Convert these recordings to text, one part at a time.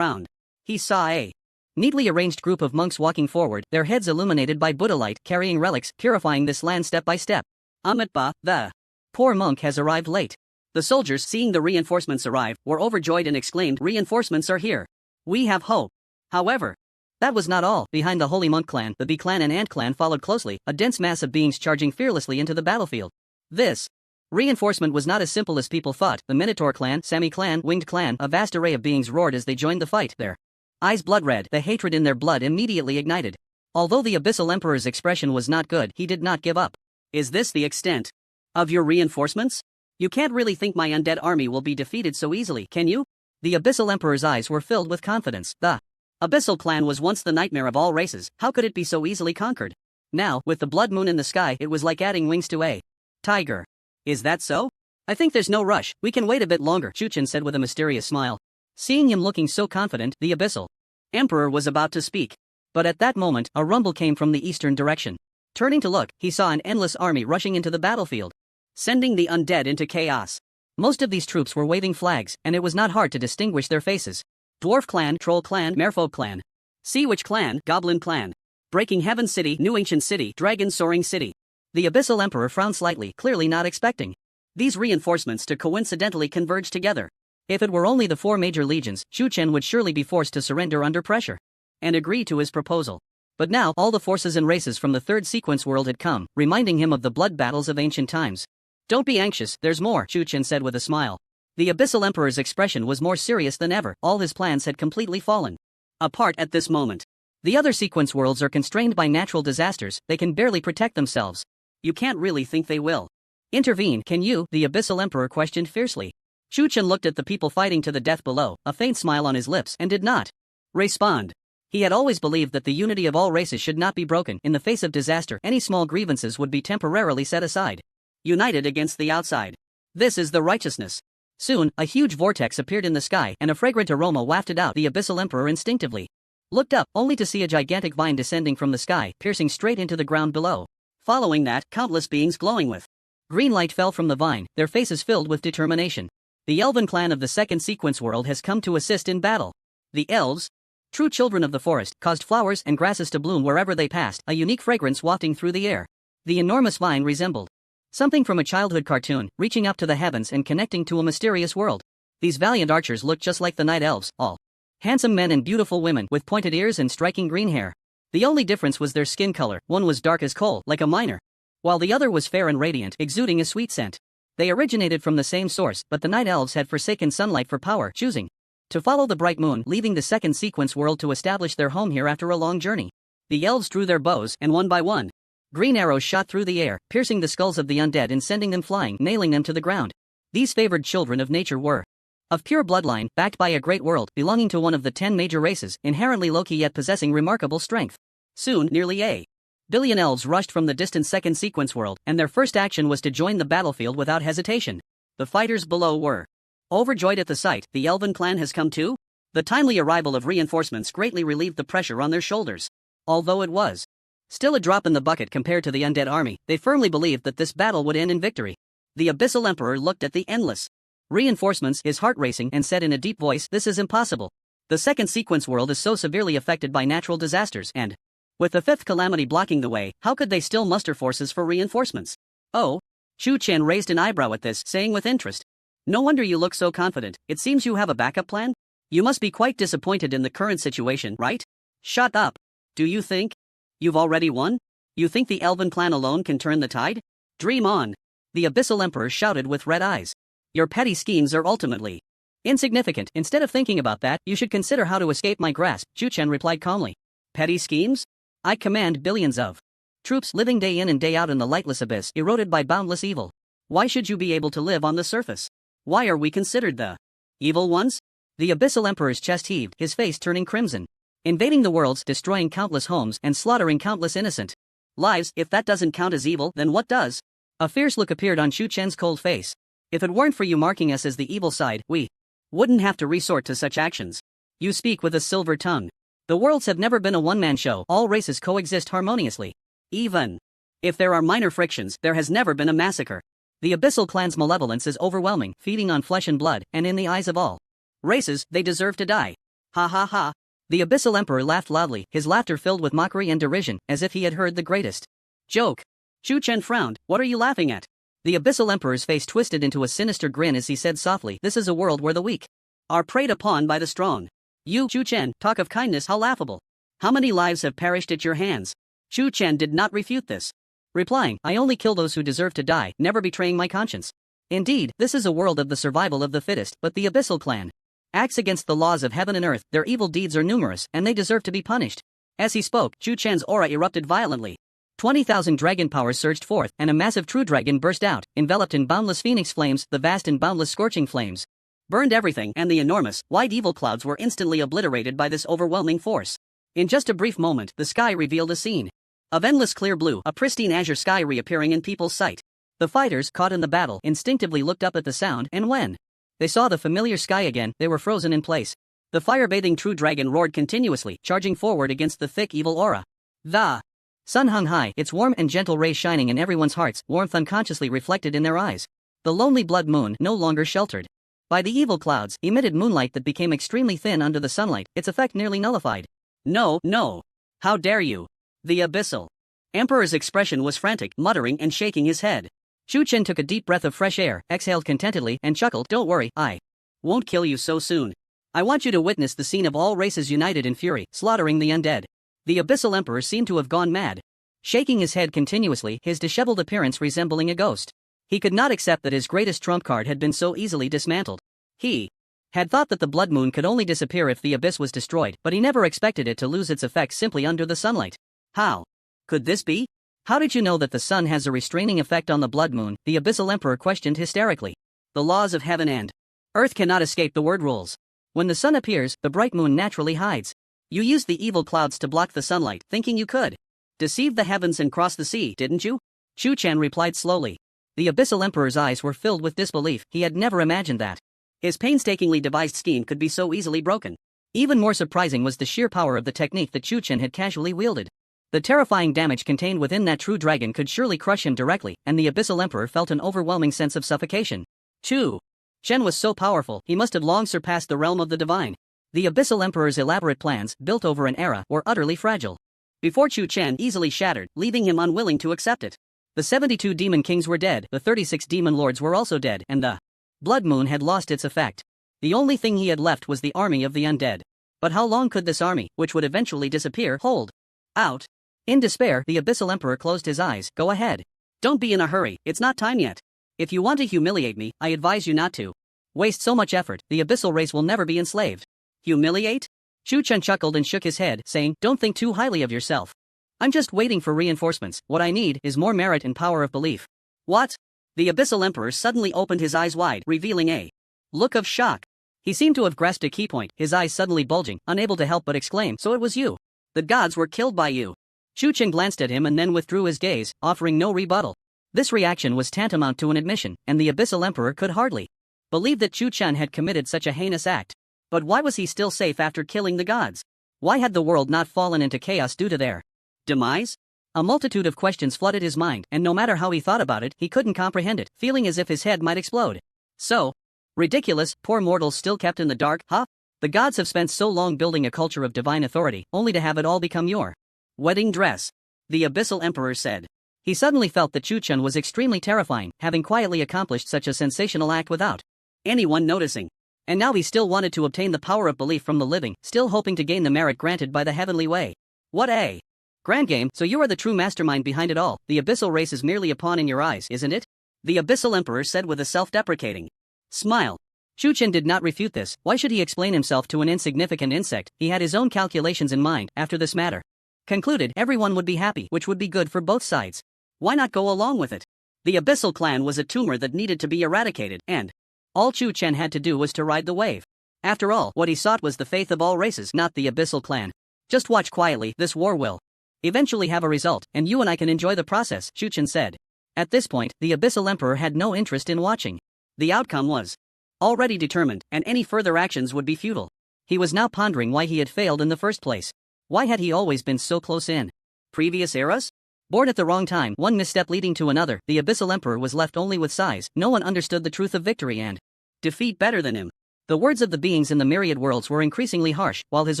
around. He saw a neatly arranged group of monks walking forward, their heads illuminated by Buddha light, carrying relics, purifying this land step by step. Amitba, the poor monk has arrived late. The soldiers, seeing the reinforcements arrive, were overjoyed and exclaimed, "Reinforcements are here. We have hope." However, that was not all. Behind the Holy Monk clan, the Bee clan and Ant clan followed closely, a dense mass of beings charging fearlessly into the battlefield. This reinforcement was not as simple as people thought. The Minotaur clan, Sami clan, Winged clan, a vast array of beings roared as they joined the fight. Their eyes blood red, the hatred in their blood immediately ignited. Although the Abyssal Emperor's expression was not good, he did not give up. "Is this the extent of your reinforcements? You can't really think my undead army will be defeated so easily, can you?" The Abyssal Emperor's eyes were filled with confidence. The Abyssal clan was once the nightmare of all races. How could it be so easily conquered? Now, with the blood moon in the sky, it was like adding wings to a tiger. "Is that so? I think there's no rush. We can wait a bit longer," Chuchen said with a mysterious smile. Seeing him looking so confident, the Abyssal Emperor was about to speak. But at that moment, a rumble came from the eastern direction. Turning to look, he saw an endless army rushing into the battlefield, sending the undead into chaos. Most of these troops were waving flags, and it was not hard to distinguish their faces. Dwarf clan, Troll clan, Merfolk clan, Sea Witch clan, Goblin clan, Breaking Heaven City, New Ancient City, Dragon Soaring City. The Abyssal Emperor frowned slightly, clearly not expecting these reinforcements to coincidentally converge together. If it were only the 4 major legions, Chuchen would surely be forced to surrender under pressure and agree to his proposal. But now, all the forces and races from the 3rd sequence world had come, reminding him of the blood battles of ancient times. "Don't be anxious, there's more," Chuchen said with a smile. The Abyssal Emperor's expression was more serious than ever. All his plans had completely fallen apart at this moment. The other sequence worlds are constrained by natural disasters, they can barely protect themselves. "You can't really think they will intervene, can you?" the Abyssal Emperor questioned fiercely. Chuchen looked at the people fighting to the death below, a faint smile on his lips, and did not respond. He had always believed that the unity of all races should not be broken. In the face of disaster, any small grievances would be temporarily set aside. United against the outside. This is the righteousness. Soon, a huge vortex appeared in the sky, and a fragrant aroma wafted out. The Abyssal Emperor instinctively looked up, only to see a gigantic vine descending from the sky, piercing straight into the ground below. Following that, countless beings glowing with green light fell from the vine, their faces filled with determination. The Elven clan of the 2nd sequence world has come to assist in battle. The elves, true children of the forest, caused flowers and grasses to bloom wherever they passed, a unique fragrance wafting through the air. The enormous vine resembled something from a childhood cartoon, reaching up to the heavens and connecting to a mysterious world. These valiant archers looked just like the night elves, all handsome men and beautiful women with pointed ears and striking green hair. The only difference was their skin color. One was dark as coal, like a miner, while the other was fair and radiant, exuding a sweet scent. They originated from the same source, but the night elves had forsaken sunlight for power, choosing to follow the bright moon, leaving the 2nd sequence world to establish their home here after a long journey. The elves drew their bows, and one by one, green arrows shot through the air, piercing the skulls of the undead and sending them flying, nailing them to the ground. These favored children of nature were of pure bloodline, backed by a great world, belonging to one of the 10 major races, inherently low-key yet possessing remarkable strength. Soon, nearly a billion elves rushed from the distant 2nd sequence world, and their first action was to join the battlefield without hesitation. The fighters below were overjoyed at the sight. The Elven clan has come too? The timely arrival of reinforcements greatly relieved the pressure on their shoulders. Although it was still a drop in the bucket compared to the undead army, they firmly believed that this battle would end in victory. The Abyssal Emperor looked at the endless reinforcements, his heart racing, and said in a deep voice, "This is impossible. The 2nd sequence world is so severely affected by natural disasters, and with the 5th calamity blocking the way, how could they still muster forces for reinforcements?" "Oh?" Chuchen raised an eyebrow at this, saying with interest, "No wonder you look so confident. It seems you have a backup plan? You must be quite disappointed in the current situation, right?" "Shut up. Do you think you've already won? You think the Elven clan alone can turn the tide? Dream on." The Abyssal Emperor shouted with red eyes. "Your petty schemes are ultimately insignificant. Instead of thinking about that, you should consider how to escape my grasp," Chuchen replied calmly. "Petty schemes? I command billions of troops living day in and day out in the lightless abyss, eroded by boundless evil. Why should you be able to live on the surface? Why are we considered the evil ones?" The Abyssal Emperor's chest heaved, his face turning crimson. "Invading the worlds, destroying countless homes, and slaughtering countless innocent lives. If that doesn't count as evil, then what does?" A fierce look appeared on Chuchen's cold face. "If it weren't for you marking us as the evil side, we wouldn't have to resort to such actions. You speak with a silver tongue. The worlds have never been a one-man show. All races coexist harmoniously. Even if there are minor frictions, there has never been a massacre. The Abyssal clan's malevolence is overwhelming, feeding on flesh and blood, and in the eyes of all races, they deserve to die. Ha ha ha. The Abyssal Emperor laughed loudly, his laughter filled with mockery and derision, as if he had heard the greatest joke. Chu Chen frowned. What are you laughing at? The Abyssal Emperor's face twisted into a sinister grin as he said softly, this is a world where the weak are preyed upon by the strong. You, Chu Chen, talk of kindness, how laughable. How many lives have perished at your hands? Chu Chen did not refute this, replying, I only kill those who deserve to die, never betraying my conscience. Indeed, this is a world of the survival of the fittest, but the Abyssal clan acts against the laws of heaven and earth, their evil deeds are numerous, and they deserve to be punished. As he spoke, Chu Chen's aura erupted violently. 20,000 dragon powers surged forth, and a massive true dragon burst out, enveloped in boundless phoenix flames. The vast and boundless scorching flames burned everything, and the enormous, white evil clouds were instantly obliterated by this overwhelming force. In just a brief moment, the sky revealed a scene of endless clear blue, a pristine azure sky reappearing in people's sight. The fighters, caught in the battle, instinctively looked up at the sound, and when they saw the familiar sky again, they were frozen in place. The fire-bathing true dragon roared continuously, charging forward against the thick evil aura. The sun hung high, its warm and gentle rays shining in everyone's hearts, warmth unconsciously reflected in their eyes. The lonely blood moon, no longer sheltered by the evil clouds, emitted moonlight that became extremely thin under the sunlight, its effect nearly nullified. No, no. How dare you? The Abyssal Emperor's expression was frantic, muttering and shaking his head. Chu Chen took a deep breath of fresh air, exhaled contentedly, and chuckled, don't worry, I won't kill you so soon. I want you to witness the scene of all races united in fury, slaughtering the undead. The Abyssal Emperor seemed to have gone mad, shaking his head continuously, his disheveled appearance resembling a ghost. He could not accept that his greatest trump card had been so easily dismantled. He had thought that the blood moon could only disappear if the abyss was destroyed, but he never expected it to lose its effect simply under the sunlight. How could this be? How did you know that the sun has a restraining effect on the blood moon? The Abyssal Emperor questioned hysterically. The laws of heaven and earth cannot escape the word rules. When the sun appears, the bright moon naturally hides. You used the evil clouds to block the sunlight, thinking you could deceive the heavens and cross the sea, didn't you? Chu Chen replied slowly. The Abyssal Emperor's eyes were filled with disbelief. He had never imagined that his painstakingly devised scheme could be so easily broken. Even more surprising was the sheer power of the technique that Chu Chen had casually wielded. The terrifying damage contained within that true dragon could surely crush him directly, and the Abyssal Emperor felt an overwhelming sense of suffocation. Chu Chen was so powerful, he must have long surpassed the realm of the divine. The Abyssal Emperor's elaborate plans, built over an era, were utterly fragile. Before Chu Chen easily shattered, leaving him unwilling to accept it. The 72 demon kings were dead, the 36 demon lords were also dead, and the blood moon had lost its effect. The only thing he had left was the army of the undead. But how long could this army, which would eventually disappear, hold out? In despair, the Abyssal Emperor closed his eyes. Go ahead. Don't be in a hurry, it's not time yet. If you want to humiliate me, I advise you not to waste so much effort. The Abyssal race will never be enslaved. Humiliate? Chu Chen chuckled and shook his head, saying, don't think too highly of yourself. I'm just waiting for reinforcements. What I need is more merit and power of belief. What? The Abyssal Emperor suddenly opened his eyes wide, revealing a look of shock. He seemed to have grasped a key point, his eyes suddenly bulging, unable to help but exclaim, so it was you. The gods were killed by you. Chu Chen glanced at him and then withdrew his gaze, offering no rebuttal. This reaction was tantamount to an admission, and the Abyssal Emperor could hardly believe that Chu Chen had committed such a heinous act. But why was he still safe after killing the gods? Why had the world not fallen into chaos due to their demise? A multitude of questions flooded his mind, and no matter how he thought about it, he couldn't comprehend it, feeling as if his head might explode. So ridiculous, poor mortals still kept in the dark, huh? The gods have spent so long building a culture of divine authority, only to have it all become your wedding dress, the Abyssal Emperor said. He suddenly felt that Chu Chen was extremely terrifying, having quietly accomplished such a sensational act without anyone noticing. And now he still wanted to obtain the power of belief from the living, still hoping to gain the merit granted by the heavenly way. What a grand game. So you are the true mastermind behind it all. The Abyssal race is merely a pawn in your eyes, isn't it? The Abyssal Emperor said with a self-deprecating smile. Chu Chen did not refute this. Why should he explain himself to an insignificant insect? He had his own calculations in mind. After this matter concluded, everyone would be happy, which would be good for both sides. Why not go along with it? The Abyssal clan was a tumor that needed to be eradicated, and all Chu Chen had to do was to ride the wave. After all, what he sought was the faith of all races, not the Abyssal clan. Just watch quietly, this war will eventually have a result, and you and I can enjoy the process, Chu Chen said. At this point, the Abyssal Emperor had no interest in watching. The outcome was already determined, and any further actions would be futile. He was now pondering why he had failed in the first place. Why had he always been so close in previous eras? Born at the wrong time, one misstep leading to another, the Abyssal Emperor was left only with sighs. No one understood the truth of victory and defeat better than him. The words of the beings in the myriad worlds were increasingly harsh, while his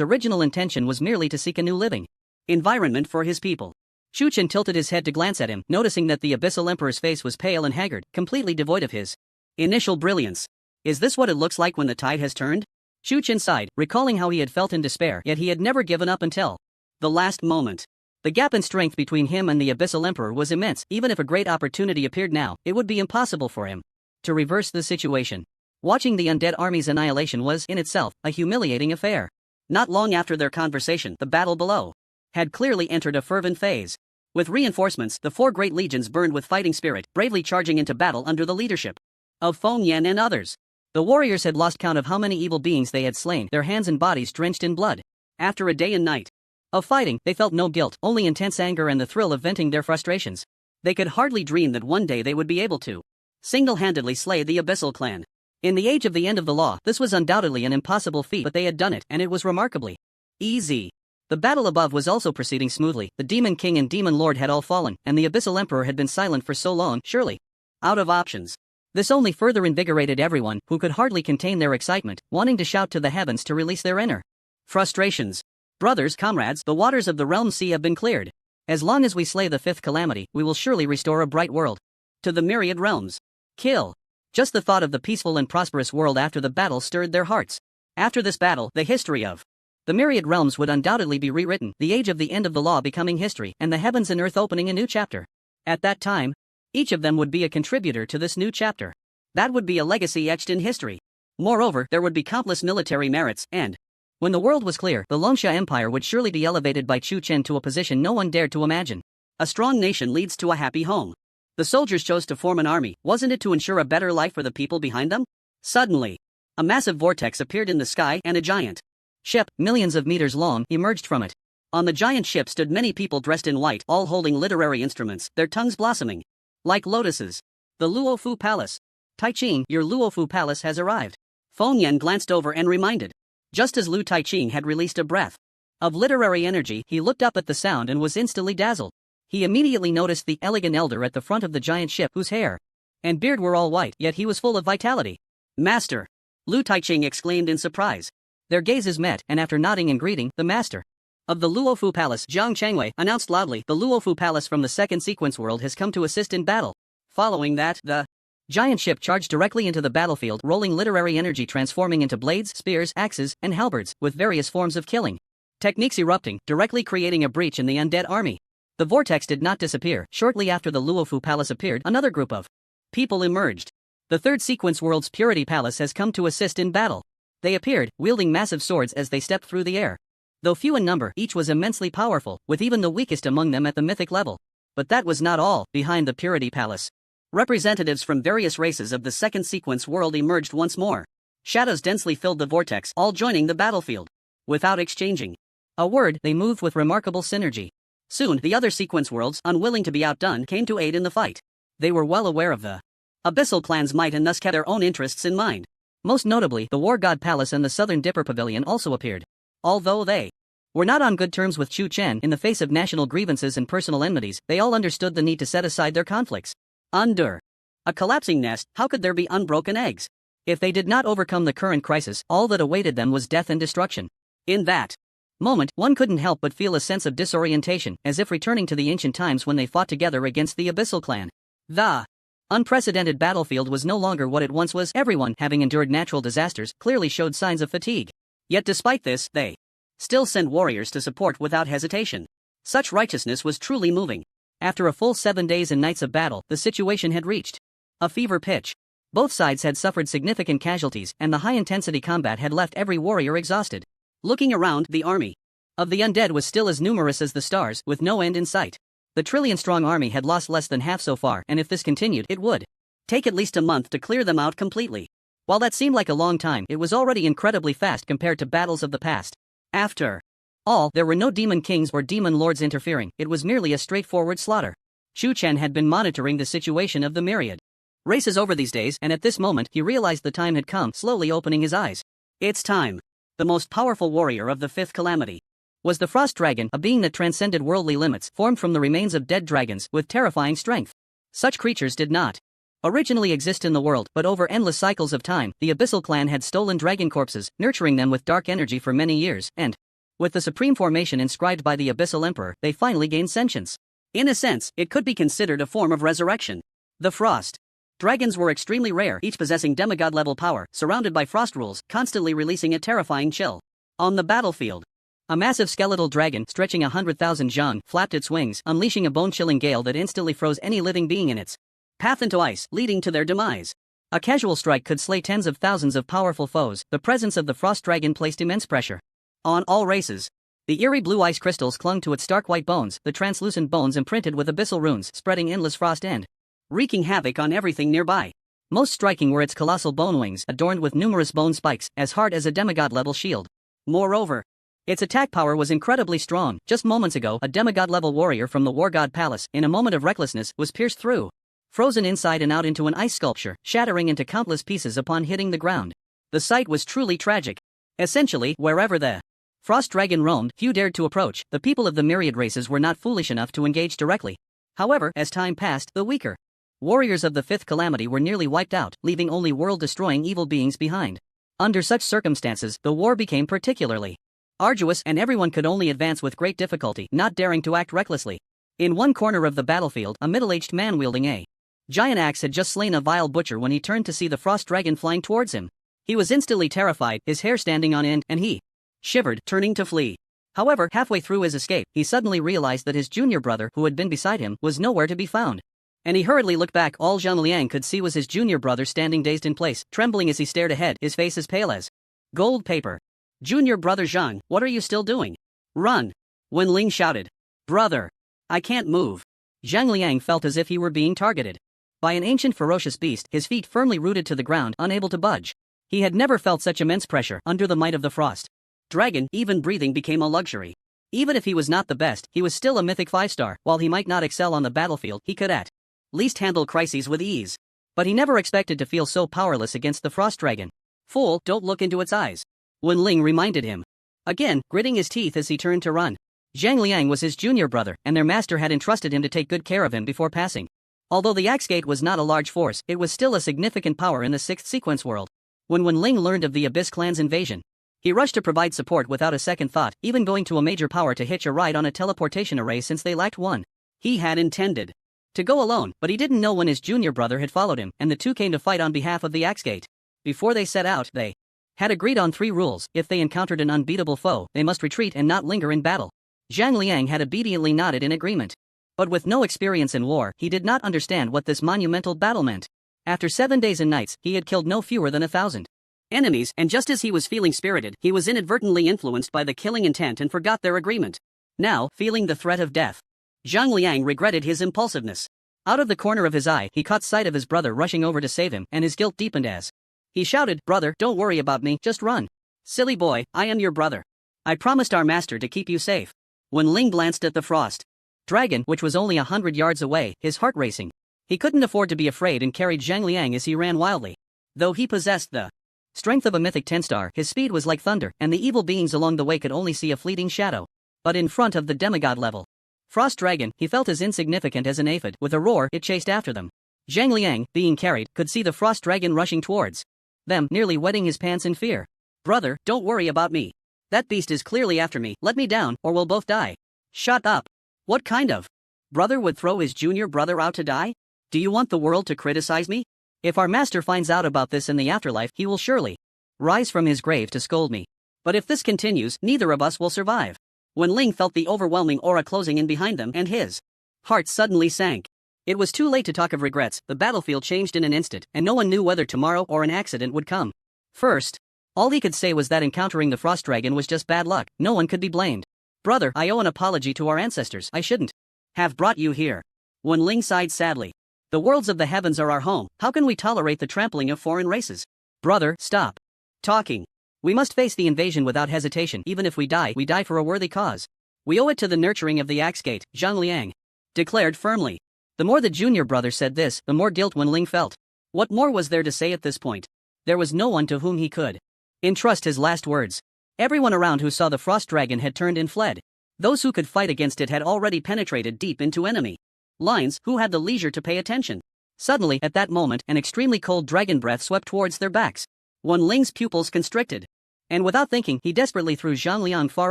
original intention was merely to seek a new living environment for his people. Shu Chen tilted his head to glance at him, noticing that the Abyssal Emperor's face was pale and haggard, completely devoid of his initial brilliance. Is this what it looks like when the tide has turned? Shu Chen sighed, recalling how he had felt in despair, yet he had never given up until the last moment. The gap in strength between him and the Abyssal Emperor was immense. Even if a great opportunity appeared now, it would be impossible for him to reverse the situation. Watching the undead army's annihilation was, in itself, a humiliating affair. Not long after their conversation, the battle below had clearly entered a fervent phase. With reinforcements, the 4 great legions burned with fighting spirit, bravely charging into battle under the leadership of Feng Yan and others. The warriors had lost count of how many evil beings they had slain, their hands and bodies drenched in blood. After a day and night of fighting, they felt no guilt, only intense anger and the thrill of venting their frustrations. They could hardly dream that one day they would be able to single-handedly slay the Abyssal clan. In the age of the end of the law, this was undoubtedly an impossible feat, but they had done it, and it was remarkably easy. The battle above was also proceeding smoothly. The Demon King and Demon Lord had all fallen, and the Abyssal Emperor had been silent for so long, surely out of options. This only further invigorated everyone, who could hardly contain their excitement, wanting to shout to the heavens to release their inner frustrations. Brothers, comrades, the waters of the realm sea have been cleared. As long as we slay the 5th calamity, we will surely restore a bright world to the myriad realms. Kill. Just the thought of the peaceful and prosperous world after the battle stirred their hearts. After this battle, the history of the myriad realms would undoubtedly be rewritten, the age of the end of the law becoming history, and the heavens and earth opening a new chapter. At that time, each of them would be a contributor to this new chapter. That would be a legacy etched in history. Moreover, there would be countless military merits, and when the world was clear, the Longsha Empire would surely be elevated by Chu Chen to a position no one dared to imagine. A strong nation leads to a happy home. The soldiers chose to form an army, wasn't it to ensure a better life for the people behind them? Suddenly, a massive vortex appeared in the sky and a giant ship, millions of meters long, emerged from it. On the giant ship stood many people dressed in white, all holding literary instruments, their tongues blossoming like lotuses. The Luofu Palace. Taiqing, your Luofu Palace has arrived. Feng Yan glanced over and reminded. Just as Lu Taiqing had released a breath of literary energy, he looked up at the sound and was instantly dazzled. He immediately noticed the elegant elder at the front of the giant ship, whose hair and beard were all white, yet he was full of vitality. Master! Lu Taiqing exclaimed in surprise. Their gazes met, and after nodding and greeting, the master of the Luofu Palace, Zhang Changwei, announced loudly, the Luofu Palace from the 2nd sequence world has come to assist in battle. Following that, the giant ship charged directly into the battlefield, rolling literary energy transforming into blades, spears, axes, and halberds, with various forms of killing techniques erupting, directly creating a breach in the undead army. The vortex did not disappear. Shortly after the Luofu Palace appeared, another group of people emerged. The 3rd sequence world's Purity Palace has come to assist in battle. They appeared, wielding massive swords as they stepped through the air. Though few in number, each was immensely powerful, with even the weakest among them at the mythic level. But that was not all. Behind the Purity Palace, representatives from various races of the 2nd sequence world emerged once more. Shadows densely filled the vortex, all joining the battlefield. Without exchanging a word, they moved with remarkable synergy. Soon, the other sequence worlds, unwilling to be outdone, came to aid in the fight. They were well aware of the Abyssal clan's might and thus kept their own interests in mind. Most notably, the War God Palace and the Southern Dipper Pavilion also appeared. Although they were not on good terms with Chu Chen, in the face of national grievances and personal enmities, they all understood the need to set aside their conflicts. Under a collapsing nest, how could there be unbroken eggs? If they did not overcome the current crisis, all that awaited them was death and destruction. In that moment, one couldn't help but feel a sense of disorientation, as if returning to the ancient times when they fought together against the Abyssal clan. The unprecedented battlefield was no longer what it once was. Everyone, having endured natural disasters, clearly showed signs of fatigue. Yet despite this, they still sent warriors to support without hesitation. Such righteousness was truly moving. After a full 7 days and nights of battle, the situation had reached a fever pitch. Both sides had suffered significant casualties, and the high-intensity combat had left every warrior exhausted. Looking around, the army of the undead was still as numerous as the stars, with no end in sight. The trillion-strong army had lost less than half so far, and if this continued, it would take at least a month to clear them out completely. While that seemed like a long time, it was already incredibly fast compared to battles of the past. After all, there were no demon kings or demon lords interfering. It was merely a straightforward slaughter. Chu Chen had been monitoring the situation of the myriad races over these days, and at this moment he realized the time had come, slowly opening his eyes. It's time. The most powerful warrior of the 5th calamity was the Frost Dragon, a being that transcended worldly limits, formed from the remains of dead dragons, with terrifying strength. Such creatures did not originally exist in the world, but over endless cycles of time, the Abyssal clan had stolen dragon corpses, nurturing them with dark energy for many years, and, with the supreme formation inscribed by the Abyssal Emperor, they finally gained sentience. In a sense, it could be considered a form of resurrection. The Frost dragons were extremely rare, each possessing demigod-level power, surrounded by frost rules, constantly releasing a terrifying chill. On the battlefield, a massive skeletal dragon, stretching 100,000 zhang, flapped its wings, unleashing a bone-chilling gale that instantly froze any living being in its path into ice, leading to their demise. A casual strike could slay tens of thousands of powerful foes. The presence of the frost dragon placed immense pressure on all races. The eerie blue ice crystals clung to its stark white bones, the translucent bones imprinted with abyssal runes, spreading endless frost and wreaking havoc on everything nearby. Most striking were its colossal bone wings, adorned with numerous bone spikes, as hard as a demigod-level shield. Moreover, its attack power was incredibly strong. Just moments ago, a demigod-level warrior from the War God Palace, in a moment of recklessness, was pierced through, frozen inside and out into an ice sculpture, shattering into countless pieces upon hitting the ground. The sight was truly tragic. Essentially, wherever the frost dragon roamed, few dared to approach. The people of the myriad races were not foolish enough to engage directly. However, as time passed, the weaker warriors of the fifth calamity were nearly wiped out, leaving only world-destroying evil beings behind. Under such circumstances, the war became particularly arduous, and everyone could only advance with great difficulty, not daring to act recklessly. In one corner of the battlefield, a middle-aged man wielding a giant axe had just slain a vile butcher when he turned to see the frost dragon flying towards him. He was instantly terrified, his hair standing on end, and he shivered, turning to flee. However, halfway through his escape, he suddenly realized that his junior brother, who had been beside him, was nowhere to be found. And he hurriedly looked back. All Zhang Liang could see was his junior brother standing dazed in place, trembling as he stared ahead, his face as pale as gold paper. "Junior brother Zhang, what are you still doing? Run!" Wen Ling shouted. "Brother, I can't move." Zhang Liang felt as if he were being targeted by an ancient ferocious beast, his feet firmly rooted to the ground, unable to budge. He had never felt such immense pressure. Under the might of the frost dragon, even breathing became a luxury. Even if he was not the best, he was still a mythic 5-star. While he might not excel on the battlefield, he could at least handle crises with ease. But he never expected to feel so powerless against the frost dragon. "Fool, don't look into its eyes," Wen Ling reminded him, again, gritting his teeth as he turned to run. Zhang Liang was his junior brother, and their master had entrusted him to take good care of him before passing. Although the Axe Gate was not a large force, it was still a significant power in the 6th sequence world. When Wen Ling learned of the Abyss clan's invasion, he rushed to provide support without a second thought, even going to a major power to hitch a ride on a teleportation array since they lacked one. He had intended to go alone, but he didn't know when his junior brother had followed him, and the two came to fight on behalf of the Axe Gate. Before they set out, they had agreed on 3 rules. If they encountered an unbeatable foe, they must retreat and not linger in battle. Zhang Liang had obediently nodded in agreement. But with no experience in war, he did not understand what this monumental battle meant. After 7 days and nights, he had killed no fewer than 1,000 enemies, and just as he was feeling spirited, he was inadvertently influenced by the killing intent and forgot their agreement. Now, feeling the threat of death, Zhang Liang regretted his impulsiveness. Out of the corner of his eye, he caught sight of his brother rushing over to save him, and his guilt deepened as he shouted, "Brother, don't worry about me, just run. Silly boy, I am your brother. I promised our master to keep you safe." When Ling glanced at the frost dragon, which was only 100 yards away, his heart racing. He couldn't afford to be afraid and carried Zhang Liang as he ran wildly. Though he possessed the strength of a mythic 10-star, his speed was like thunder, and the evil beings along the way could only see a fleeting shadow. But in front of the demigod level frost dragon, he felt as insignificant as an aphid. With a roar, it chased after them. Zhang Liang, being carried, could see the frost dragon rushing towards them, nearly wetting his pants in fear. "Brother, don't worry about me. That beast is clearly after me. Let me down, or we'll both die." "Shut up. What kind of brother would throw his junior brother out to die? Do you want the world to criticize me? If our master finds out about this in the afterlife, he will surely rise from his grave to scold me. But if this continues, neither of us will survive." When Ling felt the overwhelming aura closing in behind them, and his heart suddenly sank. It was too late to talk of regrets. The battlefield changed in an instant, and no one knew whether tomorrow or an accident would come first. All he could say was that encountering the frost dragon was just bad luck. No one could be blamed. "Brother, I owe an apology to our ancestors. I shouldn't have brought you here." Wen Ling sighed sadly. "The worlds of the heavens are our home. How can we tolerate the trampling of foreign races?" "Brother, stop talking. We must face the invasion without hesitation. Even if we die for a worthy cause. We owe it to the nurturing of the Axe Gate," Zhang Liang declared firmly. The more the junior brother said this, the more guilt Wen Ling felt. What more was there to say at this point? There was no one to whom he could entrust his last words. Everyone around who saw the frost dragon had turned and fled. Those who could fight against it had already penetrated deep into enemy lines. Who had the leisure to pay attention? Suddenly, at that moment, an extremely cold dragon breath swept towards their backs. Wen Ling's pupils constricted. And without thinking, he desperately threw Zhang Liang far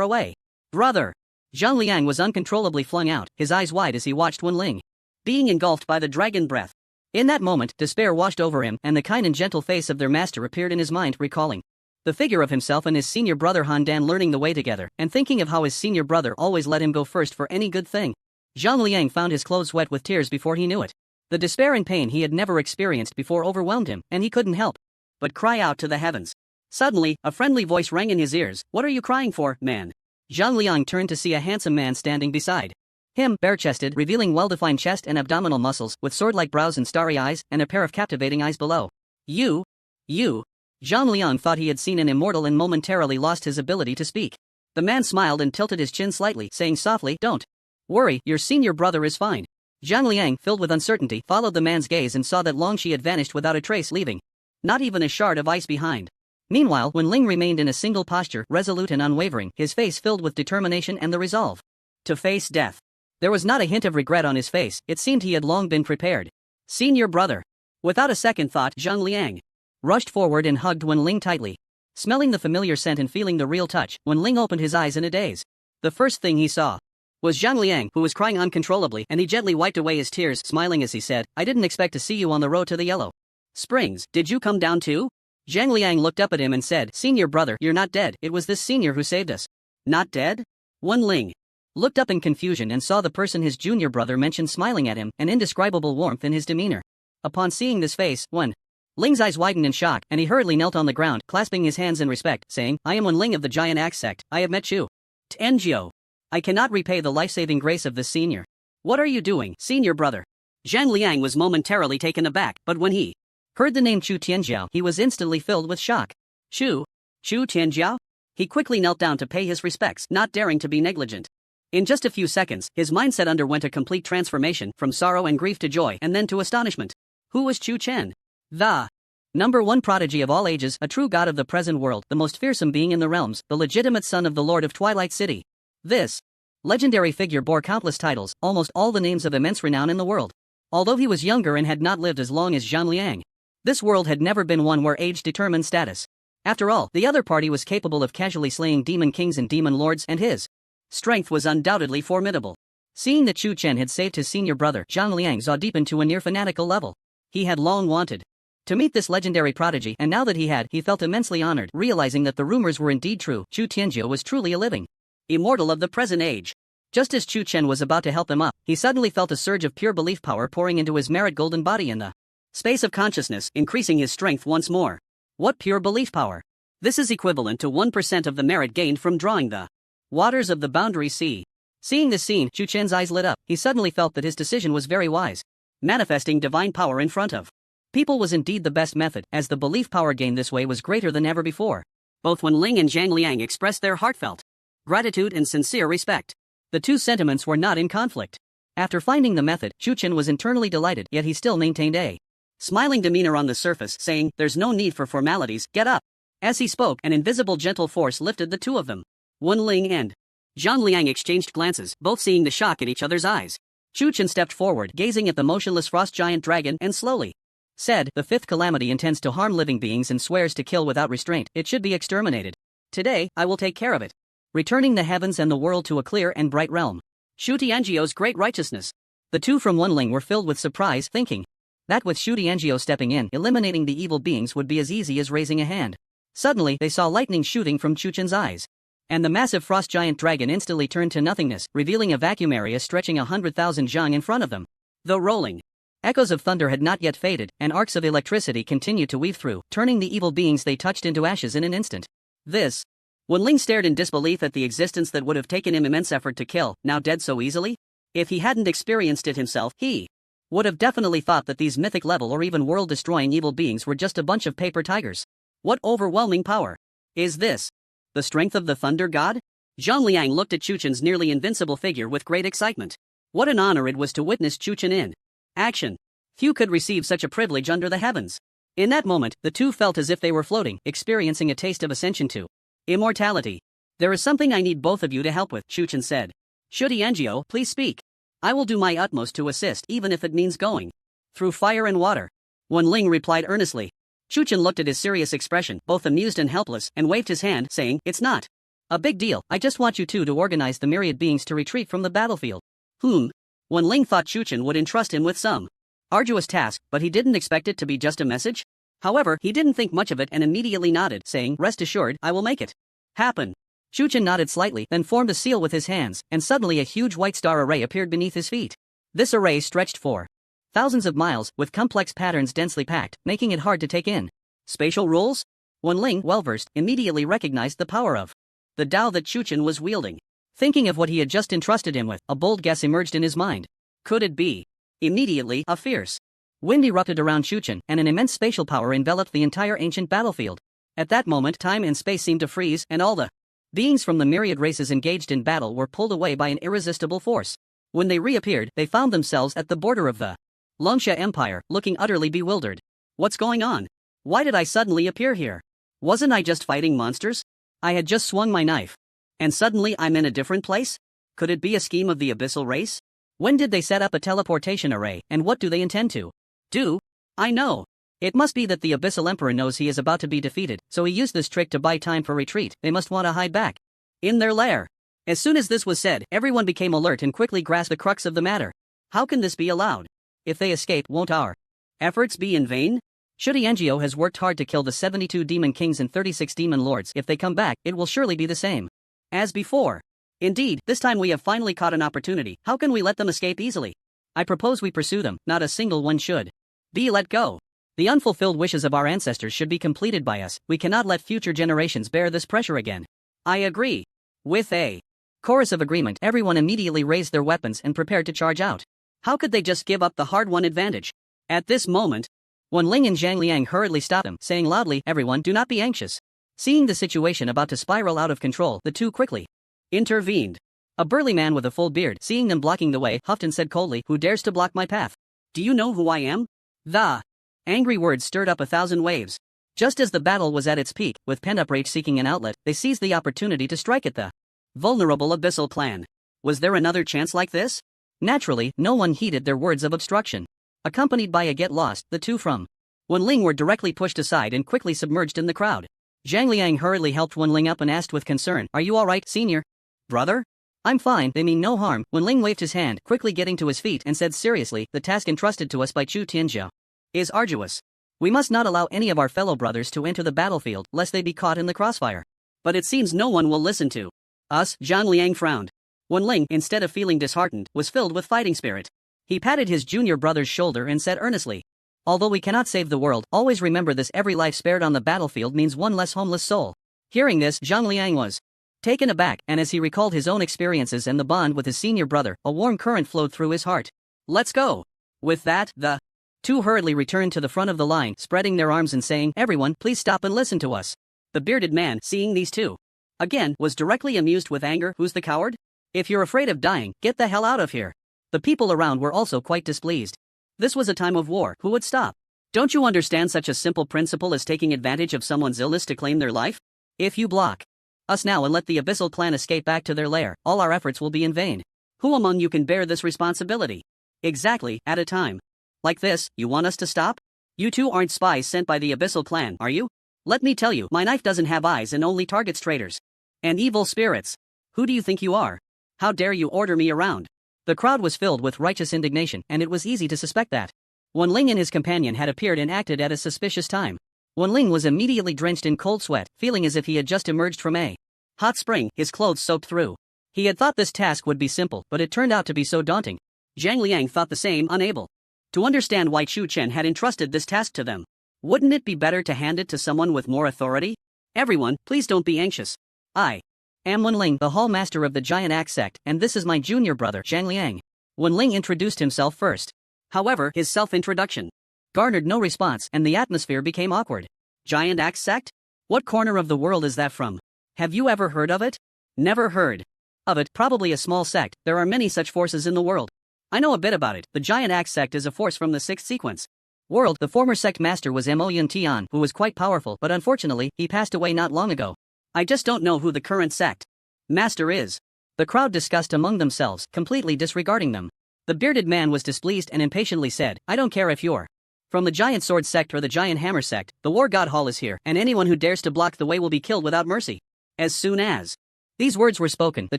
away. Brother! Zhang Liang was uncontrollably flung out, his eyes wide as he watched Wen Ling being engulfed by the dragon breath. In that moment, despair washed over him, and the kind and gentle face of their master appeared in his mind, recalling the figure of himself and his senior brother Han Dan learning the way together, and thinking of how his senior brother always let him go first for any good thing. Zhang Liang found his clothes wet with tears before he knew it. The despair and pain he had never experienced before overwhelmed him, and he couldn't help but cry out to the heavens. Suddenly, a friendly voice rang in his ears. What are you crying for, man? Zhang Liang turned to see a handsome man standing beside him, bare-chested, revealing well-defined chest and abdominal muscles, with sword-like brows and starry eyes, and a pair of captivating eyes below. You. Zhang Liang thought he had seen an immortal and momentarily lost his ability to speak. The man smiled and tilted his chin slightly, saying softly, Don't worry, your senior brother is fine. Zhang Liang, filled with uncertainty, followed the man's gaze and saw that Long Shi had vanished without a trace, leaving not even a shard of ice behind. Meanwhile, Wen Ling remained in a single posture, resolute and unwavering, his face filled with determination and the resolve to face death. There was not a hint of regret on his face, it seemed he had long been prepared. Senior brother. Without a second thought, Zhang Liang rushed forward and hugged Wen Ling tightly. Smelling the familiar scent and feeling the real touch, Wen Ling opened his eyes in a daze. The first thing he saw was Zhang Liang, who was crying uncontrollably, and he gently wiped away his tears, smiling as he said, I didn't expect to see you on the road to the Yellow Springs. Did you come down too? Zhang Liang looked up at him and said, Senior brother, you're not dead. It was this senior who saved us. Not dead? Wen Ling looked up in confusion and saw the person his junior brother mentioned smiling at him, an indescribable warmth in his demeanor. Upon seeing this face, Wen Ling's eyes widened in shock, and he hurriedly knelt on the ground, clasping his hands in respect, saying, I am Wen Ling of the Giant Axe Sect. I have met Chu Tianjiao. I cannot repay the life-saving grace of this senior. What are you doing, senior brother? Zhang Liang was momentarily taken aback, but when he heard the name Chu Tianjiao, he was instantly filled with shock. Chu Tianjiao? He quickly knelt down to pay his respects, not daring to be negligent. In just a few seconds, his mindset underwent a complete transformation, from sorrow and grief to joy and then to astonishment. Who was Chu Chen? The #1 prodigy of all ages, a true god of the present world, the most fearsome being in the realms, the legitimate son of the Lord of Twilight City. This legendary figure bore countless titles, almost all the names of immense renown in the world. Although he was younger and had not lived as long as Zhang Liang, this world had never been one where age determined status. After all, the other party was capable of casually slaying demon kings and demon lords, and his strength was undoubtedly formidable. Seeing that Chu Chen had saved his senior brother, Zhang Liang saw deep into a near fanatical level. He had long wanted to meet this legendary prodigy, and now that he had, he felt immensely honored, realizing that the rumors were indeed true. Chu Tianjiao was truly a living immortal of the present age. Just as Chu Chen was about to help him up, he suddenly felt a surge of pure belief power pouring into his merit golden body in the space of consciousness, increasing his strength once more. What pure belief power? This is equivalent to 1% of the merit gained from drawing the waters of the boundary sea. Seeing this scene, Chu Chen's eyes lit up. He suddenly felt that his decision was very wise. Manifesting divine power in front of people was indeed the best method, as the belief power gained this way was greater than ever before. Both Wen Ling and Zhang Liang expressed their heartfelt gratitude and sincere respect. The two sentiments were not in conflict. After finding the method, Chu Chen was internally delighted, yet he still maintained a smiling demeanor on the surface, saying, There's no need for formalities, get up. As he spoke, an invisible gentle force lifted the two of them. Wen Ling and Zhang Liang exchanged glances, both seeing the shock in each other's eyes. Chu Chen stepped forward, gazing at the motionless frost giant dragon, and slowly said, The fifth calamity intends to harm living beings and swears to kill without restraint. It should be exterminated. Today, I will take care of it, returning the heavens and the world to a clear and bright realm. Shu Tianjiao's great righteousness. The two from Wen Ling were filled with surprise, thinking that with Shu Tianjiao stepping in, eliminating the evil beings would be as easy as raising a hand. Suddenly, they saw lightning shooting from Chu Chen's eyes, and the massive frost giant dragon instantly turned to nothingness, revealing a vacuum area stretching 100,000 zhang in front of them. Though rolling echoes of thunder had not yet faded, and arcs of electricity continued to weave through, turning the evil beings they touched into ashes in an instant. This. Wen Ling stared in disbelief at the existence that would have taken him immense effort to kill, now dead so easily. If he hadn't experienced it himself, he would have definitely thought that these mythic level or even world-destroying evil beings were just a bunch of paper tigers. What overwhelming power is this? The strength of the Thunder God? Zhang Liang looked at Chu Chen's nearly invincible figure with great excitement. What an honor it was to witness Chu Chen in action. Few could receive such a privilege under the heavens. In that moment, the two felt as if they were floating, experiencing a taste of ascension to immortality. There is something I need both of you to help with, Chu Chen said. Shu Tianjiao, please speak. I will do my utmost to assist, even if it means going Through fire and water. Wen Ling replied earnestly. Chuchen looked at his serious expression, both amused and helpless, and waved his hand, saying, "It's not a big deal, I just want you two to organize the myriad beings to retreat from the battlefield." Wen Ling thought Chuchen would entrust him with some arduous task, but he didn't expect it to be just a message. However, he didn't think much of it and immediately nodded, saying, "Rest assured, I will make it happen." Chuchen nodded slightly, then formed a seal with his hands, and suddenly a huge white star array appeared beneath his feet. This array stretched for thousands of miles, with complex patterns densely packed, making it hard to take in. Spatial rules? Wen Ling, well-versed, immediately recognized the power of the Dao that Chuchen was wielding. Thinking of what he had just entrusted him with, a bold guess emerged in his mind. Could it be? Immediately, a fierce wind erupted around Chuchen, and an immense spatial power enveloped the entire ancient battlefield. At that moment, time and space seemed to freeze, and all the beings from the myriad races engaged in battle were pulled away by an irresistible force. When they reappeared, they found themselves at the border of the Longsha Empire, looking utterly bewildered. What's going on? Why did I suddenly appear here? Wasn't I just fighting monsters? I had just swung my knife. And suddenly I'm in a different place? Could it be a scheme of the abyssal race? When did they set up a teleportation array, and what do they intend to do? I know. It must be that the abyssal emperor knows he is about to be defeated, so he used this trick to buy time for retreat. They must want to hide back in their lair. As soon as this was said, everyone became alert and quickly grasped the crux of the matter. How can this be allowed? If they escape, won't our efforts be in vain? Shuti Engio has worked hard to kill the 72 demon kings and 36 demon lords. If they come back, it will surely be the same as before. Indeed, this time we have finally caught an opportunity. How can we let them escape easily? I propose we pursue them. Not a single one should be let go. The unfulfilled wishes of our ancestors should be completed by us. We cannot let future generations bear this pressure again. I agree. With a chorus of agreement, everyone immediately raised their weapons and prepared to charge out. How could they just give up the hard-won advantage? At this moment, Wen Ling and Zhang Liang hurriedly stopped them, saying loudly, "Everyone, do not be anxious." Seeing the situation about to spiral out of control, the two quickly intervened. A burly man with a full beard, seeing them blocking the way, huffed and said coldly, "Who dares to block my path? Do you know who I am?" The angry words stirred up 1,000 waves. Just as the battle was at its peak, with pent-up rage seeking an outlet, they seized the opportunity to strike at the vulnerable abyssal clan. Was there another chance like this? Naturally, no one heeded their words of obstruction. Accompanied by a get lost, the two from Wen Ling were directly pushed aside and quickly submerged in the crowd. Zhang Liang hurriedly helped Wen Ling up and asked with concern, "Are you alright, senior brother?" "I'm fine, they mean no harm." Wen Ling waved his hand, quickly getting to his feet, and said seriously, "The task entrusted to us by Chu Tianzhou is arduous. We must not allow any of our fellow brothers to enter the battlefield, lest they be caught in the crossfire. But it seems no one will listen to us." Zhang Liang frowned. Wen Ling, instead of feeling disheartened, was filled with fighting spirit. He patted his junior brother's shoulder and said earnestly, "Although we cannot save the world, always remember this: every life spared on the battlefield means one less homeless soul." Hearing this, Zhang Liang was taken aback, and as he recalled his own experiences and the bond with his senior brother, a warm current flowed through his heart. "Let's go." With that, the two hurriedly returned to the front of the line, spreading their arms and saying, "Everyone, please stop and listen to us." The bearded man, seeing these two again, was directly amused with anger. "Who's the coward? If you're afraid of dying, get the hell out of here." The people around were also quite displeased. This was a time of war. Who would stop? Don't you understand such a simple principle as taking advantage of someone's illness to claim their life? If you block us now and let the abyssal clan escape back to their lair, all our efforts will be in vain. Who among you can bear this responsibility? Exactly, at a time like this, you want us to stop? You two aren't spies sent by the abyssal clan, are you? Let me tell you, my knife doesn't have eyes and only targets traitors and evil spirits. Who do you think you are? How dare you order me around? The crowd was filled with righteous indignation, and it was easy to suspect that Wen Ling and his companion had appeared and acted at a suspicious time. Wen Ling was immediately drenched in cold sweat, feeling as if he had just emerged from a hot spring, his clothes soaked through. He had thought this task would be simple, but it turned out to be so daunting. Zhang Liang thought the same, unable to understand why Chu Chen had entrusted this task to them. Wouldn't it be better to hand it to someone with more authority? "Everyone, please don't be anxious. I am Wen Ling, the Hall Master of the Giant Axe Sect, and this is my junior brother, Zhang Liang." Wen Ling introduced himself first. However, his self-introduction garnered no response, and the atmosphere became awkward. Giant Axe Sect? What corner of the world is that from? Have you ever heard of it? Never heard of it. Probably a small sect. There are many such forces in the world. I know a bit about it. The Giant Axe Sect is a force from the 6th sequence world. The former sect master was Mo Yun Tian, who was quite powerful, but unfortunately, he passed away not long ago. I just don't know who the current sect master is. The crowd discussed among themselves, completely disregarding them. The bearded man was displeased and impatiently said, I don't care if you're from the giant sword sect or the giant hammer sect, the war god hall is here, and anyone who dares to block the way will be killed without mercy. As soon as these words were spoken, the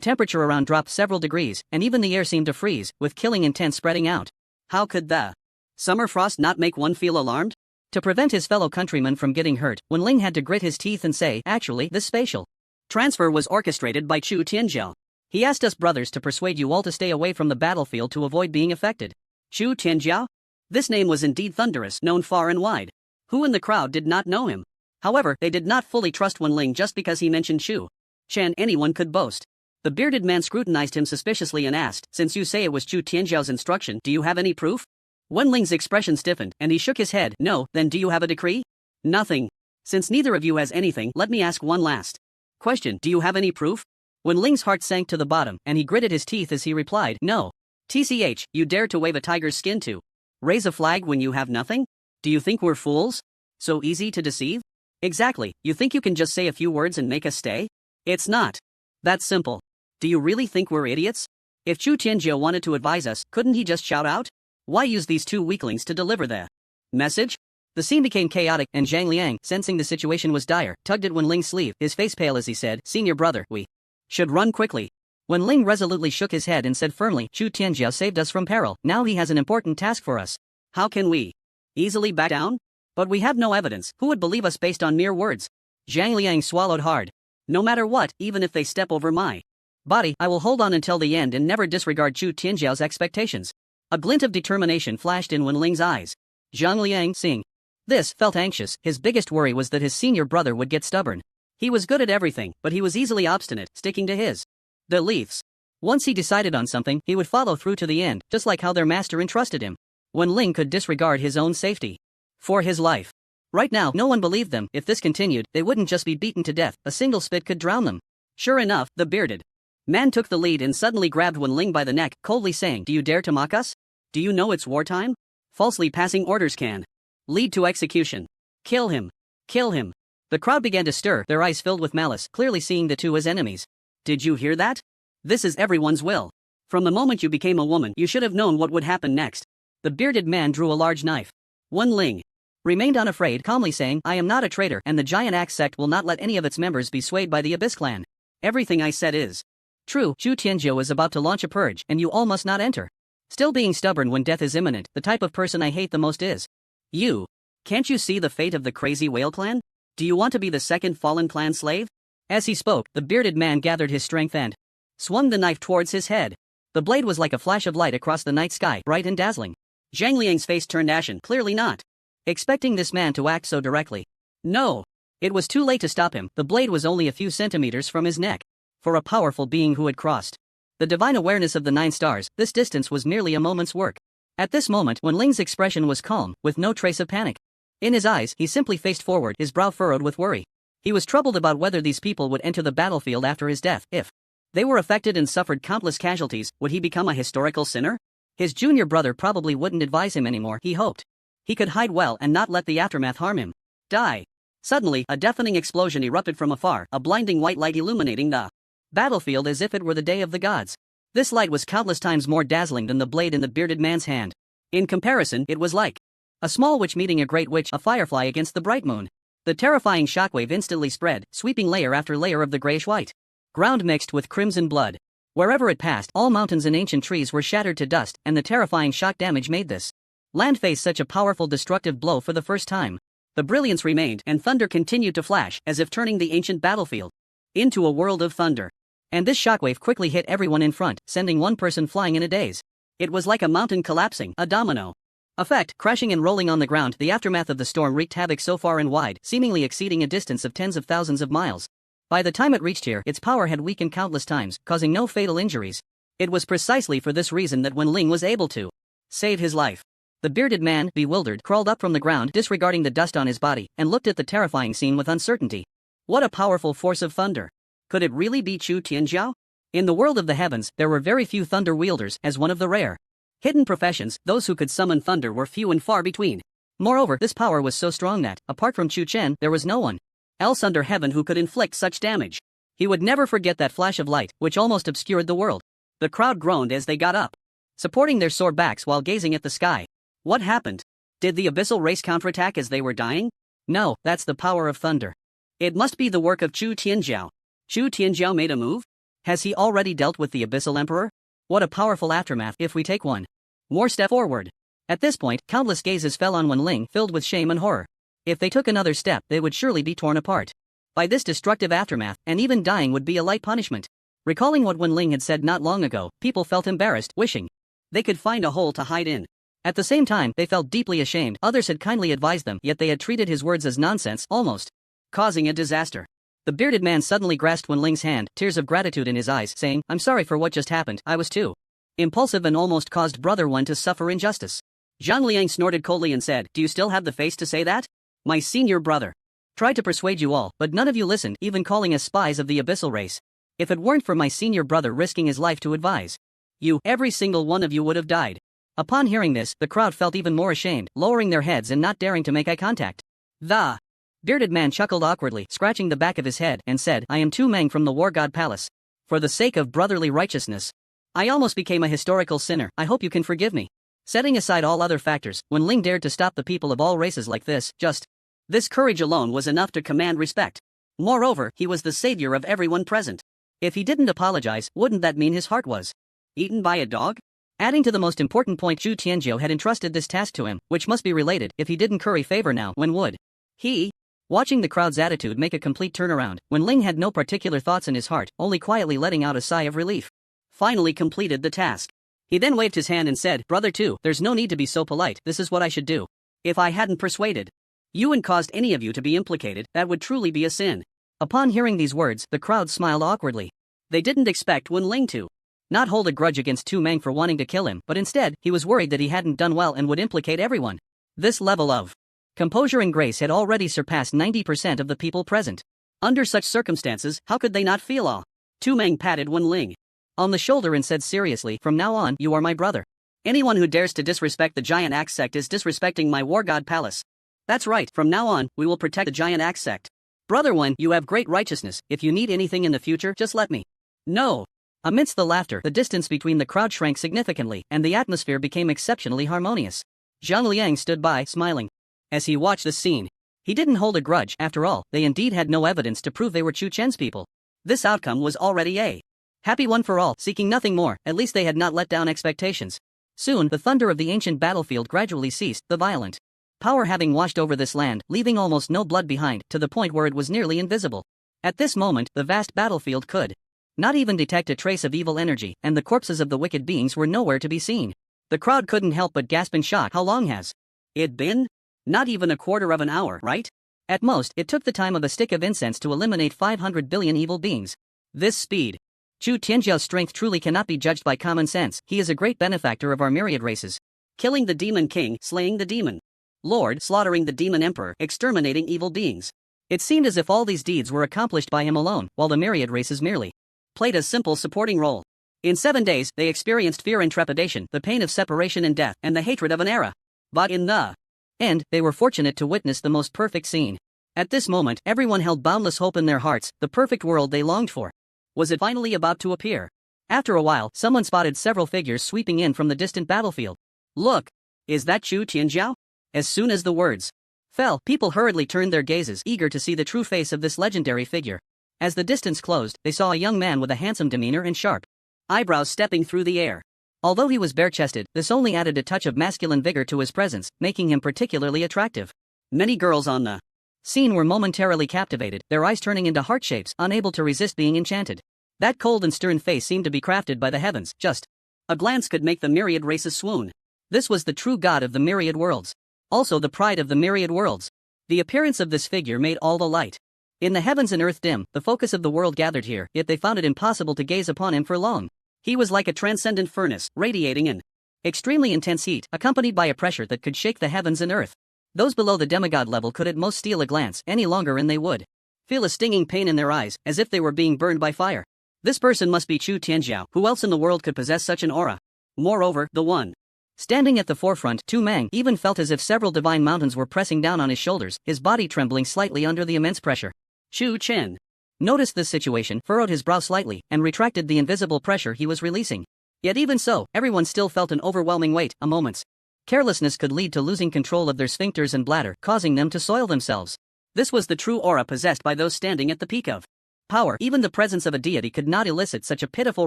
temperature around dropped several degrees, and even the air seemed to freeze, with killing intent spreading out. How could the summer frost not make one feel alarmed? To prevent his fellow countrymen from getting hurt, Wen Ling had to grit his teeth and say, actually, this spatial transfer was orchestrated by Chu Tianjiao. He asked us brothers to persuade you all to stay away from the battlefield to avoid being affected. Chu Tianjiao? This name was indeed thunderous, known far and wide. Who in the crowd did not know him? However, they did not fully trust Wen Ling just because he mentioned Chu Chen. Anyone could boast. The bearded man scrutinized him suspiciously and asked, since you say it was Chu Tianjiao's instruction, do you have any proof? Wen Ling's expression stiffened, and he shook his head. No, then do you have a decree? Nothing. Since neither of you has anything, let me ask one last question. Do you have any proof? Wen Ling's heart sank to the bottom, and he gritted his teeth as he replied, no. TCH, you dare to wave a tiger's skin to raise a flag when you have nothing? Do you think we're fools? So easy to deceive? Exactly, you think you can just say a few words and make us stay? It's not that simple. Do you really think we're idiots? If Chu Tianjiao wanted to advise us, couldn't he just shout out? Why use these two weaklings to deliver the message? The scene became chaotic, and Zhang Liang, sensing the situation was dire, tugged at Wen Ling's sleeve, his face pale as he said, Senior brother, we should run quickly. Wen Ling resolutely shook his head and said firmly, Chu Tianjiao saved us from peril, now he has an important task for us. How can we easily back down? But we have no evidence, who would believe us based on mere words? Zhang Liang swallowed hard. No matter what, even if they step over my body, I will hold on until the end and never disregard Chu Tianjiao's expectations. A glint of determination flashed in Wen Ling's eyes. Zhang Liang, seeing this, felt anxious. His biggest worry was that his senior brother would get stubborn. He was good at everything, but he was easily obstinate, sticking to his beliefs. Once he decided on something, he would follow through to the end, just like how their master entrusted him. Wen Ling could disregard his own safety for his life. Right now, no one believed them. If this continued, they wouldn't just be beaten to death, a single spit could drown them. Sure enough, the bearded man took the lead and suddenly grabbed Wen Ling by the neck, coldly saying, Do you dare to mock us? Do you know it's wartime? Falsely passing orders can lead to execution. Kill him. Kill him. The crowd began to stir, their eyes filled with malice, clearly seeing the two as enemies. Did you hear that? This is everyone's will. From the moment you became a woman, you should have known what would happen next. The bearded man drew a large knife. Wen Ling remained unafraid, calmly saying, I am not a traitor, and the Giant Axe sect will not let any of its members be swayed by the Abyss clan. Everything I said is true. Chu Tianjiao is about to launch a purge, and you all must not enter. Still being stubborn when death is imminent, the type of person I hate the most is you. Can't you see the fate of the crazy whale clan? Do you want to be the second fallen clan slave? As he spoke, the bearded man gathered his strength and swung the knife towards his head. The blade was like a flash of light across the night sky, bright and dazzling. Zhang Liang's face turned ashen, clearly not expecting this man to act so directly. No. It was too late to stop him. The blade was only a few centimeters from his neck. For a powerful being who had crossed the divine awareness of the 9 stars, this distance was merely a moment's work. At this moment, Wen Ling's expression was calm, with no trace of panic. In his eyes, he simply faced forward, his brow furrowed with worry. He was troubled about whether these people would enter the battlefield after his death. If they were affected and suffered countless casualties, would he become a historical sinner? His junior brother probably wouldn't advise him anymore, he hoped. He could hide well and not let the aftermath harm him. Die. Suddenly, a deafening explosion erupted from afar, a blinding white light illuminating the battlefield as if it were the day of the gods. This light was countless times more dazzling than the blade in the bearded man's hand. In comparison, it was like a small witch meeting a great witch, a firefly against the bright moon. The terrifying shockwave instantly spread, sweeping layer after layer of the grayish-white ground mixed with crimson blood. Wherever it passed, all mountains and ancient trees were shattered to dust, and the terrifying shock damage made this land face such a powerful destructive blow for the first time. The brilliance remained, and thunder continued to flash, as if turning the ancient battlefield into a world of thunder. And this shockwave quickly hit everyone in front, sending one person flying in a daze. It was like a mountain collapsing, a domino effect, crashing and rolling on the ground. The aftermath of the storm wreaked havoc so far and wide, seemingly exceeding a distance of tens of thousands of miles. By the time it reached here, its power had weakened countless times, causing no fatal injuries. It was precisely for this reason that Wen Ling was able to save his life. The bearded man, bewildered, crawled up from the ground, disregarding the dust on his body, and looked at the terrifying scene with uncertainty. What a powerful force of thunder! Could it really be Chu Tianjiao? In the world of the heavens, there were very few thunder wielders, as one of the rare hidden professions. Those who could summon thunder were few and far between. Moreover, this power was so strong that, apart from Chu Chen, there was no one else under heaven who could inflict such damage. He would never forget that flash of light, which almost obscured the world. The crowd groaned as they got up. supporting their sore backs while gazing at the sky. What happened? Did the abyssal race counterattack as they were dying? No, that's the power of thunder. It must be the work of Chu Tianjiao. Chu Tianjiao made a move? Has he already dealt with the abyssal emperor? What a powerful aftermath if we take one more step forward. At this point, countless gazes fell on Wenling, filled with shame and horror. If they took another step, they would surely be torn apart. By this destructive aftermath, and even dying would be a light punishment. Recalling what Wenling had said not long ago, people felt embarrassed, wishing they could find a hole to hide in. At the same time, they felt deeply ashamed. Others had kindly advised them, yet they had treated his words as nonsense, almost causing a disaster. The bearded man suddenly grasped Wenling's hand, tears of gratitude in his eyes, saying, "I'm sorry for what just happened, I was too impulsive and almost caused Brother Wen to suffer injustice." Zhang Liang snorted coldly and said, "Do you still have the face to say that? My senior brother tried to persuade you all, but none of you listened, even calling us spies of the abyssal race. If it weren't for my senior brother risking his life to advise you, every single one of you would have died." Upon hearing this, the crowd felt even more ashamed, lowering their heads and not daring to make eye contact. The bearded man chuckled awkwardly, scratching the back of his head, and said, "I am Tu Meng from the War God Palace. For the sake of brotherly righteousness, I almost became a historical sinner. I hope you can forgive me." Setting aside all other factors, when Ling dared to stop the people of all races like this, just this courage alone was enough to command respect. Moreover, he was the savior of everyone present. If he didn't apologize, wouldn't that mean his heart was eaten by a dog? Adding to the most important point, Chu Tianjiao had entrusted this task to him, which must be related. If he didn't curry favor now, when would he? Watching the crowd's attitude make a complete turnaround, when Ling had no particular thoughts in his heart, only quietly letting out a sigh of relief. Finally completed the task. He then waved his hand and said, "Brother Tu, there's no need to be so polite, this is what I should do. If I hadn't persuaded you and caused any of you to be implicated, that would truly be a sin." Upon hearing these words, the crowd smiled awkwardly. They didn't expect Wen Ling to not hold a grudge against Tu Meng for wanting to kill him, but instead, he was worried that he hadn't done well and would implicate everyone. This level of composure and grace had already surpassed 90% of the people present. Under such circumstances, how could they not feel awe? Tu Meng patted Wen Ling on the shoulder and said seriously, "From now on, you are my brother. Anyone who dares to disrespect the Giant Axe sect is disrespecting my War God Palace. That's right, from now on, we will protect the Giant Axe sect. Brother Wen, you have great righteousness. If you need anything in the future, just let me know." Amidst the laughter, the distance between the crowd shrank significantly, and the atmosphere became exceptionally harmonious. Zhang Liang stood by, smiling. As he watched the scene, he didn't hold a grudge. After all, they indeed had no evidence to prove they were Chu Chen's people. This outcome was already a happy one for all, seeking nothing more. At least they had not let down expectations. Soon, the thunder of the ancient battlefield gradually ceased, the violent power having washed over this land, leaving almost no blood behind, to the point where it was nearly invisible. At this moment, the vast battlefield could not even detect a trace of evil energy, and the corpses of the wicked beings were nowhere to be seen. The crowd couldn't help but gasp in shock. How long has it been? Not even a quarter of an hour, right? At most, it took the time of a stick of incense to eliminate 500 billion evil beings. This speed. Chu Tianjiao's strength truly cannot be judged by common sense. He is a great benefactor of our myriad races. Killing the demon king, slaying the demon lord, slaughtering the demon emperor, exterminating evil beings. It seemed as if all these deeds were accomplished by him alone, while the myriad races merely played a simple supporting role. In 7 days, they experienced fear and trepidation, the pain of separation and death, and the hatred of an era. But in the end, they were fortunate to witness the most perfect scene. At this moment, everyone held boundless hope in their hearts. The perfect world they longed for was it finally about to appear. After a while, someone spotted several figures sweeping in from the distant battlefield. "Look! Is that Chu Tianjiao?" As soon as the words fell, people hurriedly turned their gazes, eager to see the true face of this legendary figure. As the distance closed, they saw a young man with a handsome demeanor and sharp eyebrows stepping through the air. Although he was bare-chested, this only added a touch of masculine vigor to his presence, making him particularly attractive. Many girls on the scene were momentarily captivated, their eyes turning into heart shapes, unable to resist being enchanted. That cold and stern face seemed to be crafted by the heavens. Just a glance could make the myriad races swoon. This was the true god of the myriad worlds. Also the pride of the myriad worlds. The appearance of this figure made all the light in the heavens and earth dim, the focus of the world gathered here, yet they found it impossible to gaze upon him for long. He was like a transcendent furnace, radiating an extremely intense heat, accompanied by a pressure that could shake the heavens and earth. Those below the demigod level could at most steal a glance any longer, and they would feel a stinging pain in their eyes, as if they were being burned by fire. This person must be Chu Tianjiao. Who else in the world could possess such an aura? Moreover, the one standing at the forefront, Tu Meng, even felt as if several divine mountains were pressing down on his shoulders, his body trembling slightly under the immense pressure. Chu Chen noticed this situation, furrowed his brow slightly, and retracted the invisible pressure he was releasing. Yet even so, everyone still felt an overwhelming weight. A moment's carelessness could lead to losing control of their sphincters and bladder, causing them to soil themselves. This was the true aura possessed by those standing at the peak of power. Even the presence of a deity could not elicit such a pitiful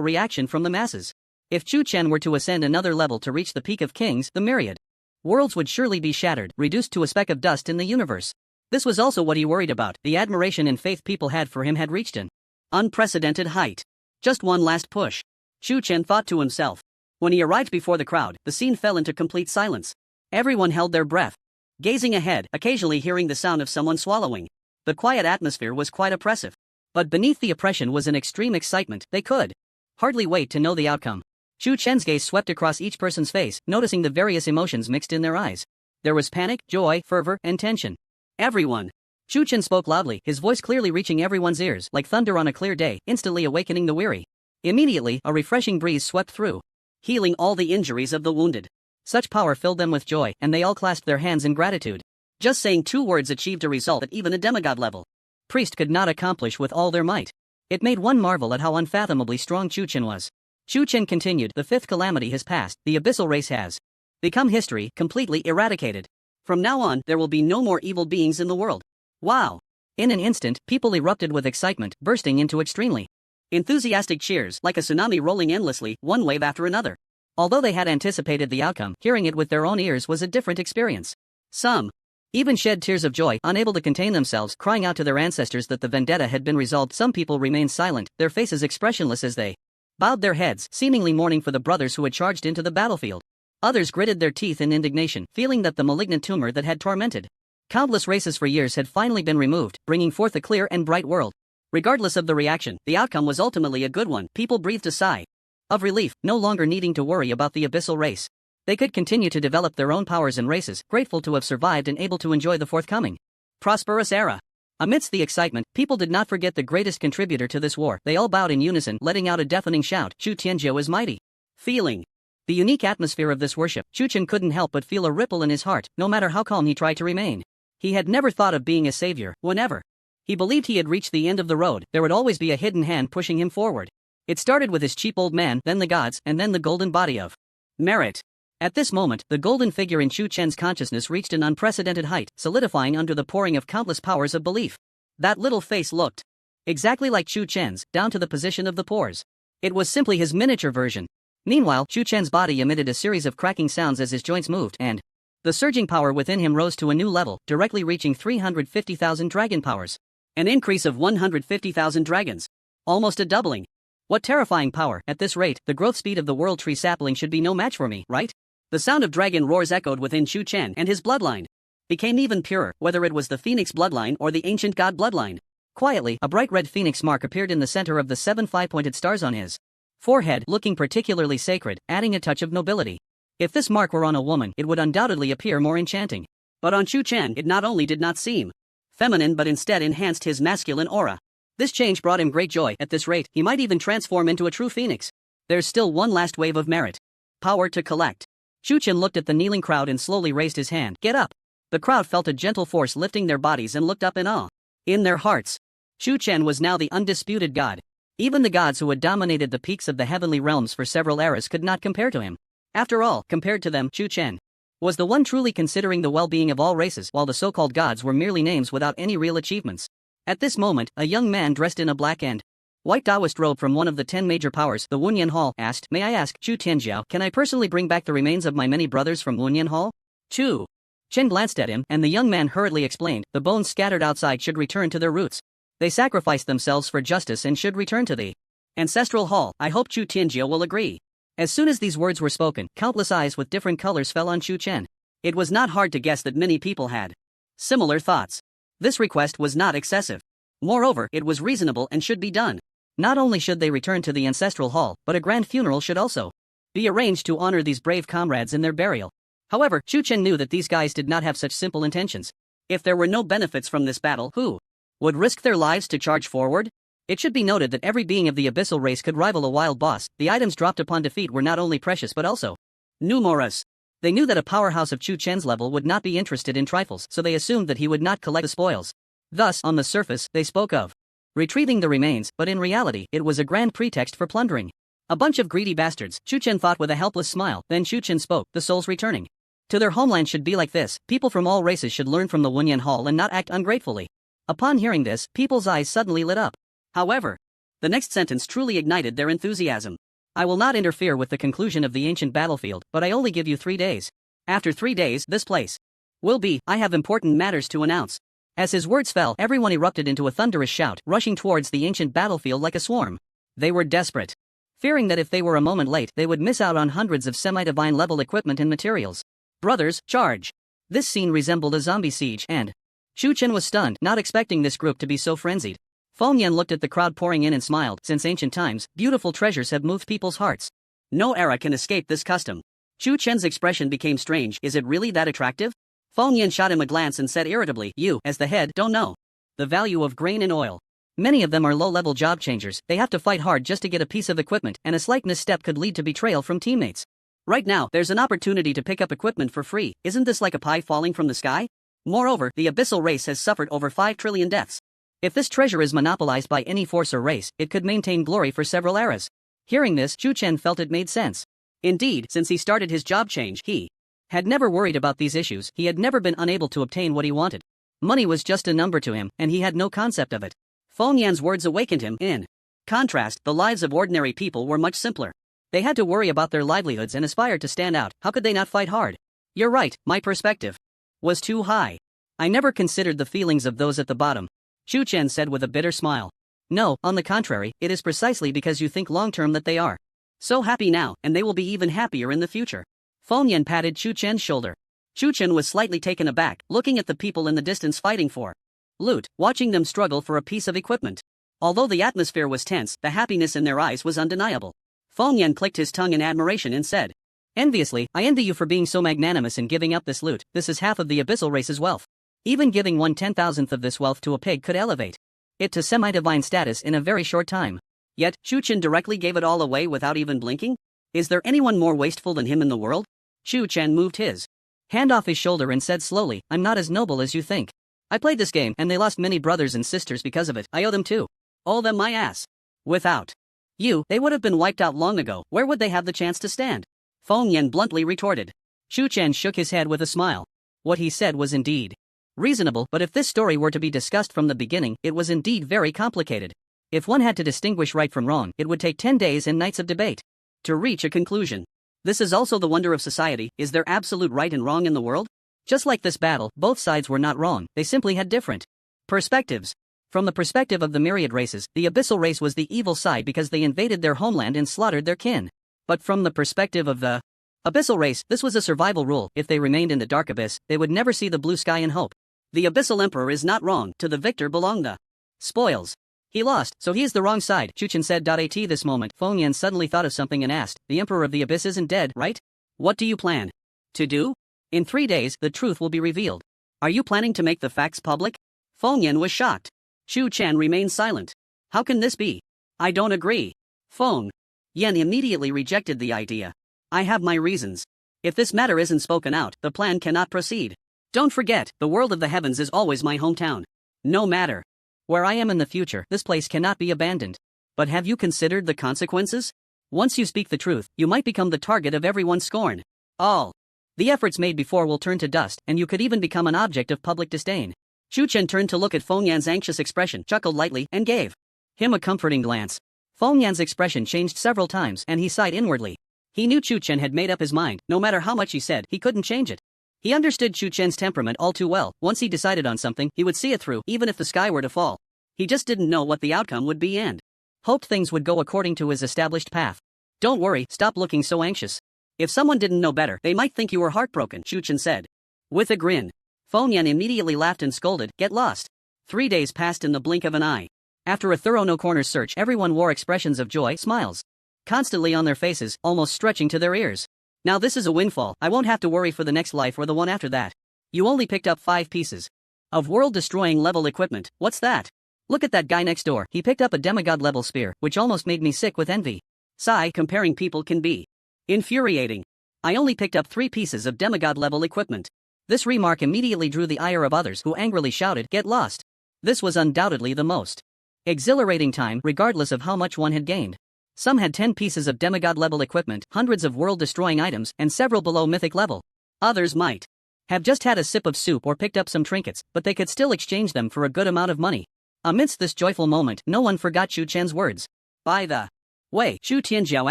reaction from the masses. If Chu Chen were to ascend another level to reach the peak of kings, the myriad worlds would surely be shattered, reduced to a speck of dust in the universe. This was also what he worried about. The admiration and faith people had for him had reached an unprecedented height. Just one last push, Chu Chen thought to himself. When he arrived before the crowd, the scene fell into complete silence. Everyone held their breath, gazing ahead, occasionally hearing the sound of someone swallowing. The quiet atmosphere was quite oppressive. But beneath the oppression was an extreme excitement. They could hardly wait to know the outcome. Chu Chen's gaze swept across each person's face, noticing the various emotions mixed in their eyes. There was panic, joy, fervor, and tension. Everyone. Chu Chen spoke loudly, his voice clearly reaching everyone's ears, like thunder on a clear day, instantly awakening the weary. Immediately, a refreshing breeze swept through, healing all the injuries of the wounded. Such power filled them with joy, and they all clasped their hands in gratitude. Just saying 2 words achieved a result that even a demigod level priest could not accomplish with all their might. It made one marvel at how unfathomably strong Chu Chen was. Chu Chen continued, the 5th calamity has passed, the abyssal race has become history, completely eradicated. From now on, there will be no more evil beings in the world. Wow! In an instant, people erupted with excitement, bursting into extremely enthusiastic cheers, like a tsunami rolling endlessly, one wave after another. Although they had anticipated the outcome, hearing it with their own ears was a different experience. Some even shed tears of joy, unable to contain themselves, crying out to their ancestors that the vendetta had been resolved. Some people remained silent, their faces expressionless as they bowed their heads, seemingly mourning for the brothers who had charged into the battlefield. Others gritted their teeth in indignation, feeling that the malignant tumor that had tormented countless races for years had finally been removed, bringing forth a clear and bright world. Regardless of the reaction, the outcome was ultimately a good one. People breathed a sigh of relief, no longer needing to worry about the abyssal race. They could continue to develop their own powers and races, grateful to have survived and able to enjoy the forthcoming prosperous era. Amidst the excitement, people did not forget the greatest contributor to this war. They all bowed in unison, letting out a deafening shout, Chu Tianjiu is mighty. Feeling the unique atmosphere of this worship, Chu Chen couldn't help but feel a ripple in his heart, no matter how calm he tried to remain. He had never thought of being a savior. Whenever he believed he had reached the end of the road, there would always be a hidden hand pushing him forward. It started with his cheap old man, then the gods, and then the golden body of merit. At this moment, the golden figure in Chu Chen's consciousness reached an unprecedented height, solidifying under the pouring of countless powers of belief. That little face looked exactly like Chu Chen's, down to the position of the pores. It was simply his miniature version. Meanwhile, Chu Chen's body emitted a series of cracking sounds as his joints moved, and the surging power within him rose to a new level, directly reaching 350,000 dragon powers. An increase of 150,000 dragons. Almost a doubling. What terrifying power! At this rate, the growth speed of the world tree sapling should be no match for me, right? The sound of dragon roars echoed within Chu Chen, and his bloodline became even purer, whether it was the phoenix bloodline or the ancient god bloodline. Quietly, a bright red phoenix mark appeared in the center of the 7 5-pointed stars on his forehead, looking particularly sacred, adding a touch of nobility. If this mark were on a woman, it would undoubtedly appear more enchanting. But on Chu Chen, it not only did not seem feminine but instead enhanced his masculine aura. This change brought him great joy. At this rate, he might even transform into a true phoenix. There's still one last wave of merit. Power to collect. Chu Chen looked at the kneeling crowd and slowly raised his hand. Get up. The crowd felt a gentle force lifting their bodies and looked up in awe. In their hearts, Chu Chen was now the undisputed god. Even the gods who had dominated the peaks of the heavenly realms for several eras could not compare to him. After all, compared to them, Chu Chen was the one truly considering the well-being of all races, while the so-called gods were merely names without any real achievements. At this moment, a young man dressed in a black and white Taoist robe from one of the 10 major powers, the Wunyan Hall, asked, May I ask, Chu Tianjiao, can I personally bring back the remains of my many brothers from Wunyan Hall? Chu Chen glanced at him, and the young man hurriedly explained, the bones scattered outside should return to their roots. They sacrificed themselves for justice and should return to the ancestral hall. I hope Chu Tianjiao will agree. As soon as these words were spoken, countless eyes with different colors fell on Chu Chen. It was not hard to guess that many people had similar thoughts. This request was not excessive. Moreover, it was reasonable and should be done. Not only should they return to the ancestral hall, but a grand funeral should also be arranged to honor these brave comrades in their burial. However, Chu Chen knew that these guys did not have such simple intentions. If there were no benefits from this battle, who would risk their lives to charge forward? It should be noted that every being of the abyssal race could rival a wild boss. The items dropped upon defeat were not only precious but also numerous. They knew that a powerhouse of Chu Chen's level would not be interested in trifles, so they assumed that he would not collect the spoils. Thus, on the surface, they spoke of retrieving the remains, but in reality, it was a grand pretext for plundering. A bunch of greedy bastards, Chu Chen thought with a helpless smile. Then Chu Chen spoke, the souls returning to their homeland should be like this. People from all races should learn from the Wunyan Hall and not act ungratefully. Upon hearing this, people's eyes suddenly lit up. However, the next sentence truly ignited their enthusiasm. I will not interfere with the conclusion of the ancient battlefield, but I only give you 3 days. After 3 days, this place will be. I have important matters to announce. As his words fell, everyone erupted into a thunderous shout, rushing towards the ancient battlefield like a swarm. They were desperate, fearing that if they were a moment late, they would miss out on hundreds of semi-divine level equipment and materials. Brothers, charge! This scene resembled a zombie siege, and Chu Chen was stunned, not expecting this group to be so frenzied. Feng Yan looked at the crowd pouring in and smiled. Since ancient times, beautiful treasures have moved people's hearts. No era can escape this custom. Chu Chen's expression became strange. Is it really that attractive? Feng Yan shot him a glance and said irritably, you, as the head, don't know the value of grain and oil. Many of them are low-level job changers. They have to fight hard just to get a piece of equipment, and a slight misstep could lead to betrayal from teammates. Right now, there's an opportunity to pick up equipment for free. Isn't this like a pie falling from the sky? Moreover, the abyssal race has suffered over 5 trillion deaths. If this treasure is monopolized by any force or race, it could maintain glory for several eras. Hearing this, Chu Chen felt it made sense. Indeed, since he started his job change, he had never worried about these issues. He had never been unable to obtain what he wanted. Money was just a number to him, and he had no concept of it. Feng Yan's words awakened him. In contrast, the lives of ordinary people were much simpler. They had to worry about their livelihoods and aspired to stand out. How could they not fight hard? You're right, my perspective was too high. I never considered the feelings of those at the bottom, Chu Chen said with a bitter smile. No, on the contrary, it is precisely because you think long-term that they are so happy now, and they will be even happier in the future. Feng Yan patted Chu Chen's shoulder. Chu Chen was slightly taken aback, looking at the people in the distance fighting for loot, watching them struggle for a piece of equipment. Although the atmosphere was tense, the happiness in their eyes was undeniable. Feng Yan clicked his tongue in admiration and said, enviously, I envy you for being so magnanimous in giving up this loot. This is half of the abyssal race's wealth. Even giving 1/10,000th of this wealth to a pig could elevate it to semi-divine status in a very short time. Yet, Chu Chen directly gave it all away without even blinking? Is there anyone more wasteful than him in the world? Chu Chen moved his hand off his shoulder and said slowly, I'm not as noble as you think. I played this game, and they lost many brothers and sisters because of it. I owe them too. Owe them my ass. Without you, they would have been wiped out long ago. Where would they have the chance to stand? Feng Yan bluntly retorted. Chu Chen shook his head with a smile. What he said was indeed reasonable, but if this story were to be discussed from the beginning, it was indeed very complicated. If one had to distinguish right from wrong, it would take 10 days and nights of debate to reach a conclusion. This is also the wonder of society. Is there absolute right and wrong in the world? Just like this battle, both sides were not wrong, they simply had different perspectives. From the perspective of the myriad races, the abyssal race was the evil side because they invaded their homeland and slaughtered their kin. But from the perspective of the abyssal race, this was a survival rule. If they remained in the dark abyss, they would never see the blue sky and hope. The abyssal emperor is not wrong. To the victor belong the spoils. He lost, so he is the wrong side, Chu Chen said. At this moment, Feng Yan suddenly thought of something and asked, the emperor of the abyss isn't dead, right? What do you plan to do? In 3 days, the truth will be revealed. Are you planning to make the facts public? Feng Yan was shocked. Chu Chen remained silent. How can this be? I don't agree. Feng Yan immediately rejected the idea. I have my reasons. If this matter isn't spoken out, the plan cannot proceed. Don't forget, the world of the heavens is always my hometown. No matter where I am in the future, this place cannot be abandoned. But have you considered the consequences? Once you speak the truth, you might become the target of everyone's scorn. All the efforts made before will turn to dust, and you could even become an object of public disdain. Chu Chen turned to look at Feng Yan's anxious expression, chuckled lightly, and gave him a comforting glance. Feng Yan's expression changed several times, and he sighed inwardly. He knew Chu Chen had made up his mind. No matter how much he said, he couldn't change it. He understood Chu Chen's temperament all too well. Once he decided on something, he would see it through, even if the sky were to fall. He just didn't know what the outcome would be and hoped things would go according to his established path. Don't worry, stop looking so anxious. If someone didn't know better, they might think you were heartbroken, Chu Chen said. With a grin. Feng Yan immediately laughed and scolded, get lost. 3 days passed in the blink of an eye. After a thorough no-corners search, everyone wore expressions of joy, smiles constantly on their faces, almost stretching to their ears. Now this is a windfall. I won't have to worry for the next life or the one after that. You only picked up 5 pieces of world-destroying level equipment. What's that? Look at that guy next door. He picked up a demigod level spear, which almost made me sick with envy. Sigh, comparing people can be infuriating. I only picked up 3 pieces of demigod level equipment. This remark immediately drew the ire of others who angrily shouted, get lost. This was undoubtedly the most exhilarating time, regardless of how much one had gained. Some had 10 pieces of demigod-level equipment, hundreds of world-destroying items, and several below mythic level. Others might have just had a sip of soup or picked up some trinkets, but they could still exchange them for a good amount of money. Amidst this joyful moment, no one forgot Chu Chen's words. By the way, Chu Tianjiao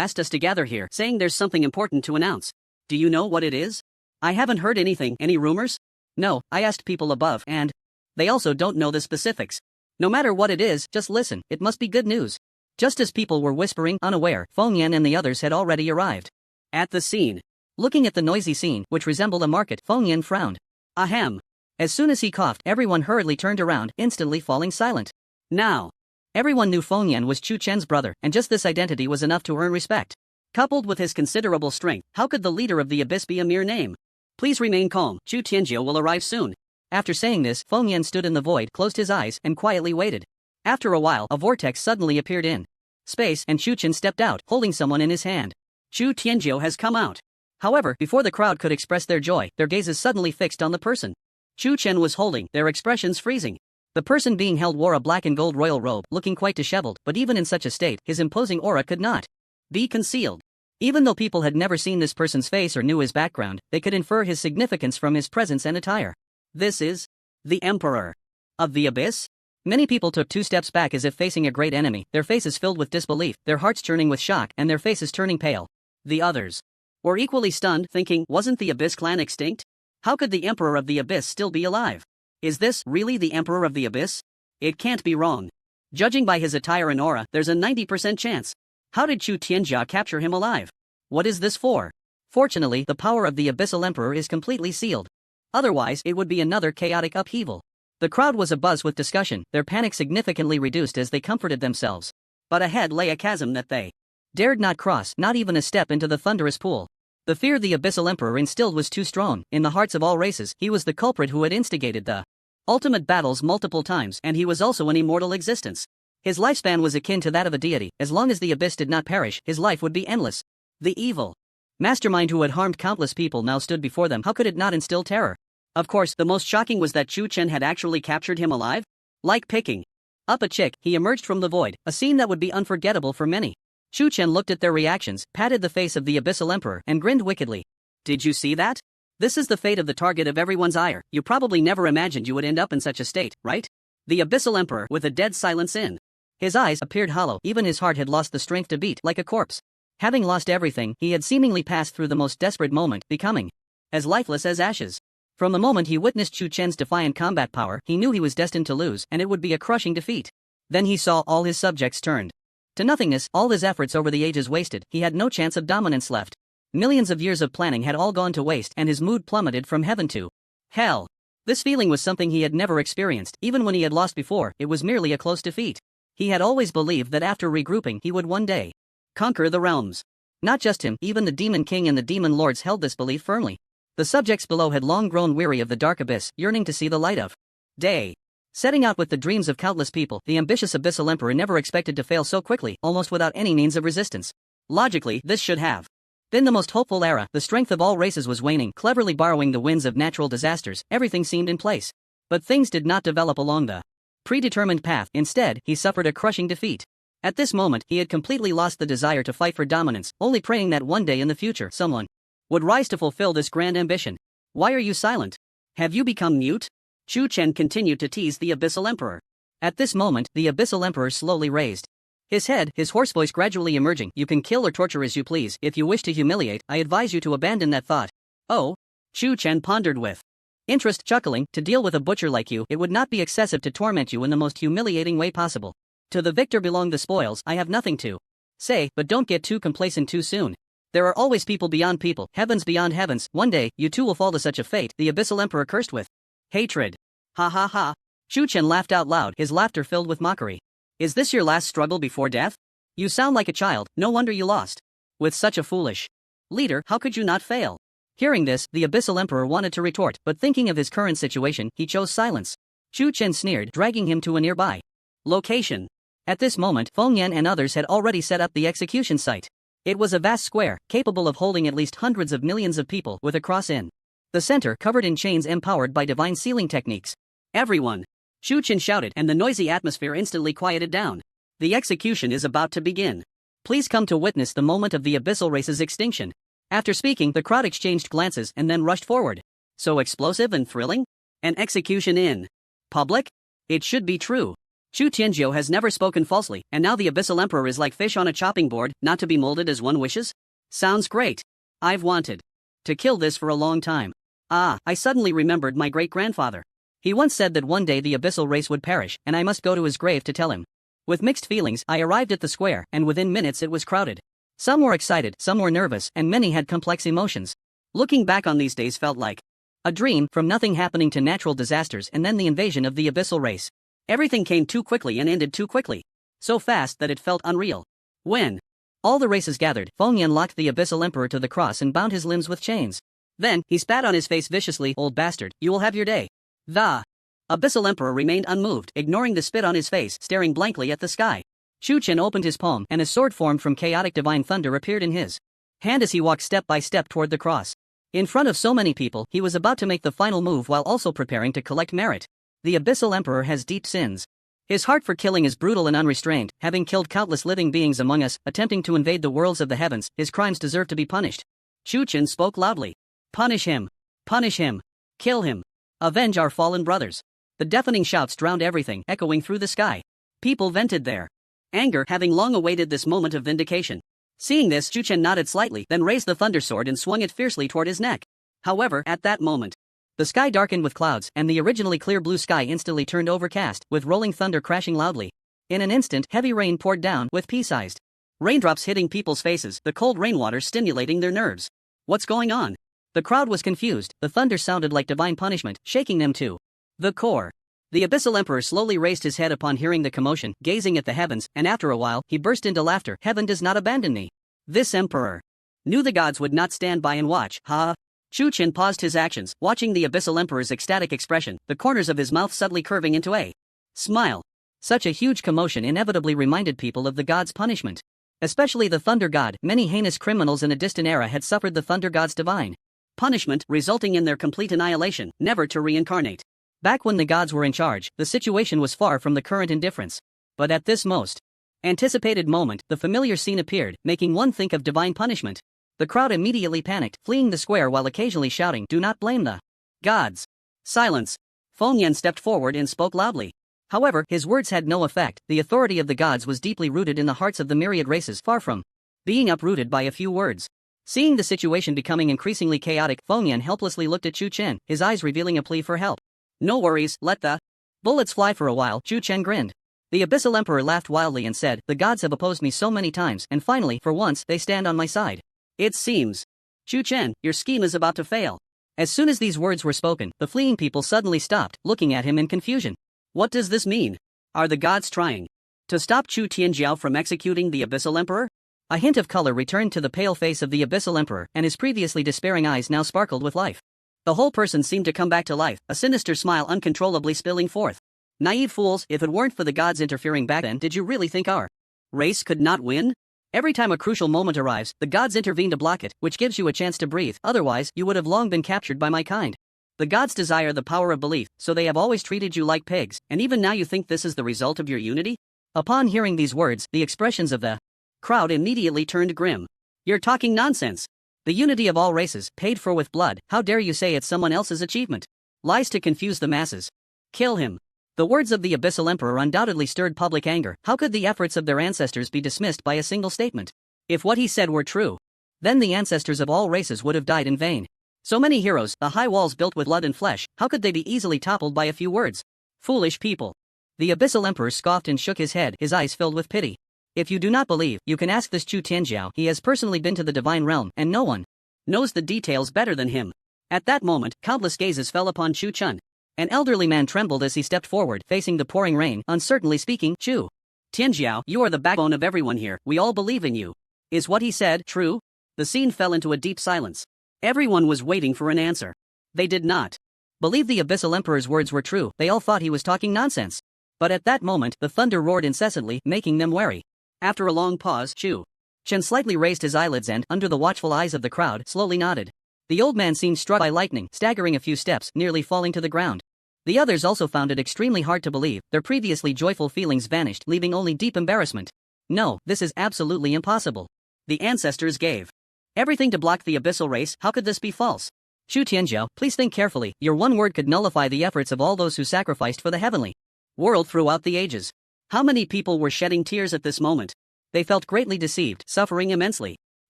asked us to gather here, saying there's something important to announce. Do you know what it is? I haven't heard anything, any rumors? No, I asked people above, and they also don't know the specifics. No matter what it is, just listen, it must be good news. Just as people were whispering, unaware, Feng Yan and the others had already arrived. At the scene. Looking at the noisy scene, which resembled a market, Feng Yan frowned. Ahem. As soon as he coughed, everyone hurriedly turned around, instantly falling silent. Now, everyone knew Feng Yan was Chu Chen's brother, and just this identity was enough to earn respect. Coupled with his considerable strength, how could the leader of the abyss be a mere name? Please remain calm, Chu Tianjiao will arrive soon. After saying this, Feng Yan stood in the void, closed his eyes, and quietly waited. After a while, a vortex suddenly appeared in space, and Chu Chen stepped out, holding someone in his hand. Chu Tianjiao has come out. However, before the crowd could express their joy, their gazes suddenly fixed on the person Chu Chen was holding, their expressions freezing. The person being held wore a black and gold royal robe, looking quite disheveled, but even in such a state, his imposing aura could not be concealed. Even though people had never seen this person's face or knew his background, they could infer his significance from his presence and attire. This is the Emperor of the Abyss? Many people took 2 steps back as if facing a great enemy, their faces filled with disbelief, their hearts churning with shock, and their faces turning pale. The others were equally stunned, thinking, wasn't the Abyss clan extinct? How could the Emperor of the Abyss still be alive? Is this really the Emperor of the Abyss? It can't be wrong. Judging by his attire and aura, there's a 90% chance. How did Chu Tianjia capture him alive? What is this for? Fortunately, the power of the Abyssal Emperor is completely sealed. Otherwise, it would be another chaotic upheaval. The crowd was abuzz with discussion, their panic significantly reduced as they comforted themselves. But ahead lay a chasm that they dared not cross, not even a step into the thunderous pool. The fear the Abyssal Emperor instilled was too strong. In the hearts of all races, he was the culprit who had instigated the ultimate battles multiple times, and he was also an immortal existence. His lifespan was akin to that of a deity. As long as the Abyss did not perish, his life would be endless. The evil mastermind who had harmed countless people now stood before them. How could it not instill terror? Of course, the most shocking was that Chu Chen had actually captured him alive. Like picking up a chick, he emerged from the void, a scene that would be unforgettable for many. Chu Chen looked at their reactions, patted the face of the Abyssal Emperor, and grinned wickedly. Did you see that? This is the fate of the target of everyone's ire. You probably never imagined you would end up in such a state, right? The Abyssal Emperor, with a dead silence in his eyes, appeared hollow. Even his heart had lost the strength to beat, like a corpse. Having lost everything, he had seemingly passed through the most desperate moment, becoming as lifeless as ashes. From the moment he witnessed Chu Chen's defiant combat power, he knew he was destined to lose, and it would be a crushing defeat. Then he saw all his subjects turned to nothingness, all his efforts over the ages wasted. He had no chance of dominance left. Millions of years of planning had all gone to waste, and his mood plummeted from heaven to hell. This feeling was something he had never experienced. Even when he had lost before, it was merely a close defeat. He had always believed that after regrouping, he would one day conquer the realms. Not just him, even the Demon King and the Demon Lords held this belief firmly. The subjects below had long grown weary of the dark abyss, yearning to see the light of day. Setting out with the dreams of countless people, the ambitious Abyssal Emperor never expected to fail so quickly, almost without any means of resistance. Logically, this should have been the most hopeful era. The strength of all races was waning. Cleverly borrowing the winds of natural disasters, everything seemed in place. But things did not develop along the predetermined path. Instead, he suffered a crushing defeat. At this moment, he had completely lost the desire to fight for dominance, only praying that one day in the future, someone would rise to fulfill this grand ambition. Why are you silent? Have you become mute? Chu Chen continued to tease the Abyssal Emperor. At this moment, the Abyssal Emperor slowly raised his head, his hoarse voice gradually emerging. You can kill or torture as you please. If you wish to humiliate, I advise you to abandon that thought. Oh? Chu Chen pondered with interest, chuckling. To deal with a butcher like you, it would not be excessive to torment you in the most humiliating way possible. To the victor belong the spoils. I have nothing to say, but don't get too complacent too soon. There are always people beyond people, heavens beyond heavens. One day, you too will fall to such a fate. The Abyssal Emperor cursed with hatred. Ha ha ha. Chu Chen laughed out loud, his laughter filled with mockery. Is this your last struggle before death? You sound like a child, no wonder you lost. With such a foolish leader, how could you not fail? Hearing this, the Abyssal Emperor wanted to retort, but thinking of his current situation, he chose silence. Chu Chen sneered, dragging him to a nearby location. At this moment, Feng Yan and others had already set up the execution site. It was a vast square, capable of holding at least hundreds of millions of people, with a cross in the center, covered in chains empowered by divine sealing techniques. Everyone! Chu Chen shouted, and the noisy atmosphere instantly quieted down. The execution is about to begin. Please come to witness the moment of the abyssal race's extinction. After speaking, the crowd exchanged glances and then rushed forward. So explosive and thrilling? An execution in public? It should be true. Chu Tianjiu has never spoken falsely, and now the Abyssal Emperor is like fish on a chopping board, not to be molded as one wishes? Sounds great. I've wanted to kill this for a long time. Ah, I suddenly remembered my great-grandfather. He once said that one day the abyssal race would perish, and I must go to his grave to tell him. With mixed feelings, I arrived at the square, and within minutes it was crowded. Some were excited, some were nervous, and many had complex emotions. Looking back on these days felt like a dream, from nothing happening to natural disasters and then the invasion of the abyssal race. Everything came too quickly and ended too quickly. So fast that it felt unreal. When all the races gathered, Feng Yan locked the abyssal emperor to the cross and bound his limbs with chains. Then, he spat on his face viciously. Old bastard, you will have your day. The abyssal emperor remained unmoved, ignoring the spit on his face, staring blankly at the sky. Chu Chen opened his palm, and a sword formed from chaotic divine thunder appeared in his hand as he walked step by step toward the cross. In front of so many people, he was about to make the final move while also preparing to collect merit. The abyssal emperor has deep sins. His heart for killing is brutal and unrestrained, having killed countless living beings among us, attempting to invade the worlds of the heavens. His crimes deserve to be punished. Chu Chen spoke loudly. Punish him. Punish him. Kill him. Avenge our fallen brothers. The deafening shouts drowned everything, echoing through the sky. People vented their anger, having long awaited this moment of vindication. Seeing this, Chu Chen nodded slightly, then raised the thunder sword and swung it fiercely toward his neck. However, at that moment, the sky darkened with clouds, and the originally clear blue sky instantly turned overcast, with rolling thunder crashing loudly. In an instant, heavy rain poured down, with pea-sized raindrops hitting people's faces, the cold rainwater stimulating their nerves. What's going on? The crowd was confused. The thunder sounded like divine punishment, shaking them to the core. The abyssal emperor slowly raised his head upon hearing the commotion, gazing at the heavens, and after a while, he burst into laughter. Heaven does not abandon me. This emperor knew the gods would not stand by and watch. Ha! Chu Chen paused his actions, watching the abyssal emperor's ecstatic expression, the corners of his mouth subtly curving into a smile. Such a huge commotion inevitably reminded people of the god's punishment. Especially the thunder god. Many heinous criminals in a distant era had suffered the thunder god's divine punishment, resulting in their complete annihilation, never to reincarnate. Back when the gods were in charge, the situation was far from the current indifference. But at this most anticipated moment, the familiar scene appeared, making one think of divine punishment. The crowd immediately panicked, fleeing the square while occasionally shouting, "Do not blame the gods." Silence. Feng Yan stepped forward and spoke loudly. However, his words had no effect. The authority of the gods was deeply rooted in the hearts of the myriad races, far from being uprooted by a few words. Seeing the situation becoming increasingly chaotic, Feng Yan helplessly looked at Chu Chen, his eyes revealing a plea for help. "No worries, let the bullets fly for a while." Chu Chen grinned. The abyssal emperor laughed wildly and said, "The gods have opposed me so many times, and finally, for once, they stand on my side. It seems, Chu Chen, your scheme is about to fail." As soon as these words were spoken, the fleeing people suddenly stopped, looking at him in confusion. What does this mean? Are the gods trying to stop Chu Tianjiao from executing the abyssal emperor? A hint of color returned to the pale face of the abyssal emperor, and his previously despairing eyes now sparkled with life. The whole person seemed to come back to life, a sinister smile uncontrollably spilling forth. "Naive fools, if it weren't for the gods interfering back then, did you really think our race could not win? Every time a crucial moment arrives, the gods intervene to block it, which gives you a chance to breathe. Otherwise, you would have long been captured by my kind. The gods desire the power of belief, so they have always treated you like pigs, and even now you think this is the result of your unity?" Upon hearing these words, the expressions of the crowd immediately turned grim. "You're talking nonsense. The unity of all races, paid for with blood, how dare you say it's someone else's achievement? Lies to confuse the masses. Kill him." The words of the abyssal emperor undoubtedly stirred public anger. How could the efforts of their ancestors be dismissed by a single statement? If what he said were true, then the ancestors of all races would have died in vain. So many heroes, the high walls built with blood and flesh, how could they be easily toppled by a few words? Foolish people. The abyssal emperor scoffed and shook his head, his eyes filled with pity. "If you do not believe, you can ask this Chu Tianjiao. He has personally been to the divine realm, and no one knows the details better than him." At that moment, countless gazes fell upon Chu Chen. An elderly man trembled as he stepped forward, facing the pouring rain, uncertainly speaking. "Chu Tianjiao, you are the backbone of everyone here. We all believe in you. Is what he said true?" The scene fell into a deep silence. Everyone was waiting for an answer. They did not believe the abyssal emperor's words were true. They all thought he was talking nonsense. But at that moment, the thunder roared incessantly, making them wary. After a long pause, Chu Chen slightly raised his eyelids and, under the watchful eyes of the crowd, slowly nodded. The old man seemed struck by lightning, staggering a few steps, nearly falling to the ground. The others also found it extremely hard to believe. Their previously joyful feelings vanished, leaving only deep embarrassment. No, this is absolutely impossible. The ancestors gave everything to block the abyssal race. How could this be false? Shu Tianjiao, please think carefully. Your one word could nullify the efforts of all those who sacrificed for the heavenly world throughout the ages. How many people were shedding tears at this moment? They felt greatly deceived, suffering immensely.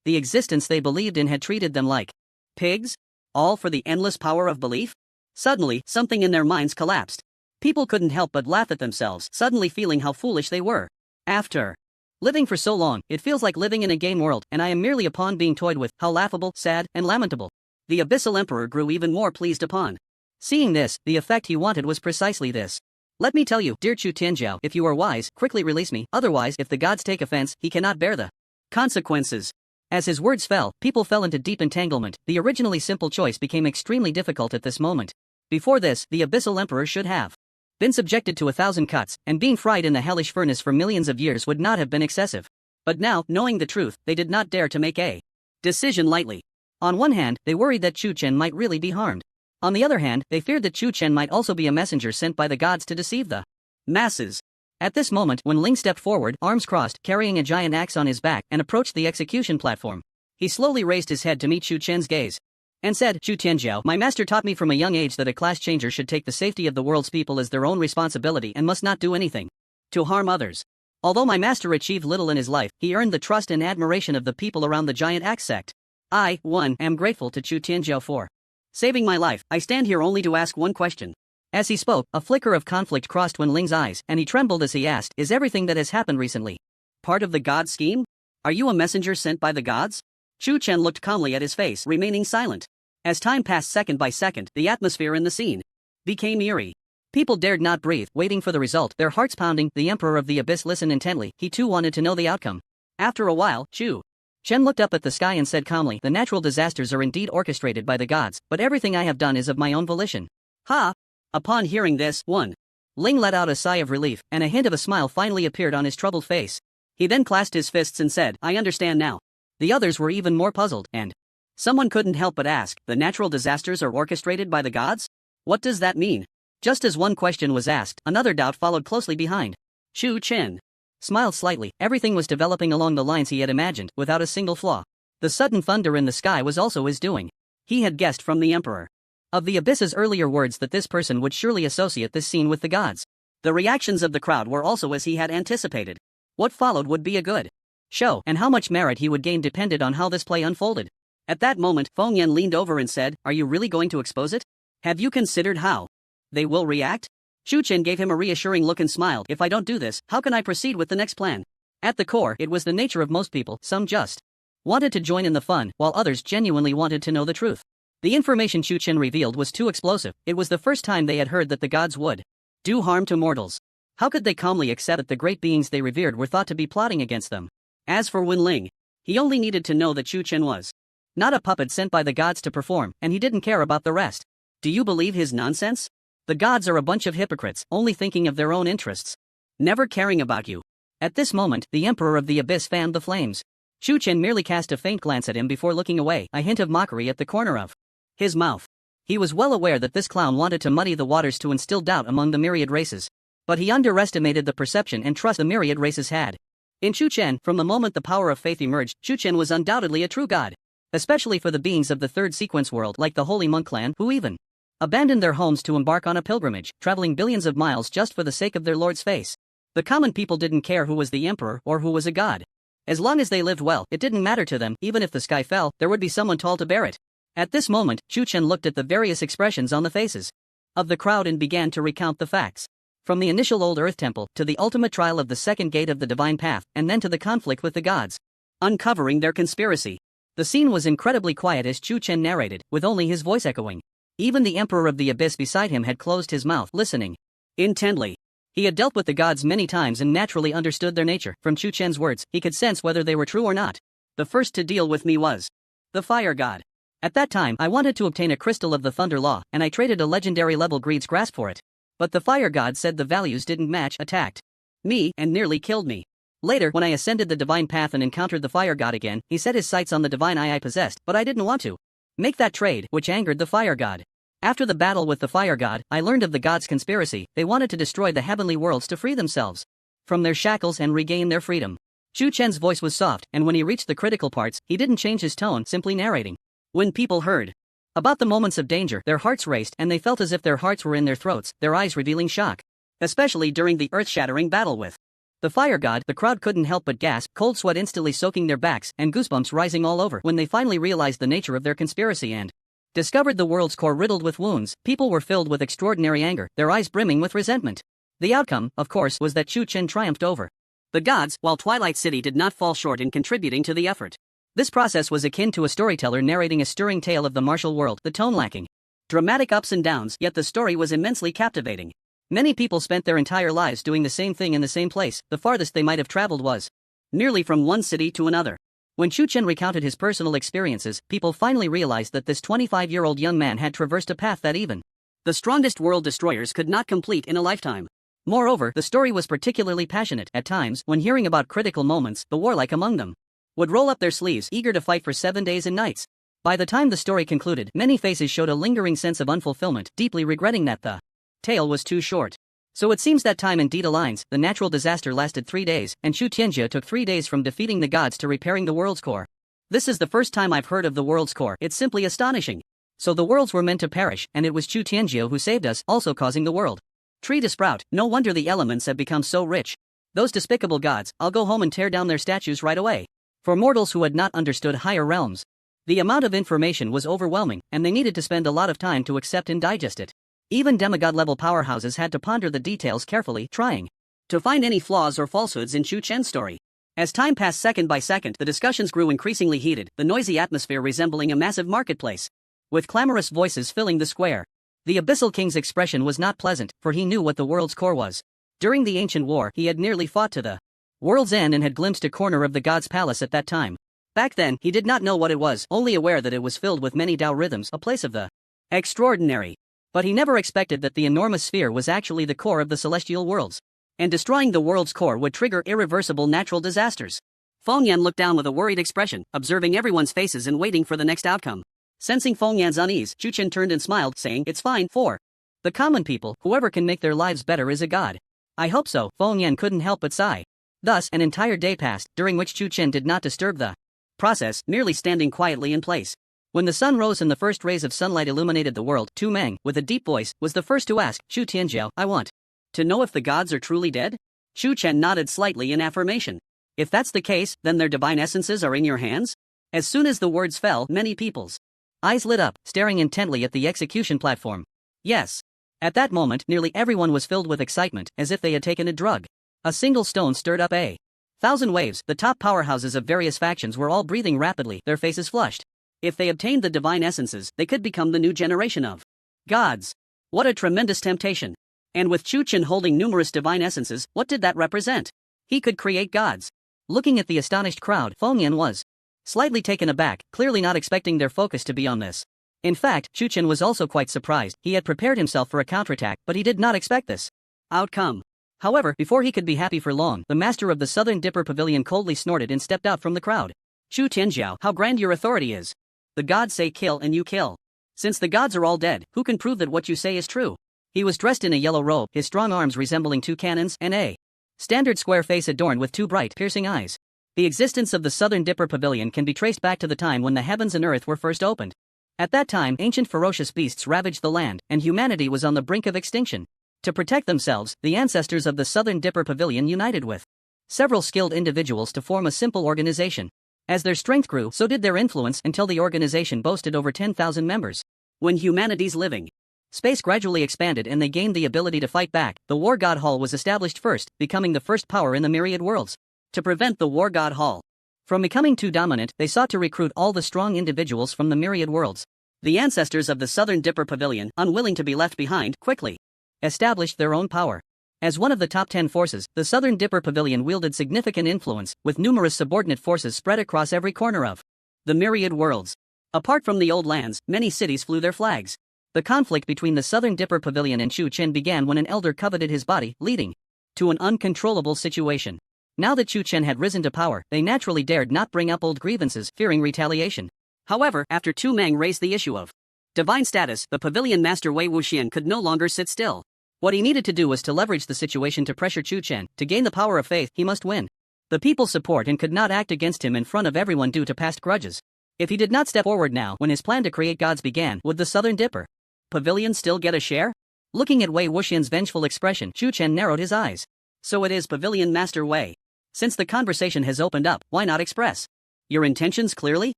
The existence they believed in had treated them like pigs? All for the endless power of belief? Suddenly, something in their minds collapsed. People couldn't help but laugh at themselves, suddenly feeling how foolish they were. After living for so long, it feels like living in a game world, and I am merely a pawn being toyed with. How laughable, sad, and lamentable. The Abyssal Emperor grew even more pleased upon seeing this. The effect he wanted was precisely this. Let me tell you, dear Chu Tianjiao, if you are wise, quickly release me, otherwise, if the gods take offense, he cannot bear the consequences. As his words fell, people fell into deep entanglement. The originally simple choice became extremely difficult at this moment. Before this, the Abyssal Emperor should have been subjected to 1,000 cuts, and being fried in the hellish furnace for millions of years would not have been excessive. But now, knowing the truth, they did not dare to make a decision lightly. On one hand, they worried that Chu Chen might really be harmed. On the other hand, they feared that Chu Chen might also be a messenger sent by the gods to deceive the masses. At this moment, when Ling stepped forward, arms crossed, carrying a giant axe on his back, and approached the execution platform, he slowly raised his head to meet Chu Chen's gaze and said, Chu Tianjiao, my master taught me from a young age that a class changer should take the safety of the world's people as their own responsibility and must not do anything to harm others. Although my master achieved little in his life, he earned the trust and admiration of the people around the giant axe sect. I, am grateful to Chu Tianjiao for saving my life. I stand here only to ask one question. As he spoke, a flicker of conflict crossed Wen Ling's eyes, and he trembled as he asked, is everything that has happened recently part of the god scheme? Are you a messenger sent by the gods? Chu Chen looked calmly at his face, remaining silent. As time passed second by second, the atmosphere in the scene became eerie. People dared not breathe, waiting for the result, their hearts pounding. The Emperor of the Abyss listened intently. He too wanted to know the outcome. After a while, Chu Chen looked up at the sky and said calmly, the natural disasters are indeed orchestrated by the gods, but everything I have done is of my own volition. Ha! Upon hearing this, Ling let out a sigh of relief, and a hint of a smile finally appeared on his troubled face. He then clasped his fists and said, I understand now. The others were even more puzzled, and someone couldn't help but ask, the natural disasters are orchestrated by the gods? What does that mean? Just as one question was asked, another doubt followed closely behind. Chu Chen smiled slightly. Everything was developing along the lines he had imagined, without a single flaw. The sudden thunder in the sky was also his doing. He had guessed from the Emperor of the Abyss's earlier words that this person would surely associate this scene with the gods. The reactions of the crowd were also as he had anticipated. What followed would be a good show, and how much merit he would gain depended on how this play unfolded. At that moment, Feng Yan leaned over and said, are you really going to expose it? Have you considered how they will react? Chu Chen gave him a reassuring look and smiled, if I don't do this, how can I proceed with the next plan? At the core, it was the nature of most people, some just wanted to join in the fun, while others genuinely wanted to know the truth. The information Chu Chen revealed was too explosive. It was the first time they had heard that the gods would do harm to mortals. How could they calmly accept that the great beings they revered were thought to be plotting against them? As for Wen Ling, he only needed to know that Chu Chen was not a puppet sent by the gods to perform, and he didn't care about the rest. Do you believe his nonsense? The gods are a bunch of hypocrites, only thinking of their own interests, never caring about you. At this moment, the Emperor of the Abyss fanned the flames. Chu Chen merely cast a faint glance at him before looking away, a hint of mockery at the corner of his mouth. He was well aware that this clown wanted to muddy the waters to instill doubt among the myriad races. But he underestimated the perception and trust the myriad races had in Chu Chen. From the moment the power of faith emerged, Chu Chen was undoubtedly a true god. Especially for the beings of the third sequence world like the Holy Monk clan, who even abandoned their homes to embark on a pilgrimage, traveling billions of miles just for the sake of their lord's face. The common people didn't care who was the emperor or who was a god. As long as they lived well, it didn't matter to them. Even if the sky fell, there would be someone tall to bear it. At this moment, Chu Chen looked at the various expressions on the faces of the crowd and began to recount the facts. From the initial old earth temple, to the ultimate trial of the second gate of the divine path, and then to the conflict with the gods, uncovering their conspiracy. The scene was incredibly quiet as Chu Chen narrated, with only his voice echoing. Even the Emperor of the Abyss beside him had closed his mouth, listening intently. He had dealt with the gods many times and naturally understood their nature. From Chu Chen's words, he could sense whether they were true or not. The first to deal with me was the fire god. At that time, I wanted to obtain a crystal of the Thunder Law, and I traded a legendary level Greed's Grasp for it. But the fire god said the values didn't match, attacked me, and nearly killed me. Later, when I ascended the divine path and encountered the fire god again, he set his sights on the divine eye I possessed, but I didn't want to make that trade, which angered the fire god. After the battle with the fire god, I learned of the gods' conspiracy. They wanted to destroy the heavenly worlds to free themselves from their shackles and regain their freedom. Chu Chen's voice was soft, and when he reached the critical parts, he didn't change his tone, simply narrating. When people heard about the moments of danger, their hearts raced and they felt as if their hearts were in their throats, their eyes revealing shock. Especially during the earth-shattering battle with the fire god, the crowd couldn't help but gasp, cold sweat instantly soaking their backs and goosebumps rising all over when they finally realized the nature of their conspiracy and discovered the world's core riddled with wounds. People were filled with extraordinary anger, their eyes brimming with resentment. The outcome, of course, was that Chu Chen triumphed over the gods, while Twilight City did not fall short in contributing to the effort. This process was akin to a storyteller narrating a stirring tale of the martial world, the tone lacking dramatic ups and downs, yet the story was immensely captivating. Many people spent their entire lives doing the same thing in the same place. The farthest they might have traveled was merely from one city to another. When Chu Chen recounted his personal experiences, people finally realized that this 25-year-old young man had traversed a path that even the strongest world destroyers could not complete in a lifetime. Moreover, the story was particularly passionate. At times, when hearing about critical moments, the warlike among them would roll up their sleeves, eager to fight for 7 days and nights. By the time the story concluded, many faces showed a lingering sense of unfulfillment, deeply regretting that the tale was too short. So it seems that time indeed aligns. The natural disaster lasted 3 days, and Chu Tianjie took 3 days from defeating the gods to repairing the world's core. This is the first time I've heard of the world's core. It's simply astonishing. So the worlds were meant to perish, and it was Chu Tianjie who saved us, also causing the world tree to sprout. No wonder the elements have become so rich. Those despicable gods, I'll go home and tear down their statues right away. For mortals who had not understood higher realms, the amount of information was overwhelming, and they needed to spend a lot of time to accept and digest it. Even demigod-level powerhouses had to ponder the details carefully, trying to find any flaws or falsehoods in Chu Chen's story. As time passed second by second, the discussions grew increasingly heated, the noisy atmosphere resembling a massive marketplace, with clamorous voices filling the square. The Abyssal King's expression was not pleasant, for he knew what the world's core was. During the ancient war, he had nearly fought to the world's end and had glimpsed a corner of the god's palace at that time. Back then, he did not know what it was, only aware that it was filled with many Tao rhythms, a place of the extraordinary. But he never expected that the enormous sphere was actually the core of the celestial worlds, and destroying the world's core would trigger irreversible natural disasters. Feng Yan looked down with a worried expression, observing everyone's faces and waiting for the next outcome. Sensing Feng Yan's unease, Chu Chen turned and smiled, saying, "It's fine, for the common people, whoever can make their lives better is a god." "I hope so." Feng Yan couldn't help but sigh. Thus, an entire day passed, during which Chu Chen did not disturb the process, merely standing quietly in place. When the sun rose and the first rays of sunlight illuminated the world, Tu Meng, with a deep voice, was the first to ask, "Chu Tianjiao, I want to know if the gods are truly dead?" Chu Chen nodded slightly in affirmation. "If that's the case, then their divine essences are in your hands?" As soon as the words fell, many people's eyes lit up, staring intently at the execution platform. Yes. At that moment, nearly everyone was filled with excitement, as if they had taken a drug. A single stone stirred up a thousand waves. The top powerhouses of various factions were all breathing rapidly, their faces flushed. If they obtained the divine essences, they could become the new generation of gods. What a tremendous temptation. And with Chu Chen holding numerous divine essences, what did that represent? He could create gods. Looking at the astonished crowd, Feng Yan was slightly taken aback, clearly not expecting their focus to be on this. In fact, Chu Chen was also quite surprised. He had prepared himself for a counterattack, but he did not expect this outcome. However, before he could be happy for long, the master of the Southern Dipper Pavilion coldly snorted and stepped out from the crowd. "Chu Tianjiao, how grand your authority is. The gods say kill and you kill. Since the gods are all dead, who can prove that what you say is true?" He was dressed in a yellow robe, his strong arms resembling two cannons, and a standard square face adorned with two bright, piercing eyes. The existence of the Southern Dipper Pavilion can be traced back to the time when the heavens and earth were first opened. At that time, ancient ferocious beasts ravaged the land, and humanity was on the brink of extinction. To protect themselves, the ancestors of the Southern Dipper Pavilion united with several skilled individuals to form a simple organization. As their strength grew, so did their influence, until the organization boasted over 10,000 members. When humanity's living space gradually expanded and they gained the ability to fight back, the War God Hall was established first, becoming the first power in the myriad worlds. To prevent the War God Hall from becoming too dominant, they sought to recruit all the strong individuals from the myriad worlds. The ancestors of the Southern Dipper Pavilion, unwilling to be left behind, quickly established their own power. As one of the top 10 forces, the Southern Dipper Pavilion wielded significant influence, with numerous subordinate forces spread across every corner of the myriad worlds. Apart from the old lands, many cities flew their flags. The conflict between the Southern Dipper Pavilion and Chu Chen began when an elder coveted his body, leading to an uncontrollable situation. Now that Chu Chen had risen to power, they naturally dared not bring up old grievances, fearing retaliation. However, after Tu Meng raised the issue of divine status, the pavilion master Wei Wuxian could no longer sit still. What he needed to do was to leverage the situation to pressure Chu Chen. To gain the power of faith, he must win. The people support and could not act against him in front of everyone due to past grudges. If he did not step forward now when his plan to create gods began, would the Southern Dipper Pavilion still get a share? Looking at Wei Wuxian's vengeful expression, Chu Chen narrowed his eyes. So it is Pavilion Master Wei. Since the conversation has opened up, why not express your intentions clearly?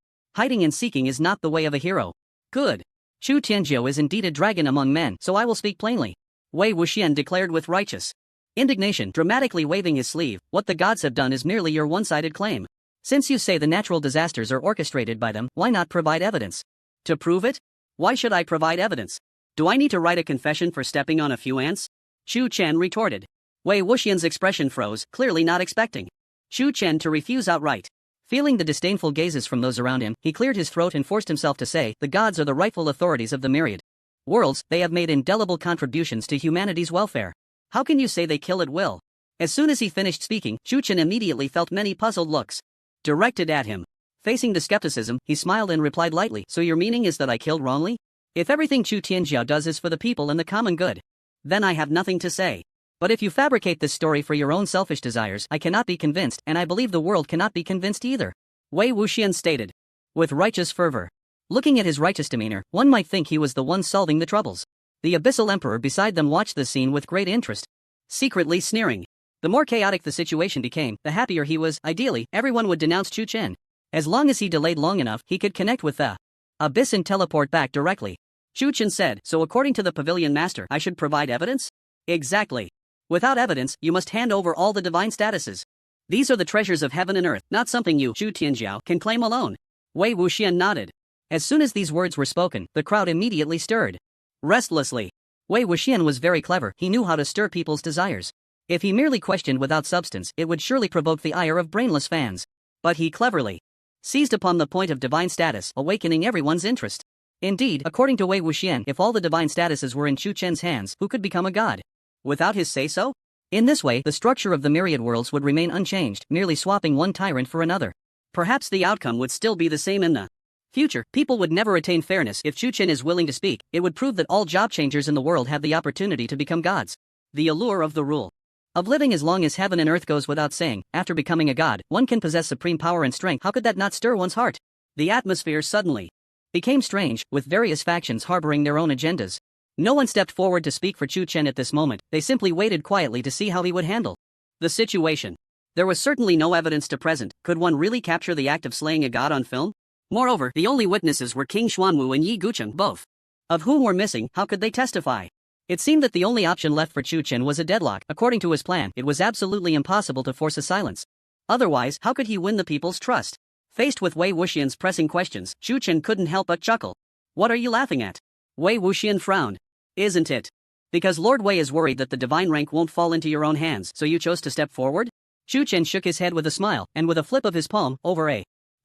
Hiding and seeking is not the way of a hero. Good. Chu Tianjiu is indeed a dragon among men, so I will speak plainly. Wei Wuxian declared with righteous indignation, dramatically waving his sleeve. What the gods have done is merely your one-sided claim. Since you say the natural disasters are orchestrated by them, why not provide evidence? To prove it? Why should I provide evidence? Do I need to write a confession for stepping on a few ants? Chu Chen retorted. Wei Wuxian's expression froze, clearly not expecting Chu Chen to refuse outright. Feeling the disdainful gazes from those around him, he cleared his throat and forced himself to say, the gods are the rightful authorities of the myriad worlds, they have made indelible contributions to humanity's welfare. How can you say they kill at will? As soon as he finished speaking, Chu Chen immediately felt many puzzled looks directed at him. Facing the skepticism, he smiled and replied lightly, so your meaning is that I killed wrongly? If everything Chu Tianjiao does is for the people and the common good, then I have nothing to say. But if you fabricate this story for your own selfish desires, I cannot be convinced, and I believe the world cannot be convinced either. Wei Wuxian stated with righteous fervor. Looking at his righteous demeanor, one might think he was the one solving the troubles. The abyssal emperor beside them watched the scene with great interest, secretly sneering. The more chaotic the situation became, the happier he was. Ideally, everyone would denounce Chu Chen. As long as he delayed long enough, he could connect with the abyss and teleport back directly. Chu Chen said, so according to the Pavilion Master, I should provide evidence? Exactly. Without evidence, you must hand over all the divine statuses. These are the treasures of heaven and earth, not something you, Chu Tianjiao, can claim alone. Wei Wuxian nodded. As soon as these words were spoken, the crowd immediately stirred restlessly. Wei Wuxian was very clever, he knew how to stir people's desires. If he merely questioned without substance, it would surely provoke the ire of brainless fans. But he cleverly seized upon the point of divine status, awakening everyone's interest. Indeed, according to Wei Wuxian, if all the divine statuses were in Chu Chen's hands, who could become a god without his say-so? In this way, the structure of the myriad worlds would remain unchanged, merely swapping one tyrant for another. Perhaps the outcome would still be the same in the future. People would never attain fairness. If Chu Chen is willing to speak, it would prove that all job changers in the world have the opportunity to become gods. The allure of the rule of living as long as heaven and earth goes without saying, after becoming a god, one can possess supreme power and strength. How could that not stir one's heart? The atmosphere suddenly became strange, with various factions harboring their own agendas. No one stepped forward to speak for Chu Chen at this moment, they simply waited quietly to see how he would handle the situation. There was certainly no evidence to present. Could one really capture the act of slaying a god on film? Moreover, the only witnesses were King Xuanwu and Yi Gucheng, both of whom were missing. How could they testify? It seemed that the only option left for Chu Chen was a deadlock. According to his plan, it was absolutely impossible to force a silence. Otherwise, how could he win the people's trust? Faced with Wei Wuxian's pressing questions, Chu Chen couldn't help but chuckle. What are you laughing at? Wei Wuxian frowned. Isn't it because Lord Wei is worried that the divine rank won't fall into your own hands, so you chose to step forward? Chu Chen shook his head with a smile, and with a flip of his palm, over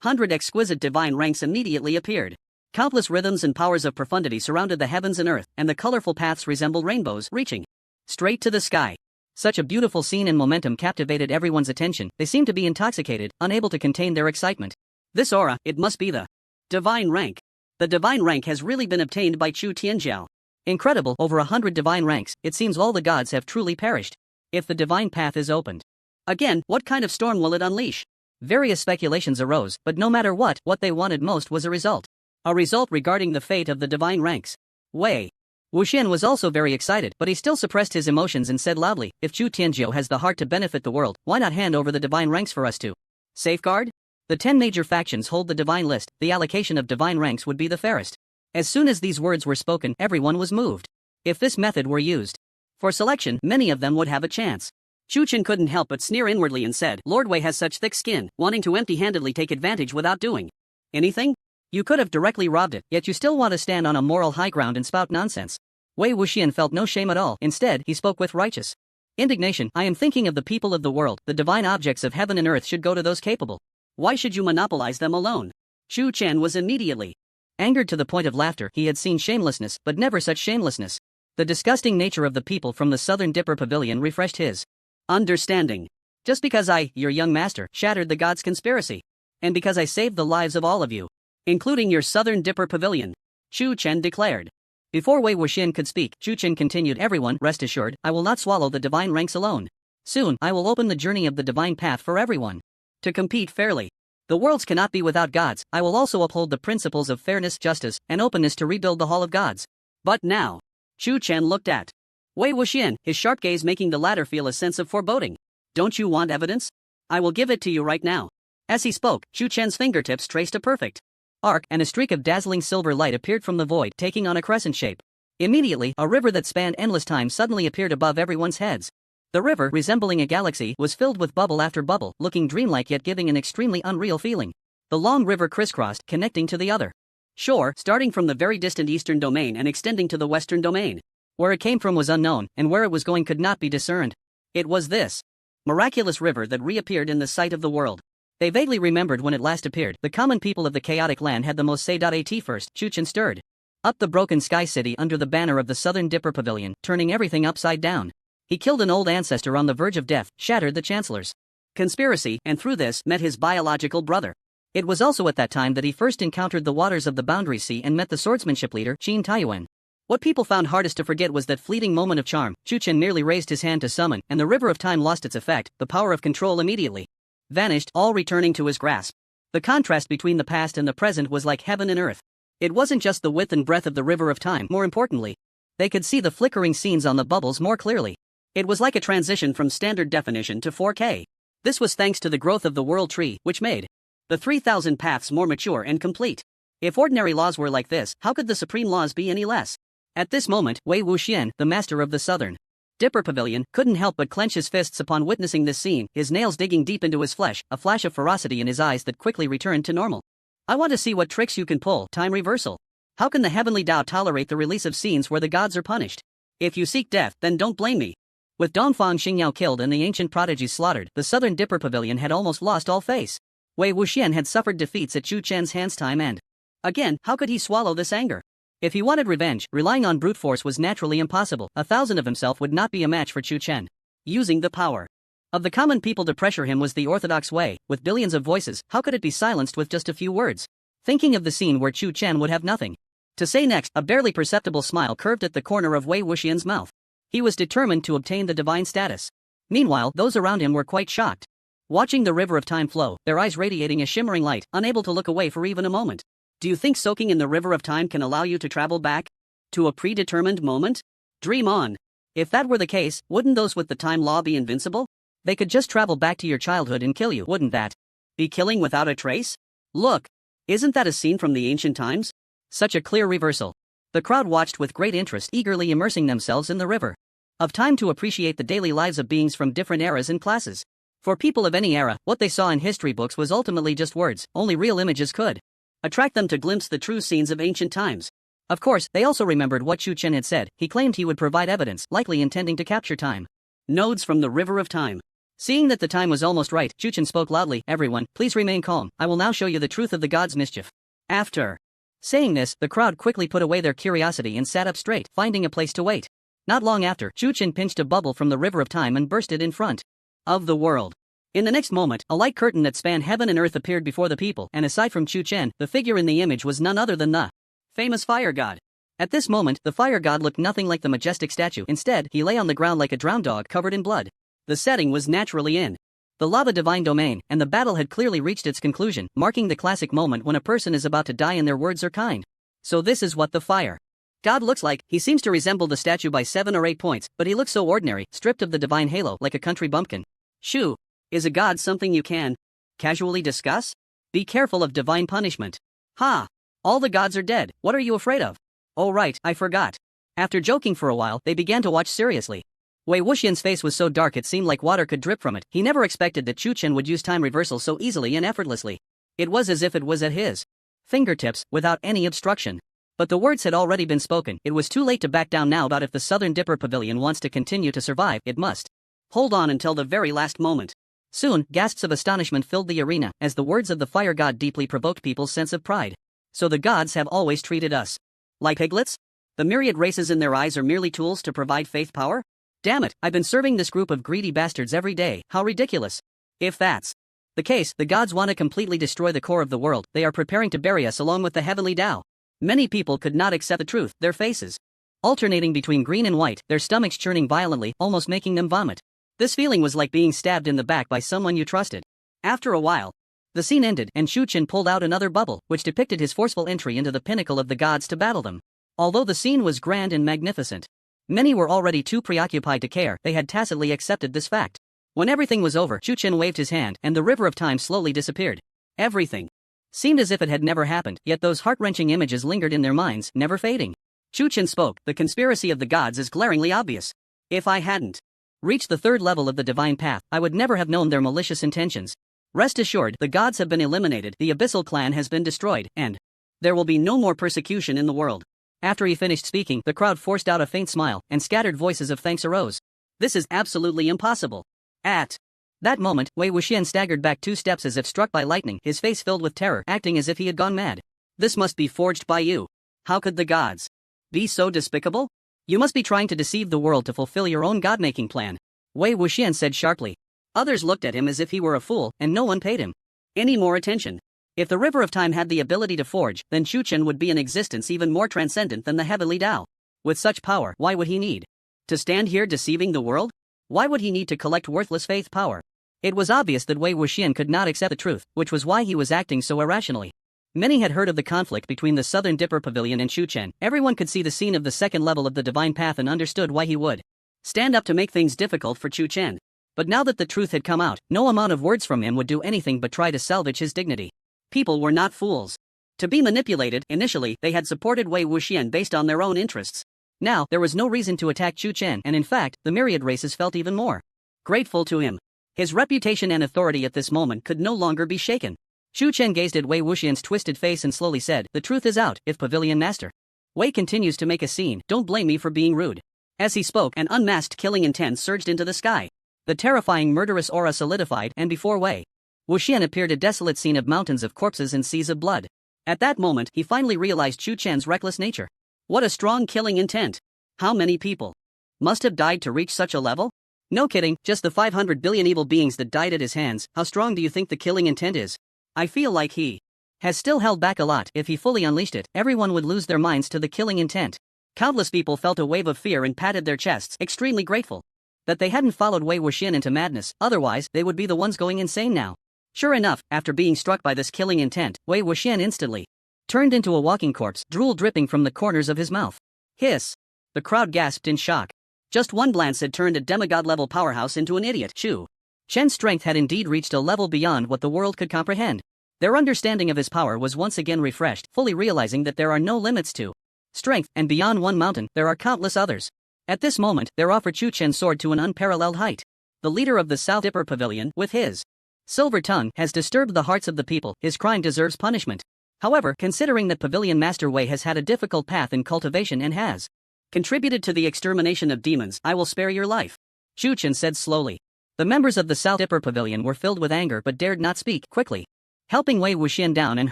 100 exquisite divine ranks immediately appeared. Countless rhythms and powers of profundity surrounded the heavens and earth, and the colorful paths resembled rainbows, reaching straight to the sky. Such a beautiful scene and momentum captivated everyone's attention. They seemed to be intoxicated, unable to contain their excitement. This aura, it must be the divine rank. The divine rank has really been obtained by Chu Tianjiao. Incredible, over 100 divine ranks. It seems all the gods have truly perished. If the divine path is opened again, what kind of storm will it unleash? Various speculations arose, but no matter what they wanted most was a result. A result regarding the fate of the divine ranks. Wei Wuxian was also very excited, but he still suppressed his emotions and said loudly, if Chu Tianjiao has the heart to benefit the world, why not hand over the divine ranks for us to safeguard? The 10 major factions hold the divine list. The allocation of divine ranks would be the fairest. As soon as these words were spoken, everyone was moved. If this method were used for selection, many of them would have a chance. Chu Chen couldn't help but sneer inwardly and said, Lord Wei has such thick skin, wanting to empty-handedly take advantage without doing anything? You could have directly robbed it, yet you still want to stand on a moral high ground and spout nonsense. Wei Wuxian felt no shame at all. Instead, he spoke with righteous indignation. I am thinking of the people of the world. The divine objects of heaven and earth should go to those capable. Why should you monopolize them alone? Chu Chen was immediately angered to the point of laughter. He had seen shamelessness, but never such shamelessness. The disgusting nature of the people from the Southern Dipper Pavilion refreshed his understanding. Just because I, your young master, shattered the gods' conspiracy, and because I saved the lives of all of you, including your Southern Dipper Pavilion, Chu Chen declared. Before Wei Wuxian could speak, Chu Chen continued, everyone, rest assured, I will not swallow the divine ranks alone. Soon, I will open the journey of the divine path for everyone to compete fairly. The worlds cannot be without gods. I will also uphold the principles of fairness, justice, and openness to rebuild the Hall of Gods. But now, Chu Chen looked at Wei Wuxian, his sharp gaze making the latter feel a sense of foreboding. Don't you want evidence? I will give it to you right now. As he spoke, Chu Chen's fingertips traced a perfect arc, and a streak of dazzling silver light appeared from the void, taking on a crescent shape. Immediately, a river that spanned endless time suddenly appeared above everyone's heads. The river, resembling a galaxy, was filled with bubble after bubble, looking dreamlike yet giving an extremely unreal feeling. The long river crisscrossed, connecting to the other shore, starting from the very distant eastern domain and extending to the western domain. Where it came from was unknown, and where it was going could not be discerned. It was this miraculous river that reappeared in the sight of the world. They vaguely remembered when it last appeared. The common people of the chaotic land had the most say.at first. Chu Chen stirred up the broken sky city under the banner of the Southern Dipper Pavilion, turning everything upside down. He killed an old ancestor on the verge of death, shattered the Chancellor's conspiracy, and through this met his biological brother. It was also at that time that he first encountered the waters of the Boundary Sea and met the swordsmanship leader, Qin Taiyuan. What people found hardest to forget was that fleeting moment of charm. Chu Chen merely raised his hand to summon, and the river of time lost its effect. The power of control immediately vanished, all returning to his grasp. The contrast between the past and the present was like heaven and earth. It wasn't just the width and breadth of the river of time, more importantly, they could see the flickering scenes on the bubbles more clearly. It was like a transition from standard definition to 4K. This was thanks to the growth of the world tree, which made the 3,000 paths more mature and complete. If ordinary laws were like this, how could the supreme laws be any less? At this moment, Wei Wuxian, the master of the Southern Dipper Pavilion, couldn't help but clench his fists upon witnessing this scene, his nails digging deep into his flesh, a flash of ferocity in his eyes that quickly returned to normal. I want to see what tricks you can pull. Time reversal. How can the heavenly Tao tolerate the release of scenes where the gods are punished? If you seek death, then don't blame me. With Dongfang Xingyao killed and the ancient prodigies slaughtered, the Southern Dipper Pavilion had almost lost all face. Wei Wuxian had suffered defeats at Chu Chen's hands time and again, how could he swallow this anger? If he wanted revenge, relying on brute force was naturally impossible. 1,000 of himself would not be a match for Chu Chen. Using the power of the common people to pressure him was the orthodox way. With billions of voices, how could it be silenced with just a few words? Thinking of the scene where Chu Chen would have nothing to say next, a barely perceptible smile curved at the corner of Wei Wuxian's mouth. He was determined to obtain the divine status. Meanwhile, those around him were quite shocked, watching the river of time flow, their eyes radiating a shimmering light, unable to look away for even a moment. Do you think soaking in the river of time can allow you to travel back to a predetermined moment? Dream on. If that were the case, wouldn't those with the time law be invincible? They could just travel back to your childhood and kill you. Wouldn't that be killing without a trace? Look, isn't that a scene from the ancient times? Such a clear reversal. The crowd watched with great interest, eagerly immersing themselves in the river of time to appreciate the daily lives of beings from different eras and classes. For people of any era, what they saw in history books was ultimately just words. Only real images could attract them to glimpse the true scenes of ancient times. Of course, they also remembered what Chu Chen had said. He claimed he would provide evidence, likely intending to capture time nodes from the river of time. Seeing that the time was almost right, Chu Chen spoke loudly, "Everyone, please remain calm. I will now show you the truth of the gods' mischief." After saying this, the crowd quickly put away their curiosity and sat up straight, finding a place to wait. Not long after, Chu Chen pinched a bubble from the river of time and burst it in front of the world. In the next moment, a light curtain that spanned heaven and earth appeared before the people, and aside from Chu Chen, the figure in the image was none other than the famous fire god. At this moment, the fire god looked nothing like the majestic statue. Instead, he lay on the ground like a drowned dog covered in blood. The setting was naturally in the lava divine domain, and the battle had clearly reached its conclusion, marking the classic moment when a person is about to die and their words are kind. So this is what the fire god looks like. He seems to resemble the statue by 7 or 8 points, but he looks so ordinary, stripped of the divine halo, like a country bumpkin. Shoo. Is a god something you can casually discuss? Be careful of divine punishment. Ha! All the gods are dead, what are you afraid of? Oh right, I forgot. After joking for a while, they began to watch seriously. Wei Wuxian's face was so dark it seemed like water could drip from it. He never expected that Chu Chen would use time reversal so easily and effortlessly. It was as if it was at his fingertips, without any obstruction. But the words had already been spoken. It was too late to back down now. But if the Southern Dipper Pavilion wants to continue to survive, it must hold on until the very last moment. Soon, gasps of astonishment filled the arena, as the words of the fire god deeply provoked people's sense of pride. So the gods have always treated us like piglets? The myriad races in their eyes are merely tools to provide faith power? Damn it, I've been serving this group of greedy bastards every day. How ridiculous. If that's the case, the gods want to completely destroy the core of the world. They are preparing to bury us along with the heavenly Tao. Many people could not accept the truth, their faces alternating between green and white, their stomachs churning violently, almost making them vomit. This feeling was like being stabbed in the back by someone you trusted. After a while, the scene ended and Shu Chen pulled out another bubble, which depicted his forceful entry into the pinnacle of the gods to battle them. Although the scene was grand and magnificent, many were already too preoccupied to care. They had tacitly accepted this fact. When everything was over, Shu Chen waved his hand and the river of time slowly disappeared. Everything seemed as if it had never happened, yet those heart-wrenching images lingered in their minds, never fading. Shu Chen spoke, "The conspiracy of the gods is glaringly obvious. If I hadn't reached the third level of the divine path, I would never have known their malicious intentions. Rest assured, the gods have been eliminated, the Abyssal clan has been destroyed, and there will be no more persecution in the world." After he finished speaking, the crowd forced out a faint smile, and scattered voices of thanks arose. "This is absolutely impossible." At that moment, Wei Wuxian staggered back 2 steps as if struck by lightning, his face filled with terror, acting as if he had gone mad. "This must be forged by you. How could the gods be so despicable? You must be trying to deceive the world to fulfill your own god-making plan," Wei Wuxian said sharply. Others looked at him as if he were a fool, and no one paid him any more attention. If the River of Time had the ability to forge, then Shu Chen would be an existence even more transcendent than the Heavenly Tao. With such power, why would he need to stand here deceiving the world? Why would he need to collect worthless faith power? It was obvious that Wei Wuxian could not accept the truth, which was why he was acting so irrationally. Many had heard of the conflict between the Southern Dipper Pavilion and Shu Chen. Everyone could see the scene of the second level of the divine path and understood why he would stand up to make things difficult for Shu Chen. But now that the truth had come out, no amount of words from him would do anything but try to salvage his dignity. People were not fools to be manipulated. Initially, they had supported Wei Wuxian based on their own interests. Now, there was no reason to attack Shu Chen, and in fact, the myriad races felt even more grateful to him. His reputation and authority at this moment could no longer be shaken. Shu Chen gazed at Wei Wuxian's twisted face and slowly said, "The truth is out, if Pavilion Master Wei continues to make a scene, don't blame me for being rude." As he spoke, an unmasked killing intent surged into the sky. The terrifying murderous aura solidified, and before Wei Wuxian appeared a desolate scene of mountains of corpses and seas of blood. At that moment, he finally realized Shu Chen's reckless nature. What a strong killing intent! How many people must have died to reach such a level? No kidding, just the 500 billion evil beings that died at his hands. How strong do you think the killing intent is? I feel like he has still held back a lot. If he fully unleashed it, everyone would lose their minds to the killing intent. Countless people felt a wave of fear and patted their chests, extremely grateful that they hadn't followed Wei Wuxian into madness, otherwise they would be the ones going insane now. Sure enough, after being struck by this killing intent, Wei Wuxian instantly turned into a walking corpse, drool dripping from the corners of his mouth. Hiss! The crowd gasped in shock. Just one glance had turned a demigod-level powerhouse into an idiot. Shu Chen's strength had indeed reached a level beyond what the world could comprehend. Their understanding of his power was once again refreshed, fully realizing that there are no limits to strength, and beyond one mountain, there are countless others. At this moment, their offer Shu Chen soared to an unparalleled height. The leader of the South Dipper Pavilion, with his silver tongue, has disturbed the hearts of the people. His crime deserves punishment. However, considering that Pavilion Master Wei has had a difficult path in cultivation and has contributed to the extermination of demons, I will spare your life, Shu Chen said slowly. The members of the South Dipper Pavilion were filled with anger but dared not speak, quickly helping Wei Wuxian down and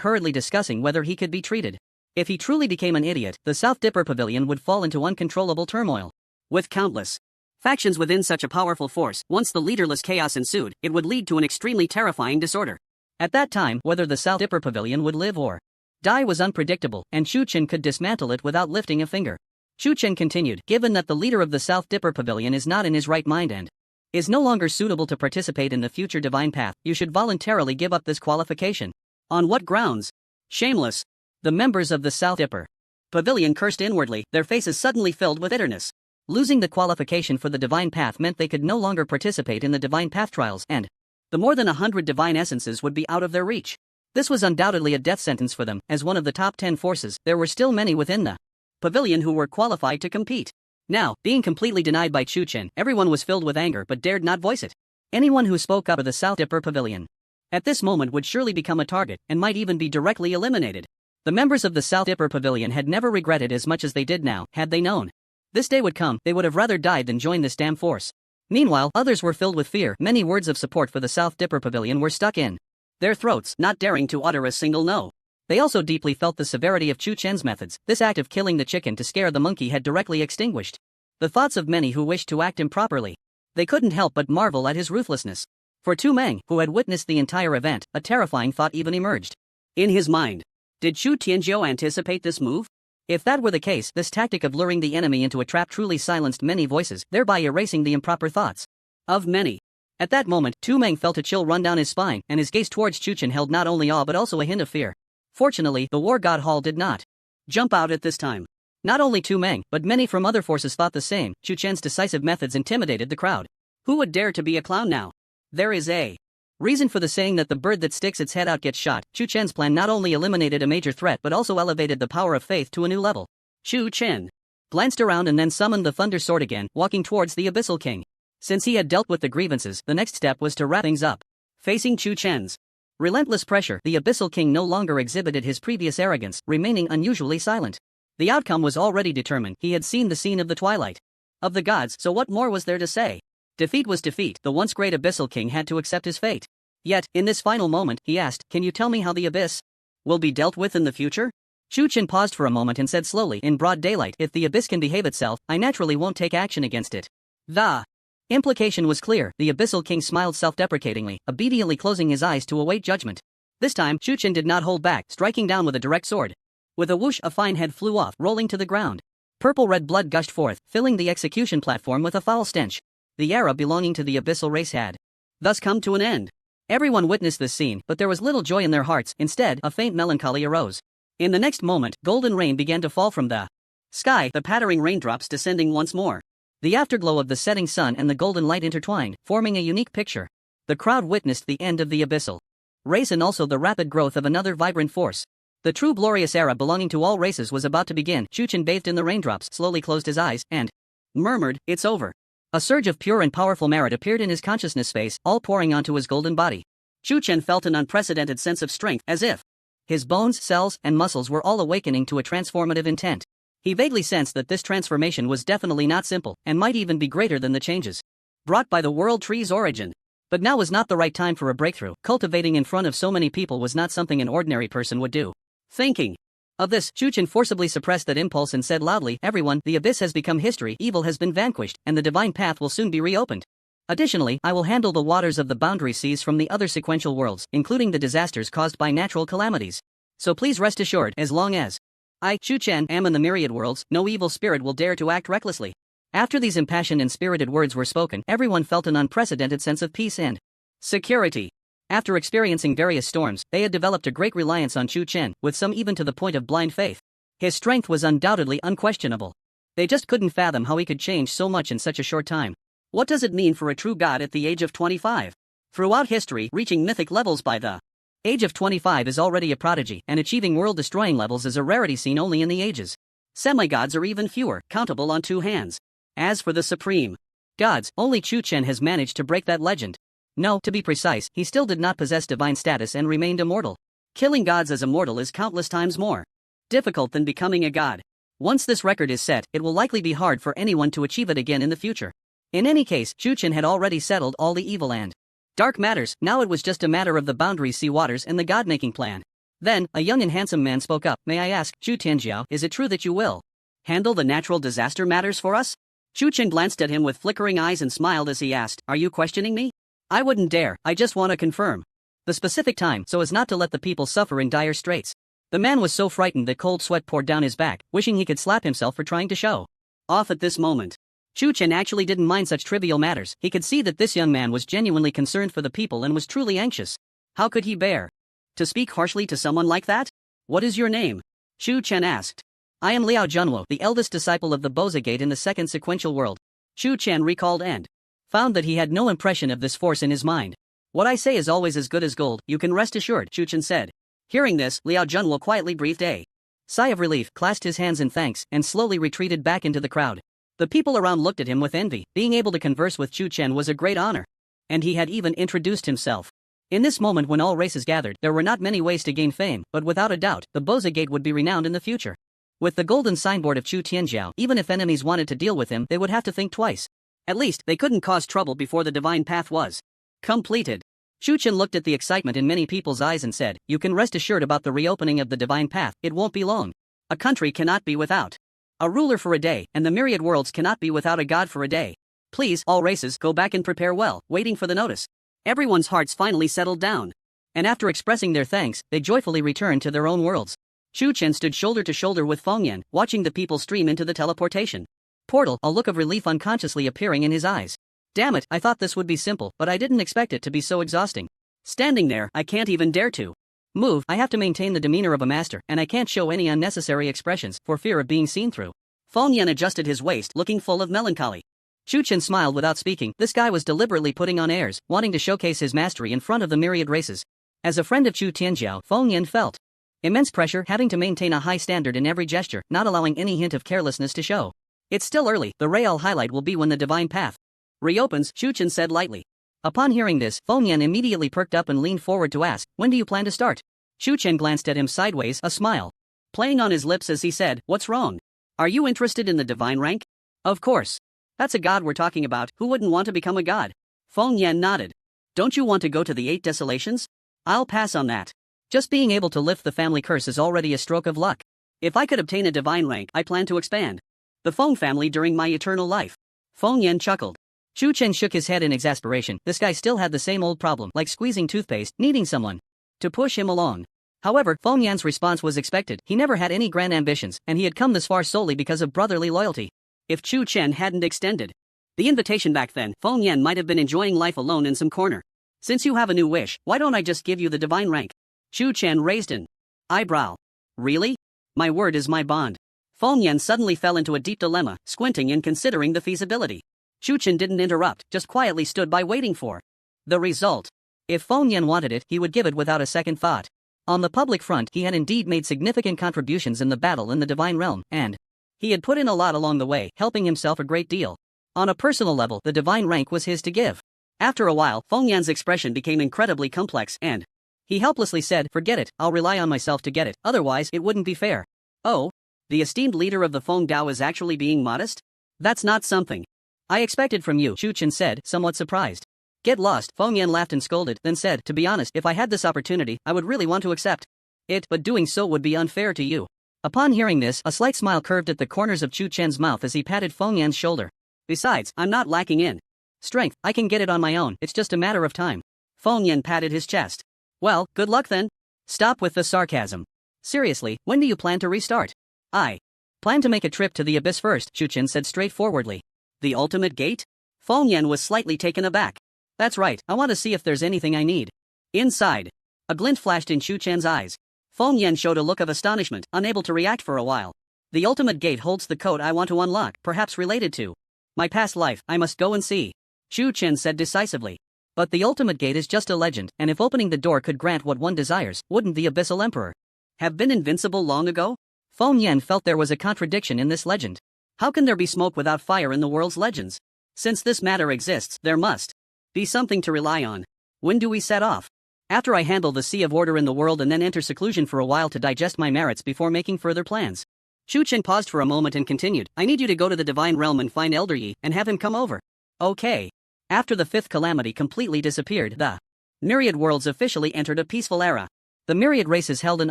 hurriedly discussing whether he could be treated. If he truly became an idiot, the South Dipper Pavilion would fall into uncontrollable turmoil. With countless factions within such a powerful force, once the leaderless chaos ensued, it would lead to an extremely terrifying disorder. At that time, whether the South Dipper Pavilion would live or die was unpredictable, and Shu Chen could dismantle it without lifting a finger. Shu Chen continued, "Given that the leader of the South Dipper Pavilion is not in his right mind and is no longer suitable to participate in the future divine path, you should voluntarily give up this qualification." On what grounds? Shameless! The members of the South Dipper Pavilion cursed inwardly, their faces suddenly filled with bitterness. Losing the qualification for the divine path meant they could no longer participate in the divine path trials, and the more than 100 divine essences would be out of their reach. This was undoubtedly a death sentence for them. As one of the top 10 forces, there were still many within the pavilion who were qualified to compete. Now, being completely denied by Shu Chen, everyone was filled with anger but dared not voice it. Anyone who spoke up for the South Dipper Pavilion at this moment would surely become a target, and might even be directly eliminated. The members of the South Dipper Pavilion had never regretted as much as they did now. Had they known this day would come, they would have rather died than joined this damn force. Meanwhile, others were filled with fear. Many words of support for the South Dipper Pavilion were stuck in their throats, not daring to utter a single no. They also deeply felt the severity of Shu Chen's methods. This act of killing the chicken to scare the monkey had directly extinguished the thoughts of many who wished to act improperly. They couldn't help but marvel at his ruthlessness. For Tu Meng, who had witnessed the entire event, a terrifying thought even emerged in his mind. Did Shu Tianzhou anticipate this move? If that were the case, this tactic of luring the enemy into a trap truly silenced many voices, thereby erasing the improper thoughts. Of many. At that moment, Tu Meng felt a chill run down his spine, and his gaze towards Chu Chen held not only awe but also a hint of fear. Fortunately, the War God Hall did not jump out at this time. Not only Tu Meng, but many from other forces thought the same. Chu Chen's decisive methods intimidated the crowd. Who would dare to be a clown now? There is a reason for the saying that the bird that sticks its head out gets shot. Chu Chen's plan not only eliminated a major threat but also elevated the power of faith to a new level. Chu Chen glanced around and then summoned the Thunder Sword again, walking towards the Abyssal King. Since he had dealt with the grievances, the next step was to wrap things up. Facing Chu Chen's relentless pressure, the Abyssal King no longer exhibited his previous arrogance, remaining unusually silent. The outcome was already determined. He had seen the scene of the twilight of the gods, so what more was there to say? Defeat was defeat. The once great Abyssal King had to accept his fate. Yet, in this final moment, he asked, "Can you tell me how the abyss will be dealt with in the future?" Chu Chen paused for a moment and said slowly, in broad daylight, "If the abyss can behave itself, I naturally won't take action against it." The implication was clear. The Abyssal King smiled self-deprecatingly, obediently closing his eyes to await judgment. This time, Chu Chen did not hold back, striking down with a direct sword. With a whoosh, a fine head flew off, rolling to the ground. Purple-red blood gushed forth, filling the execution platform with a foul stench. The era belonging to the abyssal race had thus come to an end. Everyone witnessed this scene, but there was little joy in their hearts. Instead, a faint melancholy arose. In the next moment, golden rain began to fall from the sky, the pattering raindrops descending once more. The afterglow of the setting sun and the golden light intertwined, forming a unique picture. The crowd witnessed the end of the abyssal race and also the rapid growth of another vibrant force. The true glorious era belonging to all races was about to begin. Chu Chen, bathed in the raindrops, slowly closed his eyes and murmured, "It's over." A surge of pure and powerful merit appeared in his consciousness space, all pouring onto his golden body. Chu Chen felt an unprecedented sense of strength, as if his bones, cells, and muscles were all awakening to a transformative intent. He vaguely sensed that this transformation was definitely not simple, and might even be greater than the changes brought by the World Tree's origin. But now was not the right time for a breakthrough. Cultivating in front of so many people was not something an ordinary person would do. Thinking of this, Chu Chen forcibly suppressed that impulse and said loudly, "Everyone, the abyss has become history, evil has been vanquished, and the divine path will soon be reopened. Additionally, I will handle the waters of the boundary seas from the other sequential worlds, including the disasters caused by natural calamities. So please rest assured, as long as I, Chu Chen, am in the myriad worlds, no evil spirit will dare to act recklessly." After these impassioned and spirited words were spoken, everyone felt an unprecedented sense of peace and security. After experiencing various storms, they had developed a great reliance on Chu Chen, with some even to the point of blind faith. His strength was undoubtedly unquestionable. They just couldn't fathom how he could change so much in such a short time. What does it mean for a true god at the age of 25? Throughout history, reaching mythic levels by the age of 25 is already a prodigy, and achieving world-destroying levels is a rarity seen only in the ages. Semigods are even fewer, countable on two hands. As for the supreme gods, only Chu Chen has managed to break that legend. No, to be precise, he still did not possess divine status and remained immortal. Killing gods as immortal is countless times more difficult than becoming a god. Once this record is set, it will likely be hard for anyone to achieve it again in the future. In any case, Chu Chen had already settled all the evil and dark matters. Now it was just a matter of the boundary sea waters and the god-making plan. Then, a young and handsome man spoke up. "May I ask, Chu Tianjiao, is it true that you will handle the natural disaster matters for us?" Chu Chen glanced at him with flickering eyes and smiled as he asked, "Are you questioning me?" "I wouldn't dare, I just want to confirm the specific time so as not to let the people suffer in dire straits." The man was so frightened that cold sweat poured down his back, wishing he could slap himself for trying to show off at this moment. Chu Chen actually didn't mind such trivial matters. He could see that this young man was genuinely concerned for the people and was truly anxious. How could he bear to speak harshly to someone like that? "What is your name?" Chu Chen asked. "I am Liao Junwo, the eldest disciple of the Boza Gate in the second sequential world." Chu Chen recalled and found that he had no impression of this force in his mind. "What I say is always as good as gold, you can rest assured," Chu Chen said. Hearing this, Liao Junwo quietly breathed a sigh of relief, clasped his hands in thanks, and slowly retreated back into the crowd. The people around looked at him with envy. Being able to converse with Chu Chen was a great honor. And he had even introduced himself. In this moment when all races gathered, there were not many ways to gain fame, but without a doubt, the Boza Gate would be renowned in the future. With the golden signboard of Chu Tianjiao, even if enemies wanted to deal with him, they would have to think twice. At least, they couldn't cause trouble before the divine path was completed. Chu Chen looked at the excitement in many people's eyes and said, "You can rest assured about the reopening of the divine path, it won't be long. A country cannot be without a ruler for a day, and the myriad worlds cannot be without a god for a day. Please, all races, go back and prepare well," waiting for the notice. Everyone's hearts finally settled down. And after expressing their thanks, they joyfully returned to their own worlds. Chu Chen stood shoulder to shoulder with Feng Yan, watching the people stream into the teleportation portal, a look of relief unconsciously appearing in his eyes. Damn it, I thought this would be simple, but I didn't expect it to be so exhausting. Standing there, I can't even dare to move. I have to maintain the demeanor of a master, and I can't show any unnecessary expressions for fear of being seen through. Feng Yan adjusted his waist, looking full of melancholy. Chu Chen smiled without speaking. This guy was deliberately putting on airs, wanting to showcase his mastery in front of the myriad races. As a friend of Chu Tianjiao, Feng Yan felt immense pressure, having to maintain a high standard in every gesture, not allowing any hint of carelessness to show. It's still early, the real highlight will be when the divine path reopens, Chu Chen said lightly. Upon hearing this, Feng Yan immediately perked up and leaned forward to ask, when do you plan to start? Chu Chen glanced at him sideways, a smile playing on his lips as he said, what's wrong? Are you interested in the divine rank? Of course. That's a god we're talking about, who wouldn't want to become a god? Feng Yan nodded. Don't you want to go to the 8 desolations? I'll pass on that. Just being able to lift the family curse is already a stroke of luck. If I could obtain a divine rank, I plan to expand the Feng family during my eternal life. Feng Yan chuckled. Chu Chen shook his head in exasperation. This guy still had the same old problem, like squeezing toothpaste, needing someone to push him along. However, Feng Yan's response was expected. He never had any grand ambitions, and he had come this far solely because of brotherly loyalty. If Chu Chen hadn't extended the invitation back then, Feng Yan might have been enjoying life alone in some corner. Since you have a new wish, why don't I just give you the divine rank? Chu Chen raised an eyebrow. Really? My word is my bond. Feng Yan suddenly fell into a deep dilemma, squinting and considering the feasibility. Chu Chen didn't interrupt, just quietly stood by waiting for the result. If Feng Yan wanted it, he would give it without a second thought. On the public front, he had indeed made significant contributions in the battle in the divine realm, and he had put in a lot along the way, helping himself a great deal. On a personal level, the divine rank was his to give. After a while, Feng Yan's expression became incredibly complex, and he helplessly said, forget it, I'll rely on myself to get it, otherwise it wouldn't be fair. Oh? The esteemed leader of the Feng Dao is actually being modest? That's not something I expected from you, Chu Chen said, somewhat surprised. Get lost, Feng Yan laughed and scolded, then said, to be honest, if I had this opportunity, I would really want to accept it, but doing so would be unfair to you. Upon hearing this, a slight smile curved at the corners of Chu Chen's mouth as he patted Feng Yan's shoulder. Besides, I'm not lacking in strength, I can get it on my own, it's just a matter of time. Feng Yan patted his chest. Well, good luck then. Stop with the sarcasm. Seriously, when do you plan to restart? I plan to make a trip to the abyss first, Chu Chen said straightforwardly. The ultimate gate? Feng Yan was slightly taken aback. That's right, I want to see if there's anything I need inside. A glint flashed in Chu Chen's eyes. Feng Yan showed a look of astonishment, unable to react for a while. The ultimate gate holds the code I want to unlock, perhaps related to my past life. I must go and see, Chu Chen said decisively. But the ultimate gate is just a legend, and if opening the door could grant what one desires, wouldn't the Abyssal Emperor have been invincible long ago? Feng Yan felt there was a contradiction in this legend. How can there be smoke without fire in the world's legends? Since this matter exists, there must be something to rely on. When do we set off? After I handle the sea of order in the world and then enter seclusion for a while to digest my merits before making further plans. Chu Chen paused for a moment and continued, I need you to go to the divine realm and find Elder Yi, and have him come over. Okay. After the 5th calamity completely disappeared, the myriad worlds officially entered a peaceful era. The myriad races held an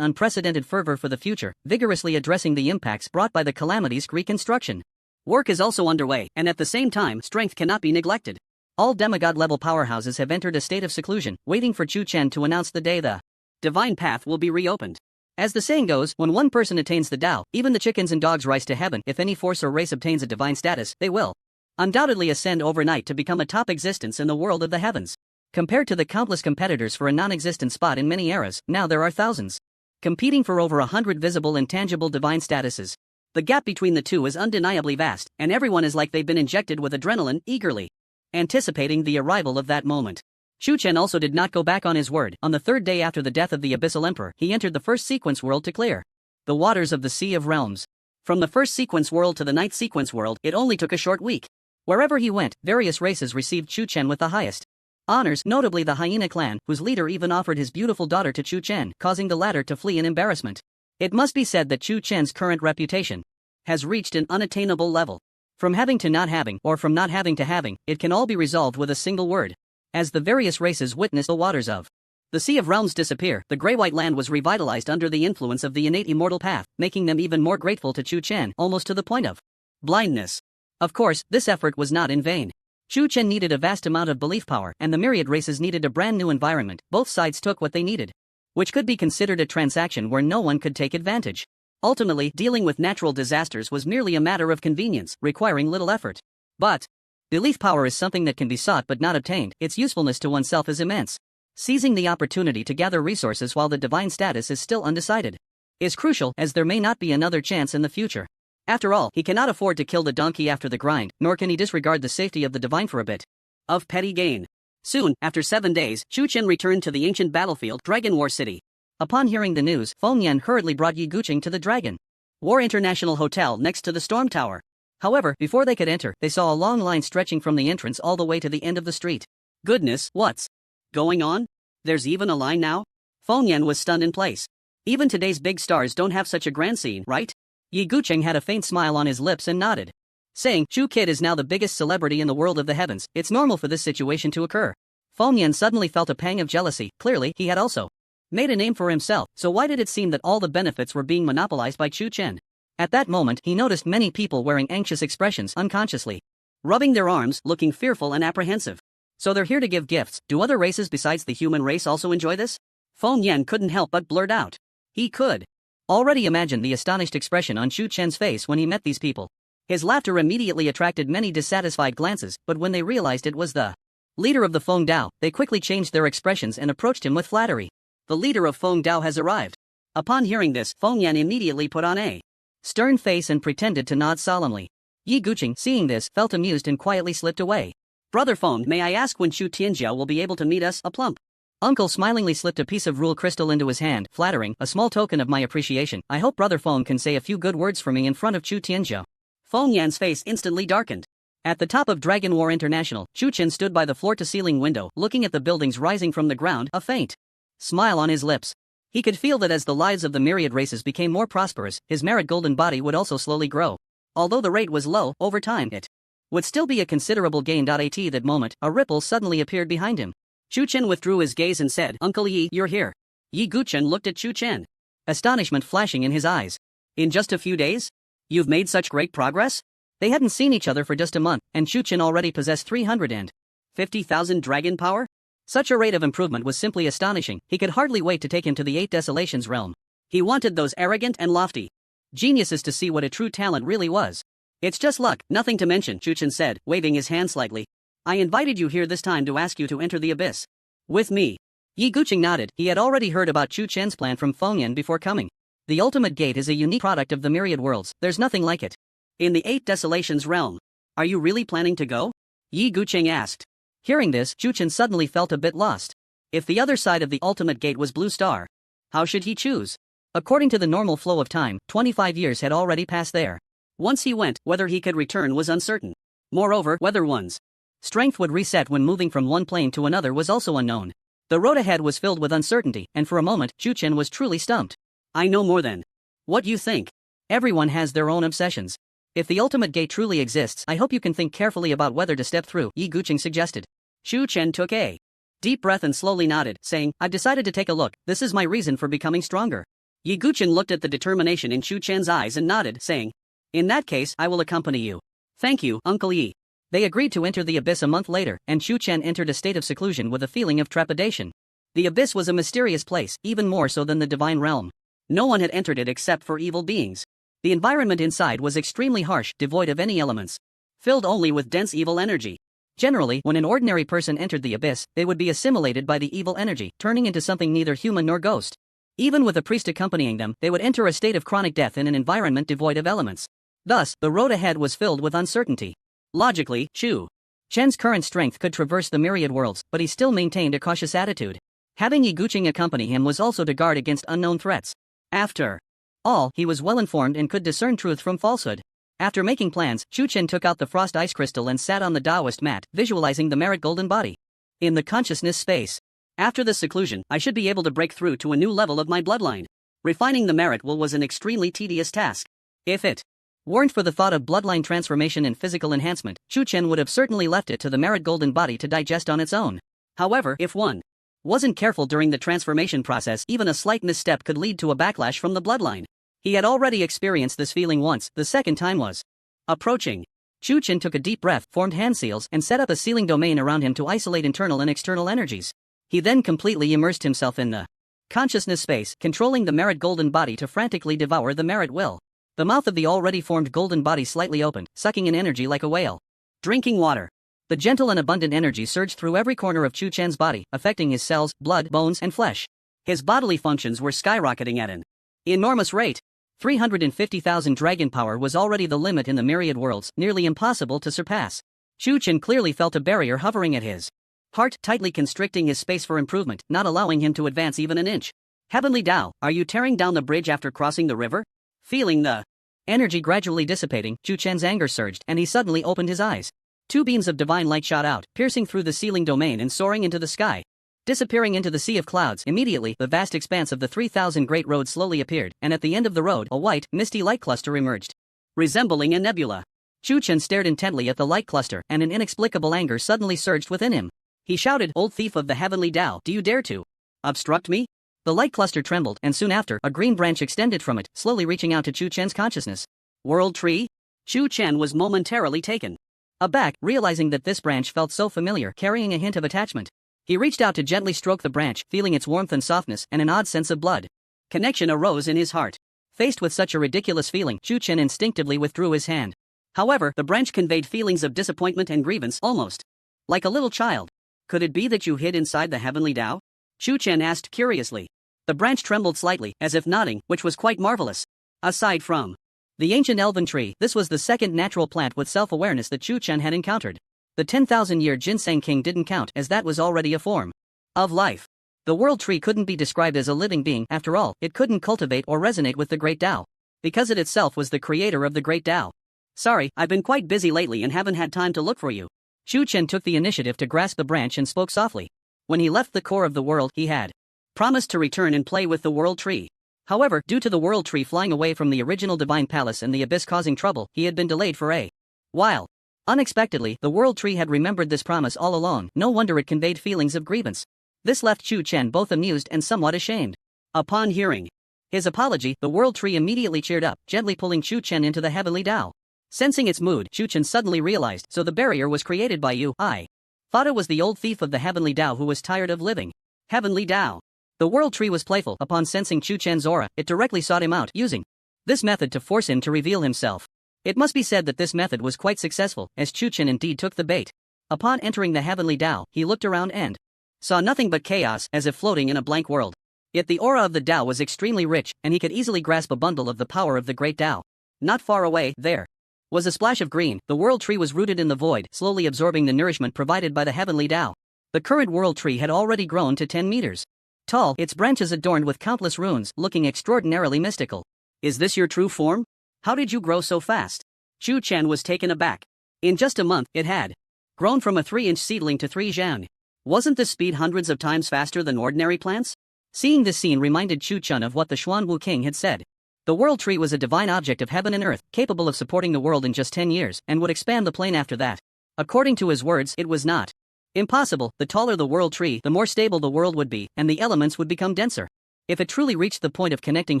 unprecedented fervor for the future, vigorously addressing the impacts brought by the calamity's reconstruction. Work is also underway, and at the same time, strength cannot be neglected. All demigod-level powerhouses have entered a state of seclusion, waiting for Chu Chen to announce the day the divine path will be reopened. As the saying goes, when one person attains the Tao, even the chickens and dogs rise to heaven. If any force or race obtains a divine status, they will undoubtedly ascend overnight to become a top existence in the world of the heavens. Compared to the countless competitors for a non-existent spot in many eras, now there are thousands competing for over 100 visible and tangible divine statuses. The gap between the two is undeniably vast, and everyone is like they've been injected with adrenaline, eagerly anticipating the arrival of that moment. Chu Chen also did not go back on his word. On the 3rd day after the death of the Abyssal Emperor, he entered the first sequence world to clear the waters of the Sea of Realms. From the first sequence world to the 9th sequence world, it only took a short week. Wherever he went, various races received Chu Chen with the highest honors, notably the Hyena clan, whose leader even offered his beautiful daughter to Chu Chen, causing the latter to flee in embarrassment. It must be said that Chu Chen's current reputation has reached an unattainable level. From having to not having, or from not having to having, it can all be resolved with a single word. As the various races witnessed the waters of the Sea of Realms disappear, the Grey-White land was revitalized under the influence of the innate immortal path, making them even more grateful to Chu Chen, almost to the point of blindness. Of course, this effort was not in vain. Chu Chen needed a vast amount of belief power, and the myriad races needed a brand new environment. Both sides took what they needed, which could be considered a transaction where no one could take advantage. Ultimately, dealing with natural disasters was merely a matter of convenience, requiring little effort. But Belief power is something that can be sought but not obtained, its usefulness to oneself is immense. Seizing the opportunity to gather resources while the divine status is still undecided is crucial, as there may not be another chance in the future. After all, he cannot afford to kill the donkey after the grind, nor can he disregard the safety of the divine for a bit of petty gain. Soon, after 7 days, Chu Chen returned to the ancient battlefield, Dragon War City. Upon hearing the news, Feng Yan hurriedly brought Yi Guqing to the Dragon War International Hotel next to the Storm Tower. However, before they could enter, they saw a long line stretching from the entrance all the way to the end of the street. Goodness, what's going on? There's even a line now? Feng Yan was stunned in place. Even today's big stars don't have such a grand scene, right? Yi Guqing had a faint smile on his lips and nodded, saying, Chu Kid is now the biggest celebrity in the world of the heavens, it's normal for this situation to occur. Feng Yan suddenly felt a pang of jealousy. Clearly, he had also made a name for himself, so why did it seem that all the benefits were being monopolized by Chu Chen? At that moment, he noticed many people wearing anxious expressions unconsciously, rubbing their arms, looking fearful and apprehensive. So they're here to give gifts. Do other races besides the human race also enjoy this? Feng Yan couldn't help but blurt out. He could already imagine the astonished expression on Chu Chen's face when he met these people. His laughter immediately attracted many dissatisfied glances, but when they realized it was the leader of the Feng Dao, they quickly changed their expressions and approached him with flattery. The leader of Feng Dao has arrived. Upon hearing this, Feng Yan immediately put on a stern face and pretended to nod solemnly. Yi Guqing, seeing this, felt amused and quietly slipped away. Brother Feng, may I ask when Chu Tianjiao will be able to meet us? A plump uncle smilingly slipped a piece of rule crystal into his hand, flattering, a small token of my appreciation. I hope Brother Feng can say a few good words for me in front of Chu Tianjiao. Feng Yan's face instantly darkened. At the top of Dragon War International, Chu Chen stood by the floor-to-ceiling window, looking at the buildings rising from the ground, a faint smile on his lips. He could feel that as the lives of the myriad races became more prosperous, his merit golden body would also slowly grow. Although the rate was low, over time it would still be a considerable gain. At that moment, a ripple suddenly appeared behind him. Chu Chen withdrew his gaze and said, Uncle Yi, you're here. Yi Guqing looked at Chu Chen, astonishment flashing in his eyes. In just a few days? You've made such great progress? They hadn't seen each other for just a month, and Chu Chen already possessed 350,000 dragon power? Such a rate of improvement was simply astonishing. He could hardly wait to take him to the 8 Desolations realm. He wanted those arrogant and lofty geniuses to see what a true talent really was. It's just luck, nothing to mention, Chu Chen said, waving his hand slightly. I invited you here this time to ask you to enter the abyss with me. Yi Guqing nodded. He had already heard about Chu Chen's plan from Feng Yan before coming. The ultimate gate is a unique product of the myriad worlds. There's nothing like it in the 8 Desolations realm. Are you really planning to go? Yi Guqing asked. Hearing this, Chu Chen suddenly felt a bit lost. If the other side of the ultimate gate was Blue Star, how should he choose? According to the normal flow of time, 25 years had already passed there. Once he went, whether he could return was uncertain. Moreover, whether one's strength would reset when moving from one plane to another was also unknown. The road ahead was filled with uncertainty, and for a moment, Chu Chen was truly stumped. I know more than what you think. Everyone has their own obsessions. If the ultimate gate truly exists, I hope you can think carefully about whether to step through, Yi Guqing suggested. Chu Chen took a deep breath and slowly nodded, saying, I've decided to take a look. This is my reason for becoming stronger. Yi Guqing looked at the determination in Chu Chen's eyes and nodded, saying, in that case, I will accompany you. Thank you, Uncle Yi. They agreed to enter the abyss a month later, and Chu Chen entered a state of seclusion with a feeling of trepidation. The abyss was a mysterious place, even more so than the divine realm. No one had entered it except for evil beings. The environment inside was extremely harsh, devoid of any elements, filled only with dense evil energy. Generally, when an ordinary person entered the abyss, they would be assimilated by the evil energy, turning into something neither human nor ghost. Even with a priest accompanying them, they would enter a state of chronic death in an environment devoid of elements. Thus, the road ahead was filled with uncertainty. Logically, Chu Chen's current strength could traverse the myriad worlds, but he still maintained a cautious attitude. Having Yi Guqing accompany him was also to guard against unknown threats. After all, he was well informed and could discern truth from falsehood. After making plans, Chu Chen took out the frost ice crystal and sat on the Taoist mat, visualizing the merit golden body in the consciousness space. After this seclusion, I should be able to break through to a new level of my bloodline. Refining the merit will was an extremely tedious task. If it weren't for the thought of bloodline transformation and physical enhancement, Chu Chen would have certainly left it to the merit golden body to digest on its own. However, if one wasn't careful during the transformation process, even a slight misstep could lead to a backlash from the bloodline. He had already experienced this feeling once. The second time was approaching. Chu Chen took a deep breath, formed hand seals, and set up a sealing domain around him to isolate internal and external energies. He then completely immersed himself in the consciousness space, controlling the merit golden body to frantically devour the merit will. The mouth of the already formed golden body slightly opened, sucking in energy like a whale drinking water. The gentle and abundant energy surged through every corner of Chu Chen's body, affecting his cells, blood, bones, and flesh. His bodily functions were skyrocketing at an enormous rate. 350,000 dragon power was already the limit in the myriad worlds, nearly impossible to surpass. Chu Chen clearly felt a barrier hovering at his heart, tightly constricting his space for improvement, not allowing him to advance even an inch. Heavenly Tao, are you tearing down the bridge after crossing the river? Feeling the energy gradually dissipating, Chu Chen's anger surged, and he suddenly opened his eyes. Two beams of divine light shot out, piercing through the ceiling domain and soaring into the sky. Disappearing into the sea of clouds, immediately, the vast expanse of the 3,000 Great Road slowly appeared, and at the end of the road, a white, misty light cluster emerged, resembling a nebula. Chu Chen stared intently at the light cluster, and an inexplicable anger suddenly surged within him. He shouted, "Old thief of the heavenly Tao, do you dare to obstruct me?" The light cluster trembled, and soon after, a green branch extended from it, slowly reaching out to Chu Chen's consciousness. World Tree? Chu Chen was momentarily taken aback, realizing that this branch felt so familiar, carrying a hint of attachment. He reached out to gently stroke the branch, feeling its warmth and softness, and an odd sense of blood connection arose in his heart. Faced with such a ridiculous feeling, Chu Chen instinctively withdrew his hand. However, the branch conveyed feelings of disappointment and grievance, almost like a little child. "Could it be that you hid inside the heavenly Tao?" Chu Chen asked curiously. The branch trembled slightly, as if nodding, which was quite marvelous. Aside from the ancient elven tree, this was the second natural plant with self-awareness that Chu Chen had encountered. The 10,000-year ginseng king didn't count, as that was already a form of life. The world tree couldn't be described as a living being, after all, it couldn't cultivate or resonate with the great Tao, because it itself was the creator of the great Tao. "Sorry, I've been quite busy lately and haven't had time to look for you." Chu Chen took the initiative to grasp the branch and spoke softly. When he left the core of the world, he had promised to return and play with the world tree. However, due to the world tree flying away from the original divine palace and the abyss causing trouble, he had been delayed for a while. Unexpectedly, the world tree had remembered this promise all along. No wonder it conveyed feelings of grievance. This left Chu Chen both amused and somewhat ashamed. Upon hearing his apology, the world tree immediately cheered up, gently pulling Chu Chen into the heavenly Tao. Sensing its mood, Chu Chen suddenly realized, so the barrier was created by you. I thought it was the old thief of the heavenly Tao who was tired of living. Heavenly Tao. The world tree was playful. Upon sensing Chu Chen's aura, it directly sought him out, using this method to force him to reveal himself. It must be said that this method was quite successful, as Chu Chen indeed took the bait. Upon entering the heavenly Tao, he looked around and saw nothing but chaos, as if floating in a blank world. Yet the aura of the Tao was extremely rich, and he could easily grasp a bundle of the power of the great Tao. Not far away, there was a splash of green. The world tree was rooted in the void, slowly absorbing the nourishment provided by the heavenly Tao. The current world tree had already grown to 10 meters tall, its branches adorned with countless runes, looking extraordinarily mystical. "Is this your true form? How did you grow so fast?" Chu Chen was taken aback. In just a month, it had grown from a 3-inch seedling to 3 zhang. Wasn't this speed hundreds of times faster than ordinary plants? Seeing this scene reminded Chu Chen of what the Xuanwu King had said. The world tree was a divine object of heaven and earth, capable of supporting the world in just 10 years, and would expand the plane after that. According to his words, it was not impossible. The taller the world tree, the more stable the world would be, and the elements would become denser. If it truly reached the point of connecting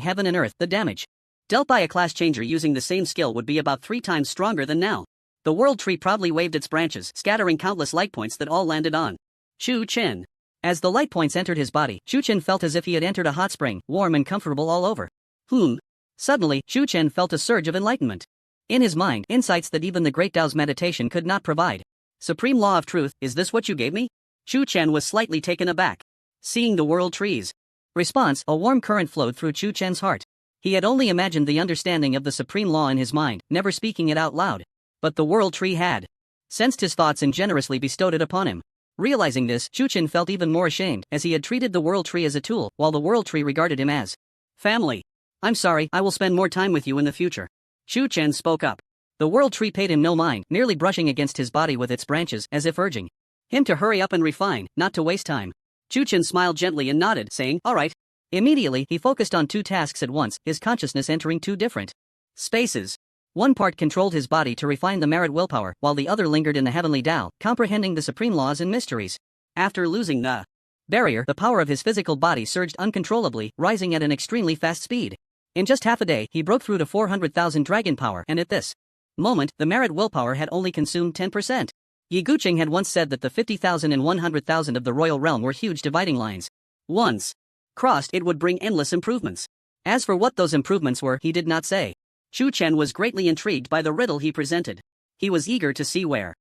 heaven and earth, the damage dealt by a class changer using the same skill would be about 3 times stronger than now. The world tree proudly waved its branches, scattering countless light points that all landed on Chu Chen. As the light points entered his body, Chu Chen felt as if he had entered a hot spring, warm and comfortable all over. Suddenly, Chu Chen felt a surge of enlightenment. In his mind, insights that even the great Tao's meditation could not provide. Supreme law of truth, is this what you gave me? Chu Chen was slightly taken aback. Seeing the world tree's response, a warm current flowed through Chu Chen's heart. He had only imagined the understanding of the supreme law in his mind, never speaking it out loud. But the world tree had sensed his thoughts and generously bestowed it upon him. Realizing this, Chu Chen felt even more ashamed, as he had treated the world tree as a tool, while the world tree regarded him as family. "I'm sorry, I will spend more time with you in the future." Chu Chen spoke up. The world tree paid him no mind, merely brushing against his body with its branches, as if urging him to hurry up and refine, not to waste time. Chu Chen smiled gently and nodded, saying, "All right." Immediately, he focused on 2 tasks at once, his consciousness entering 2 different spaces. One part controlled his body to refine the merit willpower, while the other lingered in the heavenly Tao, comprehending the supreme laws and mysteries. After losing the barrier, the power of his physical body surged uncontrollably, rising at an extremely fast speed. In just half a day, he broke through to 400,000 dragon power, and at this moment, the merit willpower had only consumed 10%. Yi Guqing had once said that the 50,000 and 100,000 of the royal realm were huge dividing lines. Once crossed, it would bring endless improvements. As for what those improvements were, he did not say. Chu Chen was greatly intrigued by the riddle he presented. He was eager to see where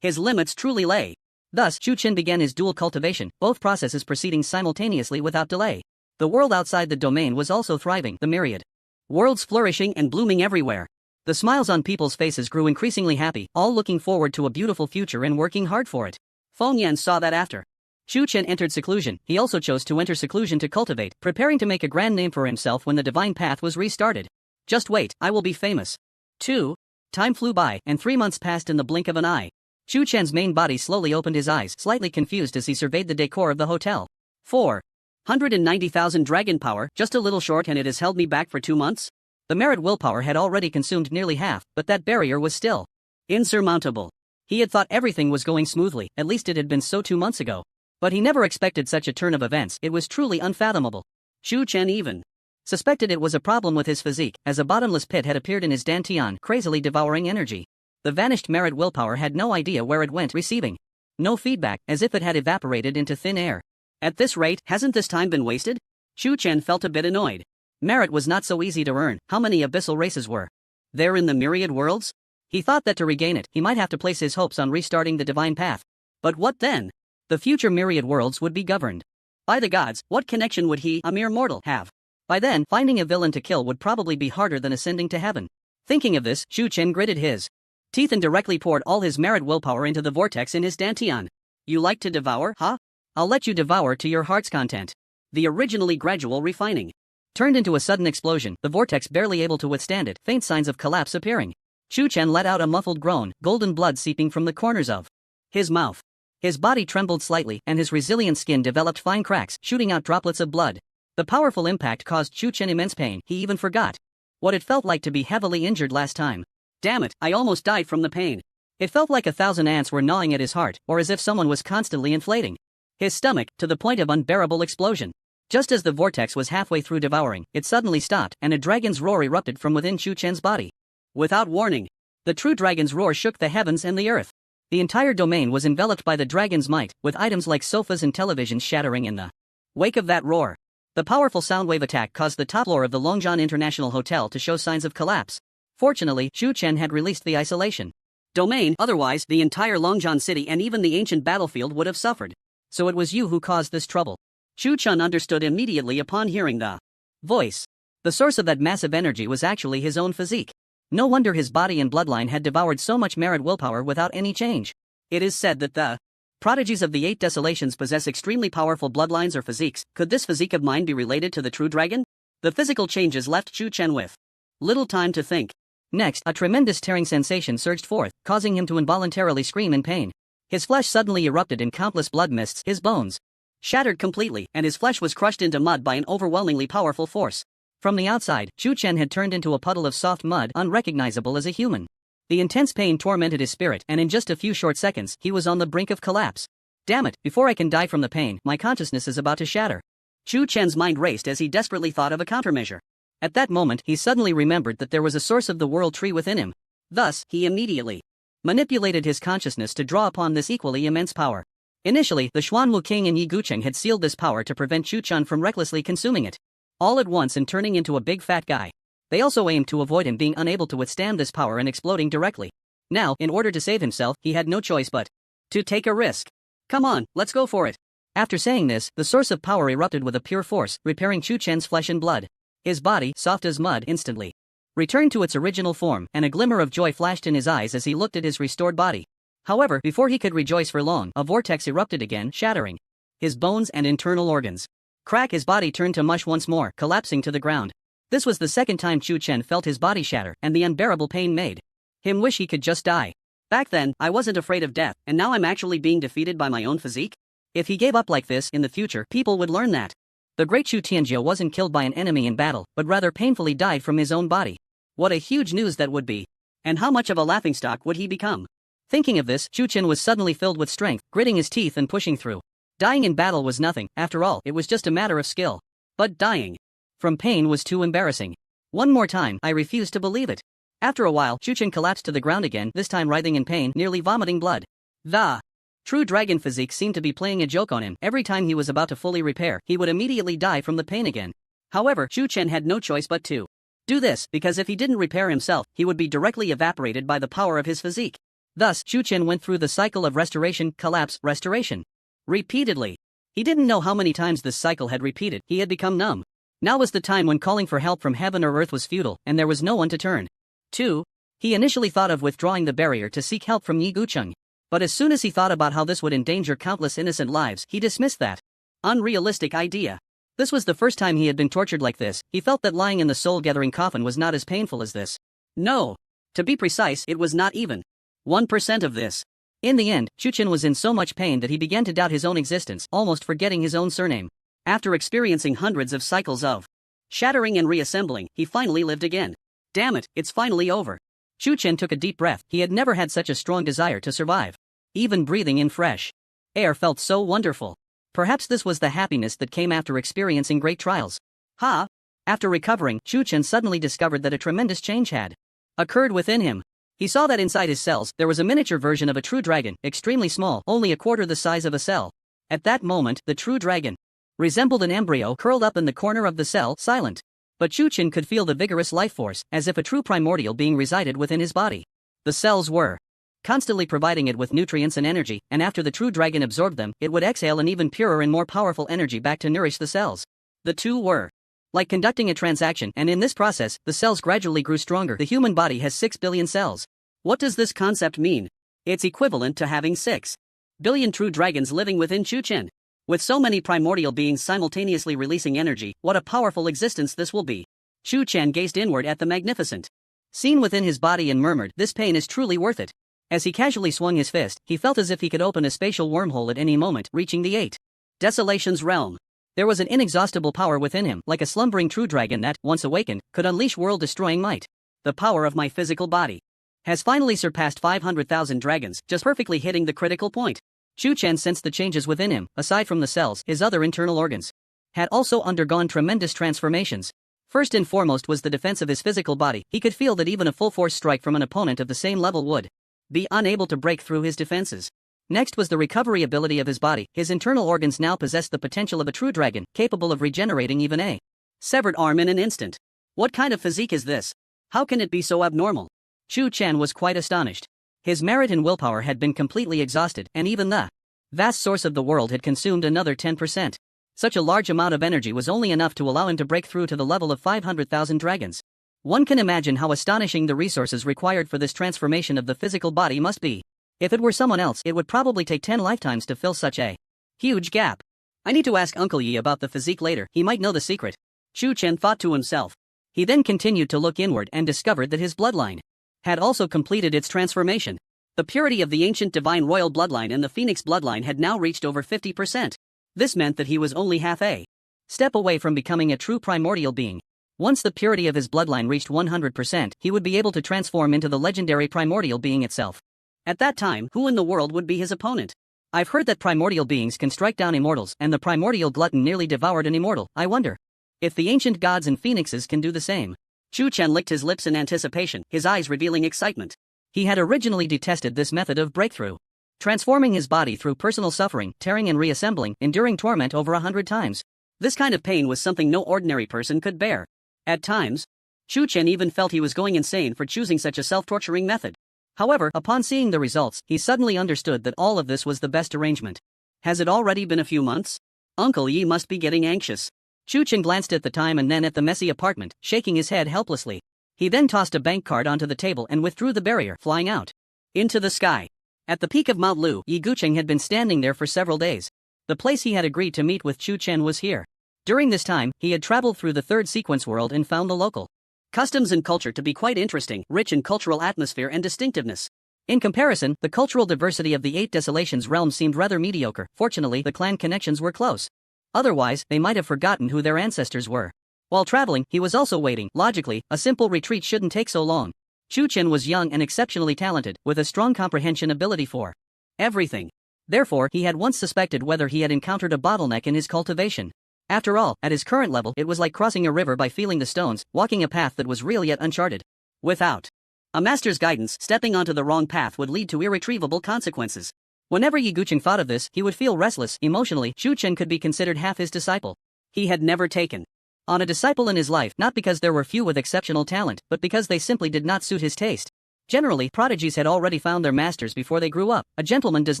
His limits truly lay. Thus, Chu Chen began his dual cultivation, both processes proceeding simultaneously without delay. The world outside the domain was also thriving, the myriad worlds flourishing and blooming everywhere. The smiles on people's faces grew increasingly happy, all looking forward to a beautiful future and working hard for it. Feng Yan saw that after Chu Chen entered seclusion, he also chose to enter seclusion to cultivate, preparing to make a grand name for himself when the divine path was restarted. Just wait, I will be famous. 2. Time flew by, and 3 months passed in the blink of an eye. Chu Chen's main body slowly opened his eyes, slightly confused as he surveyed the decor of the hotel. 490,000 dragon power, just a little short, and it has held me back for 2 months? The merit willpower had already consumed nearly half, but that barrier was still insurmountable. He had thought everything was going smoothly, at least it had been so 2 months ago. But he never expected such a turn of events, it was truly unfathomable. Chu Chen even suspected it was a problem with his physique, as a bottomless pit had appeared in his dantian, crazily devouring energy. The vanished merit willpower had no idea where it went, receiving no feedback, as if it had evaporated into thin air. At this rate, hasn't this time been wasted? Chu Chen felt a bit annoyed. Merit was not so easy to earn. How many abyssal races were there in the myriad worlds? He thought that to regain it, he might have to place his hopes on restarting the divine path. But what then? The future myriad worlds would be governed by the gods. What connection would he, a mere mortal, have? By then, finding a villain to kill would probably be harder than ascending to heaven. Thinking of this, Chu Chen gritted his teeth and directly poured all his merit willpower into the vortex in his dantian. You like to devour, huh? I'll let you devour to your heart's content. The originally gradual refining turned into a sudden explosion, the vortex barely able to withstand it, faint signs of collapse appearing. Chu Chen let out a muffled groan, golden blood seeping from the corners of his mouth. His body trembled slightly, and his resilient skin developed fine cracks, shooting out droplets of blood. The powerful impact caused Chu Chen immense pain. He even forgot what it felt like to be heavily injured last time. Damn it, I almost died from the pain. It felt like 1,000 ants were gnawing at his heart, or as if someone was constantly inflating his stomach, to the point of unbearable explosion. Just as the vortex was halfway through devouring, it suddenly stopped, and a dragon's roar erupted from within Chu Chen's body. Without warning, the true dragon's roar shook the heavens and the earth. The entire domain was enveloped by the dragon's might, with items like sofas and televisions shattering in the wake of that roar. The powerful soundwave attack caused the top floor of the Longjian International Hotel to show signs of collapse. Fortunately, Chu Chen had released the isolation domain, otherwise, the entire Longjian city and even the ancient battlefield would have suffered. So it was you who caused this trouble. Chu Chen understood immediately upon hearing the voice. The source of that massive energy was actually his own physique. No wonder his body and bloodline had devoured so much merit willpower without any change. It is said that the prodigies of the 8 desolations possess extremely powerful bloodlines or physiques. Could this physique of mine be related to the true dragon? The physical changes left Chu Chen with little time to think. Next, a tremendous tearing sensation surged forth, causing him to involuntarily scream in pain. His flesh suddenly erupted in countless blood mists, his bones shattered completely, and his flesh was crushed into mud by an overwhelmingly powerful force. From the outside, Chu Chen had turned into a puddle of soft mud, unrecognizable as a human. The intense pain tormented his spirit, and in just a few short seconds, he was on the brink of collapse. Damn it, before I can die from the pain, my consciousness is about to shatter. Chu Chen's mind raced as he desperately thought of a countermeasure. At that moment, he suddenly remembered that there was a source of the world tree within him. Thus, he immediately manipulated his consciousness to draw upon this equally immense power. Initially, the Xuanwu King and Yi Gucheng had sealed this power to prevent Chu Chen from recklessly consuming it all at once and turning into a big fat guy. They also aimed to avoid him being unable to withstand this power and exploding directly. Now, in order to save himself, he had no choice but to take a risk. Come on, let's go for it. After saying this, the source of power erupted with a pure force, repairing Chu Chen's flesh and blood. His body, soft as mud, instantly returned to its original form, and a glimmer of joy flashed in his eyes as he looked at his restored body. However, before he could rejoice for long, a vortex erupted again, shattering his bones and internal organs. Crack, his body turned to mush once more, collapsing to the ground. This was the second time Chu Chen felt his body shatter, and the unbearable pain made him wish he could just die. Back then, I wasn't afraid of death, and now I'm actually being defeated by my own physique? If he gave up like this, in the future, people would learn that the great Chu Tianjia wasn't killed by an enemy in battle, but rather painfully died from his own body. What a huge news that would be. And how much of a laughingstock would he become? Thinking of this, Chu Chen was suddenly filled with strength, gritting his teeth and pushing through. Dying in battle was nothing, after all, it was just a matter of skill. But dying from pain was too embarrassing. One more time, I refused to believe it. After a while, Chu Chen collapsed to the ground again, this time writhing in pain, nearly vomiting blood. The true dragon physique seemed to be playing a joke on him. Every time he was about to fully repair, he would immediately die from the pain again. However, Chu Chen had no choice but to do this, because if he didn't repair himself, he would be directly evaporated by the power of his physique. Thus, Chu Chen went through the cycle of restoration, collapse, restoration. Repeatedly. He didn't know how many times this cycle had repeated, he had become numb. Now was the time when calling for help from heaven or earth was futile, and there was no one to turn. 2. He initially thought of withdrawing the barrier to seek help from Yi Gucheng. But as soon as he thought about how this would endanger countless innocent lives, he dismissed that unrealistic idea. This was the first time he had been tortured like this. He felt that lying in the soul-gathering coffin was not as painful as this. No. To be precise, it was not even 1% of this. In the end, Chu Chen was in so much pain that he began to doubt his own existence, almost forgetting his own surname. After experiencing hundreds of cycles of shattering and reassembling, he finally lived again. Damn it, it's finally over. Chu Chen took a deep breath. He had never had such a strong desire to survive. Even breathing in fresh air felt so wonderful. Perhaps this was the happiness that came after experiencing great trials. After recovering, Chu Chen suddenly discovered that a tremendous change had occurred within him. He saw that inside his cells, there was a miniature version of a true dragon, extremely small, only a quarter the size of a cell. At that moment, the true dragon resembled an embryo curled up in the corner of the cell, silent. But Chu Chen could feel the vigorous life force, as if a true primordial being resided within his body. The cells were constantly providing it with nutrients and energy, and after the true dragon absorbed them, it would exhale an even purer and more powerful energy back to nourish the cells. The two were like conducting a transaction, and in this process, the cells gradually grew stronger. The human body has 6 billion cells. What does this concept mean? It's equivalent to having 6 billion true dragons living within Chu Chen. With so many primordial beings simultaneously releasing energy, what a powerful existence this will be. Chu Chen gazed inward at the magnificent scene within his body and murmured, "This pain is truly worth it." As he casually swung his fist, he felt as if he could open a spatial wormhole at any moment, reaching the 8 Desolation's realm. There was an inexhaustible power within him, like a slumbering true dragon that, once awakened, could unleash world-destroying might. The power of my physical body has finally surpassed 500,000 dragons, just perfectly hitting the critical point. Chu Chen sensed the changes within him. Aside from the cells, his other internal organs had also undergone tremendous transformations. First and foremost was the defense of his physical body. He could feel that even a full-force strike from an opponent of the same level would be unable to break through his defenses. Next was the recovery ability of his body. His internal organs now possessed the potential of a true dragon, capable of regenerating even a severed arm in an instant. What kind of physique is this? How can it be so abnormal? Chu Chen was quite astonished. His merit and willpower had been completely exhausted, and even the vast source of the world had consumed another 10%. Such a large amount of energy was only enough to allow him to break through to the level of 500,000 dragons. One can imagine how astonishing the resources required for this transformation of the physical body must be. If it were someone else, it would probably take 10 lifetimes to fill such a huge gap. I need to ask Uncle Yi about the physique later, he might know the secret. Chu Chen thought to himself. He then continued to look inward and discovered that his bloodline had also completed its transformation. The purity of the ancient divine royal bloodline and the phoenix bloodline had now reached over 50%. This meant that he was only half a step away from becoming a true primordial being. Once the purity of his bloodline reached 100%, he would be able to transform into the legendary primordial being itself. At that time, who in the world would be his opponent? I've heard that primordial beings can strike down immortals, and the primordial glutton nearly devoured an immortal. I wonder if the ancient gods and phoenixes can do the same. Chu Chen licked his lips in anticipation, his eyes revealing excitement. He had originally detested this method of breakthrough, transforming his body through personal suffering, tearing and reassembling, enduring torment over 100 times. This kind of pain was something no ordinary person could bear. At times, Chu Chen even felt he was going insane for choosing such a self-torturing method. However, upon seeing the results, he suddenly understood that all of this was the best arrangement. Has it already been a few months? Uncle Yi must be getting anxious. Chu Chen glanced at the time and then at the messy apartment, shaking his head helplessly. He then tossed a bank card onto the table and withdrew the barrier, flying out into the sky. At the peak of Mount Lu, Yi Gucheng had been standing there for several days. The place he had agreed to meet with Chu Chen was here. During this time, he had traveled through the third sequence world and found the local customs and culture to be quite interesting, rich in cultural atmosphere and distinctiveness. In comparison, the cultural diversity of the 8 Desolations realm seemed rather mediocre. Fortunately, the clan connections were close. Otherwise, they might have forgotten who their ancestors were. While traveling, he was also waiting. Logically, a simple retreat shouldn't take so long. Chu Chen was young and exceptionally talented, with a strong comprehension ability for everything. Therefore, he had once suspected whether he had encountered a bottleneck in his cultivation. After all, at his current level, it was like crossing a river by feeling the stones, walking a path that was real yet uncharted. Without a master's guidance, stepping onto the wrong path would lead to irretrievable consequences. Whenever Yi Gucheng thought of this, he would feel restless. Emotionally, Chu Chen could be considered half his disciple. He had never taken on a disciple in his life, not because there were few with exceptional talent, but because they simply did not suit his taste. Generally, prodigies had already found their masters before they grew up. A gentleman does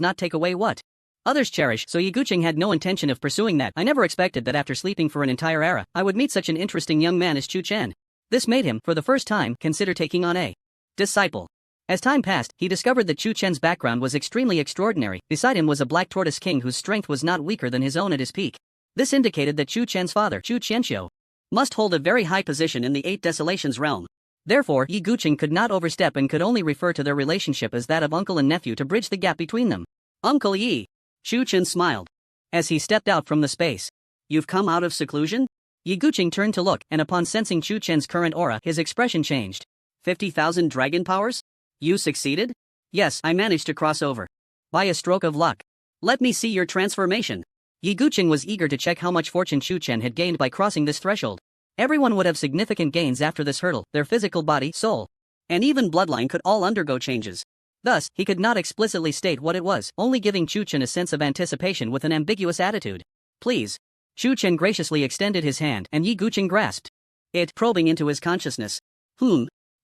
not take away what others cherish, so Yi Guqing had no intention of pursuing that. I never expected that after sleeping for an entire era, I would meet such an interesting young man as Chu Chen. This made him, for the first time, consider taking on a disciple. As time passed, he discovered that Chu Chen's background was extremely extraordinary. Beside him was a black tortoise king whose strength was not weaker than his own at his peak. This indicated that Chu Chen's father, Chu Qianxiu, must hold a very high position in the Eight Desolations realm. Therefore, Yi Guqing could not overstep and could only refer to their relationship as that of uncle and nephew to bridge the gap between them. Uncle Yi. Chu Chen smiled as he stepped out from the space. You've come out of seclusion? Yi Guqing turned to look, and upon sensing Chu Chen's current aura, his expression changed. 50,000 dragon powers? You succeeded? Yes, I managed to cross over. By a stroke of luck. Let me see your transformation. Yi Guqing was eager to check how much fortune Chu Chen had gained by crossing this threshold. Everyone would have significant gains after this hurdle, their physical body, soul, and even bloodline could all undergo changes. Thus, he could not explicitly state what it was, only giving Chu Chen a sense of anticipation with an ambiguous attitude. Please. Chu Chen graciously extended his hand, and Yi Guqing grasped it, probing into his consciousness.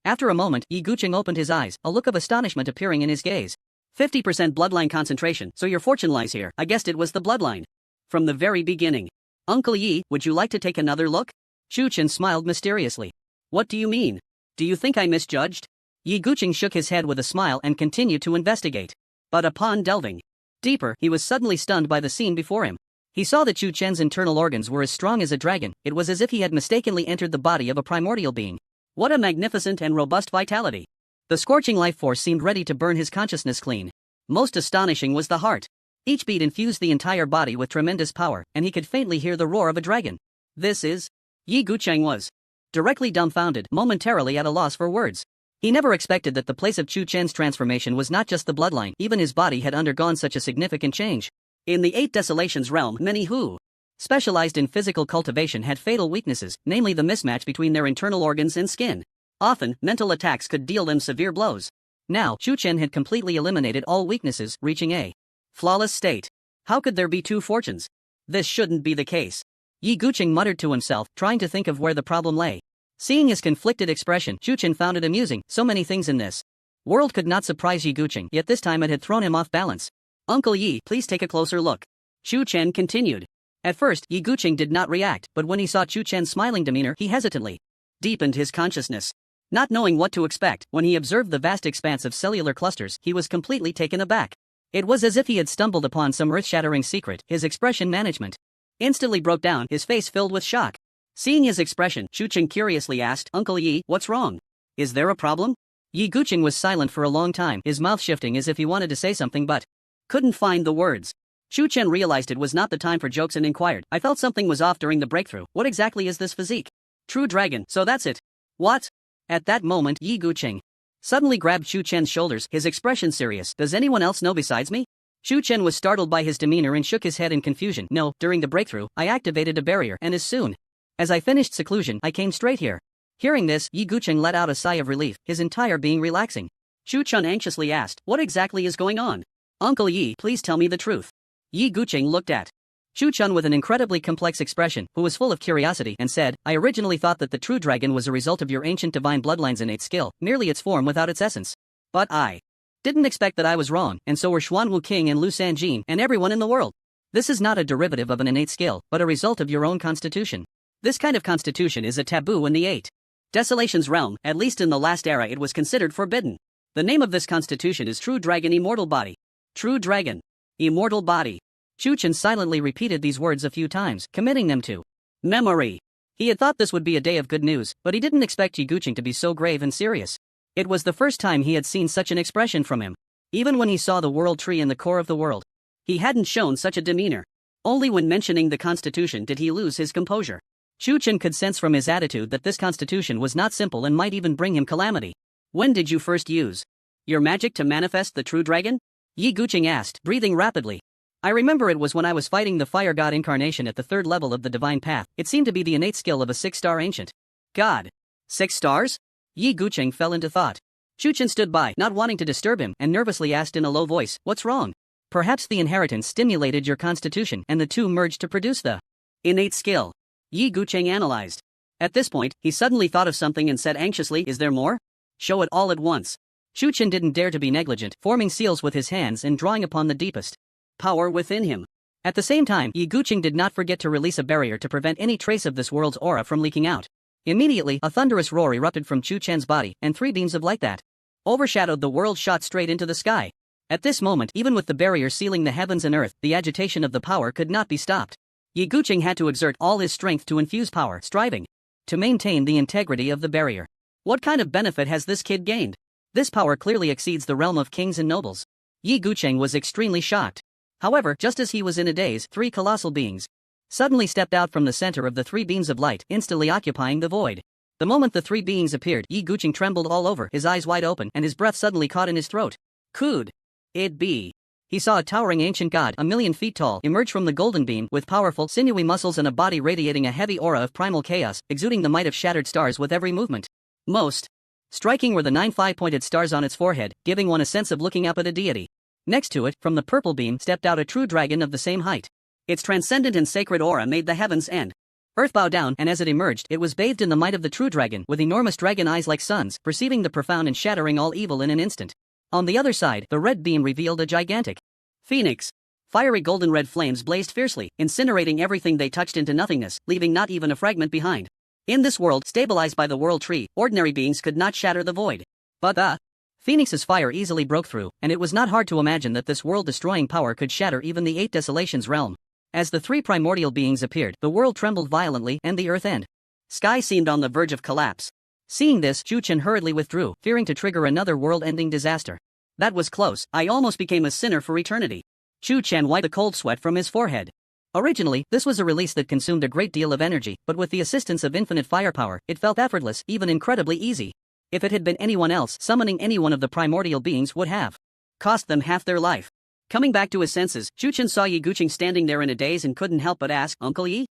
After a moment, Yi Guqing opened his eyes, a look of astonishment appearing in his gaze. 50% bloodline concentration, so your fortune lies here. I guessed it was the bloodline. From the very beginning. Uncle Yi, would you like to take another look? Chu Chen smiled mysteriously. What do you mean? Do you think I misjudged? Yi Guqing shook his head with a smile and continued to investigate. But upon delving deeper, he was suddenly stunned by the scene before him. He saw that Chu Chen's internal organs were as strong as a dragon. It was as if he had mistakenly entered the body of a primordial being. What a magnificent and robust vitality. The scorching life force seemed ready to burn his consciousness clean. Most astonishing was the heart. Each beat infused the entire body with tremendous power, and he could faintly hear the roar of a dragon. This is... Yi Guqing was directly dumbfounded, momentarily at a loss for words. He never expected that the place of Chu Chen's transformation was not just the bloodline, even his body had undergone such a significant change. In the Eight Desolations realm, many who specialized in physical cultivation had fatal weaknesses, namely the mismatch between their internal organs and skin. Often, mental attacks could deal them severe blows. Now, Chu Chen had completely eliminated all weaknesses, reaching a flawless state. How could there be two fortunes? This shouldn't be the case. Yi Guqing muttered to himself, trying to think of where the problem lay. Seeing his conflicted expression, Chu Chen found it amusing. So many things in this world could not surprise Yi Guqing, yet this time it had thrown him off balance. Uncle Yi, please take a closer look. Chu Chen continued. At first, Yi Guqing did not react, but when he saw Chu Chen's smiling demeanor, he hesitantly deepened his consciousness. Not knowing what to expect, when he observed the vast expanse of cellular clusters, he was completely taken aback. It was as if he had stumbled upon some earth-shattering secret. His expression management instantly broke down, his face filled with shock. Seeing his expression, Chu Chen curiously asked, Uncle Yi, what's wrong? Is there a problem? Yi Guqing was silent for a long time, his mouth shifting as if he wanted to say something but couldn't find the words. Chu Chen realized it was not the time for jokes and inquired, I felt something was off during the breakthrough. What exactly is this physique? True dragon, so that's it. What? At that moment, Yi Guqing suddenly grabbed Chu Chen's shoulders, his expression serious. Does anyone else know besides me? Chu Chen was startled by his demeanor and shook his head in confusion. No, during the breakthrough, I activated a barrier, and as soon as I finished seclusion, I came straight here. Hearing this, Yi Guqing let out a sigh of relief, his entire being relaxing. Chu Chen anxiously asked, what exactly is going on? Uncle Yi, please tell me the truth. Yi Guqing looked at Chu Chen with an incredibly complex expression, who was full of curiosity, and said, I originally thought that the true dragon was a result of your ancient divine bloodline's innate skill, merely its form without its essence. But I didn't expect that I was wrong, and so were Xuanwu King and Lu Sanjin and everyone in the world. This is not a derivative of an innate skill, but a result of your own constitution. This kind of constitution is a taboo in the Eight Desolations realm, at least in the last era it was considered forbidden. The name of this constitution is True Dragon Immortal Body. True Dragon. Immortal Body. Chu Chen silently repeated these words a few times, committing them to memory. He had thought this would be a day of good news, but he didn't expect Yi Guqing to be so grave and serious. It was the first time he had seen such an expression from him. Even when he saw the world tree in the core of the world, he hadn't shown such a demeanor. Only when mentioning the constitution did he lose his composure. Chu Chen could sense from his attitude that this constitution was not simple and might even bring him calamity. When did you first use your magic to manifest the true dragon? Yi Guqing asked, breathing rapidly. I remember it was when I was fighting the fire god incarnation at the third level of the divine path. It seemed to be the innate skill of a 6-star ancient god. 6 stars? Yi Guqing fell into thought. Chu Chen stood by, not wanting to disturb him, and nervously asked in a low voice, what's wrong? Perhaps the inheritance stimulated your constitution, and the two merged to produce the innate skill. Yi Guqing analyzed. At this point, he suddenly thought of something and said anxiously, is there more? Show it all at once. Chu Chen didn't dare to be negligent, forming seals with his hands and drawing upon the deepest power within him. At the same time, Yi Guqing did not forget to release a barrier to prevent any trace of this world's aura from leaking out. Immediately, a thunderous roar erupted from Chu Chen's body, and 3 beams of light that overshadowed the world shot straight into the sky. At this moment, even with the barrier sealing the heavens and earth, the agitation of the power could not be stopped. Yi Guqing had to exert all his strength to infuse power, striving to maintain the integrity of the barrier. What kind of benefit has this kid gained? This power clearly exceeds the realm of kings and nobles. Yi Guqing was extremely shocked. However, just as he was in a daze, 3 colossal beings suddenly stepped out from the center of the 3 beams of light, instantly occupying the void. The moment the 3 beings appeared, Yi Guqing trembled all over, his eyes wide open, and his breath suddenly caught in his throat. Could it be? He saw a towering ancient god, 1,000,000 feet tall, emerge from the golden beam with powerful, sinewy muscles and a body radiating a heavy aura of primal chaos, exuding the might of shattered stars with every movement. Most striking were the 9 5-pointed stars on its forehead, giving one a sense of looking up at a deity. Next to it, from the purple beam, stepped out a true dragon of the same height. Its transcendent and sacred aura made the heavens and earth bow down, and as it emerged, it was bathed in the might of the true dragon, with enormous dragon eyes like suns, perceiving the profound and shattering all evil in an instant. On the other side, the red beam revealed a gigantic phoenix. Fiery golden red flames blazed fiercely, incinerating everything they touched into nothingness, leaving not even a fragment behind. In this world, stabilized by the world tree, ordinary beings could not shatter the void. But the Phoenix's fire easily broke through, and it was not hard to imagine that this world-destroying power could shatter even the 8 Desolations realm. As the 3 primordial beings appeared, the world trembled violently, and the earth and sky seemed on the verge of collapse. Seeing this, Chu Chen hurriedly withdrew, fearing to trigger another world-ending disaster. That was close. I almost became a sinner for eternity. Chu Chen wiped the cold sweat from his forehead. Originally, this was a release that consumed a great deal of energy, but with the assistance of infinite firepower, it felt effortless, even incredibly easy. If it had been anyone else, summoning any one of the primordial beings would have cost them half their life. Coming back to his senses, Chu Chen saw Yi Guqing standing there in a daze and couldn't help but ask, "Uncle Yi?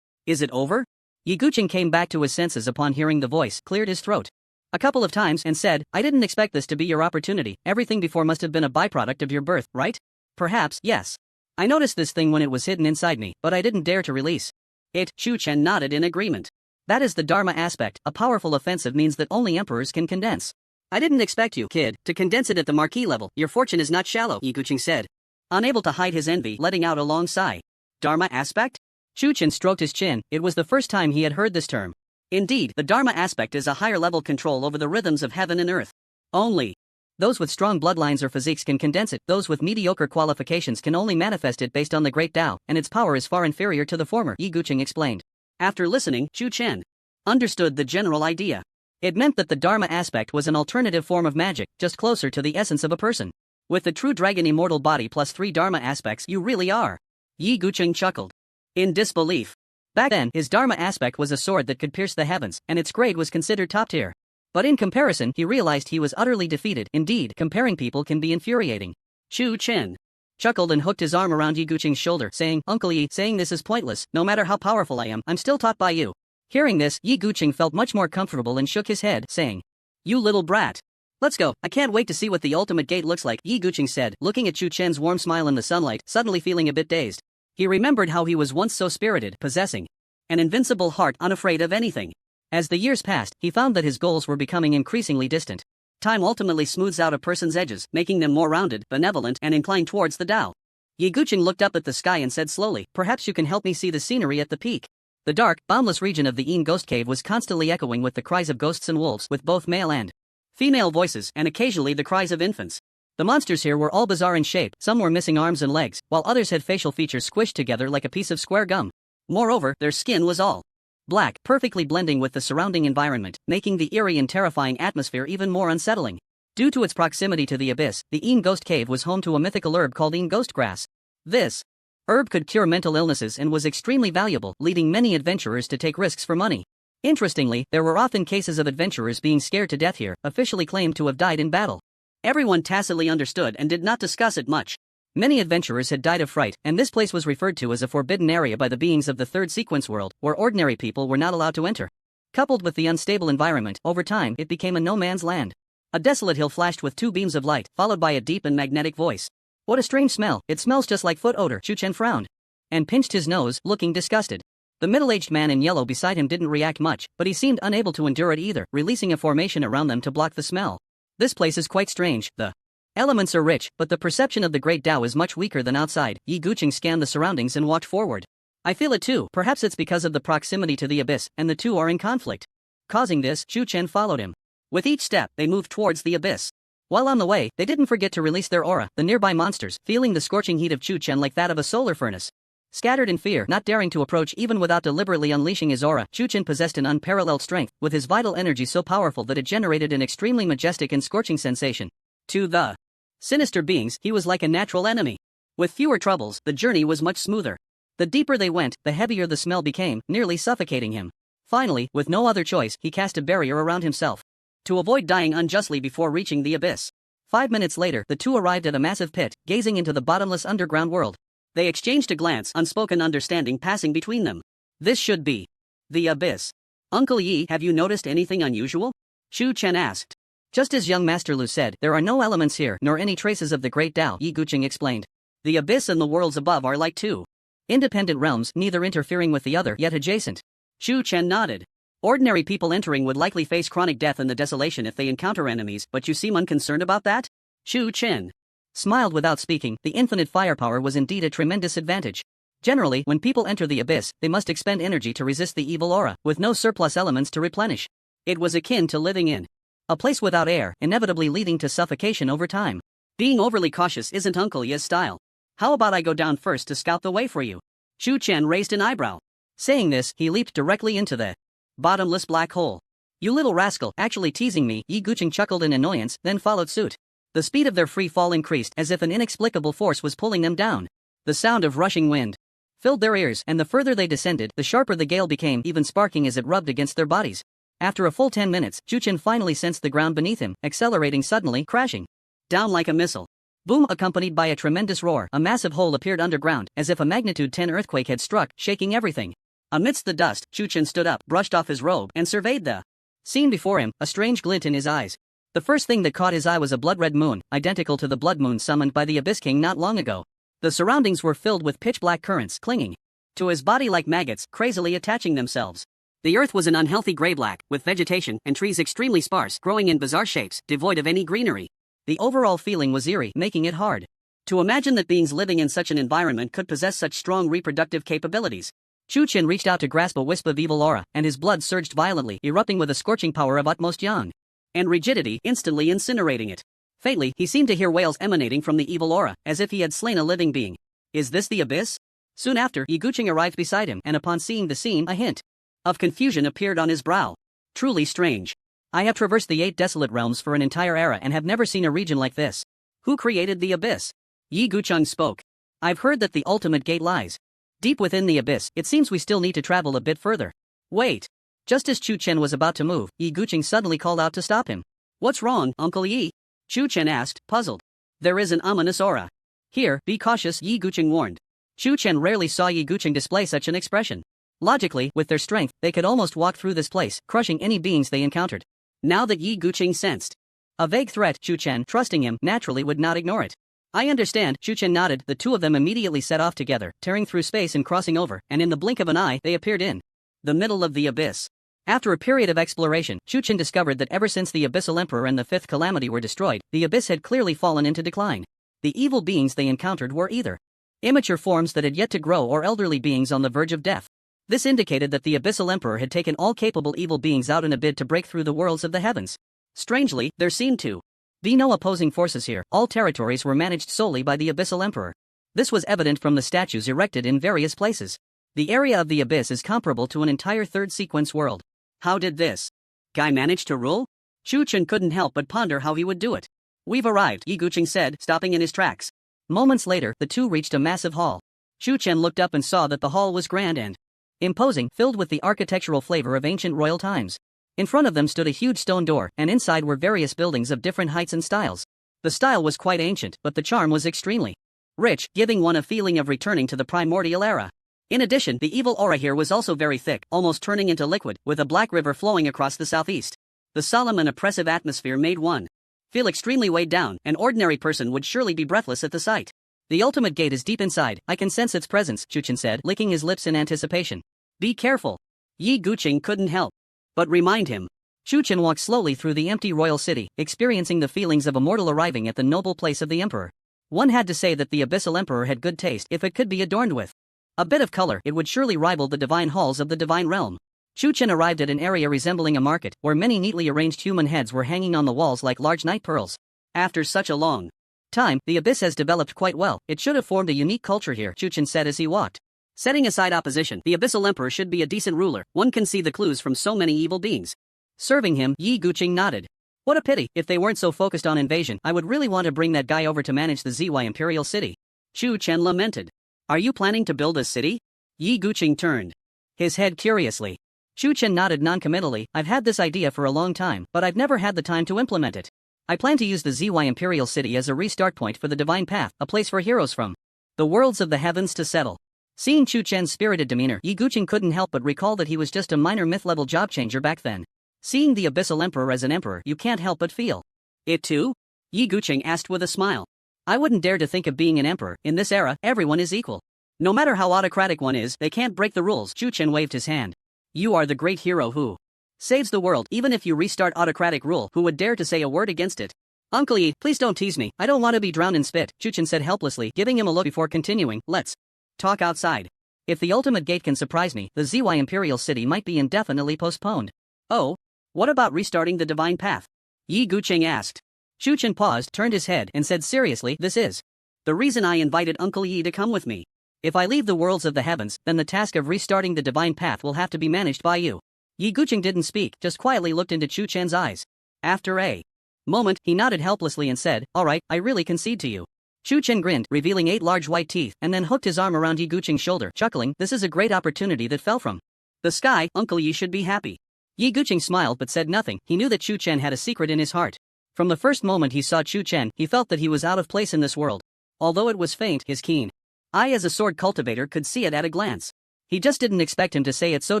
Is it over?" Yi Guqing came back to his senses upon hearing the voice, cleared his throat a couple of times, and said, "I didn't expect this to be your opportunity. Everything before must have been a byproduct of your birth, right?" "Perhaps, yes. I noticed this thing when it was hidden inside me, but I didn't dare to release it." Chu Chen nodded in agreement. That is the Dharma aspect. A powerful offensive means that only emperors can condense. "I didn't expect you, kid, to condense it at the marquee level. Your fortune is not shallow," Yi Guqing said, unable to hide his envy, letting out a long sigh. Dharma aspect? Chu Chen stroked his chin. It was the first time he had heard this term. Indeed, the Dharma aspect is a higher-level control over the rhythms of heaven and earth. Only those with strong bloodlines or physiques can condense it. Those with mediocre qualifications can only manifest it based on the Great Tao, and its power is far inferior to the former, Yi Guqing explained. After listening, Chu Chen understood the general idea. It meant that the Dharma aspect was an alternative form of magic, just closer to the essence of a person. With the true dragon immortal body plus 3 Dharma aspects, you really are. Yi Guqing chuckled in disbelief. Back then, his Dharma aspect was a sword that could pierce the heavens, and its grade was considered top tier. But in comparison, he realized he was utterly defeated. Indeed, comparing people can be infuriating. Chu Chen chuckled and hooked his arm around Yi Guqing's shoulder, saying, "Uncle Yi, saying this is pointless. No matter how powerful I am, I'm still taught by you." Hearing this, Yi Guqing felt much more comfortable and shook his head, saying, "You little brat. Let's go. I can't wait to see what the ultimate gate looks like," Yi Guqing said, looking at Chu Chen's warm smile in the sunlight, suddenly feeling a bit dazed. He remembered how he was once so spirited, possessing an invincible heart, unafraid of anything. As the years passed, he found that his goals were becoming increasingly distant. Time ultimately smooths out a person's edges, making them more rounded, benevolent, and inclined towards the Tao. Yi Guqing looked up at the sky and said slowly, "Perhaps you can help me see the scenery at the peak." The dark, boundless region of the Yin Ghost Cave was constantly echoing with the cries of ghosts and wolves, with both male and female voices, and occasionally the cries of infants. The monsters here were all bizarre in shape. Some were missing arms and legs, while others had facial features squished together like a piece of square gum. Moreover, their skin was all black, perfectly blending with the surrounding environment, making the eerie and terrifying atmosphere even more unsettling. Due to its proximity to the abyss, the Yin Ghost Cave was home to a mythical herb called Yin Ghost Grass. This herb could cure mental illnesses and was extremely valuable, leading many adventurers to take risks for money. Interestingly, there were often cases of adventurers being scared to death here, officially claimed to have died in battle. Everyone tacitly understood and did not discuss it much. Many adventurers had died of fright, and this place was referred to as a forbidden area by the beings of the third sequence world, where ordinary people were not allowed to enter. Coupled with the unstable environment, over time it became a no-man's land. A desolate hill flashed with 2 beams of light, followed by a deep and magnetic voice. "What a strange smell. It smells just like foot odor." Chu Chen frowned and pinched his nose, looking disgusted. The middle-aged man in yellow beside him didn't react much, but he seemed unable to endure it either, releasing a formation around them to block the smell. This place is quite strange. The elements are rich, but the perception of the great Tao is much weaker than outside. Yi Guqing scanned the surroundings and walked forward. I feel it too. Perhaps it's because of the proximity to the abyss, and the two are in conflict. Causing this, Chu Chen followed him. With each step, they moved towards the abyss. While on the way, they didn't forget to release their aura. The nearby monsters, feeling the scorching heat of Chu Chen like that of a solar furnace. Scattered in fear, not daring to approach even without deliberately unleashing his aura, Chu Chen possessed an unparalleled strength, with his vital energy so powerful that it generated an extremely majestic and scorching sensation. To the sinister beings, he was like a natural enemy. With fewer troubles, the journey was much smoother. The deeper they went, the heavier the smell became, nearly suffocating him. Finally, with no other choice, he cast a barrier around himself to avoid dying unjustly before reaching the abyss. 5 minutes later, the two arrived at a massive pit, gazing into the bottomless underground world. They exchanged a glance, unspoken understanding passing between them. This should be the abyss. Uncle Yi, have you noticed anything unusual? Chu Chen asked. Just as young Master Lu said, there are no elements here, nor any traces of the great Tao, Yi Guqing explained. The abyss and the worlds above are like two independent realms, neither interfering with the other, yet adjacent. Chu Chen nodded. Ordinary people entering would likely face chronic death and the desolation if they encounter enemies, but you seem unconcerned about that? Chu Chen smiled without speaking. The infinite firepower was indeed a tremendous advantage. Generally, when people enter the abyss, they must expend energy to resist the evil aura, with no surplus elements to replenish. It was akin to living in a place without air, inevitably leading to suffocation over time. Being overly cautious isn't Uncle Yi's style. How about I go down first to scout the way for you? Chu Chen raised an eyebrow. Saying this, he leaped directly into the bottomless black hole. You little rascal, actually teasing me, Yi Guqing chuckled in annoyance, then followed suit. The speed of their free fall increased as if an inexplicable force was pulling them down. The sound of rushing wind filled their ears, and the further they descended, the sharper the gale became, even sparking as it rubbed against their bodies. After a full 10 minutes, Chu Chen finally sensed the ground beneath him, accelerating suddenly, crashing down like a missile. Boom, accompanied by a tremendous roar, a massive hole appeared underground, as if a magnitude 10 earthquake had struck, shaking everything. Amidst the dust, Chu Chen stood up, brushed off his robe, and surveyed the scene before him, a strange glint in his eyes. The first thing that caught his eye was a blood-red moon, identical to the blood moon summoned by the Abyss King not long ago. The surroundings were filled with pitch-black currents clinging to his body like maggots, crazily attaching themselves. The earth was an unhealthy gray-black, with vegetation and trees extremely sparse, growing in bizarre shapes, devoid of any greenery. The overall feeling was eerie, making it hard to imagine that beings living in such an environment could possess such strong reproductive capabilities. Chu Chen reached out to grasp a wisp of evil aura, and his blood surged violently, erupting with a scorching power of utmost yang and rigidity, instantly incinerating it. Faintly, he seemed to hear wails emanating from the evil aura, as if he had slain a living being. Is this the abyss? Soon after, Yi Guqing arrived beside him, and upon seeing the scene, a hint of confusion appeared on his brow. Truly strange. I have traversed the 8 desolate realms for an entire era and have never seen a region like this. Who created the abyss? Yi Guqing spoke. I've heard that the ultimate gate lies deep within the abyss. It seems we still need to travel a bit further. Wait. Just as Chu Chen was about to move, Yi Guqing suddenly called out to stop him. What's wrong, Uncle Yi? Chu Chen asked, puzzled. There is an ominous aura here, be cautious, Yi Guqing warned. Chu Chen rarely saw Yi Guqing display such an expression. Logically, with their strength, they could almost walk through this place, crushing any beings they encountered. Now that Yi Guqing sensed a vague threat, Chu Chen, trusting him, naturally would not ignore it. I understand, Chu Chen nodded. The two of them immediately set off together, tearing through space and crossing over, and in the blink of an eye, they appeared in the middle of the abyss. After a period of exploration, Chu Chen discovered that ever since the Abyssal Emperor and the Fifth Calamity were destroyed, the abyss had clearly fallen into decline. The evil beings they encountered were either immature forms that had yet to grow or elderly beings on the verge of death. This indicated that the Abyssal Emperor had taken all capable evil beings out in a bid to break through the worlds of the heavens. Strangely, there seemed to be no opposing forces here. All territories were managed solely by the Abyssal Emperor. This was evident from the statues erected in various places. The area of the abyss is comparable to an entire third sequence world. How did this guy manage to rule? Chu Chen couldn't help but ponder how he would do it. We've arrived, Yi Guqing said, stopping in his tracks. Moments later, the two reached a massive hall. Chu Chen looked up and saw that the hall was grand and imposing, filled with the architectural flavor of ancient royal times. In front of them stood a huge stone door, and inside were various buildings of different heights and styles. The style was quite ancient, but the charm was extremely rich, giving one a feeling of returning to the primordial era. In addition, the evil aura here was also very thick, almost turning into liquid, with a black river flowing across the southeast. The solemn and oppressive atmosphere made one feel extremely weighed down. An ordinary person would surely be breathless at the sight. The ultimate gate is deep inside. I can sense its presence, Chu Chen said, licking his lips in anticipation. Be careful. Yi Guqing couldn't help but remind him. Chu Chen walked slowly through the empty royal city, experiencing the feelings of a mortal arriving at the noble place of the emperor. One had to say that the abyssal emperor had good taste if it could be adorned with a bit of color. It would surely rival the divine halls of the divine realm. Chu Chen arrived at an area resembling a market, where many neatly arranged human heads were hanging on the walls like large night pearls. After such a long time, the abyss has developed quite well. It should have formed a unique culture here, Chu Chen said as he walked. Setting aside opposition, the abyssal emperor should be a decent ruler. One can see the clues from so many evil beings serving him. Yi Guqing nodded. What a pity. If they weren't so focused on invasion, I would really want to bring that guy over to manage the ZY Imperial City. Chu Chen lamented. Are you planning to build a city? Yi Guqing turned his head curiously. Chu Chen nodded non-committally. I've had this idea for a long time, but I've never had the time to implement it. I plan to use the ZY Imperial City as a restart point for the Divine Path, a place for heroes from the worlds of the heavens to settle. Seeing Chu Chen's spirited demeanor, Yi Guqing couldn't help but recall that he was just a minor myth-level job changer back then. Seeing the Abyssal Emperor as an emperor, you can't help but feel it too? Yi Guqing asked with a smile. I wouldn't dare to think of being an emperor. In this era, everyone is equal. No matter how autocratic one is, they can't break the rules. Chu Chen waved his hand. You are the great hero who saves the world. Even if you restart autocratic rule, who would dare to say a word against it? Uncle Yi, please don't tease me. I don't want to be drowned in spit, Chu Chen said helplessly, giving him a look before continuing. Let's talk outside. If the ultimate gate can surprise me, the ZY Imperial City might be indefinitely postponed. Oh? What about restarting the Divine Path? Yi Guqing asked. Chu Chen paused, turned his head, and said seriously, this is the reason I invited Uncle Yi to come with me. If I leave the worlds of the heavens, then the task of restarting the Divine Path will have to be managed by you. Yi Guqing didn't speak, just quietly looked into Chu Chen's eyes. After a moment, he nodded helplessly and said, alright, I really concede to you. Chu Chen grinned, revealing 8 large white teeth, and then hooked his arm around Yi Guqing's shoulder, chuckling, this is a great opportunity that fell from the sky. Uncle Yi should be happy. Yi Guqing smiled but said nothing. He knew that Chu Chen had a secret in his heart. From the first moment he saw Chu Chen, he felt that he was out of place in this world. Although it was faint, his keen eye as a sword cultivator could see it at a glance. He just didn't expect him to say it so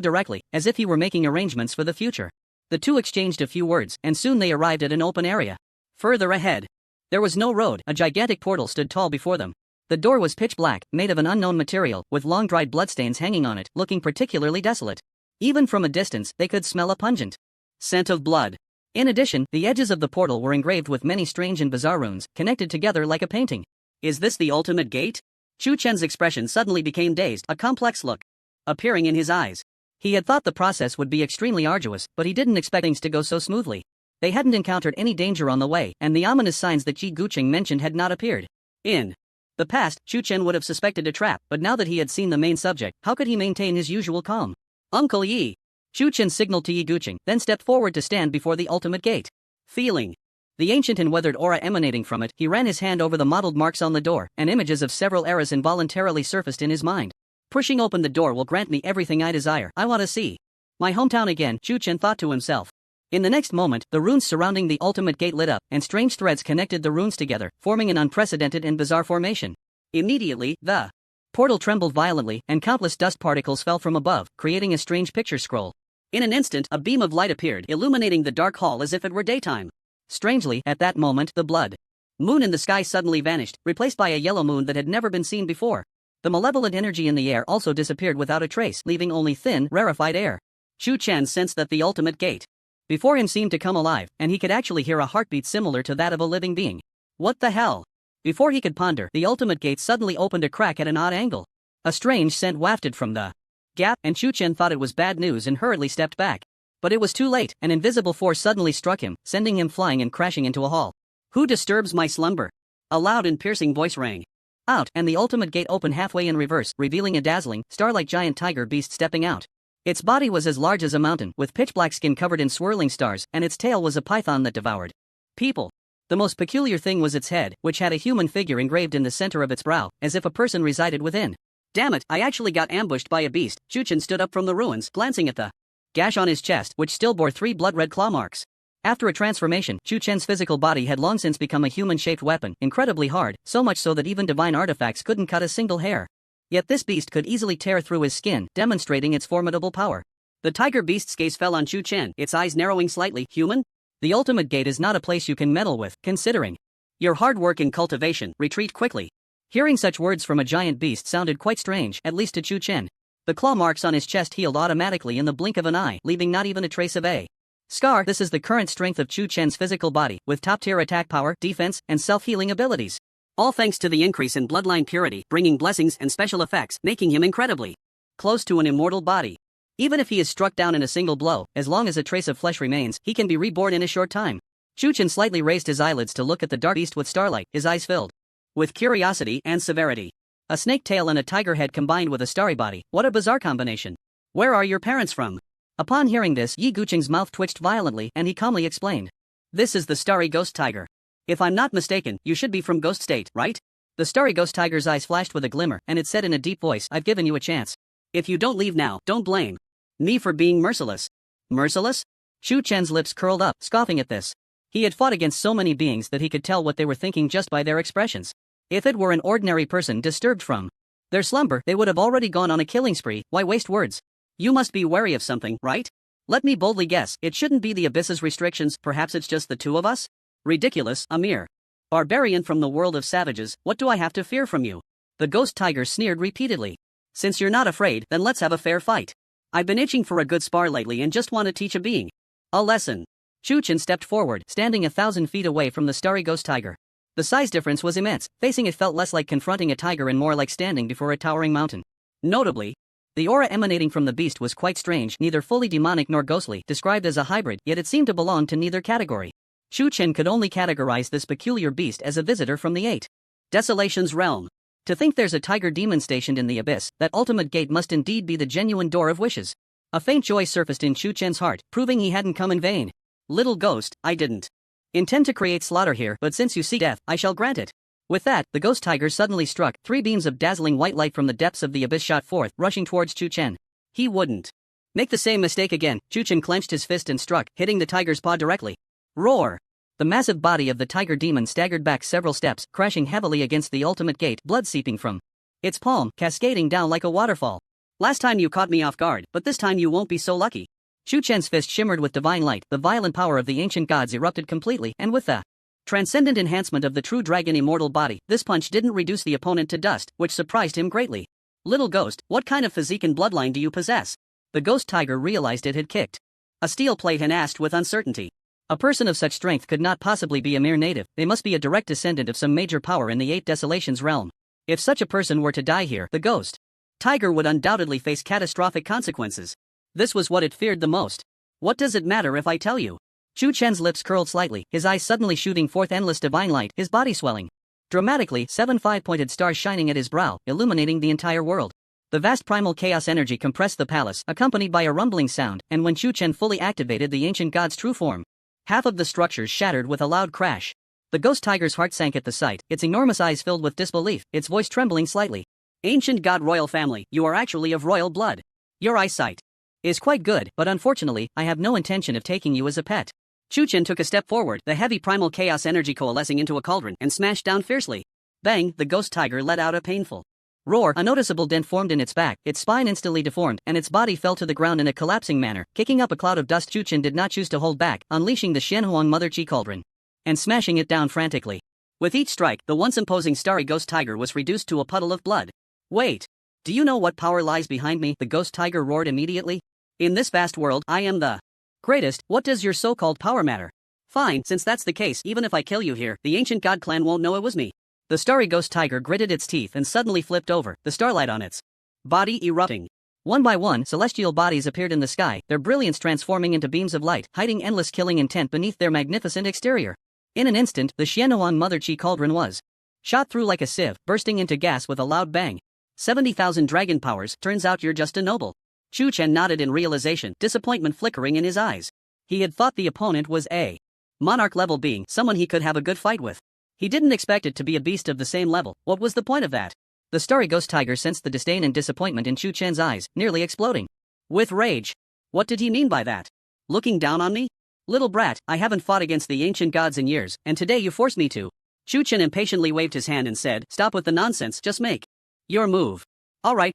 directly, as if he were making arrangements for the future. The two exchanged a few words, and soon they arrived at an open area. Further ahead, there was no road. A gigantic portal stood tall before them. The door was pitch black, made of an unknown material, with long-dried bloodstains hanging on it, looking particularly desolate. Even from a distance, they could smell a pungent scent of blood. In addition, the edges of the portal were engraved with many strange and bizarre runes, connected together like a painting. Is this the ultimate gate? Chu Chen's expression suddenly became dazed, a complex look appearing in his eyes. He had thought the process would be extremely arduous, but he didn't expect things to go so smoothly. They hadn't encountered any danger on the way, and the ominous signs that Yi Guqing mentioned had not appeared. In the past, Chu Chen would have suspected a trap, but now that he had seen the main subject, how could he maintain his usual calm? Uncle Yi. Chu Chen signaled to Yi Guqing, then stepped forward to stand before the ultimate gate. Feeling the ancient and weathered aura emanating from it, he ran his hand over the mottled marks on the door, and images of several eras involuntarily surfaced in his mind. Pushing open the door will grant me everything I desire. I want to see my hometown again, Chu Chen thought to himself. In the next moment, the runes surrounding the ultimate gate lit up, and strange threads connected the runes together, forming an unprecedented and bizarre formation. Immediately, the portal trembled violently, and countless dust particles fell from above, creating a strange picture scroll. In an instant, a beam of light appeared, illuminating the dark hall as if it were daytime. Strangely, at that moment, the blood moon in the sky suddenly vanished, replaced by a yellow moon that had never been seen before. The malevolent energy in the air also disappeared without a trace, leaving only thin, rarefied air. Chu Chen sensed that the ultimate gate before him seemed to come alive, and he could actually hear a heartbeat similar to that of a living being. What the hell? Before he could ponder, the ultimate gate suddenly opened a crack at an odd angle. A strange scent wafted from the gap, and Chu Chen thought it was bad news and hurriedly stepped back. But it was too late. An invisible force suddenly struck him, sending him flying and crashing into a hall. Who disturbs my slumber? A loud and piercing voice rang out, and the ultimate gate opened halfway in reverse, revealing a dazzling, star-like giant tiger beast stepping out. Its body was as large as a mountain, with pitch-black skin covered in swirling stars, and its tail was a python that devoured people. The most peculiar thing was its head, which had a human figure engraved in the center of its brow, as if a person resided within. Damn it, I actually got ambushed by a beast. Chu Chen stood up from the ruins, glancing at the gash on his chest, which still bore 3 blood-red claw marks. After a transformation, Chu Chen's physical body had long since become a human-shaped weapon, incredibly hard, so much so that even divine artifacts couldn't cut a single hair. Yet this beast could easily tear through his skin, demonstrating its formidable power. The tiger beast's gaze fell on Chu Chen, its eyes narrowing slightly. Human? The ultimate gate is not a place you can meddle with, considering your hard work and cultivation. Retreat quickly. Hearing such words from a giant beast sounded quite strange, at least to Chu Chen. The claw marks on his chest healed automatically in the blink of an eye, leaving not even a trace of a Scar, this is the current strength of Chu Chen's physical body, with top-tier attack power, defense, and self-healing abilities. All thanks to the increase in bloodline purity, bringing blessings and special effects, making him incredibly close to an immortal body. Even if he is struck down in a single blow, as long as a trace of flesh remains, he can be reborn in a short time. Chu Chen slightly raised his eyelids to look at the dark beast with starlight, his eyes filled with curiosity and severity. A snake tail and a tiger head combined with a starry body, what a bizarre combination. Where are your parents from? Upon hearing this, Yi Guqing's mouth twitched violently and he calmly explained. This is the starry ghost tiger. If I'm not mistaken, you should be from Ghost State, right? The starry ghost tiger's eyes flashed with a glimmer and it said in a deep voice, I've given you a chance. If you don't leave now, don't blame me for being merciless. Merciless? Chu Chen's lips curled up, scoffing at this. He had fought against so many beings that he could tell what they were thinking just by their expressions. If it were an ordinary person disturbed from their slumber, they would have already gone on a killing spree. Why waste words? You must be wary of something, right? Let me boldly guess, it shouldn't be the Abyss's restrictions, perhaps it's just the two of us? Ridiculous, a mere barbarian from the world of savages, what do I have to fear from you? The ghost tiger sneered repeatedly. Since you're not afraid, then let's have a fair fight. I've been itching for a good spar lately and just want to teach a being a lesson. Chu Chen stepped forward, standing 1,000 feet away from the starry ghost tiger. The size difference was immense, facing it felt less like confronting a tiger and more like standing before a towering mountain. Notably, the aura emanating from the beast was quite strange, neither fully demonic nor ghostly, described as a hybrid, yet it seemed to belong to neither category. Chu Chen could only categorize this peculiar beast as a visitor from the Eight Desolations realm. To think there's a tiger demon stationed in the abyss, that ultimate gate must indeed be the genuine door of wishes. A faint joy surfaced in Chu Chen's heart, proving he hadn't come in vain. Little ghost, I didn't intend to create slaughter here, but since you seek death, I shall grant it. With that, the ghost tiger suddenly struck. 3 beams of dazzling white light from the depths of the abyss shot forth, rushing towards Chu Chen. He wouldn't make the same mistake again. Chu Chen clenched his fist and struck, hitting the tiger's paw directly. Roar! The massive body of the tiger demon staggered back several steps, crashing heavily against the ultimate gate, blood seeping from its palm, cascading down like a waterfall. Last time you caught me off guard, but this time you won't be so lucky. Chu Chen's fist shimmered with divine light, the violent power of the ancient gods erupted completely, and with the transcendent enhancement of the true dragon immortal body, this punch didn't reduce the opponent to dust, which surprised him greatly. Little ghost, what kind of physique and bloodline do you possess? The ghost tiger realized it had kicked a steel plate and asked with uncertainty. A person of such strength could not possibly be a mere native, they must be a direct descendant of some major power in the Eight Desolations realm. If such a person were to die here, the ghost tiger would undoubtedly face catastrophic consequences. This was what it feared the most. What does it matter if I tell you? Chu Chen's lips curled slightly, his eyes suddenly shooting forth endless divine light, his body swelling dramatically, 7 5-pointed stars shining at his brow, illuminating the entire world. The vast primal chaos energy compressed the palace, accompanied by a rumbling sound, and when Chu Chen fully activated the ancient god's true form, half of the structures shattered with a loud crash. The ghost tiger's heart sank at the sight, its enormous eyes filled with disbelief, its voice trembling slightly. Ancient god royal family, you are actually of royal blood. Your eyesight is quite good, but unfortunately, I have no intention of taking you as a pet. Chu Chen took a step forward, the heavy primal chaos energy coalescing into a cauldron, and smashed down fiercely. Bang, the ghost tiger let out a painful roar. A noticeable dent formed in its back, its spine instantly deformed, and its body fell to the ground in a collapsing manner, kicking up a cloud of dust. Chu Chen did not choose to hold back, unleashing the Xianhuang Mother Qi cauldron and smashing it down frantically. With each strike, the once imposing starry ghost tiger was reduced to a puddle of blood. Wait! Do you know what power lies behind me? The ghost tiger roared immediately. In this vast world, I am the greatest. What does your so-called power matter? Fine, since that's the case, even if I kill you here, the ancient god clan won't know it was me. The starry ghost tiger gritted its teeth and suddenly flipped over, the starlight on its body erupting. One by one, celestial bodies appeared in the sky, their brilliance transforming into beams of light, hiding endless killing intent beneath their magnificent exterior. In an instant, the Xianhuang Mother Qi cauldron was shot through like a sieve, bursting into gas with a loud bang. 70,000 dragon powers, turns out you're just a noble. Chu Chen nodded in realization, disappointment flickering in his eyes. He had thought the opponent was a monarch-level being, someone he could have a good fight with. He didn't expect it to be a beast of the same level. What was the point of that? The starry ghost tiger sensed the disdain and disappointment in Chu Chen's eyes, nearly exploding with rage. What did he mean by that? Looking down on me? Little brat, I haven't fought against the ancient gods in years, and today you forced me to. Chu Chen impatiently waved his hand and said, stop with the nonsense, just make your move. Alright.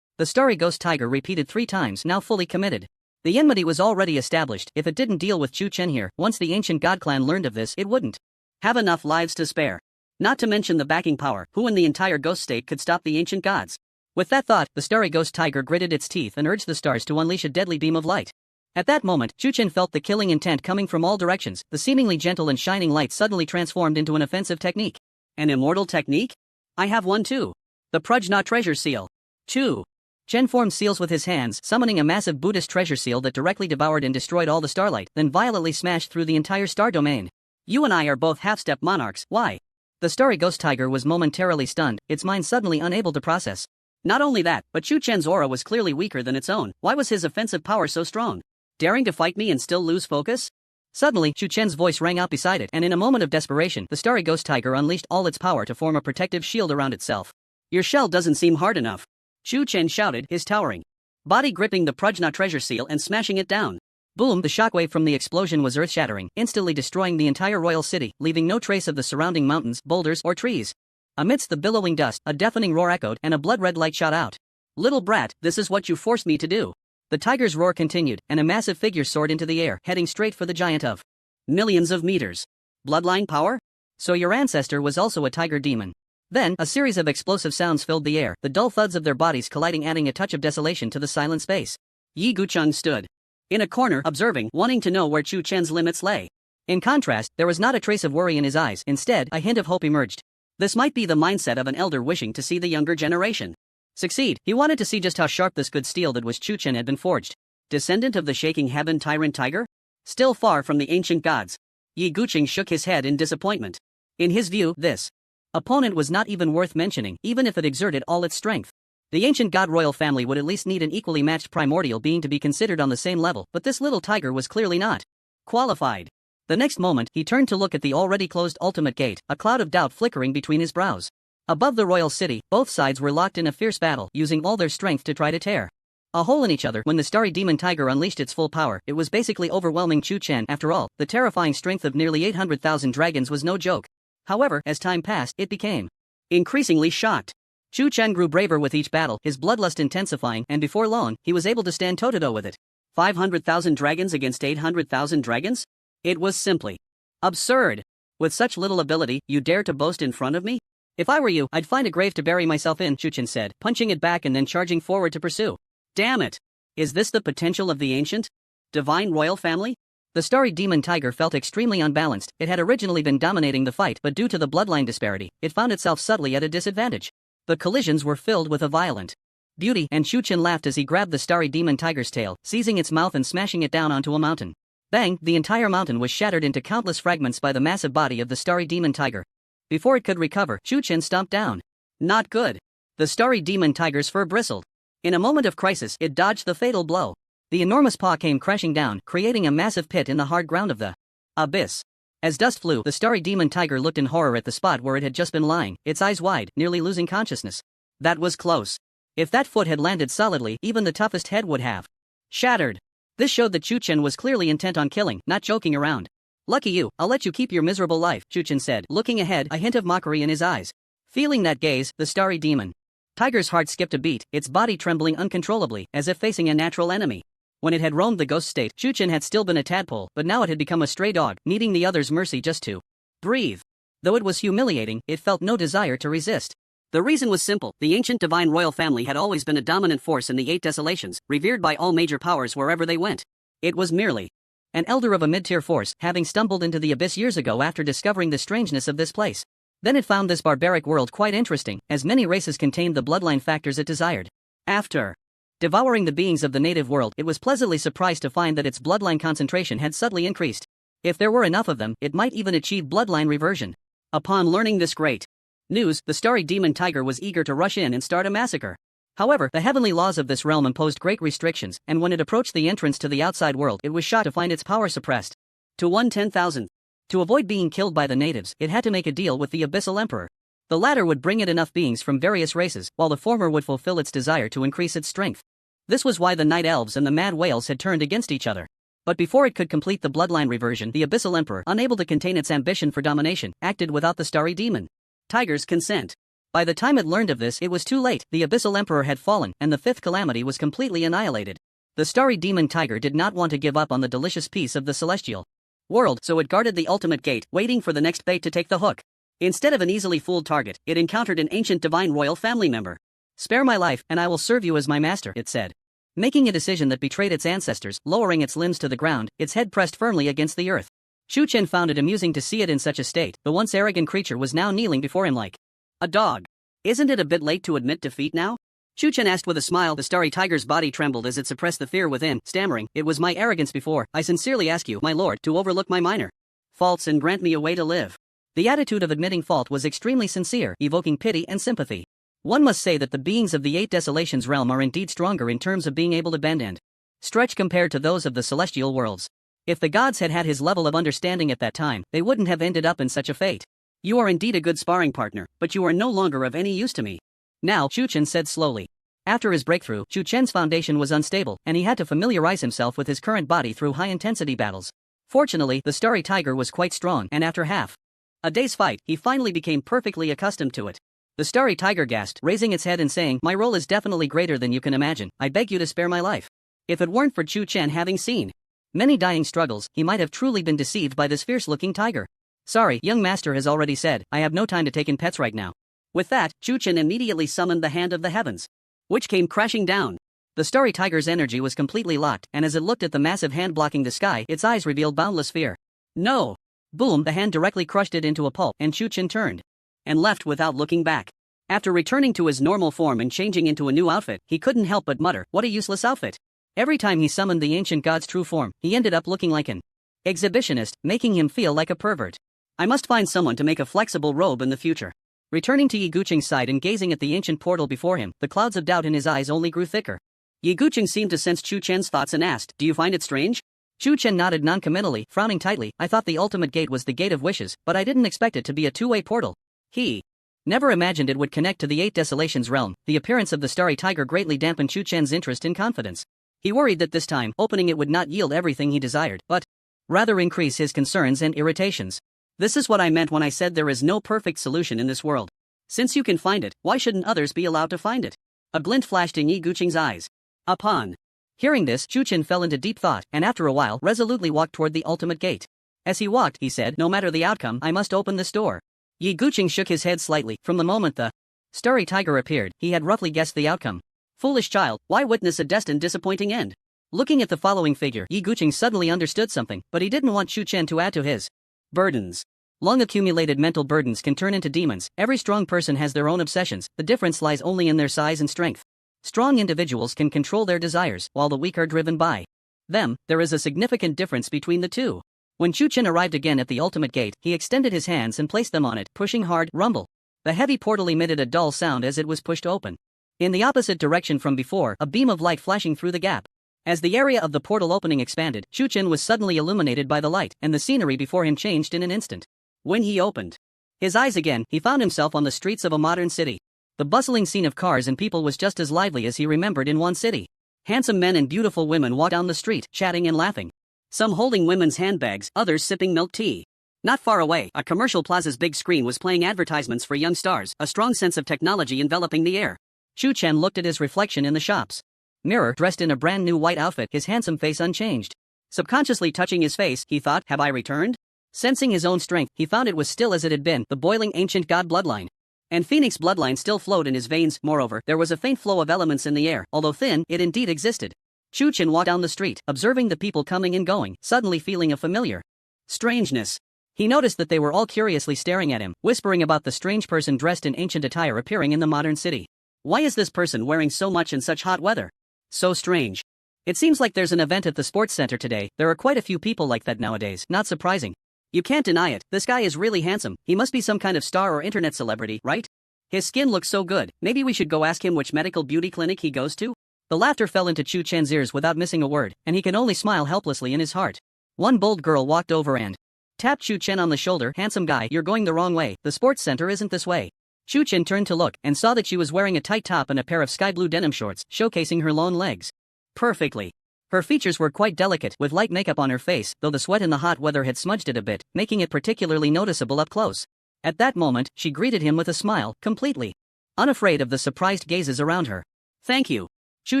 The starry ghost tiger repeated 3 times, now fully committed. The enmity was already established. If it didn't deal with Chu Chen here, once the ancient god clan learned of this, it wouldn't have enough lives to spare. Not to mention the backing power, who in the entire ghost state could stop the ancient gods? With that thought, the starry ghost tiger gritted its teeth and urged the stars to unleash a deadly beam of light. At that moment, Chuchen felt the killing intent coming from all directions. The seemingly gentle and shining light suddenly transformed into an offensive technique. An immortal technique? I have one too. The Prajna treasure seal. 2. Chen formed seals with his hands, summoning a massive Buddhist treasure seal that directly devoured and destroyed all the starlight, then violently smashed through the entire star domain. You and I are both half-step monarchs, why? The starry ghost tiger was momentarily stunned, its mind suddenly unable to process. Not only that, but Chu Chen's aura was clearly weaker than its own. Why was his offensive power so strong? Daring to fight me and still lose focus? Suddenly, Chu Chen's voice rang out beside it, and in a moment of desperation, the starry ghost tiger unleashed all its power to form a protective shield around itself. Your shell doesn't seem hard enough. Chu Chen shouted, his towering body gripping the Prajna treasure seal and smashing it down. Boom! The shockwave from the explosion was earth-shattering, instantly destroying the entire royal city, leaving no trace of the surrounding mountains, boulders, or trees. Amidst the billowing dust, a deafening roar echoed, and a blood-red light shot out. Little brat, this is what you forced me to do. The tiger's roar continued, and a massive figure soared into the air, heading straight for the giant of millions of meters. Bloodline power? So your ancestor was also a tiger demon. Then, a series of explosive sounds filled the air, the dull thuds of their bodies colliding, adding a touch of desolation to the silent space. Yi Gucheng stood in a corner, observing, wanting to know where Chu Chen's limits lay. In contrast, there was not a trace of worry in his eyes. Instead, a hint of hope emerged. This might be the mindset of an elder wishing to see the younger generation succeed. He wanted to see just how sharp this good steel that was Chu Chen had been forged. Descendant of the shaking heaven tyrant tiger? Still far from the ancient gods. Yi Gucheng shook his head in disappointment. In his view, this opponent was not even worth mentioning, even if it exerted all its strength. The ancient god royal family would at least need an equally matched primordial being to be considered on the same level, but this little tiger was clearly not qualified. The next moment, he turned to look at the already closed ultimate gate, a cloud of doubt flickering between his brows. Above the royal city, both sides were locked in a fierce battle, using all their strength to try to tear a hole in each other. When the starry demon tiger unleashed its full power, it was basically overwhelming Chu Chen. After all, the terrifying strength of nearly 800,000 dragons was no joke. However, as time passed, it became increasingly shocked. Chu Chen grew braver with each battle, his bloodlust intensifying, and before long, he was able to stand toe-to-toe with it. 500,000 dragons against 800,000 dragons? It was simply absurd. With such little ability, you dare to boast in front of me? If I were you, I'd find a grave to bury myself in, Chu Chen said, punching it back and then charging forward to pursue. Damn it! Is this the potential of the ancient divine royal family? The starry demon tiger felt extremely unbalanced. It had originally been dominating the fight, but due to the bloodline disparity, it found itself subtly at a disadvantage. The collisions were filled with a violent beauty, and Chu Chen laughed as he grabbed the starry demon tiger's tail, seizing its mouth and smashing it down onto a mountain. Bang! The entire mountain was shattered into countless fragments by the massive body of the starry demon tiger. Before it could recover, Chu Chen stomped down. Not good. The starry demon tiger's fur bristled. In a moment of crisis, it dodged the fatal blow. The enormous paw came crashing down, creating a massive pit in the hard ground of the abyss. As dust flew, the starry demon tiger looked in horror at the spot where it had just been lying, its eyes wide, nearly losing consciousness. That was close. If that foot had landed solidly, even the toughest head would have shattered. This showed that Chu Chen was clearly intent on killing, not joking around. Lucky you, I'll let you keep your miserable life, Chu Chen said, looking ahead, a hint of mockery in his eyes. Feeling that gaze, the starry demon tiger's heart skipped a beat, its body trembling uncontrollably, as if facing a natural enemy. When it had roamed the ghost state, Chu Chen had still been a tadpole, but now it had become a stray dog, needing the other's mercy just to breathe. Though it was humiliating, it felt no desire to resist. The reason was simple: the ancient divine royal family had always been a dominant force in the Eight Desolations, revered by all major powers wherever they went. It was merely an elder of a mid-tier force, having stumbled into the abyss years ago after discovering the strangeness of this place. Then it found this barbaric world quite interesting, as many races contained the bloodline factors it desired. After devouring the beings of the native world, it was pleasantly surprised to find that its bloodline concentration had subtly increased. If there were enough of them, it might even achieve bloodline reversion. Upon learning this great news, the starry demon tiger was eager to rush in and start a massacre. However, the heavenly laws of this realm imposed great restrictions, and when it approached the entrance to the outside world, it was shocked to find its power suppressed to 1/10,000. To avoid being killed by the natives, it had to make a deal with the Abyssal Emperor. The latter would bring it enough beings from various races, while the former would fulfill its desire to increase its strength. This was why the Night Elves and the Mad Whales had turned against each other. But before it could complete the bloodline reversion, the Abyssal Emperor, unable to contain its ambition for domination, acted without the starry demon tiger's consent. By the time it learned of this, it was too late. The Abyssal Emperor had fallen, and the fifth calamity was completely annihilated. The starry demon tiger did not want to give up on the delicious piece of the celestial world, so it guarded the ultimate gate, waiting for the next bait to take the hook. Instead of an easily fooled target, it encountered an ancient divine royal family member. "Spare my life, and I will serve you as my master," it said. making a decision that betrayed its ancestors, lowering its limbs to the ground, its head pressed firmly against the earth. Shu Chen found it amusing to see it in such a state. The once arrogant creature was now kneeling before him like a dog. Isn't it a bit late to admit defeat now? Shu Chen asked with a smile. The starry tiger's body trembled as it suppressed the fear within, stammering, "It was my arrogance before. I sincerely ask you, my lord, to overlook my minor faults and grant me a way to live." The attitude of admitting fault was extremely sincere, evoking pity and sympathy. One must say that the beings of the Eight Desolations realm are indeed stronger in terms of being able to bend and stretch compared to those of the celestial worlds. If the gods had had his level of understanding at that time, they wouldn't have ended up in such a fate. "You are indeed a good sparring partner, but you are no longer of any use to me now," Shu Chen said slowly. After his breakthrough, Shu Chen's foundation was unstable, and he had to familiarize himself with his current body through high-intensity battles. Fortunately, the starry tiger was quite strong, and after half a day's fight, he finally became perfectly accustomed to it. The starry tiger gasped, raising its head and saying, "My role is definitely greater than you can imagine. I beg you to spare my life." If it weren't for Shu Chen having seen many dying struggles, he might have truly been deceived by this fierce-looking tiger. "Sorry, young master has already said, I have no time to take in pets right now." With that, Shu Chen immediately summoned the Hand of the Heavens, which came crashing down. The starry tiger's energy was completely locked, and as it looked at the massive hand blocking the sky, its eyes revealed boundless fear. "No!" Boom! The hand directly crushed it into a pulp, and Shu Chen turned and left without looking back. After returning to his normal form and changing into a new outfit, he couldn't help but mutter, "What a useless outfit." Every time he summoned the ancient god's true form, he ended up looking like an exhibitionist, making him feel like a pervert. "I must find someone to make a flexible robe in the future." Returning to Yi Guqing's side and gazing at the ancient portal before him, the clouds of doubt in his eyes only grew thicker. Yi Guqing seemed to sense Shu Chen's thoughts and asked, "Do you find it strange?" Shu Chen nodded non-committally, frowning tightly. "I thought the ultimate gate was the gate of wishes, but I didn't expect it to be a two-way portal." He never imagined it would connect to the Eight Desolations realm. The appearance of the starry tiger greatly dampened Shu Chen's interest and confidence. He worried that this time, opening it would not yield everything he desired, but rather increase his concerns and irritations. "This is what I meant when I said there is no perfect solution in this world. Since you can find it, why shouldn't others be allowed to find it?" A glint flashed in Yi Guqing's eyes. Upon hearing this, Shu Chen fell into deep thought, and after a while, resolutely walked toward the ultimate gate. As he walked, he said, "No matter the outcome, I must open this door." Yi Guqing shook his head slightly. From the moment the starry tiger appeared, he had roughly guessed the outcome. Foolish child, why witness a destined disappointing end? Looking at the following figure, Yi Guqing suddenly understood something, but he didn't want Shu Chen to add to his burdens. Long accumulated mental burdens can turn into demons. Every strong person has their own obsessions. The difference lies only in their size and strength. Strong individuals can control their desires, while the weak are driven by them. There is a significant difference between the two. When Shu Chen arrived again at the ultimate gate, he extended his hands and placed them on it, pushing hard. Rumble. The heavy portal emitted a dull sound as it was pushed open. In the opposite direction from before, a beam of light flashing through the gap. As the area of the portal opening expanded, Shu Chen was suddenly illuminated by the light, and the scenery before him changed in an instant. When he opened his eyes again, he found himself on the streets of a modern city. The bustling scene of cars and people was just as lively as he remembered in one city. Handsome men and beautiful women walked down the street, chatting and laughing. Some holding women's handbags, others sipping milk tea. Not far away, a commercial plaza's big screen was playing advertisements for young stars, a strong sense of technology enveloping the air. Shu Chen looked at his reflection in the shop's mirror, dressed in a brand new white outfit, his handsome face unchanged. Subconsciously touching his face, he thought, "Have I returned?" Sensing his own strength, he found it was still as it had been, the boiling ancient god bloodline. And Phoenix bloodline still flowed in his veins. Moreover, there was a faint flow of elements in the air. Although thin, it indeed existed. Shu Chen walked down the street, observing the people coming and going, suddenly feeling a familiar strangeness. He noticed that they were all curiously staring at him, whispering about the strange person dressed in ancient attire appearing in the modern city. Why is this person wearing so much in such hot weather? So strange. It seems like there's an event at the sports center today. There are quite a few people like that nowadays. Not surprising. You can't deny it. This guy is really handsome. He must be some kind of star or internet celebrity, right? His skin looks so good. Maybe we should go ask him which medical beauty clinic he goes to? The laughter fell into Shu Chen's ears without missing a word, and he can only smile helplessly in his heart. One bold girl walked over and tapped Shu Chen on the shoulder. "Handsome guy, you're going the wrong way. The sports center isn't this way." Shu Chen turned to look, and saw that she was wearing a tight top and a pair of sky blue denim shorts, showcasing her long legs perfectly. Her features were quite delicate, with light makeup on her face, though the sweat in the hot weather had smudged it a bit, making it particularly noticeable up close. At that moment, she greeted him with a smile, completely unafraid of the surprised gazes around her. "Thank you." Shu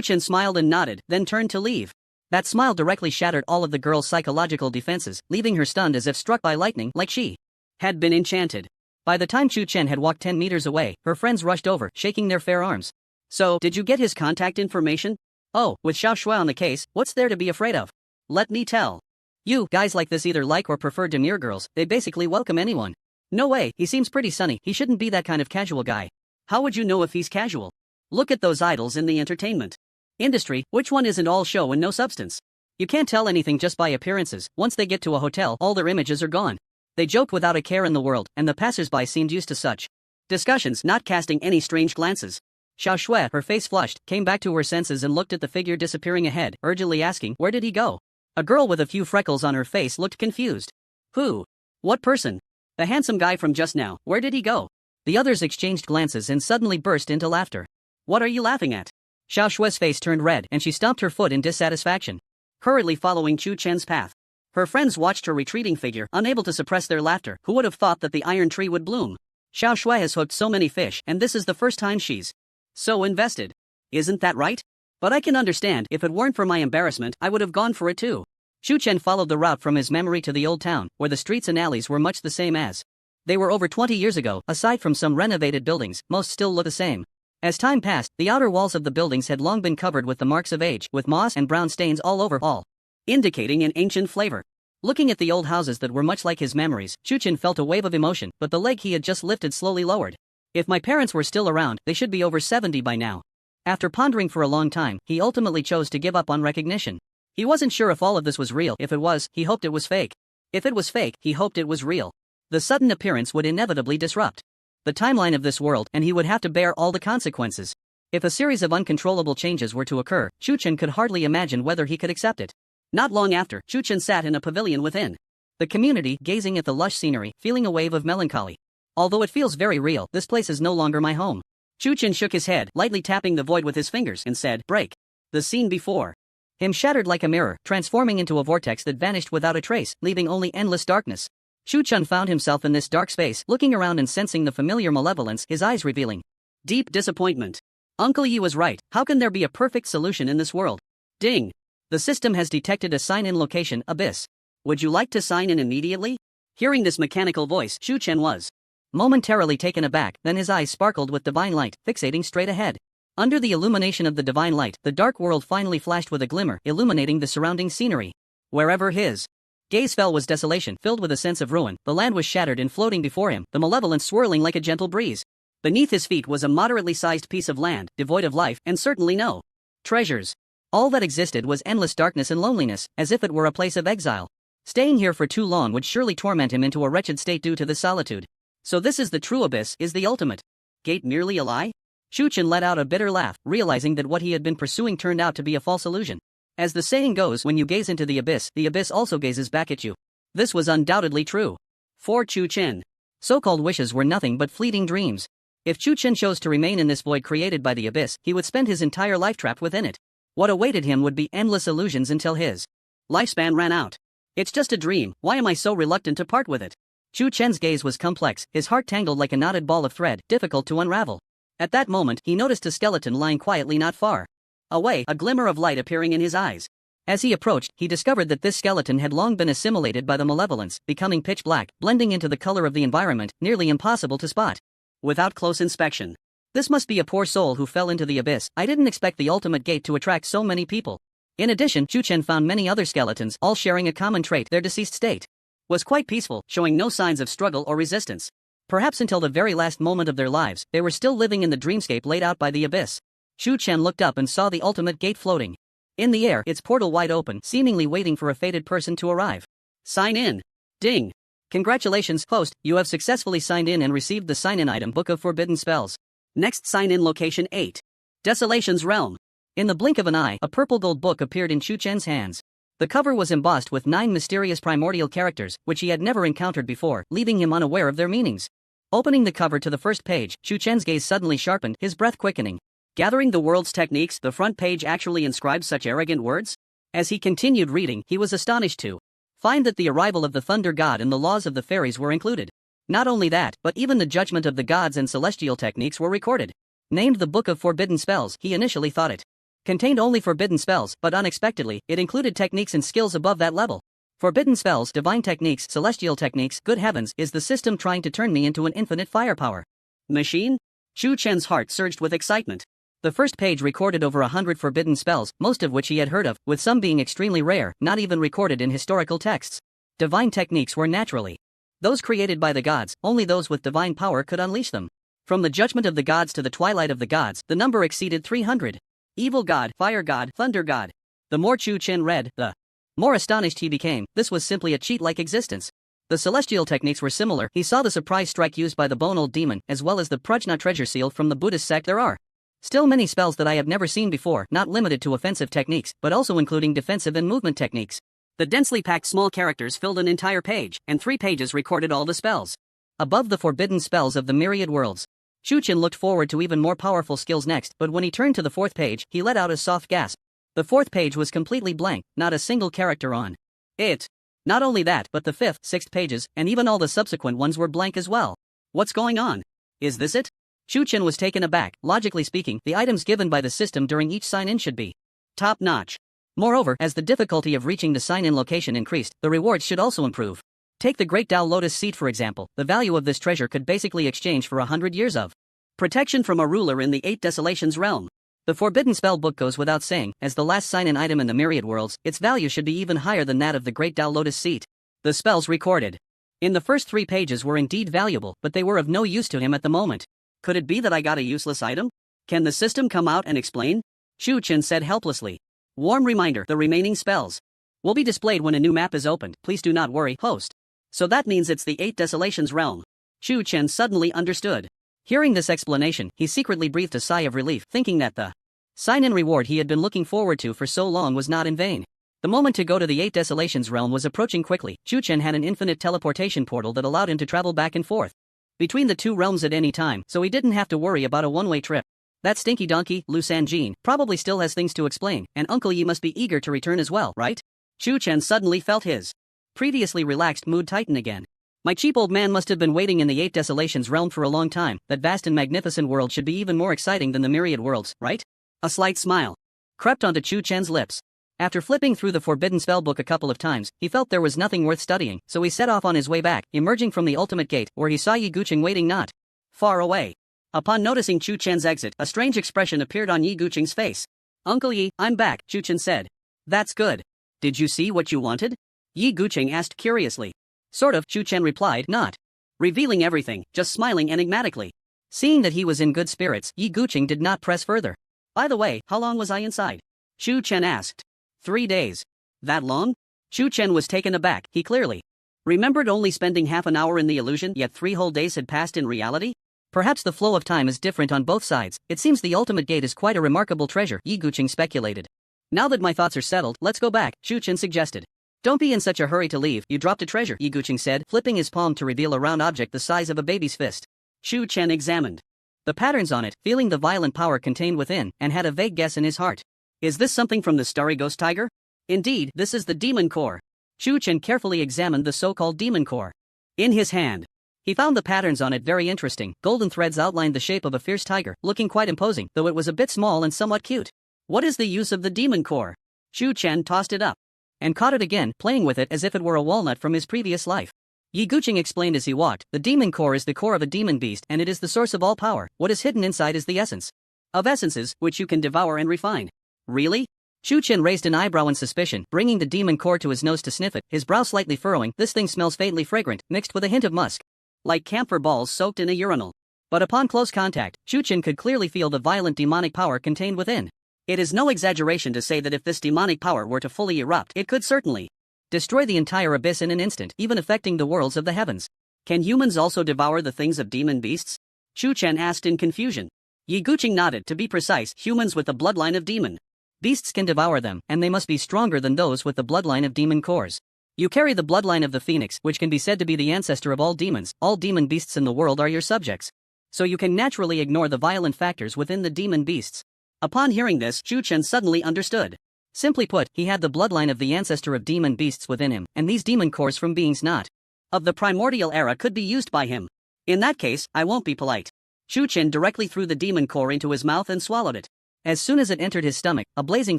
Chen smiled and nodded, then turned to leave. That smile directly shattered all of the girl's psychological defenses, leaving her stunned as if struck by lightning, like she had been enchanted. By the time Shu Chen had walked 10 meters away, her friends rushed over, shaking their fair arms. "So, did you get his contact information?" Oh, with Xiao Shui on the case, what's there to be afraid of? Let me tell. You guys like this either like or prefer demure girls, they basically welcome anyone. No way, he seems pretty sunny, he shouldn't be that kind of casual guy. How would you know if he's casual? Look at those idols in the entertainment industry, which one isn't all show and no substance? You can't tell anything just by appearances. Once they get to a hotel, all their images are gone. They joked without a care in the world, and the passers-by seemed used to such discussions, not casting any strange glances. Xiao Shui, her face flushed, came back to her senses and looked at the figure disappearing ahead, urgently asking, where did he go? A girl with a few freckles on her face looked confused. Who? What person? The handsome guy from just now, where did he go? The others exchanged glances and suddenly burst into laughter. What are you laughing at? Xiao Shui's face turned red and she stomped her foot in dissatisfaction, hurriedly following Chu Chen's path. Her friends watched her retreating figure, unable to suppress their laughter. Who would have thought that the iron tree would bloom? Xiao Shui has hooked so many fish, and this is the first time she's so invested. Isn't that right? But I can understand, if it weren't for my embarrassment, I would have gone for it too. Chu Chen followed the route from his memory to the old town, where the streets and alleys were much the same as they were over 20 years ago. Aside from some renovated buildings, most still look the same. As time passed, the outer walls of the buildings had long been covered with the marks of age, with moss and brown stains all over, all indicating an ancient flavor. Looking at the old houses that were much like his memories, Chu Chen felt a wave of emotion, but the leg he had just lifted slowly lowered. If my parents were still around, they should be over 70 by now. After pondering for a long time, he ultimately chose to give up on recognition. He wasn't sure if all of this was real. If it was, he hoped it was fake. If it was fake, he hoped it was real. The sudden appearance would inevitably disrupt the timeline of this world, and he would have to bear all the consequences. If a series of uncontrollable changes were to occur, Chu Chen could hardly imagine whether he could accept it. Not long after, Chu Chen sat in a pavilion within the community, gazing at the lush scenery, feeling a wave of melancholy. Although it feels very real, this place is no longer my home. Chu Chen shook his head, lightly tapping the void with his fingers, and said, break. The scene before him shattered like a mirror, transforming into a vortex that vanished without a trace, leaving only endless darkness. Chu Chen found himself in this dark space, looking around and sensing the familiar malevolence, his eyes revealing deep disappointment. Uncle Yi was right. How can there be a perfect solution in this world? Ding! The system has detected a sign-in location, Abyss. Would you like to sign in immediately? Hearing this mechanical voice, Chu Chen was momentarily taken aback, then his eyes sparkled with divine light, fixating straight ahead. Under the illumination of the divine light, the dark world finally flashed with a glimmer, illuminating the surrounding scenery. Wherever his gaze fell was desolation, filled with a sense of ruin. The land was shattered and floating before him, the malevolence swirling like a gentle breeze. Beneath his feet was a moderately sized piece of land, devoid of life, and certainly no treasures. All that existed was endless darkness and loneliness, as if it were a place of exile. Staying here for too long would surely torment him into a wretched state due to this solitude. So this is the true abyss, is the ultimate gate merely a lie? Chu Chen let out a bitter laugh, realizing that what he had been pursuing turned out to be a false illusion. As the saying goes, when you gaze into the abyss also gazes back at you. This was undoubtedly true. For Chu Chen, so-called wishes were nothing but fleeting dreams. If Chu Chen chose to remain in this void created by the abyss, he would spend his entire life trapped within it. What awaited him would be endless illusions until his lifespan ran out. It's just a dream, why am I so reluctant to part with it? Chu Chen's gaze was complex, his heart tangled like a knotted ball of thread, difficult to unravel. At that moment, he noticed a skeleton lying quietly not far away, a glimmer of light appearing in his eyes. As he approached, he discovered that this skeleton had long been assimilated by the malevolence, becoming pitch black, blending into the color of the environment, nearly impossible to spot without close inspection. This must be a poor soul who fell into the abyss. I didn't expect the ultimate gate to attract so many people. In addition, Chu Chen found many other skeletons, all sharing a common trait: their deceased state was quite peaceful, showing no signs of struggle or resistance. Perhaps until the very last moment of their lives, they were still living in the dreamscape laid out by the abyss. Chu Chen looked up and saw the ultimate gate floating in the air, its portal wide open, seemingly waiting for a fated person to arrive. Sign in. Ding. Congratulations, host, you have successfully signed in and received the sign-in item, Book of Forbidden Spells. Next sign-in location 8. Desolation's Realm. In the blink of an eye, a purple gold book appeared in Chu Chen's hands. The cover was embossed with 9 mysterious primordial characters, which he had never encountered before, leaving him unaware of their meanings. Opening the cover to the first page, Chu Chen's gaze suddenly sharpened, his breath quickening. Gathering the world's techniques, the front page actually inscribed such arrogant words? As he continued reading, he was astonished to find that the arrival of the thunder god and the laws of the fairies were included. Not only that, but even the judgment of the gods and celestial techniques were recorded. Named the Book of Forbidden Spells, he initially thought it contained only forbidden spells, but unexpectedly, it included techniques and skills above that level. Forbidden spells, divine techniques, celestial techniques, good heavens, is the system trying to turn me into an infinite firepower machine? Chu Chen's heart surged with excitement. The first page recorded over 100 forbidden spells, most of which he had heard of, with some being extremely rare, not even recorded in historical texts. Divine techniques were naturally those created by the gods, only those with divine power could unleash them. From the judgment of the gods to the twilight of the gods, the number exceeded 300. Evil god, fire god, thunder god. The more Chu Chen read, the more astonished he became. This was simply a cheat-like existence. The celestial techniques were similar. He saw the surprise strike used by the Bone Old Demon, as well as the Prajna treasure seal from the Buddhist sect. There are still many spells that I have never seen before, not limited to offensive techniques, but also including defensive and movement techniques. The densely packed small characters filled an entire page, and 3 pages recorded all the spells. Above the forbidden spells of the myriad worlds, Chu Chen looked forward to even more powerful skills next, but when he turned to the 4th page, he let out a soft gasp. The 4th page was completely blank, not a single character on it. Not only that, but the 5th, 6th pages, and even all the subsequent ones were blank as well. What's going on? Is this it? Chu Chen was taken aback. Logically speaking, the items given by the system during each sign-in should be top-notch. Moreover, as the difficulty of reaching the sign-in location increased, the rewards should also improve. Take the Great Tao Lotus Seed for example. The value of this treasure could basically exchange for 100 years of protection from a ruler in the 8 Desolations realm. The Forbidden Spell book goes without saying, as the last sign-in item in the myriad worlds, its value should be even higher than that of the Great Tao Lotus Seed. The spells recorded in the first 3 pages were indeed valuable, but they were of no use to him at the moment. Could it be that I got a useless item? Can the system come out and explain? Chu Chen said helplessly. Warm reminder, the remaining spells will be displayed when a new map is opened. Please do not worry, host. So that means it's the 8 Desolations realm. Chu Chen suddenly understood. Hearing this explanation, he secretly breathed a sigh of relief, thinking that the sign-in reward he had been looking forward to for so long was not in vain. The moment to go to the 8 Desolations realm was approaching quickly. Chu Chen had an infinite teleportation portal that allowed him to travel back and forth between the 2 realms at any time, so he didn't have to worry about a one-way trip. That stinky donkey, Lu Sanjin, probably still has things to explain, and Uncle Yi must be eager to return as well, right? Chu Chen suddenly felt his previously relaxed mood tighten again. My cheap old man must have been waiting in the 8 Desolations realm for a long time. That vast and magnificent world should be even more exciting than the myriad worlds, right? A slight smile crept onto Chu Chen's lips. After flipping through the Forbidden Spell book a couple of times, he felt there was nothing worth studying, so he set off on his way back, emerging from the ultimate gate, where he saw Yi Guqing waiting not far away. Upon noticing Chu Chen's exit, a strange expression appeared on Yi Guqing's face. Uncle Yi, I'm back, Chu Chen said. That's good. Did you see what you wanted? Yi Guqing asked curiously. Sort of, Chu Chen replied, not revealing everything, just smiling enigmatically. Seeing that he was in good spirits, Yi Guqing did not press further. By the way, how long was I inside? Chu Chen asked. 3 days. That long? Chu Chen was taken aback. He clearly remembered only spending half an hour in the illusion, yet 3 whole days had passed in reality? Perhaps the flow of time is different on both sides. It seems the ultimate gate is quite a remarkable treasure, Yi Guqing speculated. Now that my thoughts are settled, let's go back, Chu Chen suggested. Don't be in such a hurry to leave, you dropped a treasure, Yi Guqing said, flipping his palm to reveal a round object the size of a baby's fist. Chu Chen examined the patterns on it, feeling the violent power contained within, and had a vague guess in his heart. Is this something from the Starry Ghost Tiger? Indeed, this is the Demon Core. Chu Chen carefully examined the so-called Demon Core in his hand. He found the patterns on it very interesting. Golden threads outlined the shape of a fierce tiger, looking quite imposing, though it was a bit small and somewhat cute. What is the use of the Demon Core? Chu Chen tossed it up and caught it again, playing with it as if it were a walnut from his previous life. Yi Guqing explained as he walked, the Demon Core is the core of a demon beast and it is the source of all power. What is hidden inside is the essence of essences, which you can devour and refine. Really? Chu Chen raised an eyebrow in suspicion, bringing the Demon Core to his nose to sniff it, his brow slightly furrowing. This thing smells faintly fragrant, mixed with a hint of musk, like camphor balls soaked in a urinal. But upon close contact, Chu Chen could clearly feel the violent demonic power contained within. It is no exaggeration to say that if this demonic power were to fully erupt, it could certainly destroy the entire abyss in an instant, even affecting the worlds of the heavens. Can humans also devour the things of demon beasts? Chu Chen asked in confusion. Yi Guqing nodded. To be precise, humans with the bloodline of demon beasts can devour them, and they must be stronger than those with the bloodline of demon cores. You carry the bloodline of the phoenix, which can be said to be the ancestor of all demons. All demon beasts in the world are your subjects, so you can naturally ignore the violent factors within the demon beasts. Upon hearing this, Chu Chen suddenly understood. Simply put, he had the bloodline of the ancestor of demon beasts within him, and these demon cores from beings not of the primordial era could be used by him. In that case, I won't be polite. Chu Chen directly threw the demon core into his mouth and swallowed it. As soon as it entered his stomach, a blazing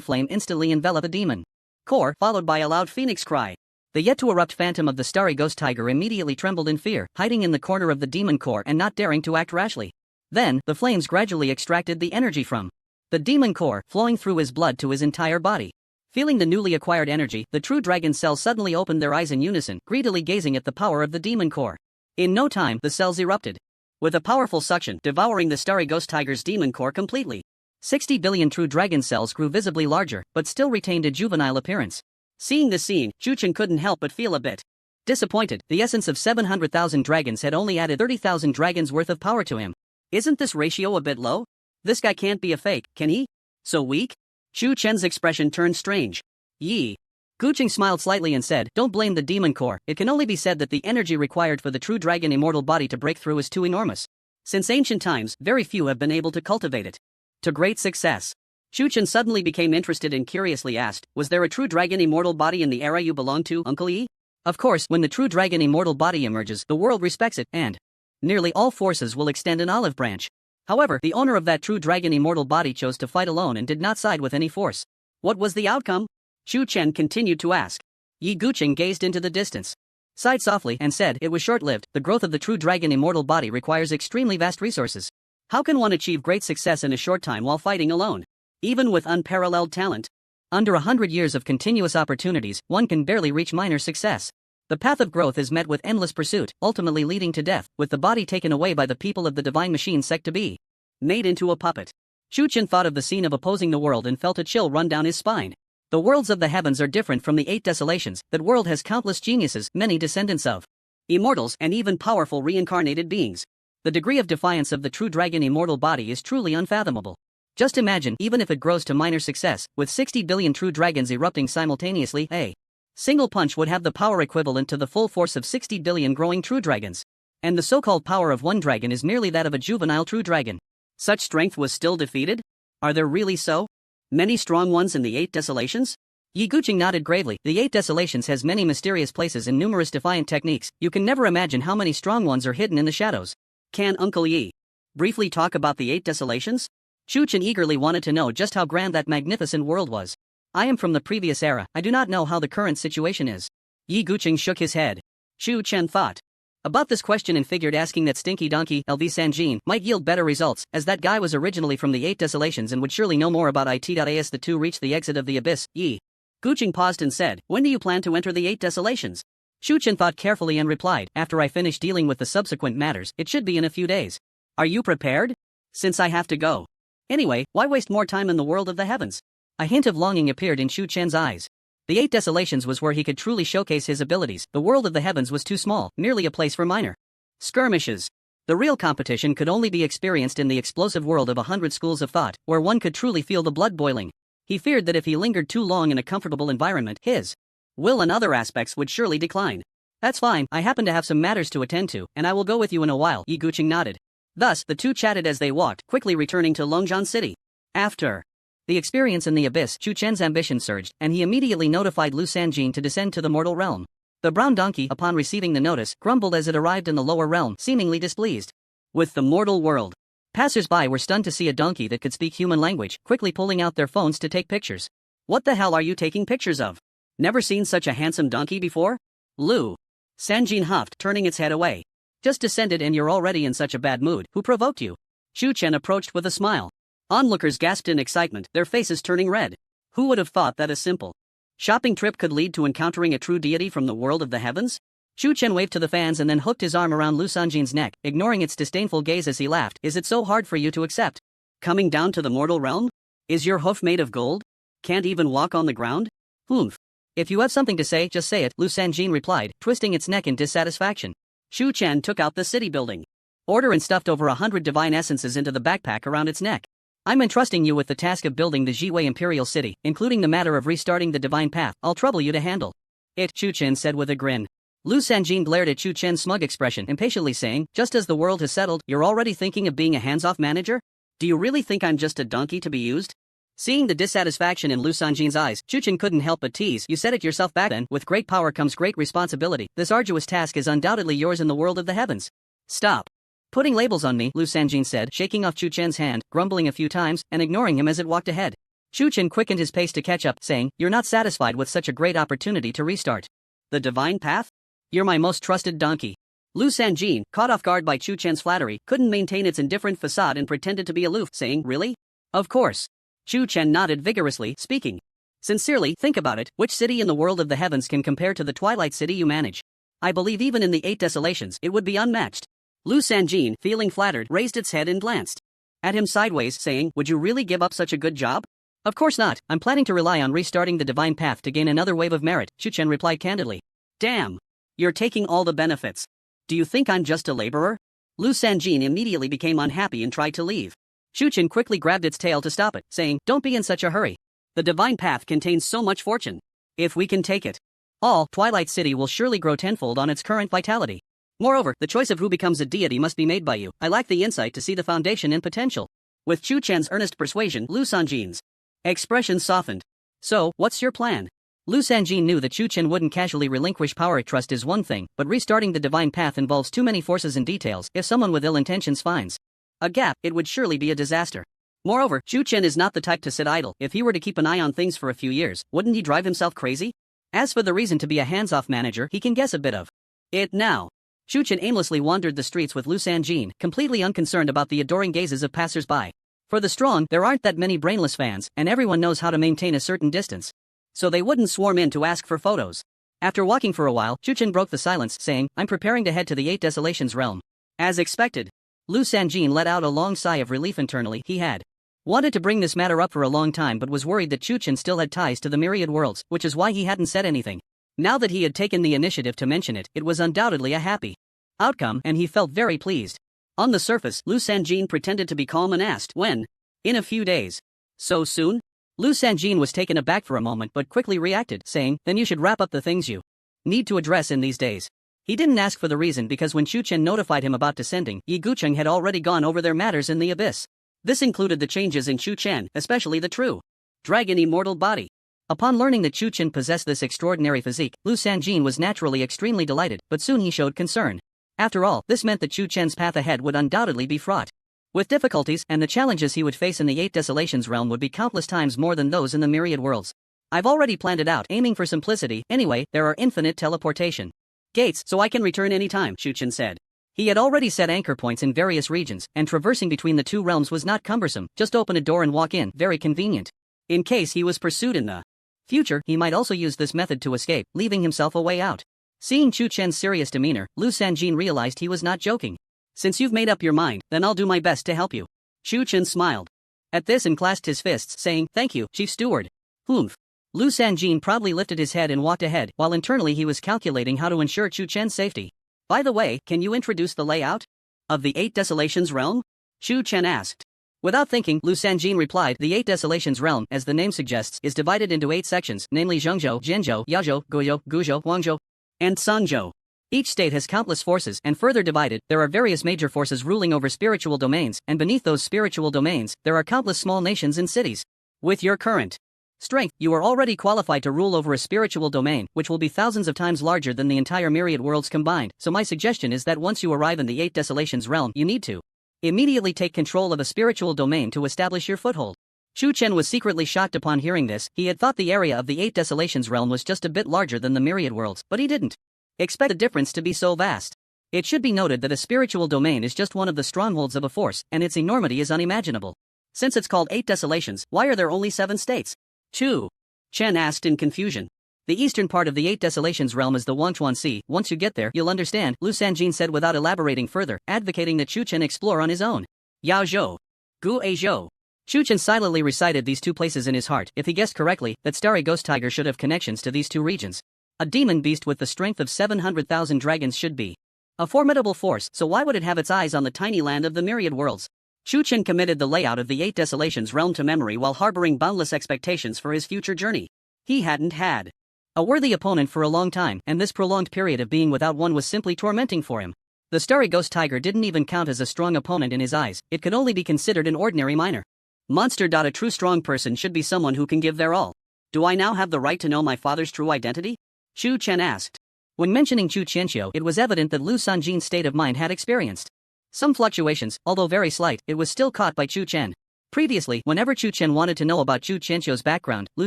flame instantly enveloped the demon core, followed by a loud phoenix cry. The yet-to-erupt phantom of the Starry Ghost Tiger immediately trembled in fear, hiding in the corner of the demon core and not daring to act rashly. Then, the flames gradually extracted the energy from the demon core flowing through his blood to his entire body. Feeling the newly acquired energy, the true dragon cells suddenly opened their eyes in unison, greedily gazing at the power of the demon core. In no time, the cells erupted, with a powerful suction devouring the starry ghost tiger's demon core completely. 60 billion true dragon cells grew visibly larger, but still retained a juvenile appearance. Seeing this scene, Chuchen couldn't help but feel a bit disappointed. The essence of 700,000 dragons had only added 30,000 dragons worth of power to him. Isn't this ratio a bit low? This guy can't be a fake, can he? So weak? Chu Chen's expression turned strange. Yi. Guqing smiled slightly and said, don't blame the demon core, it can only be said that the energy required for the true dragon immortal body to break through is too enormous. Since ancient times, very few have been able to cultivate it to great success. Chu Chen suddenly became interested and curiously asked, was there a true dragon immortal body in the era you belong to, Uncle Yi? Of course, when the true dragon immortal body emerges, the world respects it, and nearly all forces will extend an olive branch. However, the owner of that true dragon immortal body chose to fight alone and did not side with any force. What was the outcome? Chu Chen continued to ask. Yi Guqing gazed into the distance, sighed softly, and said, it was short-lived. The growth of the true dragon immortal body requires extremely vast resources. How can one achieve great success in a short time while fighting alone? Even with unparalleled talent? Under 100 years of continuous opportunities, one can barely reach minor success. The path of growth is met with endless pursuit, ultimately leading to death, with the body taken away by the people of the divine machine sect to be made into a puppet. Chu Chen thought of the scene of opposing the world and felt a chill run down his spine. The worlds of the heavens are different from the 8 desolations. That world has countless geniuses, many descendants of immortals, and even powerful reincarnated beings. The degree of defiance of the true dragon immortal body is truly unfathomable. Just imagine, even if it grows to minor success, with 60 billion true dragons erupting simultaneously, a single punch would have the power equivalent to the full force of 60 billion growing true dragons. And the so-called power of one dragon is merely that of a juvenile true dragon. Such strength was still defeated? Are there really so many strong ones in the 8 desolations? Yi Guqing nodded gravely. The 8 desolations has many mysterious places and numerous defiant techniques. You can never imagine how many strong ones are hidden in the shadows. Can Uncle Yi briefly talk about the 8 desolations? Chu Chen eagerly wanted to know just how grand that magnificent world was. I am from the previous era, I do not know how the current situation is. Yi Guqing shook his head. Chu Chen thought about this question and figured asking that stinky donkey, LV Sanjin, might yield better results, as that guy was originally from the 8 desolations and would surely know more about it. As the two reached the exit of the abyss, Yi Guqing paused and said, when do you plan to enter the 8 desolations? Chu Chen thought carefully and replied, after I finish dealing with the subsequent matters, it should be in a few days. Are you prepared? Since I have to go. Anyway, why waste more time in the world of the heavens? A hint of longing appeared in Chu Chen's eyes. The 8 desolations was where he could truly showcase his abilities. The world of the heavens was too small, merely a place for minor skirmishes. The real competition could only be experienced in the explosive world of 100 schools of thought, where one could truly feel the blood boiling. He feared that if he lingered too long in a comfortable environment, his will and other aspects would surely decline. That's fine, I happen to have some matters to attend to, and I will go with you in a while, Yi Guqing nodded. Thus, the two chatted as they walked, quickly returning to Longjian City. After the experience in the abyss, Chu Chen's ambition surged, and he immediately notified Lu Sanjin to descend to the mortal realm. The brown donkey, upon receiving the notice, grumbled as it arrived in the lower realm, seemingly displeased with the mortal world. Passers-by were stunned to see a donkey that could speak human language, quickly pulling out their phones to take pictures. What the hell are you taking pictures of? Never seen such a handsome donkey before? Lu Sanjin huffed, turning its head away. Just descended and you're already in such a bad mood. Who provoked you? Chu Chen approached with a smile. Onlookers gasped in excitement, their faces turning red. Who would have thought that a simple shopping trip could lead to encountering a true deity from the world of the heavens? Chu Chen waved to the fans and then hooked his arm around Lu Sanjin's neck, ignoring its disdainful gaze as he laughed. Is it so hard for you to accept coming down to the mortal realm? Is your hoof made of gold? Can't even walk on the ground? Humph. If you have something to say, just say it, Lu Sanjin replied, twisting its neck in dissatisfaction. Chu Chen took out the city building order and stuffed over 100 divine essences into the backpack around its neck. I'm entrusting you with the task of building the Jiwei Imperial City, including the matter of restarting the divine path. I'll trouble you to handle it, Chu Chen said with a grin. Lu Sanjin glared at Chu Chen's smug expression, impatiently saying, just as the world has settled, you're already thinking of being a hands-off manager? Do you really think I'm just a donkey to be used? Seeing the dissatisfaction in Lu Sanjin's eyes, Chu Chen couldn't help but tease, you said it yourself back then, with great power comes great responsibility. This arduous task is undoubtedly yours in the world of the heavens. Stop putting labels on me, Lu Sanjin said, shaking off Chu Chen's hand, grumbling a few times, and ignoring him as it walked ahead. Chu Chen quickened his pace to catch up, saying, you're not satisfied with such a great opportunity to restart the divine path? You're my most trusted donkey. Lu Sanjin, caught off guard by Chu Chen's flattery, couldn't maintain its indifferent facade and pretended to be aloof, saying, really? Of course. Chu Chen nodded vigorously, speaking. Sincerely, think about it, which city in the world of the heavens can compare to the Twilight City you manage? I believe even in the 8 desolations it would be unmatched. Lu Sanjin, feeling flattered, raised its head and glanced at him sideways, saying, would you really give up such a good job? Of course not, I'm planning to rely on restarting the divine path to gain another wave of merit, Chu Chen replied candidly. Damn. You're taking all the benefits. Do you think I'm just a laborer? Lu Sanjin immediately became unhappy and tried to leave. Chu Chen quickly grabbed its tail to stop it, saying, don't be in such a hurry. The divine path contains so much fortune. If we can take it all, Twilight City will surely grow tenfold on its current vitality. Moreover, the choice of who becomes a deity must be made by you. I lack the insight to see the foundation and potential. With Chu Chen's earnest persuasion, Lu Sanjin's expression softened. So, what's your plan? Lu Sanjin knew that Chu Chen wouldn't casually relinquish power. Trust is one thing, but restarting the divine path involves too many forces and details. If someone with ill intentions finds a gap, it would surely be a disaster. Moreover, Chu Chen is not the type to sit idle. If he were to keep an eye on things for a few years, wouldn't he drive himself crazy? As for the reason to be a hands-off manager, he can guess a bit of it now. Chu Chen aimlessly wandered the streets with Lu Sanjin, completely unconcerned about the adoring gazes of passers-by. For the strong, there aren't that many brainless fans, and everyone knows how to maintain a certain distance. So they wouldn't swarm in to ask for photos. After walking for a while, Chu Chen broke the silence, saying, I'm preparing to head to the 8 Desolations realm. As expected. Lu Sanjin let out a long sigh of relief internally. He had wanted to bring this matter up for a long time but was worried that Chu Chen still had ties to the myriad worlds, which is why he hadn't said anything. Now that he had taken the initiative to mention it, it was undoubtedly a happy outcome, and he felt very pleased. On the surface, Lu Sanjin pretended to be calm and asked, when? In a few days. So soon? Lu Sanjin was taken aback for a moment but quickly reacted, saying, then you should wrap up the things you need to address in these days. He didn't ask for the reason because when Chu Chen notified him about descending, Yi Gucheng had already gone over their matters in the abyss. This included the changes in Chu Chen, especially the true dragon immortal body. Upon learning that Chu Chen possessed this extraordinary physique, Lu Sanjin was naturally extremely delighted, but soon he showed concern. After all, this meant that Chu Chen's path ahead would undoubtedly be fraught with difficulties, and the challenges he would face in the 8 Desolations realm would be countless times more than those in the myriad worlds. I've already planned it out, aiming for simplicity. Anyway, there are infinite teleportation gates, so I can return anytime, Chu Chen said. He had already set anchor points in various regions, and traversing between the two realms was not cumbersome. Just open a door and walk in, very convenient. In case he was pursued in the future, he might also use this method to escape, leaving himself a way out. Seeing Chu Chen's serious demeanor, Lu Sanjin realized he was not joking. Since you've made up your mind, then I'll do my best to help you. Chu Chen smiled at this and clasped his fists, saying, thank you, Chief Steward. Humph. Lu Sanjin proudly lifted his head and walked ahead, while internally he was calculating how to ensure Chu Chen's safety. By the way, can you introduce the layout of the 8 Desolations realm? Chu Chen asked. Without thinking, Lu Sanjin replied, the 8 Desolations realm, as the name suggests, is divided into 8 sections, namely Zhengzhou, Zhenzhou, Yazhou, Guizhou, Guzhou, Guangzhou, and Sanzhou. Each state has countless forces, and further divided, there are various major forces ruling over spiritual domains, and beneath those spiritual domains, there are countless small nations and cities. With your current strength, you are already qualified to rule over a spiritual domain, which will be thousands of times larger than the entire myriad worlds combined, so my suggestion is that once you arrive in the 8 Desolations realm, you need to immediately take control of a spiritual domain to establish your foothold. Chu Chen was secretly shocked upon hearing this. He had thought the area of the 8 Desolations realm was just a bit larger than the myriad worlds, but he didn't expect the difference to be so vast. It should be noted that a spiritual domain is just one of the strongholds of a force, and its enormity is unimaginable. Since it's called 8 Desolations, why are there only 7 states? Chu Chen asked in confusion. The eastern part of the 8 Desolations realm is the Wangchuan Sea. Once you get there, you'll understand, Lu Sanjin said without elaborating further, advocating that Chu Chen explore on his own. Yao Zhou. Gu A Zhou. Chu Chen silently recited these 2 places in his heart. If he guessed correctly, that starry ghost tiger should have connections to these 2 regions. A demon beast with the strength of 700,000 dragons should be a formidable force, so why would it have its eyes on the tiny land of the myriad worlds? Chu Chen committed the layout of the 8 Desolations realm to memory while harboring boundless expectations for his future journey. He hadn't had a worthy opponent for a long time, and this prolonged period of being without one was simply tormenting for him. The starry ghost tiger didn't even count as a strong opponent in his eyes. It could only be considered an ordinary minor monster. A true strong person should be someone who can give their all. Do I now have the right to know my father's true identity? Chu Chen asked. When mentioning Chu Qianqiu, it was evident that Lu Sanjin's state of mind had experienced some fluctuations. Although very slight, it was still caught by Chu Chen. Previously, whenever Chu Chen wanted to know about Chu Qianqiu's background, Lu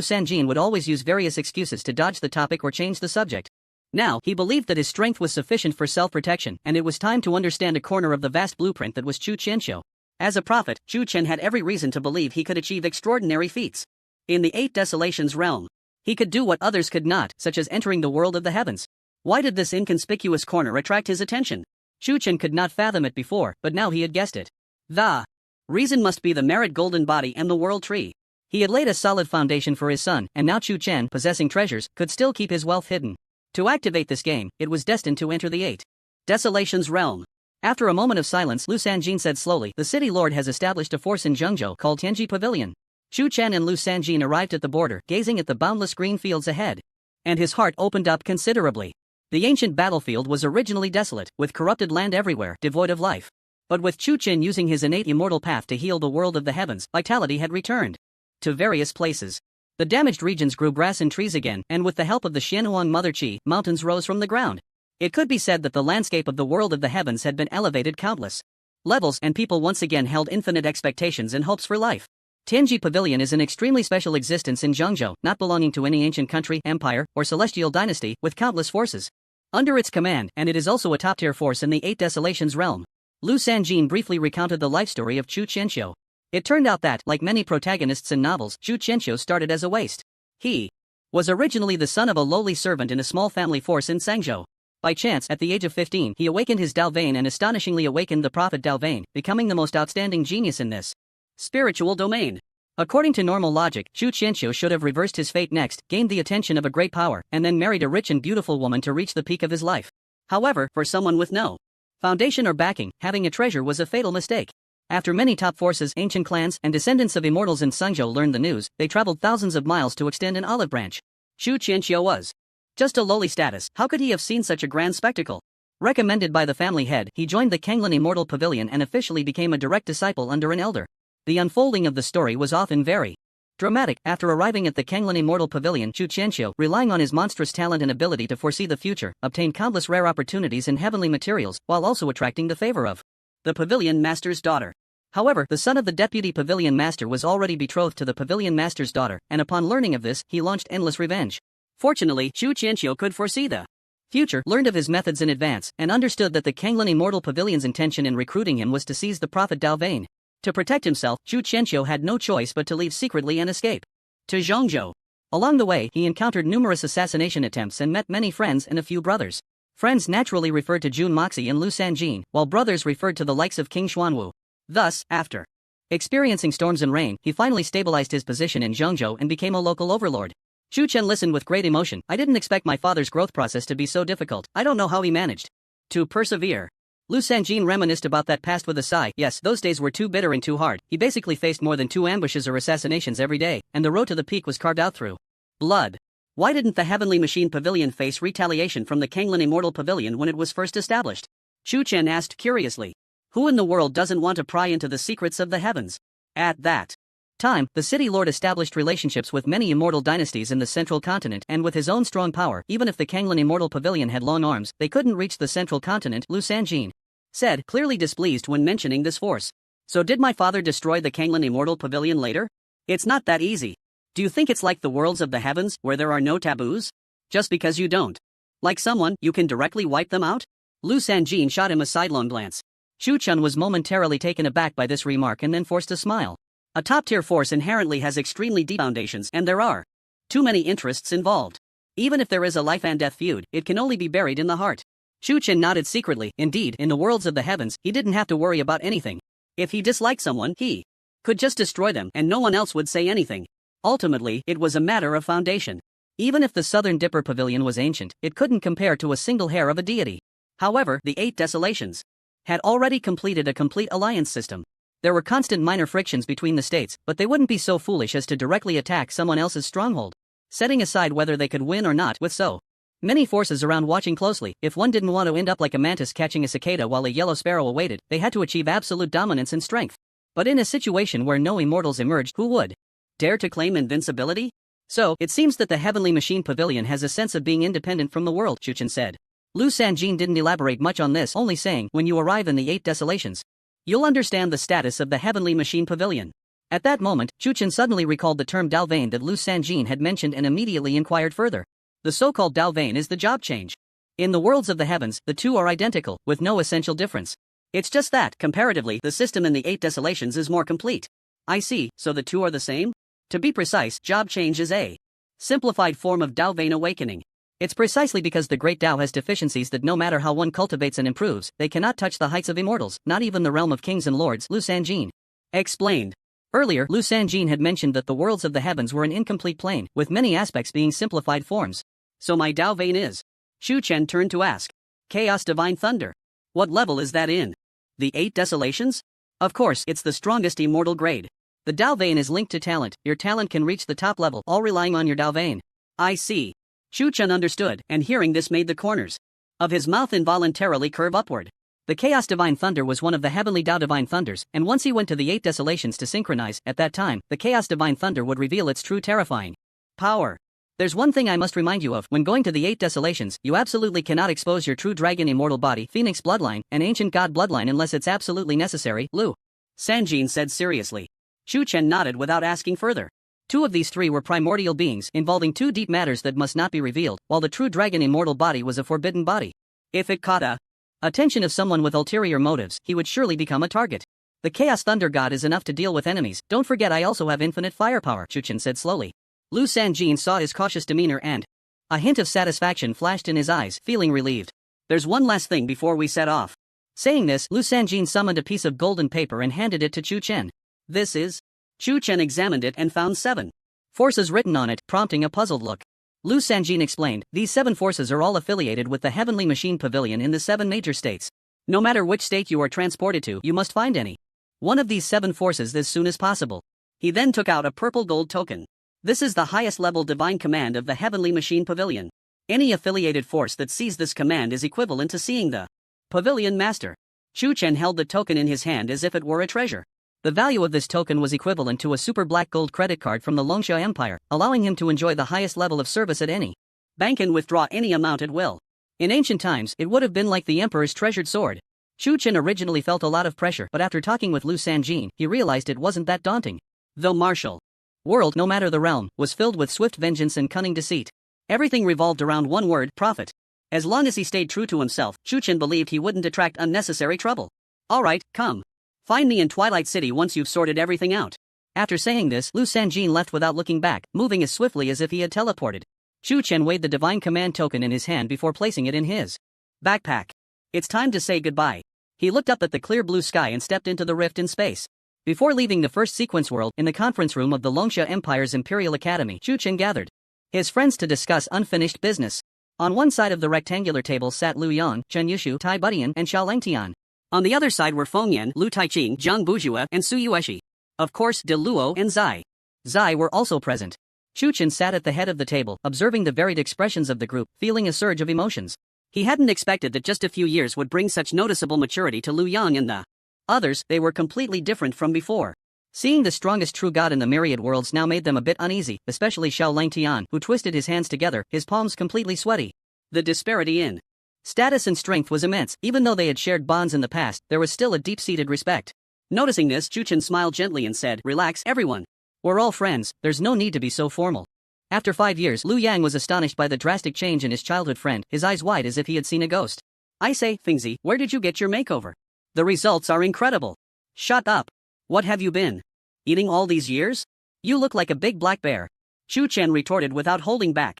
Sanjin would always use various excuses to dodge the topic or change the subject. Now, he believed that his strength was sufficient for self-protection, and it was time to understand a corner of the vast blueprint that was Chu Qianqiu. As a prophet, Chu Chen had every reason to believe he could achieve extraordinary feats. In the Eight Desolations realm, he could do what others could not, such as entering the world of the heavens. Why did this inconspicuous corner attract his attention? Chu Chen could not fathom it before, but now he had guessed it. The reason must be the Merit Golden Body and the World Tree. He had laid a solid foundation for his son, and now Chu Chen, possessing treasures, could still keep his wealth hidden. To activate this game, it was destined to enter the Eight Desolations realm. After a moment of silence, Lu Sanjin said slowly, "The city lord has established a force in Zhengzhou called Tianji Pavilion." Chu Chen and Lu Sanjin arrived at the border, gazing at the boundless green fields ahead. And his heart opened up considerably. The ancient battlefield was originally desolate, with corrupted land everywhere, devoid of life. But with Chu Chen using his innate immortal path to heal the world of the heavens, vitality had returned to various places. The damaged regions grew grass and trees again, and with the help of the Xianhuang Mother Qi, mountains rose from the ground. It could be said that the landscape of the world of the heavens had been elevated countless levels, and people once again held infinite expectations and hopes for life. Tianji Pavilion is an extremely special existence in Zhengzhou, not belonging to any ancient country, empire, or celestial dynasty, with countless forces under its command, and it is also a top-tier force in the Eight Desolations realm. Lu Sanjin briefly recounted the life story of Chu Qianqiu. It turned out that, like many protagonists in novels, Chu Qianqiu started as a waste. He was originally the son of a lowly servant in a small family force in Sangzhou. By chance, at the age of 15, he awakened his Dalvain and astonishingly awakened the prophet Dalvain, becoming the most outstanding genius in this spiritual domain. According to normal logic, Chu Qianqiu should have reversed his fate next, gained the attention of a great power, and then married a rich and beautiful woman to reach the peak of his life. However, for someone with no foundation or backing, having a treasure was a fatal mistake. After many top forces, ancient clans, and descendants of immortals in Sangzhou learned the news, they traveled thousands of miles to extend an olive branch. Chu Qianqiu was just a lowly status. How could he have seen such a grand spectacle? Recommended by the family head, he joined the Kenglin Immortal Pavilion and officially became a direct disciple under an elder. The unfolding of the story was often very dramatic. After arriving at the Kenglin Immortal Pavilion, Chu Qianqiu, relying on his monstrous talent and ability to foresee the future, obtained countless rare opportunities in heavenly materials, while also attracting the favor of the Pavilion Master's daughter. However, the son of the deputy Pavilion Master was already betrothed to the Pavilion Master's daughter, and upon learning of this, he launched endless revenge. Fortunately, Chu Qianqiu could foresee the future, learned of his methods in advance, and understood that the Kenglin Immortal Pavilion's intention in recruiting him was to seize the prophet Dalvain. To protect himself, Chu Qianqiu had no choice but to leave secretly and escape to Zhengzhou. Along the way, he encountered numerous assassination attempts and met many friends and a few brothers. Friends naturally referred to Jun Moxie and Lu Sanjin, while brothers referred to the likes of King Xuanwu. Thus, after experiencing storms and rain, he finally stabilized his position in Zhengzhou and became a local overlord. Chu Chen listened with great emotion. "I didn't expect my father's growth process to be so difficult. I don't know how he managed to persevere." Lu Sanjin reminisced about that past with a sigh. Yes, those days were too bitter and too hard. He basically faced more than 2 ambushes or assassinations every day, and the road to the peak was carved out through blood. Why didn't the Heavenly Machine Pavilion face retaliation from the Kenglin Immortal Pavilion when it was first established? Chu Chen asked curiously. Who in the world doesn't want to pry into the secrets of the heavens? At that time, the city lord established relationships with many immortal dynasties in the central continent, and with his own strong power, even if the Kenglin Immortal Pavilion had long arms, they couldn't reach the central continent, Lu Sanjin said, clearly displeased when mentioning this force. So did my father destroy the Kenglin Immortal Pavilion later? It's not that easy. Do you think it's like the worlds of the heavens, where there are no taboos? Just because you don't like someone, you can directly wipe them out? Lu Sanjin shot him a sidelong glance. Chu Chen was momentarily taken aback by this remark and then forced a smile. A top-tier force inherently has extremely deep foundations, and there are too many interests involved. Even if there is a life and death feud, it can only be buried in the heart. Chu Chen nodded secretly. Indeed, in the worlds of the heavens, he didn't have to worry about anything. If he disliked someone, he could just destroy them, and no one else would say anything. Ultimately, it was a matter of foundation. Even if the Southern Dipper Pavilion was ancient, it couldn't compare to a single hair of a deity. However, the 8 Desolations had already completed a complete alliance system. There were constant minor frictions between the states, but they wouldn't be so foolish as to directly attack someone else's stronghold. Setting aside whether they could win or not, with so many forces around watching closely, if one didn't want to end up like a mantis catching a cicada while a yellow sparrow awaited, they had to achieve absolute dominance and strength. But in a situation where no immortals emerged, who would dare to claim invincibility? So, it seems that the Heavenly Machine Pavilion has a sense of being independent from the world, Chu Chen said. Lu Sanjin didn't elaborate much on this, only saying, when you arrive in the 8 Desolations, you'll understand the status of the Heavenly Machine Pavilion. At that moment, Chu Chen suddenly recalled the term Dalvain that Lu Sanjin had mentioned and immediately inquired further. The so-called Dalvain is the job change. In the worlds of the heavens, the two are identical, with no essential difference. It's just that, comparatively, the system in the 8 Desolations is more complete. I see, so the two are the same? To be precise, job change is a simplified form of Tao Vein awakening. It's precisely because the great Tao has deficiencies that no matter how one cultivates and improves, they cannot touch the heights of immortals, not even the realm of kings and lords, Lu Sanjin explained. Earlier, Lu Sanjin had mentioned that the worlds of the heavens were an incomplete plane, with many aspects being simplified forms. So my Tao Vein is? Shu Chen turned to ask. Chaos Divine Thunder. What level is that in? The 8 Desolations? Of course, it's the strongest immortal grade. The Tao Vein is linked to talent. Your talent can reach the top level, all relying on your Tao Vein. I see. Shu Chen understood, and hearing this made the corners of his mouth involuntarily curve upward. The Chaos Divine Thunder was one of the heavenly Tao Divine Thunders, and once he went to the 8 Desolations to synchronize, at that time, the Chaos Divine Thunder would reveal its true terrifying power. There's one thing I must remind you of: when going to the 8 Desolations, you absolutely cannot expose your true dragon immortal body, Phoenix bloodline, and ancient god bloodline unless it's absolutely necessary, Lu Sanjin said seriously. Shu Chen nodded without asking further. Two of these three were primordial beings involving two deep matters that must not be revealed, while the true dragon immortal body was a forbidden body. If it caught attention of someone with ulterior motives, he would surely become a target. The Chaos Thunder God is enough to deal with enemies. Don't forget I also have infinite firepower, Shu Chen said slowly. Lu Sanjin saw his cautious demeanor and a hint of satisfaction flashed in his eyes, feeling relieved. There's one last thing before we set off. Saying this, Lu Sanjin summoned a piece of golden paper and handed it to Chu Chen. This is? Chu Chen examined it and found 7 forces written on it, prompting a puzzled look. Lu Sanjin explained, these 7 forces are all affiliated with the Heavenly Machine Pavilion in the 7 major states. No matter which state you are transported to, you must find any one of these 7 forces as soon as possible. He then took out a purple gold token. This is the highest level divine command of the Heavenly Machine Pavilion. Any affiliated force that sees this command is equivalent to seeing the Pavilion Master. Chu Chen held the token in his hand as if it were a treasure. The value of this token was equivalent to a super black gold credit card from the Longsha Empire, allowing him to enjoy the highest level of service at any bank and withdraw any amount at will. In ancient times, it would have been like the Emperor's treasured sword. Chu Chen originally felt a lot of pressure, but after talking with Lu Sanjin, he realized it wasn't that daunting. The martial world, no matter the realm, was filled with swift vengeance and cunning deceit. Everything revolved around one word: profit. As long as he stayed true to himself, Chu Chen believed he wouldn't attract unnecessary trouble. Alright, come. Find me in Twilight City once you've sorted everything out. After saying this, Lu Sanjin left without looking back, moving as swiftly as if he had teleported. Chu Chen weighed the divine command token in his hand before placing it in his backpack. It's time to say goodbye. He looked up at the clear blue sky and stepped into the rift in space. Before leaving the first sequence world, in the conference room of the Longsha Empire's Imperial Academy, Chu Chen gathered his friends to discuss unfinished business. On one side of the rectangular table sat Lu Yang, Chen Yushu, Tai Budian, and Xiao Langtian. On the other side were Feng Yan, Lu Taiqing, Zhang Bujua, and Su Yueshi. Of course, De Luo and Zai were also present. Chu Chen sat at the head of the table, observing the varied expressions of the group, feeling a surge of emotions. He hadn't expected that just a few years would bring such noticeable maturity to Lu Yang and the others. They were completely different from before. Seeing the strongest true god in the myriad worlds now made them a bit uneasy, especially Xiao Langtian, who twisted his hands together, his palms completely sweaty. The disparity in status and strength was immense. Even though they had shared bonds in the past, there was still a deep-seated respect. Noticing this, Chu Chen smiled gently and said, "Relax, everyone. We're all friends, there's no need to be so formal." After 5 years, Lu Yang was astonished by the drastic change in his childhood friend, his eyes wide as if he had seen a ghost. "I say, Fingzi, where did you get your makeover? The results are incredible." "Shut up. What have you been eating all these years? You look like a big black bear," Chu Chen retorted without holding back.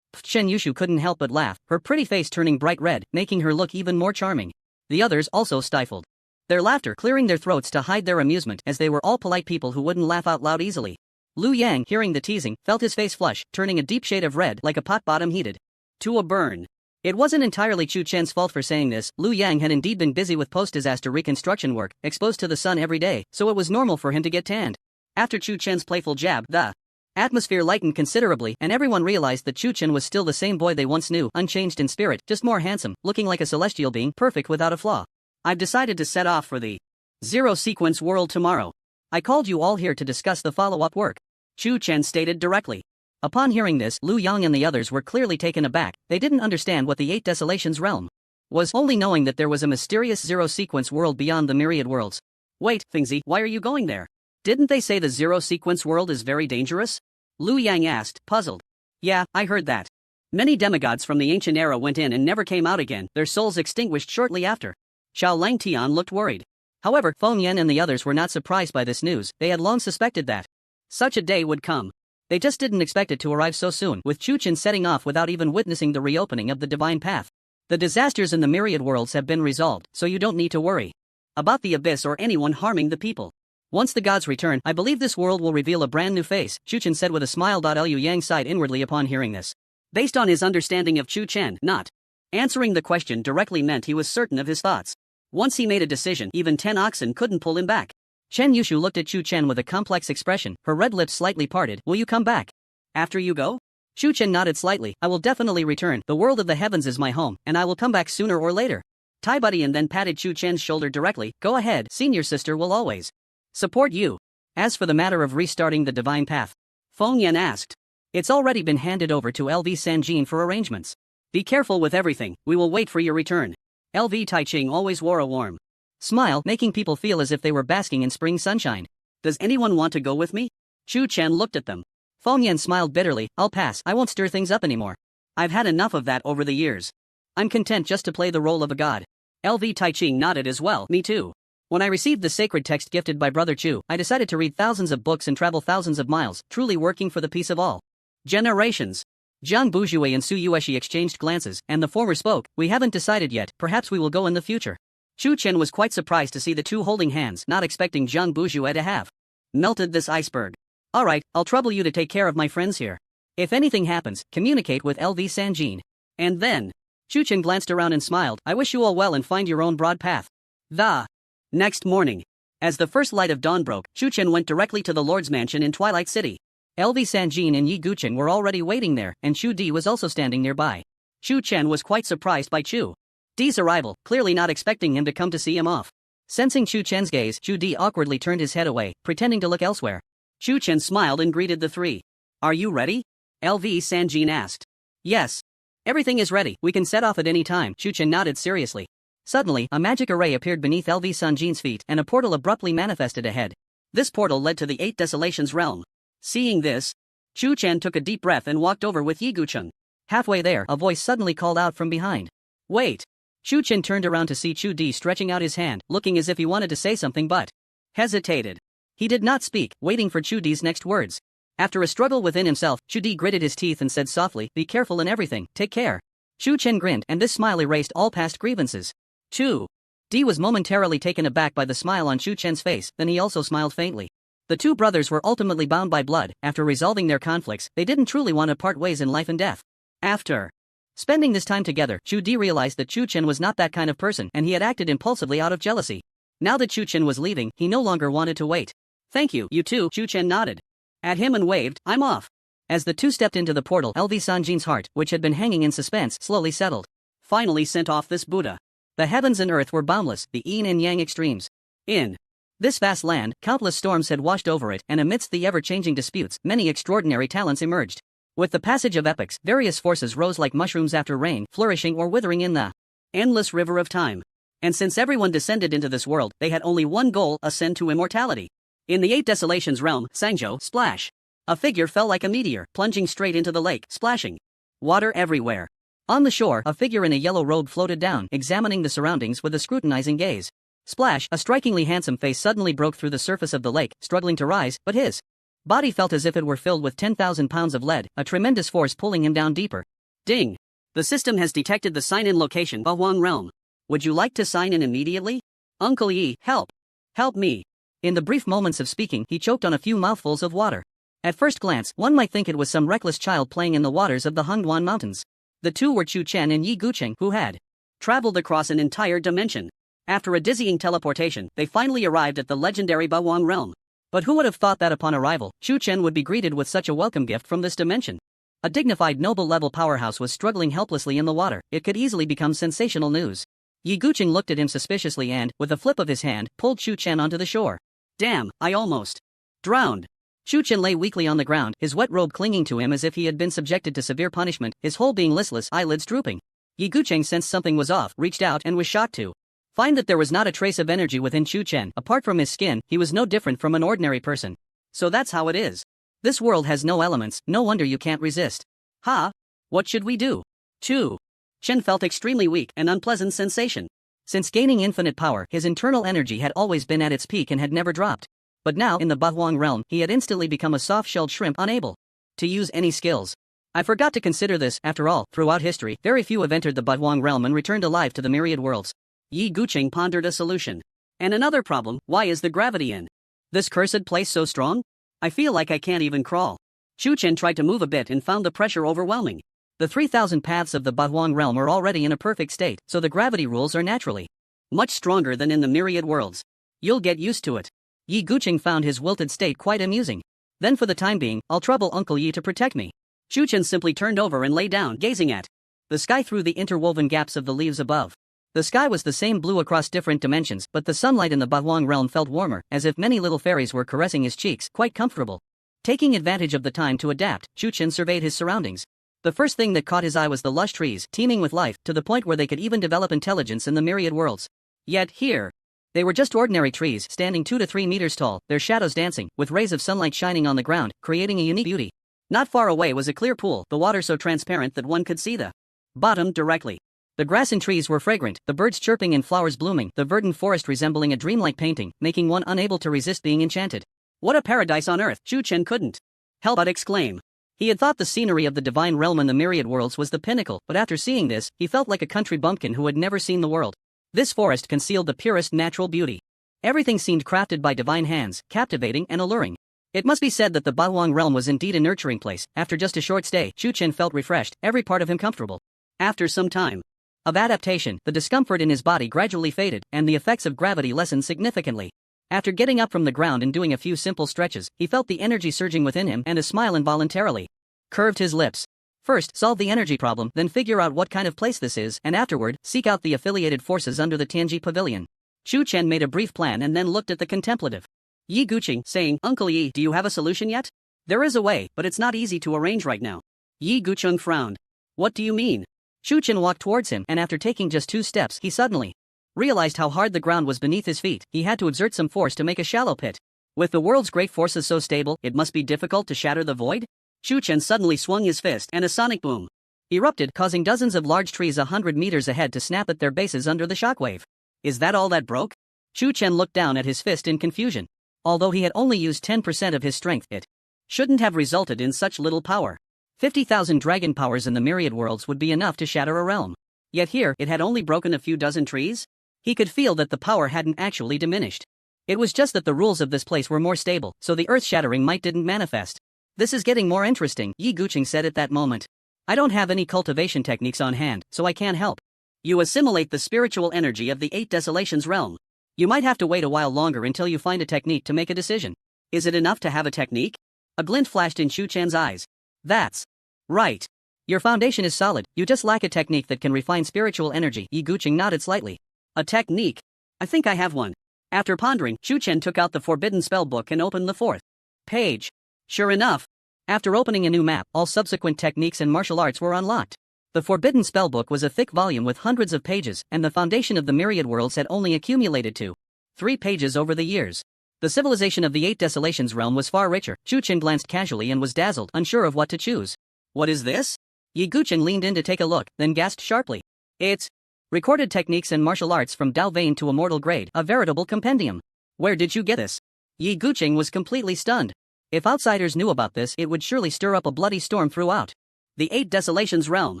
Chen Yushu couldn't help but laugh, her pretty face turning bright red, making her look even more charming. The others also stifled their laughter, clearing their throats to hide their amusement, as they were all polite people who wouldn't laugh out loud easily. Lu Yang, hearing the teasing, felt his face flush, turning a deep shade of red like a pot bottom heated to a burn. It wasn't entirely Chu Chen's fault for saying this. Lu Yang had indeed been busy with post-disaster reconstruction work, exposed to the sun every day, so it was normal for him to get tanned. After Chu Chen's playful jab, the atmosphere lightened considerably, and everyone realized that Chu Chen was still the same boy they once knew, unchanged in spirit, just more handsome, looking like a celestial being, perfect without a flaw. "I've decided to set off for the Zero Sequence World tomorrow. I called you all here to discuss the follow-up work," Chu Chen stated directly. Upon hearing this, Lu Yang and the others were clearly taken aback. They didn't understand what the 8 Desolations realm was, only knowing that there was a mysterious Zero Sequence World beyond the myriad worlds. "Wait, Fingzi, why are you going there? Didn't they say the Zero Sequence World is very dangerous?" Lu Yang asked, puzzled. "Yeah, I heard that. Many demigods from the ancient era went in and never came out again, their souls extinguished shortly after. Xiao Langtian looked worried. However, Feng Yan and the others were not surprised by this news. They had long suspected that such a day would come. They just didn't expect it to arrive so soon, with Chu Chen setting off without even witnessing the reopening of the divine path. The disasters in the myriad worlds have been resolved, so you don't need to worry about the abyss or anyone harming the people. Once the gods return, I believe this world will reveal a brand new face, Chu Chen said with a smile. Liu Yang sighed inwardly upon hearing this. Based on his understanding of Chu Chen, not answering the question directly meant he was certain of his thoughts. Once he made a decision, even 10 oxen couldn't pull him back. Chen Yushu looked at Chu Chen with a complex expression, her red lips slightly parted. Will you come back after you go? Chu Chen nodded slightly. I will definitely return. The world of the heavens is my home, and I will come back sooner or later. Tai Buddy then patted Chu Chen's shoulder directly. Go ahead, senior sister will always support you. As for the matter of restarting the divine path, Feng Yan asked. It's already been handed over to LV Sanjin for arrangements. Be careful with everything, we will wait for your return. LV Taiching always wore a warm smile, making people feel as if they were basking in spring sunshine. Does anyone want to go with me? Chu Chen looked at them. Feng Yan smiled bitterly. I'll pass, I won't stir things up anymore. I've had enough of that over the years. I'm content just to play the role of a god. LV Taiching nodded as well. Me too. When I received the sacred text gifted by Brother Chu, I decided to read thousands of books and travel thousands of miles, truly working for the peace of all generations. Jiang Bujue and Su Yueshi exchanged glances, and the former spoke. We haven't decided yet, perhaps we will go in the future. Chu Chen was quite surprised to see the two holding hands, not expecting Jiang Bujue to have melted this iceberg. Alright, I'll trouble you to take care of my friends here. If anything happens, communicate with LV Sanjin. And then, Chu Chen glanced around and smiled. I wish you all well and find your own broad path. The next morning, as the first light of dawn broke, Chu Chen went directly to the Lord's mansion in Twilight City. LV Sanjin and Yi Guchen were already waiting there, and Chu Di was also standing nearby. Chu Chen was quite surprised by Chu Di's arrival, clearly not expecting him to come to see him off. Sensing Chu Chen's gaze, Chu Di awkwardly turned his head away, pretending to look elsewhere. Chu Chen smiled and greeted the three. Are you ready? LV Sanjin asked. Yes. Everything is ready, we can set off at any time, Chu Chen nodded seriously. Suddenly, a magic array appeared beneath LV Sanjin's feet and a portal abruptly manifested ahead. This portal led to the Eight Desolations realm. Seeing this, Chu Chen took a deep breath and walked over with Yi Gucheng. Halfway there, a voice suddenly called out from behind. Wait! Chu Chen turned around to see Chu Di stretching out his hand, looking as if he wanted to say something but hesitated. He did not speak, waiting for Chu Di's next words. After a struggle within himself, Chu Di gritted his teeth and said softly, be careful in everything, take care. Chu Chen grinned, and this smile erased all past grievances. Chu Di was momentarily taken aback by the smile on Chu Chen's face, then he also smiled faintly. The two brothers were ultimately bound by blood. After resolving their conflicts, they didn't truly want to part ways in life and death. After spending this time together, Chu Di realized that Chu Chen was not that kind of person and he had acted impulsively out of jealousy. Now that Chu Chen was leaving, he no longer wanted to wait. Thank you, you too, Chu Chen nodded at him and waved, I'm off. As the two stepped into the portal, LV Sanjin's heart, which had been hanging in suspense, slowly settled. Finally sent off this Buddha. The heavens and earth were boundless, the yin and yang extremes. In this vast land, countless storms had washed over it, and amidst the ever-changing disputes, many extraordinary talents emerged. With the passage of epochs, various forces rose like mushrooms after rain, flourishing or withering in the endless river of time. And since everyone descended into this world, they had only one goal: ascend to immortality. In the Eight Desolations realm, Sangzhou, splash! A figure fell like a meteor, plunging straight into the lake, splashing water everywhere. On the shore, a figure in a yellow robe floated down, examining the surroundings with a scrutinizing gaze. Splash! A strikingly handsome face suddenly broke through the surface of the lake, struggling to rise, but his body felt as if it were filled with 10,000 pounds of lead, a tremendous force pulling him down deeper. Ding! The system has detected the sign-in location, Bawang realm. Would you like to sign in immediately? Uncle Yi, help! Help me! In the brief moments of speaking, he choked on a few mouthfuls of water. At first glance, one might think it was some reckless child playing in the waters of the Hongduan Mountains. The two were Chu Chen and Yi Gucheng, who had traveled across an entire dimension. After a dizzying teleportation, they finally arrived at the legendary Bawang realm. But who would have thought that upon arrival, Chu Chen would be greeted with such a welcome gift from this dimension? A dignified noble-level powerhouse was struggling helplessly in the water. It could easily become sensational news. Yi Gucheng looked at him suspiciously and, with a flip of his hand, pulled Chu Chen onto the shore. Damn, I almost drowned. Chu Chen lay weakly on the ground, his wet robe clinging to him as if he had been subjected to severe punishment, his whole being listless, eyelids drooping. Yi Gucheng sensed something was off, reached out and was shocked to find that there was not a trace of energy within Chu Chen. Apart from his skin, he was no different from an ordinary person. So that's how it is. This world has no elements, no wonder you can't resist. Ha! What should we do? Chu Chen felt extremely weak, an unpleasant sensation. Since gaining infinite power, his internal energy had always been at its peak and had never dropped. But now, in the Bahuang realm, he had instantly become a soft-shelled shrimp unable to use any skills. I forgot to consider this. After all, throughout history, very few have entered the Bahuang realm and returned alive to the myriad worlds. Yi Guqing pondered a solution. And another problem, why is the gravity in this cursed place so strong? I feel like I can't even crawl. Chu Chen tried to move a bit and found the pressure overwhelming. The 3,000 paths of the Bahuang realm are already in a perfect state, so the gravity rules are naturally much stronger than in the myriad worlds. You'll get used to it. Yi Guqing found his wilted state quite amusing. Then for the time being, I'll trouble Uncle Yi to protect me. Chu Chen simply turned over and lay down, gazing at the sky through the interwoven gaps of the leaves above. The sky was the same blue across different dimensions, but the sunlight in the Bahuang realm felt warmer, as if many little fairies were caressing his cheeks, quite comfortable. Taking advantage of the time to adapt, Chu Chen surveyed his surroundings. The first thing that caught his eye was the lush trees, teeming with life, to the point where they could even develop intelligence in the myriad worlds. Yet here, they were just ordinary trees, standing 2 to 3 meters tall, their shadows dancing, with rays of sunlight shining on the ground, creating a unique beauty. Not far away was a clear pool, the water so transparent that one could see the bottom directly. The grass and trees were fragrant, the birds chirping and flowers blooming, the verdant forest resembling a dreamlike painting, making one unable to resist being enchanted. What a paradise on earth, Chu Chen couldn't help but exclaim. He had thought the scenery of the divine realm and the myriad worlds was the pinnacle, but after seeing this, he felt like a country bumpkin who had never seen the world. This forest concealed the purest natural beauty. Everything seemed crafted by divine hands, captivating and alluring. It must be said that the Bahuang realm was indeed a nurturing place. After just a short stay, Chu Chen felt refreshed, every part of him comfortable. After some time of adaptation, the discomfort in his body gradually faded, and the effects of gravity lessened significantly. After getting up from the ground and doing a few simple stretches, he felt the energy surging within him, and a smile involuntarily curved his lips. First, solve the energy problem, then figure out what kind of place this is, and afterward, seek out the affiliated forces under the Tianji Pavilion. Chu Chen made a brief plan and then looked at the contemplative Yi Guqing, saying, Uncle Yi, do you have a solution yet? There is a way, but it's not easy to arrange right now. Yi Guqing frowned. What do you mean? Chu Chen walked towards him, and after taking just 2 steps, he suddenly realized how hard the ground was beneath his feet. He had to exert some force to make a shallow pit. With the world's great forces so stable, it must be difficult to shatter the void? Chu Chen suddenly swung his fist, and a sonic boom erupted, causing dozens of large trees 100 meters ahead to snap at their bases under the shockwave. Is that all that broke? Chu Chen looked down at his fist in confusion. Although he had only used 10% of his strength, it shouldn't have resulted in such little power. 50,000 dragon powers in the myriad worlds would be enough to shatter a realm. Yet here, it had only broken a few dozen trees? He could feel that the power hadn't actually diminished. It was just that the rules of this place were more stable, so the earth-shattering might didn't manifest. This is getting more interesting, Yi Guqing said at that moment. I don't have any cultivation techniques on hand, so I can't help. You assimilate the spiritual energy of the 8 Desolations realm. You might have to wait a while longer until you find a technique to make a decision. Is it enough to have a technique? A glint flashed in Chu Chen's eyes. That's right. Your foundation is solid, you just lack a technique that can refine spiritual energy. Yi Guqing nodded slightly. A technique? I think I have one. After pondering, Chu Chen took out the forbidden spell book and opened the 4th page. Sure enough, after opening a new map, all subsequent techniques and martial arts were unlocked. The forbidden spellbook was a thick volume with hundreds of pages, and the foundation of the myriad worlds had only accumulated to 3 pages over the years. The civilization of the 8 Desolations realm was far richer. Chu Chen glanced casually and was dazzled, unsure of what to choose. What is this? Yi Guqing leaned in to take a look, then gasped sharply. It's recorded techniques and martial arts from Dao Vein to immortal grade, a veritable compendium. Where did you get this? Yi Guqing was completely stunned. If outsiders knew about this, it would surely stir up a bloody storm throughout the 8 Desolations realm.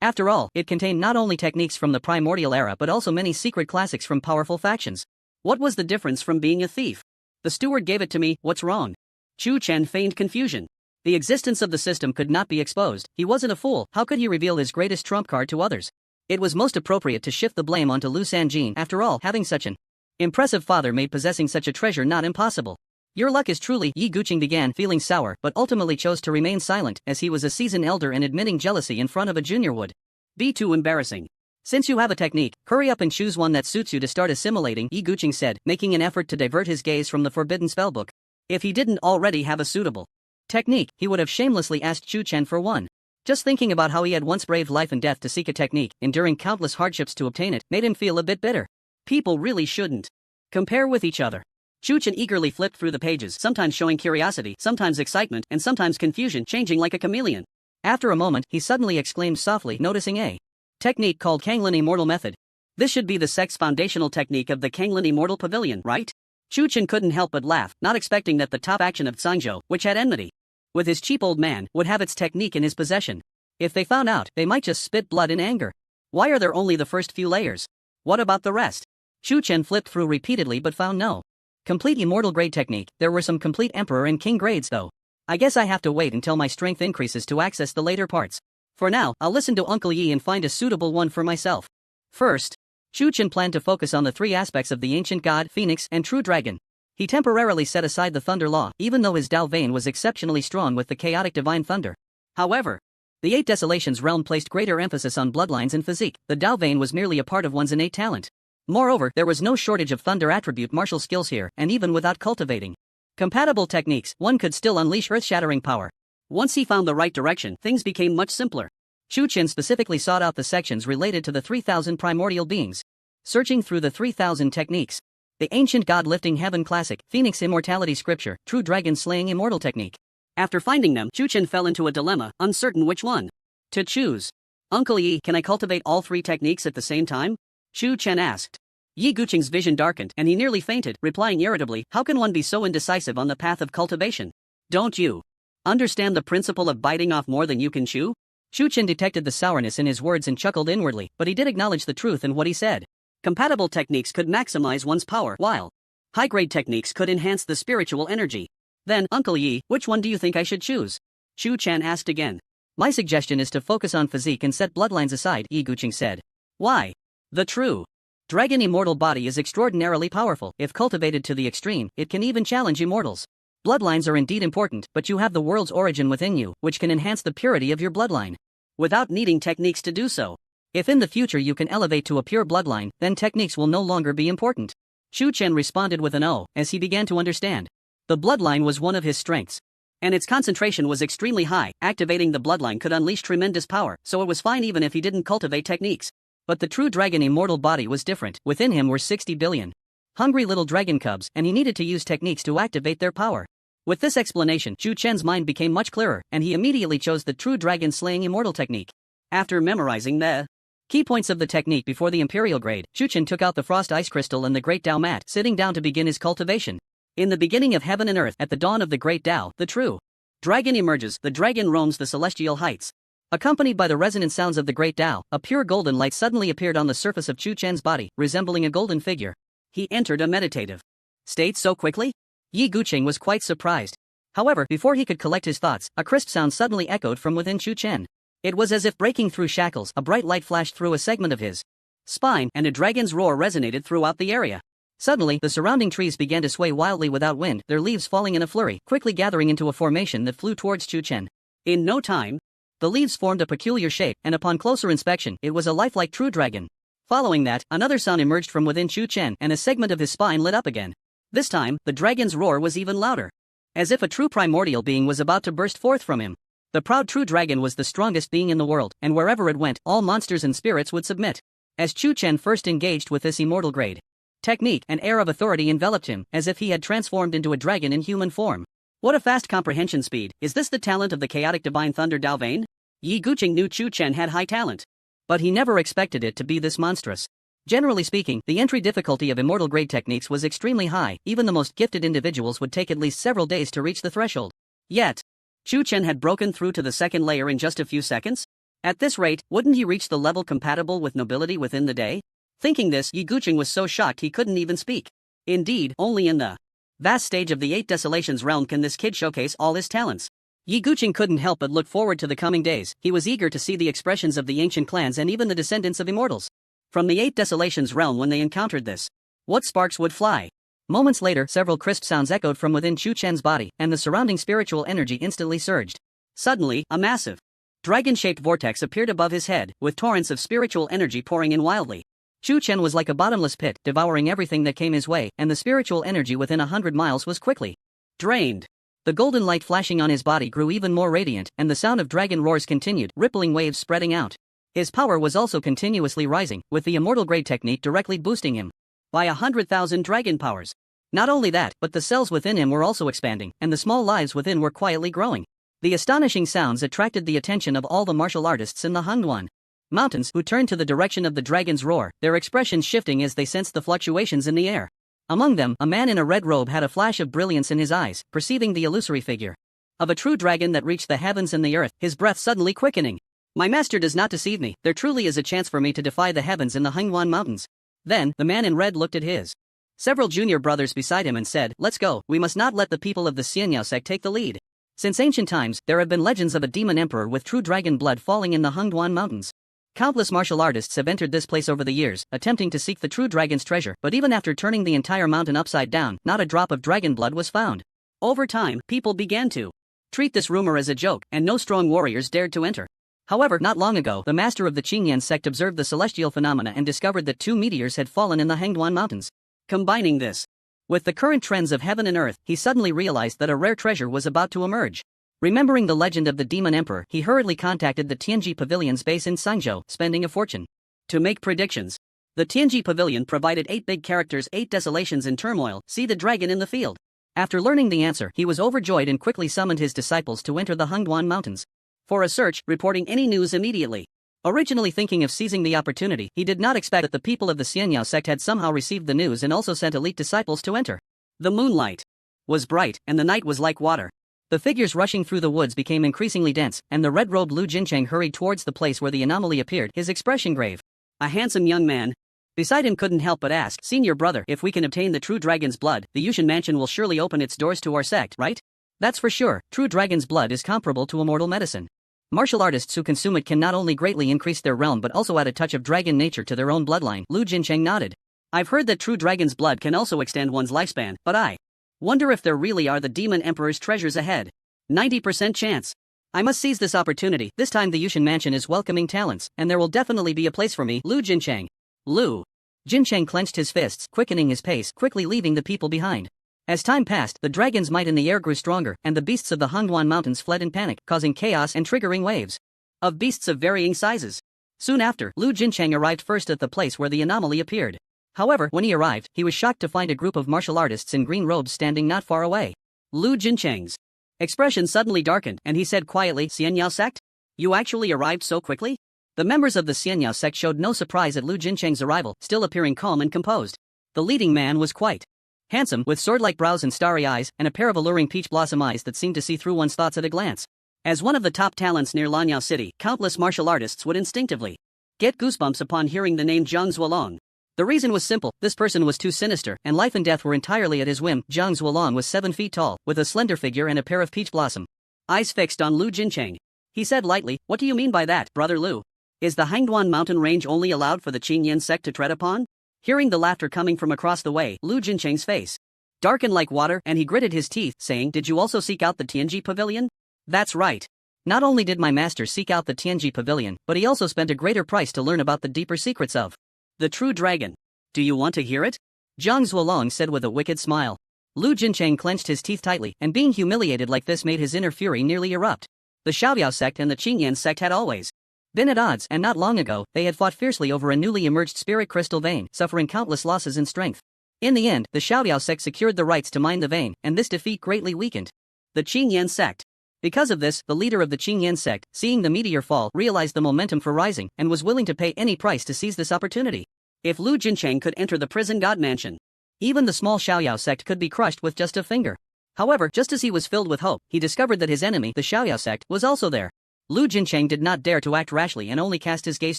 After all, it contained not only techniques from the primordial era but also many secret classics from powerful factions. What was the difference from being a thief? The steward gave it to me, what's wrong? Chu Chen feigned confusion. The existence of the system could not be exposed. He wasn't a fool, how could he reveal his greatest trump card to others? It was most appropriate to shift the blame onto Lu Sanjin. After all, having such an impressive father made possessing such a treasure not impossible. Your luck is truly, Yi Guqing began, feeling sour, but ultimately chose to remain silent, as he was a seasoned elder and admitting jealousy in front of a junior would be too embarrassing. Since you have a technique, hurry up and choose one that suits you to start assimilating, Yi Guqing said, making an effort to divert his gaze from the forbidden spellbook. If he didn't already have a suitable technique, he would have shamelessly asked Chu Chen for one. Just thinking about how he had once braved life and death to seek a technique, enduring countless hardships to obtain it, made him feel a bit bitter. People really shouldn't compare with each other. Chu Chen eagerly flipped through the pages, sometimes showing curiosity, sometimes excitement, and sometimes confusion, changing like a chameleon. After a moment, he suddenly exclaimed softly, noticing a technique called Kanglin Immortal Method. This should be the sex foundational technique of the Kanglin Immortal Pavilion, right? Chu Chen couldn't help but laugh, not expecting that the top action of Zhangzhou, which had enmity with his cheap old man, would have its technique in his possession. If they found out, they might just spit blood in anger. Why are there only the first few layers? What about the rest? Chu Chen flipped through repeatedly but found no complete immortal grade technique. There were some complete emperor and king grades though. I guess I have to wait until my strength increases to access the later parts. For now, I'll listen to Uncle Yi and find a suitable one for myself. First, Chu Chen planned to focus on the three aspects of the ancient god, phoenix, and true dragon. He temporarily set aside the thunder law, even though his Dao vein was exceptionally strong with the chaotic divine thunder. However, the Eight Desolations realm placed greater emphasis on bloodlines and physique. The Dao vein was merely a part of one's innate talent. Moreover, there was no shortage of thunder attribute martial skills here, and even without cultivating compatible techniques, one could still unleash earth-shattering power. Once he found the right direction, things became much simpler. Chu Chen specifically sought out the sections related to the 3,000 primordial beings. Searching through the 3,000 techniques, the ancient god lifting heaven classic, phoenix immortality scripture, true dragon slaying immortal technique. After finding them, Chu Chen fell into a dilemma, uncertain which one to choose. Uncle Yi, can I cultivate all three techniques at the same time? Chu Chen asked. Yi Guqing's vision darkened and he nearly fainted, replying irritably, how can one be so indecisive on the path of cultivation? Don't you understand the principle of biting off more than you can chew? Chu Chen detected the sourness in his words and chuckled inwardly, but he did acknowledge the truth in what he said. Compatible techniques could maximize one's power, while high-grade techniques could enhance the spiritual energy. Then, Uncle Yi, which one do you think I should choose? Chu Chen asked again. My suggestion is to focus on physique and set bloodlines aside, Yi Guqing said. Why? The true dragon immortal body is extraordinarily powerful. If cultivated to the extreme, it can even challenge immortals. Bloodlines are indeed important, but you have the world's origin within you, which can enhance the purity of your bloodline without needing techniques to do so. If in the future you can elevate to a pure bloodline, then techniques will no longer be important. Chu Chen responded with an "oh," as he began to understand. The bloodline was one of his strengths, and its concentration was extremely high. Activating the bloodline could unleash tremendous power, so it was fine even if he didn't cultivate techniques. But the true dragon immortal body was different. Within him were 60 billion hungry little dragon cubs, and he needed to use techniques to activate their power. With this explanation, Chu Chen's mind became much clearer, and he immediately chose the true dragon slaying immortal technique. After memorizing the key points of the technique before the imperial grade, Chu Chen took out the frost ice crystal and the great Dao mat, sitting down to begin his cultivation. In the beginning of heaven and earth, at the dawn of the great Dao, the true dragon emerges. The dragon roams the celestial heights. Accompanied by the resonant sounds of the great Dao, a pure golden light suddenly appeared on the surface of Chu Chen's body, resembling a golden figure. He entered a meditative state so quickly? Yi Guqing was quite surprised. However, before he could collect his thoughts, a crisp sound suddenly echoed from within Chu Chen. It was as if breaking through shackles. A bright light flashed through a segment of his spine, and a dragon's roar resonated throughout the area. Suddenly, the surrounding trees began to sway wildly without wind, their leaves falling in a flurry, quickly gathering into a formation that flew towards Chu Chen. In no time, the leaves formed a peculiar shape, and upon closer inspection, it was a lifelike true dragon. Following that, another sound emerged from within Chu Chen, and a segment of his spine lit up again. This time, the dragon's roar was even louder, as if a true primordial being was about to burst forth from him. The proud true dragon was the strongest being in the world, and wherever it went, all monsters and spirits would submit. As Chu Chen first engaged with this immortal grade technique, an air of authority enveloped him, as if he had transformed into a dragon in human form. What a fast comprehension speed! Is this the talent of the chaotic divine thunder Dao vein? Yi Guqing knew Chu Chen had high talent, but he never expected it to be this monstrous. Generally speaking, the entry difficulty of immortal grade techniques was extremely high. Even the most gifted individuals would take at least several days to reach the threshold. Yet, Chu Chen had broken through to the second layer in just a few seconds? At this rate, wouldn't he reach the level compatible with nobility within the day? Thinking this, Yi Guqing was so shocked he couldn't even speak. Indeed, only in the vast stage of the Eight Desolations realm can this kid showcase all his talents. Yi Guqing couldn't help but look forward to the coming days. He was eager to see the expressions of the ancient clans and even the descendants of immortals from the Eight Desolations realm when they encountered this. What sparks would fly? Moments later, several crisp sounds echoed from within Chu Chen's body, and the surrounding spiritual energy instantly surged. Suddenly, a massive, dragon-shaped vortex appeared above his head, with torrents of spiritual energy pouring in wildly. Chu Chen was like a bottomless pit, devouring everything that came his way, and the spiritual energy within 100 miles was quickly drained. The golden light flashing on his body grew even more radiant, and the sound of dragon roars continued, rippling waves spreading out. His power was also continuously rising, with the immortal grade technique directly boosting him by 100,000 dragon powers. Not only that, but the cells within him were also expanding, and the small lives within were quietly growing. The astonishing sounds attracted the attention of all the martial artists in the Hungduan mountains who turned to the direction of the dragon's roar, their expressions shifting as they sensed the fluctuations in the air. Among them, a man in a red robe had a flash of brilliance in his eyes, perceiving the illusory figure of a true dragon that reached the heavens and the earth, his breath suddenly quickening. My master does not deceive me, there truly is a chance for me to defy the heavens in the Hengwan Mountains. Then, the man in red looked at his several junior brothers beside him and said, let's go, we must not let the people of the Xianyao sect take the lead. Since ancient times, there have been legends of a demon emperor with true dragon blood falling in the Hengwan Mountains. Countless martial artists have entered this place over the years, attempting to seek the true dragon's treasure, but even after turning the entire mountain upside down, not a drop of dragon blood was found. Over time, people began to treat this rumor as a joke, and no strong warriors dared to enter. However, not long ago, the master of the Qingyan sect observed the celestial phenomena and discovered that 2 meteors had fallen in the Hengwan Mountains. Combining this with the current trends of heaven and earth, he suddenly realized that a rare treasure was about to emerge. Remembering the legend of the demon emperor, he hurriedly contacted the Tianji Pavilion's base in Sangzhou, spending a fortune to make predictions. The Tianji Pavilion provided 8 big characters, 8 desolations and turmoil, see the dragon in the field. After learning the answer, he was overjoyed and quickly summoned his disciples to enter the Hengwan Mountains for a search, reporting any news immediately. Originally thinking of seizing the opportunity, he did not expect that the people of the Xianyao sect had somehow received the news and also sent elite disciples to enter. The moonlight was bright, and the night was like water. The figures rushing through the woods became increasingly dense, and the red-robed Lu Jincheng hurried towards the place where the anomaly appeared, his expression grave. A handsome young man beside him couldn't help but ask, Senior brother, if we can obtain the true dragon's blood, the Yushan mansion will surely open its doors to our sect, right? That's for sure, true dragon's blood is comparable to immortal medicine. Martial artists who consume it can not only greatly increase their realm but also add a touch of dragon nature to their own bloodline. Lu Jincheng nodded. I've heard that true dragon's blood can also extend one's lifespan, but I wonder if there really are the demon emperor's treasures ahead. 90% chance. I must seize this opportunity. This time the Yushan mansion is welcoming talents, and there will definitely be a place for me. Lu Jincheng. Lu Jincheng clenched his fists, quickening his pace, quickly leaving the people behind. As time passed, the dragon's might in the air grew stronger, and the beasts of the Hengwan Mountains fled in panic, causing chaos and triggering waves of beasts of varying sizes. Soon after, Lu Jincheng arrived first at the place where the anomaly appeared. However, when he arrived, he was shocked to find a group of martial artists in green robes standing not far away. Lu Jincheng's expression suddenly darkened, and he said quietly, Xianyao sect? You actually arrived so quickly? The members of the Xianyao sect showed no surprise at Lu Jincheng's arrival, still appearing calm and composed. The leading man was quite handsome, with sword-like brows and starry eyes, and a pair of alluring peach blossom eyes that seemed to see through one's thoughts at a glance. As one of the top talents near Lanyao City, countless martial artists would instinctively get goosebumps upon hearing the name Zhang Zuolong. The reason was simple, this person was too sinister, and life and death were entirely at his whim. Zhang Zuolong was 7 feet tall, with a slender figure and a pair of peach blossom eyes fixed on Lu Jincheng. He said lightly, what do you mean by that, brother Lu? Is the Hengduan mountain range only allowed for the Qingyan sect to tread upon? Hearing the laughter coming from across the way, Lu Jincheng's face darkened like water, and he gritted his teeth, saying, did you also seek out the Tianji Pavilion? That's right. Not only did my master seek out the Tianji Pavilion, but he also spent a greater price to learn about the deeper secrets of the true dragon. Do you want to hear it? Zhang Zuolong said with a wicked smile. Lu Jincheng clenched his teeth tightly, and being humiliated like this made his inner fury nearly erupt. The Xiaoyao sect and the Qingyan sect had always been at odds, and not long ago, they had fought fiercely over a newly emerged spirit crystal vein, suffering countless losses in strength. In the end, the Xiaoyao sect secured the rights to mine the vein, and this defeat greatly weakened the Qingyan sect. Because of this, the leader of the Qingyan sect, seeing the meteor fall, realized the momentum for rising, and was willing to pay any price to seize this opportunity. If Lu Jincheng could enter the prison god mansion, even the small Xiaoyao sect could be crushed with just a finger. However, just as he was filled with hope, he discovered that his enemy, the Xiaoyao sect, was also there. Lu Jincheng did not dare to act rashly and only cast his gaze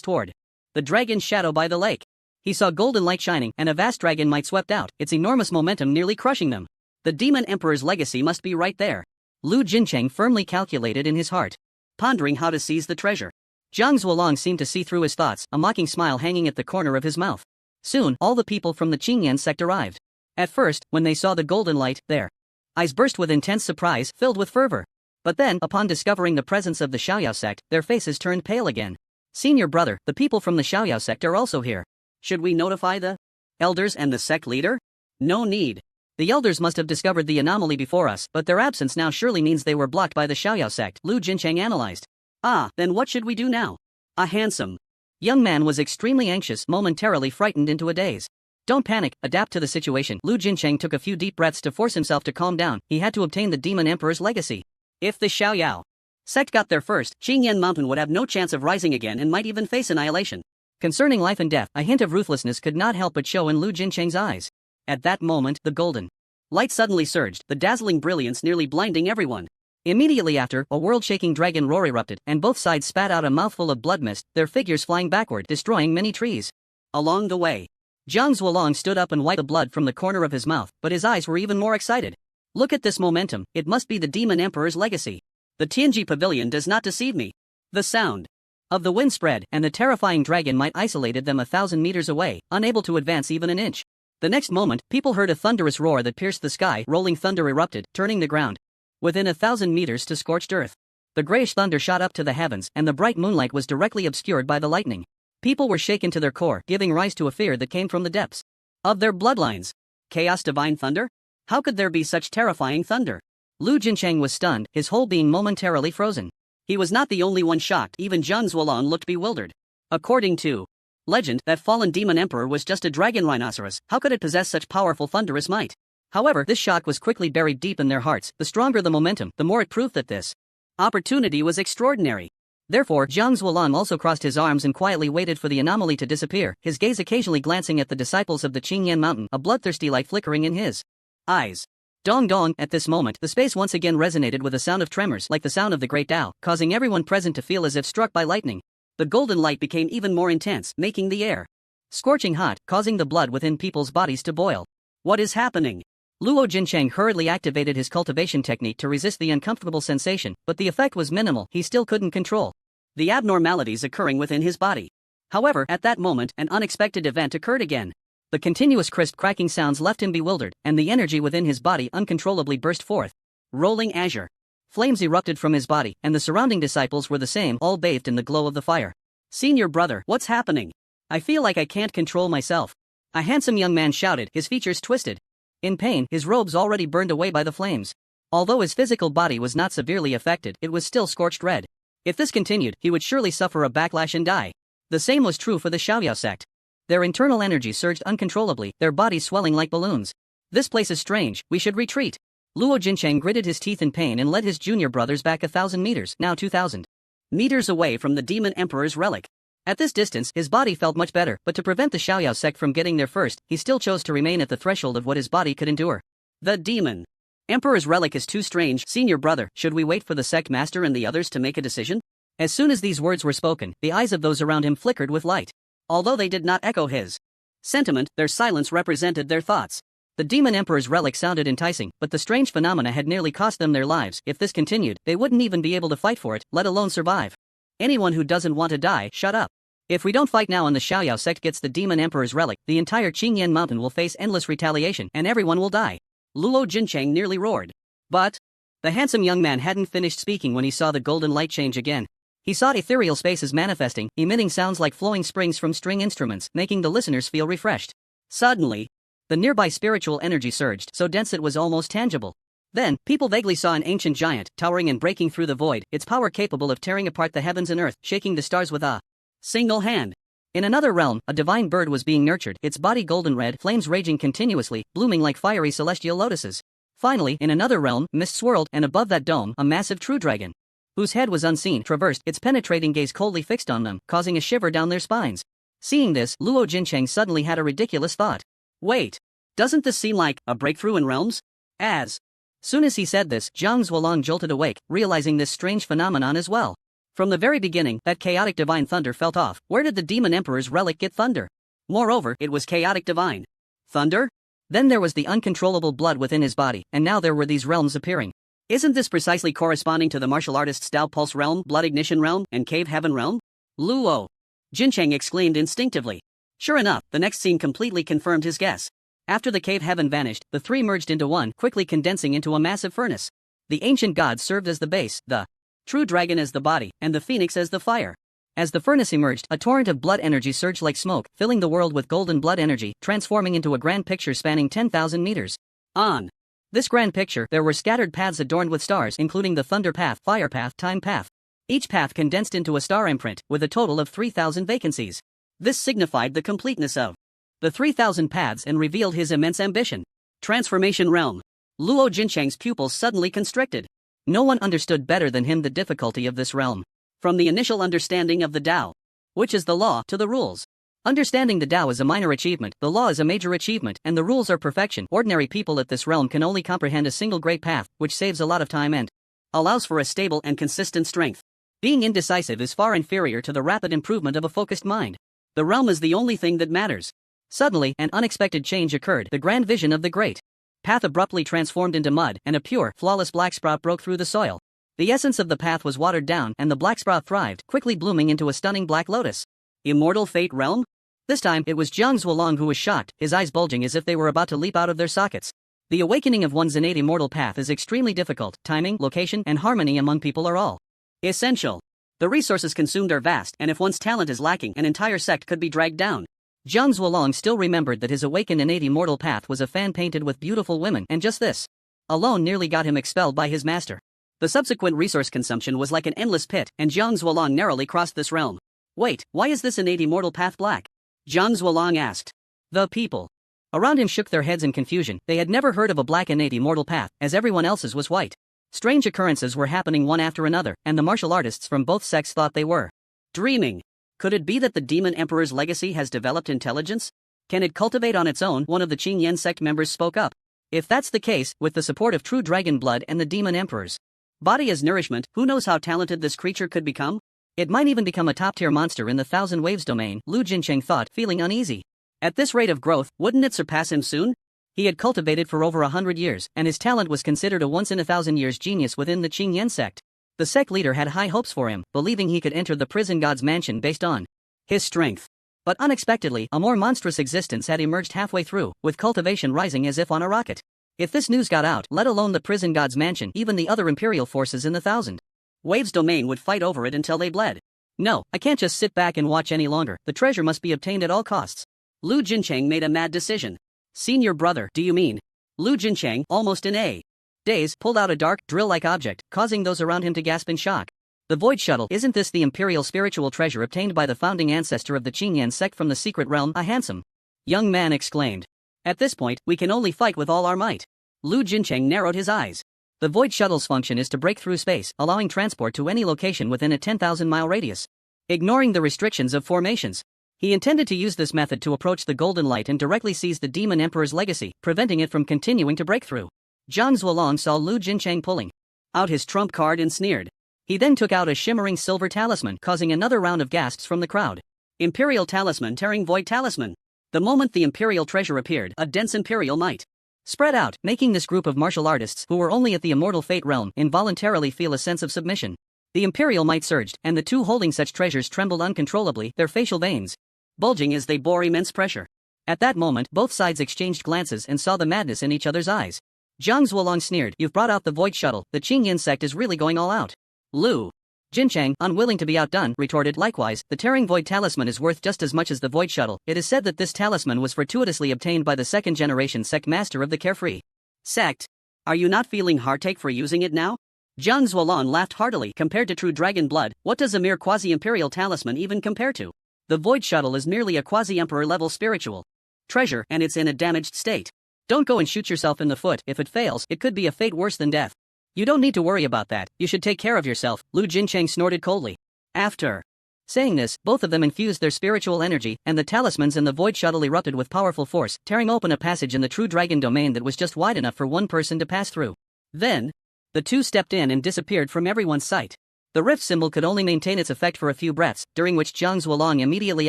toward the dragon's shadow by the lake. He saw golden light shining, and a vast dragon might swept out, its enormous momentum nearly crushing them. The demon emperor's legacy must be right there. Lu Jincheng firmly calculated in his heart, pondering how to seize the treasure. Zhang Zuolong seemed to see through his thoughts, a mocking smile hanging at the corner of his mouth. Soon, all the people from the Qingyan sect arrived. At first, when they saw the golden light, their eyes burst with intense surprise, filled with fervor. But then, upon discovering the presence of the Xiaoyao sect, their faces turned pale again. Senior brother, the people from the Xiaoyao sect are also here. Should we notify the elders and the sect leader? No need. The elders must have discovered the anomaly before us, but their absence now surely means they were blocked by the Xiaoyao sect, Lu Jincheng analyzed. Ah, then what should we do now? A handsome young man was extremely anxious, momentarily frightened into a daze. Don't panic, adapt to the situation. Lu Jincheng took a few deep breaths to force himself to calm down. He had to obtain the demon emperor's legacy. If the Xiaoyao sect got there first, Qingyan Mountain would have no chance of rising again and might even face annihilation. Concerning life and death, a hint of ruthlessness could not help but show in Lu Jincheng's eyes. At that moment, the golden light suddenly surged, the dazzling brilliance nearly blinding everyone. Immediately after, a world-shaking dragon roar erupted, and both sides spat out a mouthful of blood mist, their figures flying backward, destroying many trees. Along the way, Zhang Zuolong stood up and wiped the blood from the corner of his mouth, but his eyes were even more excited. Look at this momentum, it must be the Demon Emperor's legacy. The Tianji Pavilion does not deceive me. The sound of the wind spread, and the terrifying dragon might isolated them 1,000 meters away, unable to advance even an inch. The next moment, people heard a thunderous roar that pierced the sky, rolling thunder erupted, turning the ground within 1,000 meters to scorched earth. The grayish thunder shot up to the heavens, and the bright moonlight was directly obscured by the lightning. People were shaken to their core, giving rise to a fear that came from the depths of their bloodlines. Chaos divine thunder? How could there be such terrifying thunder? Lu Jincheng was stunned, his whole being momentarily frozen. He was not the only one shocked, even Zhang Zuolong looked bewildered. According to legend, that fallen demon emperor was just a dragon rhinoceros. How could it possess such powerful thunderous might? However, this shock was quickly buried deep in their hearts. The stronger the momentum, the more it proved that this opportunity was extraordinary. Therefore, Zhang Zuolong also crossed his arms and quietly waited for the anomaly to disappear, his gaze occasionally glancing at the disciples of the Qingyan Mountain, a bloodthirsty light flickering in his eyes. Dong dong, at this moment, the space once again resonated with a sound of tremors, like the sound of the great Tao, causing everyone present to feel as if struck by lightning. The golden light became even more intense, making the air scorching hot, causing the blood within people's bodies to boil. What is happening? Luo Jincheng hurriedly activated his cultivation technique to resist the uncomfortable sensation, but the effect was minimal. He still couldn't control the abnormalities occurring within his body. However, at that moment, an unexpected event occurred again. The continuous crisp cracking sounds left him bewildered, and the energy within his body uncontrollably burst forth. Rolling azure flames erupted from his body, and the surrounding disciples were the same, all bathed in the glow of the fire. Senior brother, what's happening? I feel like I can't control myself. A handsome young man shouted, his features twisted. In pain, his robes already burned away by the flames. Although his physical body was not severely affected, it was still scorched red. If this continued, he would surely suffer a backlash and die. The same was true for the Xiaoyao sect. Their internal energy surged uncontrollably, their bodies swelling like balloons. This place is strange, we should retreat. Luo Jincheng gritted his teeth in pain and led his junior brothers back 1,000 meters, now 2,000 meters away from the Demon Emperor's relic. At this distance, his body felt much better, but to prevent the Xiaoyao sect from getting there first, he still chose to remain at the threshold of what his body could endure. The Demon Emperor's relic is too strange. Senior brother, should we wait for the sect master and the others to make a decision? As soon as these words were spoken, the eyes of those around him flickered with light. Although they did not echo his sentiment, their silence represented their thoughts. The Demon Emperor's relic sounded enticing, but the strange phenomena had nearly cost them their lives. If this continued, they wouldn't even be able to fight for it, let alone survive. Anyone who doesn't want to die, shut up. If we don't fight now and the Xiaoyao sect gets the Demon Emperor's relic, the entire Qingyan Mountain will face endless retaliation and everyone will die. Luo Jincheng nearly roared. But the handsome young man hadn't finished speaking when he saw the golden light change again. He saw ethereal spaces manifesting, emitting sounds like flowing springs from string instruments, making the listeners feel refreshed. Suddenly, the nearby spiritual energy surged, so dense it was almost tangible. Then, people vaguely saw an ancient giant, towering and breaking through the void, its power capable of tearing apart the heavens and earth, shaking the stars with a single hand. In another realm, a divine bird was being nurtured, its body golden red, flames raging continuously, blooming like fiery celestial lotuses. Finally, in another realm, mist swirled, and above that dome, a massive true dragon, whose head was unseen, traversed, its penetrating gaze coldly fixed on them, causing a shiver down their spines. Seeing this, Luo Jincheng suddenly had a ridiculous thought. Wait, doesn't this seem like a breakthrough in realms? As soon as he said this, Zhang Zuolong jolted awake, realizing this strange phenomenon as well. From the very beginning, that chaotic divine thunder felt off. Where did the Demon Emperor's relic get thunder? Moreover, it was chaotic divine thunder? Then there was the uncontrollable blood within his body, and now there were these realms appearing. Isn't this precisely corresponding to the martial artist's Tao Pulse realm, Blood Ignition realm, and Cave Heaven realm? Luo Jincheng exclaimed instinctively. Sure enough, the next scene completely confirmed his guess. After the Cave Heaven vanished, the three merged into one, quickly condensing into a massive furnace. The ancient gods served as the base, the true dragon as the body, and the phoenix as the fire. As the furnace emerged, a torrent of blood energy surged like smoke, filling the world with golden blood energy, transforming into a grand picture spanning 10,000 meters. On this grand picture, there were scattered paths adorned with stars, including the Thunder Path, Fire Path, Time Path. Each path condensed into a star imprint, with a total of 3,000 vacancies. This signified the completeness of the 3,000 paths and revealed his immense ambition. Transformation realm. Luo Jincheng's pupils suddenly constricted. No one understood better than him the difficulty of this realm. From the initial understanding of the Tao, which is the law, to the rules. Understanding the Tao is a minor achievement, the law is a major achievement, and the rules are perfection. Ordinary people at this realm can only comprehend a single great path, which saves a lot of time and allows for a stable and consistent strength. Being indecisive is far inferior to the rapid improvement of a focused mind. The realm is the only thing that matters. Suddenly, an unexpected change occurred. The grand vision of the great path abruptly transformed into mud, and a pure, flawless black sprout broke through the soil. The essence of the path was watered down, and the black sprout thrived, quickly blooming into a stunning black lotus. Immortal Fate Realm? This time, it was Jiang Zuolong who was shocked, his eyes bulging as if they were about to leap out of their sockets. The awakening of one's innate immortal path is extremely difficult. Timing, location, and harmony among people are all essential. The resources consumed are vast, and if one's talent is lacking, an entire sect could be dragged down. Jiang Zuolong still remembered that his awakened innate immortal path was a fan painted with beautiful women, and just this alone nearly got him expelled by his master. The subsequent resource consumption was like an endless pit, and Jiang Zuolong narrowly crossed this realm. Wait, why is this innate immortal path black? Jiang Zuolong asked. The people around him shook their heads in confusion. They had never heard of a black innate immortal path, as everyone else's was white. Strange occurrences were happening one after another, and the martial artists from both sects thought they were dreaming. Could it be that the Demon Emperor's legacy has developed intelligence? Can it cultivate on its own? One of the Qing Yen sect members spoke up. If that's the case, with the support of true dragon blood and the Demon Emperor's body as nourishment, who knows how talented this creature could become? It might even become a top-tier monster in the Thousand Waves domain, Lu Jincheng thought, feeling uneasy. At this rate of growth, wouldn't it surpass him soon? He had cultivated for over 100 years, and his talent was considered a once-in-a-thousand-years genius within the Qing Yen sect. The sect leader had high hopes for him, believing he could enter the prison god's mansion based on his strength. But unexpectedly, a more monstrous existence had emerged halfway through, with cultivation rising as if on a rocket. If this news got out, let alone the prison god's mansion, even the other imperial forces in the Thousand Waves domain would fight over it until they bled. No, I can't just sit back and watch any longer. The treasure must be obtained at all costs. Lu Jincheng made a mad decision. Senior brother, do you mean? Lu Jincheng, almost in a daze, pulled out a dark, drill-like object, causing those around him to gasp in shock. The Void Shuttle, isn't this the imperial spiritual treasure obtained by the founding ancestor of the Qing Yen sect from the secret realm? A handsome young man exclaimed. At this point, we can only fight with all our might. Lu Jincheng narrowed his eyes. The Void Shuttle's function is to break through space, allowing transport to any location within a 10,000-mile radius. Ignoring the restrictions of formations, he intended to use this method to approach the Golden Light and directly seize the Demon Emperor's legacy, preventing it from continuing to break through. Jiang Zuolong saw Lu Jincheng pulling out his trump card and sneered. He then took out a shimmering silver talisman, causing another round of gasps from the crowd. Imperial Talisman tearing Void Talisman. The moment the Imperial treasure appeared, a dense Imperial might spread out, making this group of martial artists, who were only at the Immortal Fate realm, involuntarily feel a sense of submission. The Imperial might surged, and the two holding such treasures trembled uncontrollably, their facial veins bulging as they bore immense pressure. At that moment, both sides exchanged glances and saw the madness in each other's eyes. Jiang Zuolong sneered, "You've brought out the Void Shuttle. The Qing Yin sect is really going all out." Lu Jincheng, unwilling to be outdone, retorted, "Likewise, the tearing Void Talisman is worth just as much as the Void Shuttle. It is said that this talisman was fortuitously obtained by the second-generation sect master of the Carefree sect. Are you not feeling heartache for using it now?" Jiang Zuolong laughed heartily. Compared to true dragon blood, what does a mere quasi-imperial talisman even compare to? The Void Shuttle is merely a quasi-emperor level spiritual treasure, and it's in a damaged state. Don't go and shoot yourself in the foot. If it fails, it could be a fate worse than death. You don't need to worry about that. You should take care of yourself, Lu Jincheng snorted coldly. After saying this, both of them infused their spiritual energy, and the talismans in the Void Shuttle erupted with powerful force, tearing open a passage in the true dragon domain that was just wide enough for one person to pass through. Then, the two stepped in and disappeared from everyone's sight. The rift symbol could only maintain its effect for a few breaths, during which Jiang Zuolong immediately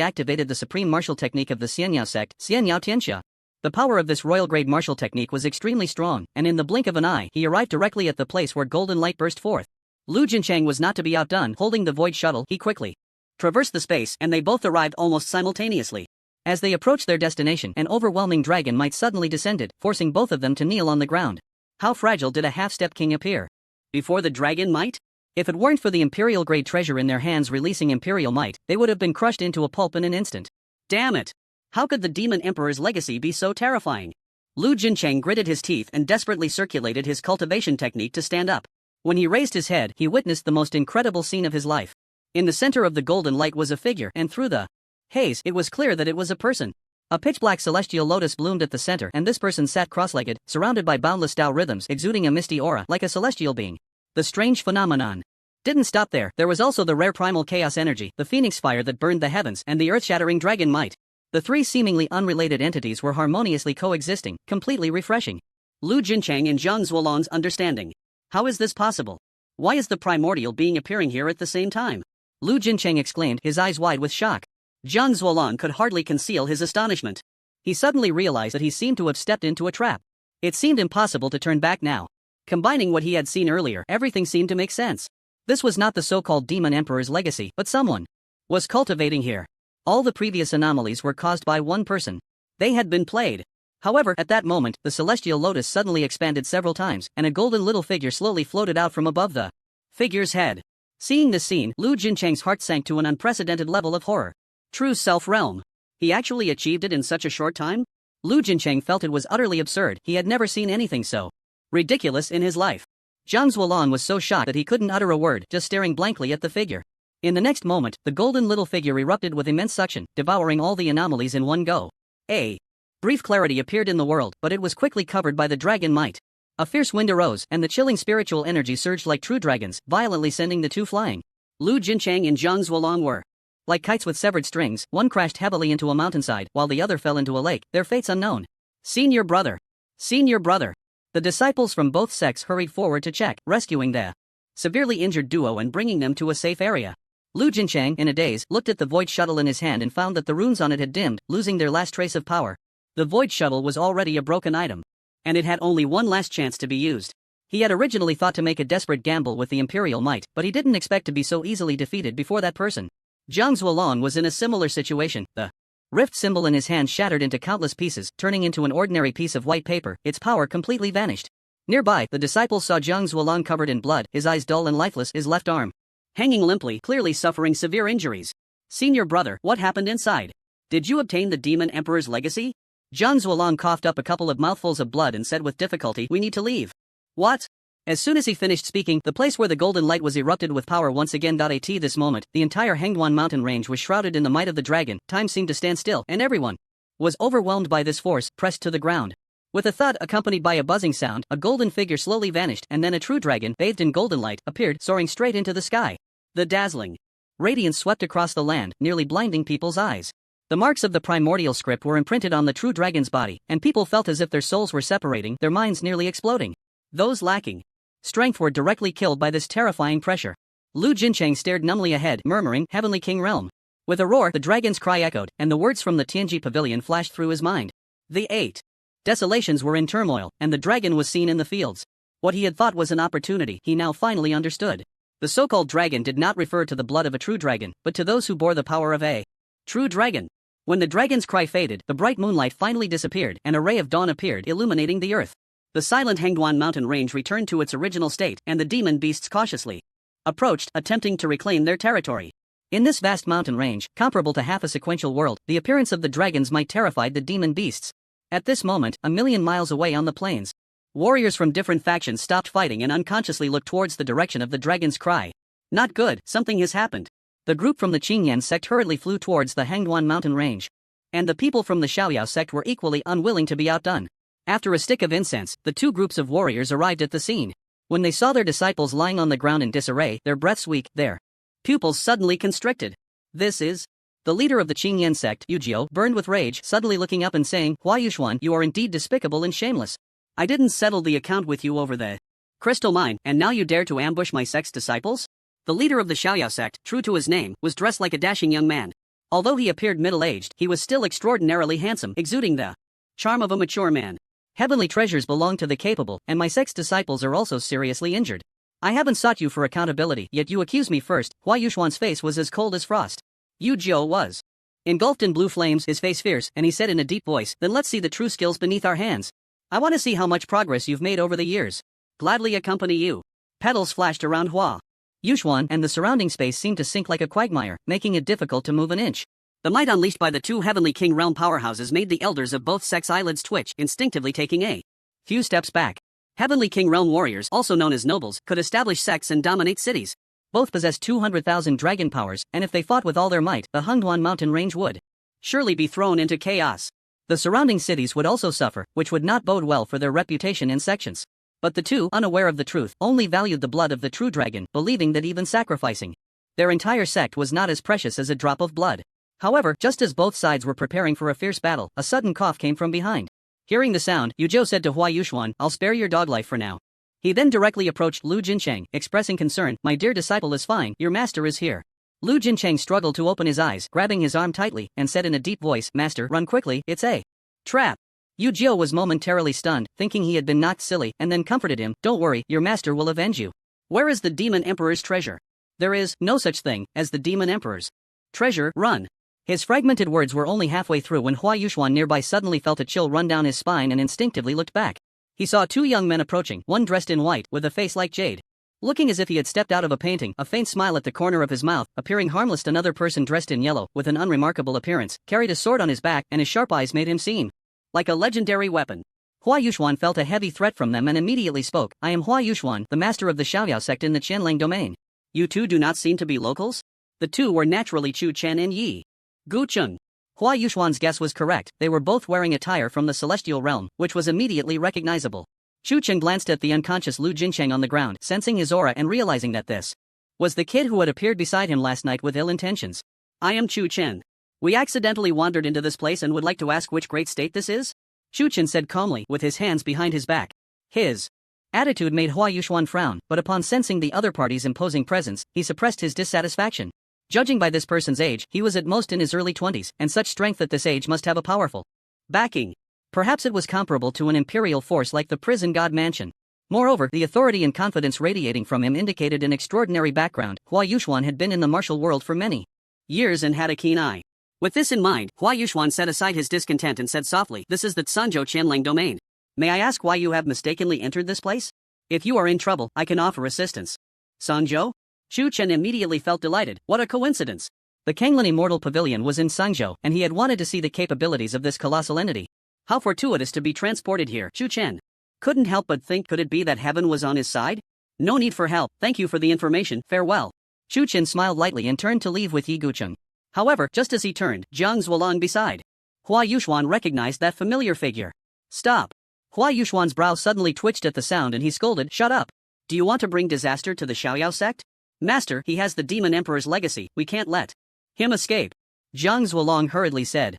activated the supreme martial technique of the Xianyao sect, Xianyao Tianxia. The power of this royal-grade martial technique was extremely strong, and in the blink of an eye, he arrived directly at the place where golden light burst forth. Lu Jincheng was not to be outdone. Holding the Void Shuttle, he quickly traversed the space, and they both arrived almost simultaneously. As they approached their destination, an overwhelming dragon might suddenly descended, forcing both of them to kneel on the ground. How fragile did a half-step king appear before the dragon might? If it weren't for the imperial-grade treasure in their hands releasing imperial might, they would have been crushed into a pulp in an instant. Damn it! How could the Demon Emperor's legacy be so terrifying? Lu Jincheng gritted his teeth and desperately circulated his cultivation technique to stand up. When he raised his head, he witnessed the most incredible scene of his life. In the center of the golden light was a figure, and through the haze, it was clear that it was a person. A pitch-black celestial lotus bloomed at the center, and this person sat cross-legged, surrounded by boundless Tao rhythms, exuding a misty aura, like a celestial being. The strange phenomenon didn't stop there. There was also the rare primal chaos energy, the phoenix fire that burned the heavens, and the earth-shattering dragon might. The three seemingly unrelated entities were harmoniously coexisting, completely refreshing. Lu Jinchang and Zhang Zuolong's understanding. How is this possible? Why is the primordial being appearing here at the same time? Lu Jinchang exclaimed, his eyes wide with shock. Zhang Zuolong could hardly conceal his astonishment. He suddenly realized that he seemed to have stepped into a trap. It seemed impossible to turn back now. Combining what he had seen earlier, everything seemed to make sense. This was not the so-called Demon Emperor's legacy, but someone was cultivating here. All the previous anomalies were caused by one person. They had been played. However, at that moment, the celestial lotus suddenly expanded several times, and a golden little figure slowly floated out from above the figure's head. Seeing this scene, Lu Jinchang's heart sank to an unprecedented level of horror. True self-realm. He actually achieved it in such a short time? Lu Jinchang felt it was utterly absurd. He had never seen anything so ridiculous in his life. Zhang Zuolong was so shocked that he couldn't utter a word, just staring blankly at the figure. In the next moment, the golden little figure erupted with immense suction, devouring all the anomalies in one go. A brief clarity appeared in the world, but it was quickly covered by the dragon might. A fierce wind arose, and the chilling spiritual energy surged like true dragons, violently sending the two flying. Lu Jinchang and Zhang Zuolong were like kites with severed strings. One crashed heavily into a mountainside, while the other fell into a lake, their fates unknown. Senior brother! Senior brother! The disciples from both sects hurried forward to check, rescuing the severely injured duo and bringing them to a safe area. Lu Jinchang, in a daze, looked at the void shuttle in his hand and found that the runes on it had dimmed, losing their last trace of power. The void shuttle was already a broken item, and it had only one last chance to be used. He had originally thought to make a desperate gamble with the Imperial might, but he didn't expect to be so easily defeated before that person. Zhang Zuolong was in a similar situation. The rift symbol in his hand shattered into countless pieces, turning into an ordinary piece of white paper. Its power completely vanished. Nearby, the disciples saw Zhang Zuolong covered in blood, his eyes dull and lifeless, his left arm hanging limply, clearly suffering severe injuries. Senior brother, what happened inside? Did you obtain the Demon Emperor's legacy? Zhang Zuolong coughed up a couple of mouthfuls of blood and said with difficulty, we need to leave. What? As soon as he finished speaking, the place where the golden light was erupted with power once again. At this moment, the entire Hengduan mountain range was shrouded in the might of the dragon. Time seemed to stand still, and everyone was overwhelmed by this force, pressed to the ground. With a thud accompanied by a buzzing sound, a golden figure slowly vanished, and then a true dragon, bathed in golden light, appeared, soaring straight into the sky. The dazzling radiance swept across the land, nearly blinding people's eyes. The marks of the primordial script were imprinted on the true dragon's body, and people felt as if their souls were separating, their minds nearly exploding. Those lacking strength were directly killed by this terrifying pressure. Lu Jinchang stared numbly ahead, murmuring, Heavenly King Realm. With a roar, the dragon's cry echoed, and the words from the Tianji pavilion flashed through his mind. The 8 desolations were in turmoil, and the dragon was seen in the fields. What he had thought was an opportunity, he now finally understood. The so-called dragon did not refer to the blood of a true dragon, but to those who bore the power of a true dragon. When the dragon's cry faded, the bright moonlight finally disappeared, and a ray of dawn appeared, illuminating the earth. The silent Hengduan mountain range returned to its original state, and the demon beasts cautiously approached, attempting to reclaim their territory. In this vast mountain range, comparable to half a sequential world, the appearance of the dragons might terrified the demon beasts. At this moment, a million miles away on the plains, warriors from different factions stopped fighting and unconsciously looked towards the direction of the dragon's cry. Not good, something has happened. The group from the Qingyan sect hurriedly flew towards the Hengduan mountain range. And the people from the Xiaoyao sect were equally unwilling to be outdone. After a stick of incense, the two groups of warriors arrived at the scene. When they saw their disciples lying on the ground in disarray, their breaths weak, their pupils suddenly constricted. This is the leader of the Qingyan sect, Yujio, burned with rage, suddenly looking up and saying, Hua Yuxuan, you are indeed despicable and shameless. I didn't settle the account with you over the crystal mine, and now you dare to ambush my sect's disciples? The leader of the Xiaoyao sect, true to his name, was dressed like a dashing young man. Although he appeared middle-aged, he was still extraordinarily handsome, exuding the charm of a mature man. Heavenly treasures belong to the capable, and my sect's disciples are also seriously injured. I haven't sought you for accountability, yet you accuse me first. Hua Yuxuan's face was as cold as frost. Yu Jiu was engulfed in blue flames, his face fierce, and he said in a deep voice, then let's see the true skills beneath our hands. I want to see how much progress you've made over the years. Gladly accompany you. Petals flashed around Hua Yuxuan, and the surrounding space seemed to sink like a quagmire, making it difficult to move an inch. The might unleashed by the two Heavenly King Realm powerhouses made the elders of both sects' eyelids twitch, instinctively taking a few steps back. Heavenly King Realm warriors, also known as nobles, could establish sects and dominate cities. Both possessed 200,000 dragon powers, and if they fought with all their might, the Hengduan mountain range would surely be thrown into chaos. The surrounding cities would also suffer, which would not bode well for their reputation in sections. But the two, unaware of the truth, only valued the blood of the true dragon, believing that even sacrificing their entire sect was not as precious as a drop of blood. However, just as both sides were preparing for a fierce battle, a sudden cough came from behind. Hearing the sound, Yu Zhou said to Hua Yuxuan, "I'll spare your dog life for now." He then directly approached Lu Jincheng, expressing concern, "My dear disciple is fine, your master is here." Lu Jincheng struggled to open his eyes, grabbing his arm tightly, and said in a deep voice, "Master, run quickly, it's a trap." Yu Jiu was momentarily stunned, thinking he had been knocked silly, and then comforted him, "Don't worry, your master will avenge you." Where is the Demon Emperor's treasure? There is no such thing as the Demon Emperor's treasure, run. His fragmented words were only halfway through when Hua Yuxuan nearby suddenly felt a chill run down his spine and instinctively looked back. He saw two young men approaching, one dressed in white, with a face like jade. Looking as if he had stepped out of a painting, a faint smile at the corner of his mouth, appearing harmless. Another person dressed in yellow, with an unremarkable appearance, carried a sword on his back, and his sharp eyes made him seem like a legendary weapon. Hua Yuxuan felt a heavy threat from them and immediately spoke, "I am Hua Yuxuan, the master of the Xiaoyao sect in the Qianlang domain." "You two do not seem to be locals?" The two were naturally Chu Chen and Yi Gucheng. Hua Yuxuan's guess was correct, they were both wearing attire from the celestial realm, which was immediately recognizable. Chu Chen glanced at the unconscious Lu Jincheng on the ground, sensing his aura and realizing that this was the kid who had appeared beside him last night with ill intentions. "I am Chu Chen. We accidentally wandered into this place and would like to ask which great state this is?" Chu Chen said calmly, with his hands behind his back. His attitude made Hua Yuxuan frown, but upon sensing the other party's imposing presence, he suppressed his dissatisfaction. Judging by this person's age, he was at most in his early 20s, and such strength at this age must have a powerful backing. Perhaps it was comparable to an imperial force like the prison god mansion. Moreover, the authority and confidence radiating from him indicated an extraordinary background. Hua Yuxuan had been in the martial world for many years and had a keen eye. With this in mind, Hua Yuxuan set aside his discontent and said softly, "This is the Sanzhou Qianlang domain. May I ask why you have mistakenly entered this place? If you are in trouble, I can offer assistance." "Sanzhou?" Chu Chen immediately felt delighted. What a coincidence. The Kanglan Immortal Pavilion was in Sangzhou, and he had wanted to see the capabilities of this colossal entity. How fortuitous to be transported here. Chu Chen couldn't help but think, could it be that heaven was on his side? "No need for help, thank you for the information, farewell." Chu Chen smiled lightly and turned to leave with Yi Gucheng. However, just as he turned, Jiang Zuolong beside Hua Yuxuan recognized that familiar figure. "Stop." Hua Yuxuan's brow suddenly twitched at the sound and he scolded, "Shut up. Do you want to bring disaster to the Xiaoyao sect? Master, he has the Demon Emperor's legacy, we can't let him escape." Jiang Zuolong hurriedly said.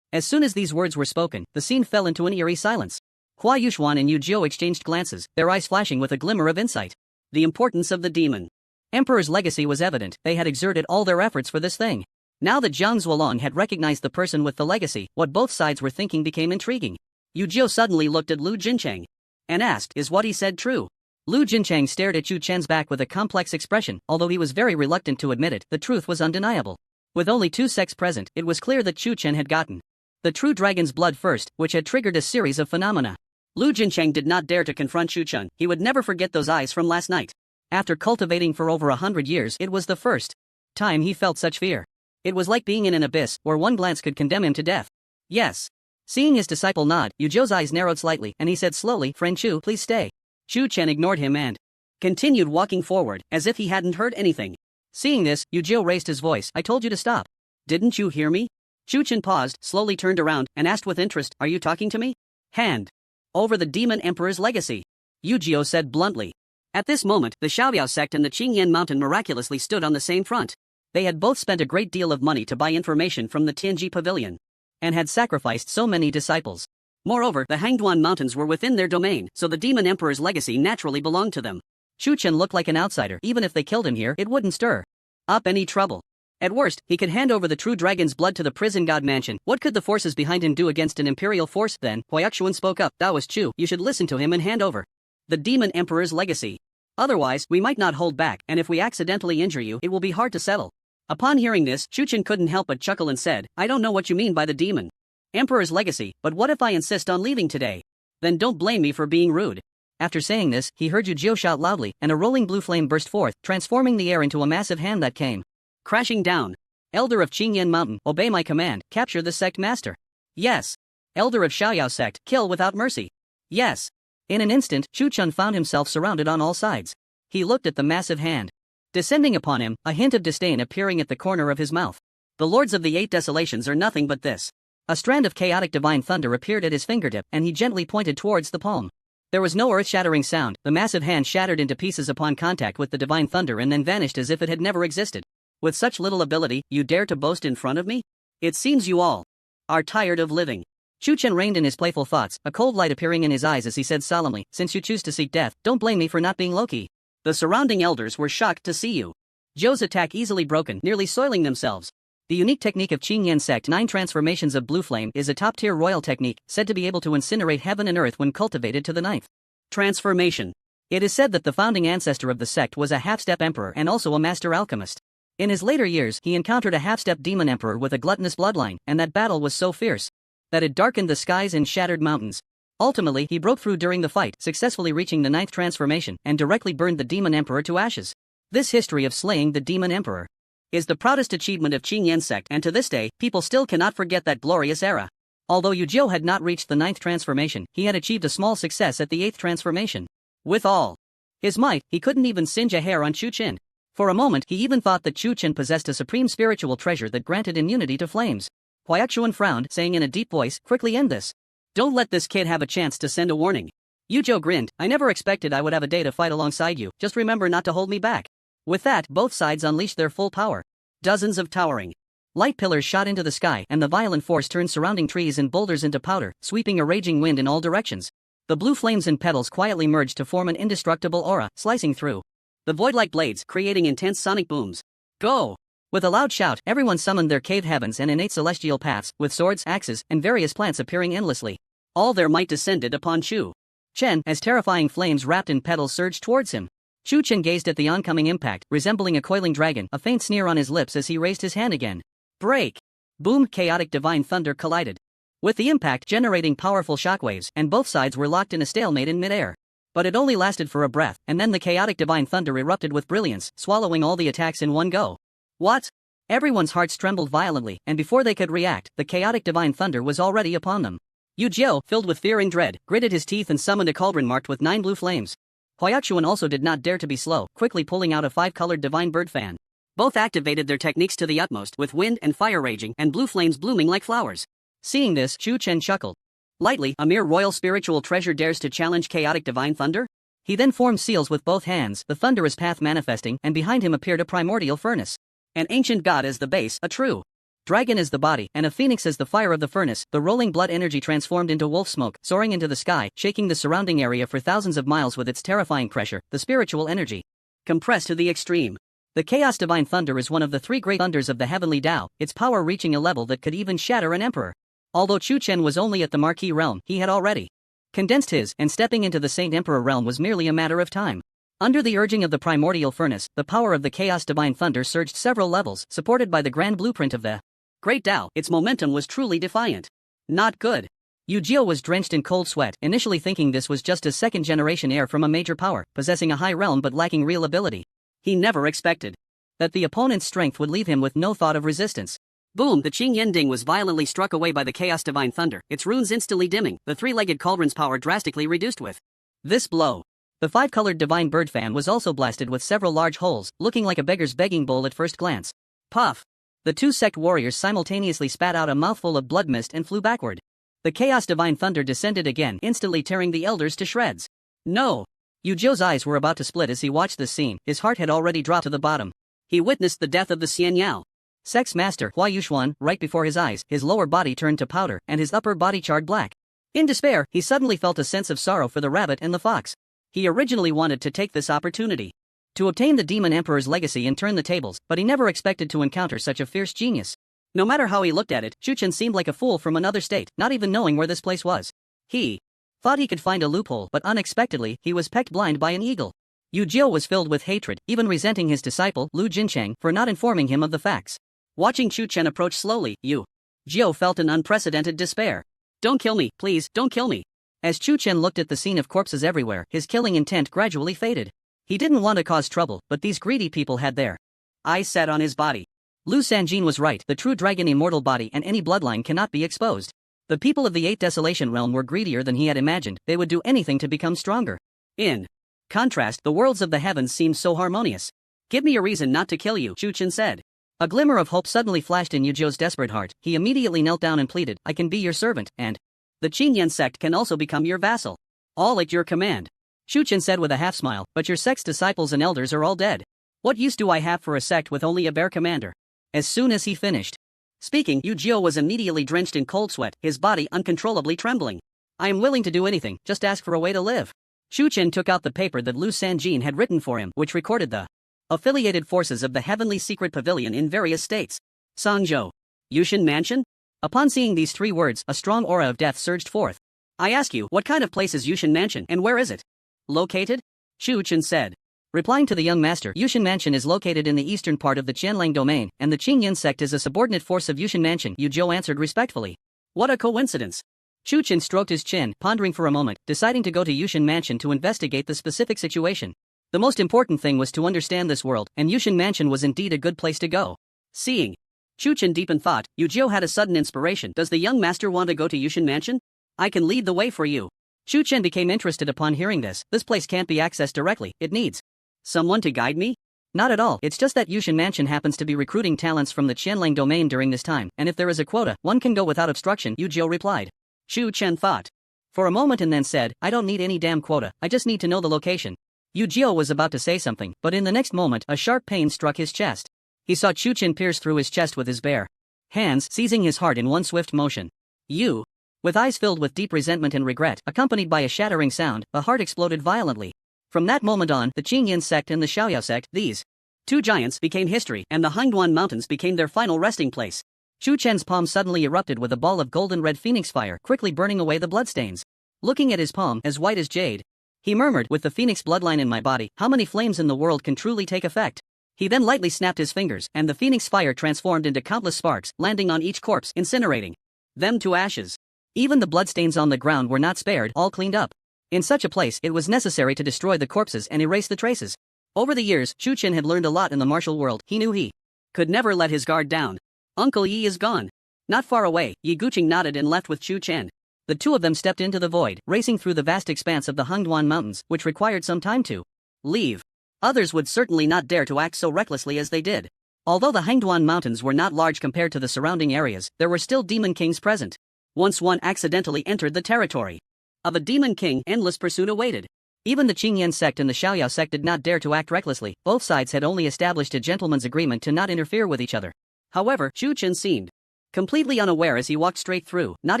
As soon as these words were spoken, the scene fell into an eerie silence. Hua Yuxuan and Yu Jiu exchanged glances, their eyes flashing with a glimmer of insight. The importance of the Demon Emperor's legacy was evident, they had exerted all their efforts for this thing. Now that Jiang Zuolong had recognized the person with the legacy, what both sides were thinking became intriguing. Yu Jiu suddenly looked at Lu Jincheng and asked, "Is what he said true?" Lu Jincheng stared at Chu Chen's back with a complex expression. Although he was very reluctant to admit it, the truth was undeniable. With only two sects present, it was clear that Chu Chen had gotten the true dragon's blood first, which had triggered a series of phenomena. Lu Jincheng did not dare to confront Chu Chen. He would never forget those eyes from last night. After cultivating for over 100 years, it was the first time he felt such fear. It was like being in an abyss, where one glance could condemn him to death. "Yes." Seeing his disciple nod, Yu Jiu's eyes narrowed slightly, and he said slowly, "Friend Chu, please stay." Chu Chen ignored him and continued walking forward, as if he hadn't heard anything. Seeing this, Yu Jiu raised his voice, "I told you to stop. Didn't you hear me?" Chu Chen paused, slowly turned around, and asked with interest, "Are you talking to me?" "Hand over the Demon Emperor's legacy," Yu Jiu said bluntly. At this moment, the Xiaoyao sect and the Qingyan mountain miraculously stood on the same front. They had both spent a great deal of money to buy information from the Tianji pavilion, and had sacrificed so many disciples. Moreover, the Hangduan mountains were within their domain, so the Demon Emperor's legacy naturally belonged to them. Chu Chen looked like an outsider. Even if they killed him here, it wouldn't stir up any trouble. At worst, he could hand over the true dragon's blood to the prison god mansion. What could the forces behind him do against an imperial force? Then, Hua Yuxuan spoke up, "That was Chu, you should listen to him and hand over the Demon Emperor's legacy. Otherwise, we might not hold back, and if we accidentally injure you, it will be hard to settle." Upon hearing this, Chu Chen couldn't help but chuckle and said, "I don't know what you mean by the Demon Emperor's legacy, but what if I insist on leaving today? Then don't blame me for being rude." After saying this, he heard Yu Jiu shout loudly, and a rolling blue flame burst forth, transforming the air into a massive hand that came crashing down. "Elder of Qingyan Mountain, obey my command, capture the sect master." "Yes." "Elder of Xiaoyao sect, kill without mercy." "Yes." In an instant, Chu Chen found himself surrounded on all sides. He looked at the massive hand descending upon him, a hint of disdain appearing at the corner of his mouth. "The lords of the Eight Desolations are nothing but this." A strand of chaotic divine thunder appeared at his fingertip, and he gently pointed towards the palm There was no earth-shattering sound, the massive hand shattered into pieces upon contact with the divine thunder and then vanished as if it had never existed. With such little ability, you dare to boast in front of me? It seems you all are tired of living. Chu Chen reined in his playful thoughts, a cold light appearing in his eyes as he said solemnly, since you choose to seek death, don't blame me for not being Loki. The surrounding elders were shocked to see you. Zhou's attack easily broken, nearly soiling themselves. The unique technique of Qingyan sect 9 transformations of blue flame is a top-tier royal technique, said to be able to incinerate heaven and earth when cultivated to the 9th transformation. It is said that the founding ancestor of the sect was a half-step emperor and also a master alchemist. In his later years, he encountered a half-step demon emperor with a gluttonous bloodline, and that battle was so fierce that it darkened the skies and shattered mountains. Ultimately, he broke through during the fight, successfully reaching the 9th transformation, and directly burned the demon emperor to ashes. This history of slaying the demon emperor is the proudest achievement of Qingyan sect, and to this day, people still cannot forget that glorious era. Although Yu Jiu had not reached the 9th transformation, he had achieved a small success at the 8th transformation. With all his might, he couldn't even singe a hair on Chu Chen. For a moment, he even thought that Chu Chen possessed a supreme spiritual treasure that granted immunity to flames. Huayuan frowned, saying in a deep voice, quickly end this. Don't let this kid have a chance to send a warning. Yu Jiu grinned, I never expected I would have a day to fight alongside you, just remember not to hold me back. With that, both sides unleashed their full power. Dozens of towering light pillars shot into the sky, and the violent force turned surrounding trees and boulders into powder, sweeping a raging wind in all directions. The blue flames and petals quietly merged to form an indestructible aura, slicing through the void-like blades, creating intense sonic booms. Go! With a loud shout, everyone summoned their cave heavens and innate celestial paths, with swords, axes, and various plants appearing endlessly. All their might descended upon Chu Chen as terrifying flames wrapped in petals surged towards him. Chu Chen gazed at the oncoming impact, resembling a coiling dragon, a faint sneer on his lips as he raised his hand again. Break! Boom! Chaotic divine thunder collided with the impact, generating powerful shockwaves, and both sides were locked in a stalemate in midair. But it only lasted for a breath, and then the chaotic divine thunder erupted with brilliance, swallowing all the attacks in one go. What? Everyone's hearts trembled violently, and before they could react, the chaotic divine thunder was already upon them. Yu Jiu, filled with fear and dread, gritted his teeth and summoned a cauldron marked with 9 blue flames. Huayuan also did not dare to be slow, quickly pulling out a 5-colored divine bird fan. Both activated their techniques to the utmost, with wind and fire raging and blue flames blooming like flowers. Seeing this, Chu Chen chuckled lightly. A mere royal spiritual treasure dares to challenge chaotic divine thunder? He then formed seals with both hands, the thunderous path manifesting, and behind him appeared a primordial furnace. An ancient god as the base, a true dragon as the body, and a phoenix as the fire of the furnace. The rolling blood energy transformed into wolf smoke, soaring into the sky, shaking the surrounding area for thousands of miles with its terrifying pressure. The spiritual energy compressed to the extreme. The chaos divine thunder is one of the 3 great thunders of the heavenly Tao, its power reaching a level that could even shatter an emperor. Although Chu Chen was only at the Marquis realm, he had already condensed his, and stepping into the Saint Emperor realm was merely a matter of time. Under the urging of the primordial furnace, the power of the chaos divine thunder surged several levels, supported by the grand blueprint of the Great Tao. Its momentum was truly defiant. Not good. Yu Jiu was drenched in cold sweat, initially thinking this was just a second-generation heir from a major power, possessing a high realm but lacking real ability. He never expected that the opponent's strength would leave him with no thought of resistance. Boom! The Qing Yending was violently struck away by the chaos divine thunder, its runes instantly dimming, the 3-legged cauldron's power drastically reduced with this blow. The 5-colored divine bird fan was also blasted with several large holes, looking like a beggar's begging bowl at first glance. Puff! The 2 sect warriors simultaneously spat out a mouthful of blood mist and flew backward. The chaos divine thunder descended again, instantly tearing the elders to shreds. No! Yu Jiu's eyes were about to split as he watched this scene. His heart had already dropped to the bottom. He witnessed the death of the Xian Yao sect's master, Huayuan, right before his eyes. His lower body turned to powder, and his upper body charred black. In despair, he suddenly felt a sense of sorrow for the rabbit and the fox. He originally wanted to take this opportunity to obtain the demon emperor's legacy and turn the tables, but he never expected to encounter such a fierce genius. No matter how he looked at it, Chu Chen seemed like a fool from another state, not even knowing where this place was. He thought he could find a loophole, but unexpectedly, he was pecked blind by an eagle. Yu Jiu was filled with hatred, even resenting his disciple, Lu Jincheng, for not informing him of the facts. Watching Chu Chen approach slowly, Yu Jiu felt an unprecedented despair. Don't kill me, please, don't kill me. As Chu Chen looked at the scene of corpses everywhere, his killing intent gradually faded. He didn't want to cause trouble, but these greedy people had their eyes set on his body. Lu Sanjin was right, the true dragon immortal body and any bloodline cannot be exposed. The people of the 8th Desolation realm were greedier than he had imagined. They would do anything to become stronger. In contrast, the worlds of the heavens seemed so harmonious. Give me a reason not to kill you, Chu Chen said. A glimmer of hope suddenly flashed in Yu Jiu's desperate heart. He immediately knelt down and pleaded, I can be your servant, and the Qingyan sect can also become your vassal. All at your command. Shu Chen said with a half-smile, but your sect's disciples and elders are all dead. What use do I have for a sect with only a bare commander? As soon as he finished speaking, Yu Jiao was immediately drenched in cold sweat, his body uncontrollably trembling. I am willing to do anything, just ask for a way to live. Shu Chen took out the paper that Lu Sanjin had written for him, which recorded the affiliated forces of the Heavenly Secret Pavilion in various states. Sangzhou. Yushin Mansion? Upon seeing these 3 words, a strong aura of death surged forth. I ask you, what kind of place is Yushin Mansion, and where is it located? Shu Chen said. Replying to the young master, Yushin Mansion is located in the eastern part of the Qianlang domain, and the Qingyan sect is a subordinate force of Yushin Mansion, Yu Jiao answered respectfully. What a coincidence. Shu Chen stroked his chin, pondering for a moment, deciding to go to Yushin Mansion to investigate the specific situation. The most important thing was to understand this world, and Yushin Mansion was indeed a good place to go. Seeing Shu Chen deep in thought, Yu Jiao had a sudden inspiration. Does the young master want to go to Yushin Mansion? I can lead the way for you. Shu Chen became interested upon hearing this. This place can't be accessed directly, it needs someone to guide me? Not at all, it's just that Yushin Mansion happens to be recruiting talents from the Qianlang domain during this time, and if there is a quota, one can go without obstruction, Yu Jiao replied. Shu Chen thought for a moment and then said, I don't need any damn quota, I just need to know the location. Yu Jiao was about to say something, but in the next moment a sharp pain struck his chest. He saw Shu Chen pierce through his chest with his bare hands, seizing his heart in one swift motion. You? With eyes filled with deep resentment and regret, accompanied by a shattering sound, the heart exploded violently. From that moment on, the Qingyan sect and the Xiaoyao sect, these 2 giants, became history, and the Hangduan Mountains became their final resting place. Shu Chen's palm suddenly erupted with a ball of golden-red phoenix fire, quickly burning away the bloodstains. Looking at his palm, as white as jade, he murmured, with the phoenix bloodline in my body, how many flames in the world can truly take effect? He then lightly snapped his fingers, and the phoenix fire transformed into countless sparks, landing on each corpse, incinerating them to ashes. Even the bloodstains on the ground were not spared, all cleaned up. In such a place, it was necessary to destroy the corpses and erase the traces. Over the years, Shu Chen had learned a lot in the martial world. He knew he could never let his guard down. Uncle Yi is gone. Not far away, Yi Guqing nodded and left with Shu Chen. The 2 of them stepped into the void, racing through the vast expanse of the Hangduan Mountains, which required some time to leave. Others would certainly not dare to act so recklessly as they did. Although the Hangduan Mountains were not large compared to the surrounding areas, there were still demon kings present. Once one accidentally entered the territory of a demon king, endless pursuit awaited. Even the Qingyan sect and the Xiaoyao sect did not dare to act recklessly. Both sides had only established a gentleman's agreement to not interfere with each other. However, Shu Chen seemed completely unaware as he walked straight through, not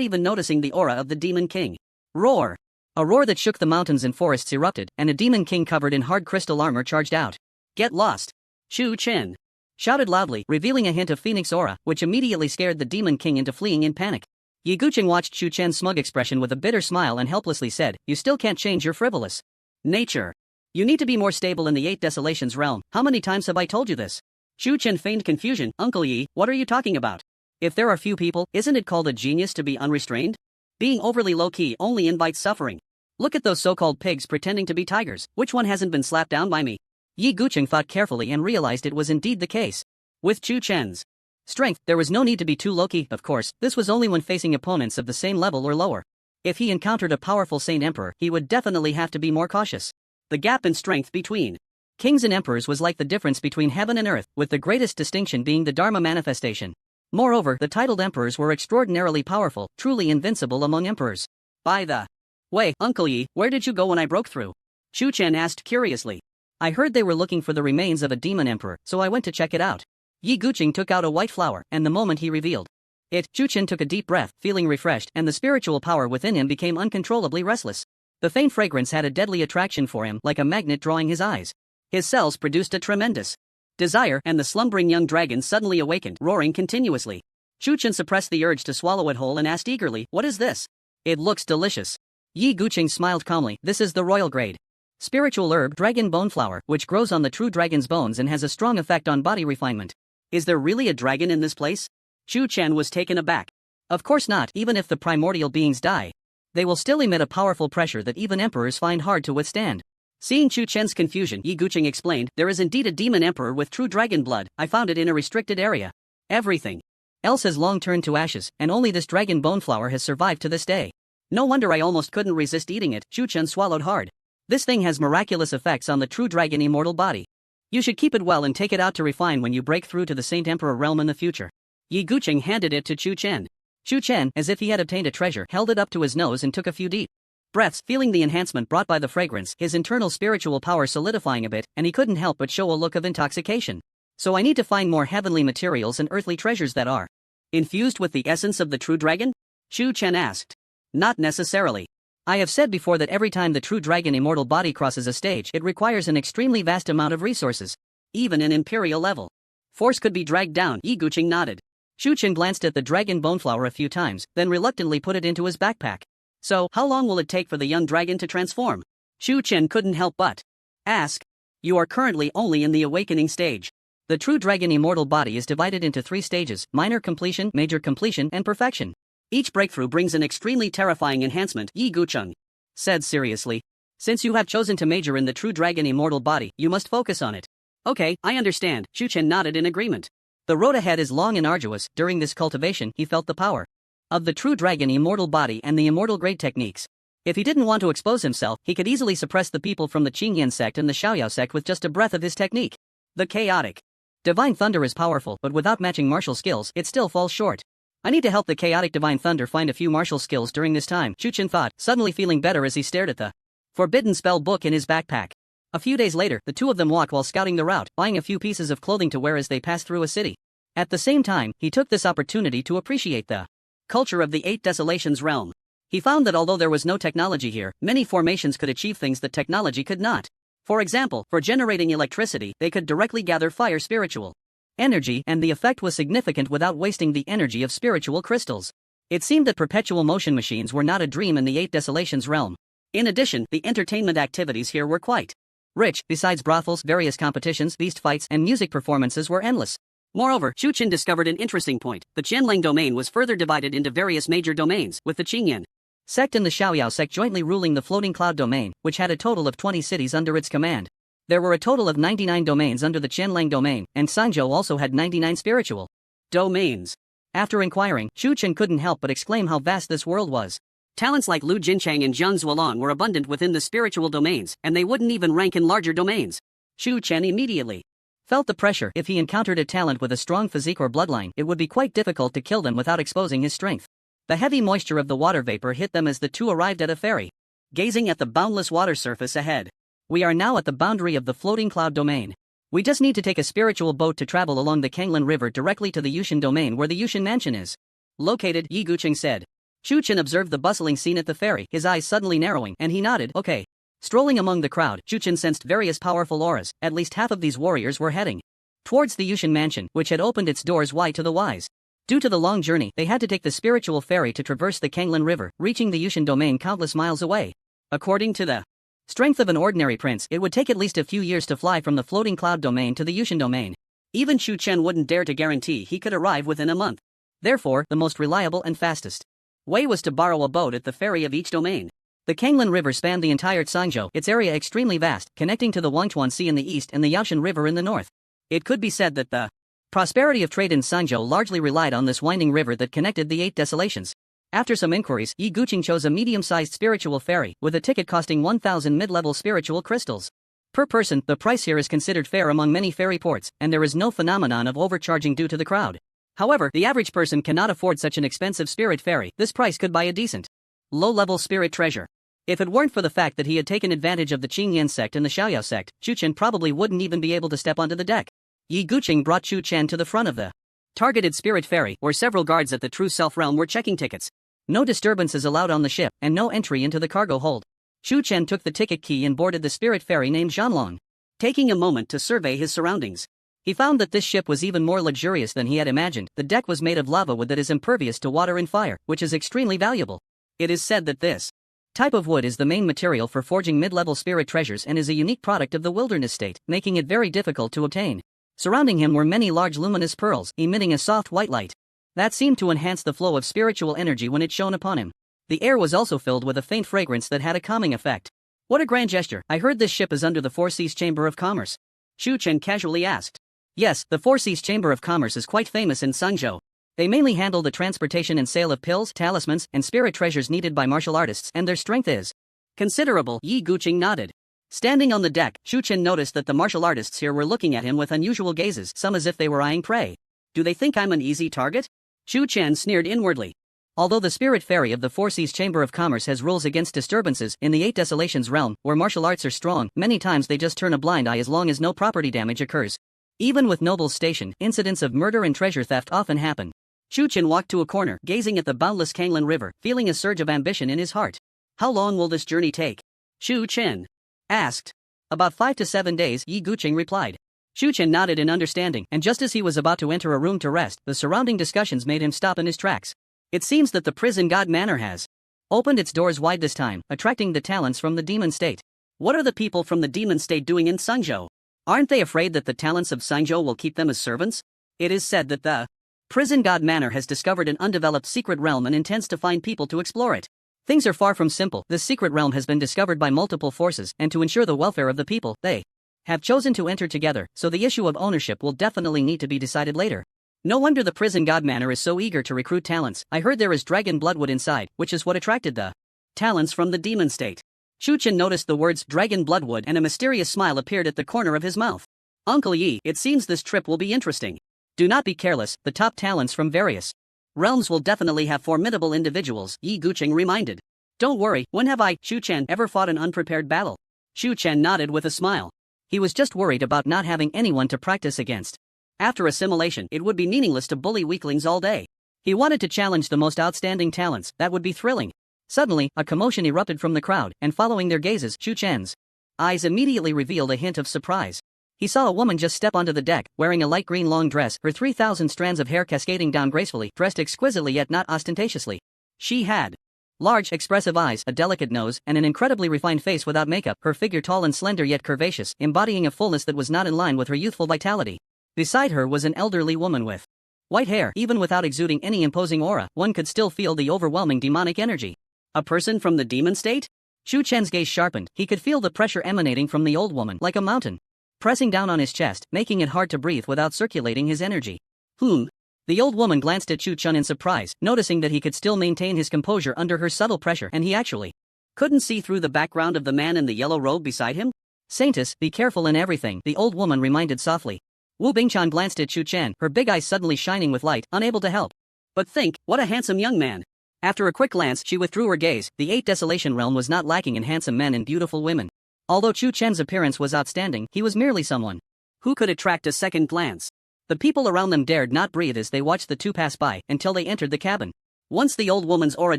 even noticing the aura of the demon king. Roar! A roar that shook the mountains and forests erupted, and a demon king covered in hard crystal armor charged out. Get lost! Shu Chen shouted loudly, revealing a hint of phoenix aura, which immediately scared the demon king into fleeing in panic. Yi Guqing watched Shu Chen's smug expression with a bitter smile and helplessly said, you still can't change your frivolous nature. You need to be more stable in the 8 Desolations realm. How many times have I told you this? Shu Chen feigned confusion. Uncle Yi, what are you talking about? If there are few people, isn't it called a genius to be unrestrained? Being overly low-key only invites suffering. Look at those so-called pigs pretending to be tigers. Which one hasn't been slapped down by me? Yi Guqing thought carefully and realized it was indeed the case. With Shu Chen's strength, there was no need to be too low-key, of course. This was only when facing opponents of the same level or lower. If he encountered a powerful Saint Emperor, he would definitely have to be more cautious. The gap in strength between kings and emperors was like the difference between heaven and earth, with the greatest distinction being the Dharma manifestation. Moreover, the titled emperors were extraordinarily powerful, truly invincible among emperors. By the way, Uncle Yi, where did you go when I broke through? Shu Chen asked curiously. I heard they were looking for the remains of a demon emperor, so I went to check it out. Yi Guqing took out a white flower, and the moment he revealed it, Shu Chen took a deep breath, feeling refreshed, and the spiritual power within him became uncontrollably restless. The faint fragrance had a deadly attraction for him, like a magnet drawing his eyes. His cells produced a tremendous desire, and the slumbering young dragon suddenly awakened, roaring continuously. Shu Chen suppressed the urge to swallow it whole and asked eagerly, what is this? It looks delicious. Yi Guqing smiled calmly, this is the royal grade spiritual herb dragon bone flower, which grows on the true dragon's bones and has a strong effect on body refinement. Is there really a dragon in this place? Shu Chen was taken aback. Of course not, even if the primordial beings die, they will still emit a powerful pressure that even emperors find hard to withstand. Seeing Shu Chen's confusion, Yi Guqing explained, there is indeed a demon emperor with true dragon blood. I found it in a restricted area. Everything else has long turned to ashes, and only this dragon bone flower has survived to this day. No wonder I almost couldn't resist eating it. Shu Chen swallowed hard. This thing has miraculous effects on the true dragon immortal body. You should keep it well and take it out to refine when you break through to the Saint Emperor realm in the future. Yi Guqing handed it to Shu Chen. Shu Chen, as if he had obtained a treasure, held it up to his nose and took a few deep breaths. Feeling the enhancement brought by the fragrance, his internal spiritual power solidifying a bit, and he couldn't help but show a look of intoxication. So I need to find more heavenly materials and earthly treasures that are infused with the essence of the true dragon? Shu Chen asked. Not necessarily. I have said before that every time the true dragon immortal body crosses a stage, it requires an extremely vast amount of resources. Even an imperial level force could be dragged down. Yi Guqing nodded. Shu Chen glanced at the dragon bone flower a few times, then reluctantly put it into his backpack. So, how long will it take for the young dragon to transform? Shu Chen couldn't help but ask. You are currently only in the awakening stage. The true dragon immortal body is divided into 3 stages: minor completion, major completion, and perfection. Each breakthrough brings an extremely terrifying enhancement, Yi Guqing said seriously. Since you have chosen to major in the true dragon immortal body, you must focus on it. Okay, I understand, Shu Chen nodded in agreement. The road ahead is long and arduous. During this cultivation, he felt the power of the true dragon immortal body and the immortal grade techniques. If he didn't want to expose himself, he could easily suppress the people from the Qingyan sect and the Xiaoyao sect with just a breath of his technique. The chaotic divine thunder is powerful, but without matching martial skills, it still falls short. I need to help the chaotic divine thunder find a few martial skills during this time, Shu Chen thought, suddenly feeling better as he stared at the forbidden spell book in his backpack. A few days later, the two of them walked while scouting the route, buying a few pieces of clothing to wear as they passed through a city. At the same time, he took this opportunity to appreciate the culture of the 8 Desolations realm. He found that although there was no technology here, many formations could achieve things that technology could not. For example, for generating electricity, they could directly gather fire spiritual energy, and the effect was significant without wasting the energy of spiritual crystals. It seemed that perpetual motion machines were not a dream in the 8 Desolations realm. In addition, the entertainment activities here were quite rich. Besides brothels, various competitions, beast fights, and music performances were endless. Moreover, Shu Chen discovered an interesting point. The Qianlong domain was further divided into various major domains, with the Qingyan sect and the Xiaoyao sect jointly ruling the floating cloud domain, which had a total of 20 cities under its command. There were a total of 99 domains under the Qianlong domain, and Sanzhou also had 99 spiritual domains. After inquiring, Shu Chen couldn't help but exclaim how vast this world was. Talents like Lu Jinchang and Jiang Zuolong were abundant within the spiritual domains, and they wouldn't even rank in larger domains. Shu Chen immediately felt the pressure. If he encountered a talent with a strong physique or bloodline, it would be quite difficult to kill them without exposing his strength. The heavy moisture of the water vapor hit them as the two arrived at a ferry, gazing at the boundless water surface ahead. We are now at the boundary of the floating cloud domain. We just need to take a spiritual boat to travel along the Kanglan River directly to the Yushan domain where the Yushan mansion is located, Yi Guqing said. Shu Chen observed the bustling scene at the ferry, his eyes suddenly narrowing, and he nodded, okay. Strolling among the crowd, Shu Chen sensed various powerful auras. At least half of these warriors were heading towards the Yushan mansion, which had opened its doors wide to the wise. Due to the long journey, they had to take the spiritual ferry to traverse the Kanglan River, reaching the Yushan domain countless miles away. According to the strength of an ordinary prince, it would take at least a few years to fly from the floating cloud domain to the Yushan domain. Even Shu Chen wouldn't dare to guarantee he could arrive within a month. Therefore, the most reliable and fastest way was to borrow a boat at the ferry of each domain. The Kanglan River spanned the entire Zhangzhou, its area extremely vast, connecting to the Wangchuan Sea in the east and the Yaoshan River in the north. It could be said that the prosperity of trade in Zhangzhou largely relied on this winding river that connected the 8 Desolations. After some inquiries, Yi Guqing chose a medium-sized spiritual ferry, with a ticket costing 1,000 mid-level spiritual crystals per person. The price here is considered fair among many ferry ports, and there is no phenomenon of overcharging due to the crowd. However, the average person cannot afford such an expensive spirit ferry. This price could buy a decent low-level spirit treasure. If it weren't for the fact that he had taken advantage of the Qingyan sect and the Xiaoyao sect, Shu Chen probably wouldn't even be able to step onto the deck. Yi Guqing brought Shu Chen to the front of the targeted spirit ferry, where several guards at the True Self realm were checking tickets. No disturbances allowed on the ship, and no entry into the cargo hold. Shu Chen took the ticket key and boarded the spirit ferry named Zhanlong. Taking a moment to survey his surroundings, he found that this ship was even more luxurious than he had imagined. The deck was made of lava wood that is impervious to water and fire, which is extremely valuable. It is said that this type of wood is the main material for forging mid-level spirit treasures and is a unique product of the wilderness state, making it very difficult to obtain. Surrounding him were many large luminous pearls, emitting a soft white light that seemed to enhance the flow of spiritual energy when it shone upon him. The air was also filled with a faint fragrance that had a calming effect. What a grand gesture. I heard this ship is under the Four Seas Chamber of Commerce. Shu Chen casually asked. Yes, the Four Seas Chamber of Commerce is quite famous in Zhangzhou. They mainly handle the transportation and sale of pills, talismans, and spirit treasures needed by martial artists, and their strength is considerable. Yi Guqing nodded. Standing on the deck, Shu Chen noticed that the martial artists here were looking at him with unusual gazes, some as if they were eyeing prey. Do they think I'm an easy target? Shu Chen sneered inwardly. Although the spirit fairy of the Four Seas Chamber of Commerce has rules against disturbances in the Eight Desolations realm, where martial arts are strong, many times they just turn a blind eye as long as no property damage occurs. Even with nobles stationed, incidents of murder and treasure theft often happen. Chu Chen walked to a corner, gazing at the boundless Kanglan River, feeling a surge of ambition in his heart. How long will this journey take? Chu Chen asked. About 5 to 7 days, Yi Guqing replied. Chu Chen nodded in understanding, and just as he was about to enter a room to rest, the surrounding discussions made him stop in his tracks. It seems that the prison god Manor has opened its doors wide this time, attracting the talents from the demon state. What are the people from the demon state doing in Sangzhou? Aren't they afraid that the talents of Sangzhou will keep them as servants? It is said that the prison god Manor has discovered an undeveloped secret realm and intends to find people to explore it. Things are far from simple. This secret realm has been discovered by multiple forces, and to ensure the welfare of the people, they have chosen to enter together, so the issue of ownership will definitely need to be decided later. No wonder the prison god Manor is so eager to recruit talents. I heard there is dragon bloodwood inside, which is what attracted the talents from the demon state. Chu Chen noticed the words dragon bloodwood and a mysterious smile appeared at the corner of his mouth. Uncle Yi, it seems this trip will be interesting. Do not be careless, the top talents from various realms will definitely have formidable individuals, Yi Guqing reminded. Don't worry, when have I, Chu Chen, ever fought an unprepared battle? Chu Chen nodded with a smile. He was just worried about not having anyone to practice against. After assimilation, it would be meaningless to bully weaklings all day. He wanted to challenge the most outstanding talents. That would be thrilling. Suddenly, a commotion erupted from the crowd, and following their gazes, Chu Chen's eyes immediately revealed a hint of surprise. He saw a woman just step onto the deck, wearing a light green long dress, her 3,000 strands of hair cascading down gracefully, dressed exquisitely yet not ostentatiously. She had large, expressive eyes, a delicate nose, and an incredibly refined face without makeup, her figure tall and slender yet curvaceous, embodying a fullness that was not in line with her youthful vitality. Beside her was an elderly woman with white hair. Even without exuding any imposing aura, one could still feel the overwhelming demonic energy. A person from the demon state? Chu Chen's gaze sharpened. He could feel the pressure emanating from the old woman, like a mountain, pressing down on his chest, making it hard to breathe without circulating his energy. The old woman glanced at Chu Chen in surprise, noticing that he could still maintain his composure under her subtle pressure, and he actually couldn't see through the background of the man in the yellow robe beside him. Saintess, be careful in everything, the old woman reminded softly. Wu Bingchan glanced at Chu Chen, her big eyes suddenly shining with light, unable to help but think, what a handsome young man. After a quick glance, she withdrew her gaze. The Eight Desolation realm was not lacking in handsome men and beautiful women. Although Chu Chen's appearance was outstanding, he was merely someone who could attract a second glance. The people around them dared not breathe as they watched the two pass by, until they entered the cabin. Once the old woman's aura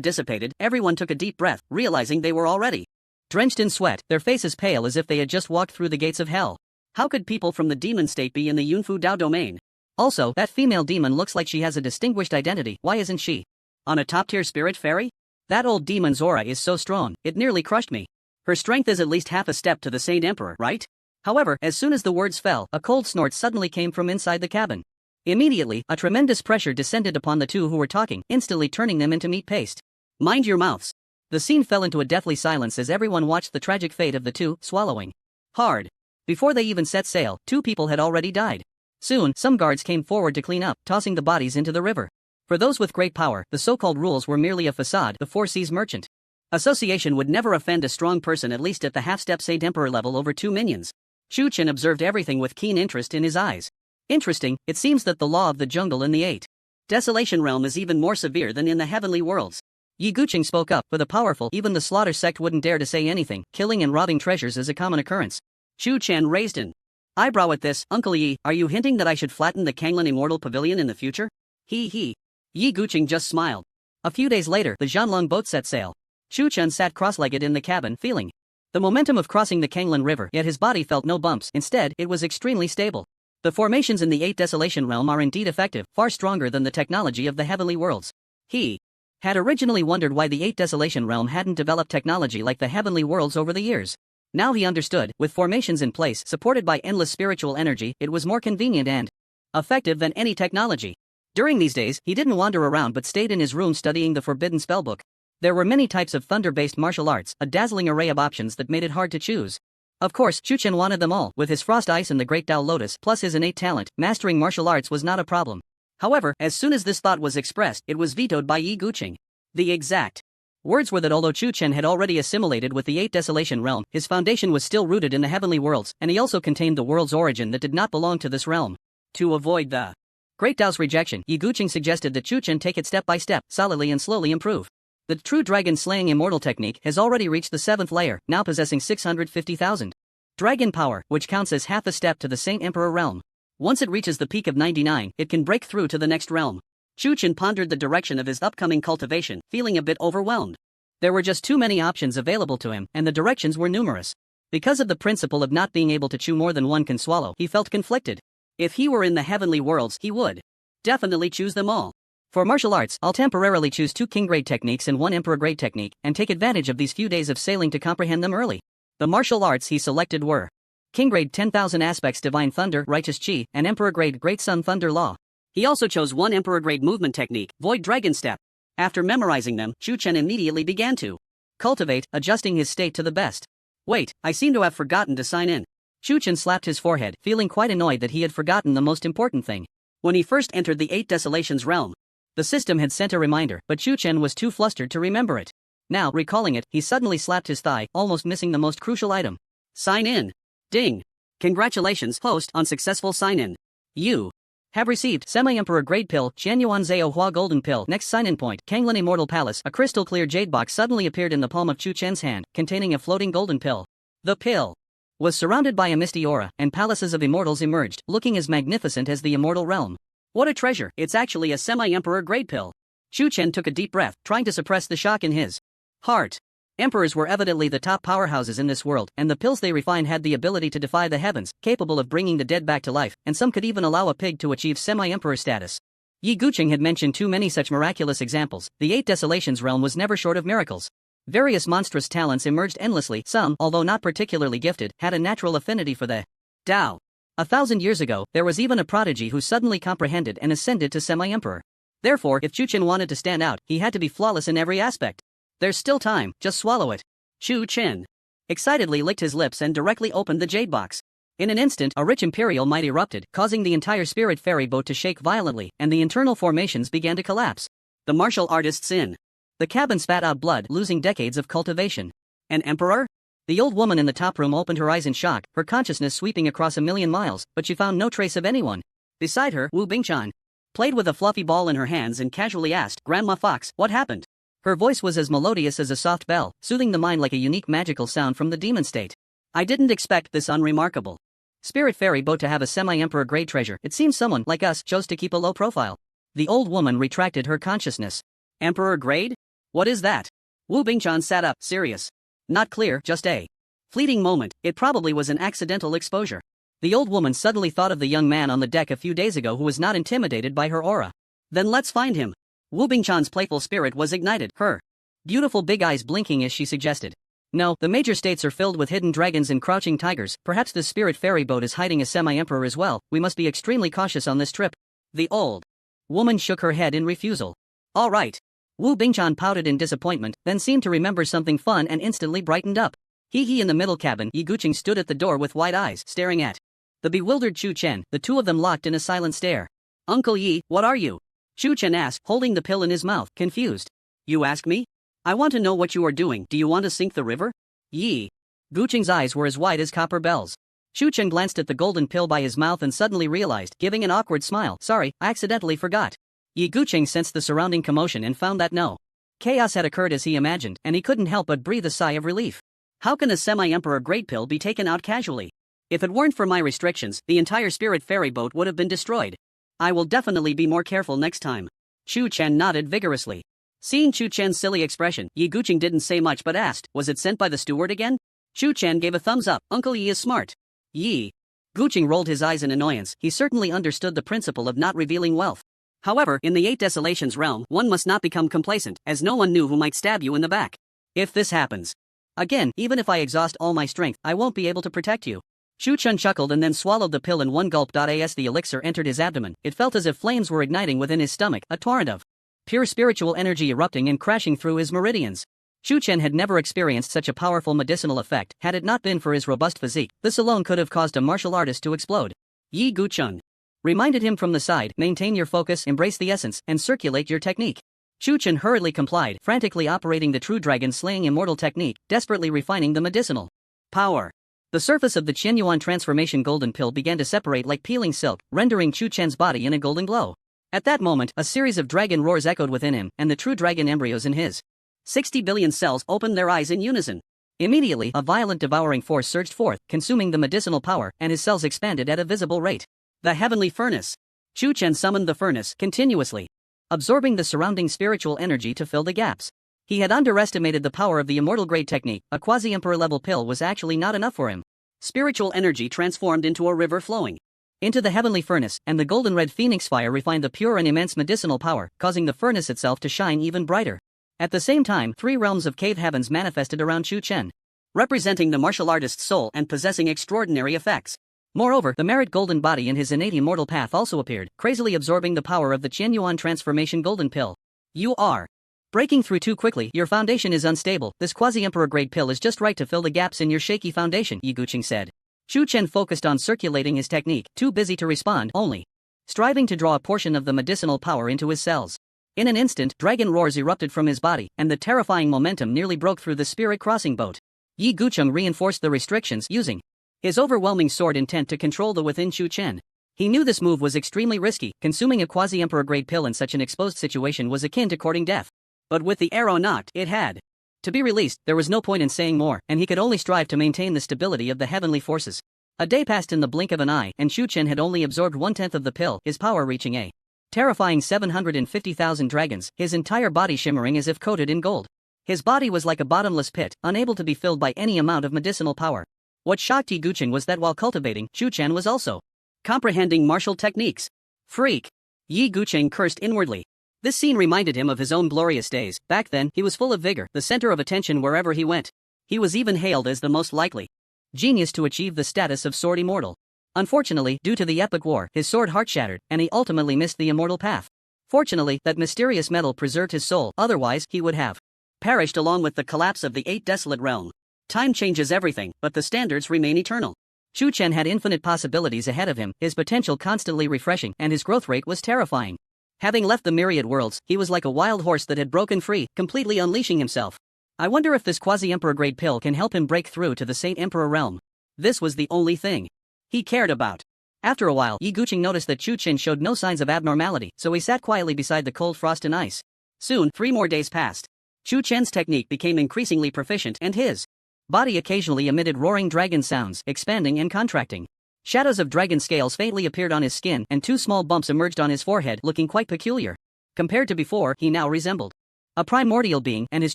dissipated, everyone took a deep breath, realizing they were already drenched in sweat, their faces pale as if they had just walked through the gates of hell. How could people from the demon state be in the Yunfu Dao domain? Also, that female demon looks like she has a distinguished identity. Why isn't she on a top-tier spirit fairy? That old demon's aura is so strong, it nearly crushed me. Her strength is at least half a step to the Saint Emperor, right? However, as soon as the words fell, a cold snort suddenly came from inside the cabin. Immediately, a tremendous pressure descended upon the two who were talking, instantly turning them into meat paste. Mind your mouths. The scene fell into a deathly silence as everyone watched the tragic fate of the two, swallowing hard. Before they even set sail, 2 people had already died. Soon, some guards came forward to clean up, tossing the bodies into the river. For those with great power, the so-called rules were merely a facade. The Four Seas Merchant Association would never offend a strong person, at least at the half-step Saint Emperor level, over 2 minions. Chu Chen observed everything with keen interest in his eyes. Interesting, it seems that the law of the jungle in the Eight Desolation realm is even more severe than in the heavenly worlds. Yi Guqing spoke up. For the powerful, even the slaughter sect wouldn't dare to say anything. Killing and robbing treasures is a common occurrence. Chu Chen raised an eyebrow at this. Uncle Yi, are you hinting that I should flatten the Kanglan Immortal Pavilion in the future? He. Yi Guqing just smiled. A few days later, the Zhanlong boat set sail. Chu Chen sat cross-legged in the cabin, feeling the momentum of crossing the Kanglan River, yet his body felt no bumps. Instead, it was extremely stable. The formations in the Eight Desolation realm are indeed effective, far stronger than the technology of the heavenly worlds. He had originally wondered why the Eight Desolation realm hadn't developed technology like the heavenly worlds over the years. Now he understood. With formations in place, supported by endless spiritual energy, it was more convenient and effective than any technology. During these days, he didn't wander around but stayed in his room studying the forbidden spellbook. There were many types of thunder-based martial arts, a dazzling array of options that made it hard to choose. Of course, Chu Chen wanted them all. With his Frost Ice and the Great Tao Lotus, plus his innate talent, mastering martial arts was not a problem. However, as soon as this thought was expressed, it was vetoed by Yi Guqing. The exact words were that although Chu Chen had already assimilated with the Eight Desolation realm, his foundation was still rooted in the heavenly worlds, and he also contained the world's origin that did not belong to this realm. To avoid the Great Dao's rejection, Yi Guqing suggested that Chu Chen take it step by step, solidly and slowly improve. The true dragon slaying immortal technique has already reached the 7th layer, now possessing 650,000. Dragon power, which counts as half a step to the Saint Emperor realm. Once it reaches the peak of 99, it can break through to the next realm. Chu Chen pondered the direction of his upcoming cultivation, feeling a bit overwhelmed. There were just too many options available to him, and the directions were numerous. Because of the principle of not being able to chew more than one can swallow, he felt conflicted. If he were in the heavenly worlds, he would definitely choose them all. For martial arts, I'll temporarily choose 2 king-grade techniques and 1 emperor-grade technique, and take advantage of these few days of sailing to comprehend them early. The martial arts he selected were King-grade 10,000 aspects Divine Thunder, Righteous Chi, and Emperor-grade Great Sun Thunder Law. He also chose 1 emperor-grade movement technique, Void Dragon Step. After memorizing them, Chu Chen immediately began to cultivate, adjusting his state to the best. Wait, I seem to have forgotten to sign in. Chu Chen slapped his forehead, feeling quite annoyed that he had forgotten the most important thing. When he first entered the 8 Desolations realm, the system had sent a reminder, but Chu Chen was too flustered to remember it. Now, recalling it, he suddenly slapped his thigh, almost missing the most crucial item. Sign in. Ding. Congratulations, host, on successful sign-in. You have received Semi-Emperor Grade Pill, Qianyuan Zhao Hua Golden Pill. Next sign-in point, Kanglin Immortal Palace. A crystal-clear jade box suddenly appeared in the palm of Chu Chen's hand, containing a floating golden pill. The pill was surrounded by a misty aura, and palaces of immortals emerged, looking as magnificent as the immortal realm. What a treasure, it's actually a Semi-Emperor Grade Pill. Chu Chen took a deep breath, trying to suppress the shock in his heart. Emperors were evidently the top powerhouses in this world, and the pills they refined had the ability to defy the heavens, capable of bringing the dead back to life, and some could even allow a pig to achieve semi-emperor status. Yi Guqing had mentioned too many such miraculous examples. The 8 Desolations realm was never short of miracles. Various monstrous talents emerged endlessly. Some, although not particularly gifted, had a natural affinity for the Dao. 1,000 years ago, there was even a prodigy who suddenly comprehended and ascended to semi-emperor. Therefore, if Chu Chen wanted to stand out, he had to be flawless in every aspect. There's still time, just swallow it. Chu Chen excitedly licked his lips and directly opened the jade box. In an instant, a rich imperial might erupted, causing the entire spirit ferry boat to shake violently, and the internal formations began to collapse. The martial artists in the cabin spat out blood, losing decades of cultivation. An emperor? The old woman in the top room opened her eyes in shock, her consciousness sweeping across 1,000,000 miles, but she found no trace of anyone. Beside her, Wu Bingchan played with a fluffy ball in her hands and casually asked, "Grandma Fox, what happened?" Her voice was as melodious as a soft bell, soothing the mind like a unique magical sound from the demon state. I didn't expect this unremarkable spirit ferry boat to have a semi-emperor grade treasure. It seems someone, like us, chose to keep a low profile. The old woman retracted her consciousness. Emperor grade? What is that? Wu Bingchan sat up, serious. Not clear, just a fleeting moment. It probably was an accidental exposure. The old woman suddenly thought of the young man on the deck a few days ago who was not intimidated by her aura. Then let's find him. Wu Bingchan's playful spirit was ignited, her beautiful big eyes blinking as she suggested. No, the major states are filled with hidden dragons and crouching tigers. Perhaps this spirit ferry boat is hiding a semi-emperor as well. We must be extremely cautious on this trip. The old woman shook her head in refusal. All right. Wu Bingchan pouted in disappointment, then seemed to remember something fun and instantly brightened up. He in the middle cabin. Yi Guqing stood at the door with wide eyes, staring at the bewildered Chu Chen. The two of them locked in a silent stare. Uncle Yi, what are you? Chu Chen asked, holding the pill in his mouth, confused. You ask me? I want to know what you are doing. Do you want to sink the river? Yi Guqing's eyes were as wide as copper bells. Chu Chen glanced at the golden pill by his mouth and suddenly realized, giving an awkward smile, sorry, I accidentally forgot. Yi Guqing sensed the surrounding commotion and found that no chaos had occurred as he imagined, and he couldn't help but breathe a sigh of relief. How can a semi-emperor grade pill be taken out casually? If it weren't for my restrictions, the entire spirit ferry boat would have been destroyed. I will definitely be more careful next time. Chu Chen nodded vigorously. Seeing Chu Chen's silly expression, Yi Guqing didn't say much but asked, was it sent by the steward again? Chu Chen gave a thumbs up. Uncle Yi is smart. Yi Guqing rolled his eyes in annoyance. He certainly understood the principle of not revealing wealth. However, in the 8 Desolations realm, one must not become complacent, as no one knew who might stab you in the back. If this happens again, even if I exhaust all my strength, I won't be able to protect you. Chu Chen chuckled and then swallowed the pill in one gulp. As the elixir entered his abdomen, it felt as if flames were igniting within his stomach, a torrent of pure spiritual energy erupting and crashing through his meridians. Chu Chen had never experienced such a powerful medicinal effect. Had it not been for his robust physique, this alone could have caused a martial artist to explode. Yi Guqing reminded him from the side, maintain your focus, embrace the essence, and circulate your technique. Chu Chen hurriedly complied, frantically operating the true dragon slaying immortal technique, desperately refining the medicinal power. The surface of the Qianyuan transformation golden pill began to separate like peeling silk, rendering Chu Chen's body in a golden glow. At that moment, a series of dragon roars echoed within him, and the true dragon embryos in his 60 billion cells opened their eyes in unison. Immediately, a violent devouring force surged forth, consuming the medicinal power, and his cells expanded at a visible rate. The heavenly furnace. Chu Chen summoned the furnace continuously, absorbing the surrounding spiritual energy to fill the gaps. He had underestimated the power of the immortal grade technique. A quasi-emperor level pill was actually not enough for him. Spiritual energy transformed into a river flowing into the heavenly furnace, and the golden red phoenix fire refined the pure and immense medicinal power, causing the furnace itself to shine even brighter. At the same time, 3 realms of cave heavens manifested around Chu Chen, representing the martial artist's soul and possessing extraordinary effects. Moreover, the merit golden body in his innate immortal path also appeared, crazily absorbing the power of the Qianyuan transformation golden pill. You are breaking through too quickly. Your foundation is unstable. This quasi-emperor grade pill is just right to fill the gaps in your shaky foundation, Yi Guqing said. Chu Chen focused on circulating his technique, too busy to respond, only striving to draw a portion of the medicinal power into his cells. In an instant, dragon roars erupted from his body, and the terrifying momentum nearly broke through the spirit crossing boat. Yi Guqing reinforced the restrictions, using his overwhelming sword intent to control the within Chu Chen. He knew this move was extremely risky. Consuming a quasi-emperor grade pill in such an exposed situation was akin to courting death. But with the arrow knocked, it had to be released. There was no point in saying more, and he could only strive to maintain the stability of the heavenly forces. A day passed in the blink of an eye, and Chu Chen had only absorbed 1/10 of the pill, his power reaching a terrifying 750,000 dragons, his entire body shimmering as if coated in gold. His body was like a bottomless pit, unable to be filled by any amount of medicinal power. What shocked Yi Guqing was that while cultivating, Chu Chen was also comprehending martial techniques. Freak! Yi Guqing cursed inwardly. This scene reminded him of his own glorious days. Back then, he was full of vigor, the center of attention wherever he went. He was even hailed as the most likely genius to achieve the status of sword immortal. Unfortunately, due to the epic war, his sword heart shattered, and he ultimately missed the immortal path. Fortunately, that mysterious metal preserved his soul, otherwise he would have perished along with the collapse of the 8 desolate realm. Time changes everything, but the standards remain eternal. Chu Chen had infinite possibilities ahead of him, his potential constantly refreshing, and his growth rate was terrifying. Having left the myriad worlds, he was like a wild horse that had broken free, completely unleashing himself. I wonder if this quasi-emperor grade pill can help him break through to the Saint Emperor realm. This was the only thing he cared about. After a while, Yi Guqing noticed that Chu Chen showed no signs of abnormality, so he sat quietly beside the cold frost and ice. Soon, 3 more days passed. Chu Chen's technique became increasingly proficient, and his body occasionally emitted roaring dragon sounds, expanding and contracting. Shadows of dragon scales faintly appeared on his skin, and 2 small bumps emerged on his forehead, looking quite peculiar. Compared to before, he now resembled a primordial being, and his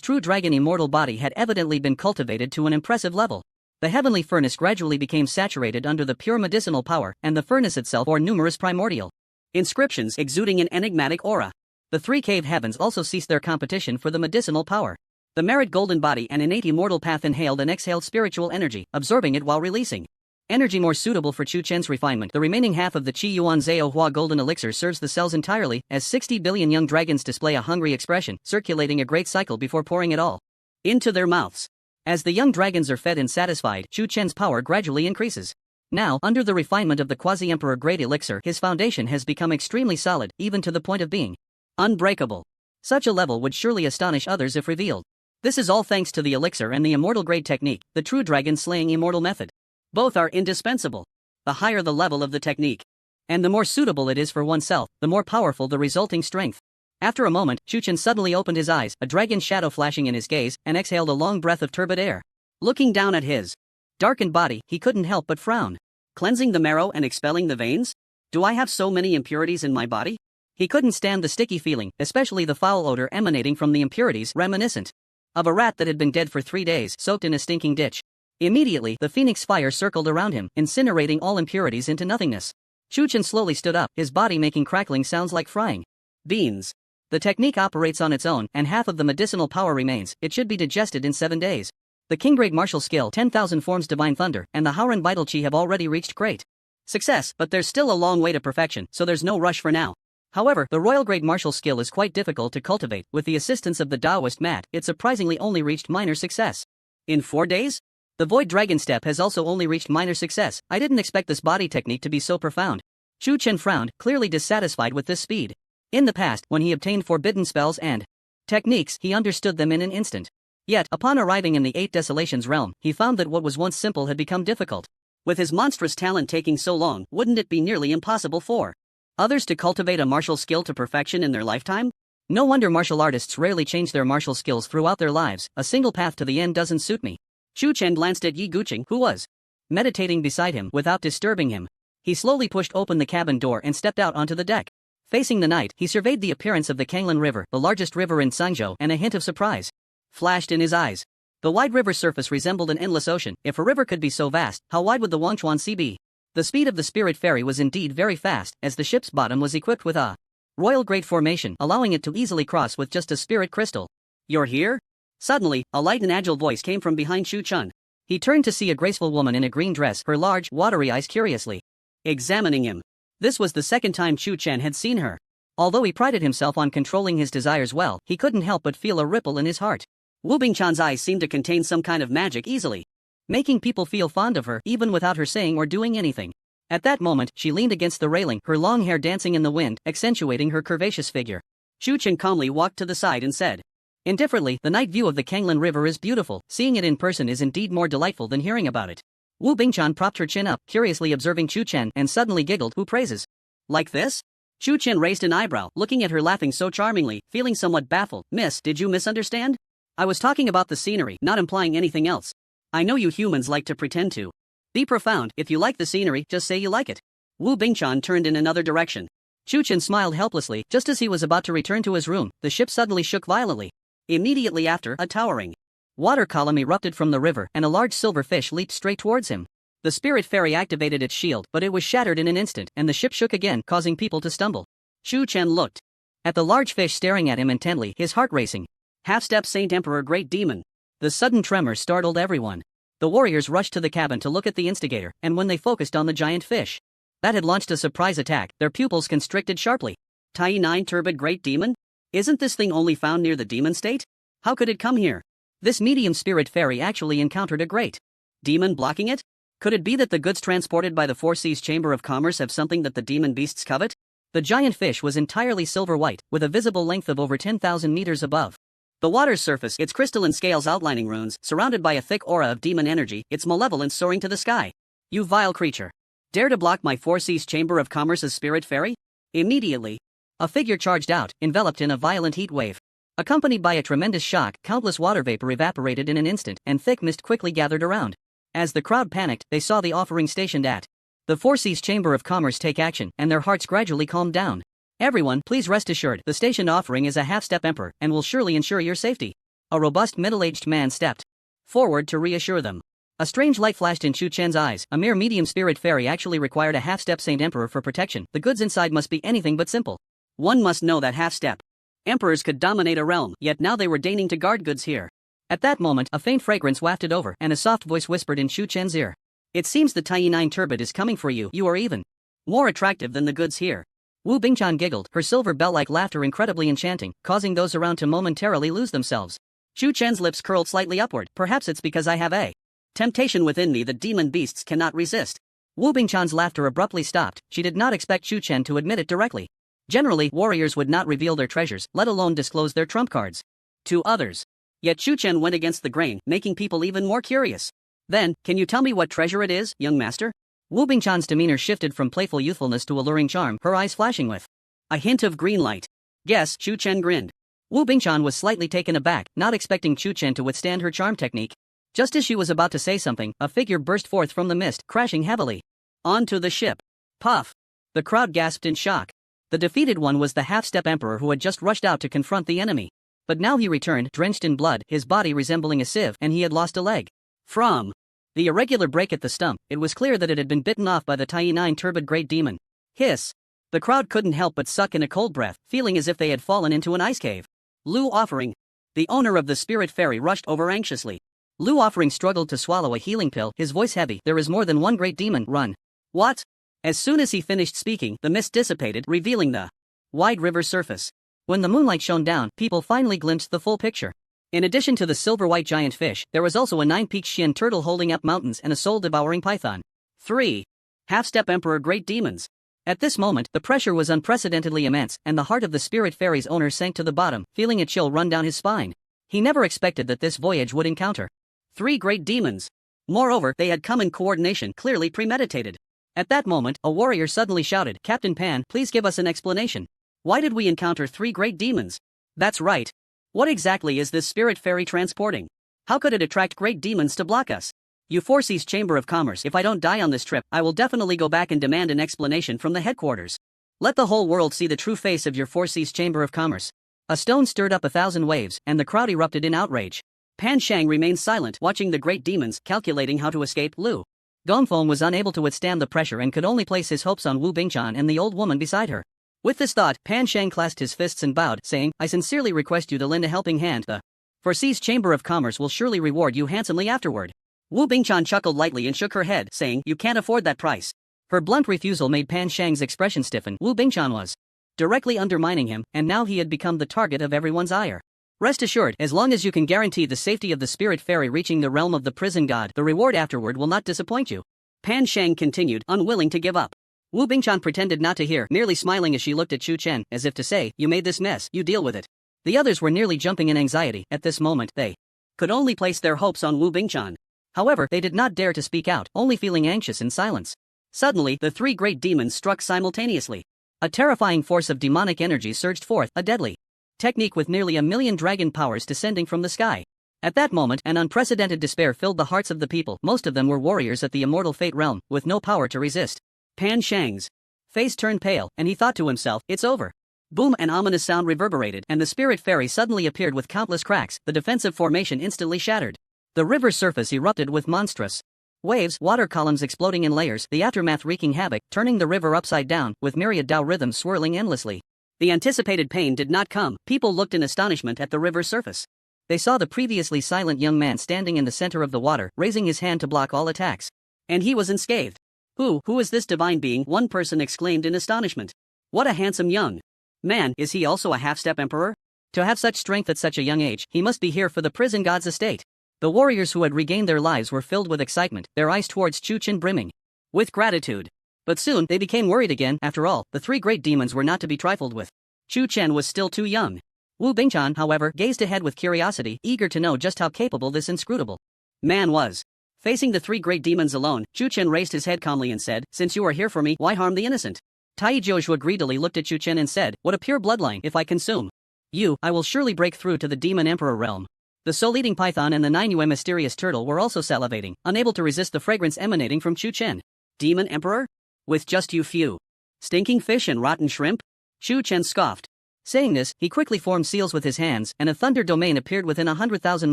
true dragon immortal body had evidently been cultivated to an impressive level. The heavenly furnace gradually became saturated under the pure medicinal power, and the furnace itself bore numerous primordial inscriptions exuding an enigmatic aura. The 3 cave heavens also ceased their competition for the medicinal power. The merit golden body and innate immortal path inhaled and exhaled spiritual energy, absorbing it while releasing energy more suitable for Chu Chen's refinement. The remaining half of the Qi Yuan Zhao Hua golden elixir serves the cells entirely, as 60 billion young dragons display a hungry expression, circulating a great cycle before pouring it all into their mouths. As the young dragons are fed and satisfied, Chu Chen's power gradually increases. Now, under the refinement of the quasi-emperor grade elixir, his foundation has become extremely solid, even to the point of being unbreakable. Such a level would surely astonish others if revealed. This is all thanks to the elixir and the immortal grade technique, the true dragon slaying immortal method. Both are indispensable. The higher the level of the technique, and the more suitable it is for oneself, the more powerful the resulting strength. After a moment, Chu Chen suddenly opened his eyes, a dragon shadow flashing in his gaze, and exhaled a long breath of turbid air. Looking down at his darkened body, he couldn't help but frown. Cleansing the marrow and expelling the veins? Do I have so many impurities in my body? He couldn't stand the sticky feeling, especially the foul odor emanating from the impurities, reminiscent of a rat that had been dead for 3 days, soaked in a stinking ditch. Immediately, the phoenix fire circled around him, incinerating all impurities into nothingness. Chu Chen slowly stood up, his body making crackling sounds like frying beans. The technique operates on its own, and half of the medicinal power remains. It should be digested in 7 days. The King Grade Martial Skill 10,000 Forms Divine Thunder and the Howran Vital Chi have already reached great success, but there's still a long way to perfection, so there's no rush for now. However, the Royal Grade Martial Skill is quite difficult to cultivate. With the assistance of the Taoist mat, it surprisingly only reached minor success. In 4 days? The Void Dragon Step has also only reached minor success. I didn't expect this body technique to be so profound. Chu Chen frowned, clearly dissatisfied with this speed. In the past, when he obtained forbidden spells and techniques, he understood them in an instant. Yet, upon arriving in the Eight Desolations realm, he found that what was once simple had become difficult. With his monstrous talent taking so long, wouldn't it be nearly impossible for others to cultivate a martial skill to perfection in their lifetime? No wonder martial artists rarely change their martial skills throughout their lives. A single path to the end doesn't suit me. Chu Chen glanced at Yi Guqing, who was meditating beside him, without disturbing him. He slowly pushed open the cabin door and stepped out onto the deck. Facing the night, he surveyed the appearance of the Kanglan River, the largest river in Sangzhou, and a hint of surprise flashed in his eyes. The wide river's surface resembled an endless ocean. If a river could be so vast, how wide would the Wangchuan Sea be? The speed of the spirit ferry was indeed very fast, as the ship's bottom was equipped with a royal grate formation, allowing it to easily cross with just a spirit crystal. "You're here?" Suddenly, a light and agile voice came from behind Chu Chen. He turned to see a graceful woman in a green dress, her large, watery eyes curiously examining him. This was the second time Chu Chen had seen her. Although he prided himself on controlling his desires well, he couldn't help but feel a ripple in his heart. Wu Bingchan's eyes seemed to contain some kind of magic easily making people feel fond of her even without her saying or doing anything. At that moment, she leaned against the railing, her long hair dancing in the wind, accentuating her curvaceous figure. Chu Chen calmly walked to the side and said indifferently, "The night view of the Kanglan River is beautiful. Seeing it in person is indeed more delightful than hearing about it." Wu Bingchan propped her chin up, curiously observing Chu Chen, and suddenly giggled. "Who praises? Like this?" Chu Chen raised an eyebrow, looking at her laughing so charmingly, feeling somewhat baffled. "Miss, did you misunderstand? I was talking about the scenery, not implying anything else. I know you humans like to pretend to be profound. If you like the scenery, just say you like it." Wu Bingchan turned in another direction. Chu Chen smiled helplessly. Just as he was about to return to his room, the ship suddenly shook violently. Immediately after, a towering water column erupted from the river, and a large silver fish leaped straight towards him. The spirit fairy activated its shield, but it was shattered in an instant, and the ship shook again, causing people to stumble. Chu Chen looked at the large fish staring at him intently, his heart racing. Half-step Saint Emperor Great Demon. The sudden tremor startled everyone. The warriors rushed to the cabin to look at the instigator, and when they focused on the giant fish that had launched a surprise attack, their pupils constricted sharply. Tai 9 Turbid Great Demon? Isn't this thing only found near the demon state? How could it come here? This medium spirit fairy actually encountered a great demon blocking it? Could it be that the goods transported by the Four Seas Chamber of Commerce have something that the demon beasts covet? The giant fish was entirely silver-white, with a visible length of over 10,000 meters above the water's surface, its crystalline scales outlining runes, surrounded by a thick aura of demon energy, its malevolence soaring to the sky. "You vile creature! Dare to block my Four Seas Chamber of Commerce's spirit fairy?" Immediately, a figure charged out, enveloped in a violent heat wave. Accompanied by a tremendous shock, countless water vapor evaporated in an instant, and thick mist quickly gathered around. As the crowd panicked, they saw the offering stationed at the Four Seas Chamber of Commerce take action, and their hearts gradually calmed down. "Everyone, please rest assured, the stationed offering is a half-step emperor, and will surely ensure your safety." A robust middle-aged man stepped forward to reassure them. A strange light flashed in Chu Chen's eyes. A mere medium spirit fairy actually required a half-step Saint Emperor for protection. The goods inside must be anything but simple. One must know that half-step emperors could dominate a realm, yet now they were deigning to guard goods here. At that moment, a faint fragrance wafted over, and a soft voice whispered in Chu Chen's ear. "It seems the Tai 9 Turbid is coming for you. You are even more attractive than the goods here." Wu Bingchan giggled, her silver bell-like laughter incredibly enchanting, causing those around to momentarily lose themselves. Chu Chen's lips curled slightly upward. "Perhaps it's because I have a temptation within me that demon beasts cannot resist." Wu Bingchan's laughter abruptly stopped. She did not expect Chu Chen to admit it directly. Generally, warriors would not reveal their treasures, let alone disclose their trump cards to others. Yet Chu Chen went against the grain, making people even more curious. "Then, can you tell me what treasure it is, young master?" Wu Bingchan's demeanor shifted from playful youthfulness to alluring charm, her eyes flashing with a hint of green light. "Yes," Chu Chen grinned. Wu Bingchan was slightly taken aback, not expecting Chu Chen to withstand her charm technique. Just as she was about to say something, a figure burst forth from the mist, crashing heavily onto the ship. Puff! The crowd gasped in shock. The defeated one was the half-step emperor who had just rushed out to confront the enemy. But now he returned, drenched in blood, his body resembling a sieve, and he had lost a leg. From the irregular break at the stump, it was clear that it had been bitten off by the Tai 9 Turbid Great Demon. Hiss! The crowd couldn't help but suck in a cold breath, feeling as if they had fallen into an ice cave. Lu Offering, the owner of the spirit fairy, rushed over anxiously. Lu Offering struggled to swallow a healing pill, his voice heavy. "There is more than one great demon. Run." "What?" As soon as he finished speaking, the mist dissipated, revealing the wide river's surface. When the moonlight shone down, people finally glimpsed the full picture. In addition to the silver-white giant fish, there was also a 9-peaked Xian turtle holding up mountains and a soul-devouring python. 3. Half-step emperor great demons. At this moment, the pressure was unprecedentedly immense, and the heart of the spirit fairy's owner sank to the bottom, feeling a chill run down his spine. He never expected that this voyage would encounter 3 great demons. Moreover, they had come in coordination, clearly premeditated. At that moment, a warrior suddenly shouted, "Captain Pan, please give us an explanation. Why did we encounter 3 great demons?" That's right. What exactly is this spirit ferry transporting? How could it attract great demons to block us? You Four Seas Chamber of Commerce, if I don't die on this trip, I will definitely go back and demand an explanation from the headquarters. Let the whole world see the true face of your Four Seas Chamber of Commerce. A stone stirred up 1,000 waves, and the crowd erupted in outrage. Pan Shang remained silent, watching the great demons, calculating how to escape. Lu Gongfeng was unable to withstand the pressure and could only place his hopes on Wu Bingchan and the old woman beside her. With this thought, Pan Shang clasped his fists and bowed, saying, "I sincerely request you to lend a helping hand. The Four Seas Chamber of Commerce will surely reward you handsomely afterward." Wu Bingchan chuckled lightly and shook her head, saying, "You can't afford that price." Her blunt refusal made Pan Shang's expression stiffen. Wu Bingchan was directly undermining him, and now he had become the target of everyone's ire. Rest assured, as long as you can guarantee the safety of the spirit ferry reaching the realm of the prison god, the reward afterward will not disappoint you. Pan Shang continued, unwilling to give up. Wu Bingchan pretended not to hear, merely smiling as she looked at Chu Chen, as if to say, "You made this mess, you deal with it." The others were nearly jumping in anxiety. At this moment, they could only place their hopes on Wu Bingchan. However, they did not dare to speak out, only feeling anxious in silence. Suddenly, the 3 great demons struck simultaneously. A terrifying force of demonic energy surged forth, a deadly technique with nearly 1,000,000 dragon powers descending from the sky. At that moment, an unprecedented despair filled the hearts of the people. Most of them were warriors at the immortal fate realm, with no power to resist. Pan Shang's face turned pale, and he thought to himself, "It's over." Boom! An ominous sound reverberated, and the spirit ferry suddenly appeared with countless cracks. The defensive formation instantly shattered. The river's surface erupted with monstrous waves, water columns exploding in layers, the aftermath wreaking havoc, turning the river upside down, with myriad Tao rhythms swirling endlessly. The anticipated pain did not come. People looked in astonishment at the river's surface. They saw the previously silent young man standing in the center of the water, raising his hand to block all attacks. And he was unscathed. Who is this divine being?" one person exclaimed in astonishment. "What a handsome young man, is he also a half-step emperor? To have such strength at such a young age, he must be here for the prison god's estate." The warriors who had regained their lives were filled with excitement, their eyes towards Chu Chen brimming with gratitude. But soon, they became worried again. After all, the 3 great demons were not to be trifled with. Chu Chen was still too young. Wu Bingchan, however, gazed ahead with curiosity, eager to know just how capable this inscrutable man was. Facing the 3 great demons alone, Chu Chen raised his head calmly and said, "Since you are here for me, why harm the innocent?" Tai Jiuzhua greedily looked at Chu Chen and said, "What a pure bloodline! If I consume you, I will surely break through to the demon emperor realm." The soul-eating python and the 9 mysterious turtle were also salivating, unable to resist the fragrance emanating from Chu Chen. "Demon emperor? With just you few stinking fish and rotten shrimp?" Chu Chen scoffed. Saying this, he quickly formed seals with his hands, and a thunder domain appeared within 100,000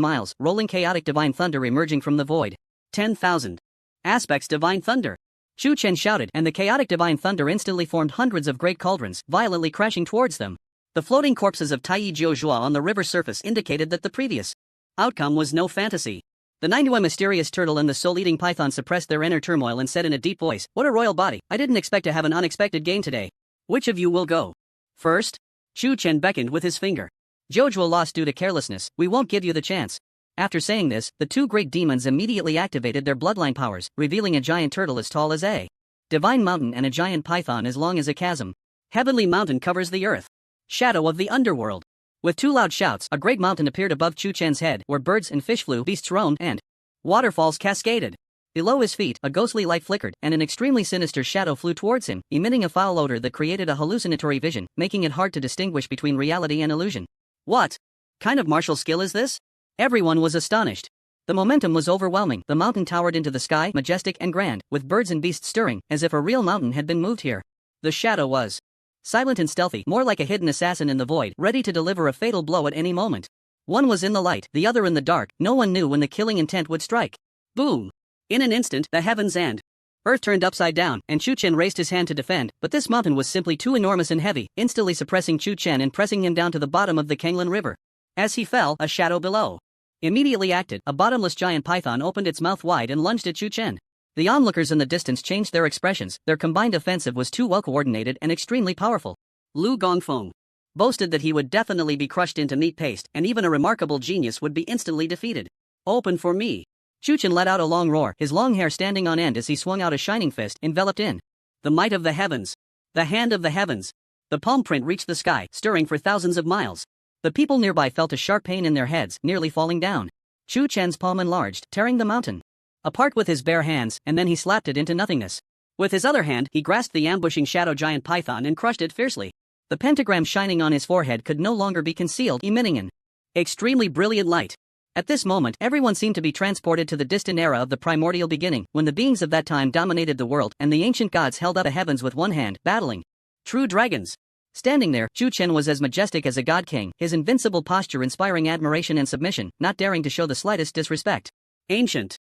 miles, rolling chaotic divine thunder emerging from the void. 10,000 aspects divine thunder. Chu Chen shouted, and the chaotic divine thunder instantly formed hundreds of great cauldrons, violently crashing towards them. The floating corpses of Tai Jiuzhua on the river surface indicated that the previous outcome was no fantasy. The 9 mysterious turtle and the soul-eating python suppressed their inner turmoil and said in a deep voice, "What a royal body! I didn't expect to have an unexpected gain today. Which of you will go first?" Chu Chen beckoned with his finger. "Jiuzhua lost due to carelessness, we won't give you the chance." After saying this, the 2 great demons immediately activated their bloodline powers, revealing a giant turtle as tall as a divine mountain and a giant python as long as a chasm. Heavenly mountain covers the earth. Shadow of the underworld. With 2 loud shouts, a great mountain appeared above Chu Chen's head, where birds and fish flew, beasts roamed, and waterfalls cascaded. Below his feet, a ghostly light flickered, and an extremely sinister shadow flew towards him, emitting a foul odor that created a hallucinatory vision, making it hard to distinguish between reality and illusion. What kind of martial skill is this? Everyone was astonished. The momentum was overwhelming. The mountain towered into the sky, majestic and grand, with birds and beasts stirring, as if a real mountain had been moved here. The shadow was silent and stealthy, more like a hidden assassin in the void, ready to deliver a fatal blow at any moment. One was in the light, the other in the dark. No one knew when the killing intent would strike. Boom! In an instant, the heavens and earth turned upside down, and Chu Chen raised his hand to defend, but this mountain was simply too enormous and heavy, instantly suppressing Chu Chen and pressing him down to the bottom of the Kanglan River. As he fell, a shadow below immediately acted. A bottomless giant python opened its mouth wide and lunged at Chu Chen. The onlookers in the distance changed their expressions. Their combined offensive was too well coordinated and extremely powerful. Lu Gongfeng boasted that he would definitely be crushed into meat paste, and even a remarkable genius would be instantly defeated. "Open for me." Chu Chen let out a long roar, his long hair standing on end as he swung out a shining fist, enveloped in the might of the heavens. The hand of the heavens. The palm print reached the sky, stirring for thousands of miles. The people nearby felt a sharp pain in their heads, nearly falling down. Chu Chen's palm enlarged, tearing the mountain apart with his bare hands, and then he slapped it into nothingness. With his other hand, he grasped the ambushing shadow giant python and crushed it fiercely. The pentagram shining on his forehead could no longer be concealed, emitting an extremely brilliant light. At this moment, everyone seemed to be transported to the distant era of the primordial beginning, when the beings of that time dominated the world and the ancient gods held up the heavens with one hand, battling true dragons. Standing there, Chu Chen was as majestic as a god king, his invincible posture inspiring admiration and submission, not daring to show the slightest disrespect. Ancient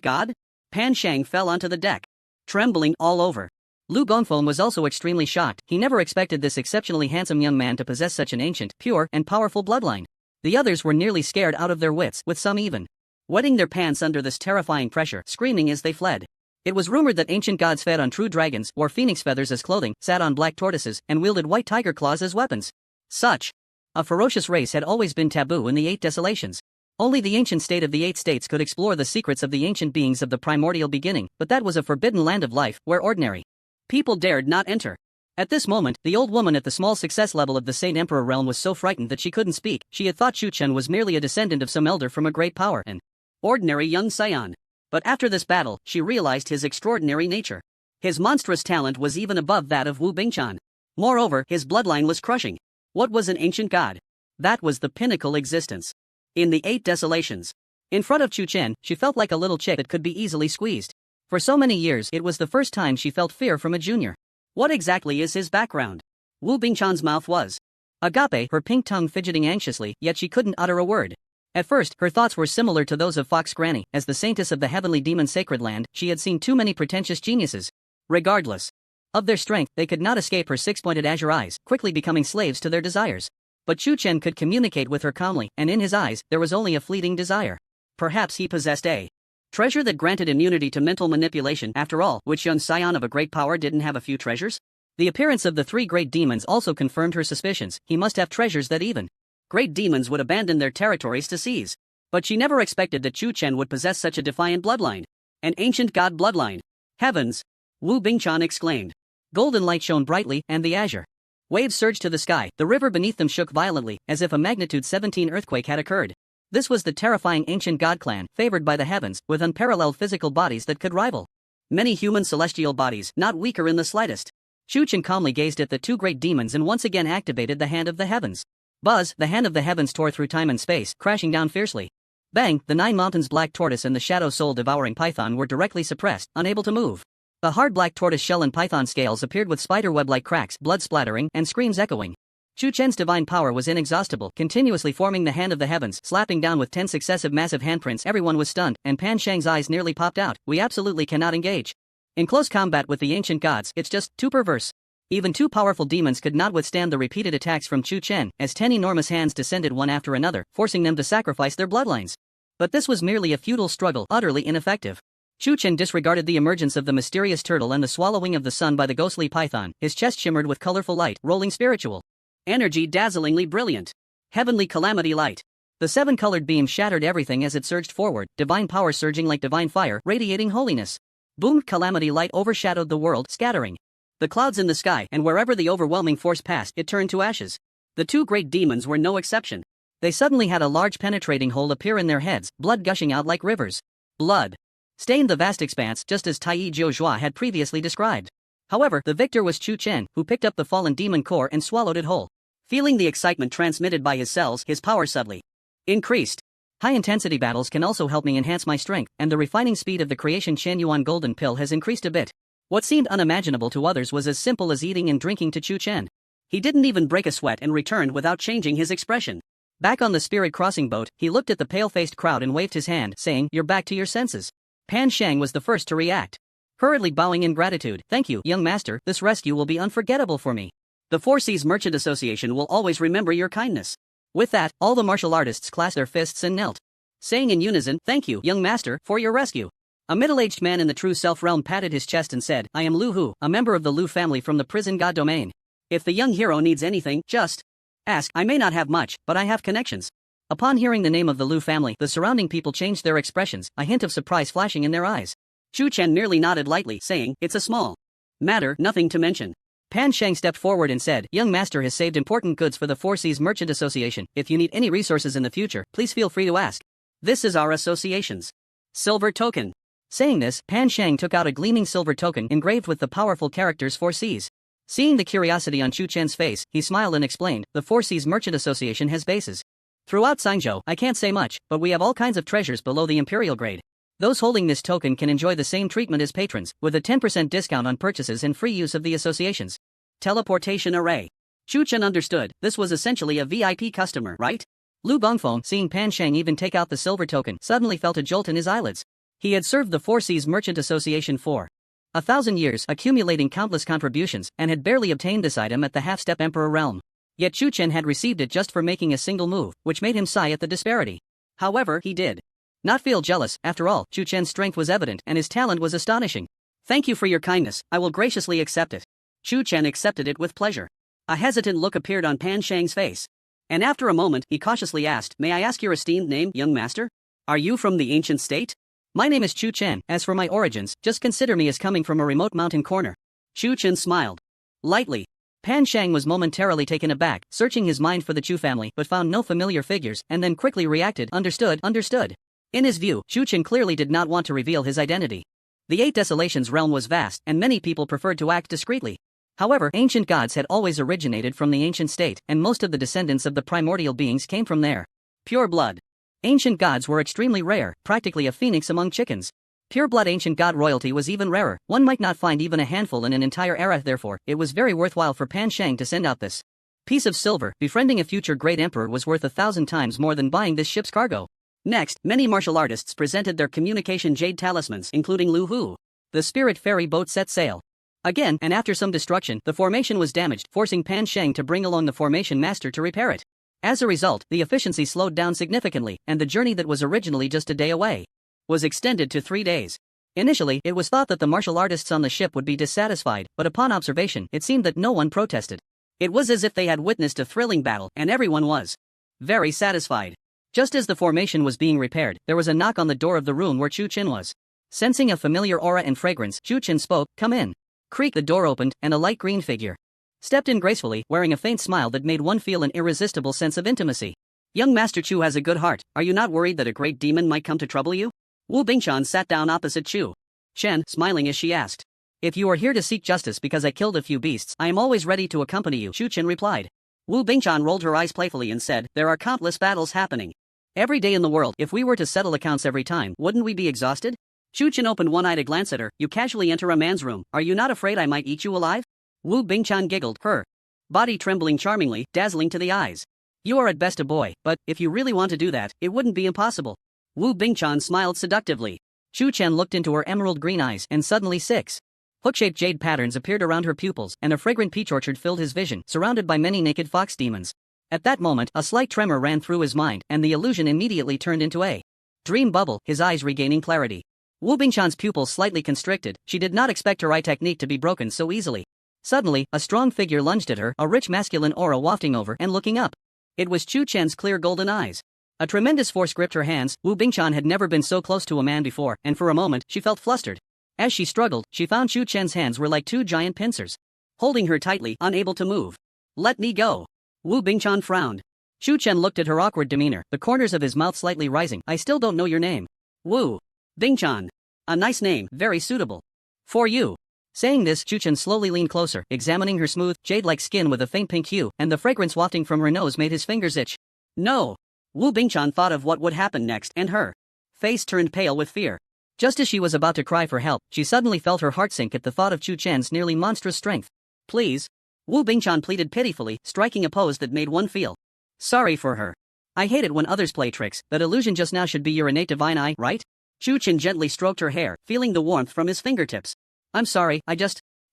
god? Pan Shang fell onto the deck, trembling all over. Lu Gongfeng was also extremely shocked. He never expected this exceptionally handsome young man to possess such an ancient, pure, and powerful bloodline. The others were nearly scared out of their wits, with some even wetting their pants under this terrifying pressure, screaming as they fled. It was rumored that ancient gods fed on true dragons, wore phoenix feathers as clothing, sat on black tortoises, and wielded white tiger claws as weapons. Such a ferocious race had always been taboo in the Eight Desolations. Only the ancient state of the Eight States could explore the secrets of the ancient beings of the primordial beginning, but that was a forbidden land of life, where ordinary people dared not enter. At this moment, the old woman at the small success level of the Saint Emperor realm was so frightened that she couldn't speak. She had thought Chu Chen was merely a descendant of some elder from a great power, an ordinary young scion. But after this battle, she realized his extraordinary nature. His monstrous talent was even above that of Wu Bingchan. Moreover, his bloodline was crushing. What was an ancient god? That was the pinnacle existence. In the Eight Desolations, in front of Chu Chen, she felt like a little chick that could be easily squeezed. For so many years, it was the first time she felt fear from a junior. What exactly is his background? Wu Bingchan's mouth was agape, her pink tongue fidgeting anxiously, yet she couldn't utter a word. At first, her thoughts were similar to those of Fox Granny. As the saintess of the heavenly demon sacred land, she had seen too many pretentious geniuses. Regardless of their strength, they could not escape her six-pointed azure eyes, quickly becoming slaves to their desires. But Chu Chen could communicate with her calmly, and in his eyes, there was only a fleeting desire. Perhaps he possessed a treasure that granted immunity to mental manipulation. After all, which young scion of a great power didn't have a few treasures? The appearance of the three great demons also confirmed her suspicions. He must have treasures that even great demons would abandon their territories to seize. But she never expected that Chu Chen would possess such a defiant bloodline. An ancient god bloodline. Heavens! Wu Bingchan exclaimed. Golden light shone brightly, and the azure waves surged to the sky. The river beneath them shook violently, as if a magnitude 17 earthquake had occurred. This was the terrifying ancient god clan, favored by the heavens, with unparalleled physical bodies that could rival many human celestial bodies, not weaker in the slightest. Chu Chen calmly gazed at the two great demons and once again activated the Hand of the Heavens. Buzz, the Hand of the Heavens tore through time and space, crashing down fiercely. Bang, the Nine Mountains black tortoise and the shadow soul devouring python were directly suppressed, unable to move. The hard black tortoise shell and python scales appeared with spiderweb-like cracks, blood splattering, and screams echoing. Chu Chen's divine power was inexhaustible, continuously forming the Hand of the Heavens, slapping down with 10 successive massive handprints. Everyone was stunned, and Pan Shang's eyes nearly popped out. We absolutely cannot engage in close combat with the ancient gods. It's just too perverse. Even two powerful demons could not withstand the repeated attacks from Chu Chen, as 10 enormous hands descended one after another, forcing them to sacrifice their bloodlines. But this was merely a futile struggle, utterly ineffective. Chu Chen disregarded the emergence of the mysterious turtle and the swallowing of the sun by the ghostly python. His chest shimmered with colorful light, rolling spiritual energy dazzlingly brilliant. Heavenly calamity light. The seven-colored beam shattered everything as it surged forward, divine power surging like divine fire, radiating holiness. Boom! Calamity light overshadowed the world, scattering the clouds in the sky, and wherever the overwhelming force passed, it turned to ashes. The two great demons were no exception. They suddenly had a large penetrating hole appear in their heads, blood gushing out like rivers. Blood stained the vast expanse, just as Tai Jiuzhua had previously described. However, the victor was Chu Chen, who picked up the fallen demon core and swallowed it whole. Feeling the excitement transmitted by his cells, his power subtly increased. High-intensity battles can also help me enhance my strength, and the refining speed of the creation Shen Yuan golden pill has increased a bit. What seemed unimaginable to others was as simple as eating and drinking to Chu Chen. He didn't even break a sweat and returned without changing his expression. Back on the spirit crossing boat, he looked at the pale-faced crowd and waved his hand, saying, "You're back to your senses." Pan Shang was the first to react, hurriedly bowing in gratitude. "Thank you, young master, this rescue will be unforgettable for me. The Four Seas Merchant Association will always remember your kindness." With that, all the martial artists clasped their fists and knelt, saying in unison, "Thank you, young master, for your rescue." A middle-aged man in the true self realm patted his chest and said, "I am Lu Hu, a member of the Lu family from the prison god domain. If the young hero needs anything, just ask. I may not have much, but I have connections." Upon hearing the name of the Lu family, the surrounding people changed their expressions, a hint of surprise flashing in their eyes. Chu Chen merely nodded lightly, saying, "It's a small matter, nothing to mention." Pan Shang stepped forward and said, "Young master has saved important goods for the Four Seas Merchant Association. If you need any resources in the future, please feel free to ask. This is our association's silver token." Saying this, Pan Shang took out a gleaming silver token engraved with the powerful characters Four Seas. Seeing the curiosity on Chu Chen's face, he smiled and explained, "The Four Seas Merchant Association has bases throughout Sangzhou. I can't say much, but we have all kinds of treasures below the imperial grade. Those holding this token can enjoy the same treatment as patrons, with a 10% discount on purchases and free use of the association's teleportation array." Chu Chen understood, this was essentially a VIP customer, right? Lu Bongfeng, seeing Pan Shang even take out the silver token, suddenly felt a jolt in his eyelids. He had served the Four Seas Merchant Association for 1,000 years, accumulating countless contributions, and had barely obtained this item at the half-step Emperor realm. Yet Chu Chen had received it just for making a single move, which made him sigh at the disparity. However, he did not feel jealous. After all, Chu Chen's strength was evident and his talent was astonishing. "Thank you for your kindness, I will graciously accept it." Chu Chen accepted it with pleasure. A hesitant look appeared on Pan Shang's face. And after a moment, he cautiously asked, "May I ask your esteemed name, young master? Are you from the ancient state?" "My name is Chu Chen. As for my origins, just consider me as coming from a remote mountain corner." Chu Chen smiled lightly. Pan Shang was momentarily taken aback, searching his mind for the Chu family but found no familiar figures, and then quickly reacted, "Understood, understood." In his view, Chu Chen clearly did not want to reveal his identity. The Eight Desolations realm was vast, and many people preferred to act discreetly. However, ancient gods had always originated from the ancient state, and most of the descendants of the primordial beings came from there. Pure blood. Ancient gods were extremely rare, practically a phoenix among chickens. Pure-blood ancient god royalty was even rarer, one might not find even a handful in an entire era. Therefore, it was very worthwhile for Pan Shang to send out this piece of silver. Befriending a future great emperor was worth 1,000 times more than buying this ship's cargo. Next, many martial artists presented their communication jade talismans, including Lu Hu. The spirit ferry boat set sail again, and after some destruction, the formation was damaged, forcing Pan Shang to bring along the formation master to repair it. As a result, the efficiency slowed down significantly, and the journey that was originally just a day away was extended to 3 days. Initially, it was thought that the martial artists on the ship would be dissatisfied, but upon observation, it seemed that no one protested. It was as if they had witnessed a thrilling battle, and everyone was very satisfied. Just as the formation was being repaired, there was a knock on the door of the room where Chu Chen was. Sensing a familiar aura and fragrance, Chu Chen spoke, "Come in." Creak, the door opened, and a light green figure stepped in gracefully, wearing a faint smile that made one feel an irresistible sense of intimacy. "Young Master Chu has a good heart. Are you not worried that a great demon might come to trouble you?" Wu Bingchan sat down opposite Chu Chen, smiling as she asked. "If you are here to seek justice because I killed a few beasts, I am always ready to accompany you," Chu Chen replied. Wu Bingchan rolled her eyes playfully and said, "There are countless battles happening every day in the world. If we were to settle accounts every time, wouldn't we be exhausted?" Chu Chen opened one eye to glance at her. "You casually enter a man's room. Are you not afraid I might eat you alive?" Wu Bingchan giggled, her body trembling charmingly, dazzling to the eyes. "You are at best a boy, but if you really want to do that, it wouldn't be impossible." Wu Bingchan smiled seductively. Chu Chen looked into her emerald green eyes, and suddenly 6 hook-shaped jade patterns appeared around her pupils, and a fragrant peach orchard filled his vision, surrounded by many naked fox demons. At that moment, a slight tremor ran through his mind, and the illusion immediately turned into a dream bubble, his eyes regaining clarity. Wu Bingchan's pupils slightly constricted. She did not expect her eye technique to be broken so easily. Suddenly, a strong figure lunged at her, a rich masculine aura wafting over and looking up. It was Chu Chen's clear golden eyes. A tremendous force gripped her hands. Wu Bingchan had never been so close to a man before, and for a moment, she felt flustered. As she struggled, she found Chu Chen's hands were like 2 giant pincers, holding her tightly, unable to move. "Let me go." Wu Bingchan frowned. Chu Chen looked at her awkward demeanor, the corners of his mouth slightly rising. "I still don't know your name." "Wu Bingchan. A nice name, very suitable for you." Saying this, Chu Chen slowly leaned closer, examining her smooth, jade-like skin with a faint pink hue, and the fragrance wafting from her nose made his fingers itch. "No." Wu Bingchan thought of what would happen next, and her face turned pale with fear. Just as she was about to cry for help, she suddenly felt her heart sink at the thought of Chu Chen's nearly monstrous strength. "Please." Wu Bingchan pleaded pitifully, striking a pose that made one feel sorry for her. "I hate it when others play tricks. That illusion just now should be your innate divine eye, right?" Chu Chen gently stroked her hair, feeling the warmth from his fingertips. "I'm sorry,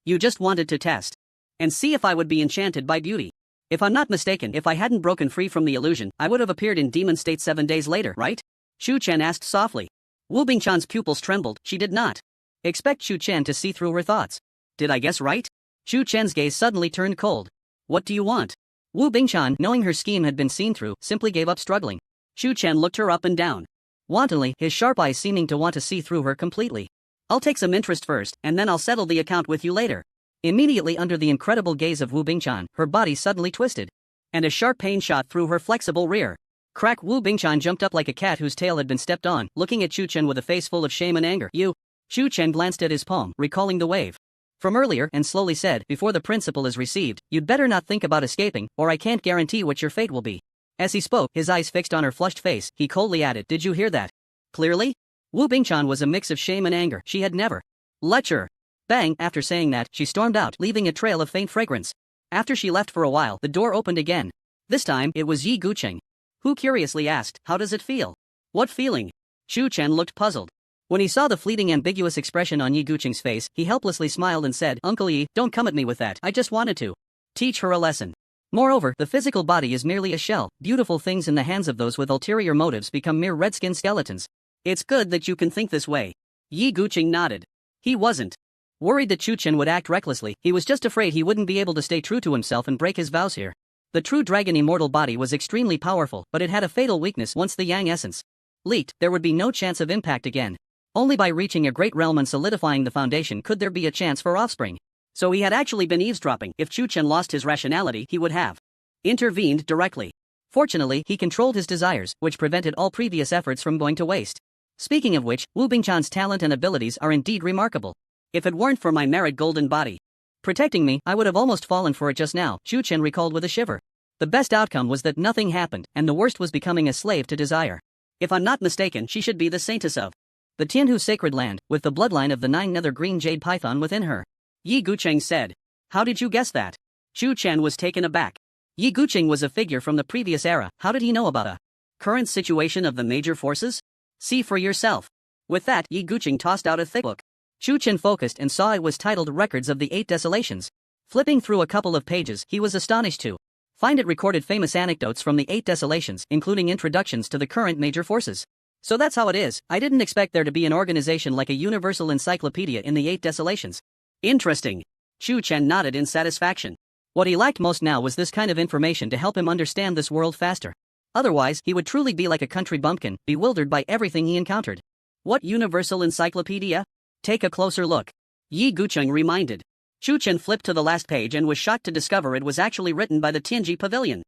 you just wanted to test and see if I would be enchanted by beauty. If I'm not mistaken, if I hadn't broken free from the illusion, I would have appeared in demon state 7 days later, right?" Chu Chen asked softly. Wu Bingchan's pupils trembled. She did not expect Chu Chen to see through her thoughts. "Did I guess right?" Chu Chen's gaze suddenly turned cold. "What do you want?" Wu Bingchan, knowing her scheme had been seen through, simply gave up struggling. Chu Chen looked her up and down wantonly, his sharp eyes seeming to want to see through her completely. "I'll take some interest first, and then I'll settle the account with you later." Immediately under the incredible gaze of Wu Bingchan, her body suddenly twisted, and a sharp pain shot through her flexible rear. Crack! Wu Bingchan jumped up like a cat whose tail had been stepped on, looking at Chu Chen with a face full of shame and anger. You! Chu Chen glanced at his palm, recalling the wave from earlier, and slowly said, before the principal is received, you'd better not think about escaping, or I can't guarantee what your fate will be. As he spoke, his eyes fixed on her flushed face, he coldly added, did you hear that? Clearly? Wu Bingchan was a mix of shame and anger. She had never let her. Bang! After saying that, she stormed out, leaving a trail of faint fragrance. After she left for a while, the door opened again. This time, it was Yi Guqing, who curiously asked, how does it feel? What feeling? Chu Chen looked puzzled. When he saw the fleeting ambiguous expression on Yi Guqing's face, he helplessly smiled and said, Uncle Yi, don't come at me with that, I just wanted to teach her a lesson. Moreover, the physical body is merely a shell. Beautiful things in the hands of those with ulterior motives become mere red-skinned skeletons. It's good that you can think this way. Yi Guqing nodded. He wasn't worried that Chu Chen would act recklessly, he was just afraid he wouldn't be able to stay true to himself and break his vows here. The true dragon immortal body was extremely powerful, but it had a fatal weakness. Once the yang essence leaked, there would be no chance of impact again. Only by reaching a great realm and solidifying the foundation could there be a chance for offspring. So he had actually been eavesdropping. If Chu Chen lost his rationality, he would have intervened directly. Fortunately, he controlled his desires, which prevented all previous efforts from going to waste. Speaking of which, Wu Bingchan's talent and abilities are indeed remarkable. If it weren't for my merit golden body protecting me, I would have almost fallen for it just now, Chu Chen recalled with a shiver. The best outcome was that nothing happened, and the worst was becoming a slave to desire. If I'm not mistaken, she should be the saintess of the Tianhu sacred land, with the bloodline of the 9-nether green jade python within her. Yi Guqing said. How did you guess that? Chu Chen was taken aback. Yi Guqing was a figure from the previous era. How did he know about a current situation of the major forces? See for yourself. With that, Yi Guqing tossed out a thick book. Chu Chen focused and saw it was titled Records of the 8 Desolations. Flipping through a couple of pages, he was astonished to find it recorded famous anecdotes from the 8 Desolations, including introductions to the current major forces. So that's how it is. I didn't expect there to be an organization like a universal encyclopedia in the 8 Desolations. Interesting. Chu Chen nodded in satisfaction. What he lacked most now was this kind of information to help him understand this world faster. Otherwise, he would truly be like a country bumpkin, bewildered by everything he encountered. What universal encyclopedia? Take a closer look. Yi Guqing reminded. Chu Chen flipped to the last page and was shocked to discover it was actually written by the Tianji Pavilion.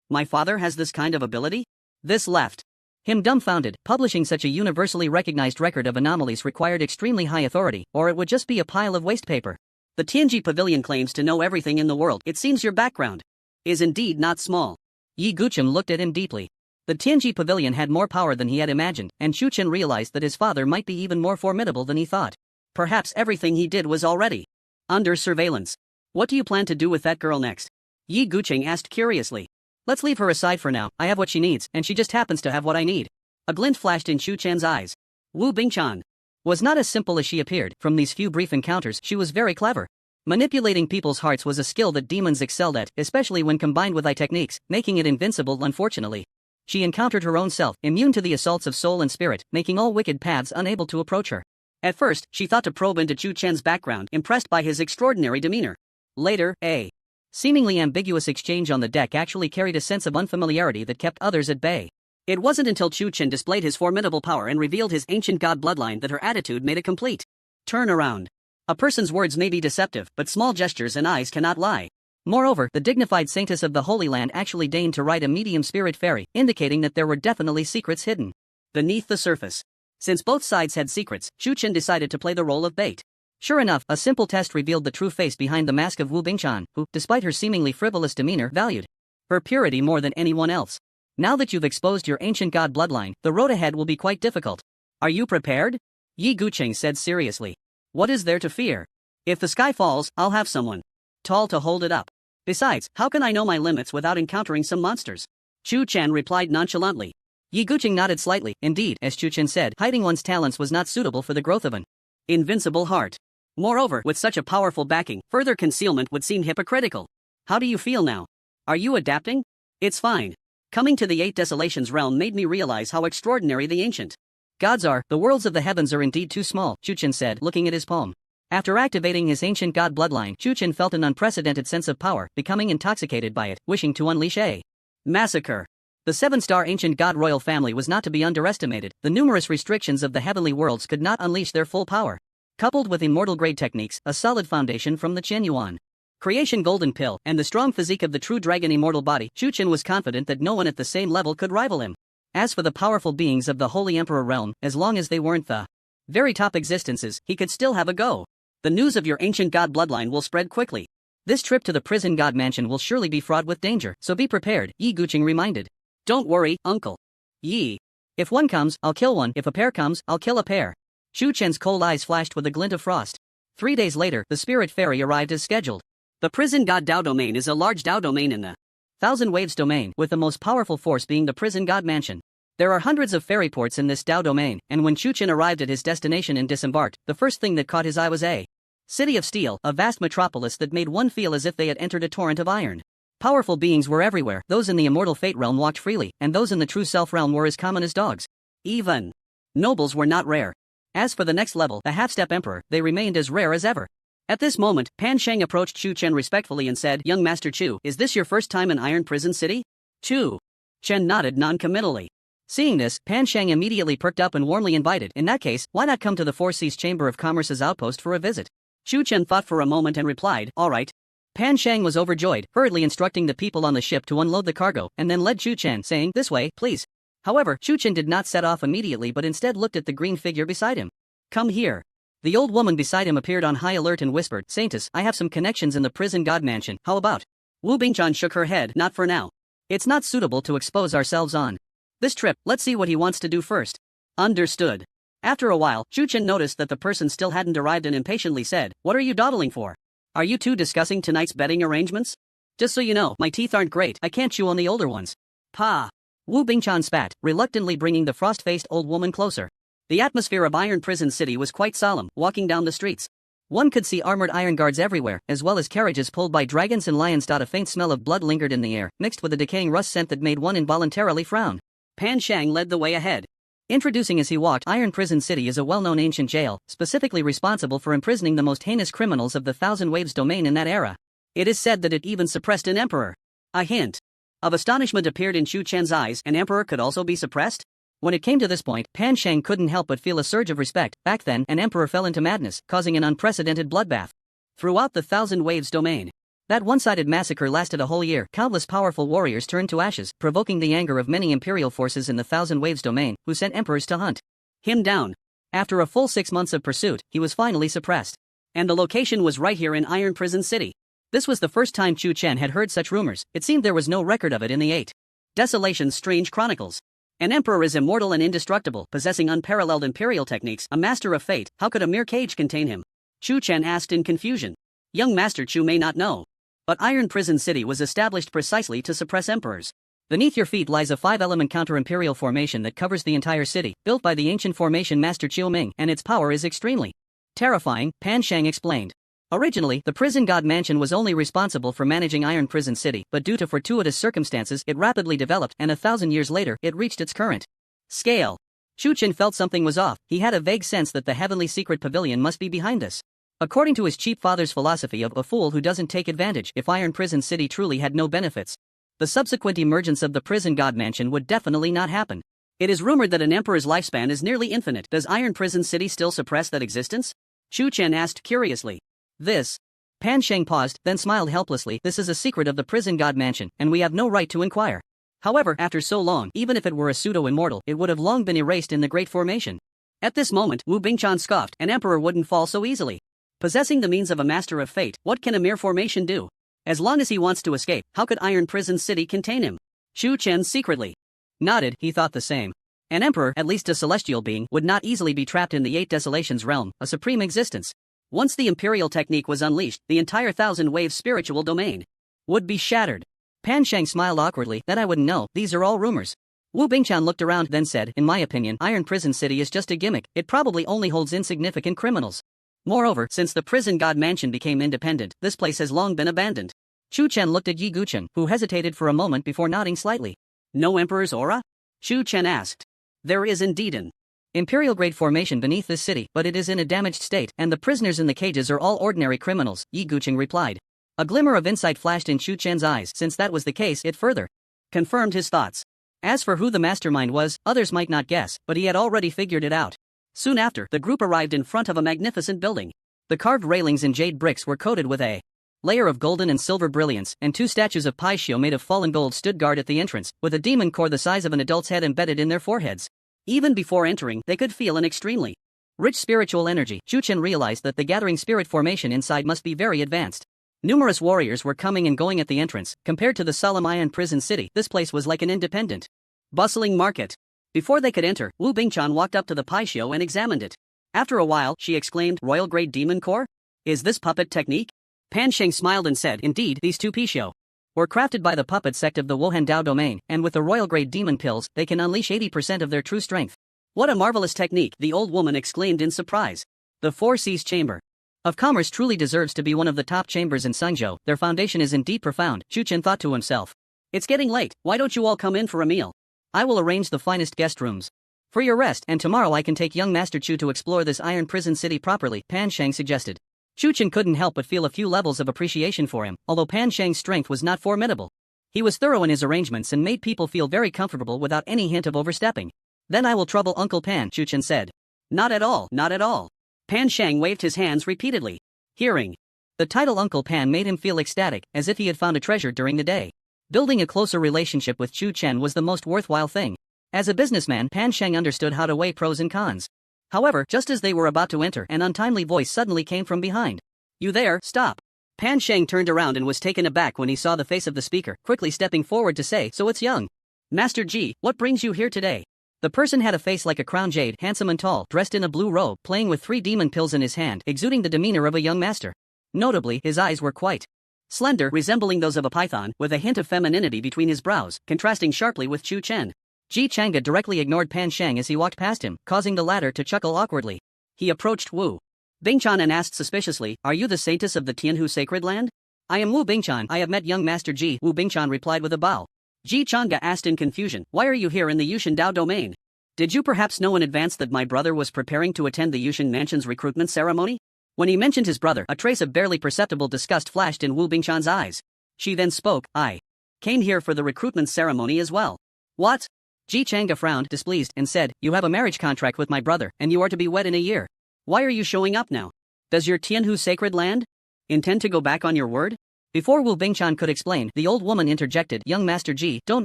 My father has this kind of ability? This left him dumbfounded. Publishing such a universally recognized record of anomalies required extremely high authority, or it would just be a pile of waste paper. The Tianji Pavilion claims to know everything in the world. It seems your background is indeed not small. Yi Guqing looked at him deeply. The Tianji Pavilion had more power than he had imagined, and Chu Chen realized that his father might be even more formidable than he thought. Perhaps everything he did was already under surveillance. What do you plan to do with that girl next? Yi Guqing asked curiously. Let's leave her aside for now. I have what she needs, and she just happens to have what I need. A glint flashed in Chu Chen's eyes. Wu Bingchan was not as simple as she appeared. From these few brief encounters, she was very clever. Manipulating people's hearts was a skill that demons excelled at, especially when combined with techniques, making it invincible. Unfortunately, she encountered her own self, immune to the assaults of soul and spirit, making all wicked paths unable to approach her. At first, she thought to probe into Chu Chen's background, impressed by his extraordinary demeanor. Later, a seemingly ambiguous exchange on the deck actually carried a sense of unfamiliarity that kept others at bay. It wasn't until Chu Chen displayed his formidable power and revealed his ancient god bloodline that her attitude made a complete turnaround. A person's words may be deceptive, but small gestures and eyes cannot lie. Moreover, the dignified saintess of the Holy Land actually deigned to ride a medium spirit fairy, indicating that there were definitely secrets hidden beneath the surface. Since both sides had secrets, Chu Chen decided to play the role of bait. Sure enough, a simple test revealed the true face behind the mask of Wu Bingchan, who, despite her seemingly frivolous demeanor, valued her purity more than anyone else. Now that you've exposed your ancient god bloodline, the road ahead will be quite difficult. Are you prepared? Yi Guqing said seriously. What is there to fear? If the sky falls, I'll have someone tall to hold it up. Besides, how can I know my limits without encountering some monsters? Chu Chen replied nonchalantly. Yi Guqing nodded slightly. Indeed, as Chu Chen said, hiding one's talents was not suitable for the growth of an invincible heart. Moreover, with such a powerful backing, further concealment would seem hypocritical. How do you feel now? Are you adapting? It's fine. Coming to the 8 Desolations realm made me realize how extraordinary the ancient gods are. The worlds of the heavens are indeed too small, Chu Chen said, looking at his palm. After activating his ancient god bloodline, Chu Chen felt an unprecedented sense of power, becoming intoxicated by it, wishing to unleash a massacre. The 7-star ancient god royal family was not to be underestimated. The numerous restrictions of the heavenly worlds could not unleash their full power. coupled with immortal-grade techniques, a solid foundation from the Chen Yuan Creation Golden Pill, and the strong physique of the true dragon immortal body, Chu Chen was confident that no one at the same level could rival him. As for the powerful beings of the Holy Emperor realm, as long as they weren't the very top existences, he could still have a go. The news of your ancient god bloodline will spread quickly. This trip to the prison god mansion will surely be fraught with danger, so be prepared, Yi Guqing reminded. Don't worry, uncle. Yi. If one comes, I'll kill one. If a pair comes, I'll kill a pair. Chu Chen's cold eyes flashed with a glint of frost. 3 days later, the spirit ferry arrived as scheduled. The prison god Dao domain is a large Dao domain in the Thousand Waves domain, with the most powerful force being the prison god mansion. There are hundreds of ferry ports in this Dao domain, and when Chu Chen arrived at his destination and disembarked, the first thing that caught his eye was a city of steel, a vast metropolis that made one feel as if they had entered a torrent of iron. Powerful beings were everywhere. Those in the immortal fate realm walked freely, and those in the true self realm were as common as dogs. Even nobles were not rare. As for the next level, the half-step emperor, they remained as rare as ever. At this moment, Pan Sheng approached Chu Chen respectfully and said, Young Master Chu, is this your first time in Iron Prison City? Chu Chen nodded non-committally. Seeing this, Pan Sheng immediately perked up and warmly invited, in that case, why not come to the Four Seas Chamber of Commerce's outpost for a visit? Chu Chen thought for a moment and replied, all right. Pan Sheng was overjoyed, hurriedly instructing the people on the ship to unload the cargo, and then led Chu Chen, saying, this way, please. However, Chu Chen did not set off immediately but instead looked at the green figure beside him. Come here. The old woman beside him appeared on high alert and whispered, Saintus, I have some connections in the prison god mansion, how about? Wu Bingchan shook her head, not for now. It's not suitable to expose ourselves on this trip, let's see what he wants to do first. Understood. After a while, Chu Chen noticed that the person still hadn't arrived and impatiently said, what are you dawdling for? Are you two discussing tonight's betting arrangements? Just so you know, my teeth aren't great, I can't chew on the older ones. Pa. Wu Bingchan spat, reluctantly bringing the frost-faced old woman closer. The atmosphere of Iron Prison City was quite solemn. Walking down the streets, one could see armored iron guards everywhere, as well as carriages pulled by dragons and lions. A faint smell of blood lingered in the air, mixed with a decaying rust scent that made one involuntarily frown. Pan Shang led the way ahead. Introducing as he walked, Iron Prison City is a well-known ancient jail, specifically responsible for imprisoning the most heinous criminals of the Thousand Waves domain in that era. It is said that it even suppressed an emperor. A hint of astonishment appeared in Chu Chen's eyes. An emperor could also be suppressed? When it came to this point, Pan Shang couldn't help but feel a surge of respect. Back then, an emperor fell into madness, causing an unprecedented bloodbath throughout the Thousand Waves domain. That one-sided massacre lasted a whole year. Countless powerful warriors turned to ashes, provoking the anger of many imperial forces in the Thousand Waves domain, who sent emperors to hunt him down. After a full 6 months of pursuit, he was finally suppressed. And the location was right here in Iron Prison City. This was the first time Chu Chen had heard such rumors. It seemed there was no record of it in the 8 Desolation's strange chronicles. An emperor is immortal and indestructible, possessing unparalleled imperial techniques, a master of fate. How could a mere cage contain him? Chu Chen asked in confusion. Young Master Chu may not know, but Iron Prison City was established precisely to suppress emperors. Beneath your feet lies a 5-element counter-imperial formation that covers the entire city, built by the ancient formation master Chiu Ming, and its power is extremely terrifying, Pan Shang explained. Originally, the prison god mansion was only responsible for managing Iron Prison City, but due to fortuitous circumstances, it rapidly developed, and 1,000 years later, it reached its current scale. Chu Chen felt something was off. He had a vague sense that the heavenly secret pavilion must be behind this. According to his cheap father's philosophy of a fool who doesn't take advantage, if Iron Prison City truly had no benefits, the subsequent emergence of the prison god mansion would definitely not happen. It is rumored that an emperor's lifespan is nearly infinite. Does Iron Prison City still suppress that existence? Chu Chen asked curiously. This. Pan Sheng paused, then smiled helplessly. This is a secret of the prison god mansion, and we have no right to inquire. However, after so long, even if it were a pseudo-immortal, it would have long been erased in the Great Formation. At this moment, Wu Bingchan scoffed. An emperor wouldn't fall so easily. Possessing the means of a master of fate, what can a mere formation do? As long as he wants to escape, how could Iron Prison City contain him? Chu Chen secretly nodded. He thought the same. An emperor, at least a celestial being, would not easily be trapped in the 8 Desolations realm, a supreme existence. Once the imperial technique was unleashed, the entire Thousand Waves spiritual domain would be shattered. Pan Shang smiled awkwardly. That I wouldn't know, these are all rumors. Wu Bingchan looked around, then said, in my opinion, Iron Prison City is just a gimmick. It probably only holds insignificant criminals. Moreover, since the prison god mansion became independent, this place has long been abandoned. Chu Chen looked at Yi Guqing, who hesitated for a moment before nodding slightly. No emperor's aura? Chu Chen asked. There is indeed an imperial-grade formation beneath this city, but it is in a damaged state, and the prisoners in the cages are all ordinary criminals, Yi Guqing replied. A glimmer of insight flashed in Chu Chen's eyes. Since that was the case, it further confirmed his thoughts. As for who the mastermind was, others might not guess, but he had already figured it out. Soon after, the group arrived in front of a magnificent building. The carved railings in jade bricks were coated with a layer of golden and silver brilliance, and two statues of Paishio made of fallen gold stood guard at the entrance, with a demon core the size of an adult's head embedded in their foreheads. Even before entering, they could feel an extremely rich spiritual energy. Chu-Chen realized that the gathering spirit formation inside must be very advanced. Numerous warriors were coming and going at the entrance. Compared to the solemn iron prison city, this place was like an independent, bustling market. Before they could enter, Wu Bingchan walked up to the Paishio and examined it. After a while, she exclaimed, "Royal grade demon core? Is this puppet technique?" Pan Sheng smiled and said, "Indeed, these two Paishio were crafted by the puppet sect of the Wuhan Dao domain, and with the royal grade demon pills, they can unleash 80% of their true strength." "What a marvelous technique," the old woman exclaimed in surprise. The Four Seas Chamber of Commerce truly deserves to be one of the top chambers in Suzhou. Their foundation is indeed profound, Chu-Chen thought to himself. "It's getting late, why don't you all come in for a meal? I will arrange the finest guest rooms for your rest, and tomorrow I can take young Master Chu to explore this iron prison city properly," Pan Sheng suggested. Chu-Chen couldn't help but feel a few levels of appreciation for him, although Pan Sheng's strength was not formidable. He was thorough in his arrangements and made people feel very comfortable without any hint of overstepping. "Then I will trouble Uncle Pan," Chu-Chen said. "Not at all, not at all." Pan Sheng waved his hands repeatedly. Hearing the title Uncle Pan made him feel ecstatic, as if he had found a treasure during the day. Building a closer relationship with Chu-Chen was the most worthwhile thing. As a businessman, Pan Sheng understood how to weigh pros and cons. However, just as they were about to enter, an untimely voice suddenly came from behind. "You there, stop." Pan Sheng turned around and was taken aback when he saw the face of the speaker, quickly stepping forward to say, "So it's young Master Ji, what brings you here today?" The person had a face like a crown jade, handsome and tall, dressed in a blue robe, playing with 3 demon pills in his hand, exuding the demeanor of a young master. Notably, his eyes were quite slender, resembling those of a python, with a hint of femininity between his brows, contrasting sharply with Chu-Chen. Ji Chang'e directly ignored Pan Sheng as he walked past him, causing the latter to chuckle awkwardly. He approached Wu Bingchan and asked suspiciously, "Are you the saintess of the Tianhu sacred land?" "I am Wu Bingchan, I have met young Master Ji," Wu Bingchan replied with a bow. Ji Chang'e asked in confusion, "Why are you here in the Yushan Dao domain? Did you perhaps know in advance that my brother was preparing to attend the Yushan Mansion's recruitment ceremony?" When he mentioned his brother, a trace of barely perceptible disgust flashed in Wu Bingchan's eyes. She then spoke, "I came here for the recruitment ceremony as well." "What?" Ji Chang'e frowned, displeased, and said, "You have a marriage contract with my brother, and you are to be wed in a year. Why are you showing up now? Does your Tianhu sacred land intend to go back on your word?" Before Wu Bingchan could explain, the old woman interjected, "Young Master Ji, don't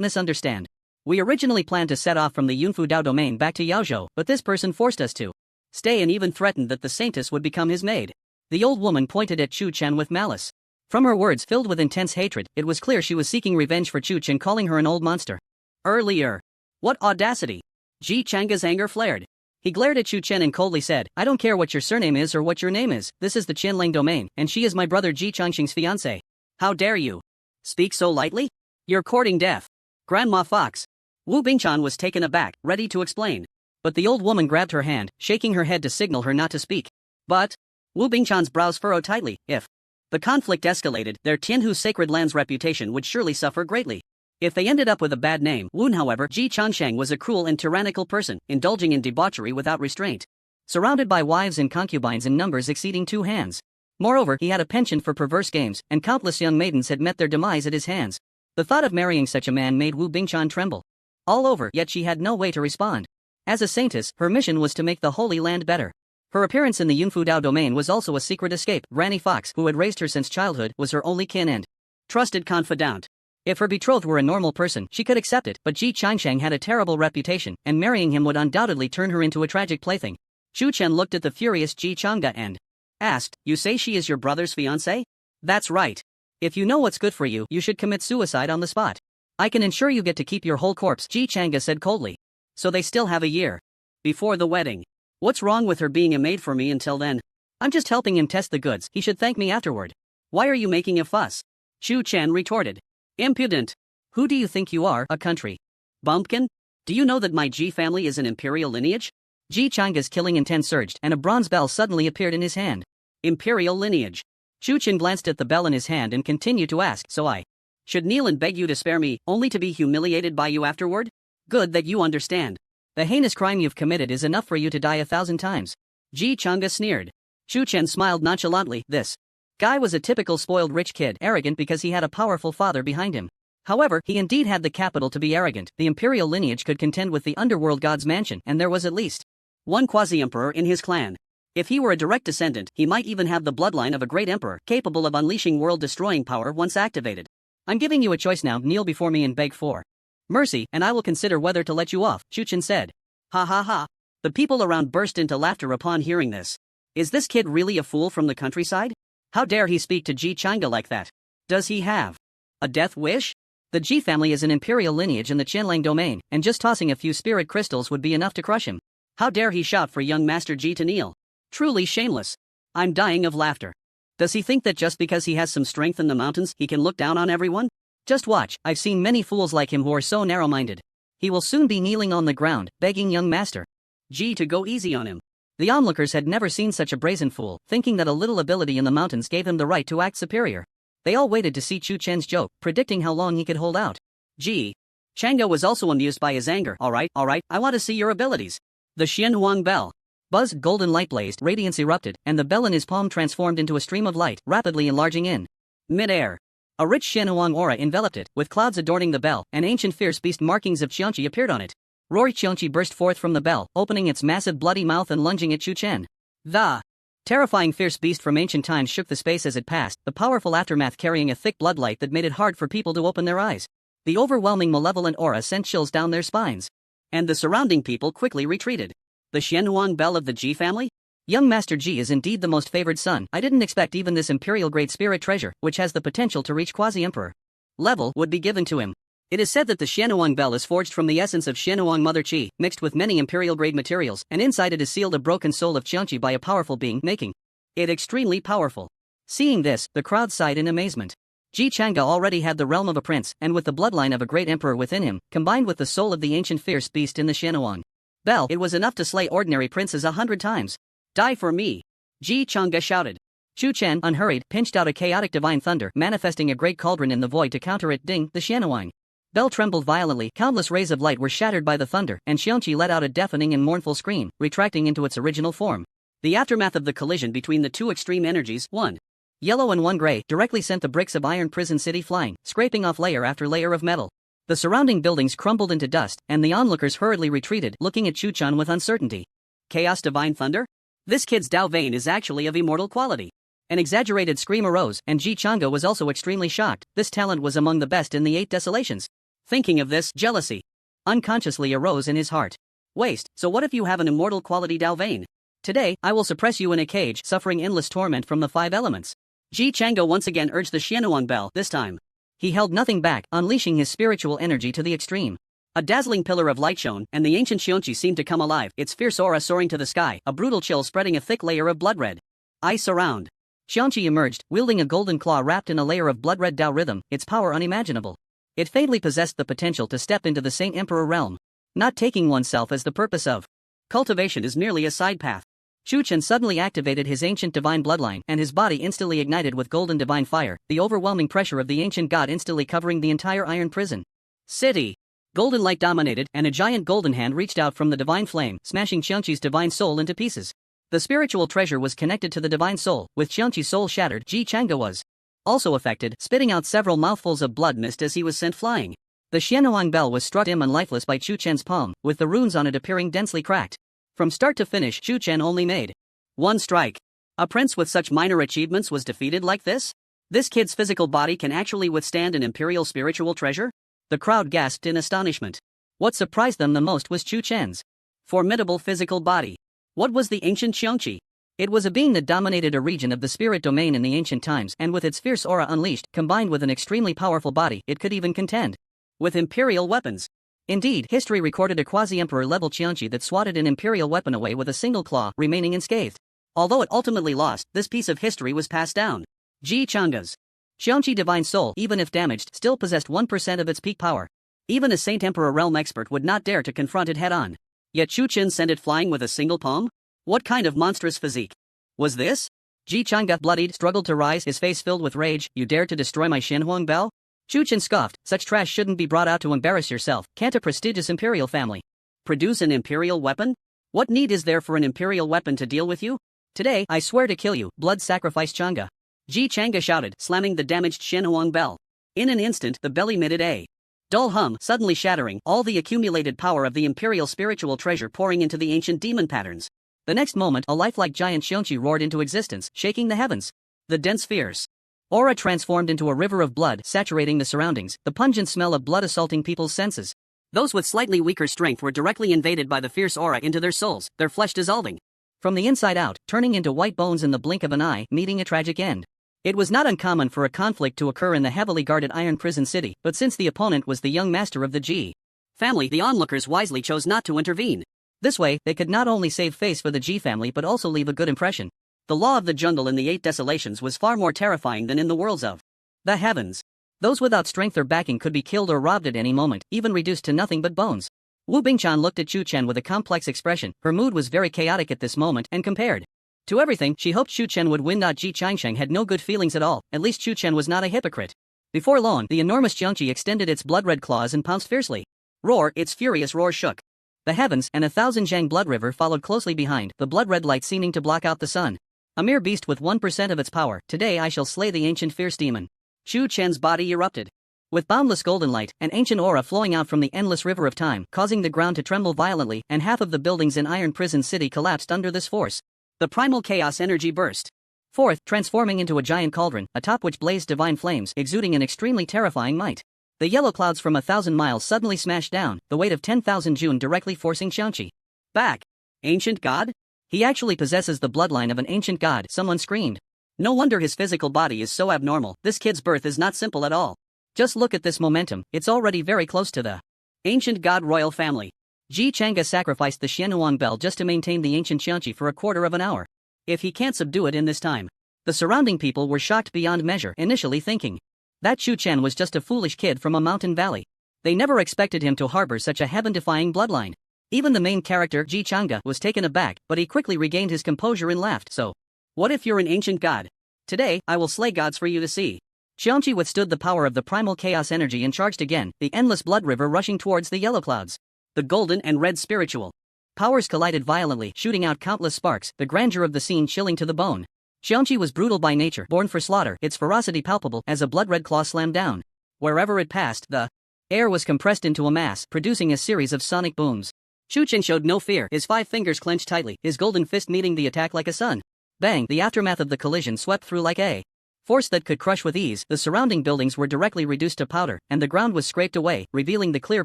misunderstand. We originally planned to set off from the Yunfu Dao domain back to Yaozhou, but this person forced us to stay and even threatened that the saintess would become his maid." The old woman pointed at Chu-Chen with malice. From her words filled with intense hatred, it was clear she was seeking revenge for Chu-Chen calling her an old monster earlier. What audacity! Ji Chang'e's anger flared. He glared at Chu-Chen and coldly said, "I don't care what your surname is or what your name is, this is the Qianlang domain, and she is my brother Ji Changxing's fiancé. How dare you speak so lightly? You're courting death. Grandma Fox." Wu Bingchan was taken aback, ready to explain. But the old woman grabbed her hand, shaking her head to signal her not to speak. But Wu Bingchan's brows furrowed tightly. If the conflict escalated, their Tianhu sacred land's reputation would surely suffer greatly. If they ended up with a bad name, however, Ji Changsheng was a cruel and tyrannical person, indulging in debauchery without restraint. Surrounded by wives and concubines in numbers exceeding 2 hands. Moreover, he had a penchant for perverse games, and countless young maidens had met their demise at his hands. The thought of marrying such a man made Wu Bingchan tremble all over, yet she had no way to respond. As a saintess, her mission was to make the Holy Land better. Her appearance in the Yunfu Dao domain was also a secret escape. Granny Fox, who had raised her since childhood, was her only kin and trusted confidant. If her betrothed were a normal person, she could accept it, but Ji Changsheng had a terrible reputation, and marrying him would undoubtedly turn her into a tragic plaything. Chu Chen looked at the furious Ji Chang'e and asked, "You say she is your brother's fiancée?" "That's right. If you know what's good for you, you should commit suicide on the spot. I can ensure you get to keep your whole corpse," Ji Chang'e said coldly. "So they still have a year before the wedding. What's wrong with her being a maid for me until then? I'm just helping him test the goods, he should thank me afterward. Why are you making a fuss?" Chu Chen retorted. "Impudent. Who do you think you are, a country bumpkin? Do you know that my Ji family is an imperial lineage?" Ji Chang'e's killing intent surged, and a bronze bell suddenly appeared in his hand. Imperial lineage. Chu Chen glanced at the bell in his hand and continued to ask, "So I should kneel and beg you to spare me, only to be humiliated by you afterward? Good that you understand. The heinous crime you've committed is enough for you to die 1,000 times. Ji Chang'e sneered. Chu Chen smiled nonchalantly. This guy was a typical spoiled rich kid, arrogant because he had a powerful father behind him. However, he indeed had the capital to be arrogant. The imperial lineage could contend with the underworld god's mansion, and there was at least one quasi-emperor in his clan. If he were a direct descendant, he might even have the bloodline of a great emperor, capable of unleashing world-destroying power once activated. I'm giving you a choice now, kneel before me and beg for mercy, and I will consider whether to let you off, Chu Chen said. Ha ha ha. The people around burst into laughter upon hearing this. Is this kid really a fool from the countryside? How dare he speak to Ji Chang'e like that? Does he have a death wish? The Ji family is an imperial lineage in the Qianlang domain, and just tossing a few spirit crystals would be enough to crush him. How dare he shout for young Master Ji to kneel? Truly shameless. I'm dying of laughter. Does he think that just because he has some strength in the mountains, he can look down on everyone? Just watch, I've seen many fools like him who are so narrow-minded. He will soon be kneeling on the ground, begging young Master Ji to go easy on him. The onlookers had never seen such a brazen fool, thinking that a little ability in the mountains gave him the right to act superior. They all waited to see Chu Chen's joke, predicting how long he could hold out. Ji Chang'e was also amused by his anger. Alright, I want to see your abilities. The Xianhuang Bell. Buzzed golden light blazed, radiance erupted, and the bell in his palm transformed into a stream of light, rapidly enlarging in mid-air. A rich Xianhuang aura enveloped it, with clouds adorning the bell, and ancient fierce beast markings of Qianqi appeared on it. Rory Qianqi burst forth from the bell, opening its massive bloody mouth and lunging at Chu Chen. The terrifying fierce beast from ancient times shook the space as it passed, the powerful aftermath carrying a thick bloodlight that made it hard for people to open their eyes. The overwhelming malevolent aura sent chills down their spines. And the surrounding people quickly retreated. The Xianhuang Bell of the Ji family? Young Master Ji is indeed the most favored son. I didn't expect even this imperial-grade spirit treasure, which has the potential to reach quasi-emperor level, would be given to him. It is said that the Xianhuang Bell is forged from the essence of Xianhuang Mother Qi, mixed with many imperial-grade materials, and inside it is sealed a broken soul of Qianqi by a powerful being, making it extremely powerful. Seeing this, the crowd sighed in amazement. Ji Chang'e already had the realm of a prince, and with the bloodline of a great emperor within him, combined with the soul of the ancient fierce beast in the Xianhuang Bell, it was enough to slay ordinary princes 100 times. Die for me! Ji Chang'e shouted. Chu Chen, unhurried, pinched out a chaotic divine thunder, manifesting a great cauldron in the void to counter it. Ding, the Xianhuang Bell trembled violently, countless rays of light were shattered by the thunder, and Qianqi let out a deafening and mournful scream, retracting into its original form. The aftermath of the collision between the two extreme energies, one yellow and one gray, directly sent the bricks of Iron Prison City flying, scraping off layer after layer of metal. The surrounding buildings crumbled into dust, and the onlookers hurriedly retreated, looking at Chu Chen with uncertainty. Chaos Divine Thunder? This kid's Dao Vein is actually of immortal quality. An exaggerated scream arose, and Ji Chang'e was also extremely shocked. This talent was among the best in the 8 Desolations. Thinking of this, jealousy unconsciously arose in his heart. Waste, so what if you have an immortal quality Dao Vein? Today, I will suppress you in a cage, suffering endless torment from the 5 elements. Ji Chang'e once again urged the Xianhuang Bell. This time, he held nothing back, unleashing his spiritual energy to the extreme. A dazzling pillar of light shone, and the ancient Qianqi seemed to come alive, its fierce aura soaring to the sky, a brutal chill spreading a thick layer of blood red ice around. Qianqi emerged, wielding a golden claw wrapped in a layer of blood-red Dao rhythm, its power unimaginable. It faintly possessed the potential to step into the Saint Emperor realm. Not taking oneself as the purpose of cultivation is merely a side path. Chu Chen suddenly activated his ancient divine bloodline, and his body instantly ignited with golden divine fire, the overwhelming pressure of the ancient god instantly covering the entire Iron Prison City. Golden light dominated, and a giant golden hand reached out from the divine flame, smashing Qianqi's divine soul into pieces. The spiritual treasure was connected to the divine soul. With Qianqi's soul shattered, Ji Chang'e was also affected, spitting out several mouthfuls of blood mist as he was sent flying. The Xianhuang Bell was struck dim and lifeless by Chu Chen's palm, with the runes on it appearing densely cracked. From start to finish, Chu Chen only made one strike. A prince with such minor achievements was defeated like this? This kid's physical body can actually withstand an imperial spiritual treasure? The crowd gasped in astonishment. What surprised them the most was Chu Chen's formidable physical body. What was the ancient Qianqi? It was a being that dominated a region of the spirit domain in the ancient times, and with its fierce aura unleashed, combined with an extremely powerful body, it could even contend with imperial weapons. Indeed, history recorded a quasi-emperor level Qianqi that swatted an imperial weapon away with a single claw, remaining unscathed. Although it ultimately lost, this piece of history was passed down. Ji Chang'e's Qianqi divine soul, even if damaged, still possessed 1% of its peak power. Even a Saint Emperor realm expert would not dare to confront it head-on. Yet Chu Chen sent it flying with a single palm? What kind of monstrous physique was this? Ji Chang'e, bloodied, struggled to rise, his face filled with rage. You dare to destroy my Xianhuang Bell? Chu Chen scoffed. Such trash shouldn't be brought out to embarrass yourself. Can't a prestigious imperial family produce an imperial weapon? What need is there for an imperial weapon to deal with you? Today, I swear to kill you. Blood sacrifice Chang'e. Ji Chang'e shouted, slamming the damaged Xianhuang Bell. In an instant, the bell emitted a Dull hum suddenly shattering, all the accumulated power of the imperial spiritual treasure pouring into the ancient demon patterns. The next moment, a lifelike giant Xiongqi roared into existence, shaking the heavens. The dense fierce aura transformed into a river of blood, saturating the surroundings, the pungent smell of blood assaulting people's senses. Those with slightly weaker strength were directly invaded by the fierce aura into their souls, their flesh dissolving from the inside out, turning into white bones in the blink of an eye, meeting a tragic end. It was not uncommon for a conflict to occur in the heavily guarded Iron Prison City, but since the opponent was the young master of the G family, the onlookers wisely chose not to intervene. This way, they could not only save face for the G family but also leave a good impression. The law of the jungle in the Eight Desolations was far more terrifying than in the worlds of the heavens. Those without strength or backing could be killed or robbed at any moment, even reduced to nothing but bones. Wu Bingchan looked at Chu Chen with a complex expression. Her mood was very chaotic at this moment, and compared to everything, she hoped Chu Chen would win. Ji Changsheng had no good feelings at all, at least Chu Chen was not a hypocrite. Before long, the enormous Jiangqi extended its blood-red claws and pounced fiercely. Roar, its furious roar shook the heavens, and 1,000 Zhang blood river followed closely behind, the blood-red light seeming to block out the sun. A mere beast with 1% of its power, today I shall slay the ancient fierce demon. Chu Chen's body erupted with boundless golden light, an ancient aura flowing out from the endless river of time, causing the ground to tremble violently, and half of the buildings in Iron Prison City collapsed under this force. The primal chaos energy burst forth, transforming into a giant cauldron, atop which blazed divine flames, exuding an extremely terrifying might. The yellow clouds from 1,000 miles suddenly smashed down, the weight of 10,000 Jun directly forcing Xiangqi back. Ancient god? He actually possesses the bloodline of an ancient god, someone screamed. No wonder his physical body is so abnormal. This kid's birth is not simple at all. Just look at this momentum, it's already very close to the ancient god royal family. Ji Chang'e sacrificed the Xianuang bell just to maintain the ancient Xiangqi for a quarter of an hour. If he can't subdue it in this time. The surrounding people were shocked beyond measure, initially thinking that Chu Chen was just a foolish kid from a mountain valley. They never expected him to harbor such a heaven-defying bloodline. Even the main character, Ji Chang'e, was taken aback, but he quickly regained his composure and laughed. So, what if you're an ancient god? Today, I will slay gods for you to see. Xiangqi withstood the power of the primal chaos energy and charged again, the endless blood river rushing towards the yellow clouds. The golden and red spiritual powers collided violently, shooting out countless sparks, the grandeur of the scene chilling to the bone. Xiangqi was brutal by nature, born for slaughter, its ferocity palpable as a blood-red claw slammed down. Wherever it passed, the air was compressed into a mass, producing a series of sonic booms. Chu Chen showed no fear, his 5 fingers clenched tightly, his golden fist meeting the attack like a sun. Bang! The aftermath of the collision swept through like a force that could crush with ease. The surrounding buildings were directly reduced to powder, and the ground was scraped away, revealing the clear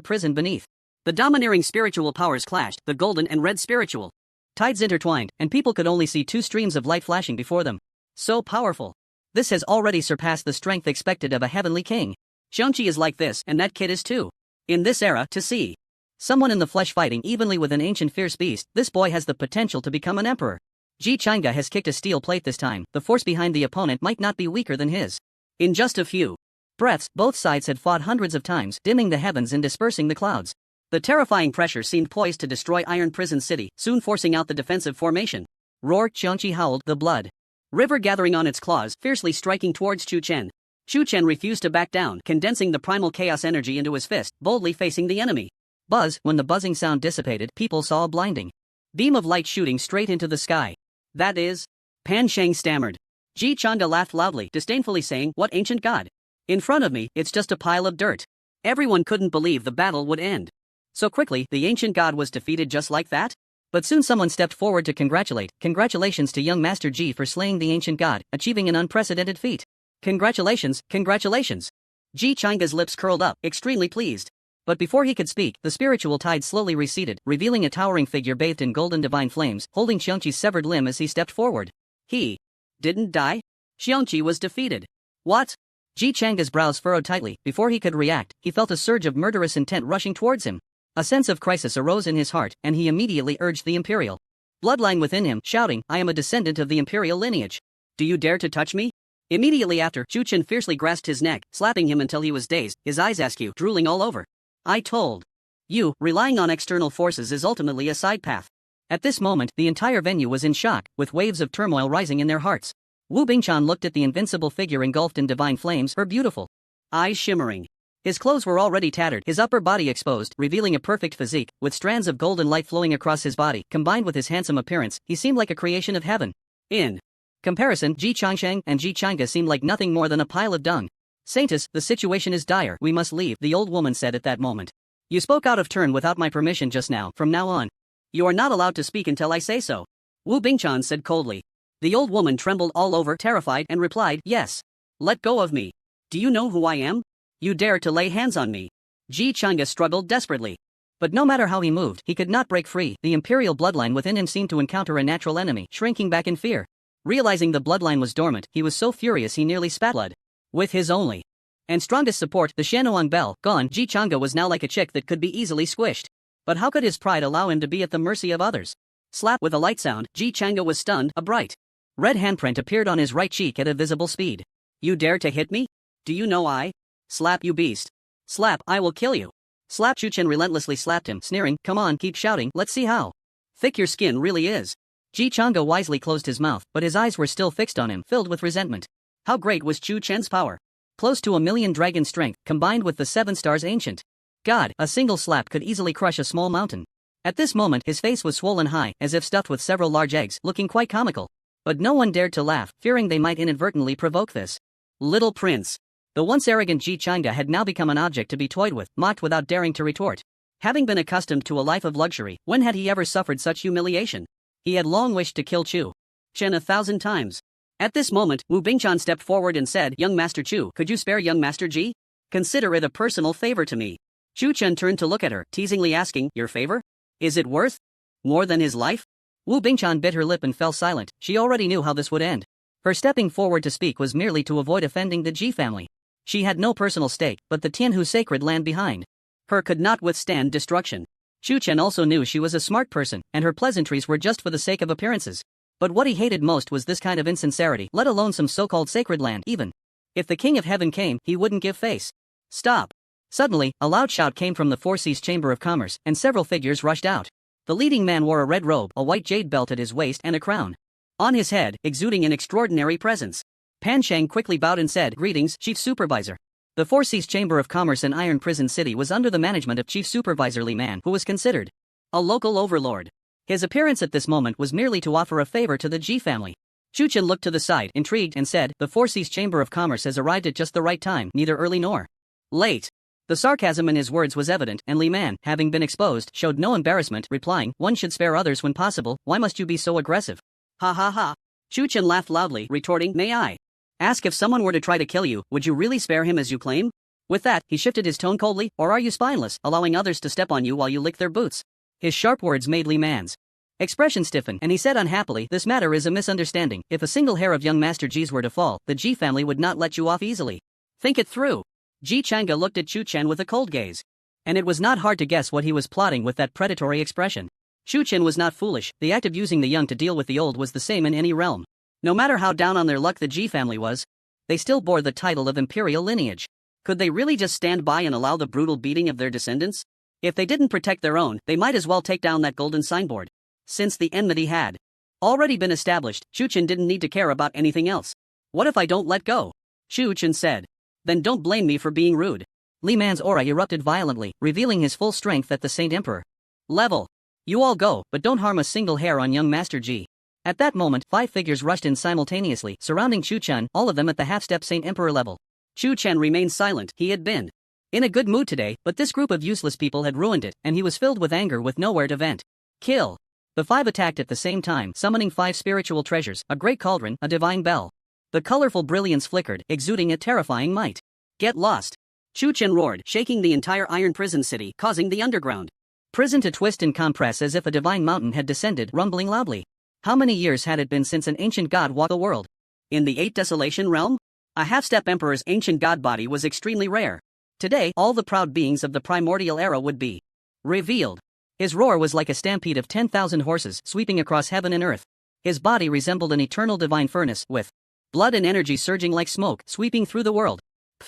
prison beneath. The domineering spiritual powers clashed, the golden and red spiritual tides intertwined, and people could only see 2 streams of light flashing before them. So powerful. This has already surpassed the strength expected of a heavenly king. Xiangqi is like this, and that kid is too. In this era, to see someone in the flesh fighting evenly with an ancient fierce beast, this boy has the potential to become an emperor. Ji Chang'e has kicked a steel plate this time, the force behind the opponent might not be weaker than his. In just a few breaths, both sides had fought hundreds of times, dimming the heavens and dispersing the clouds. The terrifying pressure seemed poised to destroy Iron Prison City, soon forcing out the defensive formation. Roar! Xiangqi howled, the blood river gathering on its claws, fiercely striking towards Chu Chen. Chu Chen refused to back down, condensing the primal chaos energy into his fist, boldly facing the enemy. Buzz! When the buzzing sound dissipated, people saw a blinding beam of light shooting straight into the sky. That is? Pan Sheng stammered. Ji Chang'e laughed loudly, disdainfully saying, what ancient god? In front of me, it's just a pile of dirt. Everyone couldn't believe the battle would end so quickly. The ancient god was defeated just like that? But soon someone stepped forward to congratulate. Congratulations to young Master Ji for slaying the ancient god, achieving an unprecedented feat. Congratulations, congratulations. Ji Chang'e's lips curled up, extremely pleased. But before he could speak, the spiritual tide slowly receded, revealing a towering figure bathed in golden divine flames, holding Xiangqi's severed limb as he stepped forward. He didn't die? Xiangqi was defeated. What? Ji Chang'e's brows furrowed tightly. Before he could react, he felt a surge of murderous intent rushing towards him. A sense of crisis arose in his heart, and he immediately urged the imperial bloodline within him, shouting, I am a descendant of the imperial lineage. Do you dare to touch me? Immediately after, Chu Chen fiercely grasped his neck, slapping him until he was dazed, his eyes askew, drooling all over. I told you, relying on external forces is ultimately a side path. At this moment, the entire venue was in shock, with waves of turmoil rising in their hearts. Wu Bingchan looked at the invincible figure engulfed in divine flames, her beautiful eyes shimmering. His clothes were already tattered, his upper body exposed, revealing a perfect physique, with strands of golden light flowing across his body. Combined with his handsome appearance, he seemed like a creation of heaven. In comparison, Ji Changsheng and Ji Chang'e seemed like nothing more than a pile of dung. Saintus, the situation is dire. We must leave, the old woman said at that moment. You spoke out of turn without my permission just now. From now on, you are not allowed to speak until I say so. Wu Bingchan said coldly. The old woman trembled all over, terrified, and replied, yes. Let go of me. Do you know who I am? You dare to lay hands on me. Ji Changa struggled desperately. But no matter how he moved, he could not break free. The imperial bloodline within him seemed to encounter a natural enemy, shrinking back in fear. Realizing the bloodline was dormant, he was so furious he nearly spat blood. With his only and strongest support, the Shanhuang Bell, gone, Ji Changa was now like a chick that could be easily squished. But how could his pride allow him to be at the mercy of others? Slap! With a light sound, Ji Changa was stunned. A bright red handprint appeared on his right cheek at a visible speed. You dare to hit me? Do you know I? Slap, you beast. Slap, I will kill you. Slap. Chu Chen relentlessly slapped him, sneering, come on, keep shouting, let's see how thick your skin really is. Ji Changa wisely closed his mouth, but his eyes were still fixed on him, filled with resentment. How great was Chu Chen's power? Close to 1,000,000 dragon strength, combined with the 7 stars ancient. God, a single slap could easily crush a small mountain. At this moment his face was swollen high, as if stuffed with several large eggs, looking quite comical. But no one dared to laugh, fearing they might inadvertently provoke this little prince. The once arrogant Ji Changa had now become an object to be toyed with, mocked without daring to retort. Having been accustomed to a life of luxury, when had he ever suffered such humiliation? He had long wished to kill Chu Chen 1,000 times. At this moment, Wu Bingchan stepped forward and said, Young Master Chu, could you spare young Master Ji? Consider it a personal favor to me. Chu Chen turned to look at her, teasingly asking, your favor? Is it worth more than his life? Wu Bingchan bit her lip and fell silent. She already knew how this would end. Her stepping forward to speak was merely to avoid offending the Ji family. She had no personal stake, but the Tianhu sacred land behind her could not withstand destruction. Chu Chen also knew she was a smart person, and her pleasantries were just for the sake of appearances. But what he hated most was this kind of insincerity, let alone some so-called sacred land. Even if the King of Heaven came, he wouldn't give face. Stop! Suddenly, a loud shout came from the Four Seas Chamber of Commerce, and several figures rushed out. The leading man wore a red robe, a white jade belt at his waist, and a crown on his head, exuding an extraordinary presence. Pan Shang quickly bowed and said, Greetings, Chief Supervisor. The Four Seas Chamber of Commerce in Iron Prison City was under the management of Chief Supervisor Li Man, who was considered a local overlord. His appearance at this moment was merely to offer a favor to the Ji family. Chu Chen looked to the side, intrigued, and said, The Four Seas Chamber of Commerce has arrived at just the right time, neither early nor late. The sarcasm in his words was evident, and Li Man, having been exposed, showed no embarrassment, replying, One should spare others when possible, why must you be so aggressive? Ha ha ha. Chu Chen laughed loudly, retorting, May I ask, if someone were to try to kill you, would you really spare him as you claim? With that, he shifted his tone coldly, or are you spineless, allowing others to step on you while you lick their boots? His sharp words made Li Man's expression stiffen, and he said unhappily, This matter is a misunderstanding. If a single hair of young Master Ji's were to fall, the Ji family would not let you off easily. Think it through. Ji Changa looked at Chu Chen with a cold gaze. And it was not hard to guess what he was plotting with that predatory expression. Chu Chen was not foolish. The act of using the young to deal with the old was the same in any realm. No matter how down on their luck the Ji family was, they still bore the title of imperial lineage. Could they really just stand by and allow the brutal beating of their descendants? If they didn't protect their own, they might as well take down that golden signboard. Since the enmity had already been established, Chu Chen didn't need to care about anything else. What if I don't let go? Chu Chen said. Then don't blame me for being rude. Li Man's aura erupted violently, revealing his full strength at the Saint Emperor level. You all go, but don't harm a single hair on young Master Ji. At that moment, 5 figures rushed in simultaneously, surrounding Chu Chen, all of them at the half-step Saint Emperor level. Chu Chen remained silent. He had been in a good mood today, but this group of useless people had ruined it, and he was filled with anger with nowhere to vent. Kill. The 5 attacked at the same time, summoning 5 spiritual treasures, a great cauldron, a divine bell. The colorful brilliance flickered, exuding a terrifying might. Get lost. Chu Chen roared, shaking the entire iron prison city, causing the underground prison to twist and compress as if a divine mountain had descended, rumbling loudly. How many years had it been since an ancient god walked the world? In the 8th Desolation realm? A half-step emperor's ancient god body was extremely rare. Today, all the proud beings of the primordial era would be revealed. His roar was like a stampede of 10,000 horses sweeping across heaven and earth. His body resembled an eternal divine furnace, with blood and energy surging like smoke, sweeping through the world.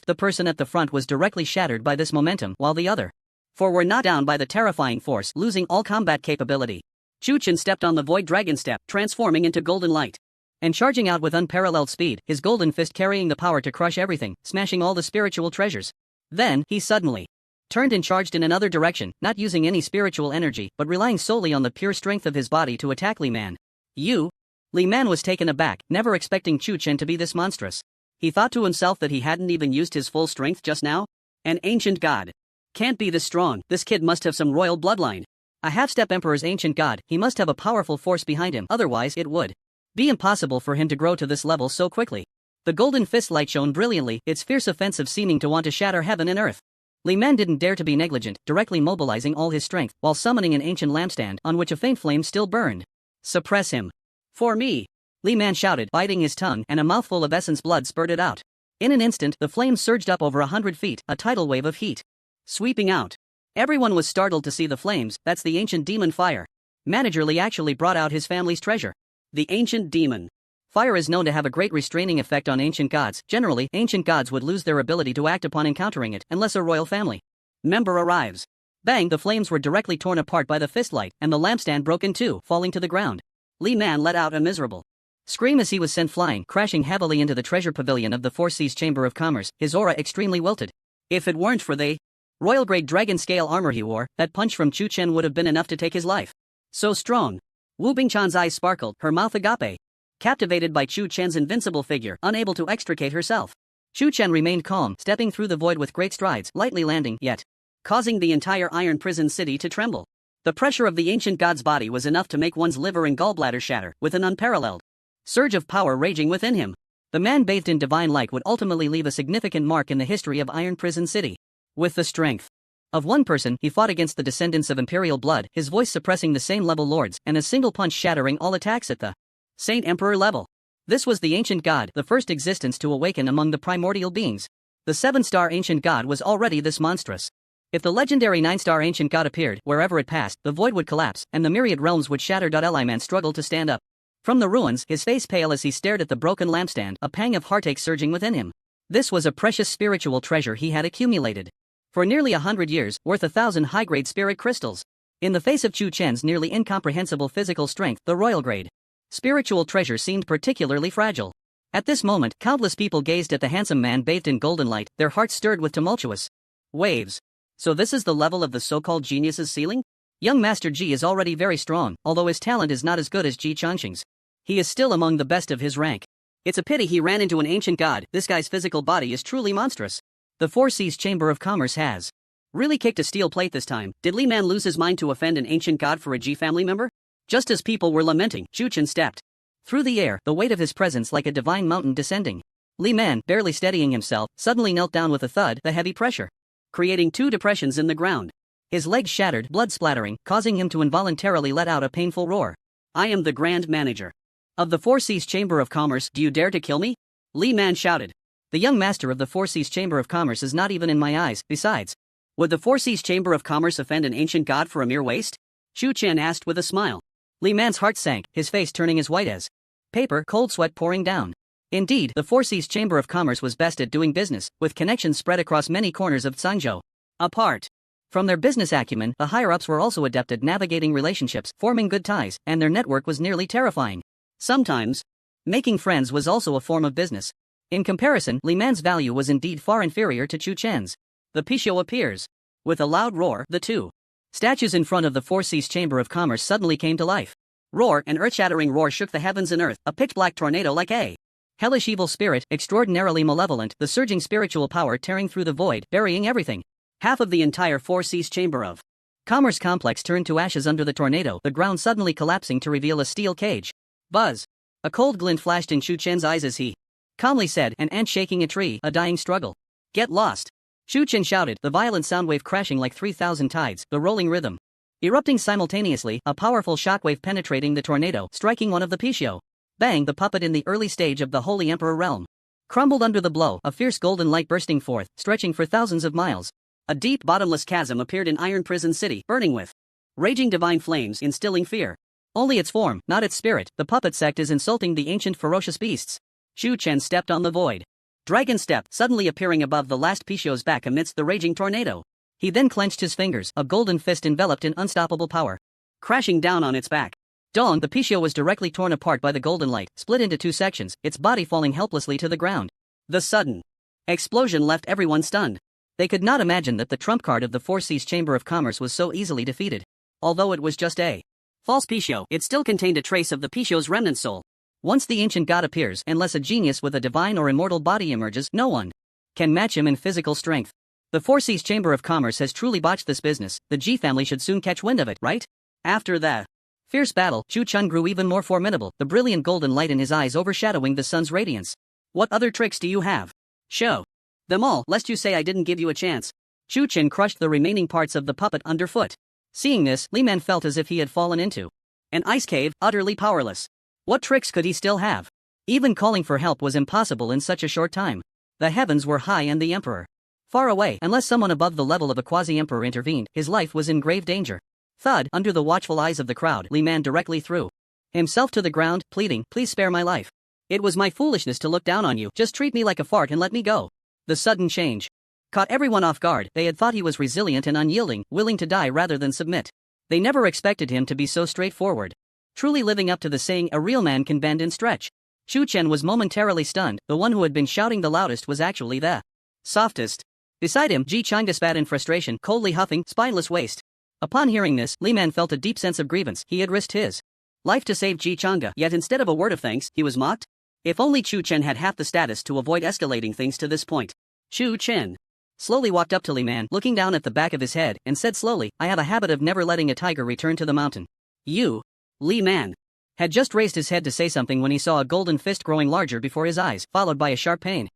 The person at the front was directly shattered by this momentum, while the other 4 were not down by the terrifying force, losing all combat capability. Chu Chen stepped on the void dragon step, transforming into golden light and charging out with unparalleled speed, his golden fist carrying the power to crush everything, smashing all the spiritual treasures. Then, he suddenly turned and charged in another direction, not using any spiritual energy, but relying solely on the pure strength of his body to attack Li Man. You? Li Man was taken aback, never expecting Chu Chen to be this monstrous. He thought to himself that he hadn't even used his full strength just now. An ancient god. Can't be this strong, this kid must have some royal bloodline. A half-step emperor's ancient god, he must have a powerful force behind him, otherwise it would be impossible for him to grow to this level so quickly. The golden fist light shone brilliantly, its fierce offensive seeming to want to shatter heaven and earth. Li Man didn't dare to be negligent, directly mobilizing all his strength while summoning an ancient lampstand on which a faint flame still burned. Suppress him. For me! Li Man shouted, biting his tongue, and a mouthful of essence blood spurted out. In an instant, the flame surged up over 100 feet, a tidal wave of heat sweeping out. Everyone was startled to see the flames. That's the ancient demon fire. Manager Li actually brought out his family's treasure. The ancient demon. Fire is known to have a great restraining effect on ancient gods. Generally, ancient gods would lose their ability to act upon encountering it unless a royal family member arrives. Bang! The flames were directly torn apart by the fistlight, and the lampstand broke in two, falling to the ground. Li Man let out a miserable scream as he was sent flying, crashing heavily into the treasure pavilion of the Four Seas Chamber of Commerce, his aura extremely wilted. If it weren't for the royal-grade dragon-scale armor he wore, that punch from Chu Chen would have been enough to take his life. So strong. Wu Bingchan's eyes sparkled, her mouth agape. Captivated by Chu Chen's invincible figure, unable to extricate herself. Chu Chen remained calm, stepping through the void with great strides, lightly landing, yet causing the entire iron prison city to tremble. The pressure of the ancient god's body was enough to make one's liver and gallbladder shatter, with an unparalleled surge of power raging within him. The man bathed in divine light would ultimately leave a significant mark in the history of Iron Prison City. With the strength of one person, he fought against the descendants of imperial blood, his voice suppressing the same level lords, and a single punch shattering all attacks at the Saint Emperor level. This was the ancient god, the first existence to awaken among the primordial beings. The 7-star ancient god was already this monstrous. If the legendary 9-star ancient god appeared, wherever it passed, the void would collapse, and the myriad realms would shatter. Li Man struggled to stand up from the ruins, his face pale as he stared at the broken lampstand, a pang of heartache surging within him. This was a precious spiritual treasure he had accumulated for nearly 100 years, worth 1,000 high-grade spirit crystals. In the face of Chu Chen's nearly incomprehensible physical strength, the royal-grade spiritual treasure seemed particularly fragile. At this moment, countless people gazed at the handsome man bathed in golden light, their hearts stirred with tumultuous waves. So this is the level of the so-called genius's ceiling? Young Master Ji is already very strong, although his talent is not as good as Ji Changqing's. He is still among the best of his rank. It's a pity he ran into an ancient god. This guy's physical body is truly monstrous. The Four Seas Chamber of Commerce has really kicked a steel plate this time. Did Li Man lose his mind to offend an ancient god for a Ji family member? Just as people were lamenting, Chu Chen stepped through the air, the weight of his presence like a divine mountain descending. Li Man, barely steadying himself, suddenly knelt down with a thud, the heavy pressure creating 2 depressions in the ground. His legs shattered, blood splattering, causing him to involuntarily let out a painful roar. I am the Grand Manager of the Four Seas Chamber of Commerce. Do you dare to kill me? Li Man shouted. The young master of the Four Seas Chamber of Commerce is not even in my eyes. Besides, would the Four Seas Chamber of Commerce offend an ancient god for a mere waste? Chu Chen asked with a smile. Li Man's heart sank, his face turning as white as paper, cold sweat pouring down. Indeed, the Four Seas Chamber of Commerce was best at doing business, with connections spread across many corners of Zhangzhou. Apart from their business acumen, the higher-ups were also adept at navigating relationships, forming good ties, and their network was nearly terrifying. Sometimes, making friends was also a form of business. In comparison, Li Man's value was indeed far inferior to Chu Chen's. The Pixiu appears. With a loud roar, the 2 statues in front of the Four Seas Chamber of Commerce suddenly came to life. Roar, an earth-shattering roar shook the heavens and earth, a pitch-black tornado like a hellish evil spirit, extraordinarily malevolent, the surging spiritual power tearing through the void, burying everything. Half of the entire Four Seas Chamber of Commerce complex turned to ashes under the tornado, the ground suddenly collapsing to reveal a steel cage. Buzz! A cold glint flashed in Chu Chen's eyes as he calmly said, an ant shaking a tree, a dying struggle. Get lost! Chu Chen shouted, the violent sound wave crashing like 3,000 tides, the rolling rhythm erupting simultaneously, a powerful shockwave penetrating the tornado, striking one of the Pixiu. Bang! The puppet in the early stage of the Holy Emperor realm crumbled under the blow, a fierce golden light bursting forth, stretching for thousands of miles. A deep, bottomless chasm appeared in Iron Prison City, burning with raging divine flames, instilling fear. Only its form, not its spirit, the puppet sect is insulting the ancient ferocious beasts. Chu Chen stepped on the void dragon step, suddenly appearing above the last Pixiu's back amidst the raging tornado. He then clenched his fingers, a golden fist enveloped in unstoppable power, crashing down on its back. Dong! The Pixiu was directly torn apart by the golden light, split into 2 sections, its body falling helplessly to the ground. The sudden explosion left everyone stunned. They could not imagine that the trump card of the Four Seas Chamber of Commerce was so easily defeated. Although it was just a false Pixiu, it still contained a trace of the Pixiu's remnant soul. Once the ancient god appears, unless a genius with a divine or immortal body emerges, no one can match him in physical strength. The Four Seas Chamber of Commerce has truly botched this business. The G family should soon catch wind of it, right? After the fierce battle, Chu Chun grew even more formidable, the brilliant golden light in his eyes overshadowing the sun's radiance. What other tricks do you have? Show them all, lest you say I didn't give you a chance. Chu Chen crushed the remaining parts of the puppet underfoot. Seeing this, Li Man felt as if he had fallen into an ice cave, utterly powerless. What tricks could he still have? Even calling for help was impossible in such a short time. The heavens were high and the emperor far away. Unless someone above the level of a quasi-emperor intervened, his life was in grave danger. Thud, under the watchful eyes of the crowd, Li Man directly threw himself to the ground, pleading, please spare my life. It was my foolishness to look down on you, just treat me like a fart and let me go. The sudden change caught everyone off guard. They had thought he was resilient and unyielding, willing to die rather than submit. They never expected him to be so straightforward. Truly living up to the saying, a real man can bend and stretch. Chu Chen was momentarily stunned. The one who had been shouting the loudest was actually the softest. Beside him, Ji Chang'e spat in frustration, coldly huffing, spineless waste. Upon hearing this, Li Man felt a deep sense of grievance. He had risked his life to save Ji Chang'e, yet instead of a word of thanks, he was mocked. If only Chu Chen had half the status to avoid escalating things to this point. Chu Chen slowly walked up to Li Man, looking down at the back of his head, and said slowly, I have a habit of never letting a tiger return to the mountain. You, Li Man, had just raised his head to say something when he saw a golden fist growing larger before his eyes, followed by a sharp pain.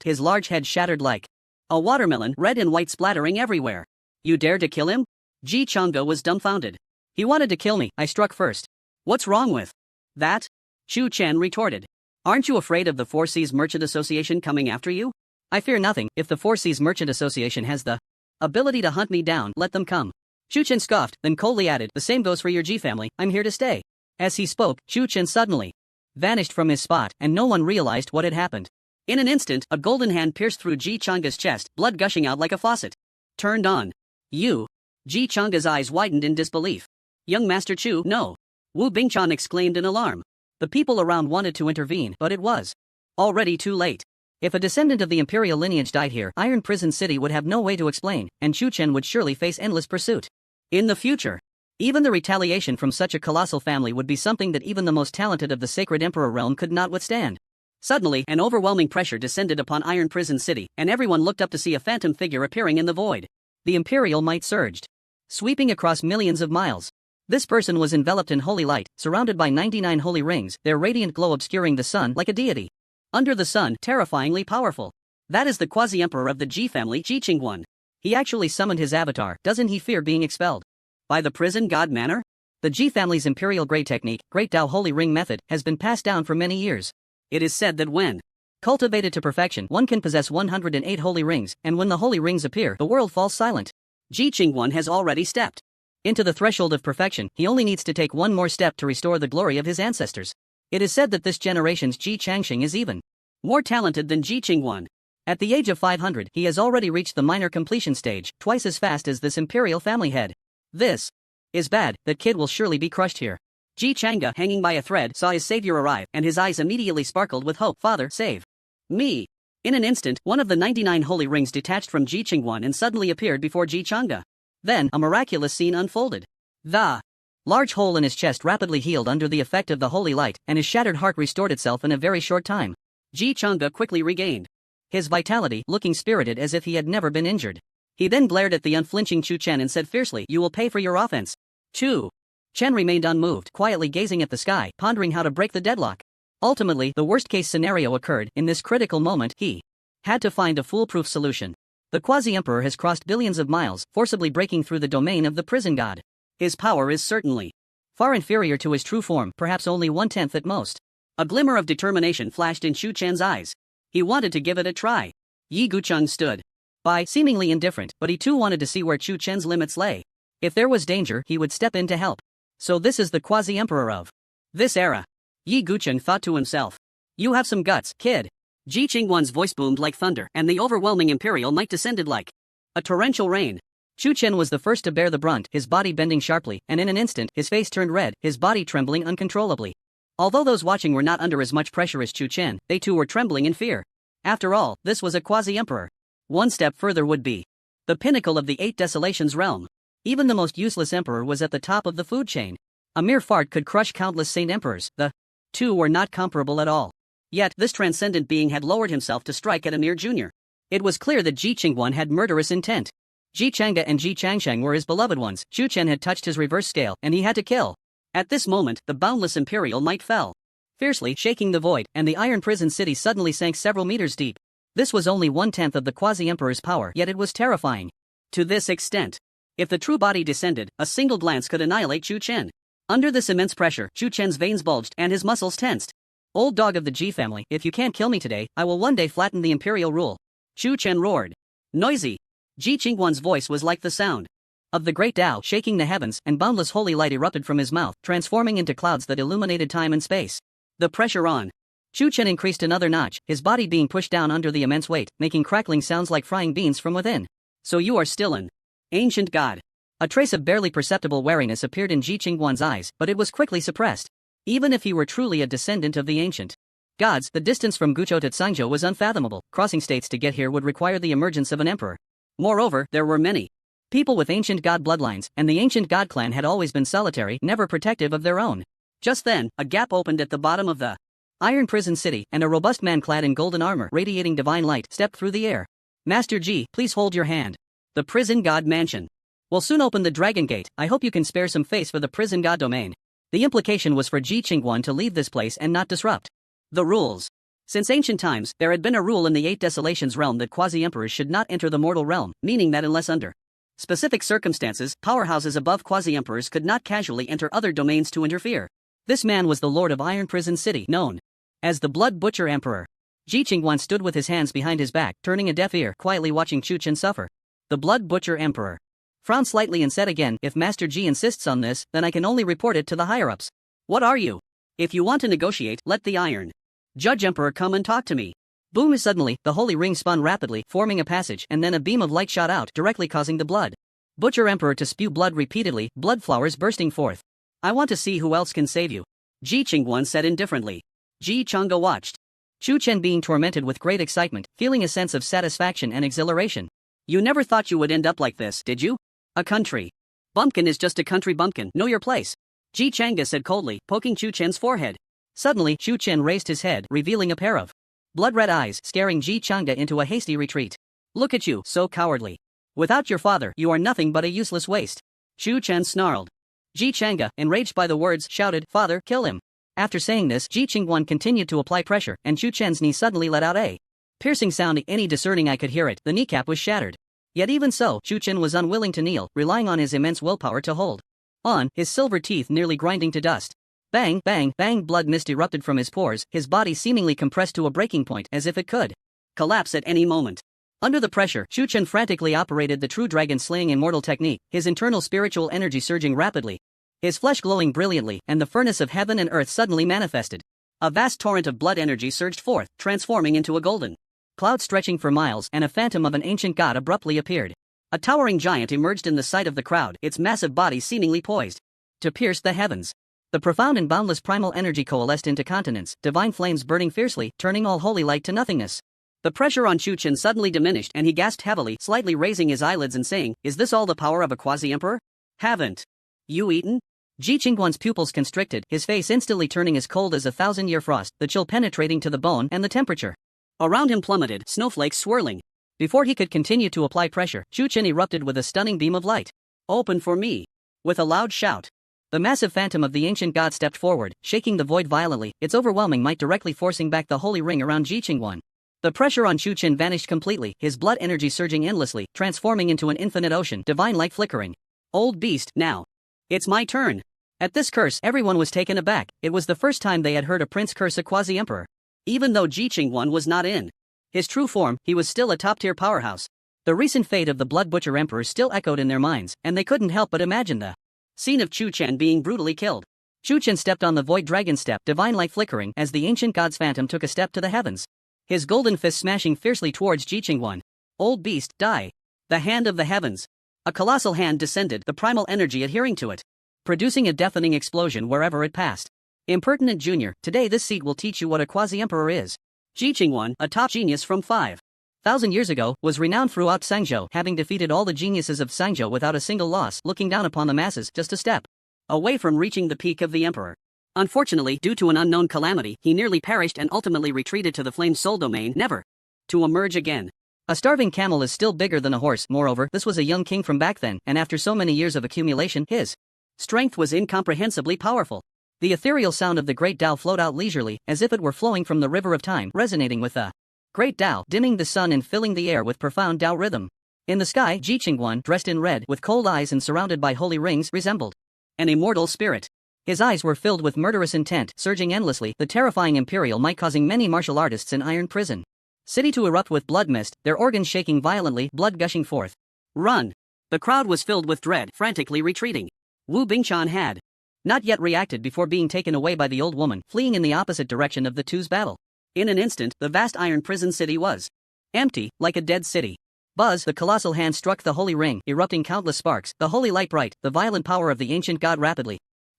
His large head shattered like a watermelon, red and white splattering everywhere. You dared to kill him? Ji Chang'e was dumbfounded. He wanted to kill me, I struck first. What's wrong with that? Chu Chen retorted. Aren't you afraid of the Four Seas Merchant Association coming after you? I fear nothing. If the Four Seas Merchant Association has the ability to hunt me down, let them come. Chu Chen scoffed, then coldly added, the same goes for your Ji family, I'm here to stay. As he spoke, Chu Chen suddenly vanished from his spot, and no one realized what had happened. In an instant, a golden hand pierced through Ji Chang'e's chest, blood gushing out like a faucet. Turned on. You. Ji Chang'e's eyes widened in disbelief. Young Master Chu, no. Wu Bingchan exclaimed in alarm. The people around wanted to intervene, but it was already too late. If a descendant of the imperial lineage died here, Iron Prison City would have no way to explain, and Chu Chen would surely face endless pursuit. In the future, even the retaliation from such a colossal family would be something that even the most talented of the sacred emperor realm could not withstand. Suddenly, an overwhelming pressure descended upon Iron Prison City, and everyone looked up to see a phantom figure appearing in the void. The imperial might surged, sweeping across millions of miles. This person was enveloped in holy light, surrounded by 99 holy rings, their radiant glow obscuring the sun like a deity. Under the sun, terrifyingly powerful. That is the quasi-emperor of the Ji family, Ji Qingguan. He actually summoned his avatar. Doesn't he fear being expelled by the prison god manner? The Ji family's imperial grade technique, Great Tao Holy Ring method, has been passed down for many years. It is said that when cultivated to perfection, one can possess 108 holy rings, and when the holy rings appear, the world falls silent. Ji Qingguan has already stepped into the threshold of perfection. He only needs to take one more step to restore the glory of his ancestors. It is said that this generation's Ji Changxing is even more talented than Ji Qingguan. At the age of 500, he has already reached the minor completion stage, twice as fast as this imperial family head. This is bad. That kid will surely be crushed here. Ji Chang'e, hanging by a thread, saw his savior arrive, and his eyes immediately sparkled with hope. Father, save me. In an instant, one of the 99 holy rings detached from Ji Qingguan and suddenly appeared before Ji Chang'e. Then, a miraculous scene unfolded. The large hole in his chest rapidly healed under the effect of the holy light, and his shattered heart restored itself in a very short time. Ji Chang'e quickly regained his vitality, looking spirited as if he had never been injured. He then glared at the unflinching Chu Chen and said fiercely, you will pay for your offense. Chu Chen remained unmoved, quietly gazing at the sky, pondering how to break the deadlock. Ultimately, the worst-case scenario occurred. In this critical moment, he had to find a foolproof solution. The quasi-emperor has crossed billions of miles, forcibly breaking through the domain of the prison god. His power is certainly far inferior to his true form, perhaps only 1/10 at most. A glimmer of determination flashed in Chu Chen's eyes. He wanted to give it a try. Yi Gucheng stood by, seemingly indifferent, but he too wanted to see where Chu Chen's limits lay. If there was danger, he would step in to help. So this is the quasi-emperor of this era. Yi Gucheng thought to himself. You have some guts, kid. Ji Qingguan's voice boomed like thunder, and the overwhelming imperial might descended like a torrential rain. Chu Chen was the first to bear the brunt, his body bending sharply, and in an instant, his face turned red, his body trembling uncontrollably. Although those watching were not under as much pressure as Chu Chen, they too were trembling in fear. After all, this was a quasi-emperor. One step further would be the pinnacle of the Eight Desolations realm. Even the most useless emperor was at the top of the food chain. A mere fart could crush countless saint emperors. The two were not comparable at all. Yet, this transcendent being had lowered himself to strike at a mere junior. It was clear that Ji Qingguan had murderous intent. Ji Changge and Ji Changsheng were his beloved ones. Chu Chen had touched his reverse scale, and he had to kill. At this moment, the boundless imperial might fell, fiercely shaking the void, and the iron prison city suddenly sank several meters deep. This was only 1/10 of the quasi-emperor's power, yet it was terrifying. To this extent, if the true body descended, a single glance could annihilate Chu Chen. Under this immense pressure, Chu Chen's veins bulged and his muscles tensed. Old dog of the Ji family, if you can't kill me today, I will one day flatten the imperial rule. Chu Chen roared. Noisy. Ji Qingguan's voice was like the sound of the great Tao shaking the heavens, and boundless holy light erupted from his mouth, transforming into clouds that illuminated time and space. The pressure on Chu Chen increased another notch, his body being pushed down under the immense weight, making crackling sounds like frying beans from within. So you are still an ancient god. A trace of barely perceptible wariness appeared in Ji Qingguan's eyes, but it was quickly suppressed. Even if he were truly a descendant of the ancient gods, the distance from Guzhou to Cangzhou was unfathomable. Crossing states to get here would require the emergence of an emperor. Moreover, there were many people with ancient god bloodlines, and the ancient god clan had always been solitary, never protective of their own. Just then, a gap opened at the bottom of the iron prison city, and a robust man clad in golden armor, radiating divine light, stepped through the air. Master Ji, please hold your hand. The prison god mansion will soon open the dragon gate. I hope you can spare some face for the prison god domain. The implication was for Ji Qingguan to leave this place and not disrupt the rules. Since ancient times, there had been a rule in the Eight Desolations realm that quasi-emperors should not enter the mortal realm, meaning that unless under specific circumstances, powerhouses above quasi-emperors could not casually enter other domains to interfere. This man was the lord of Iron Prison City, known as the Blood Butcher Emperor. Ji Qingguan stood with his hands behind his back, turning a deaf ear, quietly watching Chu Chen suffer. The Blood Butcher Emperor frowned slightly and said again, if Master Ji insists on this, then I can only report it to the higher-ups. What are you? If you want to negotiate, let the Iron Judge Emperor come and talk to me. Boom! Suddenly, the holy ring spun rapidly, forming a passage, and then a beam of light shot out, directly causing the Blood Butcher Emperor to spew blood repeatedly, blood flowers bursting forth. I want to see who else can save you, Ji Qingguan said indifferently. Ji Changge watched Chu Chen being tormented with great excitement, feeling a sense of satisfaction and exhilaration. You never thought you would end up like this, did you? A country bumpkin is just a country bumpkin, know your place, Ji Changge said coldly, poking Chu Chen's forehead. Suddenly, Chu Chen raised his head, revealing a pair of blood-red eyes, scaring Ji Changge into a hasty retreat. Look at you, so cowardly. Without your father, you are nothing but a useless waste. Chu Chen snarled. Ji Changge, enraged by the words, shouted, Father, kill him. After saying this, Ji Qingguan continued to apply pressure, and Chu Chen's knee suddenly let out a piercing sound. Any discerning eye could hear it. The kneecap was shattered. Yet even so, Chu Chen was unwilling to kneel, relying on his immense willpower to hold on, his silver teeth nearly grinding to dust. Bang, bang, bang! Blood mist erupted from his pores, his body seemingly compressed to a breaking point, as if it could collapse at any moment. Under the pressure, Chu Chen frantically operated the true dragon-slaying immortal technique, his internal spiritual energy surging rapidly, his flesh glowing brilliantly, and the furnace of heaven and earth suddenly manifested. A vast torrent of blood energy surged forth, transforming into a golden cloud stretching for miles, and a phantom of an ancient god abruptly appeared. A towering giant emerged in the sight of the crowd, its massive body seemingly poised to pierce the heavens. The profound and boundless primal energy coalesced into continents, divine flames burning fiercely, turning all holy light to nothingness. The pressure on Chu Chen suddenly diminished, and he gasped heavily, slightly raising his eyelids and saying, Is this all the power of a quasi-emperor? Haven't you eaten? Ji Qingguan's pupils constricted, his face instantly turning as cold as a 1,000-year frost, the chill penetrating to the bone, and the temperature around him plummeted, snowflakes swirling. Before he could continue to apply pressure, Chu Chen erupted with a stunning beam of light. Open for me! With a loud shout, the massive phantom of the ancient god stepped forward, shaking the void violently, its overwhelming might directly forcing back the holy ring around Ji Qingguan. The pressure on Chu Chen vanished completely, his blood energy surging endlessly, transforming into an infinite ocean, divine light flickering. Old beast, now it's my turn. At this curse, everyone was taken aback. It was the first time they had heard a prince curse a quasi-emperor. Even though Ji Qingguan was not in his true form, he was still a top-tier powerhouse. The recent fate of the Blood Butcher Emperor still echoed in their minds, and they couldn't help but imagine the scene of Chu Chen being brutally killed. Chu Chen stepped on the void dragon step, divine light flickering, as the ancient god's phantom took a step to the heavens, his golden fist smashing fiercely towards Ji Qingguan. Old beast, die! The hand of the heavens. A colossal hand descended, the primal energy adhering to it, producing a deafening explosion wherever it passed. Impertinent junior, today this seat will teach you what a quasi-emperor is. Ji Qingguan, a top genius from 5,000 years ago, was renowned throughout Cangzhou, having defeated all the geniuses of Cangzhou without a single loss, looking down upon the masses just a step away from reaching the peak of the emperor. Unfortunately, due to an unknown calamity, he nearly perished and ultimately retreated to the Flame Soul domain, never to emerge again. A starving camel is still bigger than a horse. Moreover, this was a young king from back then, and after so many years of accumulation, his strength was incomprehensibly powerful. The ethereal sound of the Great Tao flowed out leisurely, as if it were flowing from the river of time, resonating with the Great Tao, dimming the sun and filling the air with profound Tao rhythm. In the sky, Ji Qingguan, dressed in red, with cold eyes and surrounded by holy rings, resembled an immortal spirit. His eyes were filled with murderous intent, surging endlessly, the terrifying imperial might causing many martial artists in iron prison city to erupt with blood mist, their organs shaking violently, blood gushing forth. Run! The crowd was filled with dread, frantically retreating. Wu Bingchan had not yet reacted before being taken away by the old woman, fleeing in the opposite direction of the two's battle. In an instant, the vast iron prison city was empty, like a dead city. Buzz, the colossal hand struck the holy ring, erupting countless sparks, the holy light bright, the violent power of the ancient god rapidly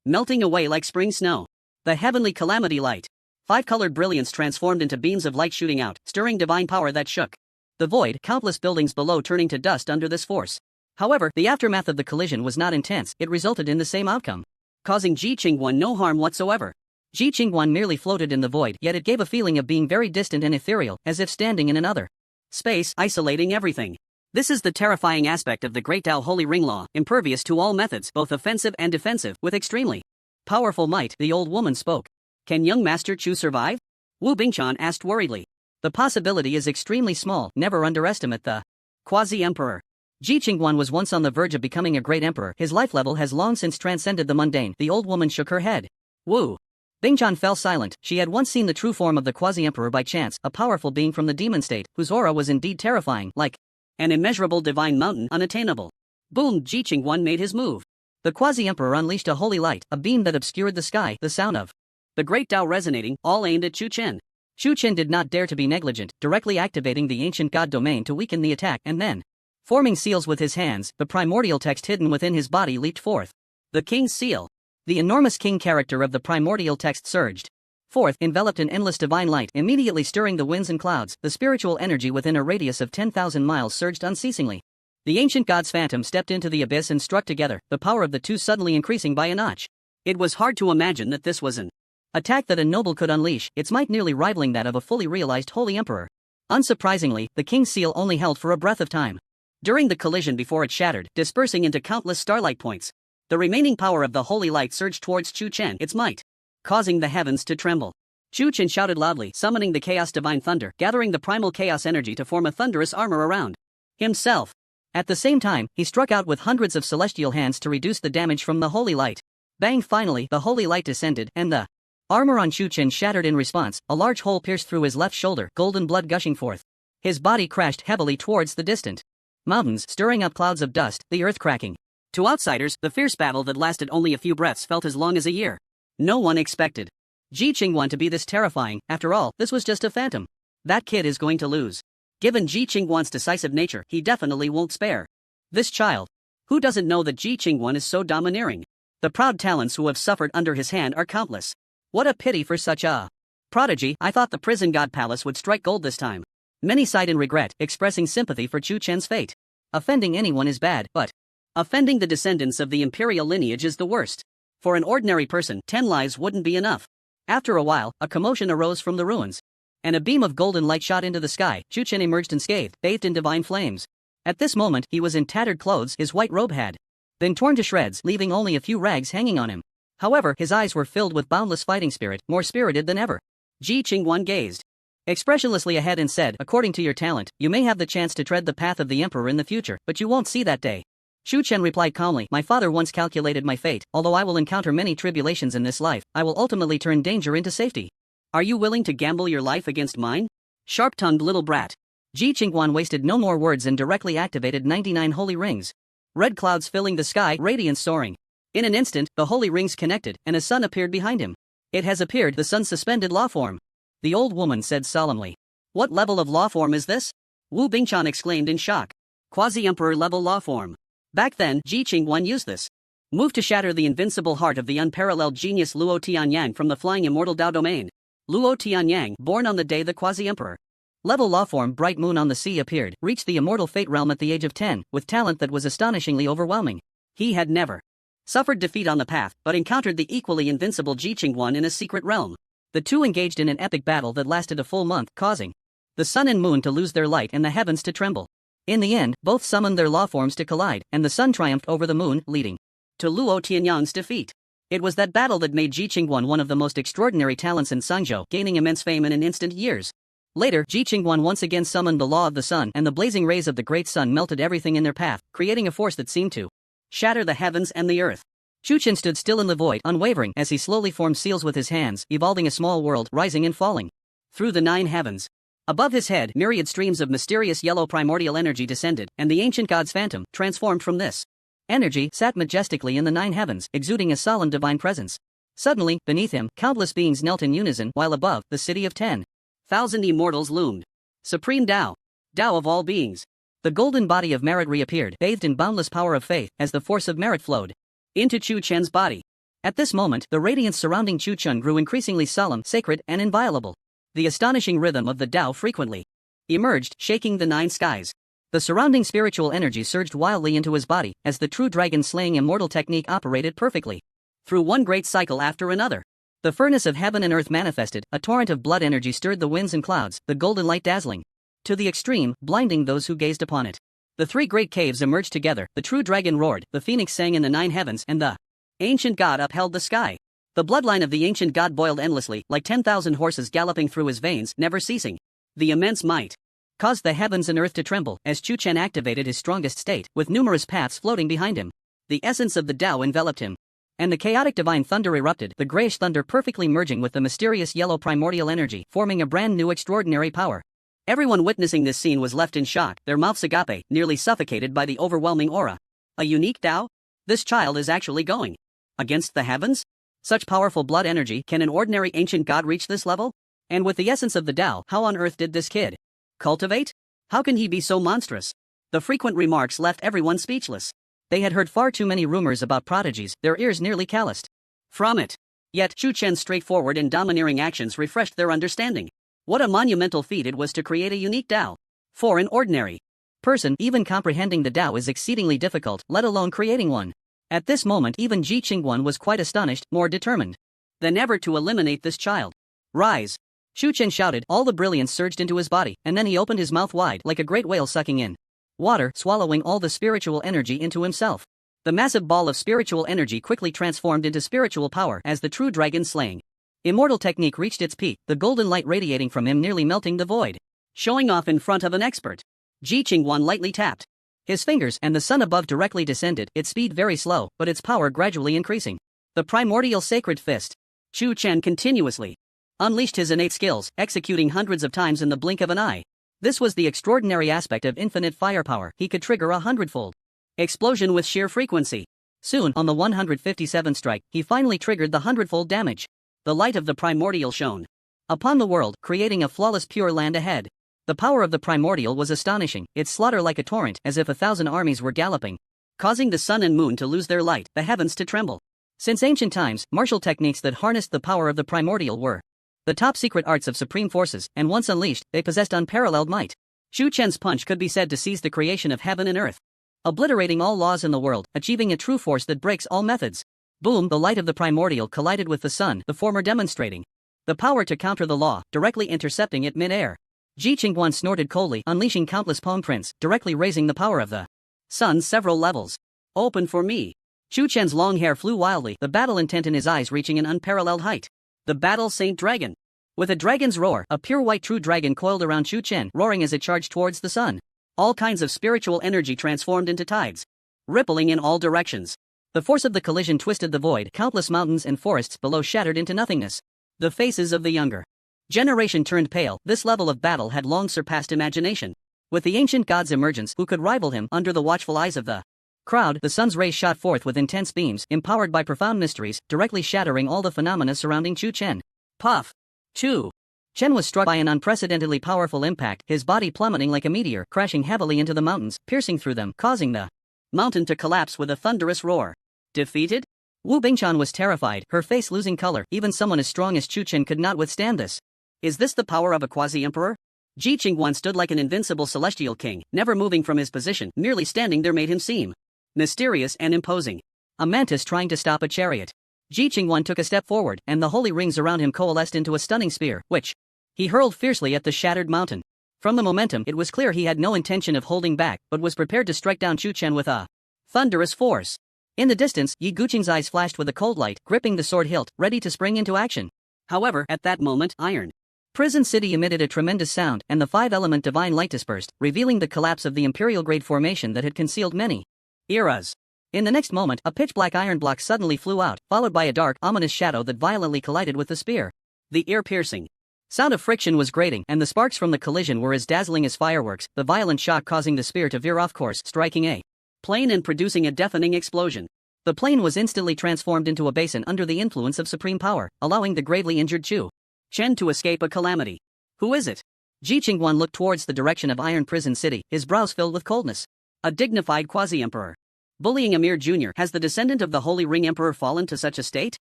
melting away like spring snow. The heavenly calamity light. 5-colored brilliance transformed into beams of light shooting out, stirring divine power that shook the void, countless buildings below turning to dust under this force. However, the aftermath of the collision was not intense, it resulted in the same outcome, causing Ji Qingguan no harm whatsoever. Ji Qingguan merely floated in the void, yet it gave a feeling of being very distant and ethereal, as if standing in another space, isolating everything. This is the terrifying aspect of the Great Tao Holy Ring Law, impervious to all methods, both offensive and defensive, with extremely powerful might. The old woman spoke. Can young Master Chu survive? Wu Bingchan asked worriedly. The possibility is extremely small, never underestimate the quasi-emperor. Ji Qingguan was once on the verge of becoming a great emperor, his life level has long since transcended the mundane. The old woman shook her head. Wu Bingchan fell silent. She had once seen the true form of the quasi-emperor by chance, a powerful being from the demon state, whose aura was indeed terrifying, like an immeasurable divine mountain, unattainable. Boom! Ji Qingguan made his move. The quasi-emperor unleashed a holy light, a beam that obscured the sky, the sound of the Great Tao resonating, all aimed at Chu Chen. Chu Chen did not dare to be negligent, directly activating the ancient god domain to weaken the attack and then, forming seals with his hands, the primordial text hidden within his body leaped forth. The king's seal. The enormous king character of the primordial text surged forth, enveloped in endless divine light, immediately stirring the winds and clouds. The spiritual energy within a radius of 10,000 miles surged unceasingly. The ancient god's phantom stepped into the abyss and struck together, the power of the two suddenly increasing by a notch. It was hard to imagine that this was an attack that a noble could unleash, its might nearly rivaling that of a fully realized holy emperor. Unsurprisingly, the king's seal only held for a breath of time. During the collision before it shattered, dispersing into countless starlight points, the remaining power of the holy light surged towards Chu Chen, its might causing the heavens to tremble. Chu Chen shouted loudly, summoning the chaos divine thunder, gathering the primal chaos energy to form a thunderous armor around himself. At the same time, he struck out with hundreds of celestial hands to reduce the damage from the holy light. Bang! Finally, the holy light descended, and the armor on Chu Chen shattered in response, a large hole pierced through his left shoulder, golden blood gushing forth. His body crashed heavily towards the distant mountains, stirring up clouds of dust, the earth cracking. To outsiders, the fierce battle that lasted only a few breaths felt as long as a year. No one expected Ji Qingguan to be this terrifying. After all, this was just a phantom. That kid is going to lose. Given Ji Qingguan's decisive nature, he definitely won't spare this child. Who doesn't know that Ji Qingguan is so domineering? The proud talents who have suffered under his hand are countless. What a pity for such a prodigy. I thought the prison god palace would strike gold this time. Many sighed in regret, expressing sympathy for Chu Chen's fate. Offending anyone is bad, but offending the descendants of the imperial lineage is the worst. For an ordinary person, 10 lives wouldn't be enough. After a while, a commotion arose from the ruins, and a beam of golden light shot into the sky. Chu Chen emerged unscathed, bathed in divine flames. At this moment, he was in tattered clothes. His white robe had been torn to shreds, leaving only a few rags hanging on him. However, his eyes were filled with boundless fighting spirit, more spirited than ever. Ji Qingguan gazed expressionlessly ahead and said, according to your talent, you may have the chance to tread the path of the emperor in the future, but you won't see that day. Chu Chen replied calmly, my father once calculated my fate. Although I will encounter many tribulations in this life, I will ultimately turn danger into safety. Are you willing to gamble your life against mine? Sharp-tongued little brat. Ji Qingguan wasted no more words and directly activated 99 holy rings. Red clouds filling the sky, radiance soaring. In an instant, the holy rings connected, and a sun appeared behind him. It has appeared, the sun's suspended law form. The old woman said solemnly. What level of law form is this? Wu Bingchan exclaimed in shock. Quasi-emperor level law form. Back then, Ji Qingguan used this move to shatter the invincible heart of the unparalleled genius Luo Tianyang from the flying immortal Dao domain. Luo Tianyang, born on the day the quasi-emperor level law form Bright Moon on the Sea appeared, reached the immortal fate realm at the age of 10, with talent that was astonishingly overwhelming. He had never suffered defeat on the path but encountered the equally invincible Ji Qingguan in a secret realm. The two engaged in an epic battle that lasted a full month, causing the sun and moon to lose their light and the heavens to tremble. In the end, both summoned their law forms to collide, and the sun triumphed over the moon, leading to Luo Tianyang's defeat. It was that battle that made Ji Qingguan one of the most extraordinary talents in Sangzhou, gaining immense fame in an instant years. Later, Ji Qingguan once again summoned the law of the sun, and the blazing rays of the great sun melted everything in their path, creating a force that seemed to shatter the heavens and the earth. Chu Chen stood still in the void, unwavering, as he slowly formed seals with his hands, evolving a small world, rising and falling through the 9 heavens. Above his head, myriad streams of mysterious yellow primordial energy descended, and the ancient god's phantom, transformed from this energy, sat majestically in the 9 heavens, exuding a solemn divine presence. Suddenly, beneath him, countless beings knelt in unison, while above, the city of 10,000 immortals loomed. Supreme Tao, Tao of all beings. The golden body of merit reappeared, bathed in boundless power of faith, as the force of merit flowed into Chu Chen's body. At this moment, the radiance surrounding Chu Chen grew increasingly solemn, sacred, and inviolable. The astonishing rhythm of the Tao frequently emerged, shaking the 9 skies. The surrounding spiritual energy surged wildly into his body, as the true dragon-slaying immortal technique operated perfectly through one great cycle after another. The furnace of heaven and earth manifested, a torrent of blood energy stirred the winds and clouds, the golden light dazzling to the extreme, blinding those who gazed upon it. The 3 great caves emerged together, the true dragon roared, the phoenix sang in the 9 heavens, and the ancient god upheld the sky. The bloodline of the ancient god boiled endlessly, like 10,000 horses galloping through his veins, never ceasing. The immense might caused the heavens and earth to tremble, as Chu Chen activated his strongest state, with numerous paths floating behind him. The essence of the Tao enveloped him, and the chaotic divine thunder erupted, the grayish thunder perfectly merging with the mysterious yellow primordial energy, forming a brand new extraordinary power. Everyone witnessing this scene was left in shock, their mouths agape, nearly suffocated by the overwhelming aura. A unique Tao? This child is actually going against the heavens? Such powerful blood energy, can an ordinary ancient god reach this level? And with the essence of the Tao, how on earth did this kid cultivate? How can he be so monstrous? The frequent remarks left everyone speechless. They had heard far too many rumors about prodigies, their ears nearly calloused from it. Yet Chu Chen's straightforward and domineering actions refreshed their understanding. What a monumental feat it was to create a unique Tao. For an ordinary person, even comprehending the Tao is exceedingly difficult, let alone creating one. At this moment, even Ji Qingguan was quite astonished, more determined than ever to eliminate this child. Rise! Chu Chen shouted, all the brilliance surged into his body, and then he opened his mouth wide, like a great whale sucking in water, swallowing all the spiritual energy into himself. The massive ball of spiritual energy quickly transformed into spiritual power as the true dragon-slaying immortal technique reached its peak, the golden light radiating from him nearly melting the void. Showing off in front of an expert, Ji Qingguan lightly tapped his fingers, and the sun above directly descended, its speed very slow, but its power gradually increasing. The primordial sacred fist. Chu Chen continuously unleashed his innate skills, executing hundreds of times in the blink of an eye. This was the extraordinary aspect of infinite firepower, he could trigger a 100-fold explosion with sheer frequency. Soon, on the 157th strike, he finally triggered the 100-fold damage. The light of the primordial shone upon the world, creating a flawless pure land ahead. The power of the primordial was astonishing, its slaughter like a torrent, as if 1,000 armies were galloping, causing the sun and moon to lose their light, the heavens to tremble. Since ancient times, martial techniques that harnessed the power of the primordial were the top secret arts of supreme forces, and once unleashed, they possessed unparalleled might. Chu Chen's punch could be said to seize the creation of heaven and earth, obliterating all laws in the world, achieving a true force that breaks all methods. Boom! The light of the primordial collided with the sun, the former demonstrating the power to counter the law, directly intercepting it mid-air. Ji Qingguan snorted coldly, unleashing countless palm prints, directly raising the power of the sun several levels. Open for me. Chu Chen's long hair flew wildly, the battle intent in his eyes reaching an unparalleled height. The battle Saint Dragon. With a dragon's roar, a pure white true dragon coiled around Chu Chen, roaring as it charged towards the sun. All kinds of spiritual energy transformed into tides, rippling in all directions. The force of the collision twisted the void, countless mountains and forests below shattered into nothingness. The faces of the younger generation turned pale, this level of battle had long surpassed imagination. With the ancient god's emergence, who could rival him? Under the watchful eyes of the crowd, the sun's rays shot forth with intense beams, empowered by profound mysteries, directly shattering all the phenomena surrounding Chu Chen. Puff! Chu Chen was struck by an unprecedentedly powerful impact, his body plummeting like a meteor, crashing heavily into the mountains, piercing through them, causing the mountain to collapse with a thunderous roar. Defeated? Wu Bingchan was terrified, her face losing color. Even someone as strong as Chu Chen could not withstand this. Is this the power of a quasi-emperor? Ji Qingguan stood like an invincible celestial king, never moving from his position, merely standing there made him seem mysterious and imposing. A mantis trying to stop a chariot. Ji Qingwan took a step forward, and the holy rings around him coalesced into a stunning spear, which he hurled fiercely at the shattered mountain. From the momentum, it was clear he had no intention of holding back, but was prepared to strike down Chu Chen with a thunderous force. In the distance, Yi Guqing's eyes flashed with a cold light, gripping the sword hilt, ready to spring into action. However, at that moment, Iron Prison City emitted a tremendous sound, and the five-element divine light dispersed, revealing the collapse of the imperial-grade formation that had concealed many eras. In the next moment, a pitch-black iron block suddenly flew out, followed by a dark, ominous shadow that violently collided with the spear. The ear-piercing sound of friction was grating, and the sparks from the collision were as dazzling as fireworks, the violent shock causing the spear to veer off course, striking a plane and producing a deafening explosion. The plane was instantly transformed into a basin under the influence of supreme power, allowing the gravely injured Chu Chen to escape a calamity. Who is it? Ji Qingwan looked towards the direction of Iron Prison City, his brows filled with coldness. A dignified quasi-emperor. Bullying a mere junior. Has the descendant of the Holy Ring Emperor fallen to such a state?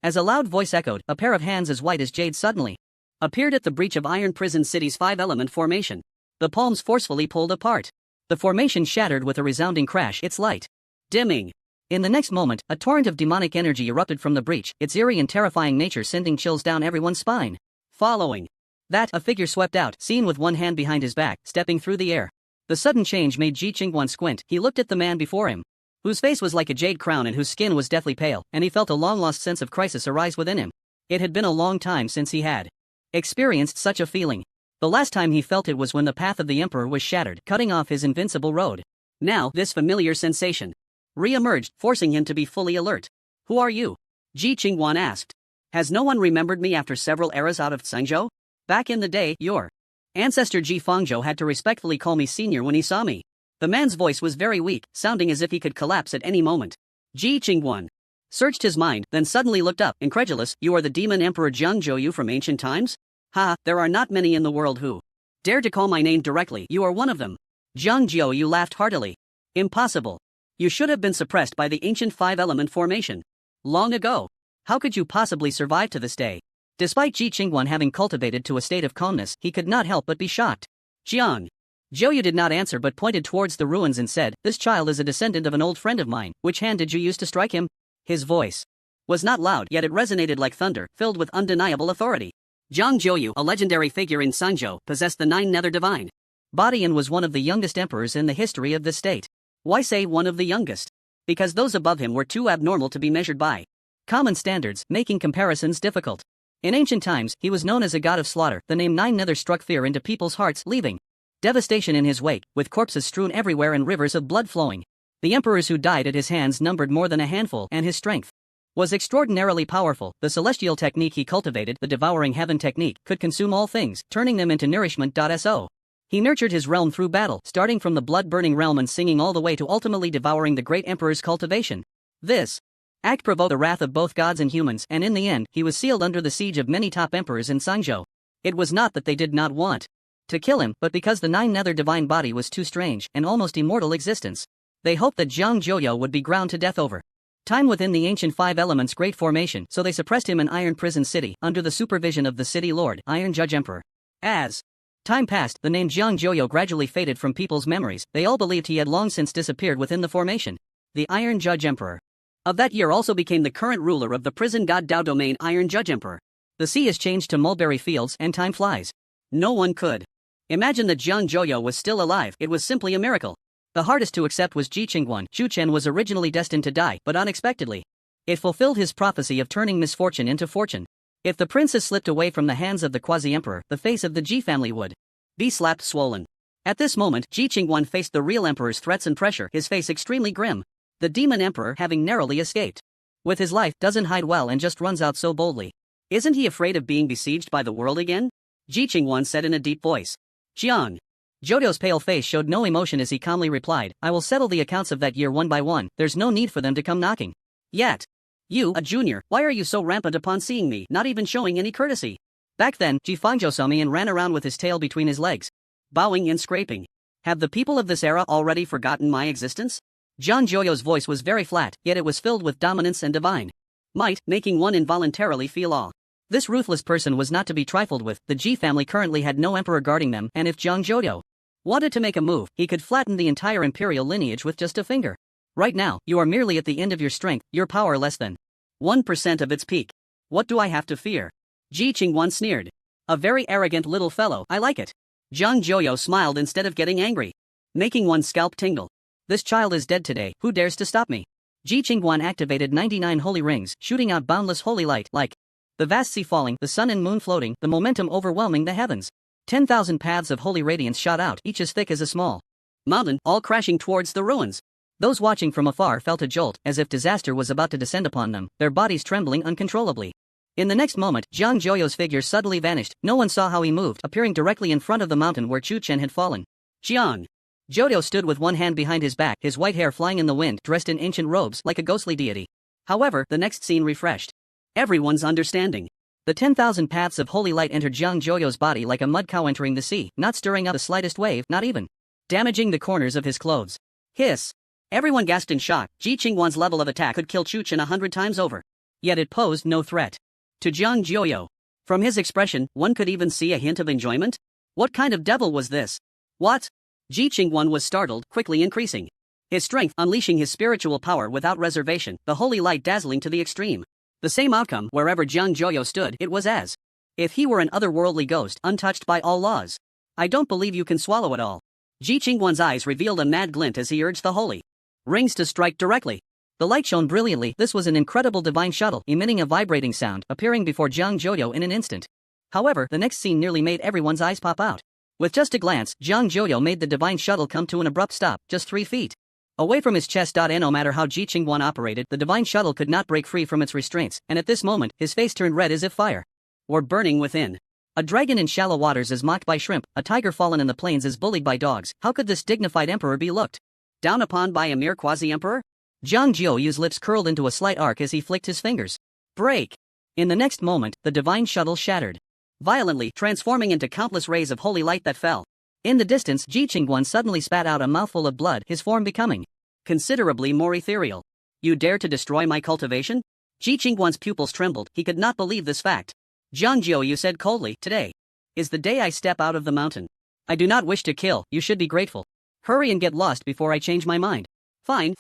As a loud voice echoed, a pair of hands as white as jade suddenly appeared at the breach of Iron Prison City's five-element formation. The palms forcefully pulled apart. The formation shattered with a resounding crash, its light dimming. In the next moment, a torrent of demonic energy erupted from the breach, its eerie and terrifying nature sending chills down everyone's spine. Following that, a figure swept out, seen with one hand behind his back, stepping through the air. The sudden change made Ji Qingwan squint. He looked at the man before him, whose face was like a jade crown and whose skin was deathly pale, and he felt a long-lost sense of crisis arise within him. It had been a long time since he had experienced such a feeling. The last time he felt it was when the path of the Emperor was shattered, cutting off his invincible road. Now, this familiar sensation re-emerged, forcing him to be fully alert. Who are you? Ji Qingwan asked. Has no one remembered me after several eras out of Zhengzhou? Back in the day, your ancestor Ji Fangzhou had to respectfully call me senior when he saw me. The man's voice was very weak, sounding as if he could collapse at any moment. Ji Qingwan searched his mind, then suddenly looked up, incredulous. You are the demon emperor Zhang Zhouyu from ancient times? Ha, there are not many in the world who dare to call my name directly. You are one of them. Zhang Zhouyu laughed heartily. Impossible. You should have been suppressed by the ancient five-element formation long ago. How could you possibly survive to this day? Despite Ji Qingwan having cultivated to a state of calmness, he could not help but be shocked. Jiang Zhouyu did not answer but pointed towards the ruins and said, this child is a descendant of an old friend of mine. Which hand did you use to strike him? His voice was not loud, yet it resonated like thunder, filled with undeniable authority. Zhang Zhouyu, a legendary figure in Zhengzhou, possessed the nine nether divine body and was one of the youngest emperors in the history of this state. Why say one of the youngest? Because those above him were too abnormal to be measured by common standards, making comparisons difficult. In ancient times, he was known as a god of slaughter. The name Nine Nether struck fear into people's hearts, leaving devastation in his wake, with corpses strewn everywhere and rivers of blood flowing. The emperors who died at his hands numbered more than a handful, and his strength was extraordinarily powerful. The celestial technique he cultivated, the devouring heaven technique, could consume all things, turning them into nourishment. So he nurtured his realm through battle, starting from the blood-burning realm and singing all the way to ultimately devouring the great emperor's cultivation. This act provoked the wrath of both gods and humans, and in the end, he was sealed under the siege of many top emperors in Zhengzhou. It was not that they did not want to kill him, but because the nine nether divine body was too strange, an almost immortal existence. They hoped that Zhang Zhouyu would be ground to death over time within the ancient five elements great formation, so they suppressed him in Iron Prison City, under the supervision of the city lord, Iron Judge Emperor. As time passed, the name Zhang Zhouyu gradually faded from people's memories. They all believed he had long since disappeared within the formation. The Iron Judge Emperor of that year also became the current ruler of the prison god Dao domain, Iron Judge Emperor. The sea has changed to mulberry fields, and time flies. No one could imagine that Zhang Zhouyu was still alive. It was simply a miracle. The hardest to accept was Ji Qingwan. Chu Chen was originally destined to die, but unexpectedly it fulfilled his prophecy of turning misfortune into fortune. If the princess slipped away from the hands of the quasi-emperor, the face of the Ji family would be slapped swollen. At this moment, Ji Qingwan faced the real emperor's threats and pressure, his face extremely grim. The demon emperor, having narrowly escaped with his life, doesn't hide well and just runs out so boldly. Isn't he afraid of being besieged by the world again? Ji Qingwan said in a deep voice. Jiang Zhoudu's pale face showed no emotion as he calmly replied, I will settle the accounts of that year one by one. There's no need for them to come knocking. Yet. You, a junior, why are you so rampant upon seeing me, not even showing any courtesy? Back then, Ji Fangzhou saw me and ran around with his tail between his legs, bowing and scraping. Have the people of this era already forgotten my existence? Zhang Zhouyu's voice was very flat, yet it was filled with dominance and divine might, making one involuntarily feel awe. This ruthless person was not to be trifled with. The Ji family currently had no emperor guarding them, and if Zhang Zhouyu wanted to make a move, he could flatten the entire imperial lineage with just a finger. Right now, you are merely at the end of your strength, your power less than 1% of its peak. What do I have to fear? Ji Qingguan sneered. A very arrogant little fellow, I like it. Zhang Jiuyo smiled instead of getting angry, making one's scalp tingle. This child is dead today, who dares to stop me? Ji Qingguan activated 99 holy rings, shooting out boundless holy light, like the vast sea falling, the sun and moon floating, the momentum overwhelming the heavens. 10,000 paths of holy radiance shot out, each as thick as a small mountain, all crashing towards the ruins. Those watching from afar felt a jolt, as if disaster was about to descend upon them, their bodies trembling uncontrollably. In the next moment, Zhang Jiuyo's figure suddenly vanished. No one saw how he moved, appearing directly in front of the mountain where Chu Chen had fallen. Jiang. Jodo stood with one hand behind his back, his white hair flying in the wind, dressed in ancient robes like a ghostly deity. However, the next scene refreshed everyone's understanding. The 10,000 paths of holy light entered Zhang Jiuyo's body like a mud cow entering the sea, not stirring up the slightest wave, not even damaging the corners of his clothes. Hiss. Everyone gasped in shock. Ji Qingguan's level of attack could kill Chu Chen 100 times over. Yet it posed no threat to Zhang Jiuyo. From his expression, one could even see a hint of enjoyment. What kind of devil was this? What? Ji Qingguan was startled, quickly increasing his strength, unleashing his spiritual power without reservation, the holy light dazzling to the extreme. The same outcome, wherever Zhang Jiuyo stood, it was as if he were an otherworldly ghost, untouched by all laws. I don't believe you can swallow it all. Ji Qingguan's eyes revealed a mad glint as he urged the holy rings to strike directly. The light shone brilliantly. This was an incredible divine shuttle, emitting a vibrating sound, appearing before Zhang Jiuyo in an instant. However, the next scene nearly made everyone's eyes pop out. With just a glance, Zhang Jiuyo made the divine shuttle come to an abrupt stop, just 3 feet away from his chest. No matter how Ji Qingguan operated, the divine shuttle could not break free from its restraints, and at this moment, his face turned red as if fire were burning within. A dragon in shallow waters is mocked by shrimp, a tiger fallen in the plains is bullied by dogs. How could this dignified emperor be looked down upon by a mere quasi-emperor? Zhang Jiuyo's lips curled into a slight arc as he flicked his fingers. Break! In the next moment, the divine shuttle shattered violently, transforming into countless rays of holy light that fell. In the distance, Ji Qingguan suddenly spat out a mouthful of blood, his form becoming considerably more ethereal. You dare to destroy my cultivation? Ji Qingguan's pupils trembled, he could not believe this fact. Zhang Jiuyo said coldly, today is the day I step out of the mountain. I do not wish to kill, you should be grateful. Hurry and get lost before I change my mind. Fine.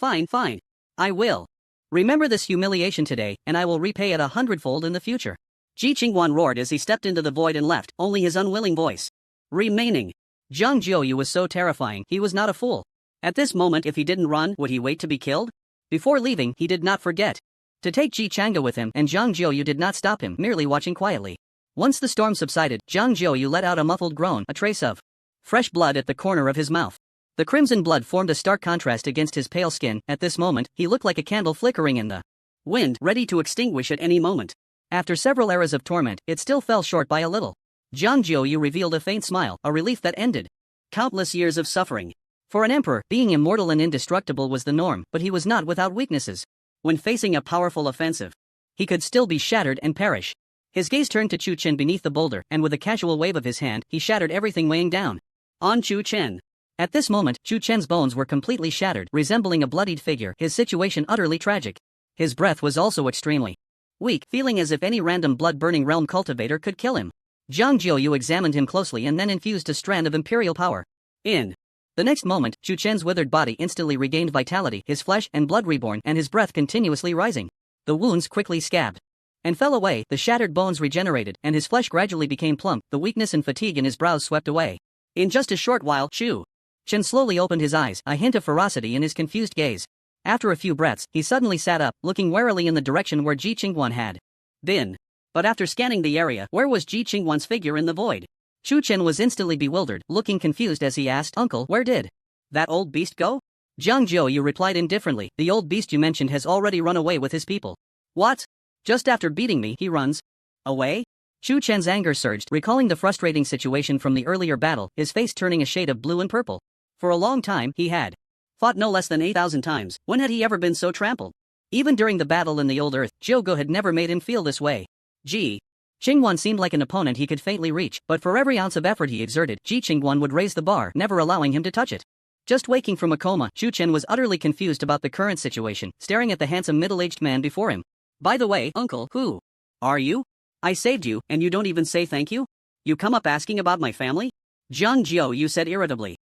I will. Remember this humiliation today, and I will repay it 100-fold in the future. Ji Qingguan roared as he stepped into the void and left, only his unwilling voice remaining. Zhang Jiuyo was so terrifying, he was not a fool. At this moment, if he didn't run, would he wait to be killed? Before leaving, he did not forget to take Ji Chang'e with him, and Zhang Jiuyo did not stop him, merely watching quietly. Once the storm subsided, Zhang Jiuyo let out a muffled groan, a trace of fresh blood at the corner of his mouth. The crimson blood formed a stark contrast against his pale skin. At this moment, he looked like a candle flickering in the wind, ready to extinguish at any moment. After several eras of torment, it still fell short by a little. Zhang Jiuyo revealed a faint smile, a relief that ended countless years of suffering. For an emperor, being immortal and indestructible was the norm, but he was not without weaknesses. When facing a powerful offensive, he could still be shattered and perish. His gaze turned to Chu Chen beneath the boulder, and with a casual wave of his hand, he shattered everything weighing down on Chu Chen. At this moment, Chu Chen's bones were completely shattered, resembling a bloodied figure, his situation utterly tragic. His breath was also extremely weak, feeling as if any random blood-burning realm cultivator could kill him. Zhang Jiuyo examined him closely and then infused a strand of imperial power in. The next moment, Chu Chen's withered body instantly regained vitality, his flesh and blood reborn, and his breath continuously rising. The wounds quickly scabbed and fell away, the shattered bones regenerated, and his flesh gradually became plump, the weakness and fatigue in his brows swept away. In just a short while, Chu Chen slowly opened his eyes, a hint of ferocity in his confused gaze. After a few breaths, he suddenly sat up, looking warily in the direction where Ji Qingguan had been. But after scanning the area, where was Ji Qingguan's figure in the void? Chu Chen was instantly bewildered, looking confused as he asked, Uncle, where did that old beast go? Zhang Jiuyo replied indifferently, the old beast you mentioned has already run away with his people. What? Just after beating me, he runs away? Chu Chen's anger surged, recalling the frustrating situation from the earlier battle, his face turning a shade of blue and purple. For a long time, he had fought no less than 8,000 times. When had he ever been so trampled? Even during the battle in the old earth, Zhouge had never made him feel this way. Ji Qingguan seemed like an opponent he could faintly reach, but for every ounce of effort he exerted, Ji Qingguan would raise the bar, never allowing him to touch it. Just waking from a coma, Chu Chen was utterly confused about the current situation, staring at the handsome middle-aged man before him. By the way, Uncle, who are you? I saved you, and you don't even say thank you? You come up asking about my family? Zhang Jiuyo said irritably.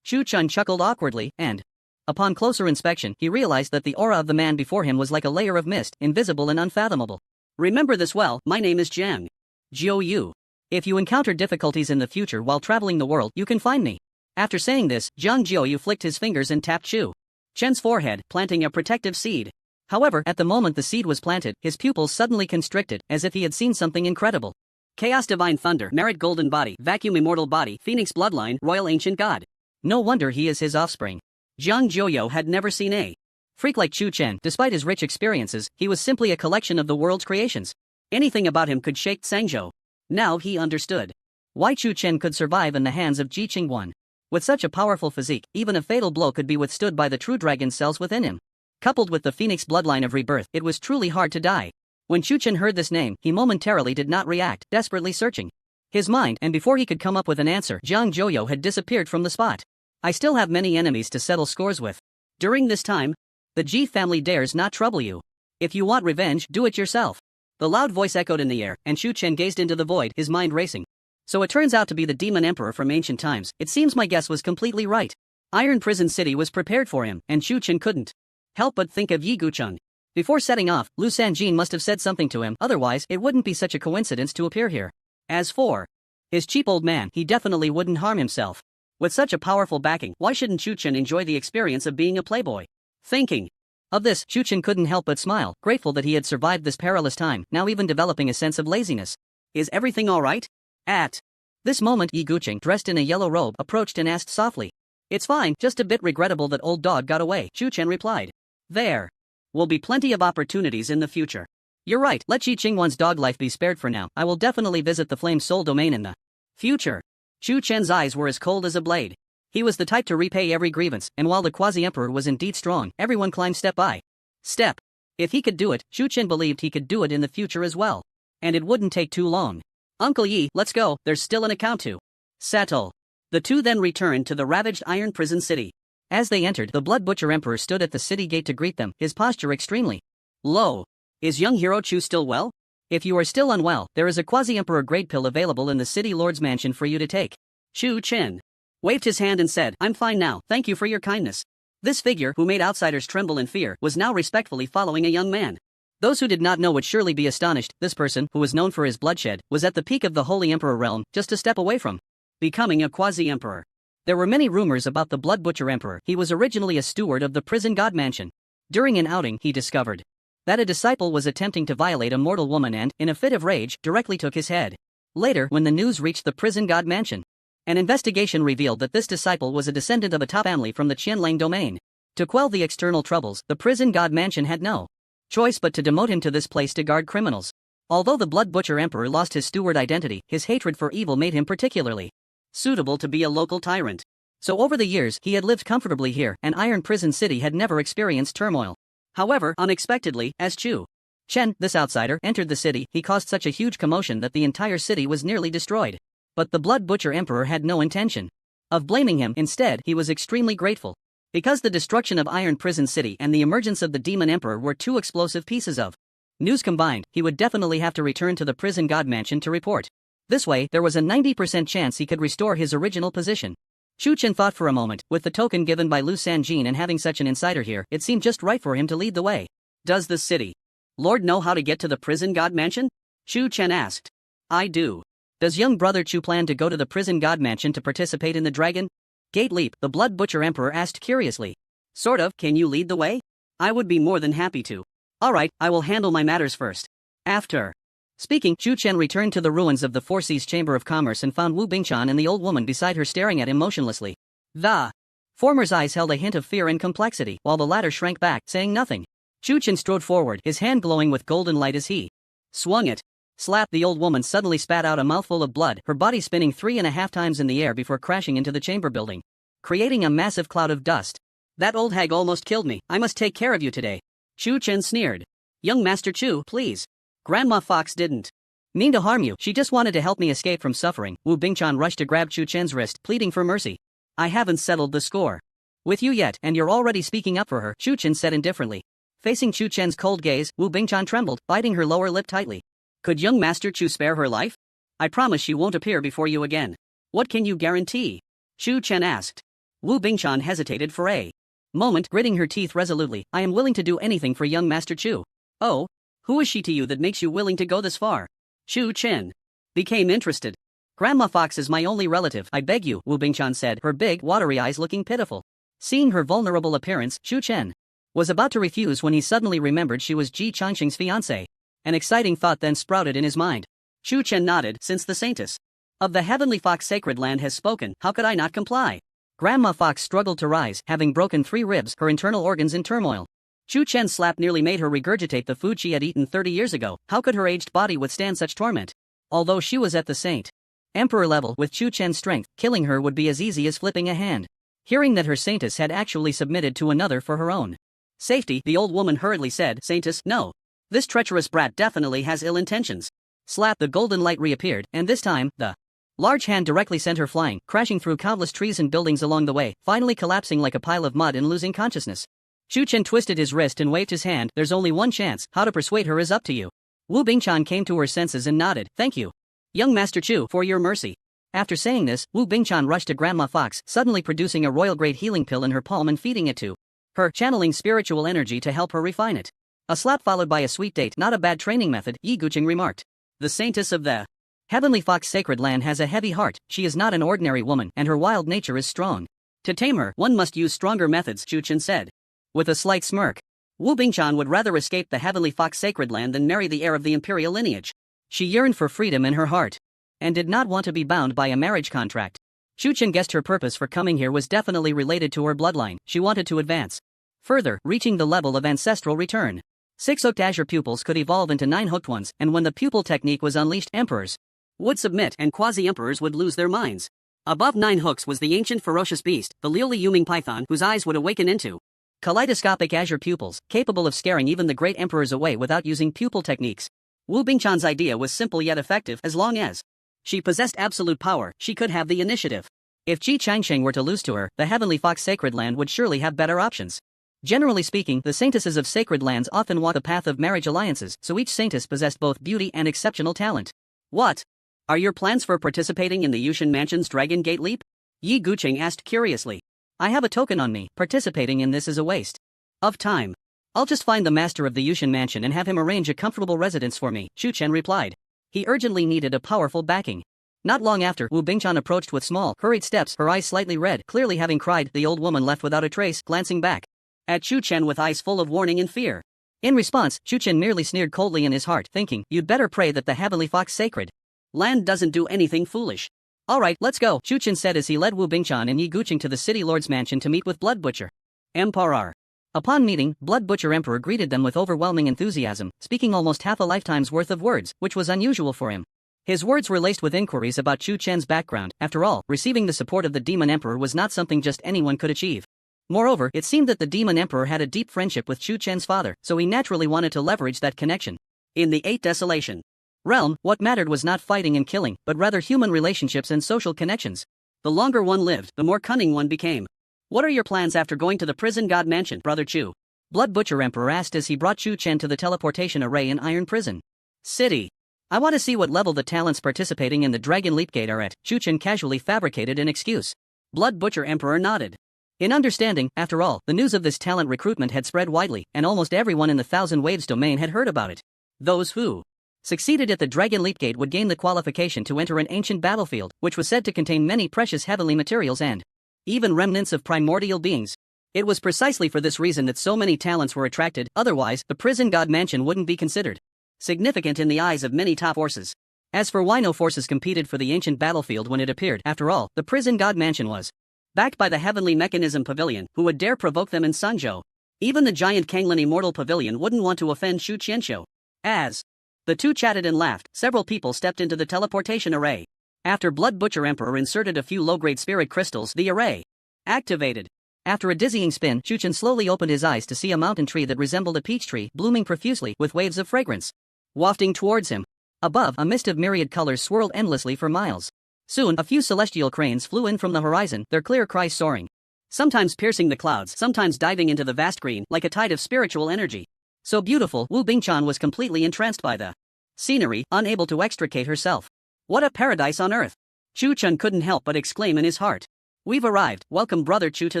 Chu Chen chuckled awkwardly, and Upon closer inspection, he realized that the aura of the man before him was like a layer of mist, invisible and unfathomable. Remember this well, my name is Jiang Jiu. If you encounter difficulties in the future while traveling the world, you can find me. After saying this, Jiang Jiu flicked his fingers and tapped Chu Chen's forehead, planting a protective seed. However, at the moment the seed was planted, his pupils suddenly constricted, as if he had seen something incredible. Chaos Divine Thunder, Merit Golden Body, Vacuum Immortal Body, Phoenix Bloodline, Royal Ancient God. No wonder he is his offspring. Jiang Jiu had never seen a freak like Chu Chen. Despite his rich experiences, he was simply a collection of the world's creations. Anything about him could shake Sangzhou. Now he understood why Chu Chen could survive in the hands of Ji Qingguan. With such a powerful physique, even a fatal blow could be withstood by the true dragon cells within him. Coupled with the phoenix bloodline of rebirth, it was truly hard to die. When Chu Chen heard this name, he momentarily did not react, desperately searching his mind, and before he could come up with an answer, Jiang Jiu had disappeared from the spot. I still have many enemies to settle scores with. During this time, the Ji family dares not trouble you. If you want revenge, do it yourself. The loud voice echoed in the air, and Chu Chen gazed into the void, his mind racing. So it turns out to be the demon emperor from ancient times. It seems my guess was completely right. Iron Prison City was prepared for him, and Chu Chen couldn't help but think of Yi Gucheng. Before setting off, Lu Sanjin must have said something to him, otherwise it wouldn't be such a coincidence to appear here. As for his cheap old man, he definitely wouldn't harm himself. With such a powerful backing, why shouldn't Chu Chen enjoy the experience of being a playboy? Thinking of this, Chu Chen couldn't help but smile, grateful that he had survived this perilous time, now even developing a sense of laziness. Is everything alright? At this moment, Yi Gucheng, dressed in a yellow robe, approached and asked softly. It's fine, just a bit regrettable that old dog got away, Chu Chen replied. There will be plenty of opportunities in the future. You're right, let Ji Qingguan's dog life be spared for now. I will definitely visit the Flame Soul domain in the future. Chu Chen's eyes were as cold as a blade. He was the type to repay every grievance, and while the quasi-emperor was indeed strong, everyone climbed step by step. If he could do it, Chu Chen believed he could do it in the future as well. And it wouldn't take too long. Uncle Yi, let's go, there's still an account to settle. The two then returned to the ravaged Iron Prison City. As they entered, the Blood Butcher Emperor stood at the city gate to greet them, his posture extremely low. Is young hero Chu still well? If you are still unwell, there is a quasi-emperor grade pill available in the city lord's mansion for you to take. Chu Chen waved his hand and said, I'm fine now, thank you for your kindness. This figure, who made outsiders tremble in fear, was now respectfully following a young man. Those who did not know would surely be astonished. This person, who was known for his bloodshed, was at the peak of the Holy Emperor realm, just a step away from becoming a quasi-emperor. There were many rumors about the Blood Butcher Emperor. He was originally a steward of the prison god mansion. During an outing, he discovered that a disciple was attempting to violate a mortal woman and, in a fit of rage, directly took his head. Later, when the news reached the prison god mansion, an investigation revealed that this disciple was a descendant of a top family from the Qianlang domain. To quell the external troubles, the prison god mansion had no choice but to demote him to this place to guard criminals. Although the Blood Butcher Emperor lost his steward identity, his hatred for evil made him particularly suitable to be a local tyrant. So over the years, he had lived comfortably here, and Iron Prison City had never experienced turmoil. However, unexpectedly, as Chu Chen, this outsider, entered the city, he caused such a huge commotion that the entire city was nearly destroyed. But the Blood Butcher Emperor had no intention of blaming him. Instead, he was extremely grateful. Because the destruction of Iron Prison City and the emergence of the Demon Emperor were two explosive pieces of news combined, he would definitely have to return to the prison god mansion to report. This way, there was a 90% chance he could restore his original position. Chu Chen thought for a moment. With the token given by Lu Sanjin and having such an insider here, it seemed just right for him to lead the way. Does the city lord know how to get to the prison god mansion? Chu Chen asked. I do. Does young brother Chu plan to go to the prison god mansion to participate in the Dragon Gate Leap? The Blood Butcher Emperor asked curiously. Sort of, can you lead the way? I would be more than happy to. Alright, I will handle my matters first. After speaking, Chu Chen returned to the ruins of the Four Seas Chamber of Commerce and found Wu Bingchan and the old woman beside her staring at him motionlessly. The former's eyes held a hint of fear and complexity, while the latter shrank back, saying nothing. Chu Chen strode forward, his hand glowing with golden light as he swung it. Slap! The old woman suddenly spat out a mouthful of blood, her body spinning 3.5 times in the air before crashing into the chamber building, creating a massive cloud of dust. That old hag almost killed me. I must take care of you today. Chu Chen sneered. Young Master Chu, please. Grandma Fox didn't mean to harm you. She just wanted to help me escape from suffering. Wu Bingchan rushed to grab Chu Chen's wrist, pleading for mercy. I haven't settled the score with you yet, and you're already speaking up for her, Chu Chen said indifferently. Facing Chu Chen's cold gaze, Wu Bingchan trembled, biting her lower lip tightly. Could young Master Chu spare her life? I promise she won't appear before you again. What can you guarantee? Chu Chen asked. Wu Bingchan hesitated for a Moment, gritting her teeth resolutely, I am willing to do anything for young Master Chu. Oh? Who is she to you that makes you willing to go this far? Chu Chen became interested. Grandma Fox is my only relative, I beg you, Wu Bingchan said, her big, watery eyes looking pitiful. Seeing her vulnerable appearance, Chu Chen was about to refuse when he suddenly remembered she was Ji Changxing's fiancée. An exciting thought then sprouted in his mind. Chu Chen nodded, since the saintess of the Heavenly Fox Sacred Land has spoken, how could I not comply? Grandma Fox struggled to rise, having broken 3 ribs, her internal organs in turmoil. Chu Chen's slap nearly made her regurgitate the food she had eaten 30 years ago. How could her aged body withstand such torment? Although she was at the Saint Emperor level with Chu Chen's strength, killing her would be as easy as flipping a hand. Hearing that her saintess had actually submitted to another for her own safety, the old woman hurriedly said, Saintess, no. This treacherous brat definitely has ill intentions. Slap, the golden light reappeared, and this time, the large hand directly sent her flying, crashing through countless trees and buildings along the way, finally collapsing like a pile of mud and losing consciousness. Chu Chen twisted his wrist and waved his hand. There's only one chance, how to persuade her is up to you. Wu Bingchan came to her senses and nodded, thank you, young Master Chu, for your mercy. After saying this, Wu Bingchan rushed to Grandma Fox, suddenly producing a royal-grade healing pill in her palm and feeding it to her, channeling spiritual energy to help her refine it. A slap followed by a sweet date, not a bad training method, Yi Guqing remarked. The saintess of the Heavenly Fox Sacred Land has a heavy heart, she is not an ordinary woman, and her wild nature is strong. To tame her, one must use stronger methods, Chu Chen said. With a slight smirk. Wu Bingchan would rather escape the Heavenly Fox Sacred Land than marry the heir of the imperial lineage. She yearned for freedom in her heart, and did not want to be bound by a marriage contract. Chu Chen guessed her purpose for coming here was definitely related to her bloodline. She wanted to advance further, reaching the level of ancestral return. 6 hooked azure pupils could evolve into 9 hooked ones, and when the pupil technique was unleashed, emperors would submit and quasi-emperors would lose their minds. Above 9 hooks was the ancient ferocious beast, the Liuli Yuming python, whose eyes would awaken into kaleidoscopic azure pupils, capable of scaring even the great emperors away without using pupil techniques. Wu Bingchan's idea was simple yet effective. As long as she possessed absolute power, she could have the initiative. If Ji Changxing were to lose to her, the Heavenly Fox Sacred Land would surely have better options. Generally speaking, the saintesses of sacred lands often walk the path of marriage alliances, so each saintess possessed both beauty and exceptional talent. What are your plans for participating in the Yushan Mansion's Dragon Gate Leap? Yi Guqing asked curiously. I have a token on me, participating in this is a waste of time. I'll just find the master of the Yushan Mansion and have him arrange a comfortable residence for me, Chu Chen replied. He urgently needed a powerful backing. Not long after, Wu Bingchan approached with small, hurried steps, her eyes slightly red, clearly having cried. The old woman left without a trace, glancing back at Chu Chen with eyes full of warning and fear. In response, Chu Chen merely sneered coldly in his heart, thinking, you'd better pray that the Heavenly Fox Sacred Land doesn't do anything foolish. Alright, let's go, Chu Chen said as he led Wu Bingchan and Yi Guqing to the City Lord's mansion to meet with Blood Butcher Emperor. Upon meeting, Blood Butcher Emperor greeted them with overwhelming enthusiasm, speaking almost half a lifetime's worth of words, which was unusual for him. His words were laced with inquiries about Chu Chen's background. After all, receiving the support of the Demon Emperor was not something just anyone could achieve. Moreover, it seemed that the Demon Emperor had a deep friendship with Chu Chen's father, so he naturally wanted to leverage that connection. In the 8th Desolation realm, what mattered was not fighting and killing, but rather human relationships and social connections. The longer one lived, the more cunning one became. What are your plans after going to the prison god mansion, Brother Chu? Blood Butcher Emperor asked as he brought Chu Chen to the teleportation array in Iron Prison City. I want to see what level the talents participating in the Dragon Leap Gate are at, Chu Chen casually fabricated an excuse. Blood Butcher Emperor nodded. In understanding, after all, the news of this talent recruitment had spread widely, and almost everyone in the Thousand Waves domain had heard about it. Those who succeeded at the Dragon Leap Gate would gain the qualification to enter an ancient battlefield, which was said to contain many precious heavenly materials and even remnants of primordial beings. It was precisely for this reason that so many talents were attracted, otherwise, the prison god mansion wouldn't be considered significant in the eyes of many top forces. As for why no forces competed for the ancient battlefield when it appeared, after all, the prison god mansion was backed by the Heavenly Mechanism Pavilion, who would dare provoke them in Sanzhou? Even the giant Kanglin Immortal Pavilion wouldn't want to offend Shu Qianqiu. As the two chatted and laughed, several people stepped into the teleportation array. After Blood Butcher Emperor inserted a few low-grade spirit crystals, the array activated. After a dizzying spin, Chu Chen slowly opened his eyes to see a mountain tree that resembled a peach tree, blooming profusely, with waves of fragrance wafting towards him. Above, a mist of myriad colors swirled endlessly for miles. Soon, a few celestial cranes flew in from the horizon, their clear cries soaring, sometimes piercing the clouds, sometimes diving into the vast green, like a tide of spiritual energy. So beautiful, Wu Bingchan was completely entranced by the scenery, unable to extricate herself. What a paradise on earth! Chu Chen couldn't help but exclaim in his heart. We've arrived, welcome Brother Chu to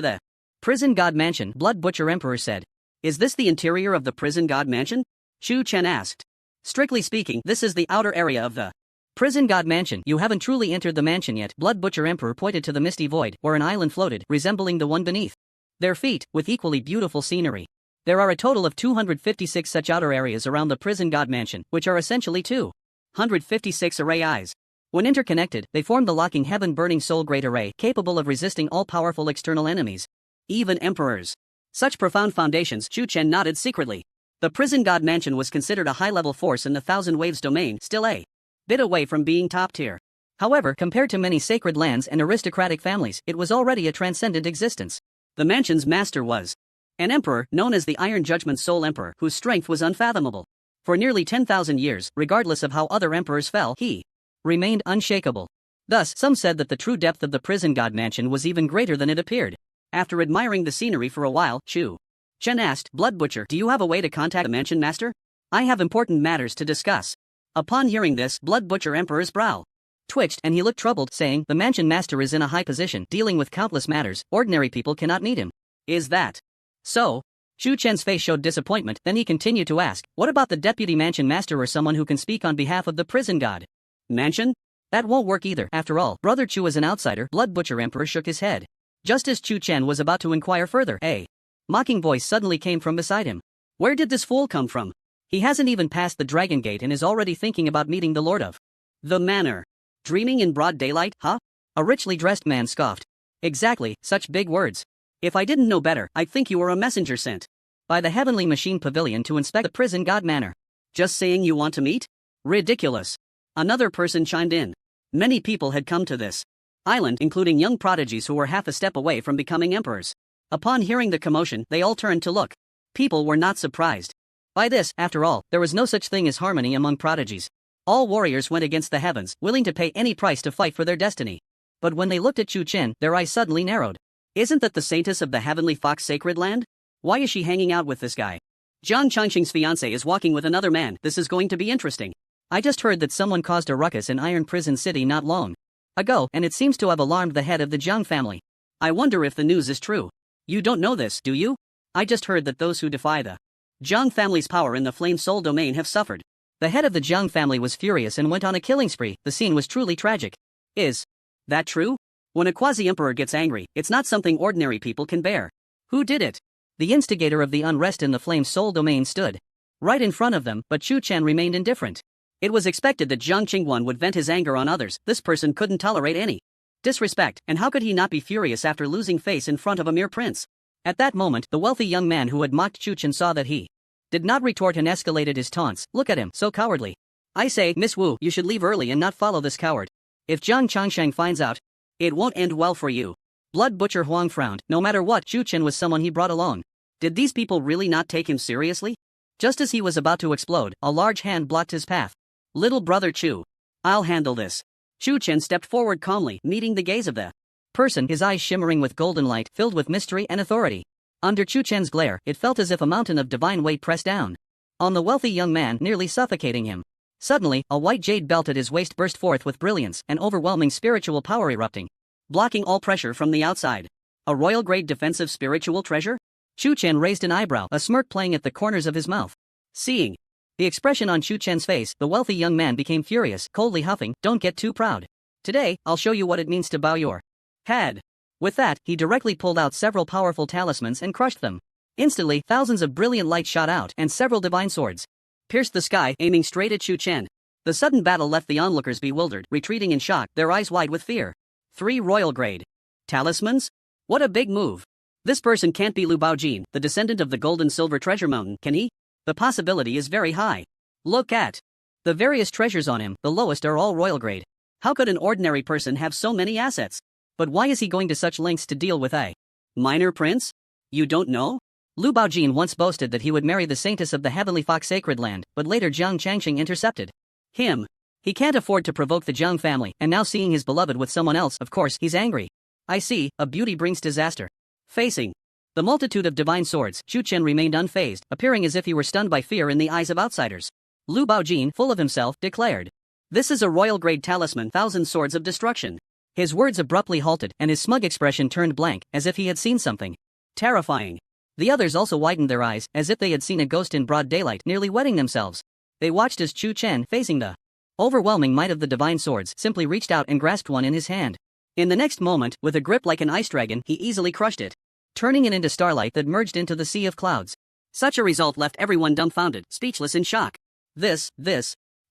the Prison God Mansion, Blood Butcher Emperor said. Is this the interior of the Prison God Mansion? Chu Chen asked. Strictly speaking, this is the outer area of the Prison God Mansion. You haven't truly entered the mansion yet. Blood Butcher Emperor pointed to the misty void, where an island floated, resembling the one beneath their feet, with equally beautiful scenery. There are a total of 256 such outer areas around the Prison God Mansion, which are essentially 256 array eyes. When interconnected, they form the locking heaven-burning soul great array, capable of resisting all-powerful external enemies, even emperors. Such profound foundations. Chu Chen nodded secretly. The Prison God Mansion was considered a high-level force in the Thousand Waves domain, still a bit away from being top tier. However, compared to many sacred lands and aristocratic families, it was already a transcendent existence. The mansion's master was an emperor known as the Iron Judgment Soul Emperor, whose strength was unfathomable. For nearly 10,000 years, regardless of how other emperors fell, he remained unshakable. Thus, some said that the true depth of the Prison God Mansion was even greater than it appeared. After admiring the scenery for a while, Chu Chen asked, Blood Butcher, do you have a way to contact the mansion master? I have important matters to discuss. Upon hearing this, Blood Butcher Emperor's brow twitched and he looked troubled, saying, the mansion master is in a high position, dealing with countless matters. Ordinary people cannot meet him. Is that so? Chu Chen's face showed disappointment, then he continued to ask, what about the deputy mansion master or someone who can speak on behalf of the prison god? Mansion? That won't work either. After all, Brother Chu is an outsider. Blood Butcher Emperor shook his head. Just as Chu Chen was about to inquire further, a mocking voice suddenly came from beside him. Where did this fool come from? He hasn't even passed the Dragon Gate and is already thinking about meeting the Lord of the Manor. Dreaming in broad daylight, huh? A richly dressed man scoffed. Exactly, such big words. If I didn't know better, I'd think you were a messenger sent by the Heavenly Machine Pavilion to inspect the Prison God Manor. Just saying you want to meet? Ridiculous. Another person chimed in. Many people had come to this island, including young prodigies who were half a step away from becoming emperors. Upon hearing the commotion, they all turned to look. People were not surprised by this. After all, there was no such thing as harmony among prodigies. All warriors went against the heavens, willing to pay any price to fight for their destiny. But when they looked at Chu Chen, their eyes suddenly narrowed. Isn't that the saintess of the Heavenly Fox Sacred Land? Why is she hanging out with this guy? Jiang Changqing's fiancé is walking with another man. This is going to be interesting. I just heard that someone caused a ruckus in Iron Prison City not long ago, and it seems to have alarmed the head of the Jiang family. I wonder if the news is true. You don't know this, do you? I just heard that those who defy the Jiang family's power in the Flame Soul domain have suffered. The head of the Jiang family was furious and went on a killing spree. The scene was truly tragic. Is that true? When a quasi-emperor gets angry, it's not something ordinary people can bear. Who did it? The instigator of the unrest in the Flame Soul domain stood right in front of them, but Chu Chen remained indifferent. It was expected that Jiang Qingguan would vent his anger on others. This person couldn't tolerate any disrespect, and how could he not be furious after losing face in front of a mere prince? At that moment, the wealthy young man who had mocked Chu Chen saw that he did not retort and escalated his taunts. Look at him, so cowardly. I say, Miss Wu, you should leave early and not follow this coward. If Jiang Changsheng finds out, it won't end well for you. Blood Butcher Huang frowned. No matter what, Chu Chen was someone he brought along. Did these people really not take him seriously? Just as he was about to explode, a large hand blocked his path. Little brother Chu. I'll handle this. Chu Chen stepped forward calmly, meeting the gaze of the person, his eyes shimmering with golden light, filled with mystery and authority. Under Chu Chen's glare, it felt as if a mountain of divine weight pressed down on the wealthy young man, nearly suffocating him. Suddenly, a white jade belt at his waist burst forth with brilliance, an overwhelming spiritual power erupting, blocking all pressure from the outside. A royal-grade defensive spiritual treasure? Chu Chen raised an eyebrow, a smirk playing at the corners of his mouth. Seeing the expression on Chu Chen's face, the wealthy young man became furious, coldly huffing, don't get too proud. Today, I'll show you what it means to bow your head. With that, he directly pulled out several powerful talismans and crushed them. Instantly, thousands of brilliant light shot out, and several divine swords pierced the sky, aiming straight at Chu Chen. The sudden battle left the onlookers bewildered, retreating in shock, their eyes wide with fear. 3 royal-grade talismans? What a big move. This person can't be Lu Baojin, the descendant of the Gold and Silver Treasure Mountain, can he? The possibility is very high. Look at the various treasures on him, the lowest are all royal-grade. How could an ordinary person have so many assets? But why is he going to such lengths to deal with a minor prince? You don't know? Lu Baojin once boasted that he would marry the saintess of the Heavenly Fox Sacred Land, but later Jiang Changqing intercepted him. He can't afford to provoke the Jiang family, and now seeing his beloved with someone else, of course, he's angry. I see, a beauty brings disaster. Facing the multitude of divine swords, Chu Chen remained unfazed, appearing as if he were stunned by fear in the eyes of outsiders. Lu Baojin, full of himself, declared, "This is a royal-grade talisman, 1,000 swords of destruction." His words abruptly halted, and his smug expression turned blank, as if he had seen something Terrifying. The others also widened their eyes, as if they had seen a ghost in broad daylight, nearly wetting themselves. They watched as Chu Chen, facing the overwhelming might of the divine swords, simply reached out and grasped one in his hand. In the next moment, with a grip like an ice dragon, he easily crushed it, turning it into starlight that merged into the sea of clouds. Such a result left everyone dumbfounded, speechless in shock. This.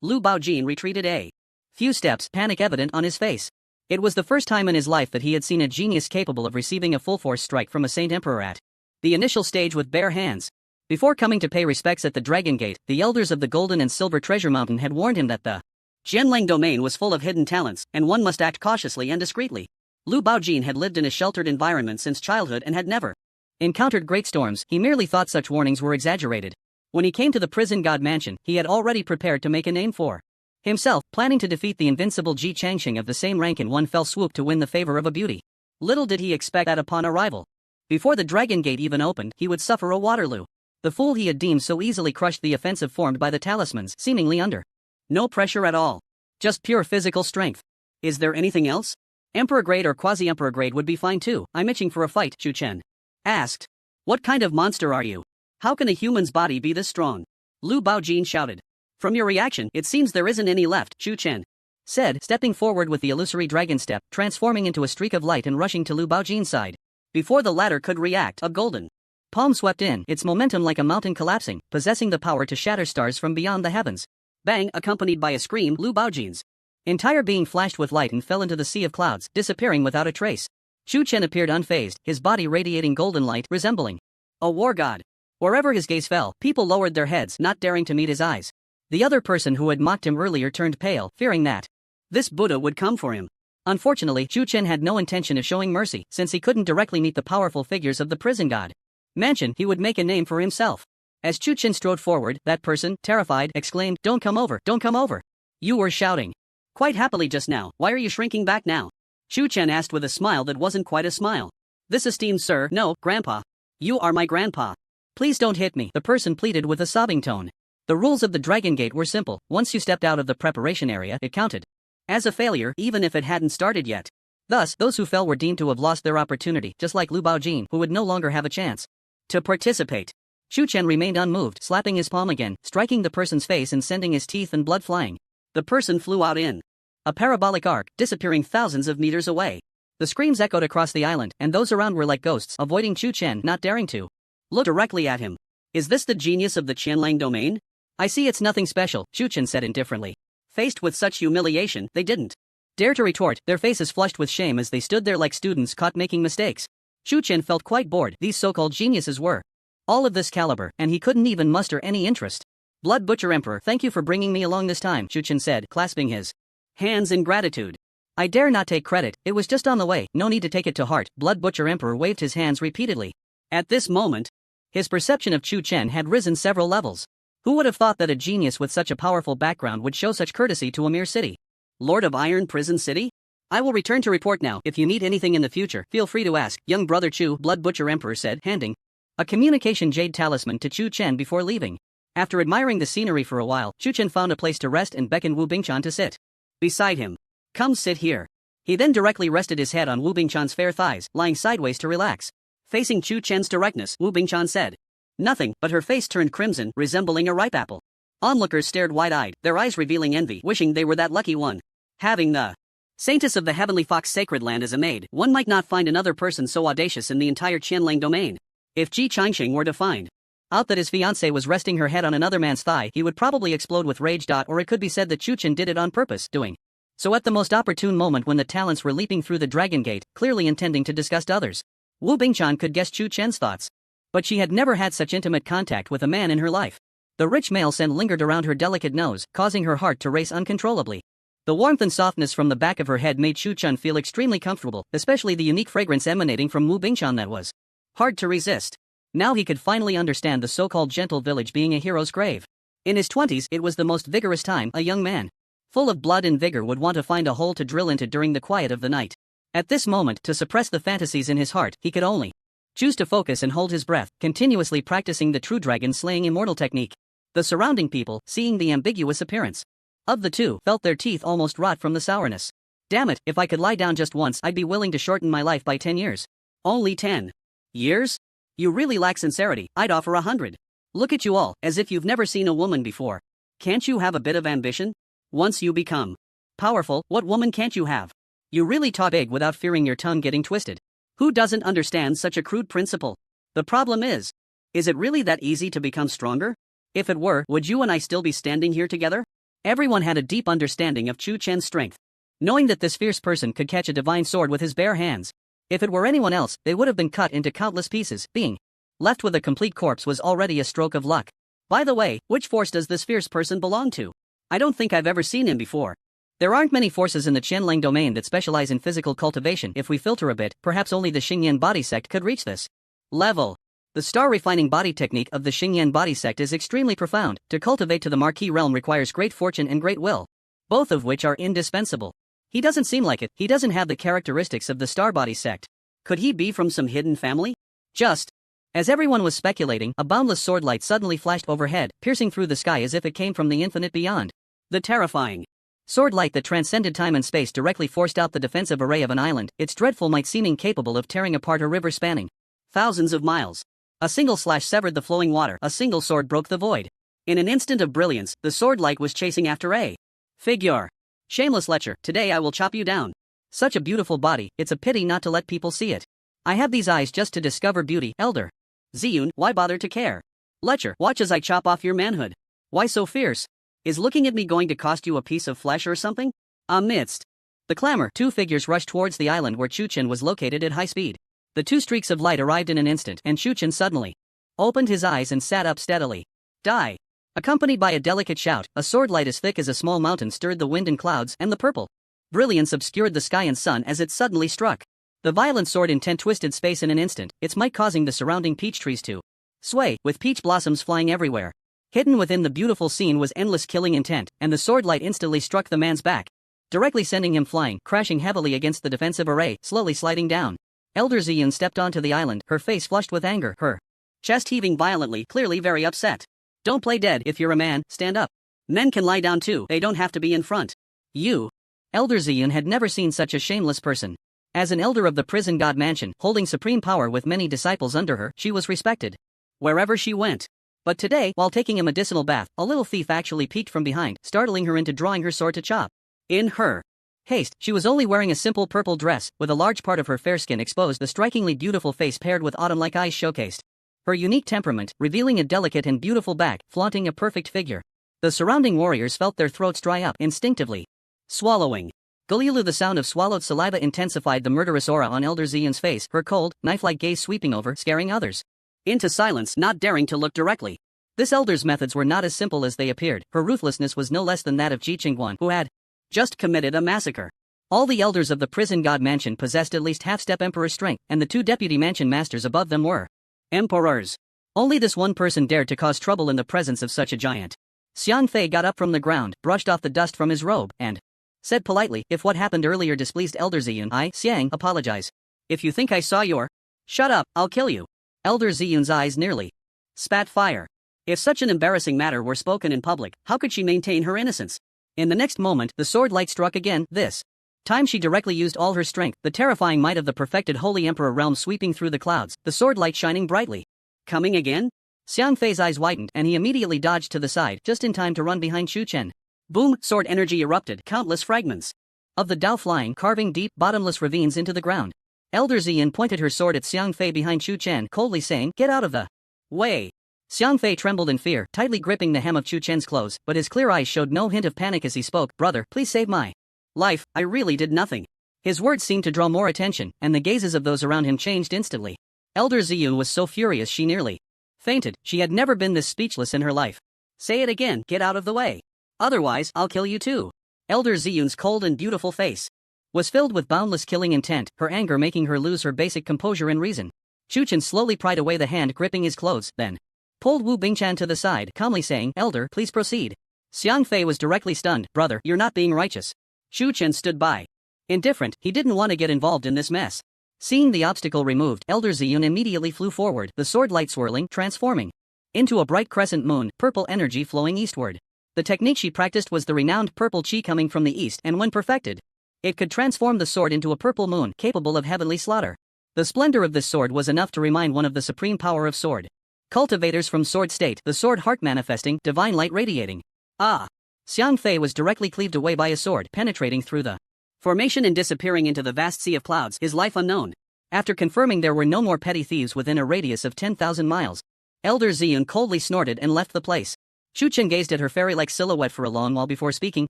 Lu Baojin retreated a few steps, panic evident on his face. It was the first time in his life that he had seen a genius capable of receiving a full-force strike from a Saint Emperor at the initial stage with bare hands. Before coming to pay respects at the Dragon Gate, the elders of the Golden and Silver Treasure Mountain had warned him that the Qianlang domain was full of hidden talents, and one must act cautiously and discreetly. Lu Baojin had lived in a sheltered environment since childhood and had never encountered great storms. He merely thought such warnings were exaggerated. When he came to the prison god mansion, he had already prepared to make a name for himself, planning to defeat the invincible Ji Changxing of the same rank in one fell swoop to win the favor of a beauty. Little did he expect that upon arrival, before the Dragon Gate even opened, he would suffer a Waterloo. The fool he had deemed so easily crushed the offensive formed by the talismans, seemingly under no pressure at all. Just pure physical strength. Is there anything else? Emperor grade or quasi-emperor grade would be fine too. I'm itching for a fight, Chu Chen asked. What kind of monster are you? How can a human's body be this strong? Lu Baojin shouted. From your reaction, it seems there isn't any left, Chu Chen said, stepping forward with the illusory dragon step, transforming into a streak of light and rushing to Lu Baojin's side. Before the latter could react, a golden palm swept in, its momentum like a mountain collapsing, possessing the power to shatter stars from beyond the heavens. Bang, accompanied by a scream, Lu Baojin's entire being flashed with light and fell into the sea of clouds, disappearing without a trace. Chu Chen appeared unfazed, his body radiating golden light, resembling a war god. Wherever his gaze fell, people lowered their heads, not daring to meet his eyes. The other person who had mocked him earlier turned pale, fearing that this Buddha would come for him. Unfortunately, Chu Chen had no intention of showing mercy, since he couldn't directly meet the powerful figures of the prison god mansion. He would make a name for himself. As Chu Chen strode forward, that person, terrified, exclaimed, "Don't come over, don't come over." You were shouting quite happily just now, why are you shrinking back now? Chu Chen asked with a smile that wasn't quite a smile. This esteemed sir, no, grandpa. You are my grandpa. Please don't hit me, the person pleaded with a sobbing tone. The rules of the Dragon Gate were simple. Once you stepped out of the preparation area, it counted as a failure, even if it hadn't started yet. Thus, those who fell were deemed to have lost their opportunity, just like Lu Baojin, who would no longer have a chance to participate. Chu Chen remained unmoved, slapping his palm again, striking the person's face and sending his teeth and blood flying. The person flew out in a parabolic arc, disappearing thousands of meters away. The screams echoed across the island, and those around were like ghosts, avoiding Chu Chen, not daring to look directly at him. Is this the genius of the Qianlang domain? I see it's nothing special, Chu Chen said indifferently. Faced with such humiliation, they didn't dare to retort, their faces flushed with shame as they stood there like students caught making mistakes. Chu Chen felt quite bored. These so-called geniuses were all of this caliber, and he couldn't even muster any interest. Blood Butcher Emperor, thank you for bringing me along this time, Chu Chen said, clasping his hands in gratitude. I dare not take credit, it was just on the way, no need to take it to heart. Blood Butcher Emperor waved his hands repeatedly. At this moment, his perception of Chu Chen had risen several levels. Who would have thought that a genius with such a powerful background would show such courtesy to a mere city? Lord of Iron Prison City? I will return to report now. If you need anything in the future, feel free to ask, young brother Chu, Blood Butcher Emperor said, handing a communication jade talisman to Chu Chen before leaving. After admiring the scenery for a while, Chu Chen found a place to rest and beckoned Wu Bingchan to sit beside him. Come sit here. He then directly rested his head on Wu Bingchan's fair thighs, lying sideways to relax. Facing Chu Chen's directness, Wu Bingchan said nothing, but her face turned crimson, resembling a ripe apple. Onlookers stared wide-eyed, their eyes revealing envy, wishing they were that lucky one. Having the Saintess of the Heavenly Fox Sacred Land as a maid, one might not find another person so audacious in the entire Qianlang domain. If Ji Changxing were to find out that his fiancée was resting her head on another man's thigh, he would probably explode with rage. Or it could be said that Chu Chen did it on purpose, doing so at the most opportune moment when the talents were leaping through the Dragon Gate, clearly intending to disgust others. Wu Bingchan could guess Chu Chen's thoughts, but she had never had such intimate contact with a man in her life. The rich male scent lingered around her delicate nose, causing her heart to race uncontrollably. The warmth and softness from the back of her head made Chu Chen feel extremely comfortable, especially the unique fragrance emanating from Wu Bingchan that was hard to resist. Now he could finally understand the so-called gentle village being a hero's grave. In his 20s, it was the most vigorous time a young man, full of blood and vigor, would want to find a hole to drill into during the quiet of the night. At this moment, to suppress the fantasies in his heart, he could only choose to focus and hold his breath, continuously practicing the true dragon-slaying immortal technique. The surrounding people, seeing the ambiguous appearance of the two, felt their teeth almost rot from the sourness. Damn it, if I could lie down just once, I'd be willing to shorten my life by 10 years. Only 10 years? You really lack sincerity. I'd offer 100. Look at you all, as if you've never seen a woman before. Can't you have a bit of ambition? Once you become powerful, what woman can't you have? You really talk big without fearing your tongue getting twisted. Who doesn't understand such a crude principle? The problem is it really that easy to become stronger? If it were, would you and I still be standing here together? Everyone had a deep understanding of Chu Chen's strength, knowing that this fierce person could catch a divine sword with his bare hands. If it were anyone else, they would have been cut into countless pieces. Being left with a complete corpse was already a stroke of luck. By the way, which force does this fierce person belong to? I don't think I've ever seen him before. There aren't many forces in the Qianlang domain that specialize in physical cultivation. If we filter a bit, perhaps only the Xingyan body sect could reach this level. The star-refining body technique of the Xingyan body sect is extremely profound. To cultivate to the Marquis realm requires great fortune and great will, both of which are indispensable. He doesn't seem like it. He doesn't have the characteristics of the star body sect. Could he be from some hidden family? Just as everyone was speculating, a boundless sword light suddenly flashed overhead, piercing through the sky as if it came from the infinite beyond. The terrifying sword light that transcended time and space directly forced out the defensive array of an island, its dreadful might seeming capable of tearing apart a river spanning thousands of miles. A single slash severed the flowing water, a single sword broke the void. In an instant of brilliance, the sword light was chasing after a figure. Shameless lecher, today I will chop you down. Such a beautiful body, it's a pity not to let people see it. I have these eyes just to discover beauty. Elder Ziyun, why bother to care? Lecher, watch as I chop off your manhood. Why so fierce? Is looking at me going to cost you a piece of flesh or something? Amidst the clamor, two figures rushed towards the island where Chu Chen was located at high speed. The two streaks of light arrived in an instant, and Chu Chen suddenly opened his eyes and sat up steadily. Die! Accompanied by a delicate shout, a sword light as thick as a small mountain stirred the wind and clouds, and the purple brilliance obscured the sky and sun as it suddenly struck. The violent sword intent twisted space in an instant, its might causing the surrounding peach trees to sway, with peach blossoms flying everywhere. Hidden within the beautiful scene was endless killing intent, and the sword light instantly struck the man's back, directly sending him flying, crashing heavily against the defensive array, slowly sliding down. Elder Ziyun stepped onto the island, her face flushed with anger, her chest heaving violently, clearly very upset. Don't play dead. If you're a man, stand up. Men can lie down too, they don't have to be in front. You. Elder Ziyun had never seen such a shameless person. As an elder of the prison god mansion, holding supreme power with many disciples under her, she was respected wherever she went. But today, while taking a medicinal bath, a little thief actually peeked from behind, startling her into drawing her sword to chop. In her haste, she was only wearing a simple purple dress, with a large part of her fair skin exposed, the strikingly beautiful face paired with autumn-like eyes showcased her unique temperament, revealing a delicate and beautiful back, flaunting a perfect figure. The surrounding warriors felt their throats dry up, instinctively swallowing. Gululu, the sound of swallowed saliva intensified the murderous aura on Elder Ziyun's face, her cold, knife-like gaze sweeping over, scaring others into silence, not daring to look directly. This elder's methods were not as simple as they appeared. Her ruthlessness was no less than that of Ji Qingguan, who had just committed a massacre. All the elders of the prison god mansion possessed at least half-step emperor strength, and the two deputy mansion masters above them were emperors. Only this one person dared to cause trouble in the presence of such a giant. Xiang Fei got up from the ground, brushed off the dust from his robe, and said politely, if what happened earlier displeased Elder Ziyun, I, Xiang, apologize. If you think I saw your shut up, I'll kill you. Elder Ziyun's eyes nearly spat fire. If such an embarrassing matter were spoken in public, how could she maintain her innocence? In the next moment, the sword light struck again, this time she directly used all her strength, the terrifying might of the perfected Holy Emperor realm sweeping through the clouds, the sword light shining brightly. Coming again? Xiang Fei's eyes widened, and he immediately dodged to the side, just in time to run behind Chu Chen. Boom! Sword energy erupted, countless fragments of the Dao flying, carving deep, bottomless ravines into the ground. Elder Ziyun pointed her sword at Xiang Fei behind Chu Chen, coldly saying, get out of the way. Xiang Fei trembled in fear, tightly gripping the hem of Chu Chen's clothes, but his clear eyes showed no hint of panic as he spoke. Brother, please save my life, I really did nothing. His words seemed to draw more attention, and the gazes of those around him changed instantly. Elder Ziyun was so furious she nearly fainted. She had never been this speechless in her life. Say it again, get out of the way. Otherwise, I'll kill you too. Elder Ziyun's cold and beautiful face was filled with boundless killing intent, her anger making her lose her basic composure and reason. Chu Chen slowly pried away the hand gripping his clothes, then pulled Wu Bingchan to the side, calmly saying, Elder, please proceed. Xiang Fei was directly stunned. Brother, you're not being righteous. Chu Chen stood by. Indifferent, he didn't want to get involved in this mess. Seeing the obstacle removed, Elder Ziyun immediately flew forward, the sword light swirling, transforming into a bright crescent moon, purple energy flowing eastward. The technique she practiced was the renowned purple chi coming from the east, and when perfected, it could transform the sword into a purple moon capable of heavenly slaughter. The splendor of this sword was enough to remind one of the supreme power of sword. Cultivators from sword state, the sword heart manifesting, divine light radiating. Ah! Xiang Fei was directly cleaved away by a sword, penetrating through the formation and disappearing into the vast sea of clouds, his life unknown. After confirming there were no more petty thieves within a radius of 10,000 miles, Elder Ziyun coldly snorted and left the place. Chu Chen gazed at her fairy-like silhouette for a long while before speaking.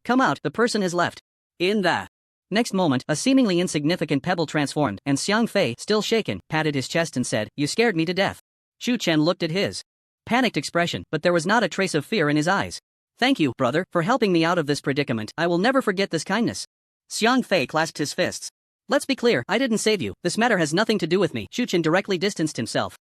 Come out, the person has left. In the next moment, a seemingly insignificant pebble transformed, and Xiang Fei, still shaken, patted his chest and said, You scared me to death. Chu Chen looked at his panicked expression, but there was not a trace of fear in his eyes. Thank you, brother, for helping me out of this predicament. I will never forget this kindness. Xiang Fei clasped his fists. Let's be clear, I didn't save you. This matter has nothing to do with me. Chu Chen directly distanced himself.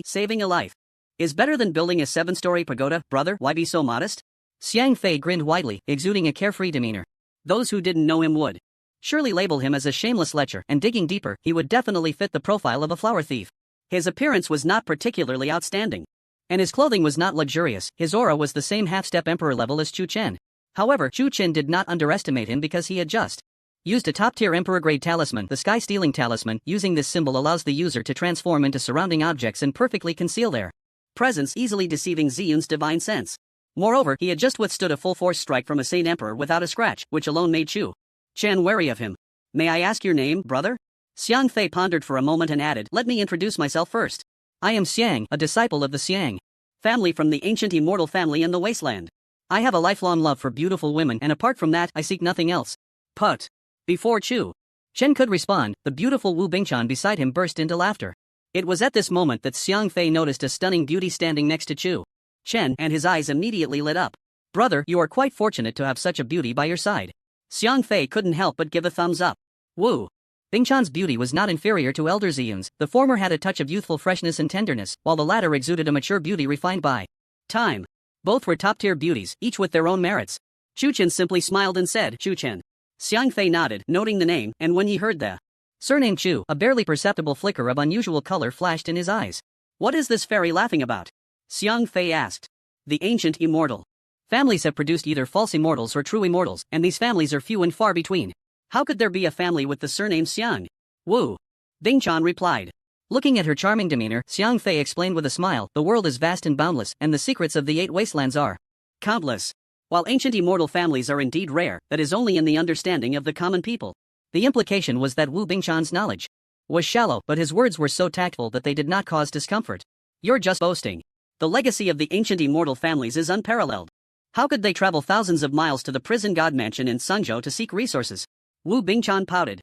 Saving a life is better than building a 7-story pagoda, brother. Why be so modest? Xiang Fei grinned widely, exuding a carefree demeanor. Those who didn't know him would surely label him as a shameless lecher, and digging deeper, he would definitely fit the profile of a flower thief. His appearance was not particularly outstanding, and his clothing was not luxurious. His aura was the same half-step emperor level as Chu Chen. However, Chu Chen did not underestimate him because he had just used a top-tier emperor-grade talisman, the sky-stealing talisman. Using this symbol allows the user to transform into surrounding objects and perfectly conceal their presence, easily deceiving Ziyun's divine sense. Moreover, he had just withstood a full-force strike from a Saint Emperor without a scratch, which alone made Chu Chen wary of him. May I ask your name, brother? Xiang Fei pondered for a moment and added, Let me introduce myself first. I am Xiang, a disciple of the Xiang family from the ancient immortal family in the wasteland. I have a lifelong love for beautiful women, and apart from that, I seek nothing else. Put. Before Chu Chen could respond, the beautiful Wu Bingchan beside him burst into laughter. It was at this moment that Xiang Fei noticed a stunning beauty standing next to Chu Chen, and his eyes immediately lit up. Brother, you are quite fortunate to have such a beauty by your side. Xiang Fei couldn't help but give a thumbs up. Wu Bingchan's beauty was not inferior to Elder Ziyun's. The former had a touch of youthful freshness and tenderness, while the latter exuded a mature beauty refined by time. Both were top-tier beauties, each with their own merits. Chu Chen simply smiled and said, Chu Chen. Xiang Fei nodded, noting the name, and when he heard the surname Chu, a barely perceptible flicker of unusual color flashed in his eyes. What is this fairy laughing about? Xiang Fei asked. The ancient immortal families have produced either false immortals or true immortals, and these families are few and far between. How could there be a family with the surname Xiang? Wu Bingchan replied. Looking at her charming demeanor, Xiang Fei explained with a smile, the world is vast and boundless, and the secrets of the 8 wastelands are countless. While ancient immortal families are indeed rare, that is only in the understanding of the common people. The implication was that Wu Bingchan's knowledge was shallow, but his words were so tactful that they did not cause discomfort. You're just boasting. The legacy of the ancient immortal families is unparalleled. How could they travel thousands of miles to the prison god mansion in Suzhou to seek resources? Wu Bingchan pouted.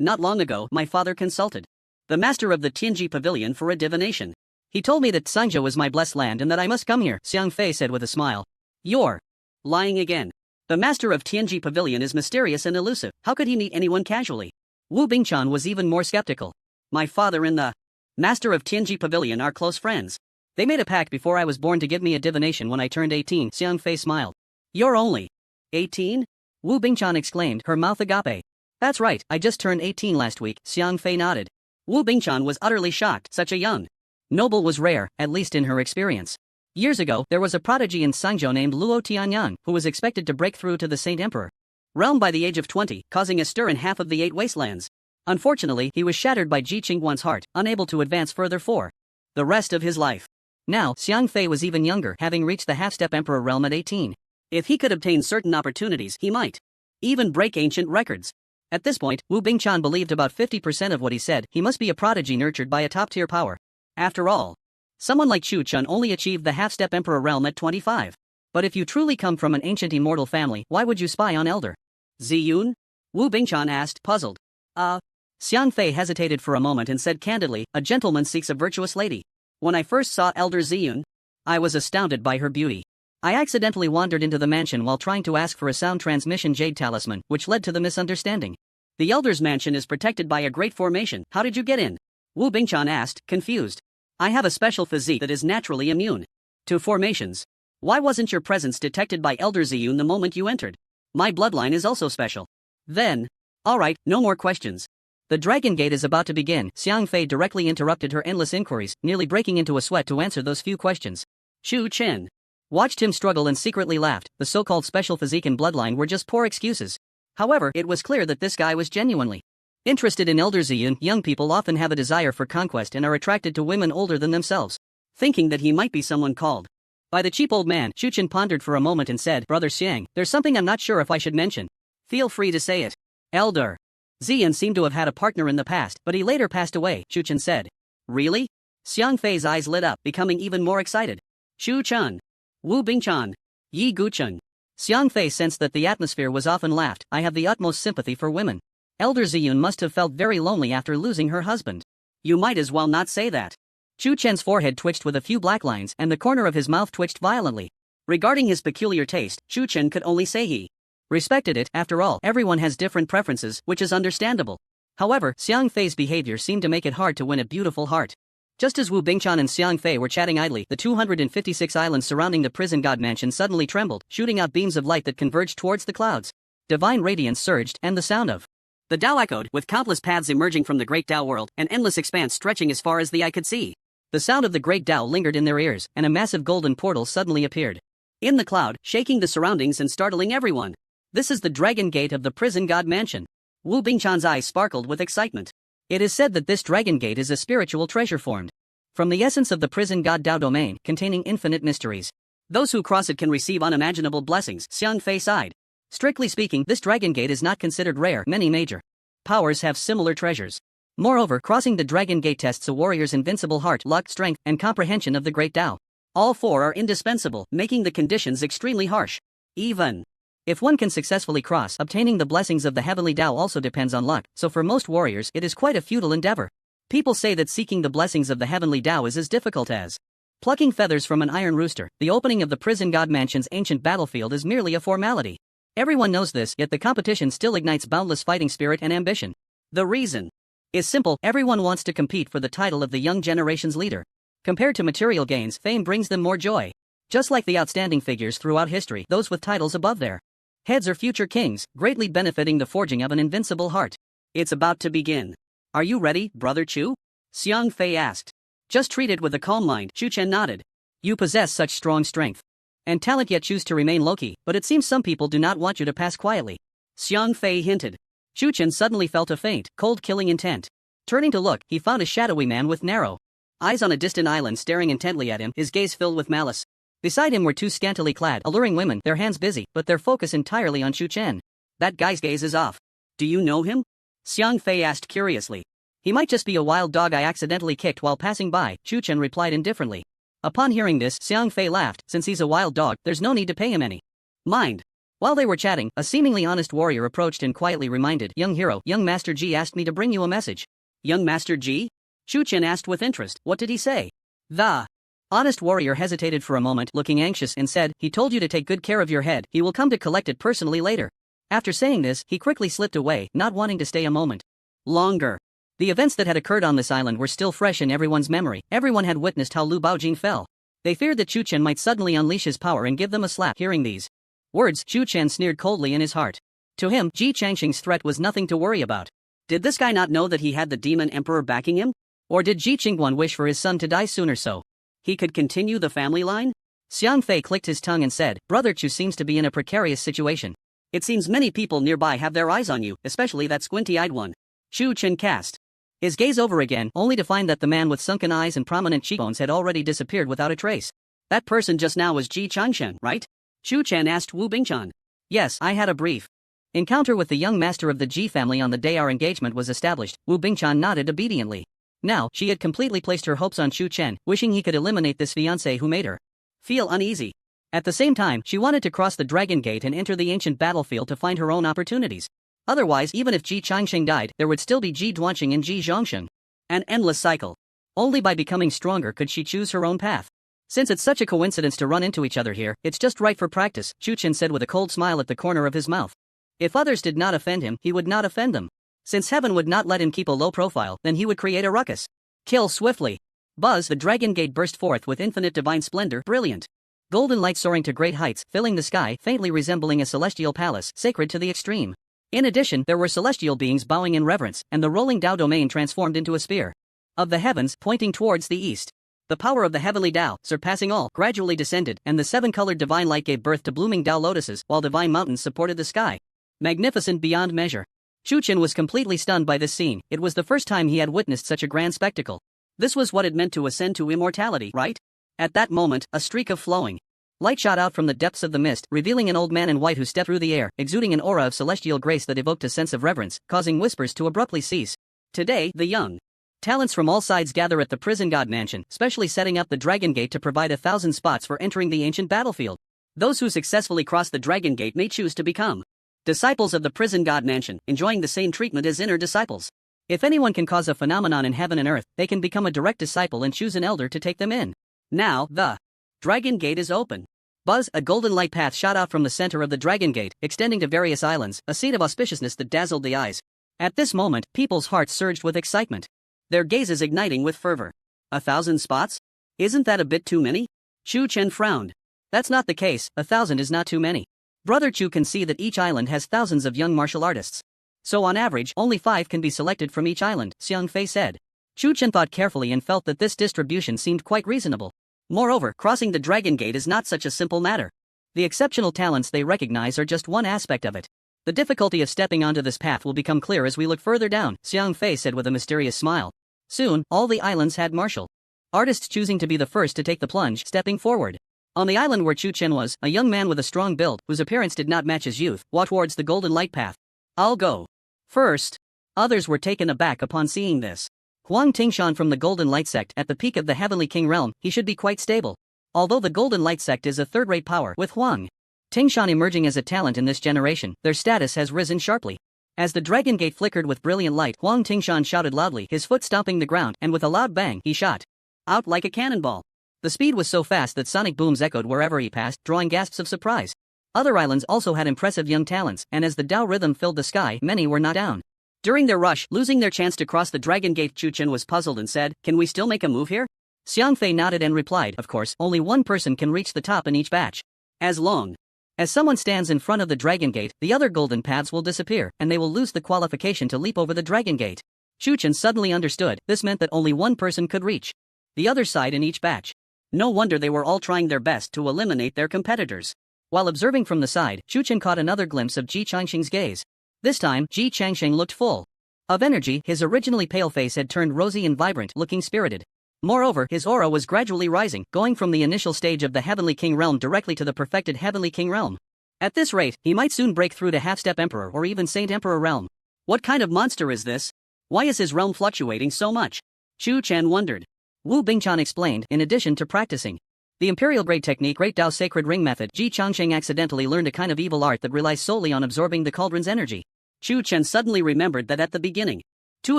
Not long ago, my father consulted the master of the Tianji Pavilion for a divination. He told me that Suzhou is my blessed land and that I must come here, Xiang Fei said with a smile. You're lying again. The master of Tianji Pavilion is mysterious and elusive. How could he meet anyone casually? Wu Bingchan was even more skeptical. My father and the master of Tianji Pavilion are close friends. They made a pact before I was born to give me a divination when I turned 18, Xiang Fei smiled. You're only 18? Wu Bingchan exclaimed, her mouth agape. That's right, I just turned 18 last week, Xiang Fei nodded. Wu Bingchan was utterly shocked. Such a young noble was rare, at least in her experience. Years ago, there was a prodigy in Suzhou named Luo Tianyang, who was expected to break through to the Saint Emperor realm by the age of 20, causing a stir in half of the 8 wastelands. Unfortunately, he was shattered by Ji Qingguan's heart, unable to advance further for the rest of his life. Now, Xiang Fei was even younger, having reached the half-step emperor realm at 18. If he could obtain certain opportunities, he might even break ancient records. At this point, Wu Bingchan believed about 50% of what he said. He must be a prodigy nurtured by a top-tier power. After all, someone like Chu Chen only achieved the half-step emperor realm at 25. But if you truly come from an ancient immortal family, why would you spy on Elder Ziyun? Wu Bingchan asked, puzzled. Xiang Fei hesitated for a moment and said candidly, a gentleman seeks a virtuous lady. When I first saw Elder Ziyun, I was astounded by her beauty. I accidentally wandered into the mansion while trying to ask for a sound transmission jade talisman, which led to the misunderstanding. The Elder's mansion is protected by a great formation. How did you get in? Wu Bingchan asked, confused. I have a special physique that is naturally immune to formations. Why wasn't your presence detected by Elder Ziyun the moment you entered? My bloodline is also special. Then, alright, no more questions. The Dragon Gate is about to begin. Xiang Fei directly interrupted her endless inquiries, nearly breaking into a sweat to answer those few questions. Chu Chen watched him struggle and secretly laughed. The so-called special physique and bloodline were just poor excuses. However, it was clear that this guy was genuinely Interested in Elder Ziyun, young people often have a desire for conquest and are attracted to women older than themselves. Thinking that he might be someone called by the cheap old man, Shuchen pondered for a moment and said, Brother Xiang, there's something I'm not sure if I should mention. Feel free to say it. Elder Ziyun seemed to have had a partner in the past, but he later passed away, Shuchen said. Really? Xiang Fei's eyes lit up, becoming even more excited. Shu Chun. Wu Bingchan. Yi Gucheng. Xiang Fei sensed that the atmosphere was often laughed. I have the utmost sympathy for women. Elder Ziyun must have felt very lonely after losing her husband. You might as well not say that. Chu Chen's forehead twitched with a few black lines and the corner of his mouth twitched violently. Regarding his peculiar taste, Chu Chen could only say he respected it. After all, everyone has different preferences, which is understandable. However, Xiang Fei's behavior seemed to make it hard to win a beautiful heart. Just as Wu Bingchan and Xiang Fei were chatting idly, the 256 islands surrounding the prison god mansion suddenly trembled, shooting out beams of light that converged towards the clouds. Divine radiance surged, and the sound of the Tao echoed, with countless paths emerging from the great Tao world, an endless expanse stretching as far as the eye could see. The sound of the great Tao lingered in their ears, and a massive golden portal suddenly appeared in the cloud, shaking the surroundings and startling everyone. This is the Dragon Gate of the prison god mansion. Wu Bingchan's eyes sparkled with excitement. It is said that this Dragon Gate is a spiritual treasure formed from the essence of the prison god Tao domain, containing infinite mysteries. Those who cross it can receive unimaginable blessings, Xiang Fei sighed. Strictly speaking, this Dragon Gate is not considered rare. Many major powers have similar treasures. Moreover, crossing the Dragon Gate tests a warrior's invincible heart, luck, strength, and comprehension of the great Tao. All four are indispensable, making the conditions extremely harsh. Even if one can successfully cross, obtaining the blessings of the heavenly Tao also depends on luck, so for most warriors it is quite a futile endeavor. People say that seeking the blessings of the heavenly Tao is as difficult as plucking feathers from an iron rooster. The opening of the prison god mansion's ancient battlefield is merely a formality. Everyone knows this, yet the competition still ignites boundless fighting spirit and ambition. The reason is simple: everyone wants to compete for the title of the young generation's leader. Compared to material gains, fame brings them more joy. Just like the outstanding figures throughout history, those with titles above their heads are future kings, greatly benefiting the forging of an invincible heart. It's about to begin. Are you ready, Brother Chu? Xiang Fei asked. Just treat it with a calm mind, Chu Chen nodded. You possess such strong strength and talent, yet choose to remain low-key, but it seems some people do not want you to pass quietly. Xiang Fei hinted. Chu Chen suddenly felt a faint, cold killing intent. Turning to look, he found a shadowy man with narrow eyes on a distant island staring intently at him, his gaze filled with malice. Beside him were two scantily clad, alluring women, their hands busy, but their focus entirely on Chu Chen. That guy's gaze is off. Do you know him? Xiang Fei asked curiously. He might just be a wild dog I accidentally kicked while passing by, Chu Chen replied indifferently. Upon hearing this, Xiang Fei laughed. Since he's a wild dog, there's no need to pay him any mind. While they were chatting, a seemingly honest warrior approached and quietly reminded, Young hero, young Master Ji asked me to bring you a message. Young Master Ji? Chu Chen asked with interest. What did he say? The honest warrior hesitated for a moment, looking anxious, and said, he told you to take good care of your head. He will come to collect it personally later. After saying this, he quickly slipped away, not wanting to stay a moment longer. The events that had occurred on this island were still fresh in everyone's memory. Everyone had witnessed how Lu Baojing fell. They feared that Chu Chen might suddenly unleash his power and give them a slap. Hearing these words, Chu Chen sneered coldly in his heart. To him, Ji Changxing's threat was nothing to worry about. Did this guy not know that he had the demon emperor backing him? Or did Ji Qingguan wish for his son to die sooner so he could continue the family line? Xiang Fei clicked his tongue and said, Brother Chu seems to be in a precarious situation. It seems many people nearby have their eyes on you, especially that squinty-eyed one. Chu Chen cast his gaze over again, only to find that the man with sunken eyes and prominent cheekbones had already disappeared without a trace. That person just now was Ji Changshen, right? Chu Chen asked Wu Bingchan. Yes, I had a brief encounter with the young master of the Ji family on the day our engagement was established. Wu Bingchan nodded obediently. Now, she had completely placed her hopes on Chu Chen, wishing he could eliminate this fiancé who made her feel uneasy. At the same time, she wanted to cross the Dragon Gate and enter the ancient battlefield to find her own opportunities. Otherwise, even if Ji Changxing died, there would still be Ji Duanqing and Ji Zhongsheng. An endless cycle. Only by becoming stronger could she choose her own path. Since it's such a coincidence to run into each other here, it's just right for practice, Chu Chen said with a cold smile at the corner of his mouth. If others did not offend him, he would not offend them. Since heaven would not let him keep a low profile, then he would create a ruckus. Kill swiftly. Buzz, the Dragon Gate burst forth with infinite divine splendor, brilliant golden light soaring to great heights, filling the sky, faintly resembling a celestial palace, sacred to the extreme. In addition, there were celestial beings bowing in reverence, and the rolling Tao domain transformed into a spear of the heavens, pointing towards the east. The power of the heavenly Tao, surpassing all, gradually descended, and the seven-colored divine light gave birth to blooming Tao lotuses, while divine mountains supported the sky. Magnificent beyond measure. Chu Chen was completely stunned by this scene. It was the first time he had witnessed such a grand spectacle. This was what it meant to ascend to immortality, right? At that moment, a streak of flowing light shot out from the depths of the mist, revealing an old man in white who stepped through the air, exuding an aura of celestial grace that evoked a sense of reverence, causing whispers to abruptly cease. Today, the young talents from all sides gather at the prison god mansion, specially setting up the Dragon Gate to provide 1,000 spots for entering the ancient battlefield. Those who successfully cross the Dragon Gate may choose to become disciples of the prison god mansion, enjoying the same treatment as inner disciples. If anyone can cause a phenomenon in heaven and earth, they can become a direct disciple and choose an elder to take them in. Now, the Dragon Gate is open. Buzz, a golden light path shot out from the center of the Dragon Gate, extending to various islands, a seat of auspiciousness that dazzled the eyes. At this moment, people's hearts surged with excitement, their gazes igniting with fervor. 1,000 spots? Isn't that a bit too many? Chu Chen frowned. That's not the case, 1,000 is not too many. Brother Chu can see that each island has thousands of young martial artists. So on average, only 5 can be selected from each island, Xiang Fei said. Chu Chen thought carefully and felt that this distribution seemed quite reasonable. Moreover, crossing the Dragon Gate is not such a simple matter. The exceptional talents they recognize are just one aspect of it. The difficulty of stepping onto this path will become clear as we look further down, Xiang Fei said with a mysterious smile. Soon, all the islands had martial artists choosing to be the first to take the plunge, stepping forward. On the island where Chu Chen was, a young man with a strong build, whose appearance did not match his youth, walked towards the golden light path. I'll go first. Others were taken aback upon seeing this. Huang Tingshan from the Golden Light Sect, at the peak of the Heavenly King realm, he should be quite stable. Although the Golden Light Sect is a third-rate power, with Huang Tingshan emerging as a talent in this generation, their status has risen sharply. As the Dragon Gate flickered with brilliant light, Huang Tingshan shouted loudly, his foot stomping the ground, and with a loud bang, he shot out like a cannonball. The speed was so fast that sonic booms echoed wherever he passed, drawing gasps of surprise. Other islands also had impressive young talents, and as the Dao rhythm filled the sky, many were not down. During their rush, losing their chance to cross the Dragon Gate, Chu Chen was puzzled and said, "Can we still make a move here?" Xiang Fei nodded and replied, "Of course, only one person can reach the top in each batch. As long as someone stands in front of the Dragon Gate, the other golden paths will disappear, and they will lose the qualification to leap over the Dragon Gate." Chu Chen suddenly understood, this meant that only one person could reach the other side in each batch. No wonder they were all trying their best to eliminate their competitors. While observing from the side, Chu Chen caught another glimpse of Ji Changsheng's gaze. This time, Ji Changsheng looked full of energy. His originally pale face had turned rosy and vibrant, looking spirited. Moreover, his aura was gradually rising, going from the initial stage of the Heavenly King realm directly to the perfected Heavenly King realm. At this rate, he might soon break through to Half-Step Emperor or even Saint Emperor realm. What kind of monster is this? Why is his realm fluctuating so much? Chu Chen wondered. Wu Bingchan explained, in addition to practicing the Imperial Grade Technique Great Dao Sacred Ring Method, Ji Changsheng accidentally learned a kind of evil art that relies solely on absorbing the cauldron's energy. Chu Chen suddenly remembered that at the beginning, 2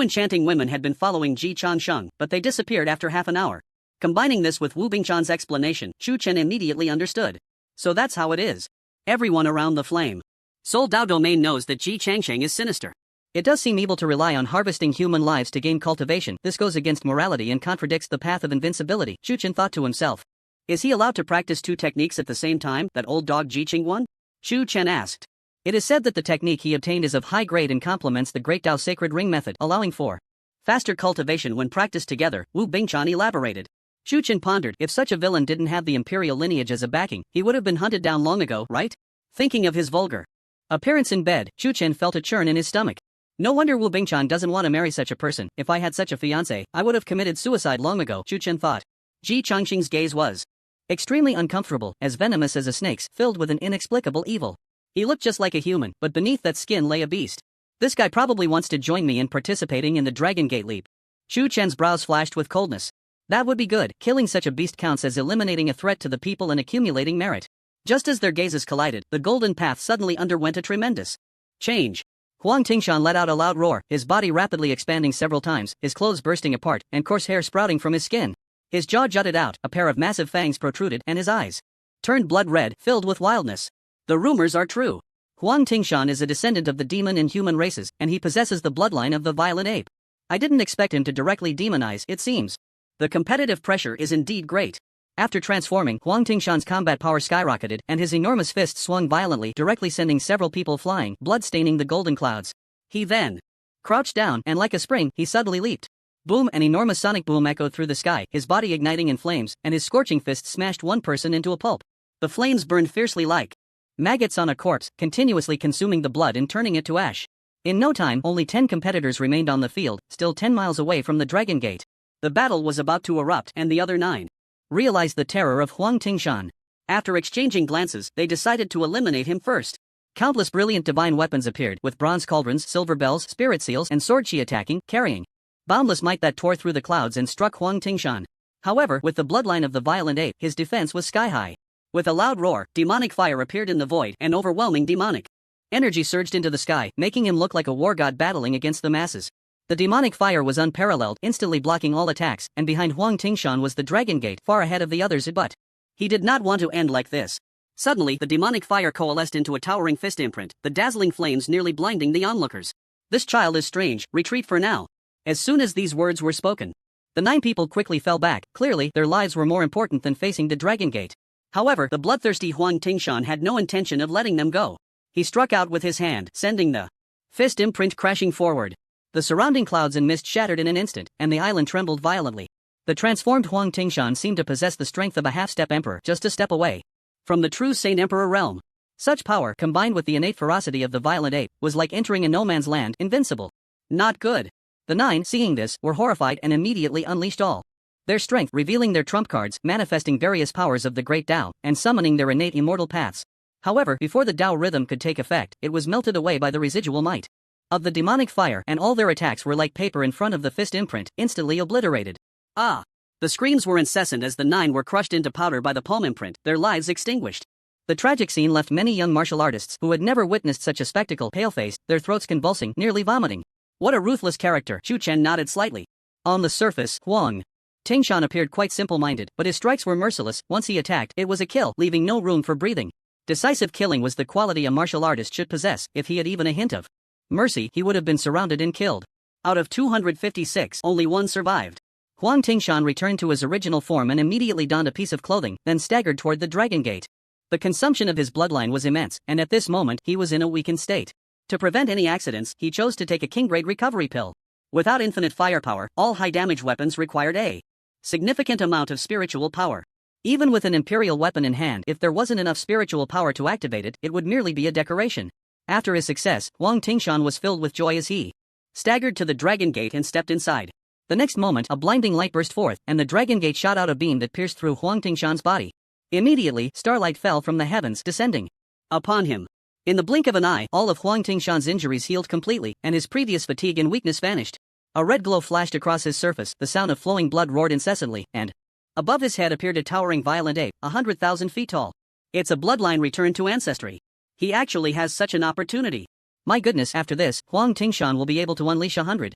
enchanting women had been following Ji Changsheng, but they disappeared after half an hour. Combining this with Wu Bingchan's explanation, Chu Chen immediately understood. So that's how it is. Everyone around the flame Soul Dao domain knows that Ji Changsheng is sinister. It does seem evil to rely on harvesting human lives to gain cultivation. This goes against morality and contradicts the path of invincibility, Chu Chen thought to himself. Is he allowed to practice 2 techniques at the same time, that old dog Ji Qing one? Chu Chen asked. It is said that the technique he obtained is of high grade and complements the Great Dao Sacred Ring Method, allowing for faster cultivation when practiced together, Wu Bingchan elaborated. Chu Chen pondered, if such a villain didn't have the imperial lineage as a backing, he would have been hunted down long ago, right? Thinking of his vulgar appearance in bed, Chu Chen felt a churn in his stomach. No wonder Wu Bingchan doesn't want to marry such a person. If I had such a fiancé, I would have committed suicide long ago, Chu Chen thought. Ji Changsheng's gaze was extremely uncomfortable, as venomous as a snake's, filled with an inexplicable evil. He looked just like a human, but beneath that skin lay a beast. This guy probably wants to join me in participating in the Dragon Gate leap. Chu Chen's brows flashed with coldness. That would be good. Killing such a beast counts as eliminating a threat to the people and accumulating merit. Just as their gazes collided, the golden path suddenly underwent a tremendous change. Huang Tingshan let out a loud roar, his body rapidly expanding several times, his clothes bursting apart, and coarse hair sprouting from his skin. His jaw jutted out, a pair of massive fangs protruded, and his eyes turned blood red, filled with wildness. The rumors are true. Huang Tingshan is a descendant of the demon and human races, and he possesses the bloodline of the violent ape. I didn't expect him to directly demonize, it seems. The competitive pressure is indeed great. After transforming, Huang Tingshan's combat power skyrocketed, and his enormous fist swung violently, directly sending several people flying, blood-staining the golden clouds. He then crouched down, and like a spring, he suddenly leaped. Boom! An enormous sonic boom echoed through the sky, his body igniting in flames, and his scorching fist smashed one person into a pulp. The flames burned fiercely like maggots on a corpse, continuously consuming the blood and turning it to ash. In no time, only 10 competitors remained on the field, still 10 miles away from the Dragon Gate. The battle was about to erupt, and the other 9 realized the terror of Huang Tingshan. After exchanging glances, they decided to eliminate him first. Countless brilliant divine weapons appeared, with bronze cauldrons, silver bells, spirit seals, and sword chi attacking, carrying boundless might that tore through the clouds and struck Huang Tingshan. However, with the bloodline of the violent ape, his defense was sky-high. With a loud roar, demonic fire appeared in the void, and overwhelming demonic energy surged into the sky, making him look like a war god battling against the masses. The demonic fire was unparalleled, instantly blocking all attacks, and behind Huang Tingshan was the Dragon Gate, far ahead of the others, but he did not want to end like this. Suddenly, the demonic fire coalesced into a towering fist imprint, the dazzling flames nearly blinding the onlookers. This child is strange, retreat for now. As soon as these words were spoken, the 9 people quickly fell back. Clearly, their lives were more important than facing the Dragon Gate. However, the bloodthirsty Huang Tingshan had no intention of letting them go. He struck out with his hand, sending the fist imprint crashing forward. The surrounding clouds and mist shattered in an instant, and the island trembled violently. The transformed Huang Tingshan seemed to possess the strength of a half-step emperor, just a step away from the true Saint Emperor realm. Such power, combined with the innate ferocity of the violent ape, was like entering a no-man's land, invincible. Not good. The 9, seeing this, were horrified and immediately unleashed all their strength, revealing their trump cards, manifesting various powers of the great Tao, and summoning their innate immortal paths. However, before the Tao rhythm could take effect, it was melted away by the residual might of the demonic fire, and all their attacks were like paper in front of the fist imprint, instantly obliterated. Ah! The screams were incessant as the 9 were crushed into powder by the palm imprint, their lives extinguished. The tragic scene left many young martial artists who had never witnessed such a spectacle pale-faced, their throats convulsing, nearly vomiting. What a ruthless character! Chu Chen nodded slightly. On the surface, Huang Tingshan appeared quite simple-minded, but his strikes were merciless. Once he attacked, it was a kill, leaving no room for breathing. Decisive killing was the quality a martial artist should possess. If he had even a hint of mercy, he would have been surrounded and killed. Out of 256, only 1 survived. Huang Tingshan returned to his original form and immediately donned a piece of clothing, then staggered toward the Dragon Gate. The consumption of his bloodline was immense, and at this moment, he was in a weakened state. To prevent any accidents, he chose to take a king-grade recovery pill. Without infinite firepower, all high-damage weapons required a significant amount of spiritual power. Even with an imperial weapon in hand, if there wasn't enough spiritual power to activate it, it would merely be a decoration. After his success, Huang Tingshan was filled with joy as he staggered to the Dragon Gate and stepped inside. The next moment, a blinding light burst forth, and the Dragon Gate shot out a beam that pierced through Huang Tingshan's body. Immediately, starlight fell from the heavens, descending upon him. In the blink of an eye, all of Huang Tingshan's injuries healed completely, and his previous fatigue and weakness vanished. A red glow flashed across his surface, the sound of flowing blood roared incessantly, and above his head appeared a towering violent ape, 100,000 feet tall. It's a bloodline returned to ancestry. He actually has such an opportunity. My goodness, after this, Huang Tingshan will be able to unleash 100%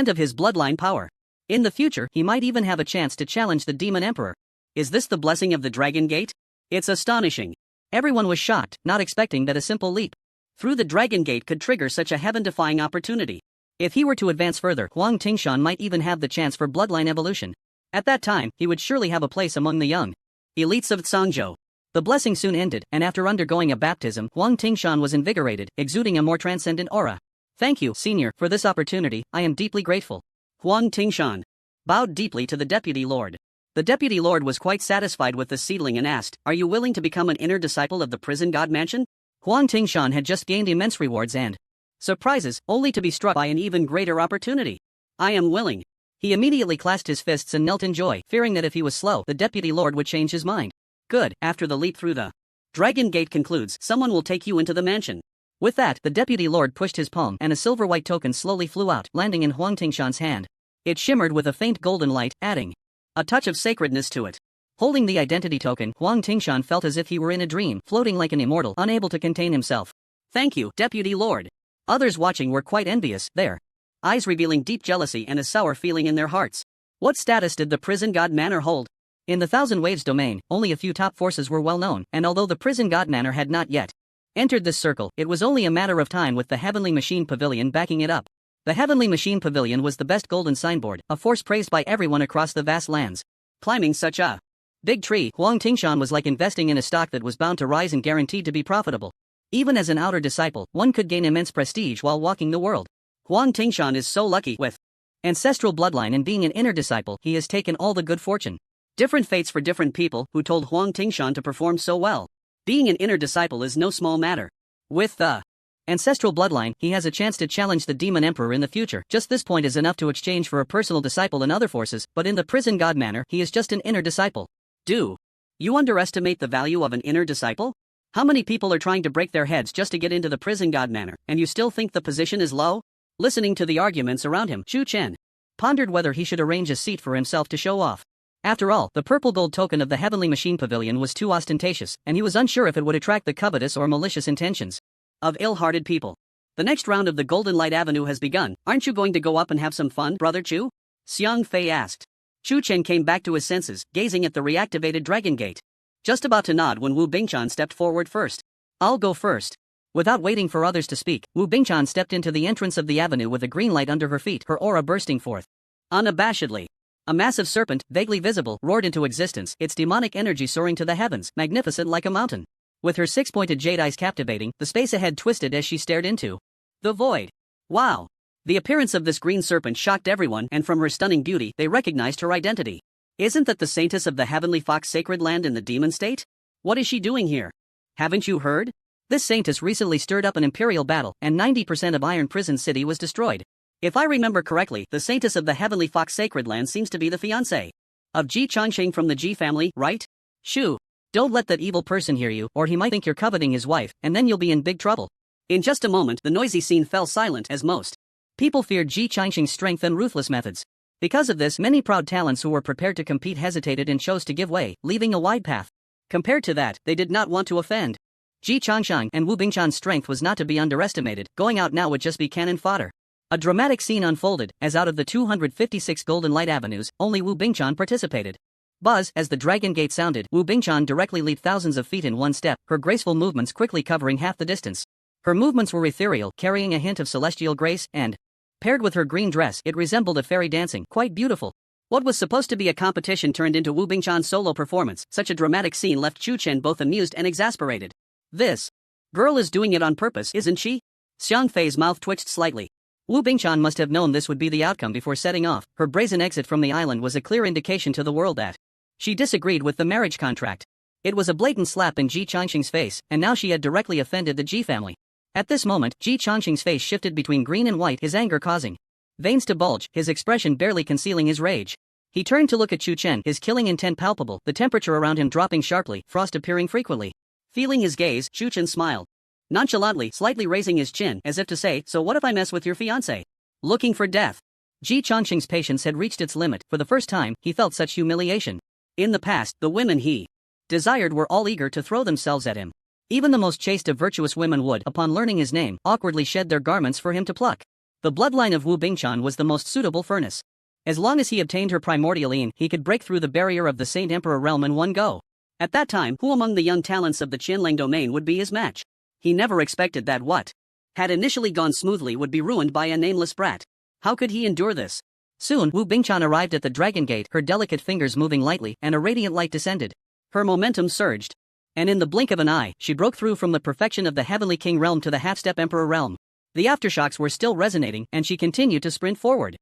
of his bloodline power. In the future, he might even have a chance to challenge the Demon Emperor. Is this the blessing of the Dragon Gate? It's astonishing. Everyone was shocked, not expecting that a simple leap through the Dragon Gate could trigger such a heaven-defying opportunity. If he were to advance further, Huang Tingshan might even have the chance for bloodline evolution. At that time, he would surely have a place among the young elites of Zhangzhou. The blessing soon ended, and after undergoing a baptism, Huang Tingshan was invigorated, exuding a more transcendent aura. Thank you, Senior, for this opportunity. I am deeply grateful. Huang Tingshan bowed deeply to the Deputy Lord. The Deputy Lord was quite satisfied with the seedling and asked, "Are you willing to become an inner disciple of the Prison God Mansion?" Huang Tingshan had just gained immense rewards and surprises, only to be struck by an even greater opportunity. "I am willing." He immediately clasped his fists and knelt in joy, fearing that if he was slow, the Deputy Lord would change his mind. Good. After the leap through the Dragon Gate concludes, someone will take you into the mansion. With that, the Deputy Lord pushed his palm, and a silver-white token slowly flew out, landing in Huang Tingshan's hand. It shimmered with a faint golden light, adding a touch of sacredness to it. Holding the identity token, Huang Tingshan felt as if he were in a dream, floating like an immortal, unable to contain himself. "Thank you, Deputy Lord." Others watching were quite envious, their eyes revealing deep jealousy and a sour feeling in their hearts. What status did the Prison God Manor hold? In the Thousand Waves domain, only a few top forces were well known, and although the Prison God Manor had not yet entered this circle, it was only a matter of time with the Heavenly Machine Pavilion backing it up. The Heavenly Machine Pavilion was the best golden signboard, a force praised by everyone across the vast lands. Climbing such a big tree, Huang Tingshan was like investing in a stock that was bound to rise and guaranteed to be profitable. Even as an outer disciple, one could gain immense prestige while walking the world. Huang Tingshan is so lucky. With ancestral bloodline and being an inner disciple, he has taken all the good fortune. Different fates for different people who told Huang Tingshan to perform so well. Being an inner disciple is no small matter. With the ancestral bloodline, he has a chance to challenge the demon emperor in the future. Just this point is enough to exchange for a personal disciple and other forces, but in the prison god manner, he is just an inner disciple. Do you underestimate the value of an inner disciple? How many people are trying to break their heads just to get into the prison god manner, and you still think the position is low? Listening to the arguments around him, Chu Chen pondered whether he should arrange a seat for himself to show off. After all, the purple gold token of the Heavenly Machine Pavilion was too ostentatious, and he was unsure if it would attract the covetous or malicious intentions of ill-hearted people. The next round of the Golden Light Avenue has begun. Aren't you going to go up and have some fun, Brother Chu? Xiang Fei asked. Chu Chen came back to his senses, gazing at the reactivated Dragon Gate. Just about to nod when Wu Bingchan stepped forward first. I'll go first. Without waiting for others to speak, Wu Bingchan stepped into the entrance of the avenue with a green light under her feet, her aura bursting forth. Unabashedly, a massive serpent, vaguely visible, roared into existence, its demonic energy soaring to the heavens, magnificent like a mountain. With her six-pointed jade eyes captivating, the space ahead twisted as she stared into the void. Wow! The appearance of this green serpent shocked everyone, and from her stunning beauty, they recognized her identity. Isn't that the saintess of the Heavenly Fox Sacred Land in the demon state? What is she doing here? Haven't you heard? This saintess recently stirred up an imperial battle, and 90% of Iron Prison City was destroyed. If I remember correctly, the saintess of the Heavenly Fox Sacred Land seems to be the fiancée of Ji Changqing from the Ji family, right? Shoo! Don't let that evil person hear you, or he might think you're coveting his wife, and then you'll be in big trouble. In just a moment, the noisy scene fell silent as most people feared Ji Changqing's strength and ruthless methods. Because of this, many proud talents who were prepared to compete hesitated and chose to give way, leaving a wide path. Compared to that, they did not want to offend Ji Changshang, and Wu Bingchan's strength was not to be underestimated. Going out now would just be cannon fodder. A dramatic scene unfolded, as out of the 256 Golden Light Avenues, only Wu Bingchan participated. Buzz, as the Dragon Gate sounded, Wu Bingchan directly leaped thousands of feet in one step, her graceful movements quickly covering half the distance. Her movements were ethereal, carrying a hint of celestial grace, and paired with her green dress, it resembled a fairy dancing, quite beautiful. What was supposed to be a competition turned into Wu Bingchan's solo performance. Such a dramatic scene left Chu Chen both amused and exasperated. This girl is doing it on purpose, isn't she? Xiang Fei's mouth twitched slightly. Wu Bingchan must have known this would be the outcome before setting off. Her brazen exit from the island was a clear indication to the world that she disagreed with the marriage contract. It was a blatant slap in Ji Changqing's face, and now she had directly offended the Ji family. At this moment, Ji Changqing's face shifted between green and white, his anger causing veins to bulge, his expression barely concealing his rage. He turned to look at Chu Chen, his killing intent palpable, the temperature around him dropping sharply, frost appearing frequently. Feeling his gaze, Chu Chen smiled nonchalantly, slightly raising his chin, as if to say, so what if I mess with your fiancé? Looking for death. Ji Changqing's patience had reached its limit. For the first time, he felt such humiliation. In the past, the women he desired were all eager to throw themselves at him. Even the most chaste of virtuous women would, upon learning his name, awkwardly shed their garments for him to pluck. The bloodline of Wu Bingchan was the most suitable furnace. As long as he obtained her primordial yin, he could break through the barrier of the Saint Emperor realm in one go. At that time, who among the young talents of the Qianlang domain would be his match? He never expected that what had initially gone smoothly would be ruined by a nameless brat. How could he endure this? Soon, Wu Bingchan arrived at the Dragon Gate, her delicate fingers moving lightly, and a radiant light descended. Her momentum surged, and in the blink of an eye, she broke through from the perfection of the Heavenly King realm to the half-step Emperor realm. The aftershocks were still resonating, and she continued to sprint forward.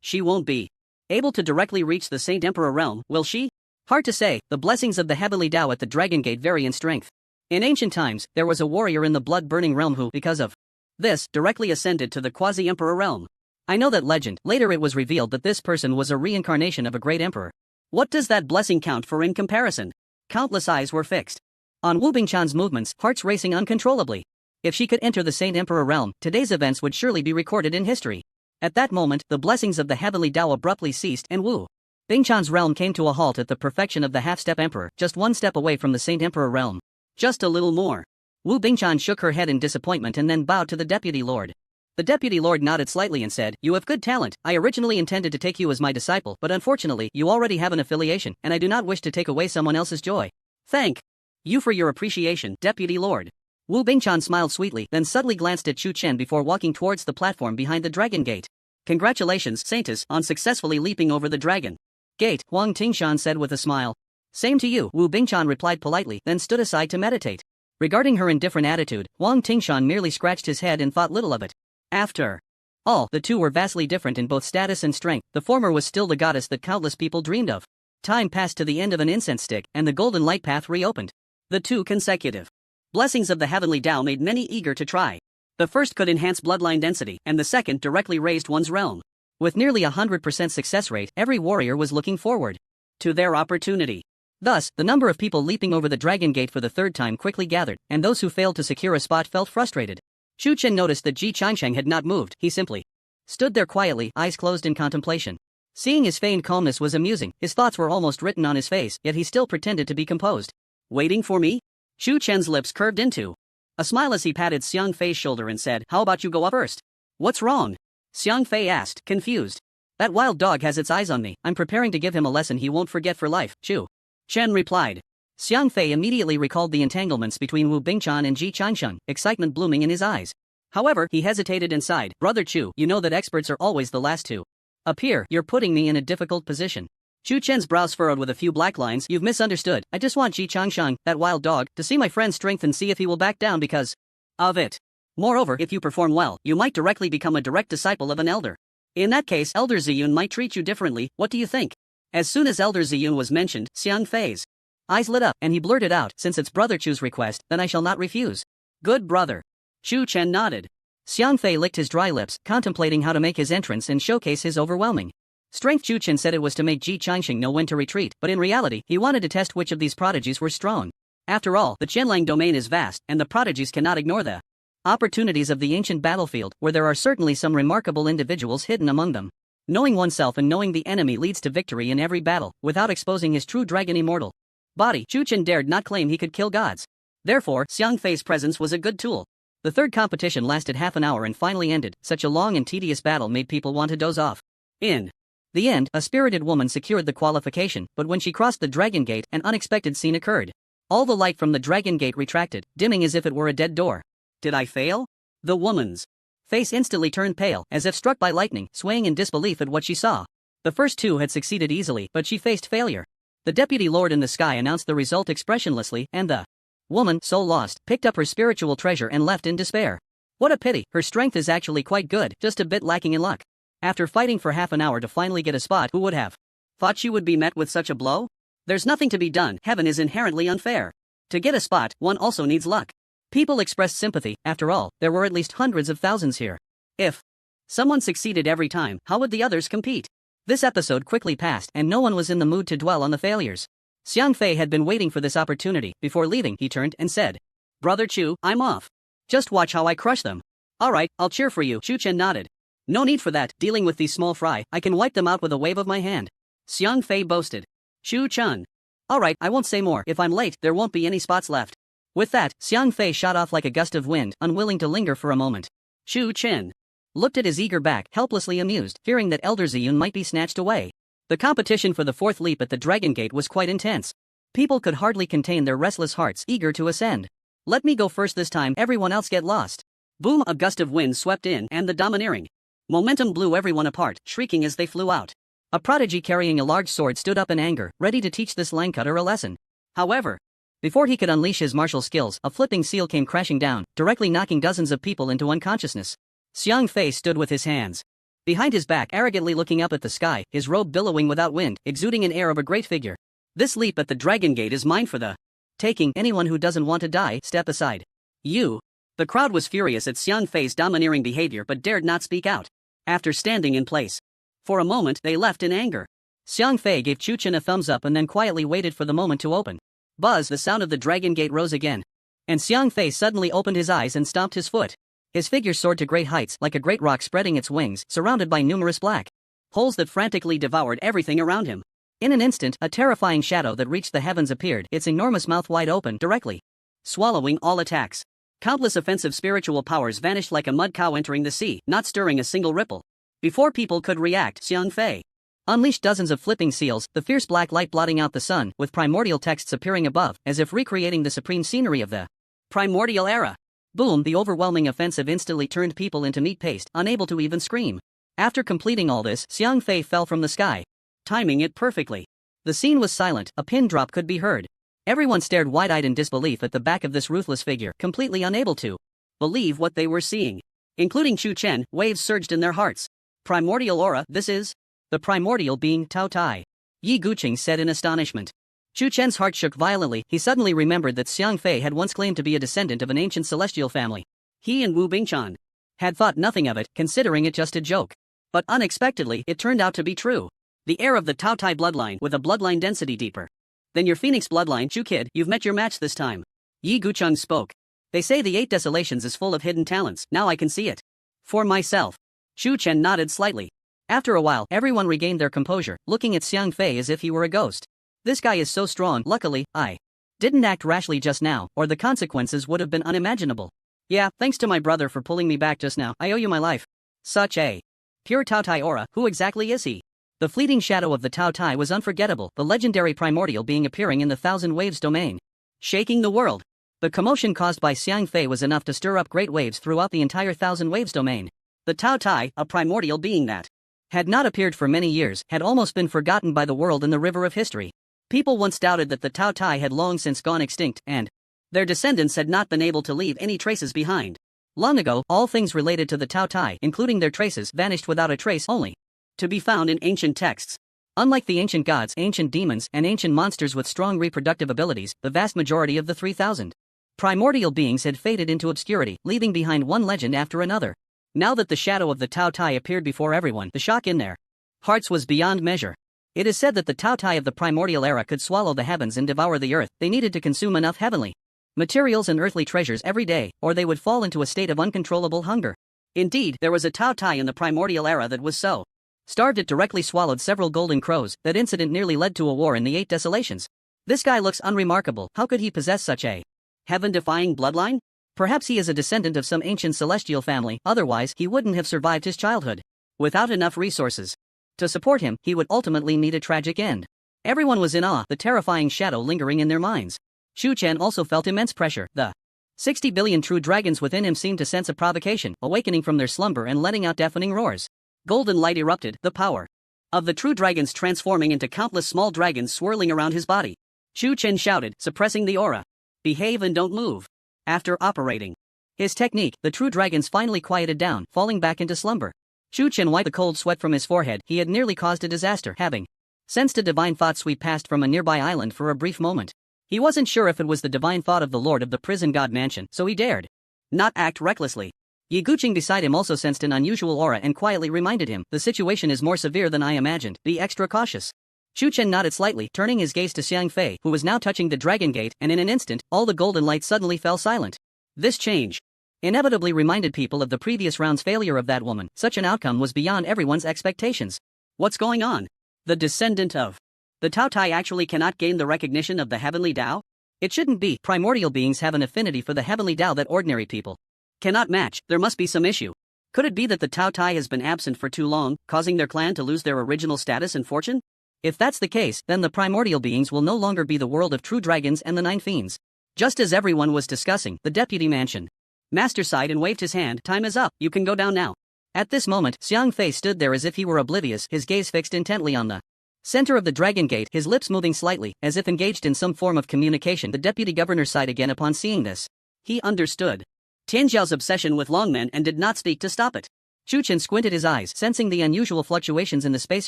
She won't be able to directly reach the Saint Emperor realm, will she? Hard to say. The blessings of the Heavenly Tao at the Dragon Gate vary in strength. In ancient times, there was a warrior in the blood-burning realm who, because of this, directly ascended to the quasi-emperor realm. I know that legend. Later it was revealed that this person was a reincarnation of a great emperor. What does that blessing count for in comparison? Countless eyes were fixed on Wu Bingchan's movements, hearts racing uncontrollably. If she could enter the Saint Emperor realm, today's events would surely be recorded in history. At that moment, the blessings of the Heavenly Tao abruptly ceased, and Wu Bingchan's realm came to a halt at the perfection of the half-step emperor, just one step away from the Saint Emperor realm. Just a little more. Wu Bingchan shook her head in disappointment and then bowed to the Deputy Lord. The Deputy Lord nodded slightly and said, "You have good talent. I originally intended to take you as my disciple, but unfortunately, you already have an affiliation, and I do not wish to take away someone else's joy. Thank you for your appreciation, Deputy Lord." Wu Bingchan smiled sweetly, then subtly glanced at Chu Chen before walking towards the platform behind the Dragon Gate. "Congratulations, Saintess, on successfully leaping over the Dragon Gate," Huang Tingshan said with a smile. "Same to you," Wu Bingchan replied politely, then stood aside to meditate. Regarding her indifferent attitude, Huang Tingshan merely scratched his head and thought little of it. After all, the two were vastly different in both status and strength. The former was still the goddess that countless people dreamed of. Time passed to the end of an incense stick, and the golden light path reopened. The two consecutive blessings of the Heavenly Tao made many eager to try. The first could enhance bloodline density, and the second directly raised one's realm. With nearly 100% success rate, every warrior was looking forward to their opportunity. Thus, the number of people leaping over the Dragon Gate for the third time quickly gathered, and those who failed to secure a spot felt frustrated. Shu Chen noticed that Ji Changsheng had not moved. He simply stood there quietly, eyes closed in contemplation. Seeing his feigned calmness was amusing. His thoughts were almost written on his face, yet he still pretended to be composed. Waiting for me? Shu Chen's lips curved into a smile as he patted Xiang Fei's shoulder and said, "How about you go up first?" "What's wrong?" Xiang Fei asked, confused. "That wild dog has its eyes on me. I'm preparing to give him a lesson he won't forget for life," Shu Chen replied. Xiang Fei immediately recalled the entanglements between Wu Bingchan and Ji Changsheng, excitement blooming in his eyes. However, he hesitated and sighed. "Brother Chu, you know that experts are always the last to appear. You're putting me in a difficult position." Shu Chen's brows furrowed with a few black lines. "You've misunderstood. I just want Ji Changsheng, that wild dog, to see my friend's strength and see if he will back down because of it. Moreover, if you perform well, you might directly become a direct disciple of an elder. In that case, Elder Ziyun might treat you differently. What do you think?" As soon as Elder Ziyun was mentioned, Xiang Fei's eyes lit up, and he blurted out, "Since it's Brother Chu's request, then I shall not refuse." "Good brother." Shu Chen nodded. Xiang Fei licked his dry lips, contemplating how to make his entrance and showcase his overwhelming strength. Shu Chen said it was to make Ji Changsheng know when to retreat, but in reality, he wanted to test which of these prodigies were strong. After all, the Qianlang domain is vast, and the prodigies cannot ignore the opportunities of the ancient battlefield, where there are certainly some remarkable individuals hidden among them. Knowing oneself and knowing the enemy leads to victory in every battle, without exposing his true dragon immortal body. Shu Chen dared not claim he could kill gods. Therefore, Xiang Fei's presence was a good tool. The third competition lasted half an hour and finally ended. Such a long and tedious battle made people want to doze off. In the end, a spirited woman secured the qualification, but when she crossed the Dragon Gate, an unexpected scene occurred. All the light from the Dragon Gate retracted, dimming as if it were a dead door. "Did I fail?" The woman's face instantly turned pale, as if struck by lightning, swaying in disbelief at what she saw. The first two had succeeded easily, but she faced failure. The deputy lord in the sky announced the result expressionlessly, and the woman, so lost, picked up her spiritual treasure and left in despair. What a pity, her strength is actually quite good, just a bit lacking in luck. After fighting for half an hour to finally get a spot, who would have thought she would be met with such a blow? There's nothing to be done, heaven is inherently unfair. To get a spot, one also needs luck. People expressed sympathy. After all, there were at least hundreds of thousands here. If someone succeeded every time, how would the others compete? This episode quickly passed, and no one was in the mood to dwell on the failures. Xiang Fei had been waiting for this opportunity. Before leaving, he turned and said, "Brother Chu, I'm off. Just watch how I crush them." "Alright, I'll cheer for you," Shu Chen nodded. "No need for that, dealing with these small fry, I can wipe them out with a wave of my hand," Xiang Fei boasted. Shu Chen. "Alright, I won't say more. If I'm late, there won't be any spots left." With that, Xiang Fei shot off like a gust of wind, unwilling to linger for a moment. Shu Chen looked at his eager back, helplessly amused, fearing that Elder Ziyun might be snatched away. The competition for the fourth leap at the Dragon Gate was quite intense. People could hardly contain their restless hearts, eager to ascend. "Let me go first this time, everyone else get lost." Boom! A gust of wind swept in, and the domineering momentum blew everyone apart, shrieking as they flew out. A prodigy carrying a large sword stood up in anger, ready to teach this langcutter a lesson. However, before he could unleash his martial skills, a flipping seal came crashing down, directly knocking dozens of people into unconsciousness. Xiang Fei stood with his hands behind his back, arrogantly looking up at the sky, his robe billowing without wind, exuding an air of a great figure. "This leap at the Dragon Gate is mine for the taking. Anyone who doesn't want to die, step aside." "You." The crowd was furious at Xiang Fei's domineering behavior but dared not speak out. After standing in place for a moment, they left in anger. Xiang Fei gave Chu Chen a thumbs up and then quietly waited for the moment to open. Buzz! The sound of the Dragon Gate rose again. And Xiang Fei suddenly opened his eyes and stomped his foot. His figure soared to great heights, like a great rock spreading its wings, surrounded by numerous black holes that frantically devoured everything around him. In an instant, a terrifying shadow that reached the heavens appeared, its enormous mouth wide open, directly swallowing all attacks. Countless offensive spiritual powers vanished like a mud cow entering the sea, not stirring a single ripple. Before people could react, Xiang Fei unleashed dozens of flipping seals, the fierce black light blotting out the sun, with primordial texts appearing above, as if recreating the supreme scenery of the primordial era. Boom! The overwhelming offensive instantly turned people into meat paste, unable to even scream. After completing all this, Xiang Fei fell from the sky, timing it perfectly. The scene was silent, a pin drop could be heard. Everyone stared wide-eyed in disbelief at the back of this ruthless figure, completely unable to believe what they were seeing. Including Chu Chen, waves surged in their hearts. "Primordial aura, this is?" "The primordial being Tao Tai," Yi Guqing said in astonishment. Chu Chen's heart shook violently. He suddenly remembered that Xiang Fei had once claimed to be a descendant of an ancient celestial family. He and Wu Bingchan had thought nothing of it, considering it just a joke. But unexpectedly, it turned out to be true. The heir of the Tao Tai bloodline with a bloodline density deeper than your Phoenix bloodline, Chu kid, you've met your match this time. Yi Gucheng spoke. They say the 8 Desolations is full of hidden talents, now I can see it. For myself. Chu Chen nodded slightly. After a while, everyone regained their composure, looking at Xiang Fei as if he were a ghost. This guy is so strong, luckily, I didn't act rashly just now, or the consequences would have been unimaginable. Yeah, thanks to my brother for pulling me back just now, I owe you my life. Such a pure Tao Tai aura, who exactly is he? The fleeting shadow of the Tao Tai was unforgettable, the legendary primordial being appearing in the Thousand Waves domain, shaking the world. The commotion caused by Xiang Fei was enough to stir up great waves throughout the entire Thousand Waves domain. The Tao Tai, a primordial being that had not appeared for many years, had almost been forgotten by the world in the river of history. People once doubted that the Tao Tai had long since gone extinct, and their descendants had not been able to leave any traces behind. Long ago, all things related to the Tao Tai, including their traces, vanished without a trace, only to be found in ancient texts. Unlike the ancient gods, ancient demons, and ancient monsters with strong reproductive abilities, the vast majority of the 3,000 primordial beings had faded into obscurity, leaving behind one legend after another. Now that the shadow of the Tao Tai appeared before everyone, the shock in their hearts was beyond measure. It is said that the Tao Tai of the primordial era could swallow the heavens and devour the earth. They needed to consume enough heavenly materials and earthly treasures every day, or they would fall into a state of uncontrollable hunger. Indeed, there was a Tao Tai in the primordial era that was so starved it directly swallowed several golden crows. That incident nearly led to a war in the 8 Desolations. This guy looks unremarkable. How could he possess such a heaven-defying bloodline? Perhaps he is a descendant of some ancient celestial family, otherwise he wouldn't have survived his childhood. Without enough resources to support him, he would ultimately meet a tragic end. Everyone was in awe, the terrifying shadow lingering in their minds. Chu Chen also felt immense pressure. The 60 billion true dragons within him seemed to sense a provocation, awakening from their slumber and letting out deafening roars. Golden light erupted, the power of the true dragons transforming into countless small dragons swirling around his body. Chu Chen shouted, suppressing the aura. Behave and don't move. After operating his technique, the true dragons finally quieted down, falling back into slumber. Chu Chen wiped the cold sweat from his forehead. He had nearly caused a disaster, having sensed a divine thought sweep past from a nearby island for a brief moment. He wasn't sure if it was the divine thought of the Lord of the Prison God Mansion, so he dared not act recklessly. Yi Guqing beside him also sensed an unusual aura and quietly reminded him, the situation is more severe than I imagined, be extra cautious. Chu Chen nodded slightly, turning his gaze to Xiang Fei, who was now touching the dragon gate, and in an instant, all the golden light suddenly fell silent. This change inevitably reminded people of the previous round's failure of that woman. Such an outcome was beyond everyone's expectations. What's going on? The descendant of the Tao Tai actually cannot gain the recognition of the heavenly Tao? It shouldn't be. Primordial beings have an affinity for the heavenly Tao that ordinary people cannot match. There must be some issue. Could it be that the Tao Tai has been absent for too long, causing their clan to lose their original status and fortune? If that's the case, then the primordial beings will no longer be the world of true dragons and the 9 fiends. Just as everyone was discussing, the deputy mansion master sighed and waved his hand. Time is up, you can go down now. At this moment, Xiang Fei stood there as if he were oblivious, his gaze fixed intently on the center of the dragon gate, his lips moving slightly, as if engaged in some form of communication. The deputy governor sighed again upon seeing this. He understood Tian Zhao's obsession with longmen and did not speak to stop it. Chu Chen squinted his eyes, sensing the unusual fluctuations in the space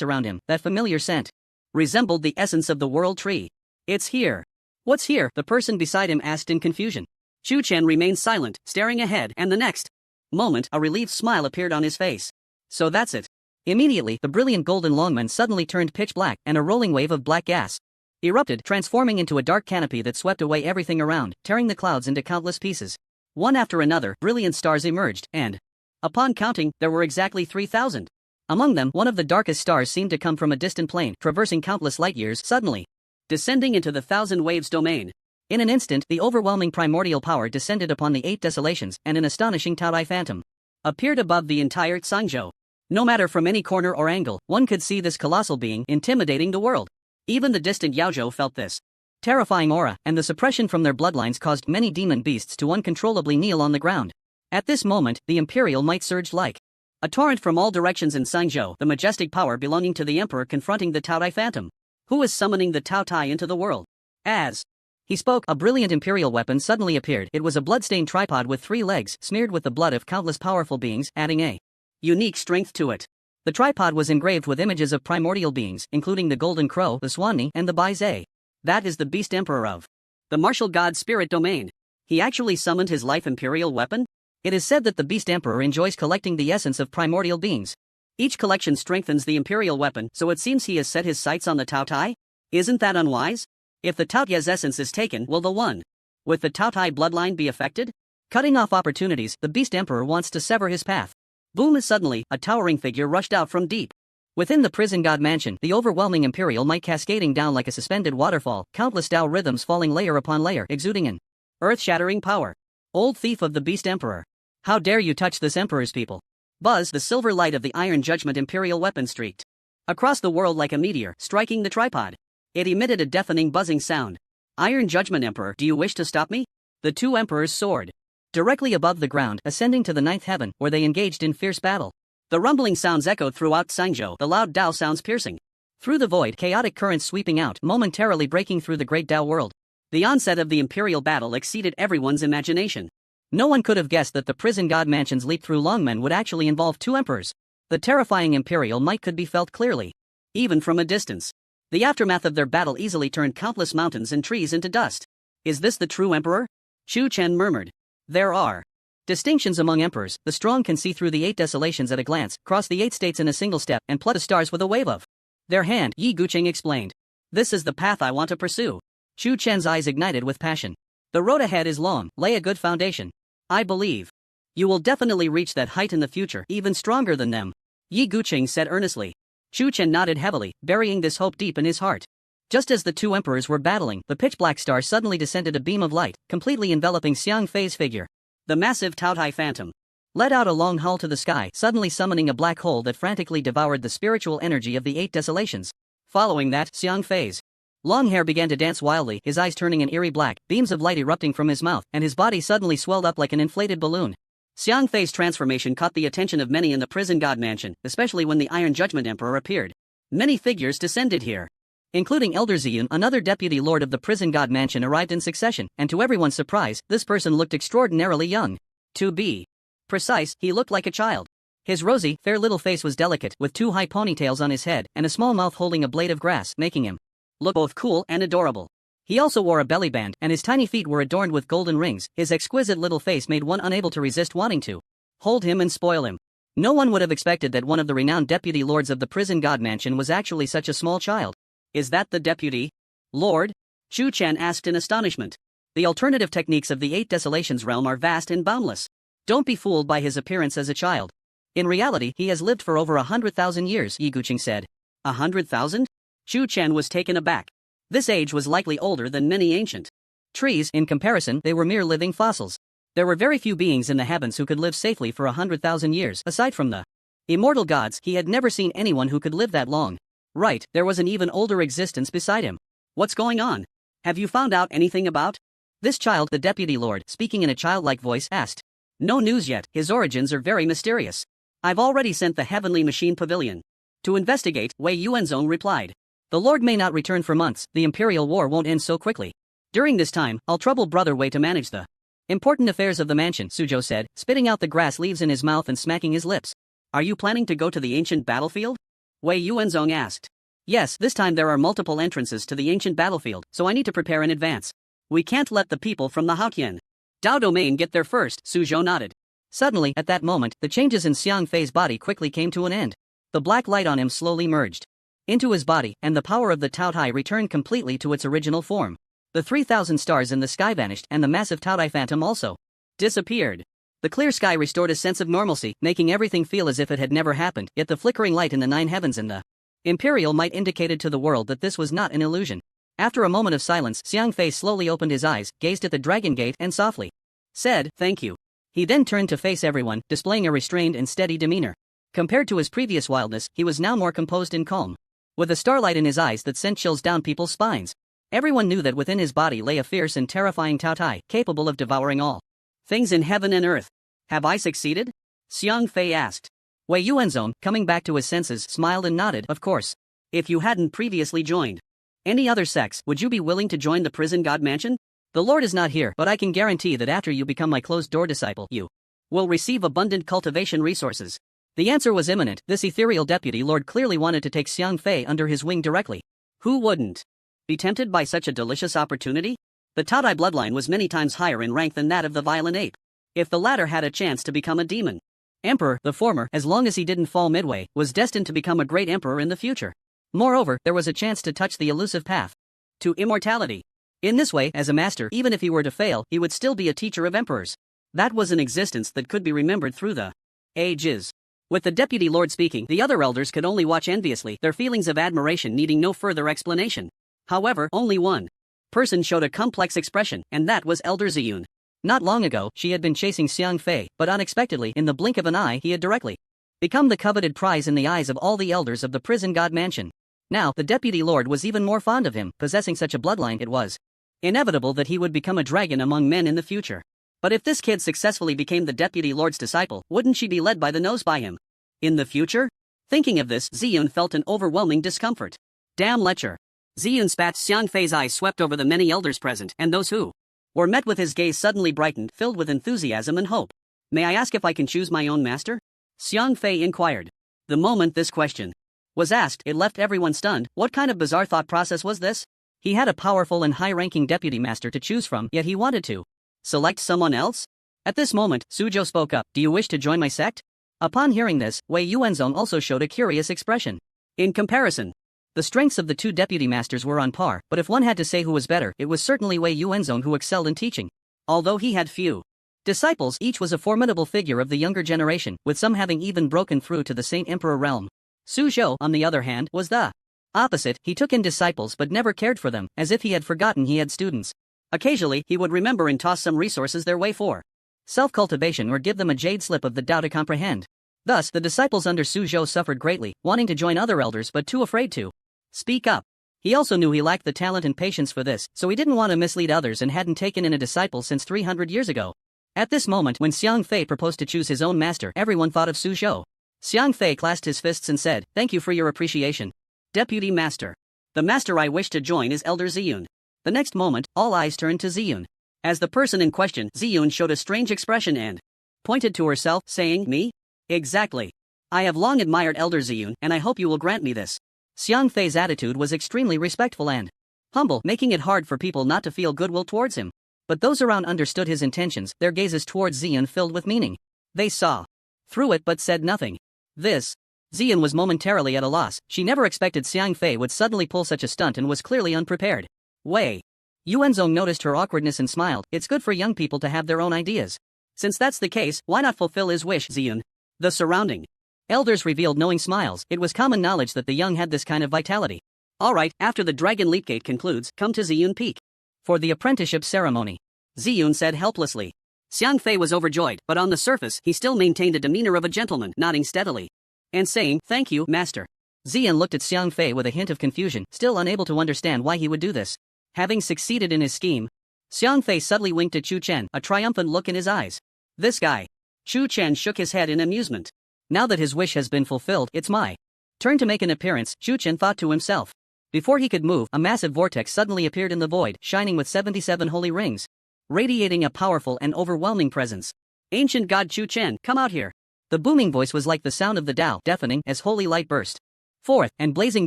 around him. That familiar scent resembled the essence of the world tree. It's here. What's here? The person beside him asked in confusion. Chu Chen remained silent, staring ahead, and the next moment, a relieved smile appeared on his face. So that's it. Immediately, the brilliant golden longman suddenly turned pitch black, and a rolling wave of black gas erupted, transforming into a dark canopy that swept away everything around, tearing the clouds into countless pieces. One after another, brilliant stars emerged, and upon counting, there were exactly 3,000. Among them, one of the darkest stars seemed to come from a distant plane, traversing countless light years, suddenly descending into the Thousand Waves domain. In an instant, the overwhelming primordial power descended upon the 8 Desolations, and an astonishing Taodai phantom appeared above the entire Xangzhou. No matter from any corner or angle, one could see this colossal being intimidating the world. Even the distant Yaozhou felt this terrifying aura, and the suppression from their bloodlines caused many demon beasts to uncontrollably kneel on the ground. At this moment, the imperial might surged like a torrent from all directions in Xangzhou, the majestic power belonging to the emperor confronting the Taodai phantom, who is summoning the Tao Tai into the world. As he spoke, a brilliant imperial weapon suddenly appeared. It was a blood-stained tripod with 3 legs, smeared with the blood of countless powerful beings, adding a unique strength to it. The tripod was engraved with images of primordial beings, including the Golden Crow, the Swanni, and the Bai Zai. That is the beast emperor of the martial god spirit domain. He actually summoned his life imperial weapon? It is said that the Beast Emperor enjoys collecting the essence of primordial beings. Each collection strengthens the imperial weapon, so it seems he has set his sights on the Tao Tai? Isn't that unwise? If the Tao Tai's essence is taken, will the one with the Tao Tai bloodline be affected? Cutting off opportunities, the Beast Emperor wants to sever his path. Boom! Suddenly, a towering figure rushed out from deep within the prison god mansion, the overwhelming imperial might cascading down like a suspended waterfall, countless Tao rhythms falling layer upon layer, exuding an earth-shattering power. Old thief of the Beast Emperor. How dare you touch this emperor's people? Buzz! The silver light of the Iron Judgment imperial weapon streaked across the world like a meteor, striking the tripod. It emitted a deafening buzzing sound. Iron Judgment Emperor, do you wish to stop me? The two emperors soared directly above the ground, ascending to the ninth heaven, where they engaged in fierce battle. The rumbling sounds echoed throughout Sangzhou, the loud Dao sounds piercing through the void, chaotic currents sweeping out, momentarily breaking through the great Dao world. The onset of the imperial battle exceeded everyone's imagination. No one could have guessed that the prison god mansion's leap through Longmen would actually involve two emperors. The terrifying imperial might could be felt clearly, even from a distance. The aftermath of their battle easily turned countless mountains and trees into dust. Is this the true emperor? Chu Chen murmured. There are distinctions among emperors. The strong can see through the 8 desolations at a glance, cross the 8 states in a single step, and pluck the stars with a wave of their hand, Yi Guqing explained. This is the path I want to pursue. Chu Chen's eyes ignited with passion. The road ahead is long, lay a good foundation. I believe you will definitely reach that height in the future, even stronger than them, Yi Guqing said earnestly. Chu Chen nodded heavily, burying this hope deep in his heart. Just as the two emperors were battling, the pitch-black star suddenly descended a beam of light, completely enveloping Xiang Fei's figure. The massive Tao Tai phantom let out a long howl to the sky, suddenly summoning a black hole that frantically devoured the spiritual energy of the 8 desolations. Following that, Xiang Fei's long hair began to dance wildly, his eyes turning an eerie black, beams of light erupting from his mouth, and his body suddenly swelled up like an inflated balloon. Xiang Fei's transformation caught the attention of many in the prison god mansion, especially when the Iron Judgment Emperor appeared. Many figures descended here, including Elder Ziyun, another deputy lord of the prison god mansion, arrived in succession, and to everyone's surprise, this person looked extraordinarily young. To be precise, he looked like a child. His rosy, fair little face was delicate, with 2 high ponytails on his head, and a small mouth holding a blade of grass, making him look both cool and adorable. He also wore a belly band, and his tiny feet were adorned with golden rings. His exquisite little face made one unable to resist wanting to hold him and spoil him. No one would have expected that one of the renowned deputy lords of the prison god mansion was actually such a small child. Is that the deputy lord? Chu Chen asked in astonishment. The alternative techniques of the 8 desolations realm are vast and boundless. Don't be fooled by his appearance as a child. In reality, he has lived for over 100,000 years, Yi Guqing said. 100,000? Chu Chen was taken aback. This age was likely older than many ancient trees. In comparison, they were mere living fossils. There were very few beings in the heavens who could live safely for 100,000 years. Aside from the immortal gods, he had never seen anyone who could live that long. Right, there was an even older existence beside him. What's going on? Have you found out anything about this child? The deputy lord, speaking in a childlike voice, asked. No news yet, his origins are very mysterious. I've already sent the Heavenly Machine Pavilion to investigate, Wei Yuanzong replied. The lord may not return for months, the imperial war won't end so quickly. During this time, I'll trouble brother Wei to manage the important affairs of the mansion, Suzhou said, spitting out the grass leaves in his mouth and smacking his lips. Are you planning to go to the ancient battlefield? Wei Yuanzong asked. Yes, this time there are multiple entrances to the ancient battlefield, so I need to prepare in advance. We can't let the people from the Haotian Dao domain get there first, Suzhou nodded. Suddenly, at that moment, the changes in Xiang Fei's body quickly came to an end. The black light on him slowly merged into his body, and the power of the Tao Tai returned completely to its original form. The 3,000 stars in the sky vanished, and the massive Tao Tai phantom also disappeared. The clear sky restored a sense of normalcy, making everything feel as if it had never happened, yet the flickering light in the 9 heavens and the imperial might indicated to the world that this was not an illusion. After a moment of silence, Xiang Fei slowly opened his eyes, gazed at the dragon gate, and softly said, "Thank you." He then turned to face everyone, displaying a restrained and steady demeanor. Compared to his previous wildness, he was now more composed and calm, with a starlight in his eyes that sent chills down people's spines. Everyone knew that within his body lay a fierce and terrifying Tao Tai, capable of devouring all things in heaven and earth. Have I succeeded? Xiang Fei asked. Wei Yuanzong, coming back to his senses, smiled and nodded. Of course. If you hadn't previously joined any other sects, would you be willing to join the prison god mansion? The Lord is not here, but I can guarantee that after you become my closed-door disciple, you will receive abundant cultivation resources. The answer was imminent. This ethereal deputy lord clearly wanted to take Xiang Fei under his wing directly. Who wouldn't be tempted by such a delicious opportunity? The Tao Tai bloodline was many times higher in rank than that of the violent ape. if the latter had a chance to become a demon. Emperor, the former, as long as he didn't fall midway, was destined to become a great emperor in the future. Moreover, there was a chance to touch the elusive path to immortality. In this way, as a master, even if he were to fail, he would still be a teacher of emperors. That was an existence that could be remembered through the ages. With the deputy lord speaking, the other elders could only watch enviously, their feelings of admiration needing no further explanation. However, only one person showed a complex expression, and that was Elder Ziyun. Not long ago, she had been chasing Xiang Fei, but unexpectedly, in the blink of an eye, he had directly become the coveted prize in the eyes of all the elders of the prison god mansion. Now, the deputy lord was even more fond of him, possessing such a bloodline it was inevitable that he would become a dragon among men in the future. But if this kid successfully became the deputy lord's disciple, wouldn't she be led by the nose by him? In the future? Thinking of this, Ziyun felt an overwhelming discomfort. Damn lecher. Ziyun spat. Xiang Fei's eyes swept over the many elders present, and those who were met with his gaze suddenly brightened, filled with enthusiasm and hope. May I ask if I can choose my own master? Xiang Fei inquired. The moment this question was asked, it left everyone stunned. What kind of bizarre thought process was this? He had a powerful and high-ranking deputy master to choose from, yet he wanted to select someone else? At this moment, Suzhou spoke up. Do you wish to join my sect? Upon hearing this, Wei Yuanzong also showed a curious expression. In comparison, the strengths of the two deputy masters were on par, but if one had to say who was better, it was certainly Wei Yuanzong who excelled in teaching. Although he had few disciples, each was a formidable figure of the younger generation, with some having even broken through to the Saint Emperor realm. Suzhou, on the other hand, was the opposite. He took in disciples but never cared for them, as if he had forgotten he had students. Occasionally, he would remember and toss some resources their way for self-cultivation or give them a jade slip of the Tao to comprehend. Thus, the disciples under Suzhou suffered greatly, wanting to join other elders but too afraid to speak up. He also knew he lacked the talent and patience for this, so he didn't want to mislead others and hadn't taken in a disciple since 300 years ago. At this moment, when Xiang Fei proposed to choose his own master, everyone thought of Suzhou. Xiang Fei clasped his fists and said, "Thank you for your appreciation, Deputy Master. The master I wish to join is Elder Ziyun." The next moment, all eyes turned to Ziyun. As the person in question, Ziyun showed a strange expression and pointed to herself, saying, "Me? Exactly. I have long admired Elder Ziyun, and I hope you will grant me this." Xiang Fei's attitude was extremely respectful and humble, making it hard for people not to feel goodwill towards him. But those around understood his intentions, their gazes towards Ziyun filled with meaning. They saw through it but said nothing. Ziyun was momentarily at a loss. She never expected Xiang Fei would suddenly pull such a stunt and was clearly unprepared. Wei Yuanzong noticed her awkwardness and smiled. It's good for young people to have their own ideas. Since that's the case, why not fulfill his wish, Ziyun? The surrounding elders revealed knowing smiles. It was common knowledge that the young had this kind of vitality. Alright, after the Dragon Leap Gate concludes, come to Ziyun Peak for the apprenticeship ceremony, Ziyun said helplessly. Xiang Fei was overjoyed, but on the surface, he still maintained a demeanor of a gentleman, nodding steadily and saying, "Thank you, master." Ziyun looked at Xiang Fei with a hint of confusion, still unable to understand why he would do this. Having succeeded in his scheme, Xiang Fei subtly winked at Chu Chen, a triumphant look in his eyes. This guy. Chu Chen shook his head in amusement. Now that his wish has been fulfilled, it's my turn to make an appearance, Chu Chen thought to himself. Before he could move, a massive vortex suddenly appeared in the void, shining with 77 holy rings, radiating a powerful and overwhelming presence. Ancient God Chu Chen, come out here. The booming voice was like the sound of the Tao, deafening as holy light burst forth, and blazing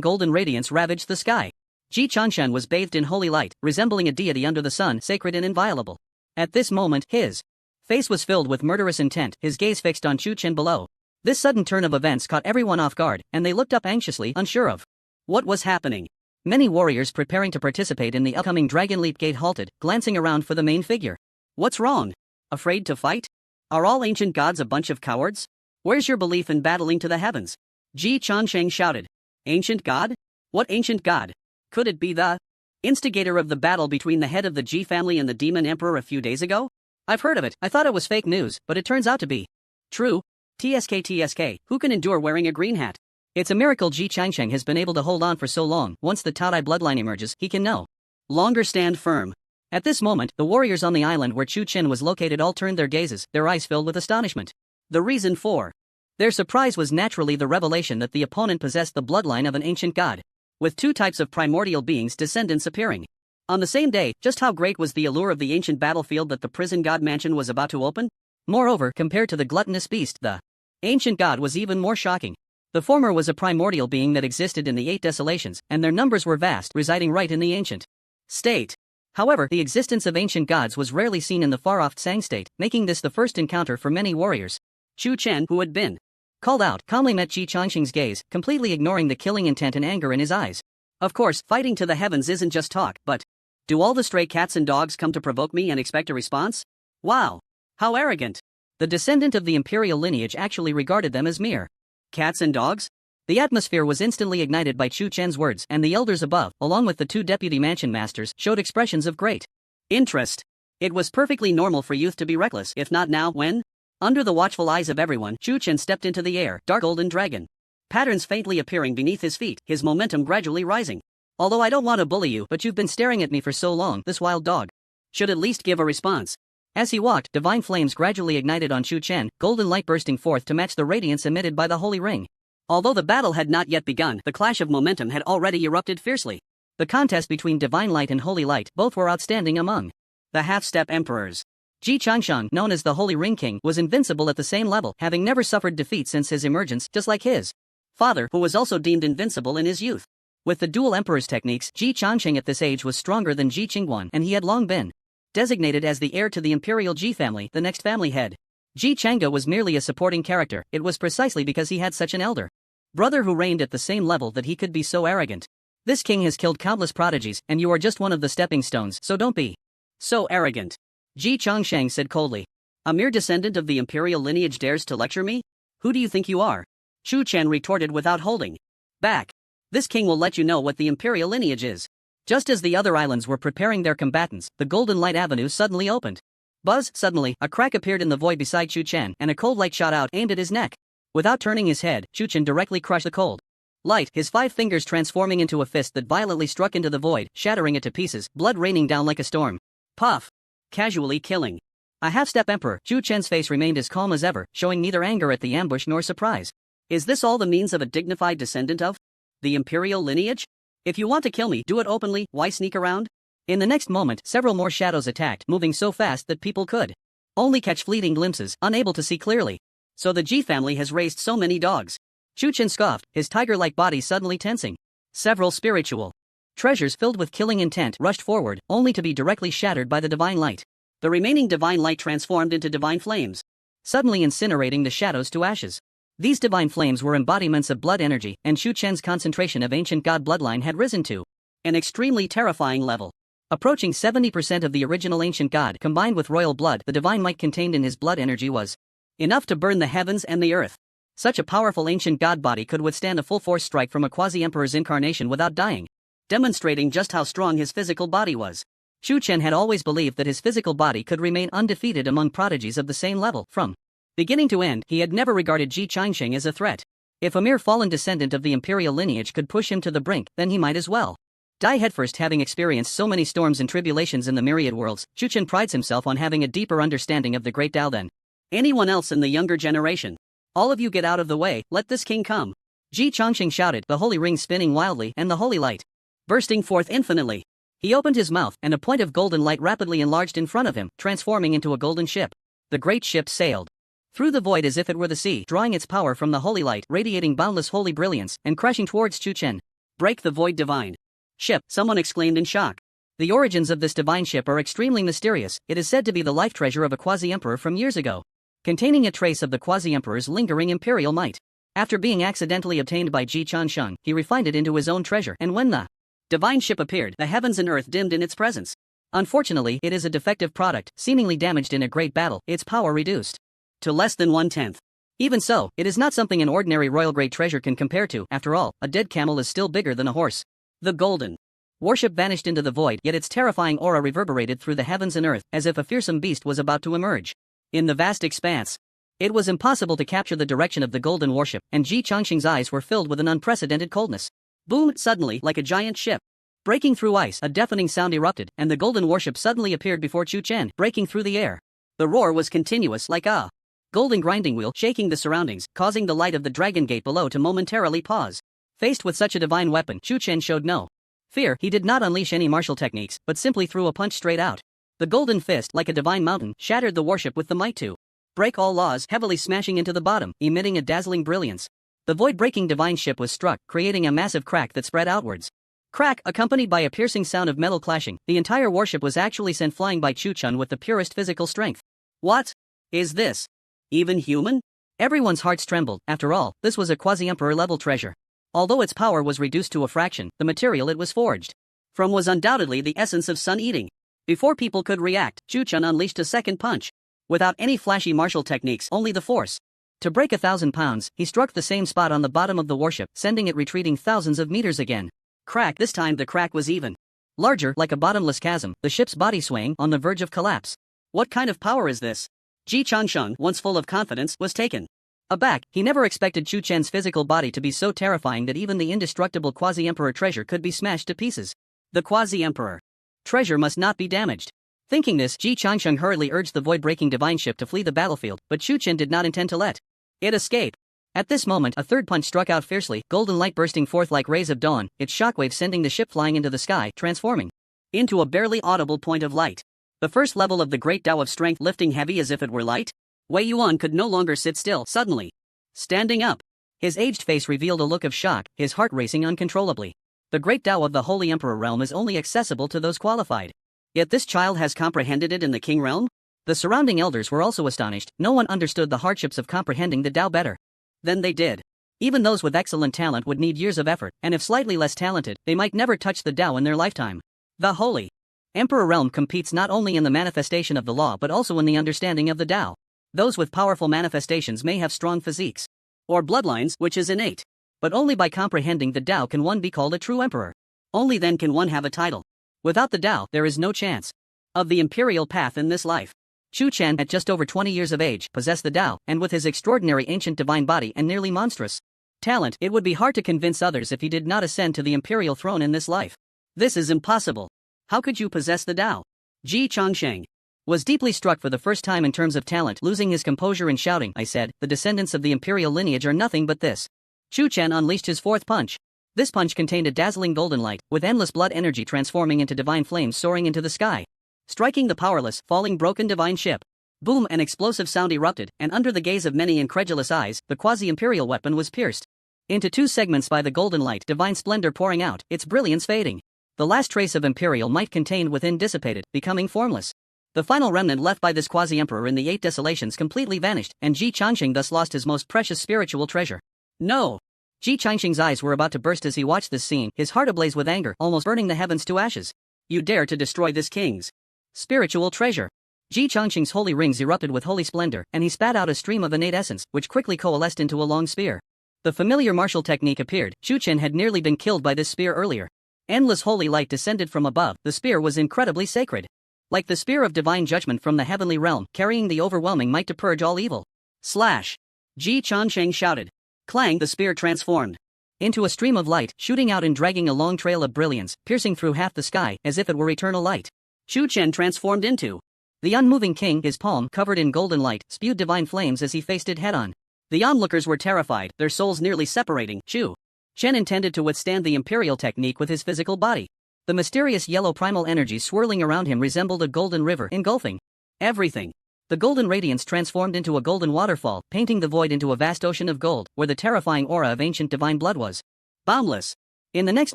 golden radiance ravaged the sky. Ji Chanshan was bathed in holy light, resembling a deity under the sun, sacred and inviolable. At this moment, his face was filled with murderous intent, his gaze fixed on Chu Chen below. This sudden turn of events caught everyone off guard, and they looked up anxiously, unsure of what was happening. Many warriors preparing to participate in the upcoming Dragon Leap Gate halted, glancing around for the main figure. What's wrong? Afraid to fight? Are all ancient gods a bunch of cowards? Where's your belief in battling to the heavens? Ji Chansheng shouted. Ancient god? What ancient god? Could it be the instigator of the battle between the head of the Ji family and the demon emperor a few days ago? I've heard of it. I thought it was fake news, but it turns out to be true. TSK, who can endure wearing a green hat? It's a miracle Ji Changsheng has been able to hold on for so long. Once the Taodai bloodline emerges, he can no longer stand firm. At this moment, the warriors on the island where Chu Chen was located all turned their gazes, their eyes filled with astonishment. The reason for their surprise was naturally the revelation that the opponent possessed the bloodline of an ancient god, with two types of primordial beings' descendants appearing on the same day. Just how great was the allure of the ancient battlefield that the prison god mansion was about to open? Moreover, compared to the gluttonous beast, the ancient god was even more shocking. The former was a primordial being that existed in the 8 desolations, and their numbers were vast, residing right in the ancient state. However, the existence of ancient gods was rarely seen in the far-off Tsang state, making this the first encounter for many warriors. Chu Chen, who had been called out, calmly met Ji Changxing's gaze, completely ignoring the killing intent and anger in his eyes. Of course, fighting to the heavens isn't just talk, but do all the stray cats and dogs come to provoke me and expect a response? Wow! How arrogant! The descendant of the imperial lineage actually regarded them as mere cats and dogs? The atmosphere was instantly ignited by Chu Chen's words, and the elders above, along with the two deputy mansion masters, showed expressions of great interest. It was perfectly normal for youth to be reckless, if not now, when? Under the watchful eyes of everyone, Chu Chen stepped into the air, dark golden dragon patterns faintly appearing beneath his feet, his momentum gradually rising. Although I don't want to bully you, but you've been staring at me for so long, this wild dog should at least give a response. As he walked, divine flames gradually ignited on Chu Chen, golden light bursting forth to match the radiance emitted by the holy ring. Although the battle had not yet begun, the clash of momentum had already erupted fiercely. The contest between divine light and holy light, both were outstanding among the half-step emperors. Ji Changshang, known as the Holy Ring King, was invincible at the same level, having never suffered defeat since his emergence, just like his father, who was also deemed invincible in his youth. With the dual emperor's techniques, Ji Changsheng at this age was stronger than Ji Qingguan, and he had long been designated as the heir to the imperial Ji family, the next family head. Ji Changge was merely a supporting character. It was precisely because he had such an elder brother who reigned at the same level that he could be so arrogant. This king has killed countless prodigies, and you are just one of the stepping stones, so don't be so arrogant. Ji Changsheng said coldly. A mere descendant of the imperial lineage dares to lecture me? Who do you think you are? Chu Chen retorted without holding back. This king will let you know what the imperial lineage is. Just as the other islands were preparing their combatants, the Golden Light Avenue suddenly opened. Buzz, suddenly, a crack appeared in the void beside Chu Chen, and a cold light shot out, aimed at his neck. Without turning his head, Chu Chen directly crushed the cold light, his 5 fingers transforming into a fist that violently struck into the void, shattering it to pieces, blood raining down like a storm. Puff! Casually killing a half-step emperor. Chu Chen's face remained as calm as ever, showing neither anger at the ambush nor surprise. Is this all the means of a dignified descendant of the imperial lineage? If you want to kill me, do it openly, why sneak around? In the next moment, several more shadows attacked, moving so fast that people could only catch fleeting glimpses, unable to see clearly. So the Ji family has raised so many dogs. Chu Chen scoffed, his tiger-like body suddenly tensing. Several spiritual treasures filled with killing intent rushed forward, only to be directly shattered by the divine light. The remaining divine light transformed into divine flames, suddenly incinerating the shadows to ashes. These divine flames were embodiments of blood energy, and Chu Chen's concentration of ancient god bloodline had risen to an extremely terrifying level. Approaching 70% of the original ancient god combined with royal blood, the divine might contained in his blood energy was enough to burn the heavens and the earth. Such a powerful ancient god body could withstand a full-force strike from a quasi-emperor's incarnation without dying, demonstrating just how strong his physical body was. Chu Chen had always believed that his physical body could remain undefeated among prodigies of the same level. From beginning to end, he had never regarded Ji Changsheng as a threat. If a mere fallen descendant of the imperial lineage could push him to the brink, then he might as well die headfirst. Having experienced so many storms and tribulations in the myriad worlds, Chu Chen prides himself on having a deeper understanding of the great Tao than anyone else in the younger generation. All of you get out of the way, let this king come. Ji Changsheng shouted, the holy ring spinning wildly and the holy light bursting forth infinitely. He opened his mouth, and a point of golden light rapidly enlarged in front of him, transforming into a golden ship. The great ship sailed through the void as if it were the sea, drawing its power from the holy light, radiating boundless holy brilliance, and crashing towards Chu Chen. Break the void divine ship, someone exclaimed in shock. The origins of this divine ship are extremely mysterious. It is said to be the life treasure of a quasi-emperor from years ago, containing a trace of the quasi-emperor's lingering imperial might. After being accidentally obtained by Ji Changsheng, he refined it into his own treasure, and when the divine ship appeared, the heavens and earth dimmed in its presence. Unfortunately, it is a defective product, seemingly damaged in a great battle, its power reduced to less than 1/10. Even so, it is not something an ordinary royal grade treasure can compare to. After all, a dead camel is still bigger than a horse. The golden warship vanished into the void, yet its terrifying aura reverberated through the heavens and earth, as if a fearsome beast was about to emerge. In the vast expanse, it was impossible to capture the direction of the golden warship, and Ji Changsheng's eyes were filled with an unprecedented coldness. Boom! Suddenly, like a giant ship breaking through ice, a deafening sound erupted, and the golden warship suddenly appeared before Chu Chen, breaking through the air. The roar was continuous, like a golden grinding wheel, shaking the surroundings, causing the light of the dragon gate below to momentarily pause. Faced with such a divine weapon, Chu Chen showed no fear. He did not unleash any martial techniques, but simply threw a punch straight out. The golden fist, like a divine mountain, shattered the warship with the might to break all laws, heavily smashing into the bottom, emitting a dazzling brilliance. The void-breaking divine ship was struck, creating a massive crack that spread outwards. Crack, accompanied by a piercing sound of metal clashing, the entire warship was actually sent flying by Chu Chun with the purest physical strength. What is this? Even human? Everyone's hearts trembled. After all, this was a quasi-emperor level treasure. Although its power was reduced to a fraction, the material it was forged from was undoubtedly the essence of sun-eating. Before people could react, Chu Chun unleashed a second punch. Without any flashy martial techniques, only the force to break 1,000 pounds, he struck the same spot on the bottom of the warship, sending it retreating thousands of meters again. Crack. This time the crack was even larger, like a bottomless chasm, the ship's body swaying on the verge of collapse. What kind of power is this? Ji Changsheng, once full of confidence, was taken aback. He never expected Chu Chen's physical body to be so terrifying that even the indestructible quasi-emperor treasure could be smashed to pieces. The quasi-emperor treasure must not be damaged. Thinking this, Ji Changsheng hurriedly urged the void-breaking divine ship to flee the battlefield, but Chu Chen did not intend to let it escape. At this moment, a third punch struck out fiercely, golden light bursting forth like rays of dawn, its shockwave sending the ship flying into the sky, transforming into a barely audible point of light. The first level of the great Tao of strength lifting heavy as if it were light. Wei Yuan could no longer sit still, suddenly standing up. His aged face revealed a look of shock, his heart racing uncontrollably. The great Tao of the Holy Emperor realm is only accessible to those qualified. Yet this child has comprehended it in the King realm? The surrounding elders were also astonished. No one understood the hardships of comprehending the Tao better than they did. Even those with excellent talent would need years of effort, and if slightly less talented, they might never touch the Tao in their lifetime. The Holy Emperor realm competes not only in the manifestation of the law but also in the understanding of the Tao. Those with powerful manifestations may have strong physiques or bloodlines, which is innate. But only by comprehending the Tao can one be called a true emperor. Only then can one have a title. Without the Tao, there is no chance of the imperial path in this life. Chu Chen, at just over 20 years of age, possessed the Tao, and with his extraordinary ancient divine body and nearly monstrous talent, it would be hard to convince others if he did not ascend to the imperial throne in this life. This is impossible. How could you possess the Tao? Ji Changsheng was deeply struck for the first time in terms of talent, losing his composure and shouting, "I said, the descendants of the imperial lineage are nothing but this." Chu Chen unleashed his fourth punch. This punch contained a dazzling golden light, with endless blood energy transforming into divine flames soaring into the sky, striking the powerless, falling broken divine ship. Boom! An explosive sound erupted, and under the gaze of many incredulous eyes, the quasi-imperial weapon was pierced into two segments by the golden light, divine splendor pouring out, its brilliance fading. The last trace of imperial might contained within dissipated, becoming formless. The final remnant left by this quasi-emperor in the Eight Desolations completely vanished, and Ji Changsheng thus lost his most precious spiritual treasure. No! Ji Changsheng's eyes were about to burst as he watched this scene, his heart ablaze with anger, almost burning the heavens to ashes. You dare to destroy this king's spiritual treasure. Ji Changsheng's holy rings erupted with holy splendor, and he spat out a stream of innate essence, which quickly coalesced into a long spear. The familiar martial technique appeared. Chu Chen had nearly been killed by this spear earlier. Endless holy light descended from above. The spear was incredibly sacred, like the spear of divine judgment from the heavenly realm, carrying the overwhelming might to purge all evil. Slash! Ji Changsheng shouted. Clang! The spear transformed into a stream of light, shooting out and dragging a long trail of brilliance, piercing through half the sky, as if it were eternal light. Chu Chen transformed into the unmoving king, his palm, covered in golden light, spewed divine flames as he faced it head-on. The onlookers were terrified, their souls nearly separating. Chu Chen intended to withstand the imperial technique with his physical body. The mysterious yellow primal energy swirling around him resembled a golden river, engulfing everything. The golden radiance transformed into a golden waterfall, painting the void into a vast ocean of gold, where the terrifying aura of ancient divine blood was boundless. In the next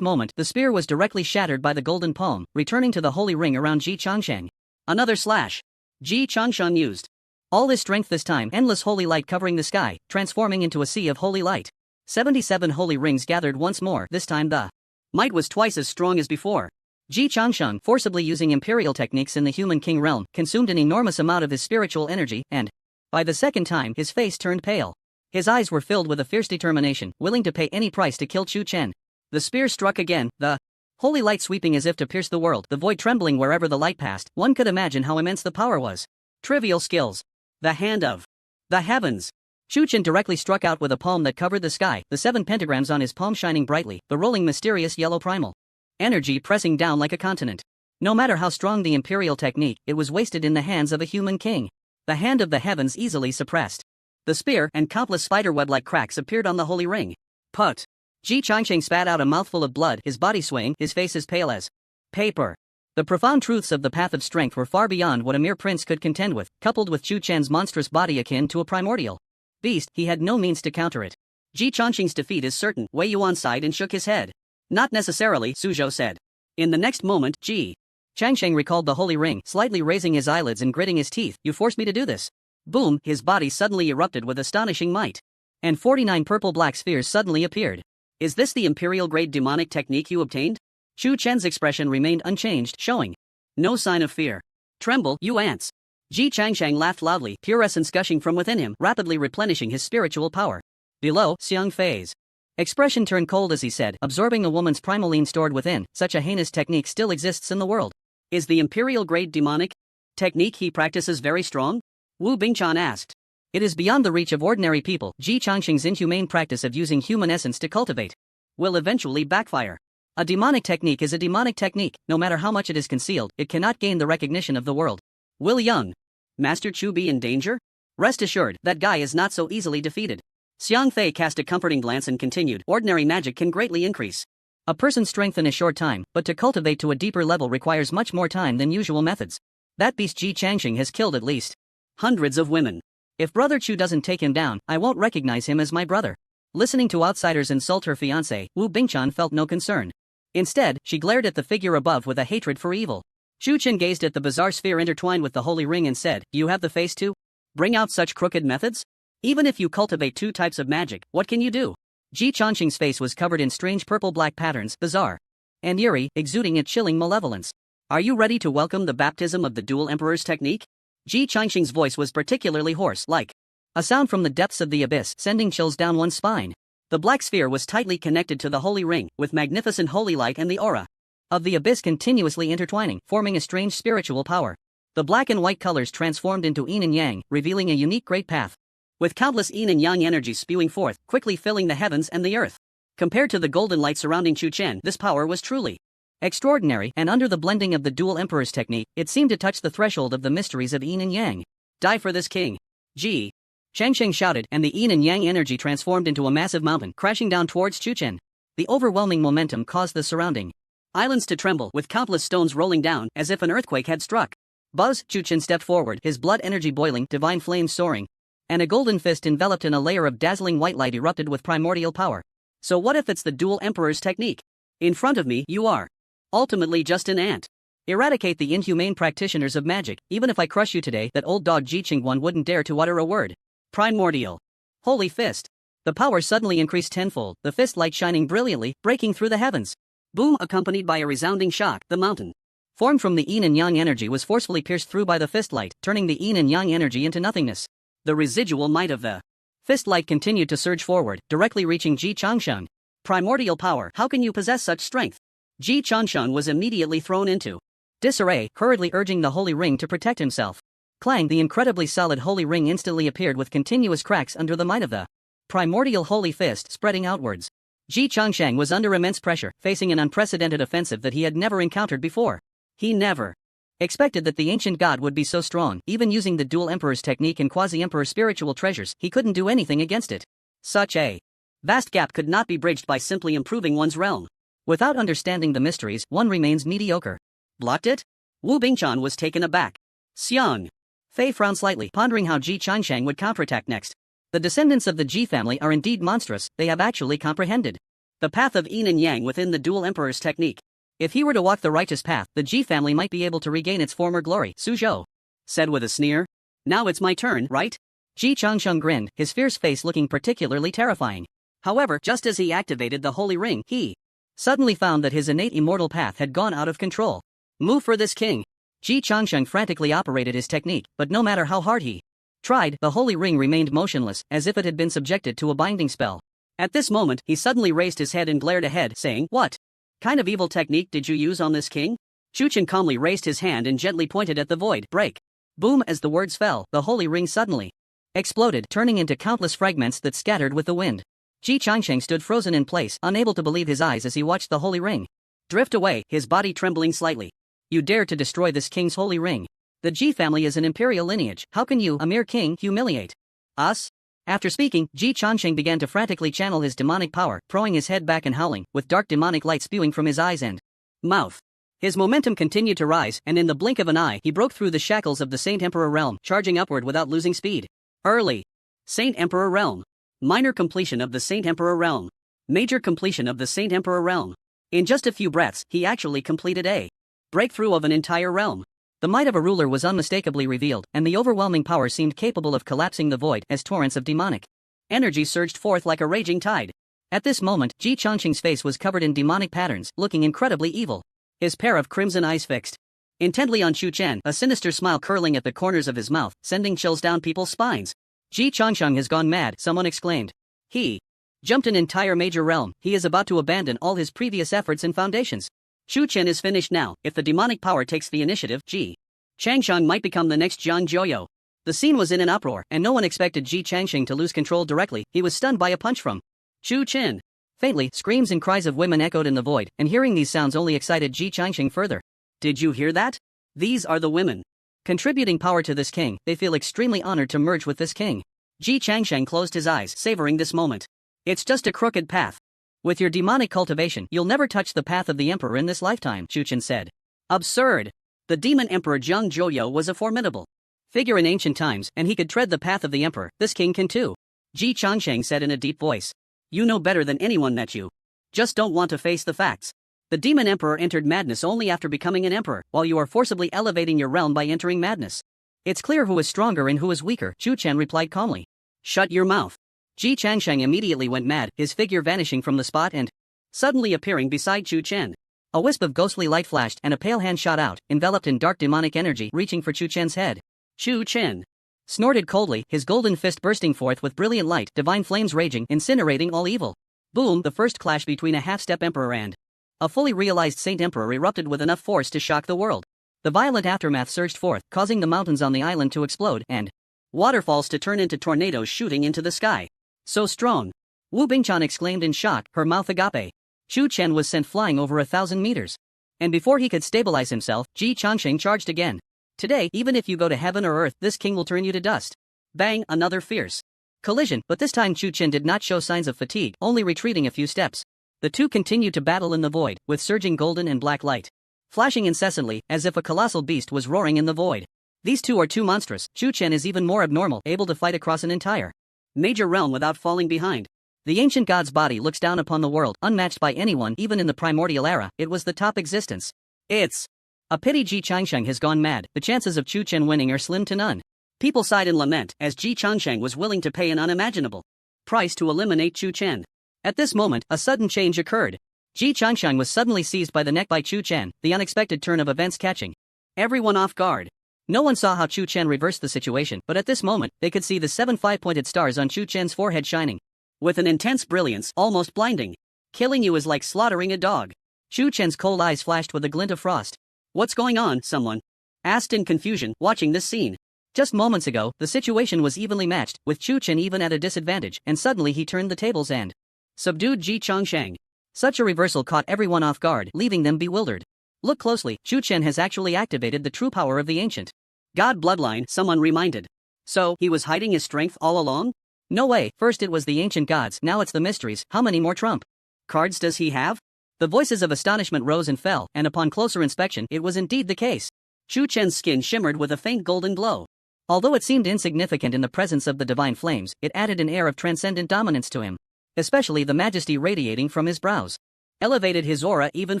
moment, the spear was directly shattered by the golden palm, returning to the holy ring around Ji Changsheng. Another slash. Ji Changsheng used all his strength this time, endless holy light covering the sky, transforming into a sea of holy light. 77 holy rings gathered once more. This time the might was twice as strong as before. Ji Changsheng, forcibly using imperial techniques in the human king realm, consumed an enormous amount of his spiritual energy, and by the second time, his face turned pale. His eyes were filled with a fierce determination, willing to pay any price to kill Chu Chen. The spear struck again, the holy light sweeping as if to pierce the world, the void trembling wherever the light passed. One could imagine how immense the power was. Trivial skills. The hand of the heavens. Chu Chen directly struck out with a palm that covered the sky, the 7 pentagrams on his palm shining brightly, the rolling mysterious yellow primal energy pressing down like a continent. No matter how strong the imperial technique, it was wasted in the hands of a human king. The hand of the heavens easily suppressed. The spear and countless spiderweb-like cracks appeared on the holy ring. Put. Ji Changsheng spat out a mouthful of blood, his body swaying, his face as pale as paper. The profound truths of the path of strength were far beyond what a mere prince could contend with, coupled with Chu Chen's monstrous body akin to a primordial beast, he had no means to counter it. Ji Changsheng's defeat is certain. Wei Yuan sighed and shook his head. Not necessarily, Suzhou said. In the next moment, Ji Changsheng recalled the holy ring, slightly raising his eyelids and gritting his teeth. You forced me to do this. Boom, his body suddenly erupted with astonishing might. And 49 purple-black spheres suddenly appeared. Is this the imperial-grade demonic technique you obtained? Chu Chen's expression remained unchanged, showing no sign of fear. Tremble, you ants. Ji Changsheng laughed loudly, pure essence gushing from within him, rapidly replenishing his spiritual power. Below, Xiang Fei's expression turned cold as he said, absorbing a woman's primaline stored within, such a heinous technique still exists in the world. Is the imperial-grade demonic technique he practices very strong? Wu Bingchan asked. It is beyond the reach of ordinary people. Ji Changsheng's inhumane practice of using human essence to cultivate will eventually backfire. A demonic technique is a demonic technique. No matter how much it is concealed, it cannot gain the recognition of the world. Will Young, Master Chu, be in danger? Rest assured, that guy is not so easily defeated. Xiang Fei cast a comforting glance and continued, ordinary magic can greatly increase a person's strength in a short time, but to cultivate to a deeper level requires much more time than usual methods. That beast Ji Changsheng has killed at least hundreds of women. If Brother Chu doesn't take him down, I won't recognize him as my brother. Listening to outsiders insult her fiancé, Wu Bingchan felt no concern. Instead, she glared at the figure above with a hatred for evil. Chu Chen gazed at the bizarre sphere intertwined with the holy ring and said, You have the face to bring out such crooked methods? Even if you cultivate 2 types of magic, what can you do? Ji Changsheng's face was covered in strange purple-black patterns, bizarre and eerie, exuding a chilling malevolence. Are you ready to welcome the baptism of the dual emperor's technique? Ji Changsheng's voice was particularly hoarse, like a sound from the depths of the abyss, sending chills down one's spine. The black sphere was tightly connected to the holy ring, with magnificent holy light and the aura of the abyss continuously intertwining, forming a strange spiritual power. The black and white colors transformed into yin and yang, revealing a unique great path, with countless yin and yang energies spewing forth, quickly filling the heavens and the earth. Compared to the golden light surrounding Chu Chen, this power was truly extraordinary, and under the blending of the dual emperor's technique, it seemed to touch the threshold of the mysteries of yin and yang. Die for this king. Ji Changsheng shouted, and the yin and yang energy transformed into a massive mountain, crashing down towards Chu Chen. The overwhelming momentum caused the surrounding islands to tremble, with countless stones rolling down, as if an earthquake had struck. Buzz! Chu Chen stepped forward, his blood energy boiling, divine flames soaring, and a golden fist enveloped in a layer of dazzling white light erupted with primordial power. So what if it's the dual emperor's technique? In front of me, you are ultimately just an ant. Eradicate the inhumane practitioners of magic. Even if I crush you today, that old dog Ji Qingguan wouldn't dare to utter a word. Primordial holy fist. The power suddenly increased tenfold, the fist light shining brilliantly, breaking through the heavens. Boom! Accompanied by a resounding shock, the mountain formed from the yin and yang energy was forcefully pierced through by the fist light, turning the yin and yang energy into nothingness. The residual might of the fist light continued to surge forward, directly reaching Ji Changsheng. Primordial power, how can you possess such strength? Ji Changsheng was immediately thrown into disarray, hurriedly urging the holy ring to protect himself. Clang! The incredibly solid holy ring instantly appeared with continuous cracks under the might of the primordial holy fist spreading outwards. Ji Changsheng was under immense pressure, facing an unprecedented offensive that he had never encountered before. He never expected that the ancient god would be so strong. Even using the dual emperor's technique and quasi-emperor's spiritual treasures, he couldn't do anything against it. Such a vast gap could not be bridged by simply improving one's realm. Without understanding the mysteries, one remains mediocre. Blocked it? Wu Bingchan was taken aback. Xiang Fei frowned slightly, pondering how Ji Changsheng would counterattack next. The descendants of the Ji family are indeed monstrous. They have actually comprehended the path of yin and yang within the dual emperor's technique. If he were to walk the righteous path, the Ji family might be able to regain its former glory, Suzhou said with a sneer. Now it's my turn, right? Ji Changsheng grinned, his fierce face looking particularly terrifying. However, just as he activated the holy ring, he suddenly found that his innate immortal path had gone out of control. Move for this king. Ji Changsheng frantically operated his technique, but no matter how hard he tried, the holy ring remained motionless, as if it had been subjected to a binding spell. At this moment, he suddenly raised his head and glared ahead, saying, What kind of evil technique did you use on this king? Chu Chen calmly raised his hand and gently pointed at the void. Break. Boom! As the words fell, the holy ring suddenly exploded, turning into countless fragments that scattered with the wind. Ji Changsheng stood frozen in place, unable to believe his eyes as he watched the holy ring drift away, his body trembling slightly. You dare to destroy this king's holy ring. The Ji family is an imperial lineage. How can you, a mere king, humiliate us? After speaking, Ji Changsheng began to frantically channel his demonic power, throwing his head back and howling, with dark demonic light spewing from his eyes and mouth. His momentum continued to rise, and in the blink of an eye, he broke through the shackles of the Saint Emperor realm, charging upward without losing speed. Early Saint Emperor realm. Minor completion of the Saint Emperor realm. Major completion of the Saint Emperor realm. In just a few breaths, he actually completed a breakthrough of an entire realm. The might of a ruler was unmistakably revealed, and the overwhelming power seemed capable of collapsing the void as torrents of demonic energy surged forth like a raging tide. At this moment, Ji Changqing's face was covered in demonic patterns, looking incredibly evil. His pair of crimson eyes fixed intently on Chu Chen, a sinister smile curling at the corners of his mouth, sending chills down people's spines. Ji Changqing has gone mad, someone exclaimed. He jumped an entire major realm. He is about to abandon all his previous efforts and foundations. Chu Chen is finished now. If the demonic power takes the initiative, Ji Changqing might become the next Jiang Zhouyo. The scene was in an uproar, and no one expected Ji Changqing to lose control directly. He was stunned by a punch from Chu Chen. Faintly, screams and cries of women echoed in the void, and hearing these sounds only excited Ji Changqing further. Did you hear that? These are the women contributing power to this king. They feel extremely honored to merge with this king. Ji Changqing closed his eyes, savoring this moment. It's just a crooked path. With your demonic cultivation, you'll never touch the path of the emperor in this lifetime, Chu Chen said. Absurd. The demon emperor Jiang Zhouyo was a formidable figure in ancient times, and he could tread the path of the emperor. This king can too. Ji Changqing said in a deep voice. You know better than anyone that you just don't want to face the facts. The demon emperor entered madness only after becoming an emperor, while you are forcibly elevating your realm by entering madness. It's clear who is stronger and who is weaker, Chu Chen replied calmly. Shut your mouth. Ji Changqing immediately went mad, his figure vanishing from the spot and suddenly appearing beside Chu Chen. A wisp of ghostly light flashed and a pale hand shot out, enveloped in dark demonic energy, reaching for Chu Chen's head. Chu Chen snorted coldly, his golden fist bursting forth with brilliant light, divine flames raging, incinerating all evil. Boom! The first clash between a half-step emperor and a fully realized Saint Emperor erupted with enough force to shock the world. The violent aftermath surged forth, causing the mountains on the island to explode and waterfalls to turn into tornadoes shooting into the sky. So strong! Wu Bingchan exclaimed in shock, her mouth agape. Chu Chen was sent flying over 1,000 meters. And before he could stabilize himself, Ji Changqing charged again. Today, even if you go to heaven or earth, this king will turn you to dust. Bang! Another fierce collision, but this time Chu Chen did not show signs of fatigue, only retreating a few steps. The two continued to battle in the void, with surging golden and black light flashing incessantly, as if a colossal beast was roaring in the void. These two are too monstrous. Chu Chen is even more abnormal, able to fight across an entire major realm without falling behind. The ancient god's body looks down upon the world, unmatched by anyone even in the primordial era. It was the top existence. It's a pity Ji Changqing has gone mad. The chances of Chu Chen winning are slim to none. People sighed in lament, as Ji Changqing was willing to pay an unimaginable price to eliminate Chu Chen. At this moment, a sudden change occurred. Ji Changqing was suddenly seized by the neck by Chu Chen, the unexpected turn of events catching everyone off guard. No one saw how Chu Chen reversed the situation, but at this moment, they could see the 7 5-pointed stars on Chu Chen's forehead shining with an intense brilliance, almost blinding. Killing you is like slaughtering a dog. Chu Chen's cold eyes flashed with a glint of frost. What's going on? Someone asked in confusion, watching this scene. Just moments ago, the situation was evenly matched, with Chu Chen even at a disadvantage, and suddenly he turned the tables and subdued Ji Changqing. Such a reversal caught everyone off guard, leaving them bewildered. Look closely, Chu Chen has actually activated the true power of the ancient god bloodline, someone reminded. So, he was hiding his strength all along? No way, first it was the ancient gods, now it's the mysteries. How many more trump cards does he have? The voices of astonishment rose and fell, and upon closer inspection, it was indeed the case. Chu Chen's skin shimmered with a faint golden glow. Although it seemed insignificant in the presence of the divine flames, it added an air of transcendent dominance to him. Especially the majesty radiating from his brows elevated his aura even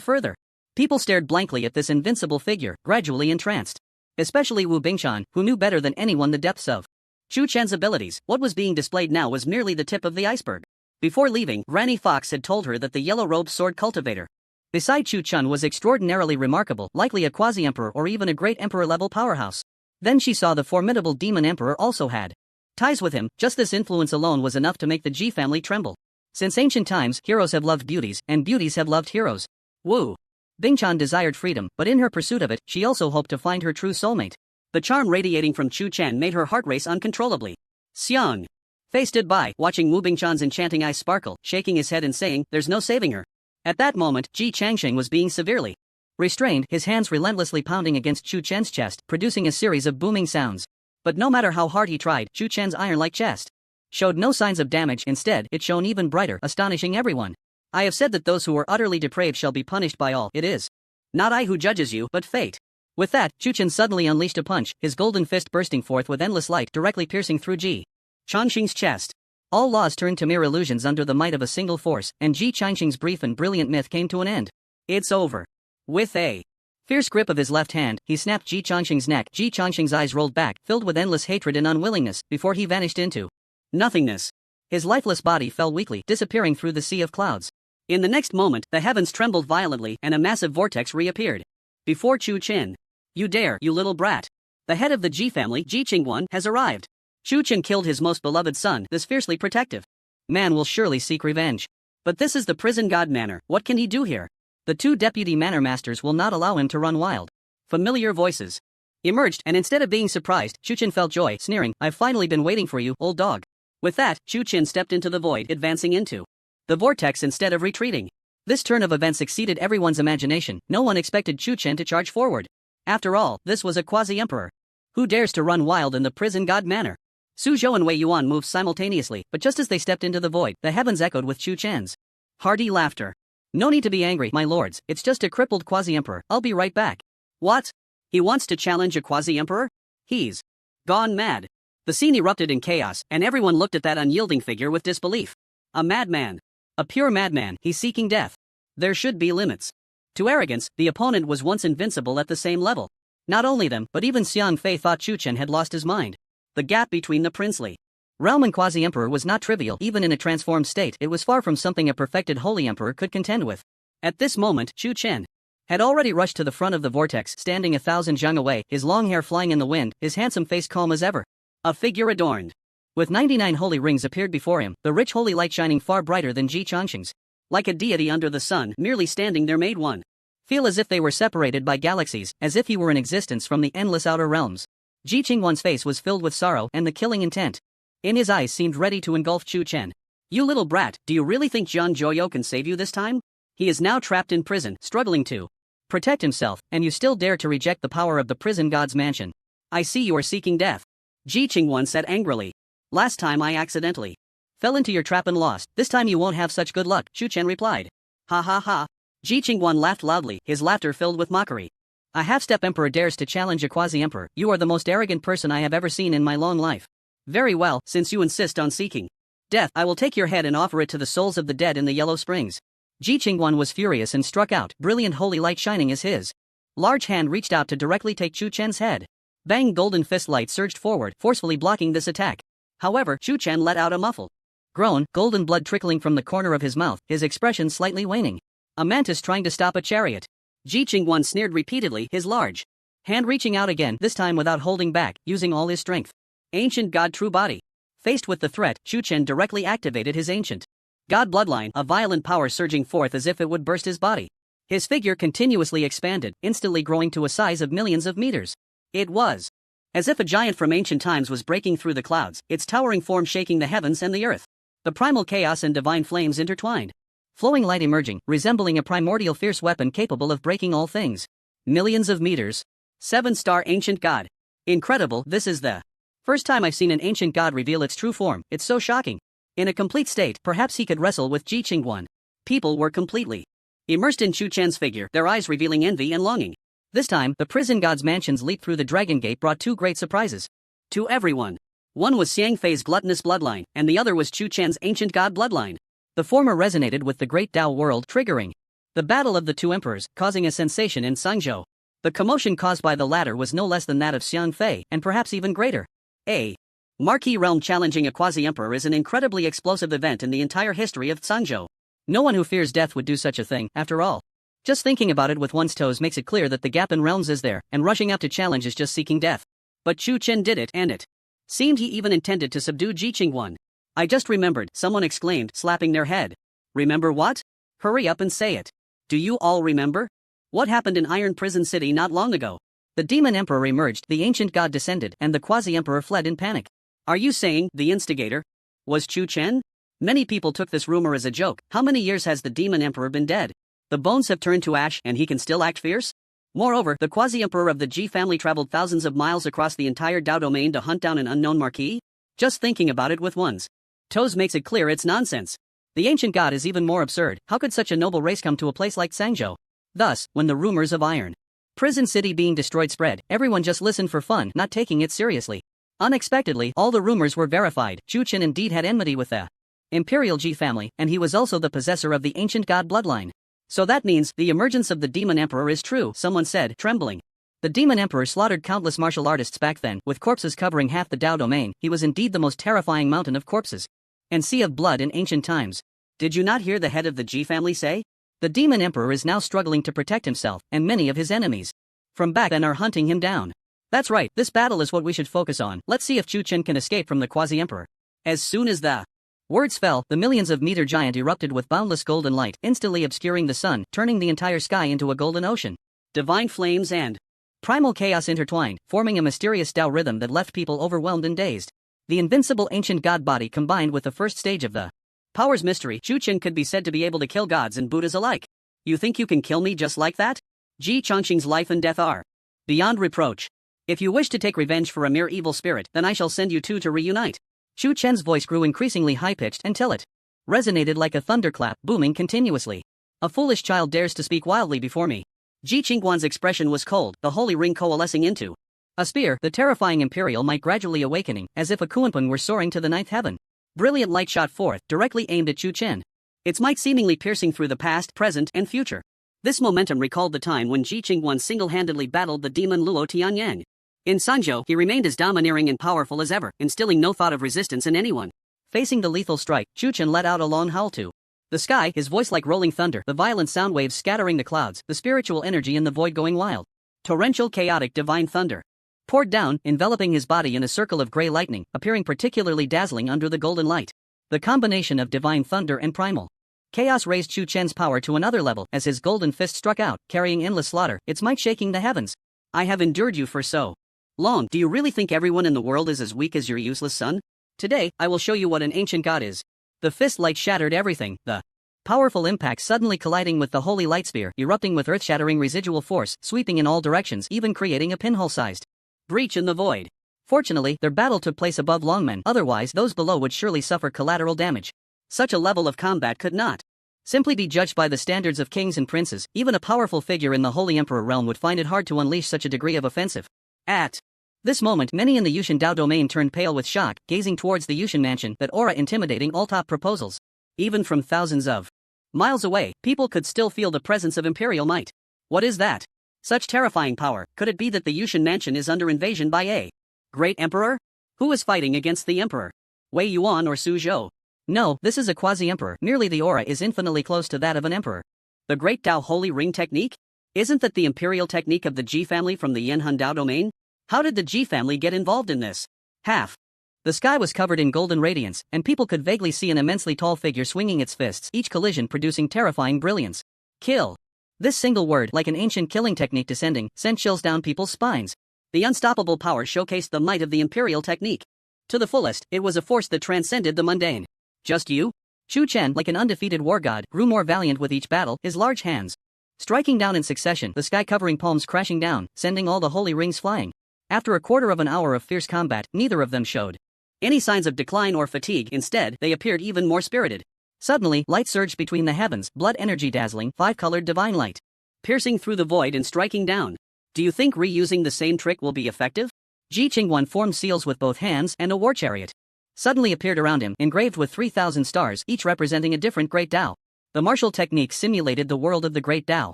further. People stared blankly at this invincible figure, gradually entranced. Especially Wu Bingchan, who knew better than anyone the depths of Chu Chen's abilities. What was being displayed now was merely the tip of the iceberg. Before leaving, Granny Fox had told her that the yellow-robed sword cultivator beside Chu Chen was extraordinarily remarkable, likely a quasi-emperor or even a great emperor-level powerhouse. Then she saw the formidable demon emperor also had ties with him. Just this influence alone was enough to make the Ji family tremble. Since ancient times, heroes have loved beauties, and beauties have loved heroes. Wu Bingchan desired freedom, but in her pursuit of it, she also hoped to find her true soulmate. The charm radiating from Chu Chen made her heart race uncontrollably. Xiang Fei stood by, watching Wu Bingchan's enchanting eyes sparkle, shaking his head and saying, "There's no saving her." At that moment, Ji Changqing was being severely restrained, his hands relentlessly pounding against Chu Chen's chest, producing a series of booming sounds. But no matter how hard he tried, Chu Chen's iron-like chest showed no signs of damage. Instead, it shone even brighter, astonishing everyone. I have said that those who are utterly depraved shall be punished by all. It is not I who judges you, but fate. With that, Chu Chen suddenly unleashed a punch, his golden fist bursting forth with endless light directly piercing through Ji Changqing's chest. All laws turned to mere illusions under the might of a single force, and Ji Changxing's brief and brilliant myth came to an end. It's over. With a fierce grip of his left hand, he snapped Ji Changxing's neck. Ji Changxing's eyes rolled back, filled with endless hatred and unwillingness, before he vanished into nothingness. His lifeless body fell weakly, disappearing through the sea of clouds. In the next moment, the heavens trembled violently and a massive vortex reappeared before Chu Chen. You dare, you little brat. The head of the Ji family, Ji Qingguan, has arrived. Chu Chen killed his most beloved son, this fiercely protective man will surely seek revenge. But this is the prison god manor, what can he do here? The two deputy manor masters will not allow him to run wild. Familiar voices emerged, and instead of being surprised, Chu Chen felt joy, sneering, I've finally been waiting for you, old dog. With that, Chu Chen stepped into the void, advancing into the vortex instead of retreating. This turn of events exceeded everyone's imagination. No one expected Chu Chen to charge forward. After all, this was a quasi-emperor. Who dares to run wild in the prison god manor? Su Zhou and Wei Yuan moved simultaneously, but just as they stepped into the void, the heavens echoed with Chu Chen's hearty laughter. No need to be angry, my lords, it's just a crippled quasi-emperor, I'll be right back. What? He wants to challenge a quasi-emperor? He's gone mad. The scene erupted in chaos, and everyone looked at that unyielding figure with disbelief. A madman. A pure madman, he's seeking death. There should be limits to arrogance. The opponent was once invincible at the same level. Not only them, but even Xian Fei thought Chu Chen had lost his mind. The gap between the princely realm and quasi-emperor was not trivial. Even in a transformed state, it was far from something a perfected holy emperor could contend with. At this moment, Chu Chen had already rushed to the front of the vortex, standing 1,000 zhang away, his long hair flying in the wind, his handsome face calm as ever. A figure adorned with 99 holy rings appeared before him, the rich holy light shining far brighter than Ji Changxing's. Like a deity under the sun, merely standing there made one feel as if they were separated by galaxies, as if he were in existence from the endless outer realms. Ji Qingguan's face was filled with sorrow and the killing intent in his eyes seemed ready to engulf Chu Chen. You little brat, do you really think Jian Zhuoyou can save you this time? He is now trapped in prison, struggling to protect himself, and you still dare to reject the power of the prison god's mansion. I see you are seeking death. Ji Qingguan said angrily. Last time I accidentally fell into your trap and lost, this time you won't have such good luck, Chu Chen replied. Ha ha ha. Ji Qingguan laughed loudly, his laughter filled with mockery. A half-step emperor dares to challenge a quasi-emperor. You are the most arrogant person I have ever seen in my long life. Very well, since you insist on seeking death, I will take your head and offer it to the souls of the dead in the Yellow Springs. Ji Qingguan was furious and struck out, brilliant holy light shining as his large hand reached out to directly take Chu Chen's head. Bang! Golden fist light surged forward, forcefully blocking this attack. However, Chu Chen let out a muffled groan, golden blood trickling from the corner of his mouth, his expression slightly waning. A mantis trying to stop a chariot. Ji Qingguan sneered repeatedly, his large hand reaching out again, this time without holding back, using all his strength. Ancient God True Body. Faced with the threat, Chu Chen directly activated his ancient God bloodline, a violent power surging forth as if it would burst his body. His figure continuously expanded, instantly growing to a size of millions of meters. It was as if a giant from ancient times was breaking through the clouds, its towering form shaking the heavens and the earth. The primal chaos and divine flames intertwined. Flowing light emerging, resembling a primordial fierce weapon capable of breaking all things. Millions of meters. 7-star ancient god. Incredible, this is the first time I've seen an ancient god reveal its true form, it's so shocking. In a complete state, perhaps he could wrestle with Ji Qingguan. People were completely immersed in Chu Chen's figure, their eyes revealing envy and longing. This time, the prison god's mansion's leap through the dragon gate brought two great surprises to everyone. One was Xiang Fei's gluttonous bloodline, and the other was Chu Chen's ancient god bloodline. The former resonated with the great Dao world, triggering the battle of the two emperors, causing a sensation in Sangzhou. The commotion caused by the latter was no less than that of Xiang Fei, and perhaps even greater. A marquee realm challenging a quasi-emperor is an incredibly explosive event in the entire history of Sangzhou. No one who fears death would do such a thing, after all. Just thinking about it with one's toes makes it clear that the gap in realms is there, and rushing out to challenge is just seeking death. But Chu Chen did it, and it seemed he even intended to subdue Ji Qingguan. I just remembered, someone exclaimed, slapping their head. Remember what? Hurry up and say it. Do you all remember? What happened in Iron Prison City not long ago? The demon emperor emerged, the ancient god descended, and the quasi-emperor fled in panic. Are you saying the instigator was Chu Chen? Many people took this rumor as a joke. How many years has the demon emperor been dead? The bones have turned to ash and he can still act fierce? Moreover, the quasi-emperor of the Ji family traveled thousands of miles across the entire Dao domain to hunt down an unknown marquis? Just thinking about it with one's toes makes it clear it's nonsense. The ancient god is even more absurd. How could such a noble race come to a place like Sangzhou? Thus, when the rumors of Iron Prison City being destroyed spread, everyone just listened for fun, not taking it seriously. Unexpectedly, all the rumors were verified. Chu Chen indeed had enmity with the Imperial Ji family, and he was also the possessor of the ancient god bloodline. So that means the emergence of the Demon Emperor is true, someone said, trembling. The Demon Emperor slaughtered countless martial artists back then, with corpses covering half the Dao domain. He was indeed the most terrifying mountain of corpses and sea of blood in ancient times. Did you not hear the head of the Ji family say? The Demon Emperor is now struggling to protect himself, and many of his enemies from back then are hunting him down. That's right, this battle is what we should focus on. Let's see if Chu Chen can escape from the Quasi-Emperor. As soon as the words fell, the millions of meter giant erupted with boundless golden light, instantly obscuring the sun, turning the entire sky into a golden ocean. Divine flames and primal chaos intertwined, forming a mysterious Tao rhythm that left people overwhelmed and dazed. The invincible ancient god body combined with the first stage of the power's mystery. Chu Chen could be said to be able to kill gods and Buddhas alike. You think you can kill me just like that? Ji Chongqing's life and death are beyond reproach. If you wish to take revenge for a mere evil spirit, then I shall send you two to reunite. Chu Chen's voice grew increasingly high-pitched until it resonated like a thunderclap, booming continuously. A foolish child dares to speak wildly before me. Ji Qingguan's expression was cold, the holy ring coalescing into a spear, the terrifying imperial might gradually awakening, as if a Kuanpun were soaring to the ninth heaven. Brilliant light shot forth, directly aimed at Chu Chen, its might seemingly piercing through the past, present, and future. This momentum recalled the time when Ji Qingguan single-handedly battled the demon Luo Tianyang. In Sanzhou, he remained as domineering and powerful as ever, instilling no thought of resistance in anyone. Facing the lethal strike, Chu Chen let out a long howl to the sky, his voice like rolling thunder, the violent sound waves scattering the clouds, the spiritual energy in the void going wild. Torrential, chaotic, divine thunder poured down, enveloping his body in a circle of gray lightning, appearing particularly dazzling under the golden light. The combination of divine thunder and primal chaos raised Chu Chen's power to another level as his golden fist struck out, carrying endless slaughter, its might shaking the heavens. I have endured you for so long. Do you really think everyone in the world is as weak as your useless son? Today, I will show you what an ancient god is. The fist light shattered everything, the powerful impact suddenly colliding with the holy light spear, erupting with earth-shattering residual force, sweeping in all directions, even creating a pinhole-sized breach in the void. Fortunately, their battle took place above Longmen, otherwise those below would surely suffer collateral damage. Such a level of combat could not simply be judged by the standards of kings and princes. Even a powerful figure in the Holy Emperor realm would find it hard to unleash such a degree of offensive. At this moment, many in the Yushan Dao domain turned pale with shock, gazing towards the Yushan mansion, that aura intimidating all top proposals. Even from thousands of miles away, people could still feel the presence of imperial might. What is that? Such terrifying power. Could it be that the Yushan mansion is under invasion by a great emperor? Who is fighting against the emperor? Wei Yuan or Su Zhou? No, this is a quasi-emperor. Merely the aura is infinitely close to that of an emperor. The Great Dao Holy Ring Technique? Isn't that the imperial technique of the Ji family from the Yanhan Dao domain? How did the Ji family get involved in this? The sky was covered in golden radiance, and people could vaguely see an immensely tall figure swinging its fists, each collision producing terrifying brilliance. Kill. This single word, like an ancient killing technique descending, sent chills down people's spines. The unstoppable power showcased the might of the imperial technique. To the fullest, it was a force that transcended the mundane. Just you? Chu Chen, like an undefeated war god, grew more valiant with each battle, his large hands striking down in succession, the sky-covering palms crashing down, sending all the holy rings flying. After a quarter of an hour of fierce combat, neither of them showed any signs of decline or fatigue. Instead, they appeared even more spirited. Suddenly, light surged between the heavens, blood energy dazzling, five-colored divine light piercing through the void and striking down. Do you think reusing the same trick will be effective? Ji Qingguan formed seals with both hands, and a war chariot suddenly appeared around him, engraved with 3,000 stars, each representing a different Great Dao. The martial technique simulated the world of the Great Dao.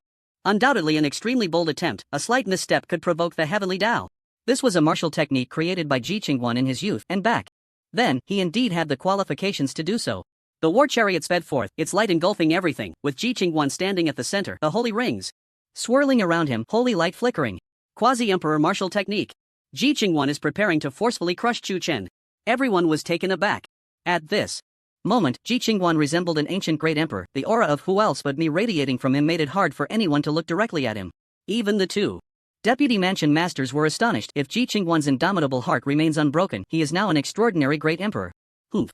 Undoubtedly an extremely bold attempt, a slight misstep could provoke the heavenly Dao. This was a martial technique created by Ji Qingguan in his youth, and back then, he indeed had the qualifications to do so. The war chariot sped forth, its light engulfing everything, with Ji Qingguan standing at the center, the holy rings swirling around him, holy light flickering. Quasi-Emperor martial technique. Ji Qingguan is preparing to forcefully crush Chu Chen. Everyone was taken aback. At this moment, Ji Qingguan resembled an ancient great emperor. The aura of who else but me radiating from him made it hard for anyone to look directly at him. Even the two deputy mansion masters were astonished. If Ji Qingguan's indomitable heart remains unbroken, he is now an extraordinary great emperor.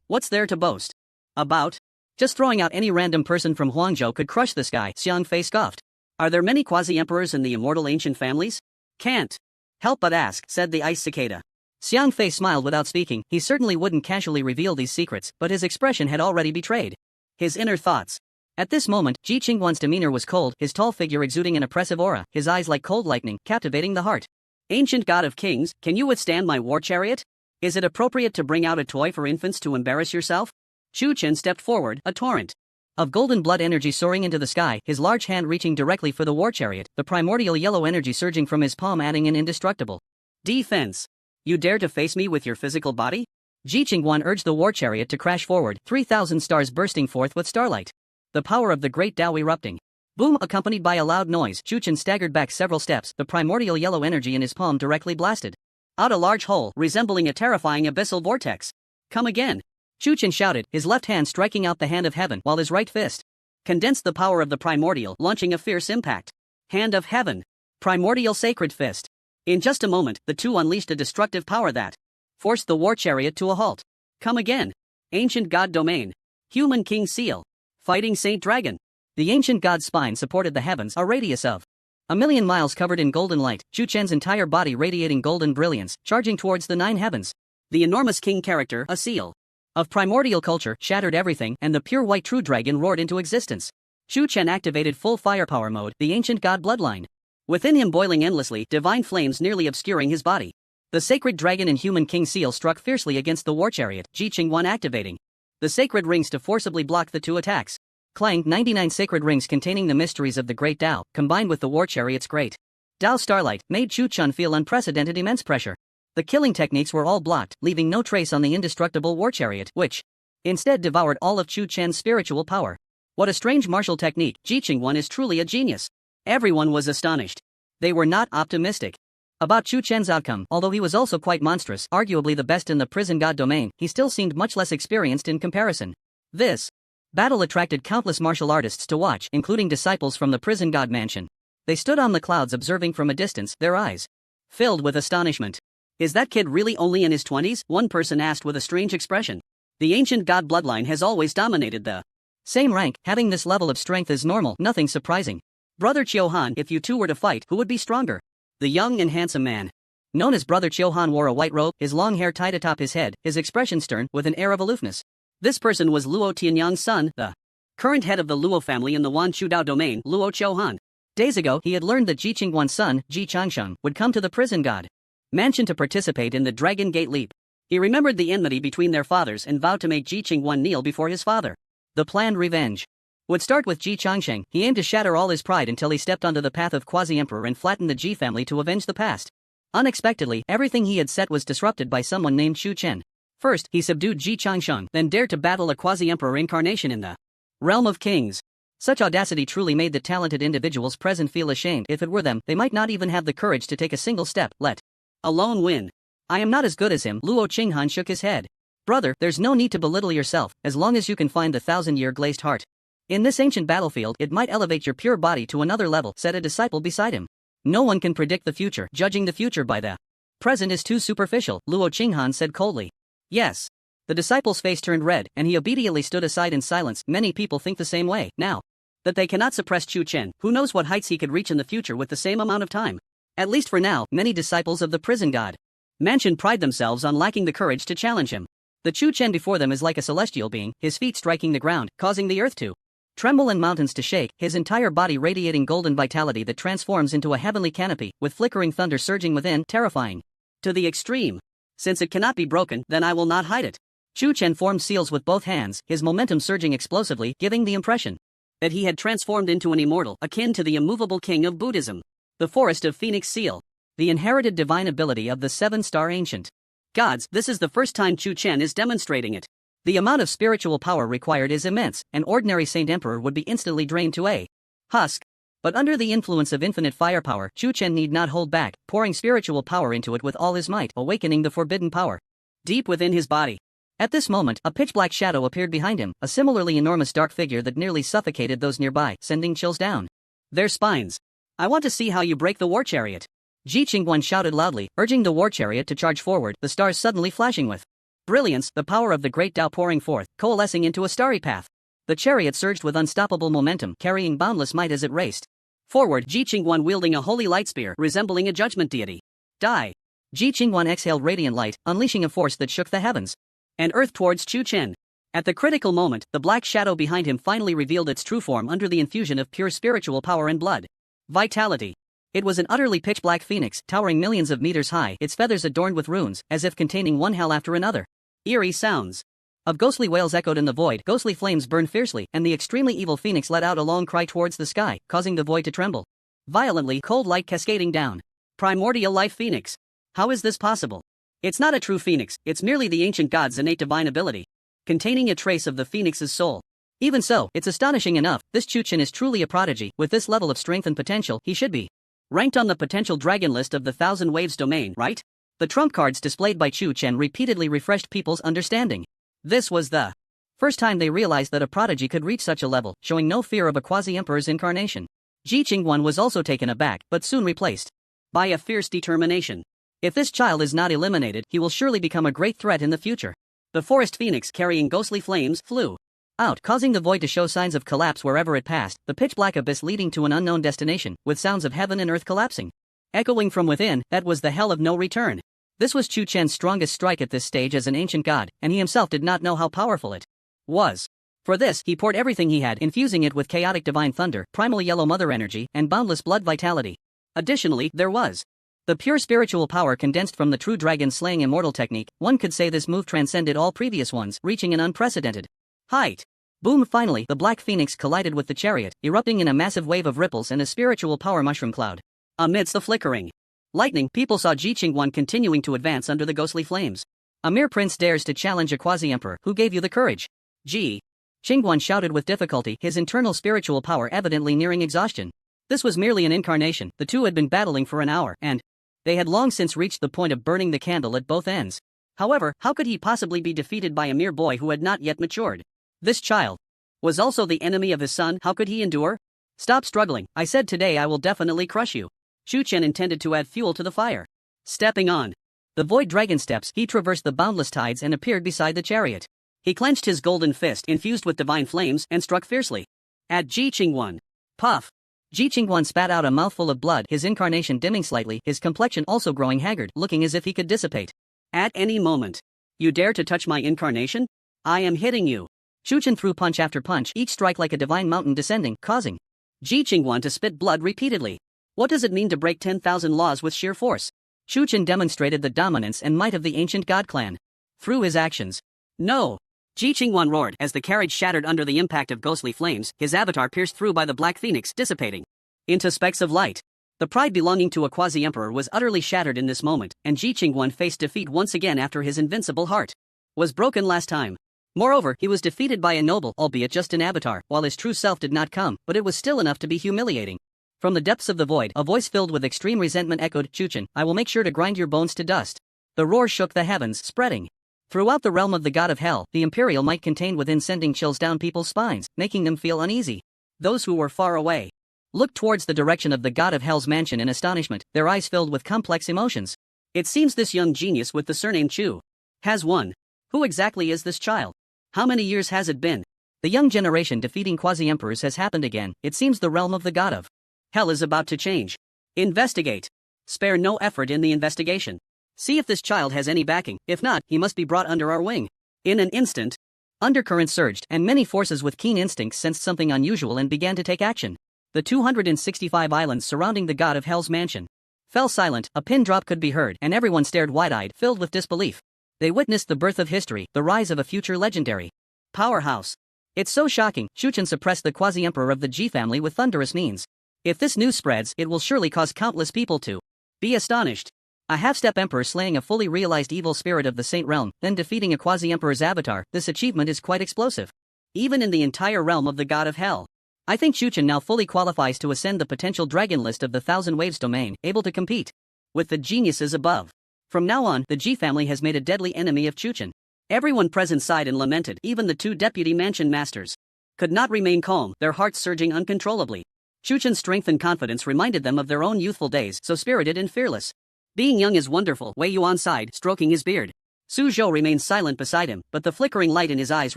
What's there to boast about? Just throwing out any random person from Huangzhou could crush this guy, Xiang Fei scoffed. Are there many quasi-emperors in the immortal ancient families? Can't help but ask, said the ice cicada. Xiang Fei smiled without speaking. He certainly wouldn't casually reveal these secrets, but his expression had already betrayed his inner thoughts. At this moment, Ji Qingguan's demeanor was cold, his tall figure exuding an oppressive aura, his eyes like cold lightning, captivating the heart. Ancient god of kings, can you withstand my war chariot? Is it appropriate to bring out a toy for infants to embarrass yourself? Chu Chen stepped forward, a torrent of golden blood energy soaring into the sky, his large hand reaching directly for the war chariot, the primordial yellow energy surging from his palm adding an indestructible defense. You dare to face me with your physical body? Ji Qingguan urged the war chariot to crash forward, 3,000 stars bursting forth with starlight. The power of the great Tao erupting. Boom, accompanied by a loud noise, Chu Chen staggered back several steps, the primordial yellow energy in his palm directly blasted out a large hole, resembling a terrifying abyssal vortex. Come again. Chu Chen shouted, his left hand striking out the hand of heaven while his right fist condensed the power of the primordial, launching a fierce impact. Hand of heaven. Primordial sacred fist. In just a moment, the two unleashed a destructive power that forced the war chariot to a halt. Come again. Ancient God Domain. Human King Seal. Fighting Saint Dragon. The ancient god's spine supported the heavens, a radius of 1,000,000 miles covered in golden light, Chu Chen's entire body radiating golden brilliance, charging towards the 9 heavens. The enormous king character, a seal of primordial culture, shattered everything, and the pure white true dragon roared into existence. Chu Chen activated full firepower mode, the ancient god bloodline within him boiling endlessly, divine flames nearly obscuring his body. The sacred dragon and human king seal struck fiercely against the war chariot, Ji Qingguan activating the sacred rings to forcibly block the two attacks. Clang, 99 sacred rings containing the mysteries of the great Tao, combined with the war chariot's great Tao starlight, made Chu Chen feel unprecedented immense pressure. The killing techniques were all blocked, leaving no trace on the indestructible war chariot, which instead devoured all of Chu Chen's spiritual power. What a strange martial technique, Ji Qingguan is truly a genius. Everyone was astonished. They were not optimistic about Chu Chen's outcome. Although he was also quite monstrous, arguably the best in the prison god domain, he still seemed much less experienced in comparison. This battle attracted countless martial artists to watch, including disciples from the prison god mansion. They stood on the clouds observing from a distance, their eyes filled with astonishment. Is that kid really only in his 20s? One person asked with a strange expression. The ancient god bloodline has always dominated the same rank, having this level of strength is normal, nothing surprising. Brother Qiu Han, if you two were to fight, who would be stronger? The young and handsome man known as Brother Qiu Han wore a white robe, his long hair tied atop his head, his expression stern, with an air of aloofness. This person was Luo Tianyang's son, the current head of the Luo family in the Wanchu Dao domain, Luo Qiuhan. Days ago, he had learned that Ji Qingguan's son, Ji Changsheng, would come to the prison god mansion to participate in the Dragon Gate Leap. He remembered the enmity between their fathers and vowed to make Ji Qingguan kneel before his father. The planned revenge would start with Ji Changsheng. He aimed to shatter all his pride until he stepped onto the path of Quasi-Emperor and flattened the Ji family to avenge the past. Unexpectedly, everything he had set was disrupted by someone named Chu Chen. First, he subdued Ji Changsheng, then dared to battle a Quasi-Emperor incarnation in the realm of kings. Such audacity truly made the talented individuals present feel ashamed. If it were them, they might not even have the courage to take a single step, let alone win. I am not as good as him, Luo Qinghan shook his head. Brother, there's no need to belittle yourself, as long as you can find the 1,000-year glazed heart. In this ancient battlefield, it might elevate your pure body to another level, said a disciple beside him. No one can predict the future, judging the future by the present is too superficial, Luo Qinghan said coldly. Yes. The disciple's face turned red, and he obediently stood aside in silence. Many people think the same way, now that they cannot suppress Chu Chen. Who knows what heights he could reach in the future with the same amount of time. At least for now, many disciples of the prison god mansion pride themselves on lacking the courage to challenge him. The Chu Chen before them is like a celestial being, his feet striking the ground, causing the earth to tremble and mountains to shake, his entire body radiating golden vitality that transforms into a heavenly canopy, with flickering thunder surging within, terrifying to the extreme. Since it cannot be broken, then I will not hide it. Chu Chen formed seals with both hands, his momentum surging explosively, giving the impression that he had transformed into an immortal, akin to the immovable king of Buddhism. The Forest of Phoenix Seal. The inherited divine ability of the 7-star ancient gods. This is the first time Chu Chen is demonstrating it. The amount of spiritual power required is immense. An ordinary Saint Emperor would be instantly drained to a husk. But under the influence of infinite firepower, Chu Chen need not hold back, pouring spiritual power into it with all his might, awakening the forbidden power deep within his body. At this moment, a pitch-black shadow appeared behind him, a similarly enormous dark figure that nearly suffocated those nearby, sending chills down their spines. I want to see how you break the war chariot. Ji Qingguan shouted loudly, urging the war chariot to charge forward, the stars suddenly flashing with brilliance, the power of the great Tao pouring forth, coalescing into a starry path. The chariot surged with unstoppable momentum, carrying boundless might as it raced forward, Ji Qingguan wielding a holy light spear, resembling a judgment deity. Die! Ji Qingguan exhaled radiant light, unleashing a force that shook the heavens and earth towards Chu Chen. At the critical moment, the black shadow behind him finally revealed its true form under the infusion of pure spiritual power and blood vitality. It was an utterly pitch-black phoenix, towering millions of meters high, its feathers adorned with runes, as if containing one hell after another. Eerie sounds of ghostly wails echoed in the void, ghostly flames burned fiercely, and the extremely evil phoenix let out a long cry towards the sky, causing the void to tremble. Violently, cold light cascading down. Primordial life phoenix. How is this possible? It's not a true phoenix, it's merely the ancient god's innate divine ability, containing a trace of the phoenix's soul. Even so, it's astonishing enough, this Chuchen is truly a prodigy. With this level of strength and potential, he should be ranked on the potential dragon list of the Thousand Waves domain, right? The trump cards displayed by Chuchen repeatedly refreshed people's understanding. This was the first time they realized that a prodigy could reach such a level, showing no fear of a quasi-emperor's incarnation. Ji Qingguan was also taken aback, but soon replaced by a fierce determination. If this child is not eliminated, he will surely become a great threat in the future. The forest phoenix, carrying ghostly flames, flew out, causing the void to show signs of collapse wherever it passed, the pitch-black abyss leading to an unknown destination, with sounds of heaven and earth collapsing. Echoing from within, that was the hell of no return. This was Chuchen's strongest strike at this stage as an ancient god, and he himself did not know how powerful it was. For this, he poured everything he had, infusing it with chaotic divine thunder, primal yellow mother energy, and boundless blood vitality. Additionally, there was the pure spiritual power condensed from the true dragon-slaying immortal technique. One could say this move transcended all previous ones, reaching an unprecedented height. Boom! Finally, the black phoenix collided with the chariot, erupting in a massive wave of ripples and a spiritual power mushroom cloud. Amidst the flickering lightning, people saw Ji Qingguan continuing to advance under the ghostly flames. A mere prince dares to challenge a quasi-emperor. Who gave you the courage? Ji Qingguan shouted with difficulty, his internal spiritual power evidently nearing exhaustion. This was merely an incarnation. The two had been battling for an hour, and they had long since reached the point of burning the candle at both ends. However, how could he possibly be defeated by a mere boy who had not yet matured? This child was also the enemy of his son. How could he endure? Stop struggling. I said today I will definitely crush you. Chuchen intended to add fuel to the fire. Stepping on the void dragon steps, he traversed the boundless tides and appeared beside the chariot. He clenched his golden fist, infused with divine flames, and struck fiercely at Ji Qingguan. Puff! Ji Qingguan spat out a mouthful of blood, his incarnation dimming slightly, his complexion also growing haggard, looking as if he could dissipate at any moment. You dare to touch my incarnation? I am hitting you. Chuchen threw punch after punch, each strike like a divine mountain descending, causing Ji Qingguan to spit blood repeatedly. What does it mean to break 10,000 laws with sheer force? Chuchen demonstrated the dominance and might of the ancient god clan through his actions. No! Ji Qingguan roared as the carriage shattered under the impact of ghostly flames, his avatar pierced through by the black phoenix, dissipating into specks of light. The pride belonging to a quasi-emperor was utterly shattered in this moment, and Ji Qingguan faced defeat once again after his invincible heart was broken last time. Moreover, he was defeated by a noble, albeit just an avatar, while his true self did not come, but it was still enough to be humiliating. From the depths of the void, a voice filled with extreme resentment echoed, Chuchen, I will make sure to grind your bones to dust. The roar shook the heavens, spreading throughout the realm of the god of hell, the imperial might contained within sending chills down people's spines, making them feel uneasy. Those who were far away looked towards the direction of the god of hell's mansion in astonishment, their eyes filled with complex emotions. It seems this young genius with the surname Chu has won. Who exactly is this child? How many years has it been? The young generation defeating quasi-emperors has happened again. It seems the realm of the god of hell is about to change. Investigate. Spare no effort in the investigation. See if this child has any backing. If not, he must be brought under our wing. In an instant, undercurrents surged, and many forces with keen instincts sensed something unusual and began to take action. The 265 islands surrounding the god of hell's mansion fell silent, a pin drop could be heard, and everyone stared wide-eyed, filled with disbelief. They witnessed the birth of history, the rise of a future legendary powerhouse. It's so shocking. Chuchen suppressed the quasi-emperor of the Ji family with thunderous means. If this news spreads, it will surely cause countless people to be astonished. A half-step emperor slaying a fully realized evil spirit of the Saint Realm, then defeating a quasi-emperor's avatar, this achievement is quite explosive. Even in the entire realm of the god of hell. I think Chuchen now fully qualifies to ascend the potential dragon list of the Thousand Waves domain, able to compete with the geniuses above. From now on, the Ji family has made a deadly enemy of Chuchen. Everyone present sighed and lamented, even the two deputy mansion masters could not remain calm, their hearts surging uncontrollably. Chuchen's strength and confidence reminded them of their own youthful days, so spirited and fearless. Being young is wonderful, Wei Yuan sighed, stroking his beard. Su Zhou remained silent beside him, but the flickering light in his eyes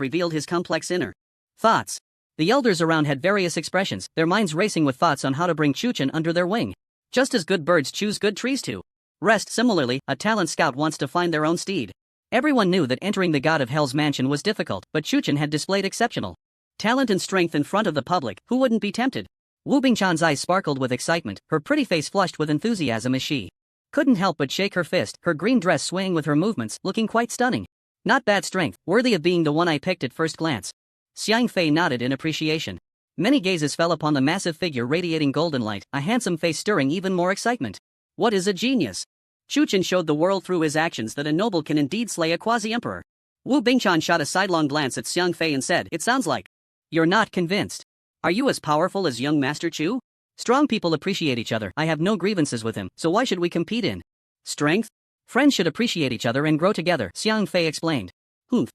revealed his complex inner thoughts. The elders around had various expressions, their minds racing with thoughts on how to bring Chuchen under their wing. Just as good birds choose good trees to rest, similarly, a talent scout wants to find their own steed. Everyone knew that entering the god of hell's mansion was difficult, but Chuchen had displayed exceptional talent and strength in front of the public. Who wouldn't be tempted? Wu Bingchan's eyes sparkled with excitement, her pretty face flushed with enthusiasm as she couldn't help but shake her fist, her green dress swaying with her movements, looking quite stunning. Not bad strength, worthy of being the one I picked at first glance. Xiang Fei nodded in appreciation. Many gazes fell upon the massive figure radiating golden light, a handsome face stirring even more excitement. What is a genius? Chu Chen showed the world through his actions that a noble can indeed slay a quasi-emperor. Wu Bingchan shot a sidelong glance at Xiang Fei and said, "It sounds like you're not convinced. Are you as powerful as young Master Chu? Strong people appreciate each other. I have no grievances with him, so why should we compete in strength? Friends should appreciate each other and grow together," Xiang Fei explained.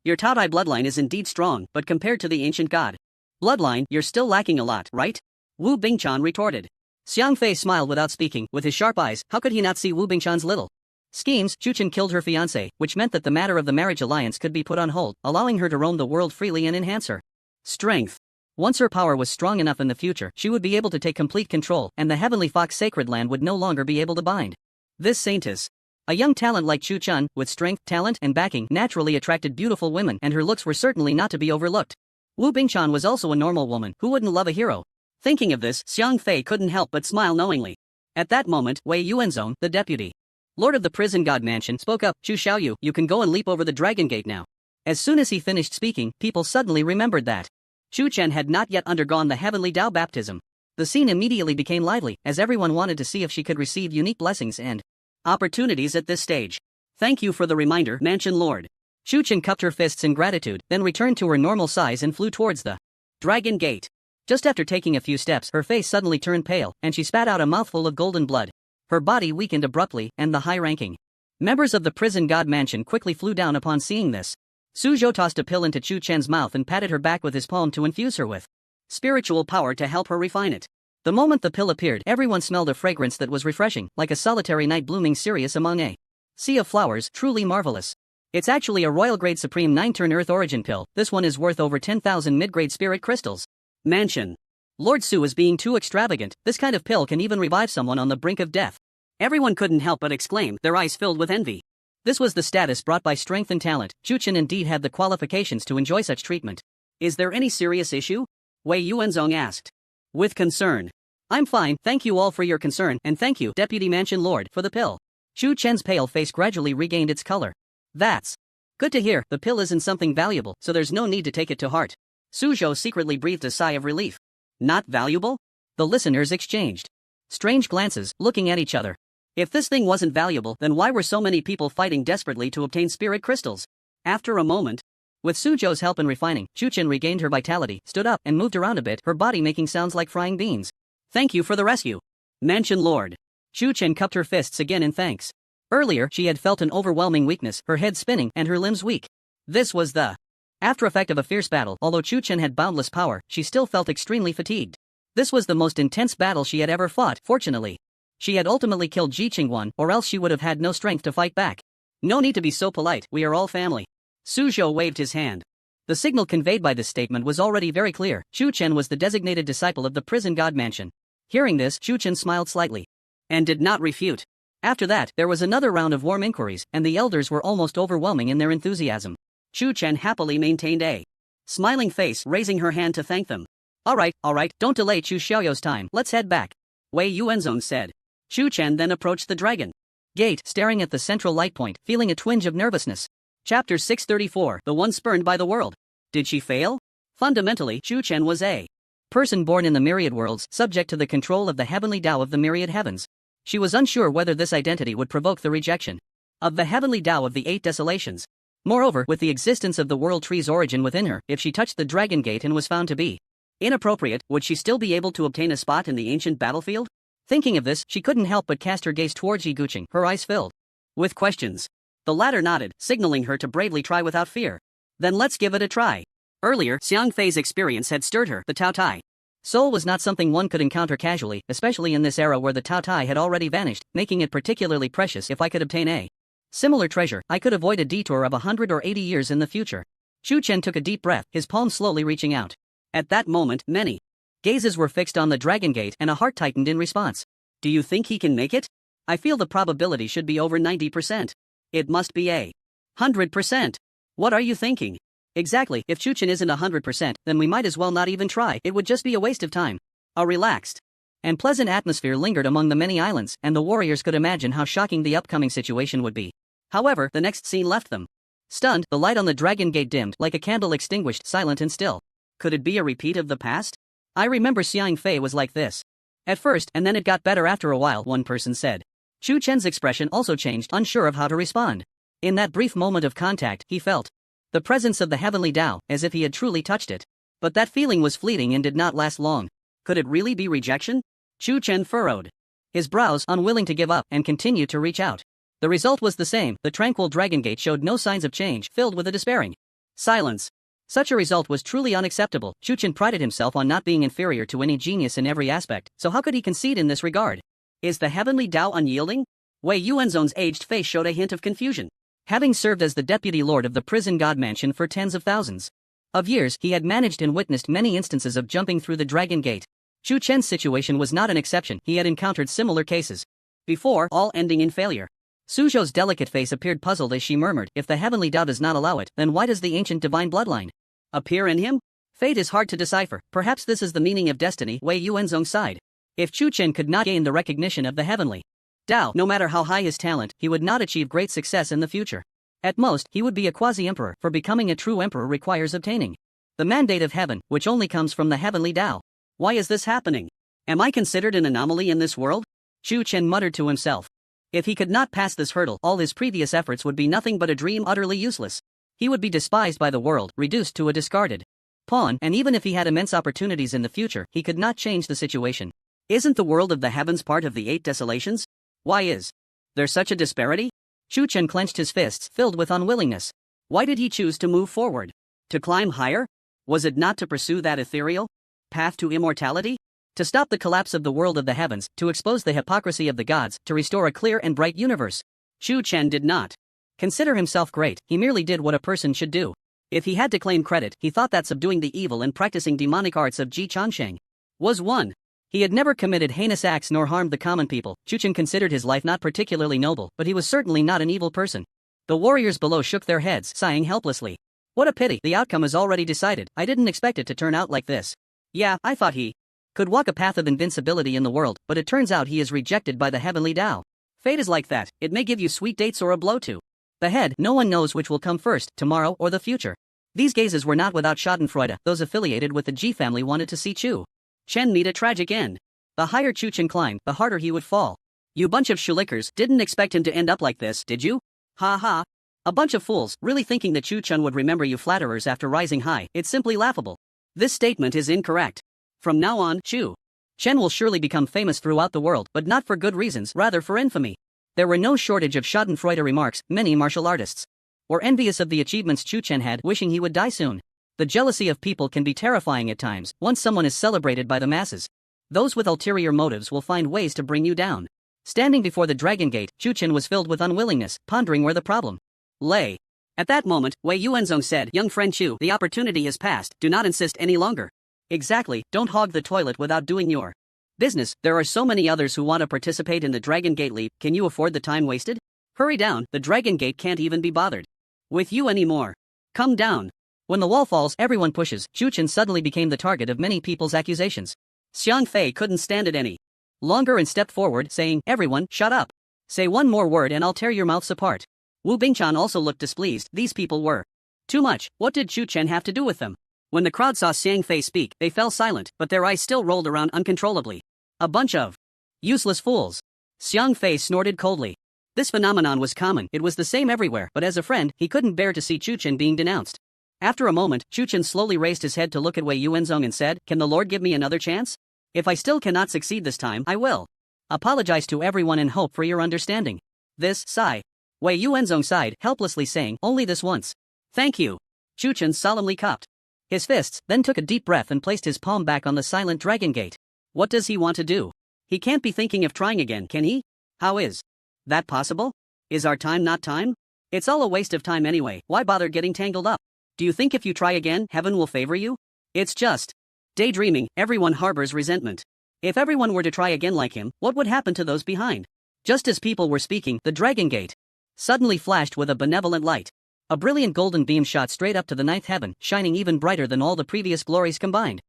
Your Taotai bloodline is indeed strong, but compared to the ancient god bloodline, you're still lacking a lot, right? Wu Bingchan retorted. Xiang Fei smiled without speaking, with his sharp eyes. How could he not see Wu Bingchan's little schemes? Chu Chen killed her fiancé, which meant that the matter of the marriage alliance could be put on hold, allowing her to roam the world freely and enhance her strength. Once her power was strong enough in the future, she would be able to take complete control, and the Heavenly Fox Sacred Land would no longer be able to bind this saintess. A young talent like Chu Chen, with strength, talent, and backing, naturally attracted beautiful women, and her looks were certainly not to be overlooked. Wu Bingchan was also a normal woman, who wouldn't love a hero? Thinking of this, Xiang Fei couldn't help but smile knowingly. At that moment, Wei Yuanzong, the deputy lord of the prison god mansion, spoke up. "Chu Xiaoyu, you can go and leap over the dragon gate now." As soon as he finished speaking, people suddenly remembered that Chu Chen had not yet undergone the heavenly Tao baptism. The scene immediately became lively, as everyone wanted to see if she could receive unique blessings and opportunities at this stage. "Thank you for the reminder, Mansion Lord." Chu Chen cupped her fists in gratitude, then returned to her normal size and flew towards the dragon gate. Just after taking a few steps, her face suddenly turned pale, and she spat out a mouthful of golden blood. Her body weakened abruptly, and the high-ranking members of the prison god mansion quickly flew down upon seeing this. Su Zhou tossed a pill into Chu Chen's mouth and patted her back with his palm to infuse her with spiritual power to help her refine it. The moment the pill appeared, everyone smelled a fragrance that was refreshing, like a solitary night blooming cereus among a sea of flowers, truly marvelous. It's actually a royal grade supreme 9-turn earth origin pill. This one is worth over 10,000 mid-grade spirit crystals. Mansion. Lord Su is being too extravagant. This kind of pill can even revive someone on the brink of death. Everyone couldn't help but exclaim, their eyes filled with envy. This was the status brought by strength and talent. Chu Chen indeed had the qualifications to enjoy such treatment. "Is there any serious issue?" Wei Yuanzong asked. With concern. "I'm fine, thank you all for your concern, and thank you, Deputy Mansion Lord, for the pill." Chu Chen's pale face gradually regained its color. "That's good to hear. The pill isn't something valuable, so there's no need to take it to heart." Su Zhou secretly breathed a sigh of relief. "Not valuable?" The listeners exchanged strange glances, looking at each other. If this thing wasn't valuable, then why were so many people fighting desperately to obtain spirit crystals? After a moment, with Su Zhou's help in refining, Chu Chen regained her vitality, stood up, and moved around a bit, her body making sounds like frying beans. "Thank you for the rescue, Mansion Lord." Chu Chen cupped her fists again in thanks. Earlier, she had felt an overwhelming weakness, her head spinning, and her limbs weak. This was the after effect of a fierce battle. Although Chu Chen had boundless power, she still felt extremely fatigued. This was the most intense battle she had ever fought. Fortunately, she had ultimately killed Ji Qingwan, or else she would have had no strength to fight back. "No need to be so polite, we are all family." Su Zhou waved his hand. The signal conveyed by this statement was already very clear. Chu Chen was the designated disciple of the prison god mansion. Hearing this, Chu Chen smiled slightly and did not refute. After that, there was another round of warm inquiries, and the elders were almost overwhelming in their enthusiasm. Chu Chen happily maintained a smiling face, raising her hand to thank them. All right, don't delay Chu Xiaoyou's time, let's head back," Wei Yuanzong said. Chu Chen then approached the dragon gate, staring at the central light point, feeling a twinge of nervousness. Chapter 634, The One Spurned by the World. Did she fail? Fundamentally, Chu Chen was a person born in the myriad worlds, subject to the control of the heavenly Tao of the myriad heavens. She was unsure whether this identity would provoke the rejection of the heavenly Tao of the Eight Desolations. Moreover, with the existence of the world tree's origin within her, if she touched the dragon gate and was found to be inappropriate, would she still be able to obtain a spot in the ancient battlefield? Thinking of this, she couldn't help but cast her gaze towards Yi Guqing, her eyes filled with questions. The latter nodded, signaling her to bravely try without fear. "Then let's give it a try." Earlier, Xiang Fei's experience had stirred her. The Tao Tai soul was not something one could encounter casually, especially in this era where the Tao Tai had already vanished, making it particularly precious. If I could obtain a similar treasure, I could avoid a detour of 100 or 80 years in the future. Chu Chen took a deep breath, his palm slowly reaching out. At that moment, many gazes were fixed on the dragon gate, and a heart tightened in response. "Do you think he can make it? I feel the probability should be over 90%. It must be a 100%. What are you thinking?" "Exactly, if Chu Chen isn't 100%, then we might as well not even try. It would just be a waste of time." A relaxed and pleasant atmosphere lingered among the many islands, and the warriors could imagine how shocking the upcoming situation would be. However, the next scene left them stunned. The light on the Dragon Gate dimmed, like a candle extinguished, silent and still. Could it be a repeat of the past? I remember Xiang Fei was like this at first, and then it got better after a while, one person said. Chu Chen's expression also changed, unsure of how to respond. In that brief moment of contact, he felt the presence of the heavenly Tao, as if he had truly touched it. But that feeling was fleeting and did not last long. Could it really be rejection? Chu Chen furrowed his brows, unwilling to give up, and continued to reach out. The result was the same. The tranquil Dragon Gate showed no signs of change, filled with a despairing silence. Such a result was truly unacceptable. Chu Chen prided himself on not being inferior to any genius in every aspect, so how could he concede in this regard? Is the heavenly Tao unyielding? Wei Yuanzong's aged face showed a hint of confusion. Having served as the deputy lord of the prison god mansion for tens of thousands of years, he had managed and witnessed many instances of jumping through the Dragon Gate. Chu Chen's situation was not an exception. He had encountered similar cases before, all ending in failure. Suzhou's delicate face appeared puzzled as she murmured, if the heavenly Tao does not allow it, then why does the ancient divine bloodline appear in him? Fate is hard to decipher. Perhaps this is the meaning of destiny, Wei Yuanzong sighed. If Chu Chen could not gain the recognition of the heavenly Tao, no matter how high his talent, he would not achieve great success in the future. At most, he would be a quasi-emperor, for becoming a true emperor requires obtaining the mandate of heaven, which only comes from the heavenly Tao. Why is this happening? Am I considered an anomaly in this world? Chu Chen muttered to himself. If he could not pass this hurdle, all his previous efforts would be nothing but a dream, utterly useless. He would be despised by the world, reduced to a discarded pawn, and even if he had immense opportunities in the future, he could not change the situation. Isn't the world of the heavens part of the 8 desolations? Why is there such a disparity? Chu Chen clenched his fists, filled with unwillingness. Why did he choose to move forward? To climb higher? Was it not to pursue that ethereal path to immortality? To stop the collapse of the world of the heavens, to expose the hypocrisy of the gods, to restore a clear and bright universe? Chu Chen did not consider himself great. He merely did what a person should do. If he had to claim credit, he thought that subduing the evil and practicing demonic arts of Ji Changsheng was one. He had never committed heinous acts nor harmed the common people. Chu Chen considered his life not particularly noble, but he was certainly not an evil person. The warriors below shook their heads, sighing helplessly. What a pity, the outcome is already decided. I didn't expect it to turn out like this. Yeah, I thought he could walk a path of invincibility in the world, but it turns out he is rejected by the heavenly Tao. Fate is like that. It may give you sweet dates or a blow to the head. No one knows which will come first, tomorrow or the future. These gazes were not without schadenfreude. Those affiliated with the Ji family wanted to see Chu Chen meet a tragic end. The higher Chu Chen climbed, the harder he would fall. You bunch of schlickers, didn't expect him to end up like this, did you? Ha ha. A bunch of fools, really thinking that Chu Chen would remember you flatterers after rising high. It's simply laughable. This statement is incorrect. From now on, Chu Chen will surely become famous throughout the world, but not for good reasons, rather for infamy. There were no shortage of schadenfreude remarks. Many martial artists were envious of the achievements Chu Chen had, wishing he would die soon. The jealousy of people can be terrifying at times. Once someone is celebrated by the masses, those with ulterior motives will find ways to bring you down. Standing before the Dragon Gate, Chu Chen was filled with unwillingness, pondering where the problem lay. At that moment, Wei Yuanzong said, "Young friend Chu, the opportunity has passed. Do not insist any longer." Exactly, don't hog the toilet without doing your business. There are so many others who want to participate in the Dragon Gate leap. Can you afford the time wasted? Hurry down, the Dragon Gate can't even be bothered with you anymore. Come down. When the wall falls, everyone pushes. Chu Chen suddenly became the target of many people's accusations. Xiang Fei couldn't stand it any longer and stepped forward, saying, "Everyone, shut up. Say one more word and I'll tear your mouths apart." Wu Bingchan also looked displeased. These people were too much. What did Chu Chen have to do with them? When the crowd saw Xiang Fei speak, they fell silent, but their eyes still rolled around uncontrollably. A bunch of useless fools. Xiang Fei snorted coldly. This phenomenon was common. It was the same everywhere, but as a friend, he couldn't bear to see Chu Chen being denounced. After a moment, Chu Chen slowly raised his head to look at Wei Yuanzong and said, "Can the Lord give me another chance? If I still cannot succeed this time, I will apologize to everyone and hope for your understanding." This, sigh. Wei Yuanzong sighed, helplessly saying, "Only this once." "Thank you." Chu Chen solemnly cupped his fists, then took a deep breath and placed his palm back on the silent Dragon Gate. What does he want to do? He can't be thinking of trying again, can he? How is that possible? Is our time not time? It's all a waste of time anyway. Why bother getting tangled up? Do you think if you try again, heaven will favor you? It's just daydreaming. Everyone harbors resentment. If everyone were to try again like him, what would happen to those behind? Just as people were speaking, the Dragon Gate suddenly flashed with a benevolent light. A brilliant golden beam shot straight up to the ninth heaven, shining even brighter than all the previous glories combined.